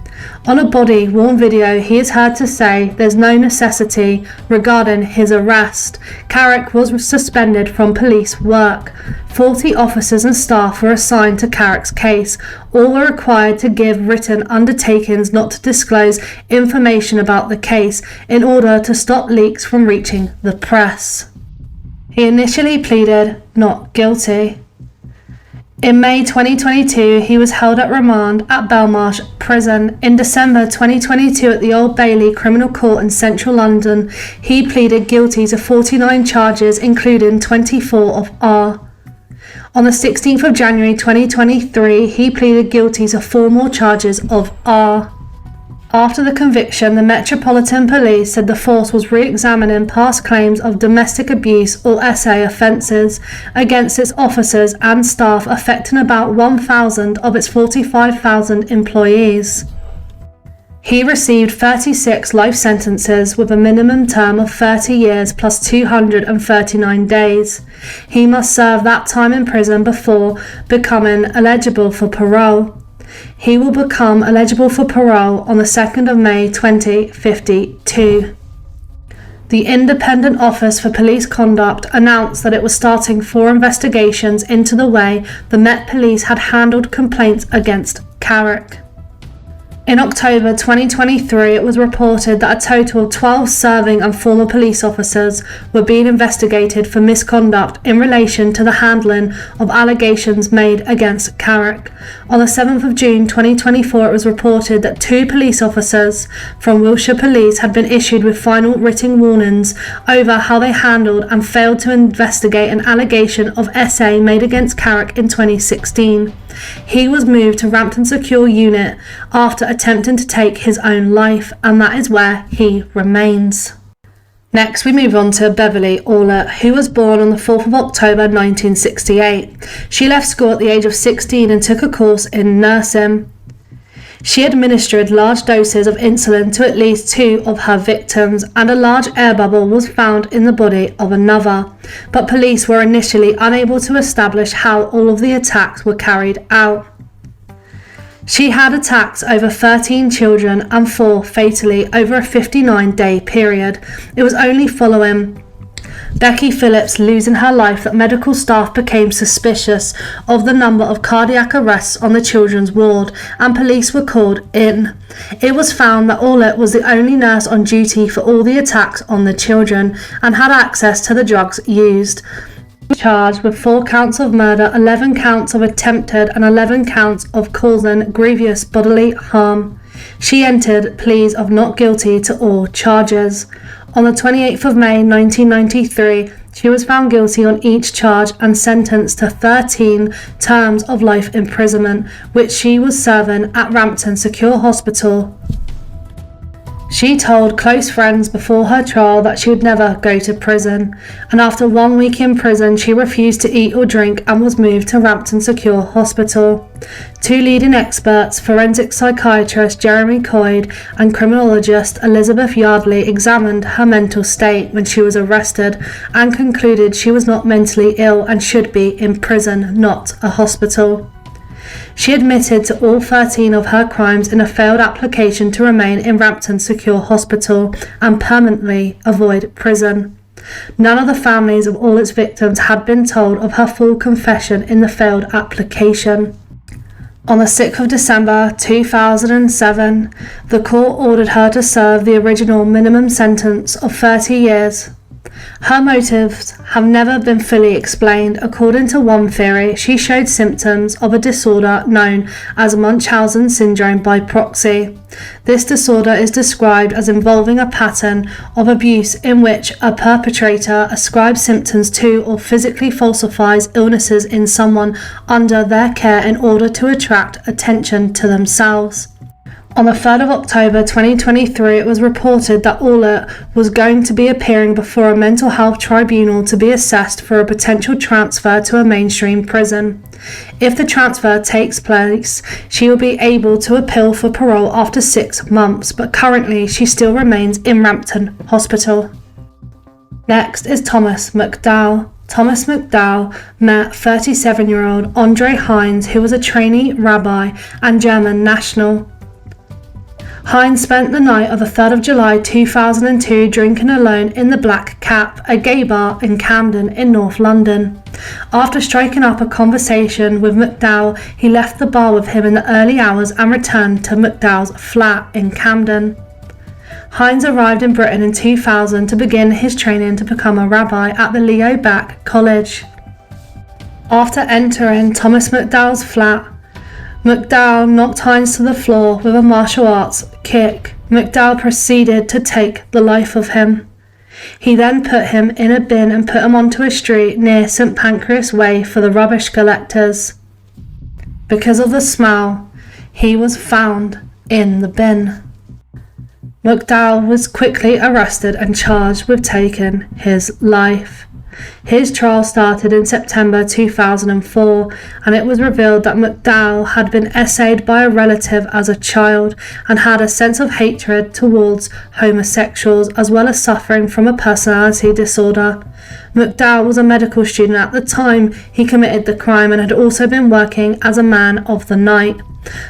On a body-worn video, he is heard to say there's no necessity regarding his arrest. Carrick was suspended from police work. 40 officers and staff were assigned to Carrick's case. All were required to give written undertakings not to disclose information about the case in order to stop leaks from reaching the press. He initially pleaded not guilty. In May 2022, he was held at remand at Belmarsh Prison. In December 2022, at the Old Bailey Criminal Court in central London, he pleaded guilty to 49 charges, including 24 of R. On the 16th of January 2023, he pleaded guilty to 4 more charges of R. After the conviction, the Metropolitan Police said the force was re-examining past claims of domestic abuse or SA offences against its officers and staff, affecting about 1,000 of its 45,000 employees. He received 36 life sentences with a minimum term of 30 years plus 239 days. He must serve that time in prison before becoming eligible for parole. He will become eligible for parole on the 2nd of May 2052. The Independent Office for Police Conduct announced that it was starting 4 investigations into the way the Met Police had handled complaints against Carrick. In October 2023, it was reported that a total of 12 serving and former police officers were being investigated for misconduct in relation to the handling of allegations made against Carrick. On the 7th of June 2024, it was reported that 2 police officers from Wiltshire Police had been issued with final written warnings over how they handled and failed to investigate an allegation of SA made against Carrick in 2016. He was moved to Rampton Secure Unit after attempting to take his own life, and that is where he remains. Next, we move on to Beverly Orlett, who was born on the 4th of October 1968. She left school at the age of 16 and took a course in nursing. She administered large doses of insulin to at least 2 of her victims, and a large air bubble was found in the body of another, but police were initially unable to establish how all of the attacks were carried out. She had attacked over 13 children and 4 fatally over a 59-day period. It was only following Becky Phillips losing her life that medical staff became suspicious of the number of cardiac arrests on the children's ward, and police were called in. It was found that Orlett was the only nurse on duty for all the attacks on the children and had access to the drugs used. Charged with 4 counts of murder, 11 counts of attempted and 11 counts of causing grievous bodily harm. She entered pleas of not guilty to all charges. On the 28th of May 1993, she was found guilty on each charge and sentenced to 13 terms of life imprisonment, which she was serving at Rampton Secure Hospital. She told close friends before her trial that she would never go to prison, and after 1 week in prison, she refused to eat or drink and was moved to Rampton Secure Hospital. 2 leading experts, forensic psychiatrist Jeremy Coyd and criminologist Elizabeth Yardley, examined her mental state when she was arrested and concluded she was not mentally ill and should be in prison, not a hospital. She admitted to all 13 of her crimes in a failed application to remain in Rampton Secure Hospital and permanently avoid prison. None of the families of all its victims had been told of her full confession in the failed application. On the 6th of December 2007, the court ordered her to serve the original minimum sentence of 30 years. Her motives have never been fully explained. According to one theory, she showed symptoms of a disorder known as Munchausen syndrome by proxy. This disorder is described as involving a pattern of abuse in which a perpetrator ascribes symptoms to or physically falsifies illnesses in someone under their care in order to attract attention to themselves. On the 3rd of October 2023, it was reported that Orlett was going to be appearing before a mental health tribunal to be assessed for a potential transfer to a mainstream prison. If the transfer takes place, she will be able to appeal for parole after 6 months, but currently she still remains in Rampton Hospital. Next is Thomas McDowell. Thomas McDowell met 37-year-old Andre Hines, who was a trainee rabbi and German national. Hines spent the night of the 3rd of July 2002 drinking alone in the Black Cap, a gay bar in Camden in North London. After striking up a conversation with McDowell, he left the bar with him in the early hours and returned to McDowell's flat in Camden. Hines arrived in Britain in 2000 to begin his training to become a rabbi at the Leo Baeck College. After entering Thomas McDowell's flat, McDowell knocked Hines to the floor with a martial arts kick. McDowell proceeded to take the life of him. He then put him in a bin and put him onto a street near St Pancras Way for the rubbish collectors. Because of the smell, he was found in the bin. McDowell was quickly arrested and charged with taking his life. His trial started in September 2004, and it was revealed that McDowell had been essayed by a relative as a child and had a sense of hatred towards homosexuals, as well as suffering from a personality disorder. McDowell was a medical student at the time he committed the crime and had also been working as a man of the night.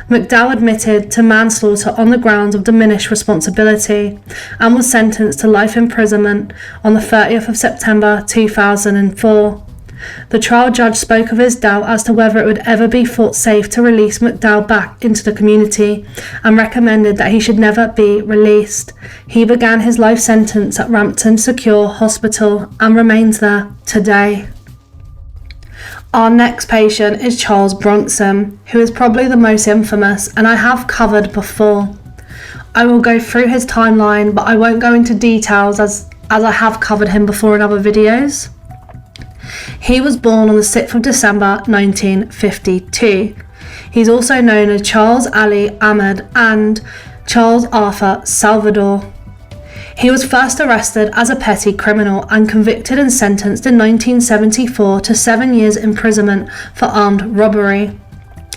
McDowell admitted to manslaughter on the grounds of diminished responsibility and was sentenced to life imprisonment on the 30th of September 2004. The trial judge spoke of his doubt as to whether it would ever be thought safe to release McDowell back into the community and recommended that he should never be released. He began his life sentence at Rampton Secure Hospital and remains there today. Our next patient is Charles Bronson, who is probably the most infamous and I have covered before. I will go through his timeline, but I won't go into details as I have covered him before in other videos. He was born on the 6th of December 1952. He's also known as Charles Ali Ahmed and Charles Arthur Salvador. He was first arrested as a petty criminal and convicted and sentenced in 1974 to 7 years imprisonment for armed robbery.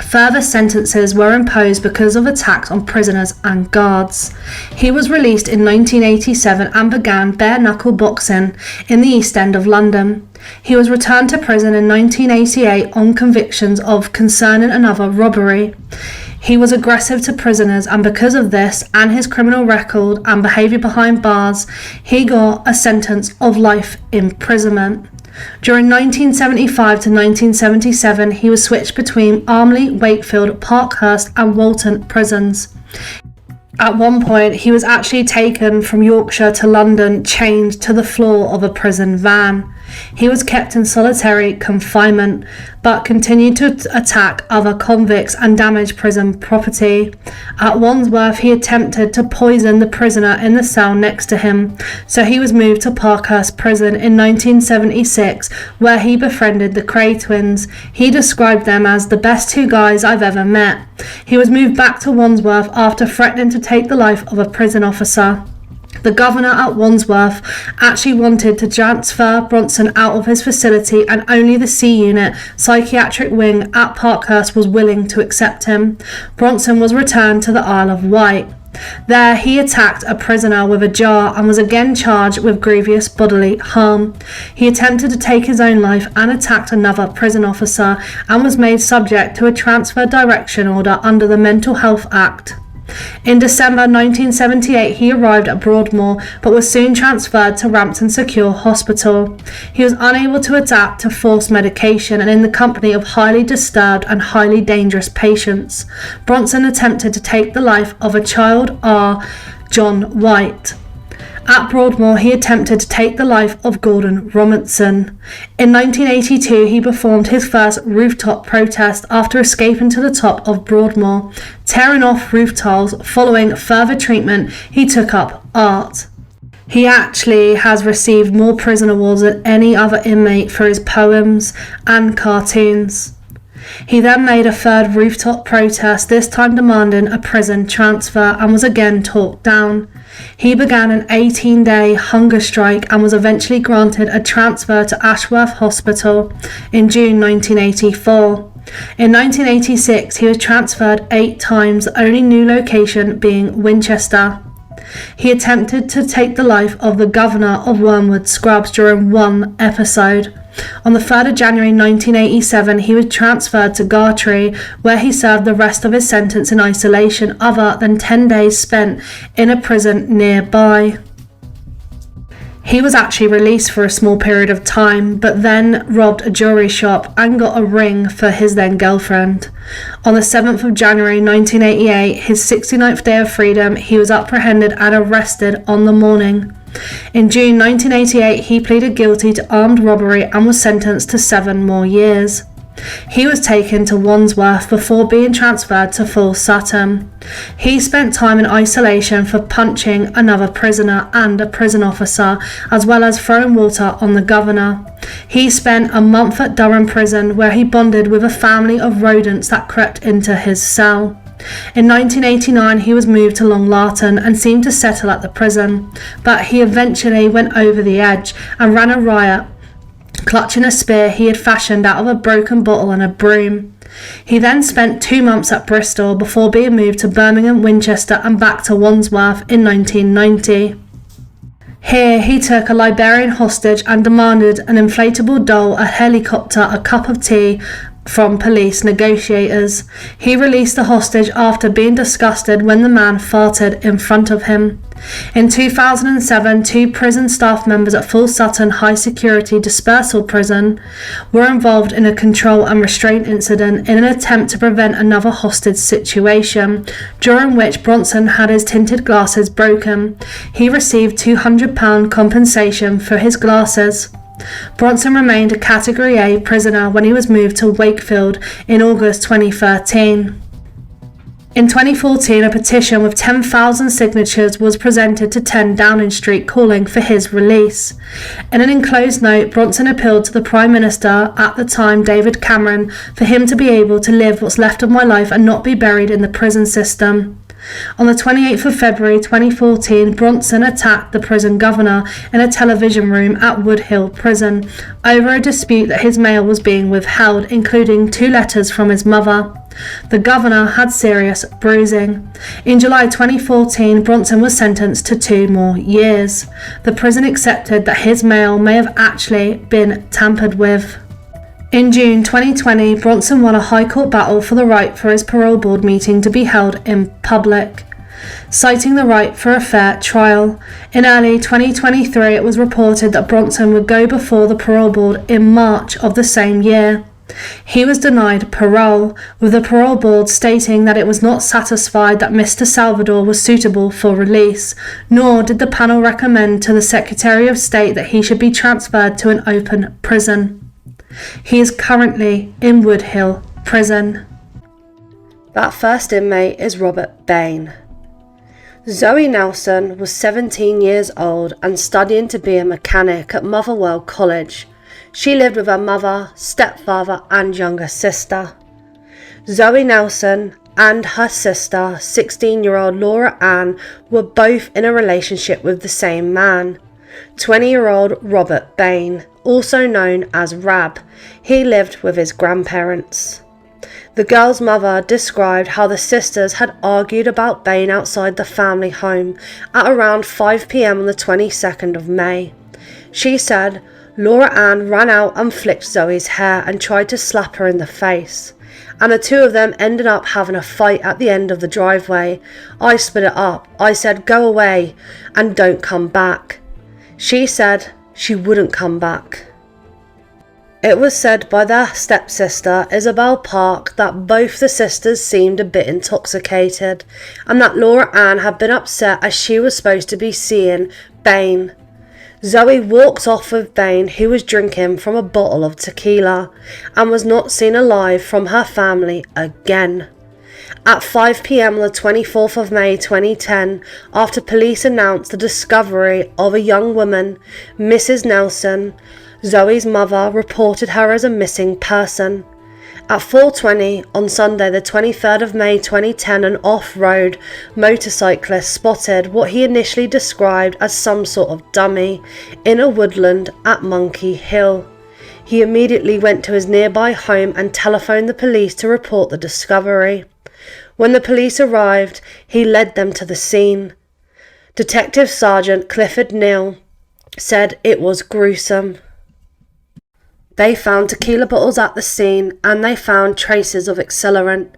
Further sentences were imposed because of attacks on prisoners and guards. He was released in 1987 and began bare-knuckle boxing in the East End of London. He was returned to prison in 1988 on convictions of concerning another robbery. He was aggressive to prisoners, and because of this and his criminal record and behaviour behind bars, he got a sentence of life imprisonment. During 1975 to 1977, he was switched between Armley, Wakefield, Parkhurst and Walton prisons. At one point, he was actually taken from Yorkshire to London, chained to the floor of a prison van. He was kept in solitary confinement, but continued to attack other convicts and damage prison property. At Wandsworth, he attempted to poison the prisoner in the cell next to him, so he was moved to Parkhurst Prison in 1976, where he befriended the Cray twins. He described them as the best two guys I've ever met. He was moved back to Wandsworth after threatening to take the life of a prison officer. The governor at Wandsworth actually wanted to transfer Bronson out of his facility, and only the C Unit psychiatric wing at Parkhurst was willing to accept him. Bronson was returned to the Isle of Wight. There he attacked a prisoner with a jar and was again charged with grievous bodily harm. He attempted to take his own life and attacked another prison officer and was made subject to a transfer direction order under the Mental Health Act. In December 1978, he arrived at Broadmoor but was soon transferred to Rampton Secure Hospital. He was unable to adapt to forced medication and in the company of highly disturbed and highly dangerous patients. Bronson attempted to take the life of a child R. John White. At Broadmoor, he attempted to take the life of Gordon Robinson. In 1982, he performed his first rooftop protest after escaping to the top of Broadmoor. Tearing off roof tiles, following further treatment, he took up art. He actually has received more prison awards than any other inmate for his poems and cartoons. He then made a third rooftop protest, this time demanding a prison transfer, and was again talked down. He began an 18-day hunger strike and was eventually granted a transfer to Ashworth Hospital in June 1984. In 1986, he was transferred 8 times, the only new location being Winchester. He attempted to take the life of the governor of Wormwood Scrub during one episode. On the 3rd of January 1987, he was transferred to Gartree, where he served the rest of his sentence in isolation other than 10 days spent in a prison nearby. He was actually released for a small period of time, but then robbed a jewellery shop and got a ring for his then girlfriend. On the 7th of January 1988, his 69th day of freedom, he was apprehended and arrested on the morning. In June 1988, he pleaded guilty to armed robbery and was sentenced to 7 more years. He was taken to Wandsworth before being transferred to Full Sutton. He spent time in isolation for punching another prisoner and a prison officer, as well as throwing water on the governor. He spent a month at Durham prison, where he bonded with a family of rodents that crept into his cell. In 1989, he was moved to Lartin and seemed to settle at the prison, but he eventually went over the edge and ran a riot, clutching a spear he had fashioned out of a broken bottle and a broom. He then spent 2 months at Bristol before being moved to Birmingham, Winchester and back to Wandsworth in 1990. Here he took a Liberian hostage and demanded an inflatable doll, a helicopter, a cup of tea from police negotiators. He released the hostage after being disgusted when the man farted in front of him. In 2007, 2 prison staff members at Full Sutton High Security Dispersal Prison were involved in a control and restraint incident in an attempt to prevent another hostage situation, during which Bronson had his tinted glasses broken. He received £200 compensation for his glasses. Bronson remained a Category A prisoner when he was moved to Wakefield in August 2013. In 2014, a petition with 10,000 signatures was presented to 10 Downing Street calling for his release. In an enclosed note, Bronson appealed to the Prime Minister at the time, David Cameron, for him to be able to live what's left of my life and not be buried in the prison system. On the 28th of February 2014, Bronson attacked the prison governor in a television room at Woodhill Prison over a dispute that his mail was being withheld, including 2 letters from his mother. The governor had serious bruising. In July 2014, Bronson was sentenced to 2 more years. The prison accepted that his mail may have actually been tampered with. In June 2020, Bronson won a High Court battle for the right for his parole board meeting to be held in public, citing the right for a fair trial. In early 2023, it was reported that Bronson would go before the parole board in March of the same year. He was denied parole, with the parole board stating that it was not satisfied that Mr. Salvador was suitable for release, nor did the panel recommend to the Secretary of State that he should be transferred to an open prison. He is currently in Woodhill Prison. That first inmate is Robert Bain. Zoe Nelson was 17 years old and studying to be a mechanic at Motherwell College. She lived with her mother, stepfather and younger sister. Zoe Nelson and her sister, 16-year-old Laura Ann, were both in a relationship with the same man, 20-year-old Robert Bain, also known as Rab. He lived with his grandparents. The girl's mother described how the sisters had argued about Bain outside the family home at around 5 p.m. on the 22nd of May. She said Laura Ann ran out and flicked Zoe's hair and tried to slap her in the face, and the two of them ended up having a fight at the end of the driveway. I split it up. I said, "Go away and don't come back." She said she wouldn't come back. It was said by their stepsister, Isabel Park, that both the sisters seemed a bit intoxicated, and that Laura Ann had been upset as she was supposed to be seeing Bain. Zoe walked off with Bain, who was drinking from a bottle of tequila, and was not seen alive from her family again. At 5 p.m. on the 24th of May 2010, after police announced the discovery of a young woman, Mrs. Nelson, Zoe's mother reported her as a missing person. At 4:20 on Sunday the 23rd of May 2010, an off-road motorcyclist spotted what he initially described as some sort of dummy in a woodland at Monkey Hill. He immediately went to his nearby home and telephoned the police to report the discovery. When the police arrived, he led them to the scene. Detective Sergeant Clifford Neal said it was gruesome. They found tequila bottles at the scene and they found traces of accelerant.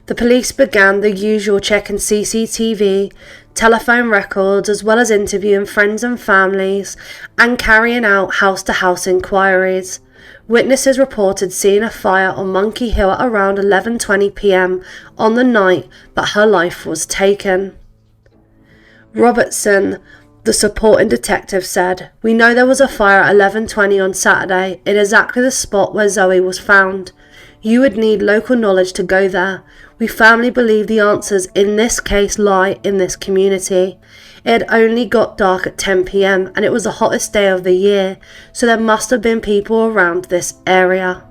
The police began the usual checking CCTV, telephone records, as well as interviewing friends and families and carrying out house-to-house inquiries. Witnesses reported seeing a fire on Monkey Hill at around 11:20 p.m. on the night that her life was taken. Robertson, the supporting detective, said, "We know there was a fire at 11:20 on Saturday in exactly the spot where Zoe was found. You would need local knowledge to go there. We firmly believe the answers in this case lie in this community. It had only got dark at 10 p.m. and it was the hottest day of the year, so there must have been people around this area."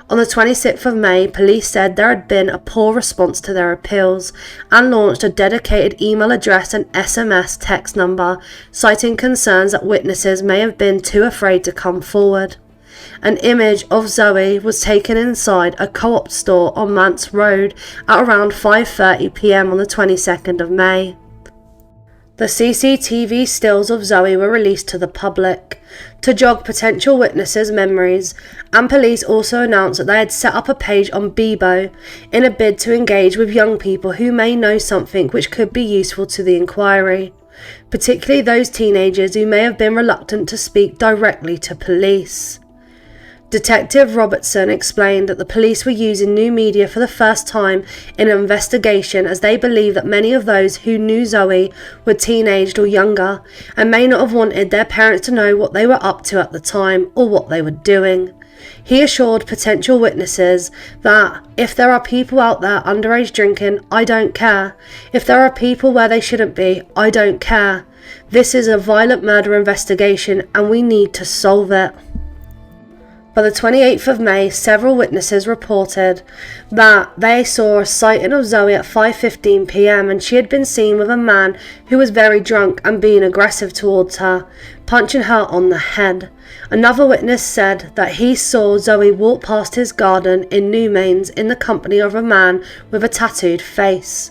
On the 26th of May, police said there had been a poor response to their appeals and launched a dedicated email address and SMS text number, citing concerns that witnesses may have been too afraid to come forward. An image of Zoe was taken inside a co-op store on Mance Road at around 5:30 p.m. on the 22nd of May. The CCTV stills of Zoe were released to the public to jog potential witnesses' memories, and police also announced that they had set up a page on Bebo in a bid to engage with young people who may know something which could be useful to the inquiry, particularly those teenagers who may have been reluctant to speak directly to police. Detective Robertson explained that the police were using new media for the first time in an investigation, as they believe that many of those who knew Zoe were teenaged or younger and may not have wanted their parents to know what they were up to at the time or what they were doing. He assured potential witnesses that if there are people out there underage drinking, I don't care. If there are people where they shouldn't be, I don't care. This is a violent murder investigation and we need to solve it. By the 28th of May, several witnesses reported that they saw a sighting of Zoe at 5:15 p.m. and she had been seen with a man who was very drunk and being aggressive towards her, punching her on the head. Another witness said that he saw Zoe walk past his garden in Newmains in the company of a man with a tattooed face.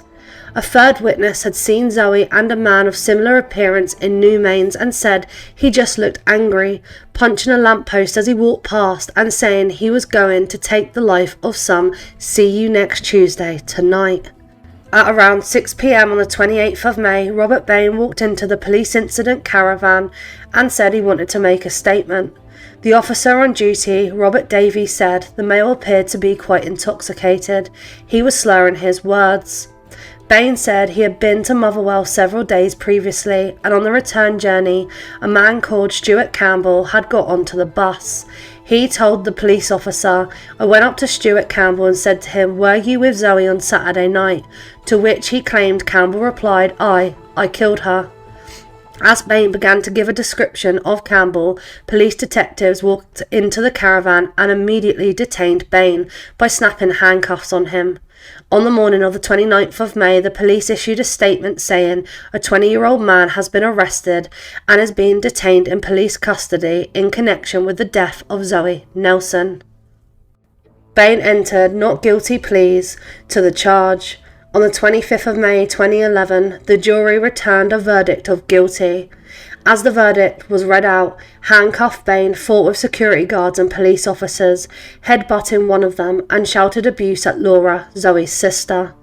A third witness had seen Zoe and a man of similar appearance in Newmains and said he just looked angry, punching a lamppost as he walked past and saying he was going to take the life of some "see you next Tuesday" tonight. At around 6 p.m. on the 28th of May, Robert Bain walked into the police incident caravan and said he wanted to make a statement. The officer on duty, Robert Davies, said the male appeared to be quite intoxicated. He was slurring his words. Bain said he had been to Motherwell several days previously, and on the return journey, a man called Stuart Campbell had got onto the bus. He told the police officer, "I went up to Stuart Campbell and said to him, 'Were you with Zoe on Saturday night?' To which he claimed Campbell replied, I killed her." As Bain began to give a description of Campbell, police detectives walked into the caravan and immediately detained Bain by snapping handcuffs on him. On the morning of the 29th of May, the police issued a statement saying a 20-year-old man has been arrested and is being detained in police custody in connection with the death of Zoe Nelson. Bain entered not guilty pleas to the charge. On the 25th of May 2011, the jury returned a verdict of guilty. As the verdict was read out, handcuffed Bain fought with security guards and police officers, headbutting one of them, and shouted abuse at Laura, Zoe's sister.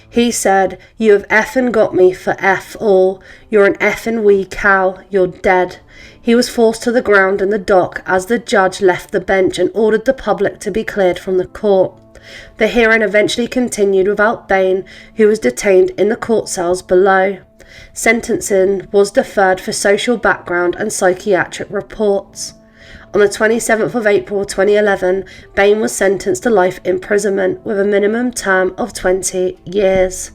He said, "You have effing got me for F all. You're an effing wee cow. You're dead." He was forced to the ground in the dock as the judge left the bench and ordered the public to be cleared from the court. The hearing eventually continued without Bain, who was detained in the court cells below. Sentencing was deferred for social background and psychiatric reports. On the 27th of April 2011, Bain was sentenced to life imprisonment with a minimum term of 20 years.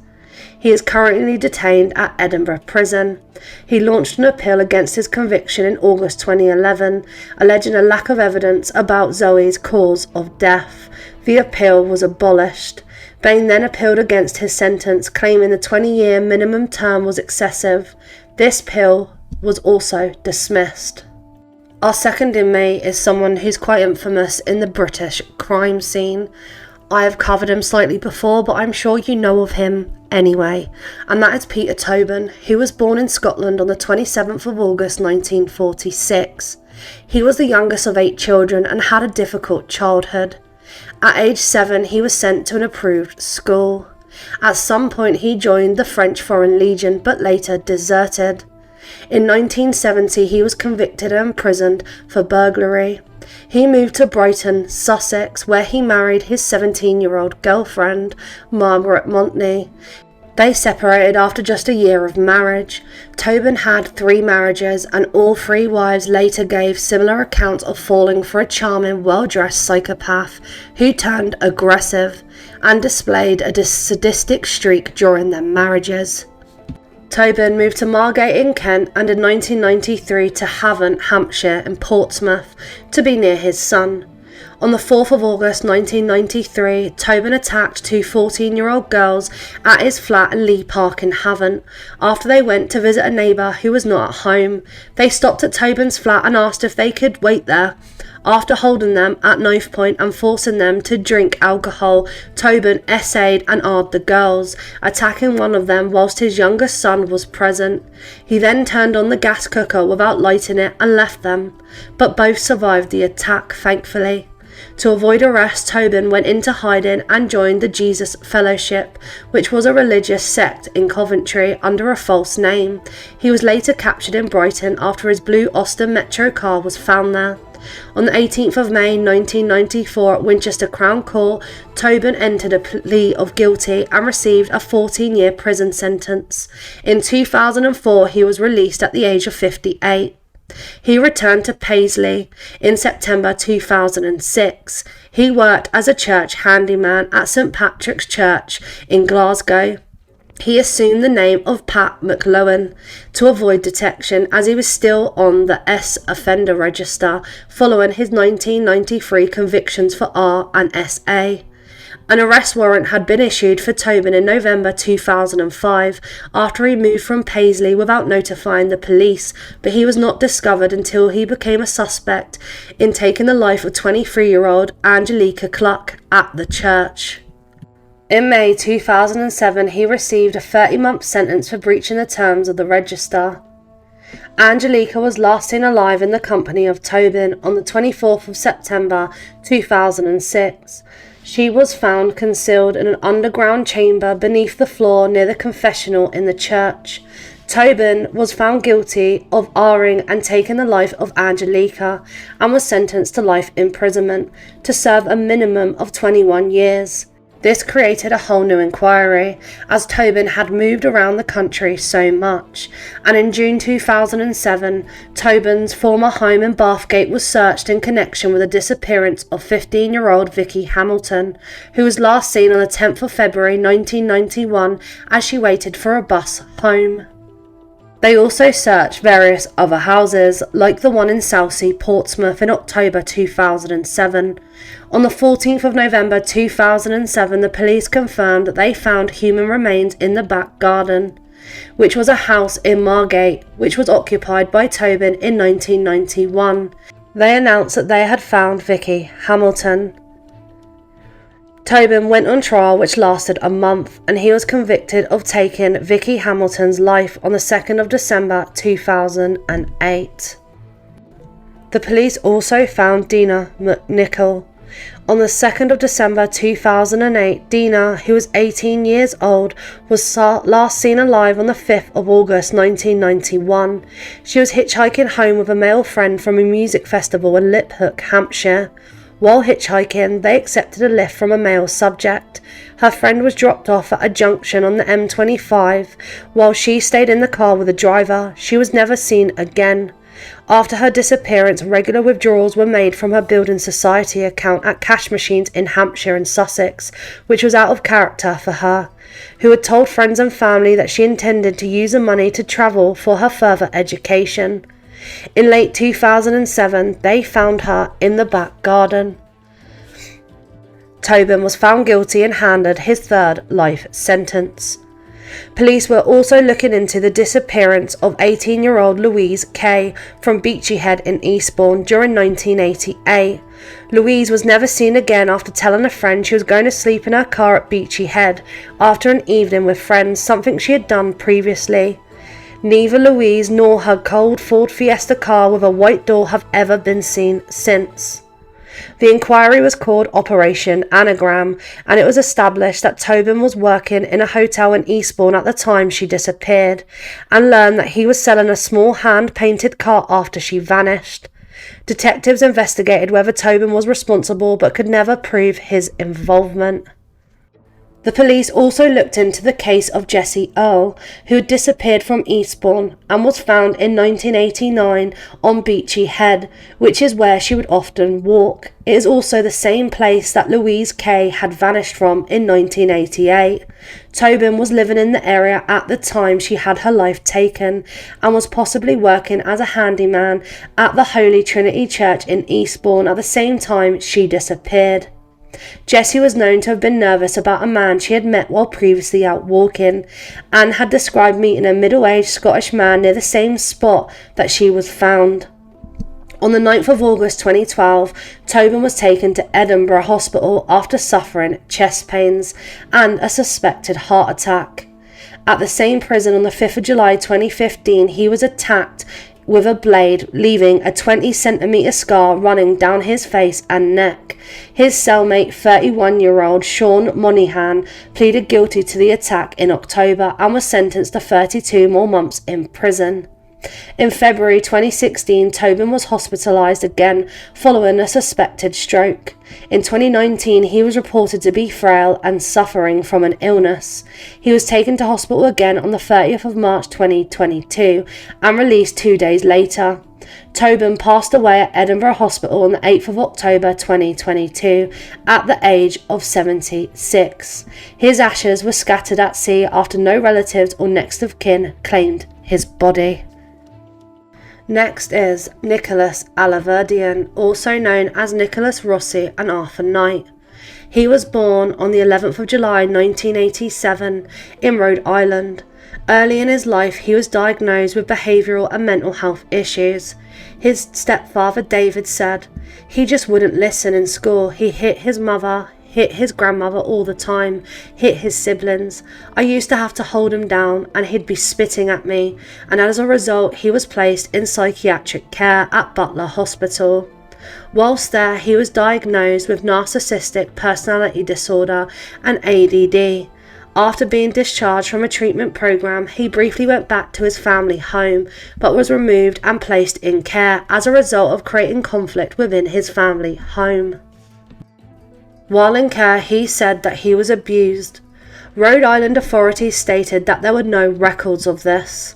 He is currently detained at Edinburgh Prison. He launched an appeal against his conviction in August 2011, alleging a lack of evidence about Zoe's cause of death. The appeal was abolished. Bain then appealed against his sentence, claiming the 20-year minimum term was excessive. This appeal was also dismissed. Our second inmate is someone who's quite infamous in the British crime scene. I have covered him slightly before, but I'm sure you know of him anyway, and that is Peter Tobin, who was born in Scotland on the 27th of August 1946. He was the youngest of 8 children and had a difficult childhood. At age 7, he was sent to an approved school. At some point he joined the French Foreign Legion, but later deserted. In 1970 he was convicted and imprisoned for burglary. He moved to Brighton, Sussex, where he married his 17-year-old girlfriend, Margaret Montney. They separated after just a year of marriage. Tobin had 3 marriages, and all 3 wives later gave similar accounts of falling for a charming, well-dressed psychopath who turned aggressive and displayed a sadistic streak during their marriages. Tobin moved to Margate in Kent and in 1993 to Havant, Hampshire in Portsmouth to be near his son. On the 4th of August 1993, Tobin attacked 2 14-year-old girls at his flat in Lee Park in Havant after they went to visit a neighbour who was not at home. They stopped at Tobin's flat and asked if they could wait there. After holding them at knife point and forcing them to drink alcohol, Tobin essayed and armed the girls, attacking one of them whilst his youngest son was present. He then turned on the gas cooker without lighting it and left them, but both survived the attack, thankfully. To avoid arrest, Tobin went into hiding and joined the Jesus Fellowship, which was a religious sect in Coventry, under a false name. He was later captured in Brighton after his blue Austin Metro car was found there. On the 18th of May 1994 at Winchester Crown Court, Tobin entered a plea of guilty and received a 14-year prison sentence. In 2004 he was released at the age of 58. He returned to Paisley in September 2006. He worked as a church handyman at St Patrick's Church in Glasgow. He assumed the name of Pat McLowan to avoid detection, as he was still on the S offender register following his 1993 convictions for R and SA. An arrest warrant had been issued for Tobin in November 2005 after he moved from Paisley without notifying the police, but he was not discovered until he became a suspect in taking the life of 23-year-old Angelica Cluck at the church. In May 2007, he received a 30-month sentence for breaching the terms of the register. Angelica was last seen alive in the company of Tobin on the 24th of September 2006. She was found concealed in an underground chamber beneath the floor near the confessional in the church. Tobin was found guilty of R-ing and taking the life of Angelica and was sentenced to life imprisonment to serve a minimum of 21 years. This created a whole new inquiry, as Tobin had moved around the country so much, and in June 2007, Tobin's former home in Bathgate was searched in connection with the disappearance of 15-year-old Vicky Hamilton, who was last seen on the 10th of February 1991 as she waited for a bus home. They also searched various other houses, like the one in Southsea, Portsmouth, in October 2007. On the 14th of November 2007, the police confirmed that they found human remains in the back garden, which was a house in Margate, which was occupied by Tobin in 1991. They announced that they had found Vicky Hamilton. Tobin went on trial, which lasted a month, and he was convicted of taking Vicky Hamilton's life on the 2nd of December 2008. The police also found Dina McNichol. On the 2nd of December 2008, Dina, who was 18 years old, was last seen alive on the 5th of August 1991. She was hitchhiking home with a male friend from a music festival in Liphook, Hampshire. While hitchhiking, they accepted a lift from a male subject. Her friend was dropped off at a junction on the M25. While she stayed in the car with the driver, she was never seen again. After her disappearance, regular withdrawals were made from her Building Society account at cash machines in Hampshire and Sussex, which was out of character for her, who had told friends and family that she intended to use the money to travel for her further education. In late 2007, they found her in the back garden. Tobin was found guilty and handed his 3rd life sentence. Police were also looking into the disappearance of 18-year-old Louise Kay from Beachy Head in Eastbourne during 1988. Louise was never seen again after telling a friend she was going to sleep in her car at Beachy Head after an evening with friends, something she had done previously. Neither Louise nor her cold Ford Fiesta car with a white door have ever been seen since. The inquiry was called Operation Anagram, and it was established that Tobin was working in a hotel in Eastbourne at the time she disappeared, and learned that he was selling a small hand-painted car after she vanished. Detectives investigated whether Tobin was responsible but could never prove his involvement. The police also looked into the case of Jessie Earle, who had disappeared from Eastbourne and was found in 1989 on Beachy Head, which is where she would often walk. It is also the same place that Louise Kay had vanished from in 1988. Tobin was living in the area at the time she had her life taken and was possibly working as a handyman at the Holy Trinity Church in Eastbourne at the same time she disappeared. Jessie was known to have been nervous about a man she had met while previously out walking, and had described meeting a middle-aged Scottish man near the same spot that she was found. On the 9th of August 2012, Tobin was taken to Edinburgh Hospital after suffering chest pains and a suspected heart attack. At the same prison on the 5th of July 2015, he was attacked with a blade, leaving a 20cm scar running down his face and neck. His cellmate, 31-year-old Sean Monaghan, pleaded guilty to the attack in October and was sentenced to 32 more months in prison. In February 2016, Tobin was hospitalised again following a suspected stroke. In 2019, he was reported to be frail and suffering from an illness. He was taken to hospital again on the 30th of March 2022 and released 2 days later. Tobin passed away at Edinburgh Hospital on the 8th of October 2022 at the age of 76. His ashes were scattered at sea after no relatives or next of kin claimed his body. Next is Nicholas Alaverdian, also known as Nicholas Rossi and Arthur Knight. He was born on the 11th of July 1987 in Rhode Island. Early in his life, he was diagnosed with behavioural and mental health issues. His stepfather David said, "He just wouldn't listen in school. He hit his mother, hit his grandmother all the time, hit his siblings. I used to have to hold him down and he'd be spitting at me, and as a result he was placed in psychiatric care at Butler Hospital. Whilst there, he was diagnosed with narcissistic personality disorder and ADD. After being discharged from a treatment program, he briefly went back to his family home, but was removed and placed in care as a result of creating conflict within his family home. While in care, he said that he was abused. Rhode Island authorities stated that there were no records of this.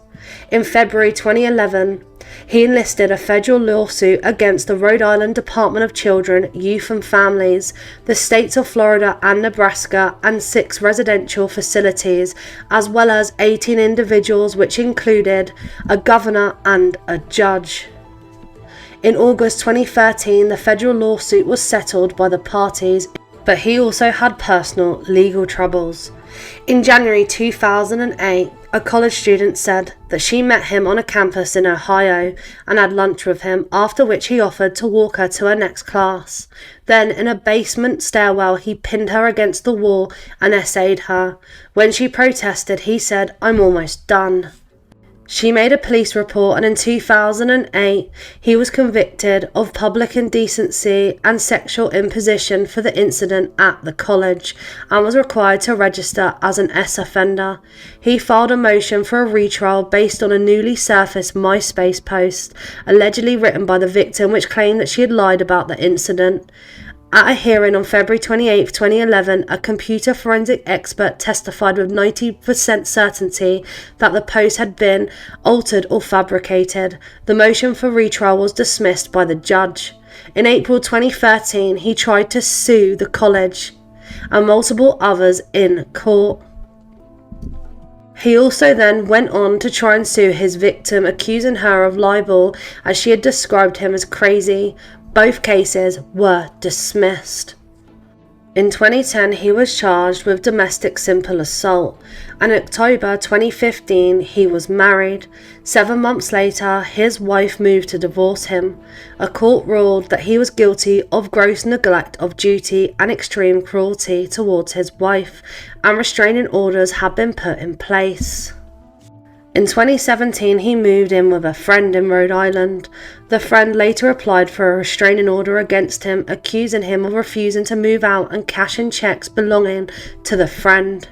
In February 2011, he enlisted a federal lawsuit against the Rhode Island Department of Children, Youth and Families, the states of Florida and Nebraska, and 6 residential facilities, as well as 18 individuals, which included a governor and a judge. In August 2013, the federal lawsuit was settled by the parties, but he also had personal legal troubles. In January 2008, a college student said that she met him on a campus in Ohio and had lunch with him, after which he offered to walk her to her next class. Then, in a basement stairwell, he pinned her against the wall and essayed her. When she protested, he said, "I'm almost done." She made a police report, and in 2008 he was convicted of public indecency and sexual imposition for the incident at the college and was required to register as an S offender. He filed a motion for a retrial based on a newly surfaced MySpace post allegedly written by the victim, which claimed that she had lied about the incident. At a hearing on February 28, 2011, a computer forensic expert testified with 90% certainty that the post had been altered or fabricated. The motion for retrial was dismissed by the judge. In April 2013, he tried to sue the college and multiple others in court. He also then went on to try and sue his victim, accusing her of libel as she had described him as crazy. Both cases were dismissed. In 2010, he was charged with domestic simple assault, and in October 2015, he was married. 7 months later, his wife moved to divorce him. A court ruled that he was guilty of gross neglect of duty and extreme cruelty towards his wife, and restraining orders had been put in place. In 2017, he moved in with a friend in Rhode Island. The friend later applied for a restraining order against him, accusing him of refusing to move out and cash in cheques belonging to the friend.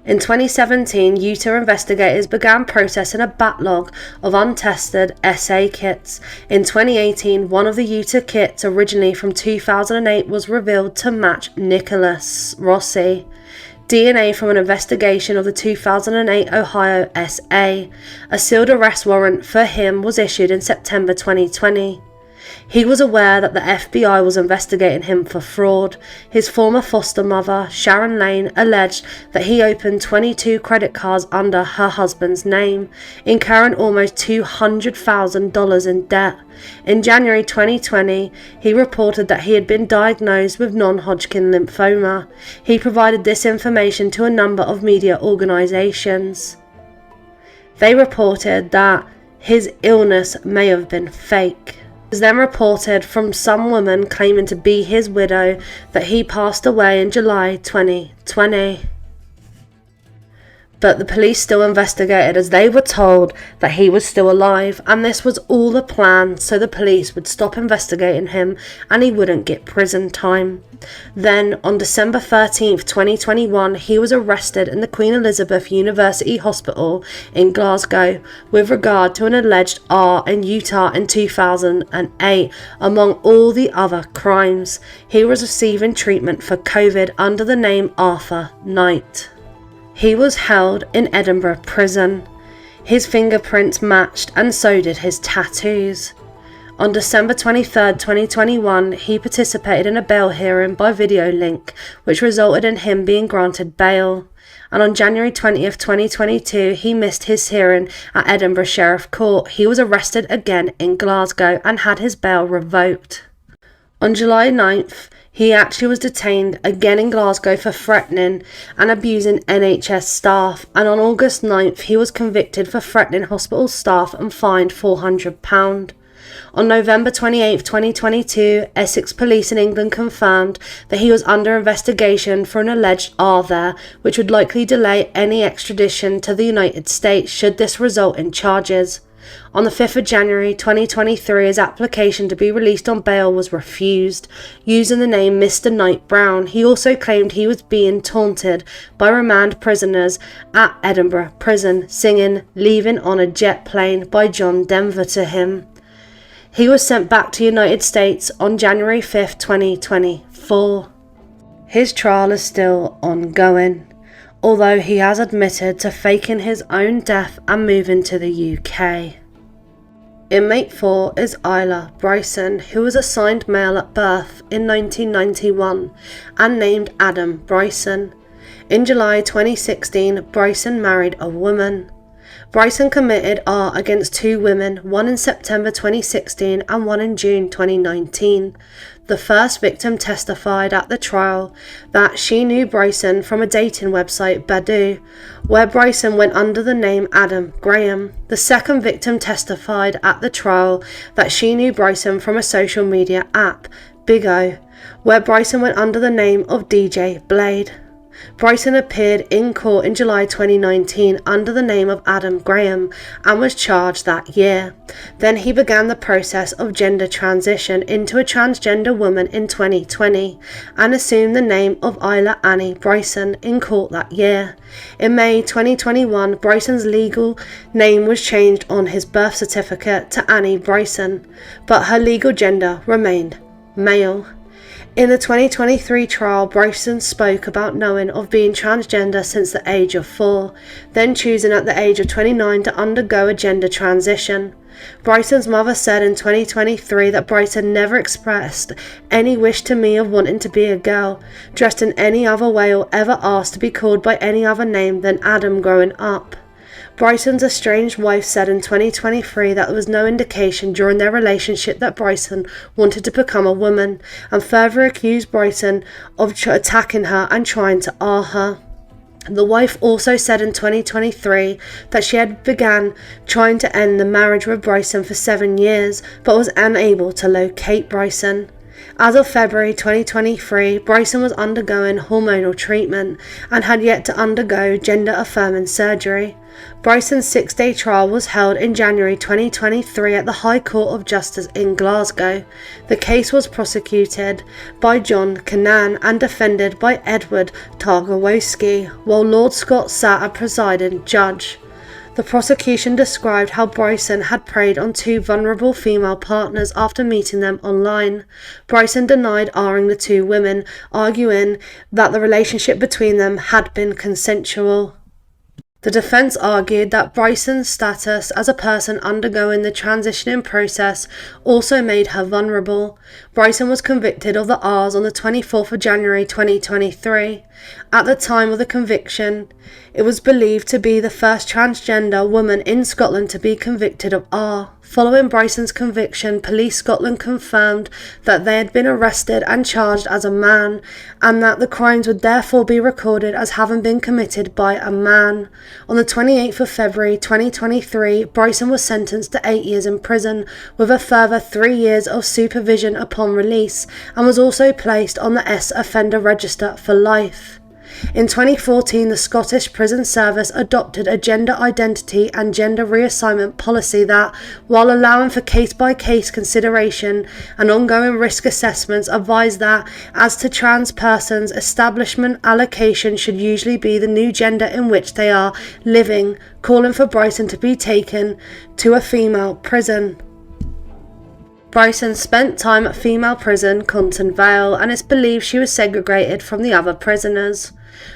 In 2017, Utah investigators began processing a backlog of untested SA kits. In 2018, one of the Utah kits, originally from 2008, was revealed to match Nicholas Rossi. DNA from an investigation of the 2008 Ohio SA. A sealed arrest warrant for him was issued in September 2020. He was aware that the FBI was investigating him for fraud. His former foster mother, Sharon Lane, alleged that he opened 22 credit cards under her husband's name, incurring almost $200,000 in debt. In January 2020, he reported that he had been diagnosed with non-Hodgkin lymphoma. He provided this information to a number of media organisations. They reported that his illness may have been fake. It was then reported from some woman claiming to be his widow that he passed away in July 2020. But the police still investigated, as they were told that he was still alive, and this was all a plan so the police would stop investigating him and he wouldn't get prison time. Then, on December 13th, 2021, he was arrested in the Queen Elizabeth University Hospital in Glasgow with regard to an alleged R in Utah in 2008, among all the other crimes. He was receiving treatment for COVID under the name Arthur Knight. He was held in Edinburgh prison. His fingerprints matched, and so did his tattoos. On December 23, 2021, he participated in a bail hearing by video link, which resulted in him being granted bail. And on January 20th, 2022, he missed his hearing at Edinburgh Sheriff Court. He was arrested again in Glasgow and had his bail revoked. On July 9th, he actually was detained again in Glasgow for threatening and abusing NHS staff, and on August 9th he was convicted for threatening hospital staff and fined £400. On November 28, 2022, Essex Police in England confirmed that he was under investigation for an alleged R there, which would likely delay any extradition to the United States should this result in charges. On the 5th of January 2023, his application to be released on bail was refused. Using the name Mr. Knight Brown, he also claimed he was being taunted by remand prisoners at Edinburgh prison, singing "Leaving on a Jet Plane" by John Denver to him. He was sent back to the United States on January 5th, 2024. His trial is still ongoing, although he has admitted to faking his own death and moving to the UK. Inmate 4 is Isla Bryson, who was assigned male at birth in 1991 and named Adam Bryson. In July 2016, Bryson married a woman. Bryson committed R against 2 women, one in September 2016 and one in June 2019. The first victim testified at the trial that she knew Bryson from a dating website, Badoo, where Bryson went under the name Adam Graham. The second victim testified at the trial that she knew Bryson from a social media app, Big O, where Bryson went under the name of DJ Blade. Bryson appeared in court in July 2019 under the name of Adam Graham and was charged that year. Then he began the process of gender transition into a transgender woman in 2020 and assumed the name of Isla Annie Bryson in court that year. In May 2021, Bryson's legal name was changed on his birth certificate to Annie Bryson, but her legal gender remained male. In the 2023 trial, Bryson spoke about knowing of being transgender since the age of 4, then choosing at the age of 29 to undergo a gender transition. Bryson's mother said in 2023 that Bryson never expressed any wish to me of wanting to be a girl, dressed in any other way, or ever asked to be called by any other name than Adam growing up. Bryson's estranged wife said in 2023 that there was no indication during their relationship that Bryson wanted to become a woman, and further accused Bryson of attacking her and trying to R her. The wife also said in 2023 that she had begun trying to end the marriage with Bryson for 7 years, but was unable to locate Bryson. As of February 2023, Bryson was undergoing hormonal treatment and had yet to undergo gender-affirming surgery. Bryson's 6-day trial was held in January 2023 at the High Court of Justice in Glasgow. The case was prosecuted by John Cannan and defended by Edward Targowski, while Lord Scott sat as presiding judge. The prosecution described how Bryson had preyed on 2 vulnerable female partners after meeting them online. Bryson denied R-ing the 2 women, arguing that the relationship between them had been consensual. The defence argued that Bryson's status as a person undergoing the transitioning process also made her vulnerable. Bryson was convicted of the R's on the 24th of January 2023. At the time of the conviction, it was believed to be the first transgender woman in Scotland to be convicted of R. Following Bryson's conviction, Police Scotland confirmed that they had been arrested and charged as a man, and that the crimes would therefore be recorded as having been committed by a man. On the 28th of February 2023, Bryson was sentenced to 8 years in prison, with a further 3 years of supervision upon release, and was also placed on the S Offender Register for life. In 2014, the Scottish Prison Service adopted a gender identity and gender reassignment policy that, while allowing for case-by-case consideration and ongoing risk assessments, advised that, as to trans persons, establishment allocation should usually be the new gender in which they are living, calling for Bryson to be taken to a female prison. Bryson spent time at female prison Pentonville, and it's believed she was segregated from the other prisoners.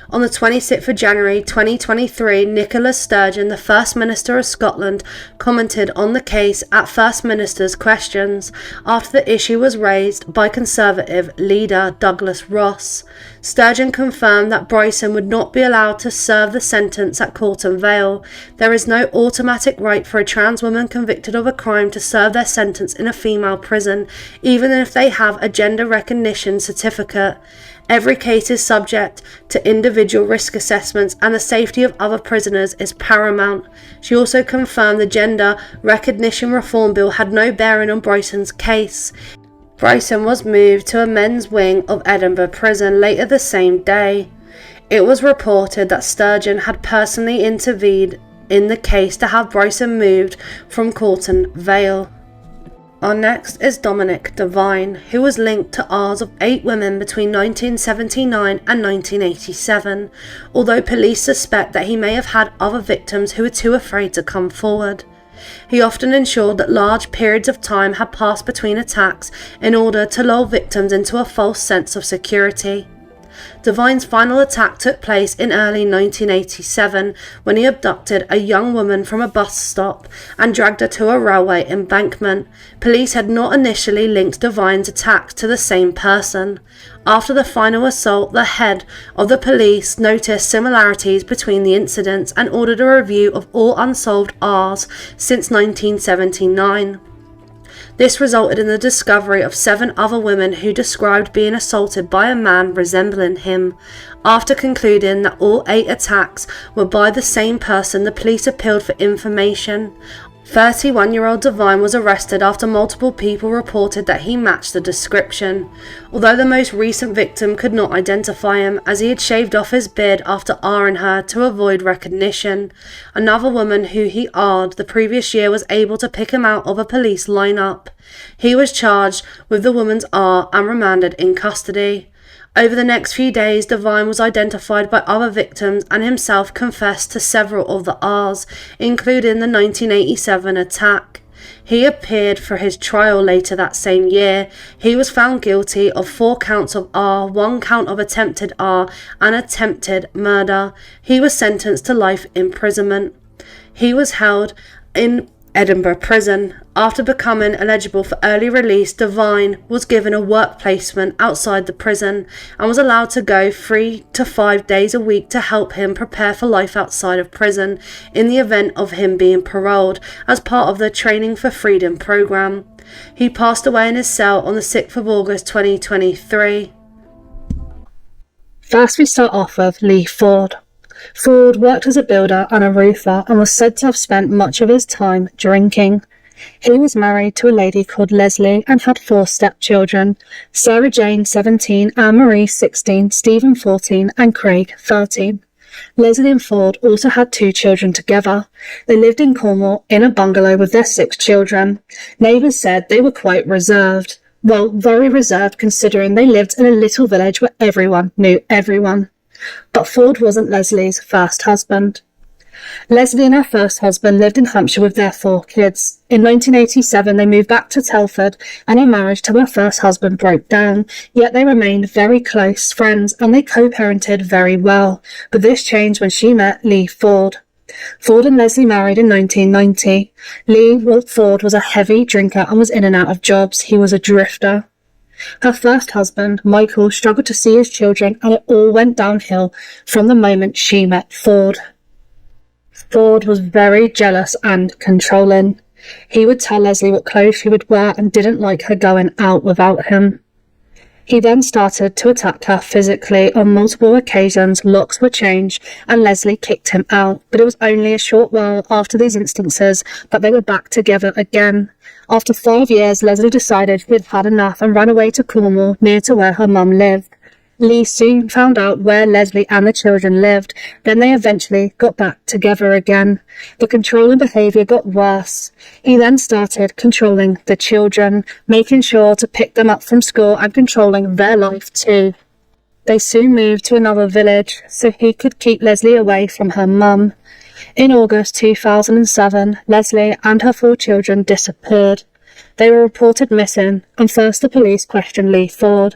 On the 26th of January 2023, Nicola Sturgeon, the First Minister of Scotland, commented on the case at First Minister's questions after the issue was raised by Conservative leader Douglas Ross. Sturgeon confirmed that Bryson would not be allowed to serve the sentence at Pentonville. There is no automatic right for a trans woman convicted of a crime to serve their sentence in a female prison, even if they have a gender recognition certificate. Every case is subject to individual risk assessments, and the safety of other prisoners is paramount. She also confirmed the Gender Recognition Reform Bill had no bearing on Bryson's case. Bryson was moved to a men's wing of Edinburgh prison later the same day. It was reported that Sturgeon had personally intervened in the case to have Bryson moved from Pentonville. Our next is Dominic Devine, who was linked to R's of 8 women between 1979 and 1987, although police suspect that he may have had other victims who were too afraid to come forward. He often ensured that large periods of time had passed between attacks in order to lull victims into a false sense of security. Devine's final attack took place in early 1987 when he abducted a young woman from a bus stop and dragged her to a railway embankment. Police had not initially linked Devine's attack to the same person. After the final assault, the head of the police noticed similarities between the incidents and ordered a review of all unsolved R's since 1979. This resulted in the discovery of 7 other women who described being assaulted by a man resembling him. After concluding that all 8 attacks were by the same person, the police appealed for information. 31-year-old Devine was arrested after multiple people reported that he matched the description, although the most recent victim could not identify him, as he had shaved off his beard after R-ing her to avoid recognition. Another woman who he R'd the previous year was able to pick him out of a police lineup. He was charged with the woman's R and remanded in custody. Over the next few days, Devine was identified by other victims and himself confessed to several of the R's, including the 1987 attack. He appeared for his trial later that same year. He was found guilty of 4 counts of R, 1 count of attempted R, and attempted murder. He was sentenced to life imprisonment. He was held in Edinburgh prison. After becoming eligible for early release, Devine was given a work placement outside the prison and was allowed to go 3 to 5 days a week to help him prepare for life outside of prison in the event of him being paroled as part of the Training for Freedom programme. He passed away in his cell on the 6th of August 2023. First we start off with Lee Ford. Ford worked as a builder and a roofer and was said to have spent much of his time drinking. He was married to a lady called Leslie and had 4 stepchildren: Sarah Jane 17, Anne-Marie 16, Stephen 14 and Craig 13. Leslie and Ford also had 2 children together. They lived in Cornwall in a bungalow with their 6 children. Neighbours said they were quite reserved. Well, very reserved considering they lived in a little village where everyone knew everyone. But Ford wasn't Leslie's first husband. Leslie and her first husband lived in Hampshire with their 4 kids. In 1987 they moved back to Telford and her marriage to her first husband broke down, yet they remained very close friends and they co-parented very well. But this changed when she met Lee Ford. Ford and Leslie married in 1990. Lee Ford was a heavy drinker and was in and out of jobs. He was a drifter. Her first husband, Michael, struggled to see his children and it all went downhill from the moment she met Ford. Ford was very jealous and controlling. He would tell Leslie what clothes she would wear and didn't like her going out without him. He then started to attack her physically. On multiple occasions, locks were changed and Leslie kicked him out, but it was only a short while after these instances that they were back together again. After 5 years, Leslie decided she had had enough and ran away to Cornwall, near to where her mum lived. Lee soon found out where Leslie and the children lived. Then they eventually got back together again. The controlling behaviour got worse. He then started controlling the children, making sure to pick them up from school and controlling their life too. They soon moved to another village so he could keep Leslie away from her mum. In August 2007, Leslie and her 4 children disappeared. They were reported missing and first the police questioned Lee Ford.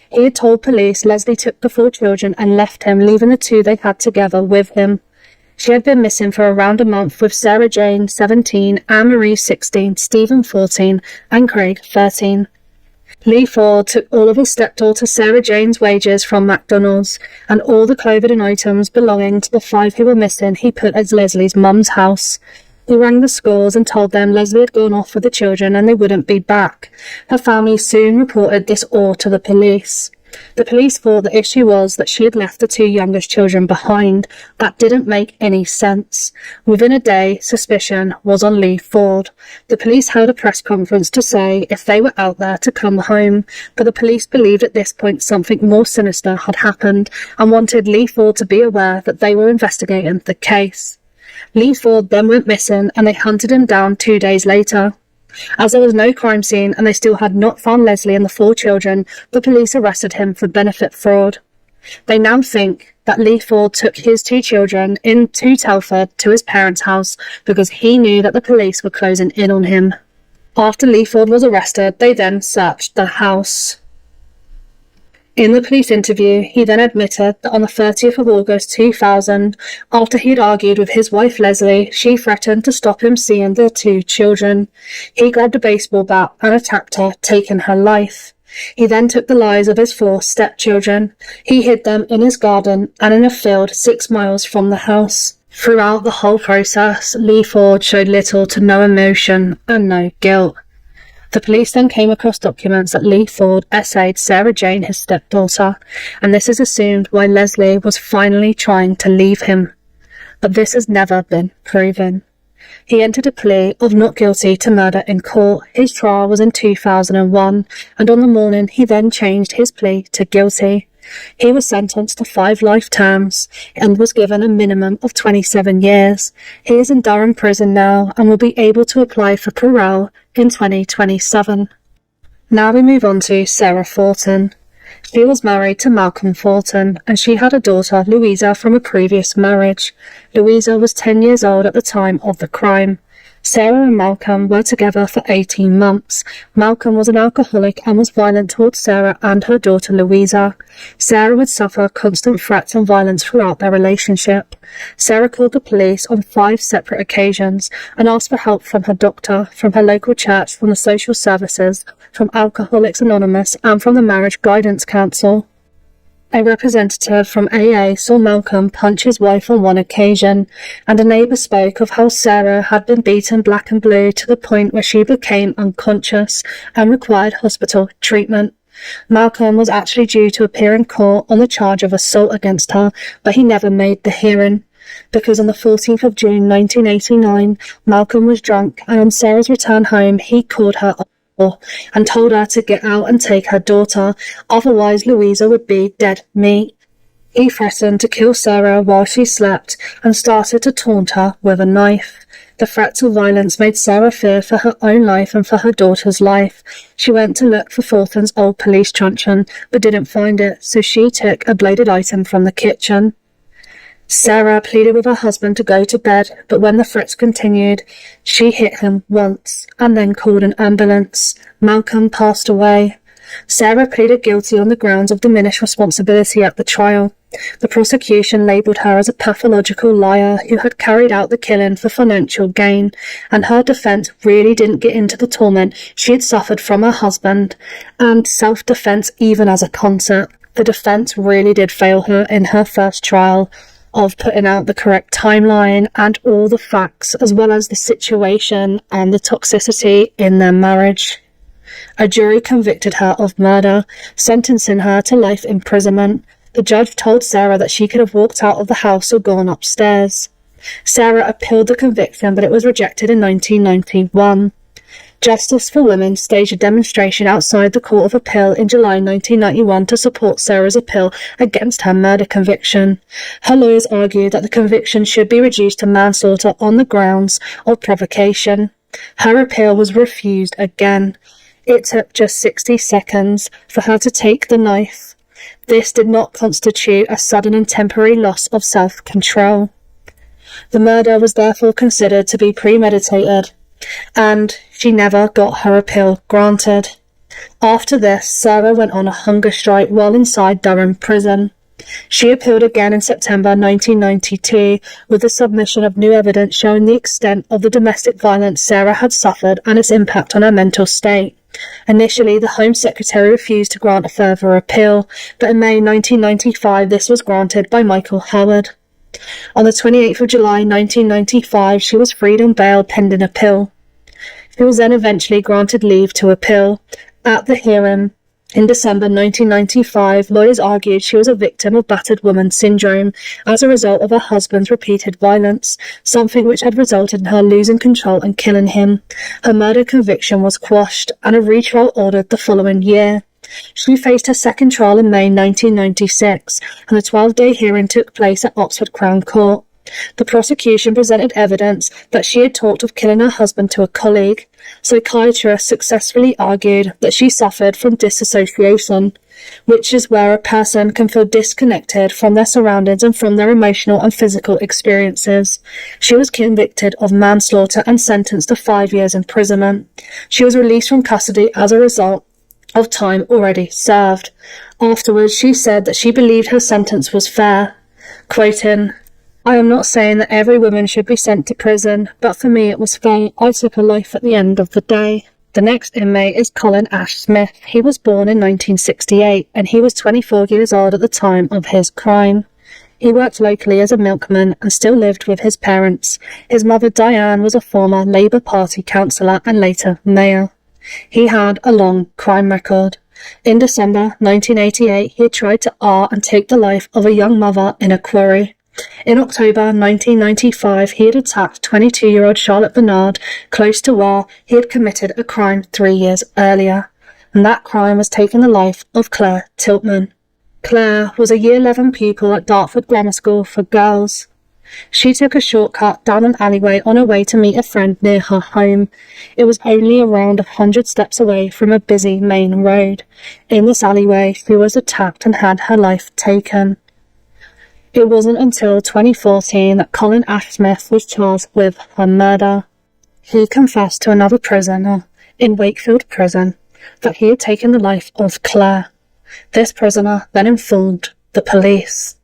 He had told police Leslie took the 4 children and left him, leaving the 2 they had together with him. She had been missing for around a month with Sarah Jane 17, Anne-Marie 16, Stephen 14 and Craig 13. Lee Ford took all of his stepdaughter Sarah Jane's wages from McDonald's and all the clothing items belonging to the 5 who were missing he put at Leslie's mum's house. He rang the schools and told them Leslie had gone off with the children and they wouldn't be back. Her family soon reported this all to the police. The police thought the issue was that she had left the 2 youngest children behind. That didn't make any sense. Within a day, suspicion was on Lee Ford. The police held a press conference to say if they were out there to come home, but the police believed at this point something more sinister had happened and wanted Lee Ford to be aware that they were investigating the case. Lee Ford then went missing and they hunted him down 2 days later. As there was no crime scene and they still had not found Leslie and the 4 children, the police arrested him for benefit fraud. They now think that Lee Ford took his 2 children into Telford to his parents' house because he knew that the police were closing in on him. After Lee Ford was arrested, they then searched the house. In the police interview, he then admitted that on the 30th of August 2000, after he had argued with his wife Leslie, she threatened to stop him seeing their 2 children. He grabbed a baseball bat and attacked her, taking her life. He then took the lives of his 4 stepchildren. He hid them in his garden and in a field 6 miles from the house. Throughout the whole process, Lee Ford showed little to no emotion and no guilt. The police then came across documents that Lee Ford essayed Sarah Jane, his stepdaughter, and this is assumed why Leslie was finally trying to leave him. But this has never been proven. He entered a plea of not guilty to murder in court. His trial was in 2001, and on the morning he then changed his plea to guilty. He was sentenced to 5 life terms and was given a minimum of 27 years. He is in Durham prison now and will be able to apply for parole in 2027. Now we move on to Sarah Fortin. She was married to Malcolm Fortin and she had a daughter, Louisa, from a previous marriage. Louisa was 10 years old at the time of the crime. Sarah and Malcolm were together for 18 months. Malcolm was an alcoholic and was violent towards Sarah and her daughter Louisa. Sarah would suffer constant threats and violence throughout their relationship. Sarah called the police on 5 separate occasions and asked for help from her doctor, from her local church, from the social services, from Alcoholics Anonymous, and from the Marriage Guidance Council. A representative from AA saw Malcolm punch his wife on one occasion, and a neighbour spoke of how Sarah had been beaten black and blue to the point where she became unconscious and required hospital treatment. Malcolm was actually due to appear in court on the charge of assault against her, but he never made the hearing, because on the 14th of June 1989, Malcolm was drunk, and on Sarah's return home, he called her and told her to get out and take her daughter, otherwise Louisa would be dead meat. He threatened to kill Sarah while she slept and started to taunt her with a knife. The threats of violence made Sarah fear for her own life and for her daughter's life. She went to look for Thornton's old police truncheon, but didn't find it, so she took a bladed item from the kitchen. Sarah pleaded with her husband to go to bed, but when the threats continued, she hit him once and then called an ambulance. Malcolm passed away. Sarah pleaded guilty on the grounds of diminished responsibility at the trial. The prosecution labelled her as a pathological liar who had carried out the killing for financial gain, and her defence really didn't get into the torment she had suffered from her husband, and self-defence even as a concept. The defence really did fail her in her first trial of putting out the correct timeline and all the facts, as well as the situation and the toxicity in their marriage. A jury convicted her of murder, sentencing her to life imprisonment. The judge told Sarah that she could have walked out of the house or gone upstairs. Sarah appealed the conviction, but it was rejected in 1991. Justice for Women staged a demonstration outside the Court of Appeal in July 1991 to support Sarah's appeal against her murder conviction. Her lawyers argued that the conviction should be reduced to manslaughter on the grounds of provocation. Her appeal was refused again. It took just 60 seconds for her to take the knife. This did not constitute a sudden and temporary loss of self-control. The murder was therefore considered to be premeditated, and she never got her appeal granted. After this, Sarah went on a hunger strike while inside Durham prison. She appealed again in September 1992 with the submission of new evidence showing the extent of the domestic violence Sarah had suffered and its impact on her mental state. Initially, the Home Secretary refused to grant a further appeal, but in May 1995 this was granted by Michael Howard. On the 28th of July 1995, she was freed on bail pending appeal. She was then eventually granted leave to appeal. At the hearing in December 1995, lawyers argued she was a victim of battered woman syndrome as a result of her husband's repeated violence, something which had resulted in her losing control and killing him. Her murder conviction was quashed and a retrial ordered the following year. She faced her second trial in May 1996, and a 12-day hearing took place at Oxford Crown Court. The prosecution presented evidence that she had talked of killing her husband to a colleague. Psychiatrists successfully argued that she suffered from dissociation, which is where a person can feel disconnected from their surroundings and from their emotional and physical experiences. She was convicted of manslaughter and sentenced to 5 years imprisonment. She was released from custody as a result of time already served. Afterwards, she said that she believed her sentence was fair. Quoting, "I am not saying that every woman should be sent to prison, but for me it was fair. I took a life at the end of the day." The next inmate is Colin Ash Smith. He was born in 1968 and he was 24 years old at the time of his crime. He worked locally as a milkman and still lived with his parents. His mother Diane was a former Labour Party councillor and later mayor. He had a long crime record. In December 1988, he had tried to and take the life of a young mother in a quarry. In October 1995, he had attacked 22-year-old Charlotte Bernard close to where he had committed a crime 3 years earlier, and that crime was taking the life of Claire Tiltman. Claire was a Year 11 pupil at Dartford Grammar School for Girls. She took a shortcut down an alleyway on her way to meet a friend near her home. It was only around 100 steps away from a busy main road. In this alleyway, she was attacked and had her life taken. It wasn't until 2014 that Colin Ash Smith was charged with her murder. he confessed to another prisoner in Wakefield prison that he had taken the life of Claire. This prisoner then informed the police.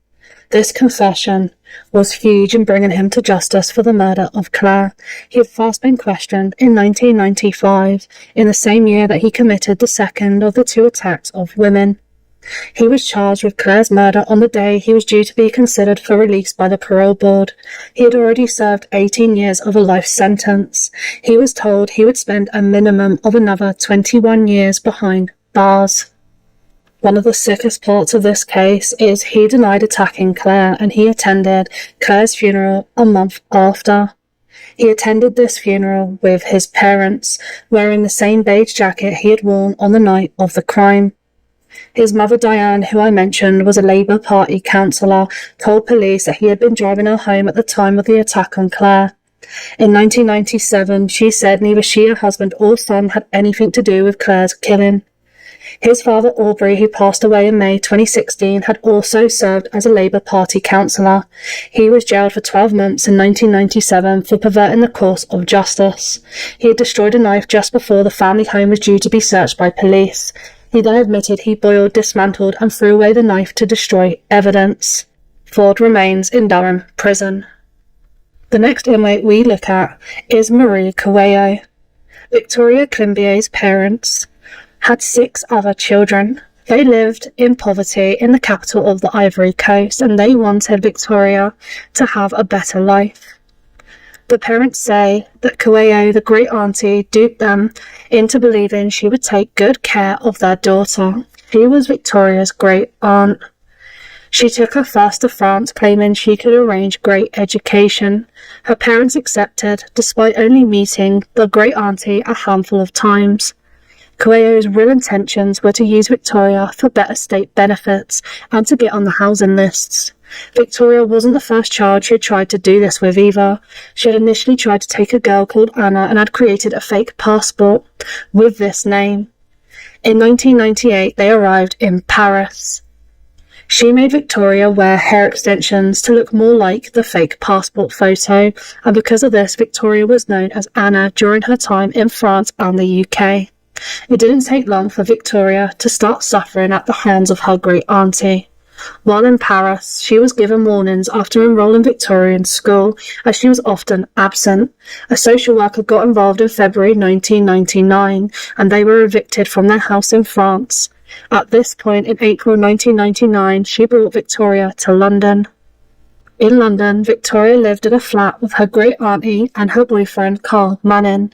This confession was huge in bringing him to justice for the murder of Claire. He had first been questioned in 1995, in the same year that he committed the second of the two attacks of women. He was charged with Claire's murder on the day he was due to be considered for release by the parole board. He had already served 18 years of a life sentence. He was told he would spend a minimum of another 21 years behind bars. One of the sickest parts of this case is he denied attacking Claire, and he attended Claire's funeral a month after. He attended this funeral with his parents, wearing the same beige jacket he had worn on the night of the crime. His mother Diane, who I mentioned was a Labour Party councillor, told police that he had been driving her home at the time of the attack on Claire. In 1997, she said neither she, her husband or son had anything to do with Claire's killing. His father Aubrey, who passed away in May 2016, had also served as a Labour Party councillor. He was jailed for 12 months in 1997 for perverting the course of justice. He had destroyed a knife just before the family home was due to be searched by police. He then admitted he boiled, dismantled and threw away the knife to destroy evidence. Ford remains in Durham prison. The next inmate we look at is Marie Coelho. Victoria Climbier's parents had 6 other children. They lived in poverty in the capital of the Ivory Coast, and they wanted Victoria to have a better life. The parents say that Coelho, the great auntie, duped them into believing she would take good care of their daughter. She was Victoria's great aunt. She took her first to France, claiming she could arrange great education. Her parents accepted, despite only meeting the great auntie a handful of times. Coelho's real intentions were to use Victoria for better state benefits and to get on the housing lists. Victoria wasn't the first child she had tried to do this with either. She had initially tried to take a girl called Anna and had created a fake passport with this name. In 1998, they arrived in Paris. She made Victoria wear hair extensions to look more like the fake passport photo, and because of this, Victoria was known as Anna during her time in France and the UK. It didn't take long for Victoria to start suffering at the hands of her great auntie. While in Paris, she was given warnings after enrolling Victoria in school, as she was often absent. A social worker got involved in February 1999, and they were evicted from their house in France. At this point, in April 1999, she brought Victoria to London. In London, Victoria lived in a flat with her great auntie and her boyfriend, Carl Manning.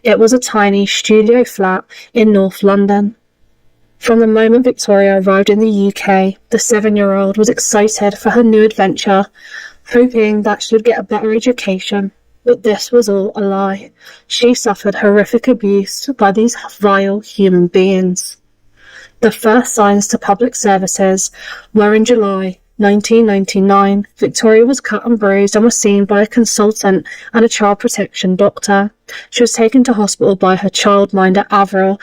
It was a tiny studio flat in North London. From the moment Victoria arrived in the UK, the 7-year-old was excited for her new adventure, hoping that she would get a better education. But this was all a lie. She suffered horrific abuse by these vile human beings. The first signs to public services were in July 1999. Victoria was cut and bruised and was seen by a consultant and a child protection doctor. She was taken to hospital by her childminder, Avril.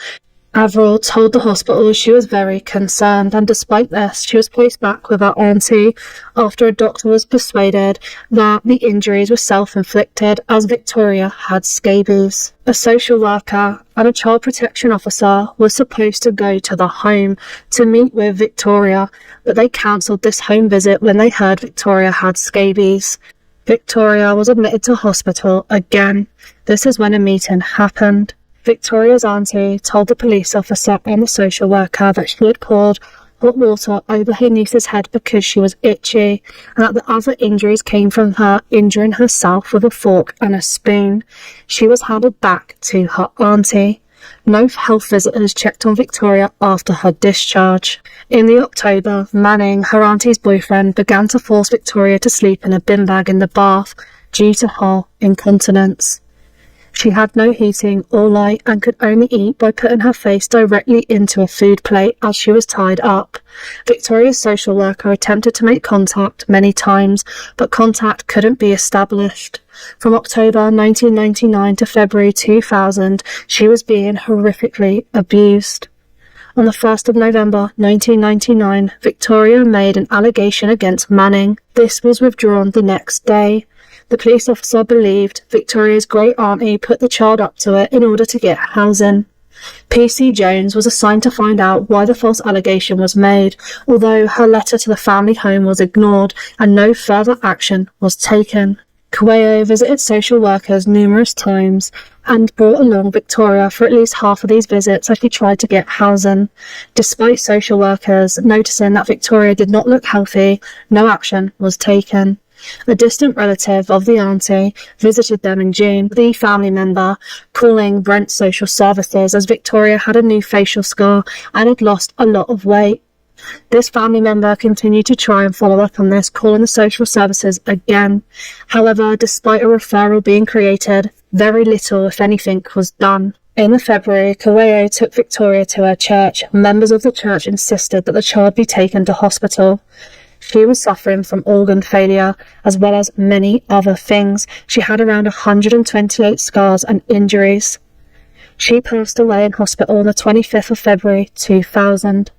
Avril told the hospital she was very concerned, and despite this, she was placed back with her auntie after a doctor was persuaded that the injuries were self-inflicted, as Victoria had scabies. A social worker and a child protection officer were supposed to go to the home to meet with Victoria, but they cancelled this home visit when they heard Victoria had scabies. Victoria was admitted to hospital again. This is when a meeting happened. Victoria's auntie told the police officer and the social worker that she had poured hot water over her niece's head because she was itchy, and that the other injuries came from her injuring herself with a fork and a spoon. She was handed back to her auntie. No health visitors checked on Victoria after her discharge. In the October, Manning, her auntie's boyfriend, began to force Victoria to sleep in a bin bag in the bath due to her incontinence. She had no heating or light and could only eat by putting her face directly into a food plate as she was tied up. Victoria's social worker attempted to make contact many times, but contact couldn't be established. From October 1999 to February 2000, she was being horrifically abused. On the 1st of November 1999, Victoria made an allegation against Manning. This was withdrawn the next day. The police officer believed Victoria's great auntie put the child up to it in order to get housing. P.C. Jones was assigned to find out why the false allegation was made, although her letter to the family home was ignored and no further action was taken. Coelho visited social workers numerous times and brought along Victoria for at least half of these visits as she tried to get housing. Despite social workers noticing that Victoria did not look healthy, no action was taken. A distant relative of the auntie visited them in June, the family member calling Brent Social Services as Victoria had a new facial scar and had lost a lot of weight. This family member continued to try and follow up on this, calling the social services again. However, despite a referral being created, very little, if anything, was done. In February, Coelho took Victoria to her church. Members of the church insisted that the child be taken to hospital. She was suffering from organ failure, as well as many other things. She had around 128 scars and injuries. She passed away in hospital on the 25th of February 2000.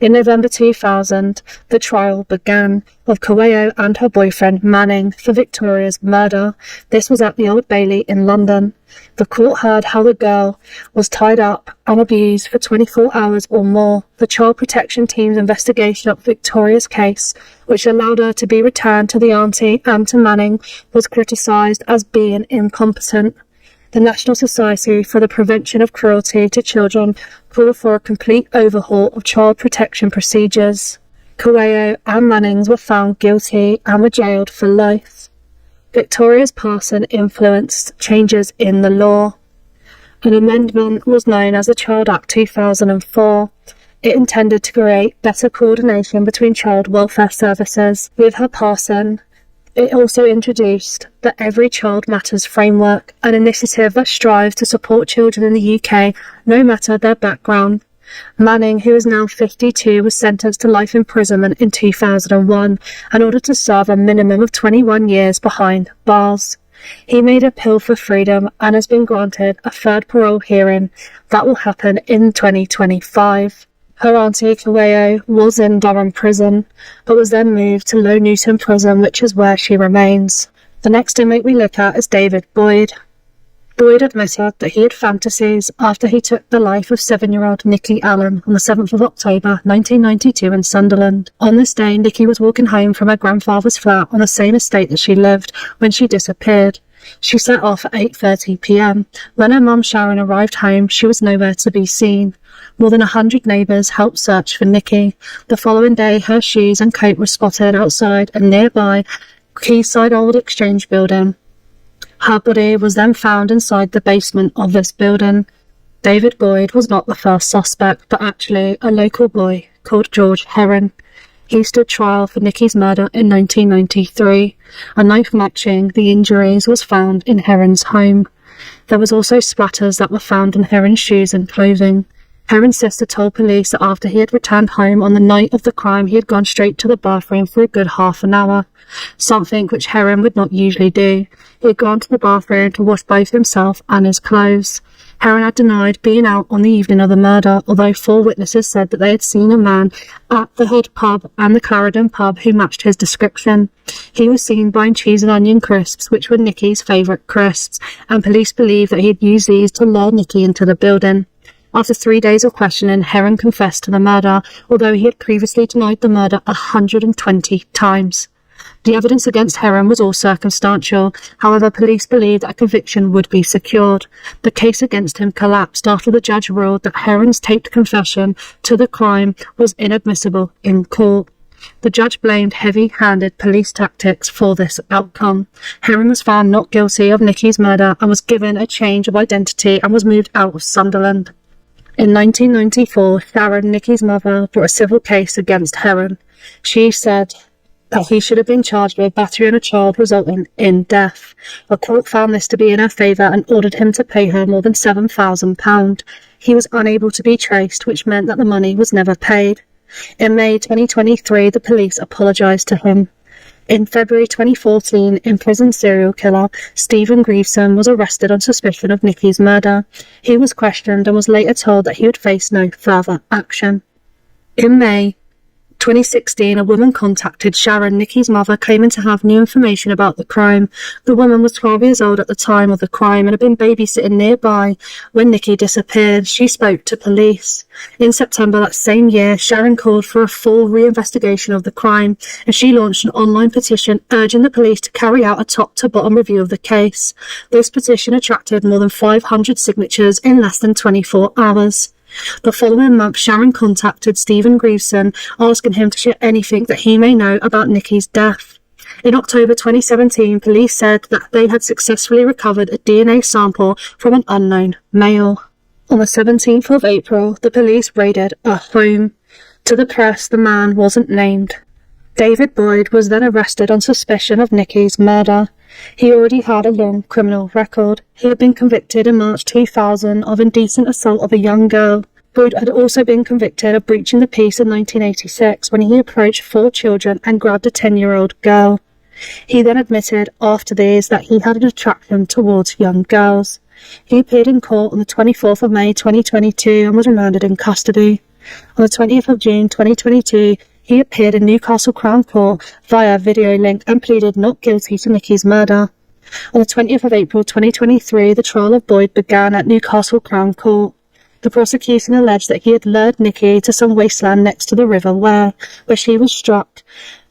In November 2000, the trial began of Coelho and her boyfriend Manning for Victoria's murder. This was at the Old Bailey in London. The court heard how the girl was tied up and abused for 24 hours or more. The Child Protection Team's investigation of Victoria's case, which allowed her to be returned to the auntie and to Manning, was criticised as being incompetent. The National Society for the Prevention of Cruelty to Children called for a complete overhaul of child protection procedures. Coelho and Mannings were found guilty and were jailed for life. Victoria's passing influenced changes in the law. An amendment was known as the Child Act 2004. It intended to create better coordination between child welfare services. With her passing, it also introduced the Every Child Matters framework, an initiative that strives to support children in the UK, no matter their background. Manning, who is now 52, was sentenced to life imprisonment in 2001 in order to serve a minimum of 21 years behind bars. He made appeal for freedom and has been granted a third parole hearing that will happen in 2025. Her auntie Coelho was in Durham prison, but was then moved to Low Newton prison, which is where she remains. The next inmate we look at is David Boyd. Boyd admitted that he had fantasies after he took the life of 7-year-old Nikki Allen on the 7th of October 1992 in Sunderland. On this day, Nikki was walking home from her grandfather's flat on the same estate that she lived when she disappeared. She set off at 8:30 p.m. When her mum Sharon arrived home, she was nowhere to be seen. More than 100 neighbours helped search for Nikki. The following day, her shoes and coat were spotted outside a nearby quayside old exchange building. Her body was then found inside the basement of this building. David Boyd was not the first suspect, but actually a local boy called George Heron. He stood trial for Nikki's murder in 1993. A knife matching the injuries was found in Heron's home. There was also splatters that were found on Heron's shoes and clothing. Heron's sister told police that after he had returned home on the night of the crime, he had gone straight to the bathroom for a good half an hour, something which Heron would not usually do. He had gone to the bathroom to wash both himself and his clothes. Heron had denied being out on the evening of the murder, although 4 witnesses said that they had seen a man at the Hood pub and the Clarendon pub who matched his description. He was seen buying cheese and onion crisps, which were Nikki's favourite crisps, and police believe that he had used these to lure Nikki into the building. After 3 days of questioning, Heron confessed to the murder, although he had previously denied the murder 120 times. The evidence against Heron was all circumstantial. However, police believed that a conviction would be secured. The case against him collapsed after the judge ruled that Heron's taped confession to the crime was inadmissible in court. The judge blamed heavy-handed police tactics for this outcome. Heron was found not guilty of Nikki's murder and was given a change of identity and was moved out of Sunderland. In 1994, Sharon, Nikki's mother, brought a civil case against Heron. She said that he should have been charged with battery on a child resulting in death. A court found this to be in her favour and ordered him to pay her more than £7,000. He was unable to be traced, which meant that the money was never paid. In May 2023, the police apologised to him. In February 2014, imprisoned serial killer Stephen Greaveson was arrested on suspicion of Nikki's murder. He was questioned and was later told that he would face no further action. In May 2016, a woman contacted Sharon, Nicky's mother, claiming to have new information about the crime. The woman was 12 years old at the time of the crime and had been babysitting nearby when Nicky disappeared. She spoke to police. In September that same year, Sharon called for a full reinvestigation of the crime, and she launched an online petition urging the police to carry out a top-to-bottom review of the case. This petition attracted more than 500 signatures in less than 24 hours. The following month, Sharon contacted Stephen Greaveson, asking him to share anything that he may know about Nicky's death. In October 2017, police said that they had successfully recovered a DNA sample from an unknown male. On the 17th of April, the police raided a home. To the press, the man wasn't named. David Boyd was then arrested on suspicion of Nicky's murder. He already had a long criminal record. He had been convicted in March 2000 of indecent assault of a young girl. Boyd had also been convicted of breaching the peace in 1986 when he approached 4 children and grabbed a 10-year-old girl. He then admitted after these that he had an attraction towards young girls. He appeared in court on the 24th of May 2022 and was remanded in custody. On the 20th of June 2022, he appeared in Newcastle Crown Court via video link and pleaded not guilty to Nicky's murder. On the 20th of April 2023, the trial of Boyd began at Newcastle Crown Court. The prosecution alleged that he had lured Nicky to some wasteland next to the River Ware, where she was struck.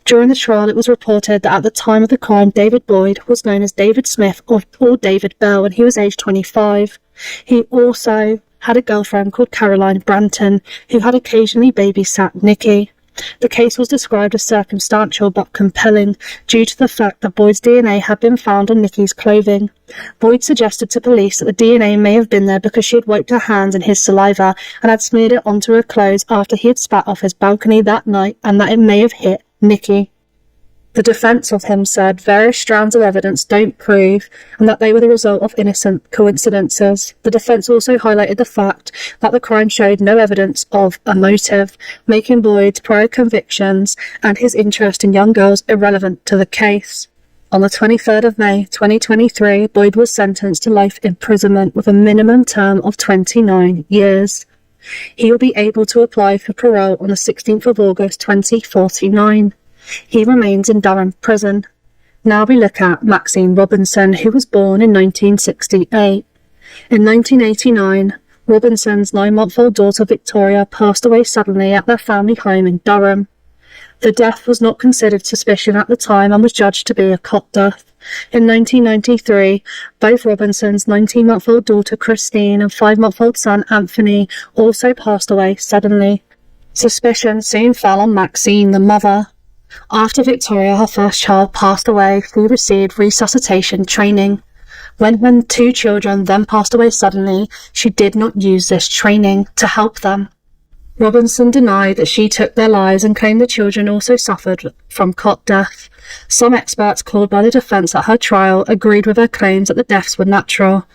During the trial, it was reported that at the time of the crime, David Boyd was known as David Smith or David Bell, and he was aged 25. He also had a girlfriend called Caroline Branton, who had occasionally babysat Nicky. The case was described as circumstantial but compelling due to the fact that Boyd's DNA had been found on Nicky's clothing. Boyd suggested to police that the DNA may have been there because she had wiped her hands in his saliva and had smeared it onto her clothes after he had spat off his balcony that night, and that it may have hit Nicky. The defence of him said various strands of evidence don't prove and that they were the result of innocent coincidences. The defence also highlighted the fact that the crime showed no evidence of a motive, making Boyd's prior convictions and his interest in young girls irrelevant to the case. On the 23rd of May 2023, Boyd was sentenced to life imprisonment with a minimum term of 29 years. He will be able to apply for parole on the 16th of August 2049. He remains in Durham prison. Now we look at Maxine Robinson, who was born in 1968. In 1989, Robinson's 9-month-old daughter Victoria passed away suddenly at their family home in Durham. The death was not considered suspicion at the time and was judged to be a cot death. In 1993, both Robinson's 19-month-old daughter Christine and 5-month-old son Anthony also passed away suddenly. Suspicion soon fell on Maxine, the mother. After Victoria, her first child, passed away, she received resuscitation training. When 2 children then passed away suddenly, she did not use this training to help them. Robinson denied that she took their lives and claimed the children also suffered from cot death. Some experts called by the defence at her trial agreed with her claims that the deaths were natural.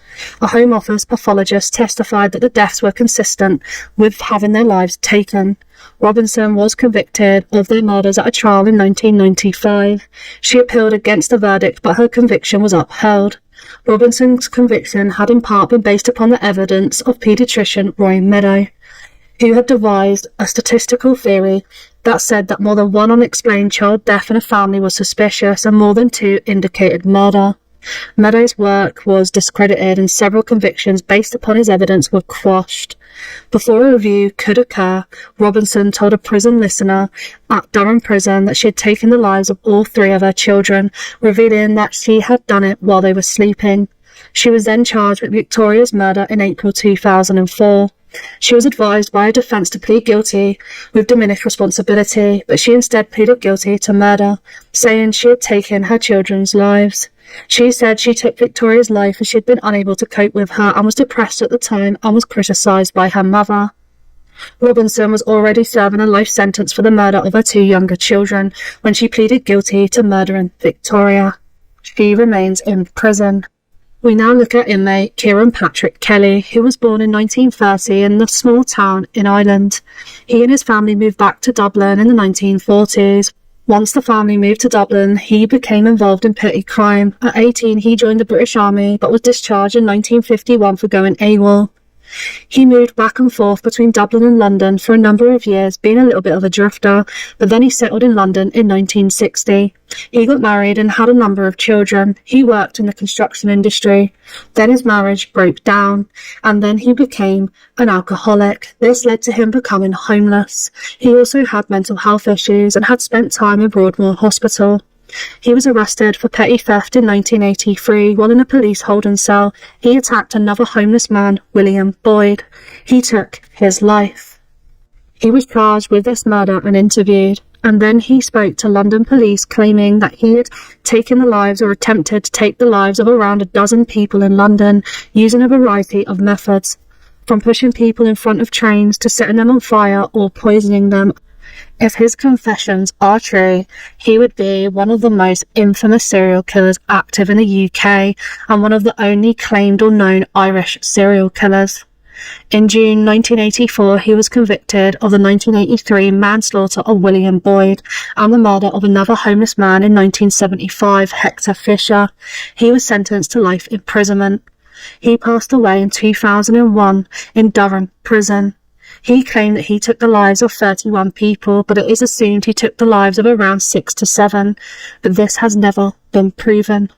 A Home Office pathologist testified that the deaths were consistent with having their lives taken. Robinson was convicted of their murders at a trial in 1995. She appealed against the verdict, but her conviction was upheld. Robinson's conviction had in part been based upon the evidence of paediatrician Roy Meadow, who had devised a statistical theory that said that more than one unexplained child death in a family was suspicious and more than 2 indicated murder. Meadows' work was discredited and several convictions based upon his evidence were quashed. Before a review could occur, Robinson told a prison listener at Durham Prison that she had taken the lives of all 3 of her children, revealing that she had done it while they were sleeping. She was then charged with Victoria's murder in April 2004. She was advised by her defence to plead guilty with diminished responsibility, but she instead pleaded guilty to murder, saying she had taken her children's lives. She said she took Victoria's life as she had been unable to cope with her and was depressed at the time and was criticised by her mother. Robinson was already serving a life sentence for the murder of her 2 younger children when she pleaded guilty to murdering Victoria. She remains in prison. We now look at inmate Kieran Patrick Kelly, who was born in 1930 in the small town in Ireland. He and his family moved back to Dublin in the 1940s. Once the family moved to Dublin, he became involved in petty crime. At 18, he joined the British Army, but was discharged in 1951 for going AWOL. He moved back and forth between Dublin and London for a number of years, being a little bit of a drifter, but then he settled in London in 1960. He got married and had a number of children. He worked in the construction industry. Then his marriage broke down, and then he became an alcoholic. This led to him becoming homeless. He also had mental health issues and had spent time in Broadmoor Hospital. He was arrested for petty theft in 1983 while in a police holding cell. He attacked another homeless man, William Boyd. He took his life. He was charged with this murder and interviewed, and then he spoke to London police claiming that he had taken the lives or attempted to take the lives of around a dozen people in London using a variety of methods, from pushing people in front of trains to setting them on fire or poisoning them. If his confessions are true, he would be one of the most infamous serial killers active in the UK and one of the only claimed or known Irish serial killers. In June 1984, he was convicted of the 1983 manslaughter of William Boyd and the murder of another homeless man in 1975, Hector Fisher. He was sentenced to life imprisonment. He passed away in 2001 in Durham prison. He claimed that he took the lives of 31 people, but it is assumed he took the lives of around 6 to 7, but this has never been proven.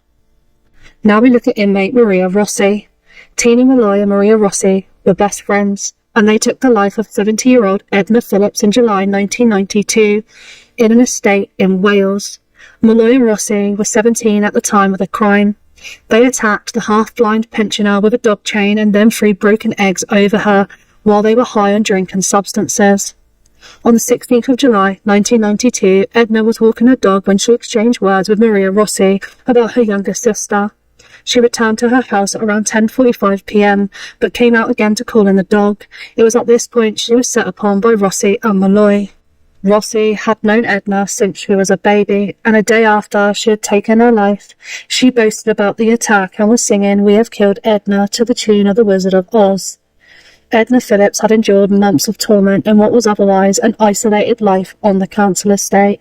Now we look at inmate Maria Rossi. Tina Malloy and Maria Rossi were best friends, and they took the life of 70-year-old Edna Phillips in July 1992 in an estate in Wales. Malloy and Rossi were 17 at the time of the crime. They attacked the half-blind pensioner with a dog chain and then threw broken eggs over her while they were high on drink and substances. On the 16th of July 1992, Edna was walking her dog when she exchanged words with Maria Rossi about her younger sister. She returned to her house at around 10:45 p.m, but came out again to call in the dog. It was at this point she was set upon by Rossi and Malloy. Rossi had known Edna since she was a baby, and a day after she had taken her life, she boasted about the attack and was singing "We Have Killed Edna" to the tune of The Wizard of Oz. Edna Phillips had endured months of torment in what was otherwise an isolated life on the council estate.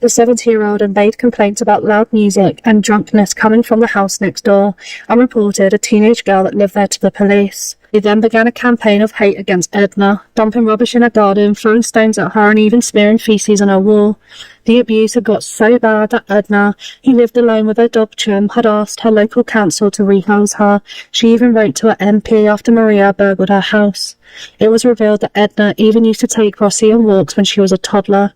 The 70-year-old had made complaints about loud music and drunkenness coming from the house next door and reported a teenage girl that lived there to the police. He then began a campaign of hate against Edna, dumping rubbish in her garden, throwing stones at her and even smearing feces on her wall. The abuse had got so bad that Edna, who lived alone with her dog Chum, had asked her local council to rehouse her. She even wrote to her MP after Maria burgled her house. It was revealed that Edna even used to take Rossi on walks when she was a toddler.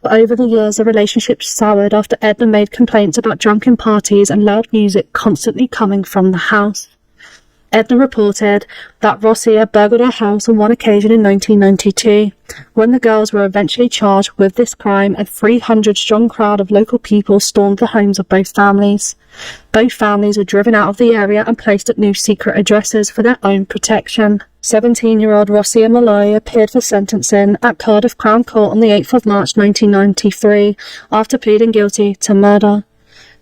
But over the years, the relationship soured after Edna made complaints about drunken parties and loud music constantly coming from the house. Edna reported that Rossi had burgled her house on one occasion in 1992. When the girls were eventually charged with this crime, a 300-strong crowd of local people stormed the homes of both families. Both families were driven out of the area and placed at new secret addresses for their own protection. 17-year-old Rossi and Malloy appeared for sentencing at Cardiff Crown Court on the 8th of March 1993 after pleading guilty to murder.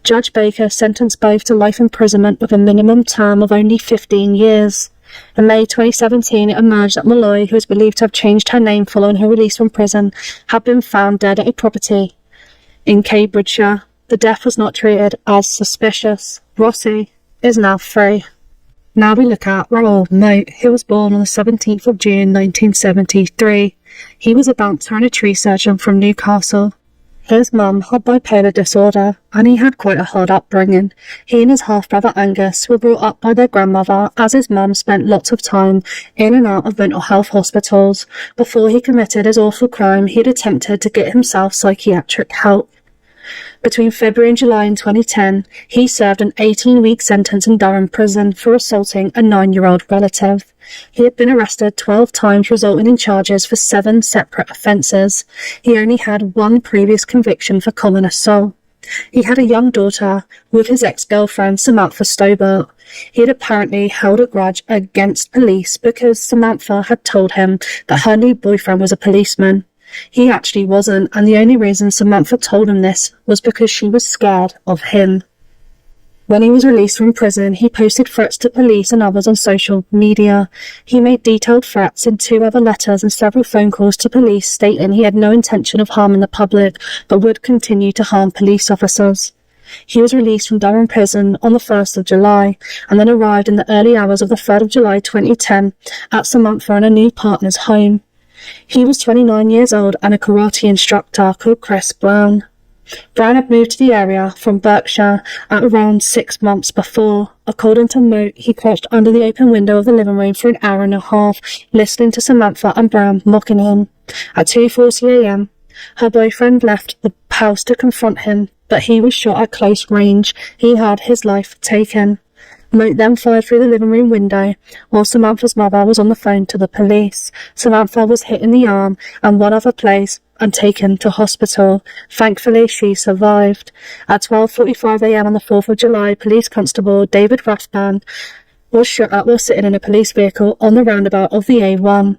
Judge Baker sentenced both to life imprisonment with a minimum term of only 15 years. In May 2017, it emerged that Malloy, who is believed to have changed her name following her release from prison, had been found dead at a property in Cambridgeshire. The death was not treated as suspicious. Rossi is now free. Now we look at Raoul Moat, who was born on the 17th of June 1973. He was a bouncer and a tree surgeon from Newcastle. His mum had bipolar disorder, and he had quite a hard upbringing. He and his half-brother Angus were brought up by their grandmother, as his mum spent lots of time in and out of mental health hospitals. Before he committed his awful crime, he had attempted to get himself psychiatric help. Between February and July in 2010, he served an 18-week sentence in Durham prison for assaulting a 9-year-old relative. He had been arrested 12 times, resulting in charges for 7 separate offences. He only had 1 previous conviction for common assault. He had a young daughter with his ex-girlfriend, Samantha Stobart. He had apparently held a grudge against police because Samantha had told him that her new boyfriend was a policeman. He actually wasn't, and the only reason Samantha told him this was because she was scared of him. When he was released from prison, he posted threats to police and others on social media. He made detailed threats in 2 other letters and several phone calls to police stating he had no intention of harming the public, but would continue to harm police officers. He was released from Durham prison on the 1st of July and then arrived in the early hours of the 3rd of July 2010 at Samantha in a new partner's home. He was 29 years old and a karate instructor called Chris Brown. Brown had moved to the area from Berkshire at around 6 months before. According to Moat, he crouched under the open window of the living room for an hour and a half, listening to Samantha and Brown mocking him. At 2:40 a.m, her boyfriend left the house to confront him, but he was shot at close range. He had his life taken. Moat then fired through the living room window while Samantha's mother was on the phone to the police. Samantha was hit in the arm and one other place and taken to hospital. Thankfully, she survived. At 12:45 a.m. on the 4th of July, Police Constable David Rathband was shot at while sitting in a police vehicle on the roundabout of the A1.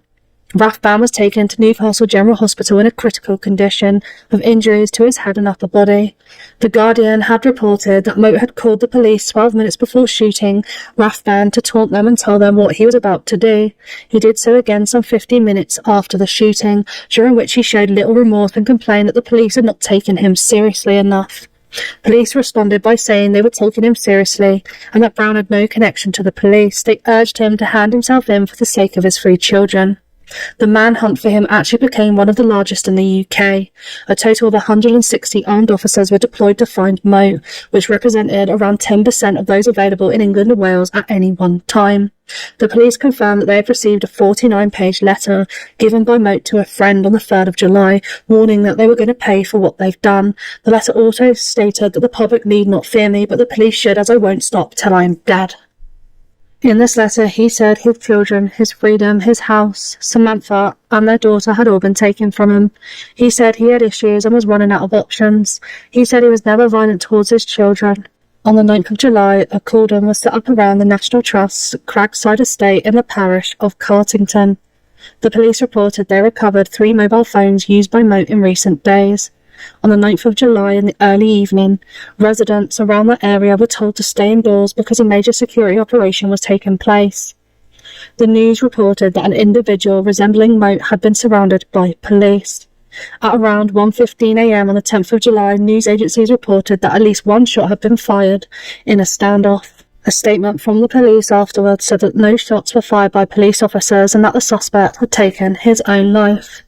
Rathband was taken to Newcastle General Hospital in a critical condition, with injuries to his head and upper body. The Guardian had reported that Moat had called the police 12 minutes before shooting Rathband to taunt them and tell them what he was about to do. He did so again some 15 minutes after the shooting, during which he showed little remorse and complained that the police had not taken him seriously enough. Police responded by saying they were taking him seriously and that Brown had no connection to the police. They urged him to hand himself in for the sake of his 3 children. The manhunt for him actually became one of the largest in the UK. A total of 160 armed officers were deployed to find Moat, which represented around 10% of those available in England and Wales at any one time. The police confirmed that they had received a 49-page letter given by Moat to a friend on the 3rd of July, warning that they were going to pay for what they've done. The letter also stated that the public need not fear me, but the police should, as I won't stop till I am dead. In this letter, he said his children, his freedom, his house, Samantha, and their daughter had all been taken from him. He said he had issues and was running out of options. He said he was never violent towards his children. On the 9th of July, a cordon was set up around the National Trust's Cragside estate in the parish of Cartington. The police reported they recovered 3 mobile phones used by Moat in recent days. On the 9th of July in the early evening, residents around the area were told to stay indoors because a major security operation was taking place. The news reported that an individual resembling Moat had been surrounded by police. At around 1:15 a.m. on the 10th of July, news agencies reported that at least 1 shot had been fired in a standoff. A statement from the police afterwards said that no shots were fired by police officers and that the suspect had taken his own life.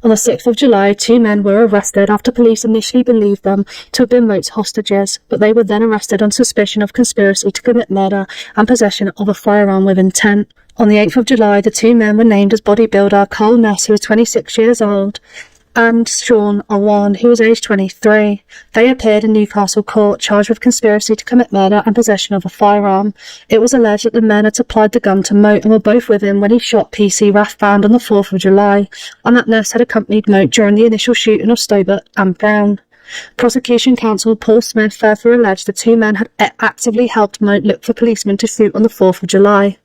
On the 6th of July, 2 men were arrested after police initially believed them to have been Moat's hostages, but they were then arrested on suspicion of conspiracy to commit murder and possession of a firearm with intent. On the 8th of July, the 2 men were named as bodybuilder Carl Ness, who was 26 years old, and Sean Owan, who was aged 23. They appeared in Newcastle court, charged with conspiracy to commit murder and possession of a firearm. It was alleged that the men had supplied the gun to Moat and were both with him when he shot PC Rathband on the 4th of July, and that Ness had accompanied Moat during the initial shooting of Stobart and Brown. Prosecution counsel Paul Smith further alleged the 2 men had actively helped Moat look for policemen to shoot on the 4th of July.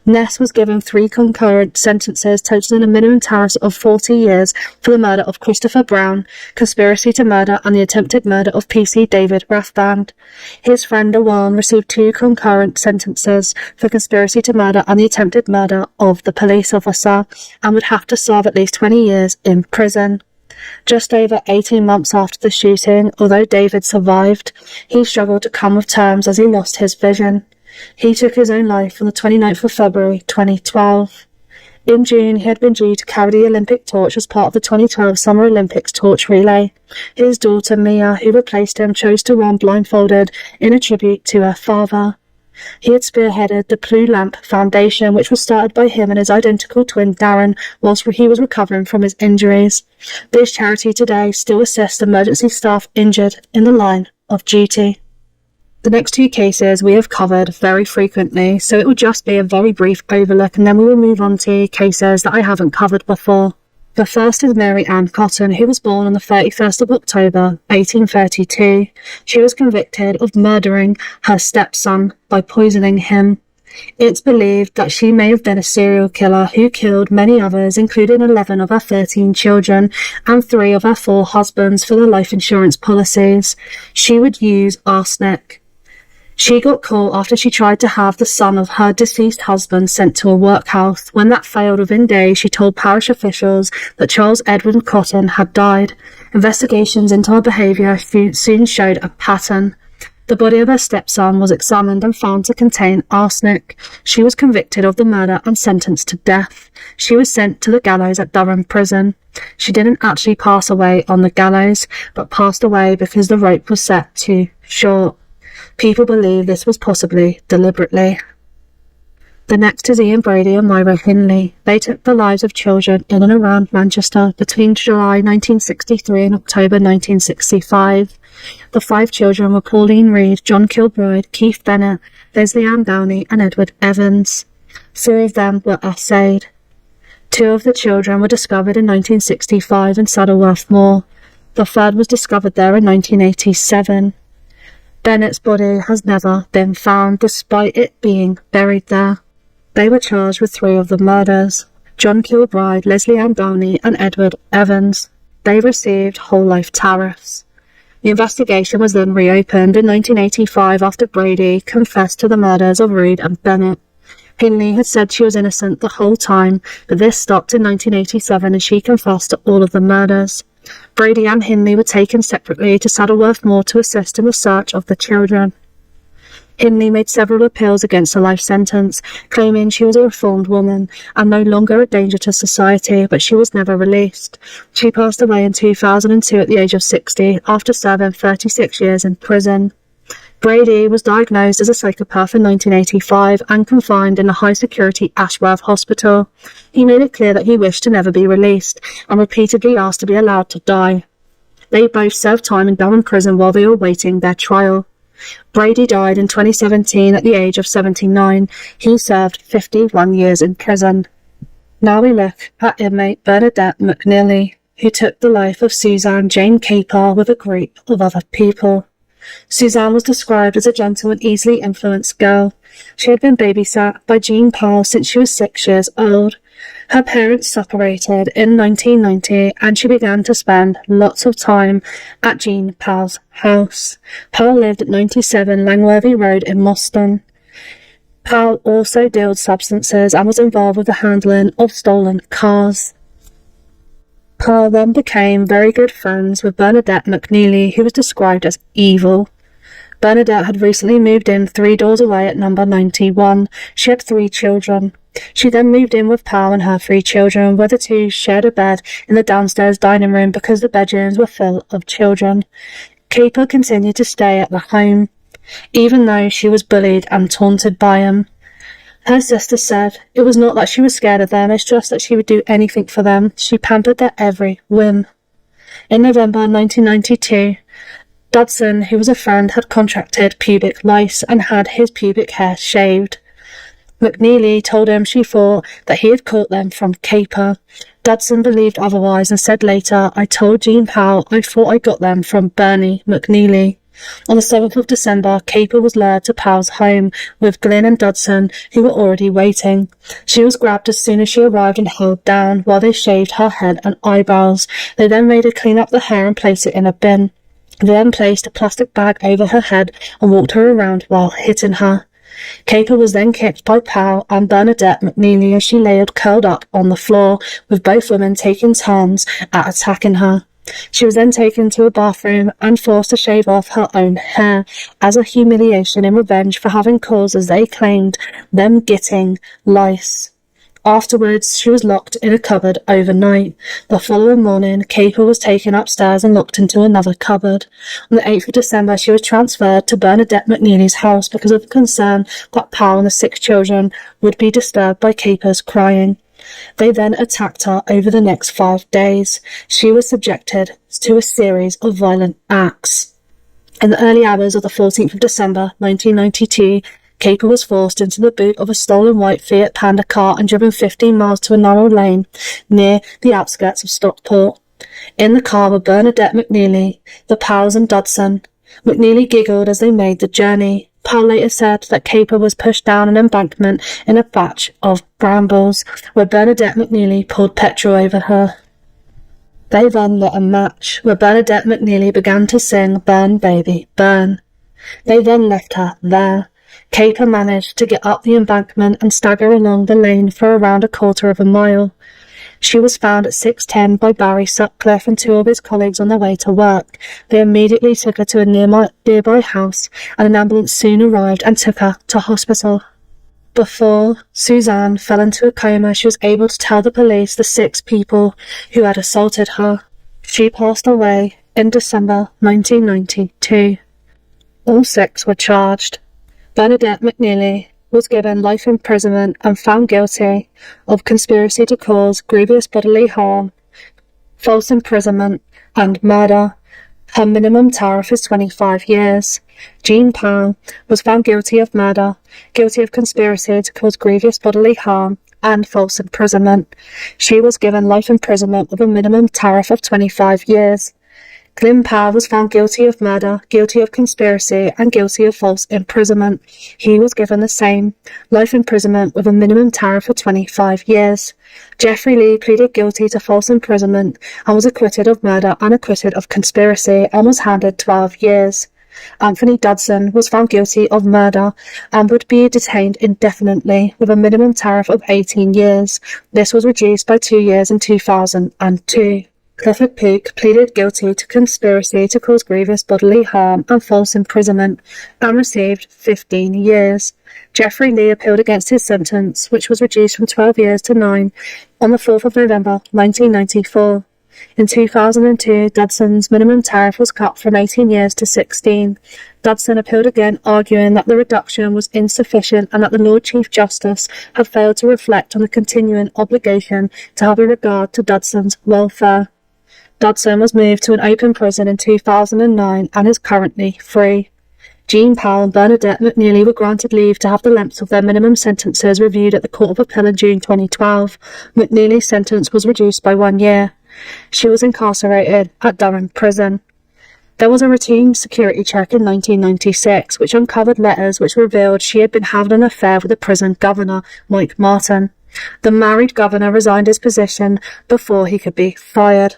Ness was given 3 concurrent sentences totaling a minimum tariff of 40 years for the murder of Christopher Brown, conspiracy to murder and the attempted murder of PC David Rathband. His friend Owan received 2 concurrent sentences for conspiracy to murder and the attempted murder of the police officer and would have to serve at least 20 years in prison. Just over 18 months after the shooting, although David survived, he struggled to come with terms as he lost his vision. He took his own life on the 29th of February 2012. In June, he had been due to carry the Olympic torch as part of the 2012 Summer Olympics torch relay. His daughter Mia, who replaced him, chose to run blindfolded in a tribute to her father. He had spearheaded the Blue Lamp Foundation, which was started by him and his identical twin Darren whilst he was recovering from his injuries. This charity today still assists emergency staff injured in the line of duty. The next 2 cases we have covered very frequently, so it will just be a very brief overlook and then we will move on to cases that I haven't covered before. The first is Mary Ann Cotton, who was born on the 31st of October 1832. She was convicted of murdering her stepson by poisoning him. It's believed that she may have been a serial killer who killed many others, including 11 of her 13 children and 3 of her 4 husbands for their life insurance policies. She would use arsenic. She got caught after she tried to have the son of her deceased husband sent to a workhouse. When that failed within days, she told parish officials that Charles Edward Cotton had died. Investigations into her behaviour soon showed a pattern. The body of her stepson was examined and found to contain arsenic. She was convicted of the murder and sentenced to death. She was sent to the gallows at Durham prison. She didn't actually pass away on the gallows, but passed away because the rope was set too short. People believe this was possibly deliberately. The next is Ian Brady and Myra Hindley. They took the lives of children in and around Manchester between July 1963 and October 1965. The 5 children were Pauline Reed, John Kilbride, Keith Bennett, Leslie Ann Downey and Edward Evans. 4 of them were assayed. 2 of the children were discovered in 1965 in Saddleworth Moor. The 3rd was discovered there in 1987. Bennett's body has never been found, despite it being buried there. They were charged with 3 of the murders: John Kilbride, Leslie Ann Downey and Edward Evans. They received whole life tariffs. The investigation was then reopened in 1985 after Brady confessed to the murders of Reed and Bennett. Hindley had said she was innocent the whole time, but this stopped in 1987 and she confessed to all of the murders. Brady and Hindley were taken separately to Saddleworth Moor to assist in the search of the children. Hindley made several appeals against a life sentence, claiming she was a reformed woman and no longer a danger to society, but she was never released. She passed away in 2002 at the age of 60 after serving 36 years in prison. Brady was diagnosed as a psychopath in 1985 and confined in a high-security Ashworth hospital. He made it clear that he wished to never be released and repeatedly asked to be allowed to die. They both served time in Durham prison while they were waiting their trial. Brady died in 2017 at the age of 79. He served 51 years in prison. Now we look at inmate Bernadette McNeely, who took the life of Suzanne Jane Caper with a group of other people. Suzanne was described as a gentle and easily influenced girl. She had been babysat by Jean Powell since she was 6 years old. Her parents separated in 1990 and she began to spend lots of time at Jean Powell's house. Powell lived at 97 Langworthy Road in Boston. Powell also dealt substances and was involved with the handling of stolen cars. Powell then became very good friends with Bernadette McNeely, who was described as evil. Bernadette had recently moved in 3 doors away at number 91. She had 3 children. She then moved in with Powell and her 3 children, where the 2 shared a bed in the downstairs dining room because the bedrooms were full of children. Caper continued to stay at the home, even though she was bullied and taunted by him. Her sister said it was not that she was scared of them, it's just that she would do anything for them. She pampered their every whim. In November 1992, Dodson, who was a friend, had contracted pubic lice and had his pubic hair shaved. McNeely told him she thought that he had caught them from Caper. Dodson believed otherwise and said later, "I told Jean Powell I thought I got them from Bernie McNeely." On the 7th of December, Caper was lured to Powell's home with Glynn and Dodson, who were already waiting. She was grabbed as soon as she arrived and held down while they shaved her head and eyebrows. They then made her clean up the hair and place it in a bin. They then placed a plastic bag over her head and walked her around while hitting her. Caper was then kicked by Powell and Bernadette McNeely as she lay curled up on the floor, with both women taking turns at attacking her. She was then taken to a bathroom and forced to shave off her own hair as a humiliation in revenge for having caused, as they claimed, them getting lice. Afterwards, she was locked in a cupboard overnight. The following morning, Caper was taken upstairs and locked into another cupboard. On the 8th of December, she was transferred to Bernadette McNeely's house because of the concern that Powell and the 6 children would be disturbed by Caper's crying. They then attacked her over the next 5 days. She was subjected to a series of violent acts. In the early hours of the 14th of December 1992, Caper was forced into the boot of a stolen white Fiat Panda car and driven 15 miles to a narrow lane near the outskirts of Stockport. In the car were Bernadette McNeely, the Powells and Dodson. McNeely giggled as they made the journey. Powell later said that Caper was pushed down an embankment in a patch of brambles, where Bernadette McNeely poured petrol over her. They then lit a match, where Bernadette McNeely began to sing "Burn, Baby, Burn." They then left her there. Caper managed to get up the embankment and stagger along the lane for around a quarter of a mile. She was found at 6:10 by Barry Sutcliffe and two of his colleagues on their way to work. They immediately took her to a nearby house, and an ambulance soon arrived and took her to hospital. Before Suzanne fell into a coma, she was able to tell the police the 6 people who had assaulted her. She passed away in December 1992. All 6 were charged. Bernadette McNeely was given life imprisonment and found guilty of conspiracy to cause grievous bodily harm, false imprisonment, and murder. Her minimum tariff is 25 years. Jean Powell was found guilty of murder, guilty of conspiracy to cause grievous bodily harm, and false imprisonment. She was given life imprisonment with a minimum tariff of 25 years. Glyn Powell was found guilty of murder, guilty of conspiracy, and guilty of false imprisonment. He was given the same, life imprisonment with a minimum tariff of 25 years. Geoffrey Lee pleaded guilty to false imprisonment and was acquitted of murder and acquitted of conspiracy and was handed 12 years. Anthony Dodson was found guilty of murder and would be detained indefinitely with a minimum tariff of 18 years. This was reduced by 2 years in 2002. Clifford Pook pleaded guilty to conspiracy to cause grievous bodily harm and false imprisonment and received 15 years. Geoffrey Lee appealed against his sentence, which was reduced from 12 years to 9 on the 4th of November 1994. In 2002, Dodson's minimum tariff was cut from 18 years to 16. Dodson appealed again, arguing that the reduction was insufficient and that the Lord Chief Justice had failed to reflect on the continuing obligation to have a regard to Dodson's welfare. Dodson was moved to an open prison in 2009 and is currently free. Jean Powell and Bernadette McNeely were granted leave to have the lengths of their minimum sentences reviewed at the Court of Appeal in June 2012. McNeely's sentence was reduced by 1 year. She was incarcerated at Durham Prison. There was a routine security check in 1996 which uncovered letters which revealed she had been having an affair with the prison governor, Mike Martin. The married governor resigned his position before he could be fired.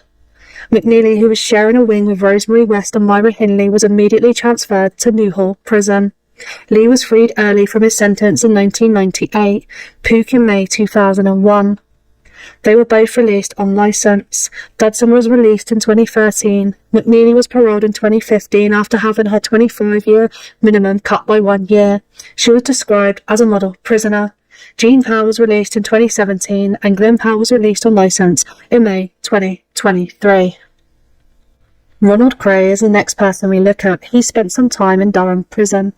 McNeely, who was sharing a wing with Rosemary West and Myra Hindley, was immediately transferred to Newhall Prison. Lee was freed early from his sentence in 1998, Pook in May 2001. They were both released on licence. Dodson was released in 2013. McNeely was paroled in 2015 after having her 25-year minimum cut by 1 year. She was described as a model prisoner. Jean Powell was released in 2017 and Glyn Powell was released on licence in May 2023. Ronald Cray is the next person we look at. He spent some time in Durham Prison.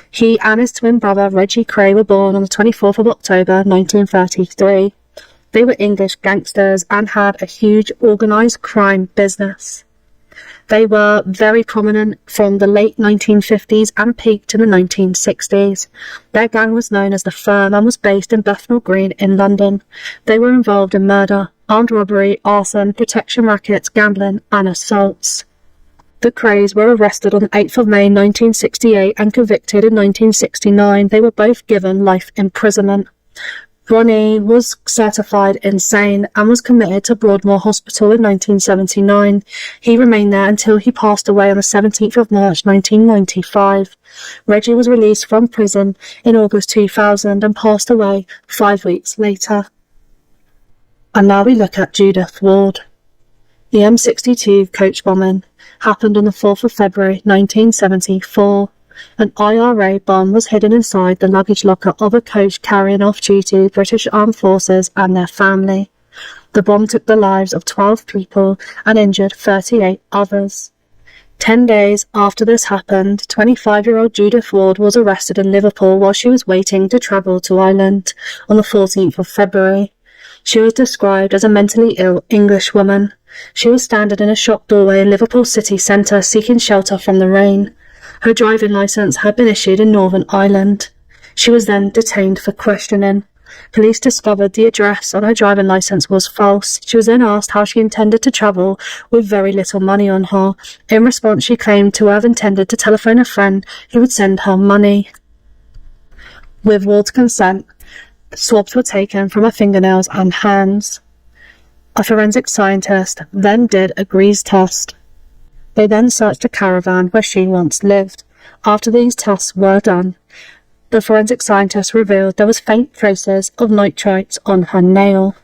He and his twin brother Reggie Cray were born on the 24th of October 1933. They were English gangsters and had a huge organised crime business. They were very prominent from the late 1950s and peaked in the 1960s. Their gang was known as the Firm and was based in Bethnal Green in London. They were involved in murder, armed robbery, arson, protection rackets, gambling and assaults. The Crays were arrested on the 8th of May 1968 and convicted in 1969. They were both given life imprisonment. Ronnie was certified insane and was committed to Broadmoor Hospital in 1979. He remained there until he passed away on the 17th of March 1995. Reggie was released from prison in August 2000 and passed away 5 weeks later. And now we look at Judith Ward. The M62 coach bombing happened on the 4th of February 1974. An IRA bomb was hidden inside the luggage locker of a coach carrying off-duty British Armed Forces and their family. The bomb took the lives of 12 people and injured 38 others. 10 days after this happened, 25-year-old Judith Ward was arrested in Liverpool while she was waiting to travel to Ireland on the 14th of February. She was described as a mentally ill English woman. She was standing in a shop doorway in Liverpool city centre seeking shelter from the rain. Her driving licence had been issued in Northern Ireland. She was then detained for questioning. Police discovered the address on her driving licence was false. She was then asked how she intended to travel with very little money on her. In response, she claimed to have intended to telephone a friend who would send her money. With Ward's consent, swabs were taken from her fingernails and hands. A forensic scientist then did a grease test. They then searched a caravan where she once lived. After these tests were done, the forensic scientist revealed there was faint traces of nitrites on her nail.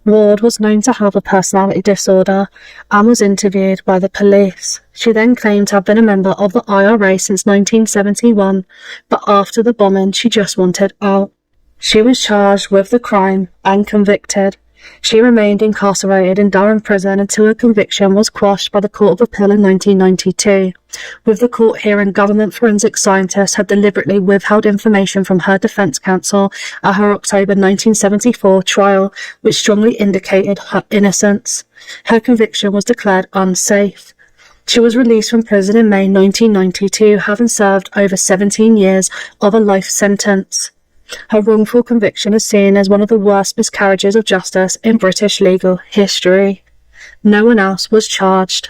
Ward was known to have a personality disorder and was interviewed by the police. She then claimed to have been a member of the IRA since 1971, but after the bombing she just wanted out. She was charged with the crime and convicted. She remained incarcerated in Durham prison until her conviction was quashed by the Court of Appeal in 1992, with the court hearing government forensic scientists had deliberately withheld information from her defence counsel at her October 1974 trial, which strongly indicated her innocence. Her conviction was declared unsafe. She was released from prison in May 1992, having served over 17 years of a life sentence. Her wrongful conviction is seen as one of the worst miscarriages of justice in British legal history. No one else was charged.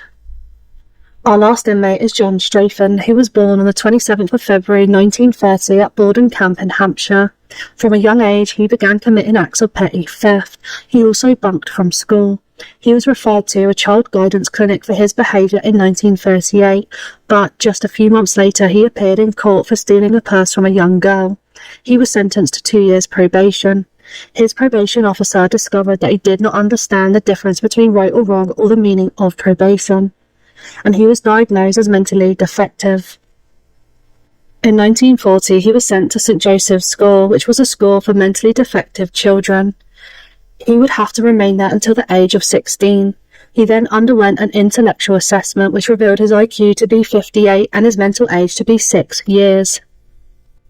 Our last inmate is John Strafen, who was born on the 27th of February 1930 at Borden Camp in Hampshire. From a young age, he began committing acts of petty theft. He also bunked from school. He was referred to a child guidance clinic for his behaviour in 1938, but just a few months later he appeared in court for stealing a purse from a young girl. He was sentenced to 2 years probation. His probation officer discovered that he did not understand the difference between right or wrong or the meaning of probation, and he was diagnosed as mentally defective. In 1940 he was sent to St Joseph's School, which was a school for mentally defective children. He would have to remain there until the age of 16. He then underwent an intellectual assessment which revealed his IQ to be 58 and his mental age to be 6 years.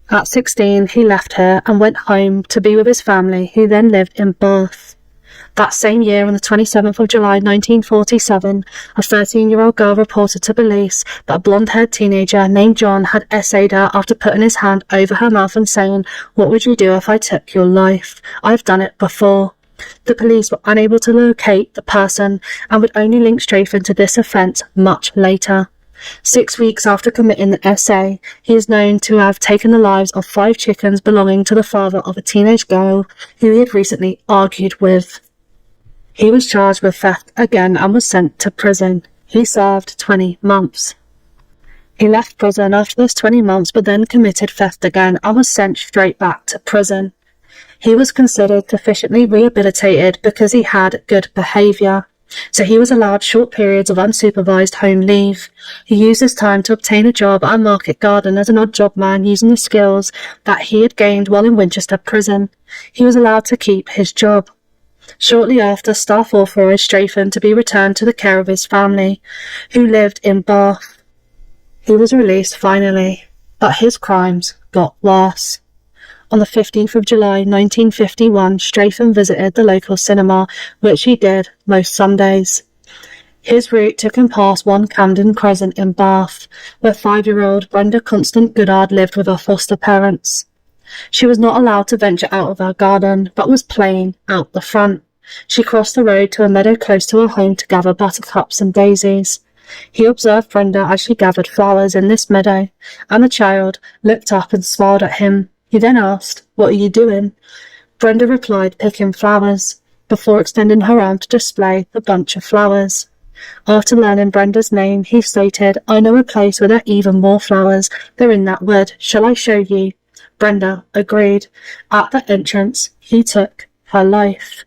At 16, he left here and went home to be with his family, who then lived in Bath. That same year, on the 27th of July 1947, a 13-year-old girl reported to police that a blonde-haired teenager named John had essayed her after putting his hand over her mouth and saying, "What would you do if I took your life? I've done it before." The police were unable to locate the person and would only link Strafen to this offence much later. 6 weeks after committing the essay, he is known to have taken the lives of 5 chickens belonging to the father of a teenage girl who he had recently argued with. He was charged with theft again and was sent to prison. He served 20 months. He left prison after those 20 months but then committed theft again and was sent straight back to prison. He was considered sufficiently rehabilitated because he had good behaviour, so he was allowed short periods of unsupervised home leave. He used his time to obtain a job at a market garden as an odd job man using the skills that he had gained while in Winchester prison. He was allowed to keep his job. Shortly after, staff authorised Strafen to be returned to the care of his family, who lived in Bath. He was released finally, but his crimes got worse. On the 15th of July 1951, Strafen visited the local cinema, which he did most Sundays. His route took him past 1 Camden Crescent in Bath, where 5-year-old Brenda Constant Goodard lived with her foster parents. She was not allowed to venture out of her garden, but was playing out the front. She crossed the road to a meadow close to her home to gather buttercups and daisies. He observed Brenda as she gathered flowers in this meadow, and the child looked up and smiled at him. He then asked, "What are you doing?" Brenda replied, "Picking flowers," before extending her arm to display the bunch of flowers. After learning Brenda's name, he stated, "I know a place where there are even more flowers. They're in that wood. Shall I show you?" Brenda agreed. At the entrance, he took her life.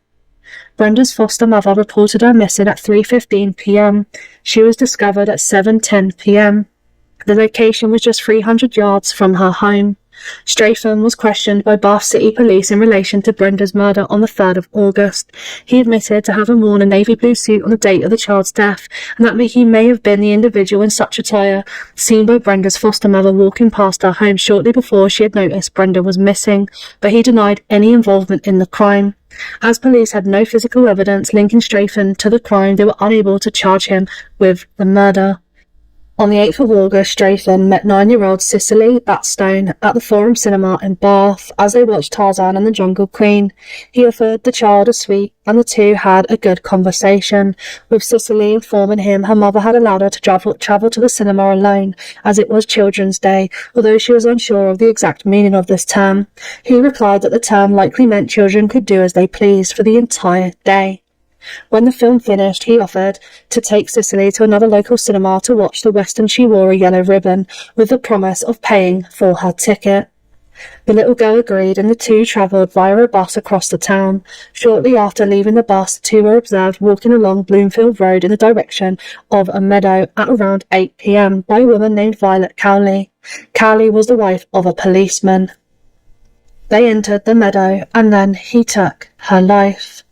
Brenda's foster mother reported her missing at 3:15 p.m. She was discovered at 7:10 p.m. The location was just 300 yards from her home. Strafen was questioned by Bath City Police in relation to Brenda's murder on the 3rd of August. He admitted to having worn a navy blue suit on the date of the child's death, and that he may have been the individual in such attire seen by Brenda's foster mother walking past her home shortly before she had noticed Brenda was missing, but he denied any involvement in the crime. As police had no physical evidence linking Strafen to the crime, they were unable to charge him with the murder. On the 8th of August, Strafen met 9-year-old Cicely Batstone at the Forum Cinema in Bath as they watched Tarzan and the Jungle Queen. He offered the child a sweet, and the two had a good conversation, with Cicely informing him her mother had allowed her to travel to the cinema alone, as it was Children's Day, although she was unsure of the exact meaning of this term. He replied that the term likely meant children could do as they pleased for the entire day. When the film finished, he offered to take Cicely to another local cinema to watch the western She Wore a Yellow Ribbon, with the promise of paying for her ticket. The little girl agreed, and the two travelled via a bus across the town. Shortly after leaving the bus, the two were observed walking along Bloomfield Road in the direction of a meadow at around 8 p.m. by a woman named Violet Cowley. Cowley was the wife of a policeman. They entered the meadow, and then he took her life.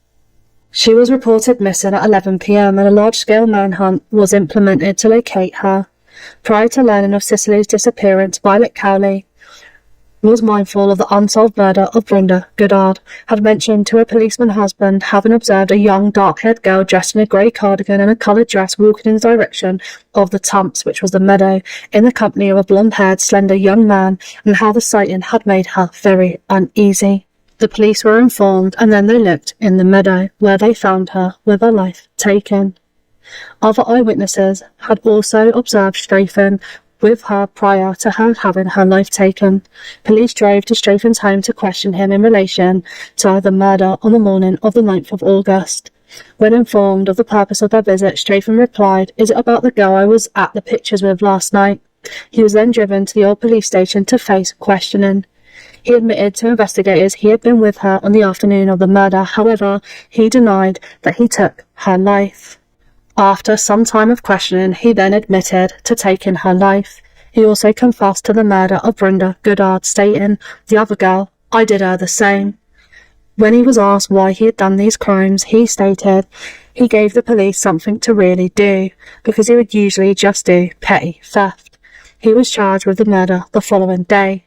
She was reported missing at 11 p.m, and a large-scale manhunt was implemented to locate her. Prior to learning of Cicely's disappearance, Violet Cowley was mindful of the unsolved murder of Brenda Goddard, had mentioned to her policeman husband having observed a young dark-haired girl dressed in a grey cardigan and a coloured dress walking in the direction of the Tumps, which was the meadow, in the company of a blonde-haired, slender young man, and how the sighting had made her very uneasy. The police were informed, and then they looked in the meadow, where they found her with her life taken. Other eyewitnesses had also observed Strafen with her prior to her having her life taken. Police drove to Strafen's home to question him in relation to the murder on the morning of the 9th of August. When informed of the purpose of their visit, Strafen replied, "Is it about the girl I was at the pictures with last night?" He was then driven to the old police station to face questioning. He admitted to investigators he had been with her on the afternoon of the murder. However, he denied that he took her life. After some time of questioning, he then admitted to taking her life. He also confessed to the murder of Brenda Goddard, stating, "The other girl, I did her the same." When he was asked why he had done these crimes, he stated he gave the police something to really do, because he would usually just do petty theft. He was charged with the murder the following day.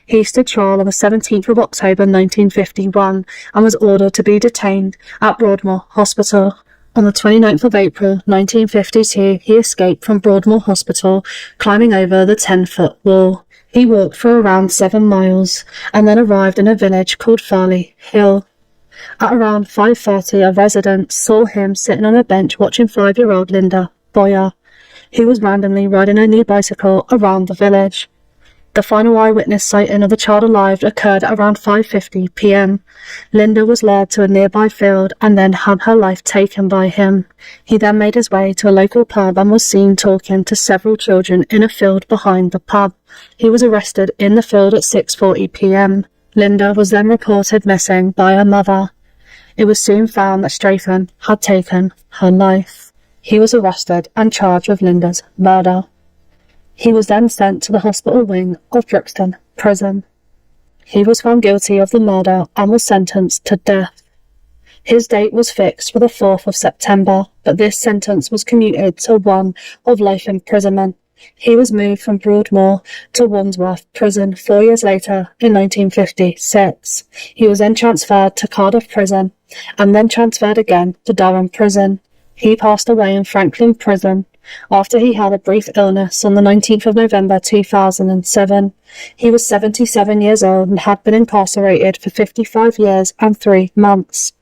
He stood trial on the 17th of October 1951 and was ordered to be detained at Broadmoor Hospital. On the 29th of April 1952, he escaped from Broadmoor Hospital, climbing over the 10-foot wall. He walked for around 7 miles and then arrived in a village called Farley Hill. At around 5:30, a resident saw him sitting on a bench watching 5-year-old Linda Boyer, who was randomly riding a new bicycle around the village. The final eyewitness sighting of the child alive occurred at around 5:50 p.m. Linda was led to a nearby field and then had her life taken by him. He then made his way to a local pub and was seen talking to several children in a field behind the pub. He was arrested in the field at 6:40 p.m. Linda was then reported missing by her mother. It was soon found that Strafen had taken her life. He was arrested and charged with Linda's murder. He was then sent to the hospital wing of Brixton Prison. He was found guilty of the murder and was sentenced to death. His date was fixed for the 4th of September, but this sentence was commuted to one of life imprisonment. He was moved from Broadmoor to Wandsworth Prison 4 years later in 1956. He was then transferred to Cardiff Prison and then transferred again to Durham Prison. He passed away in Frankland Prison after he had a brief illness on the 19th of November 2007. He was 77 years old and had been incarcerated for 55 years and 3 months.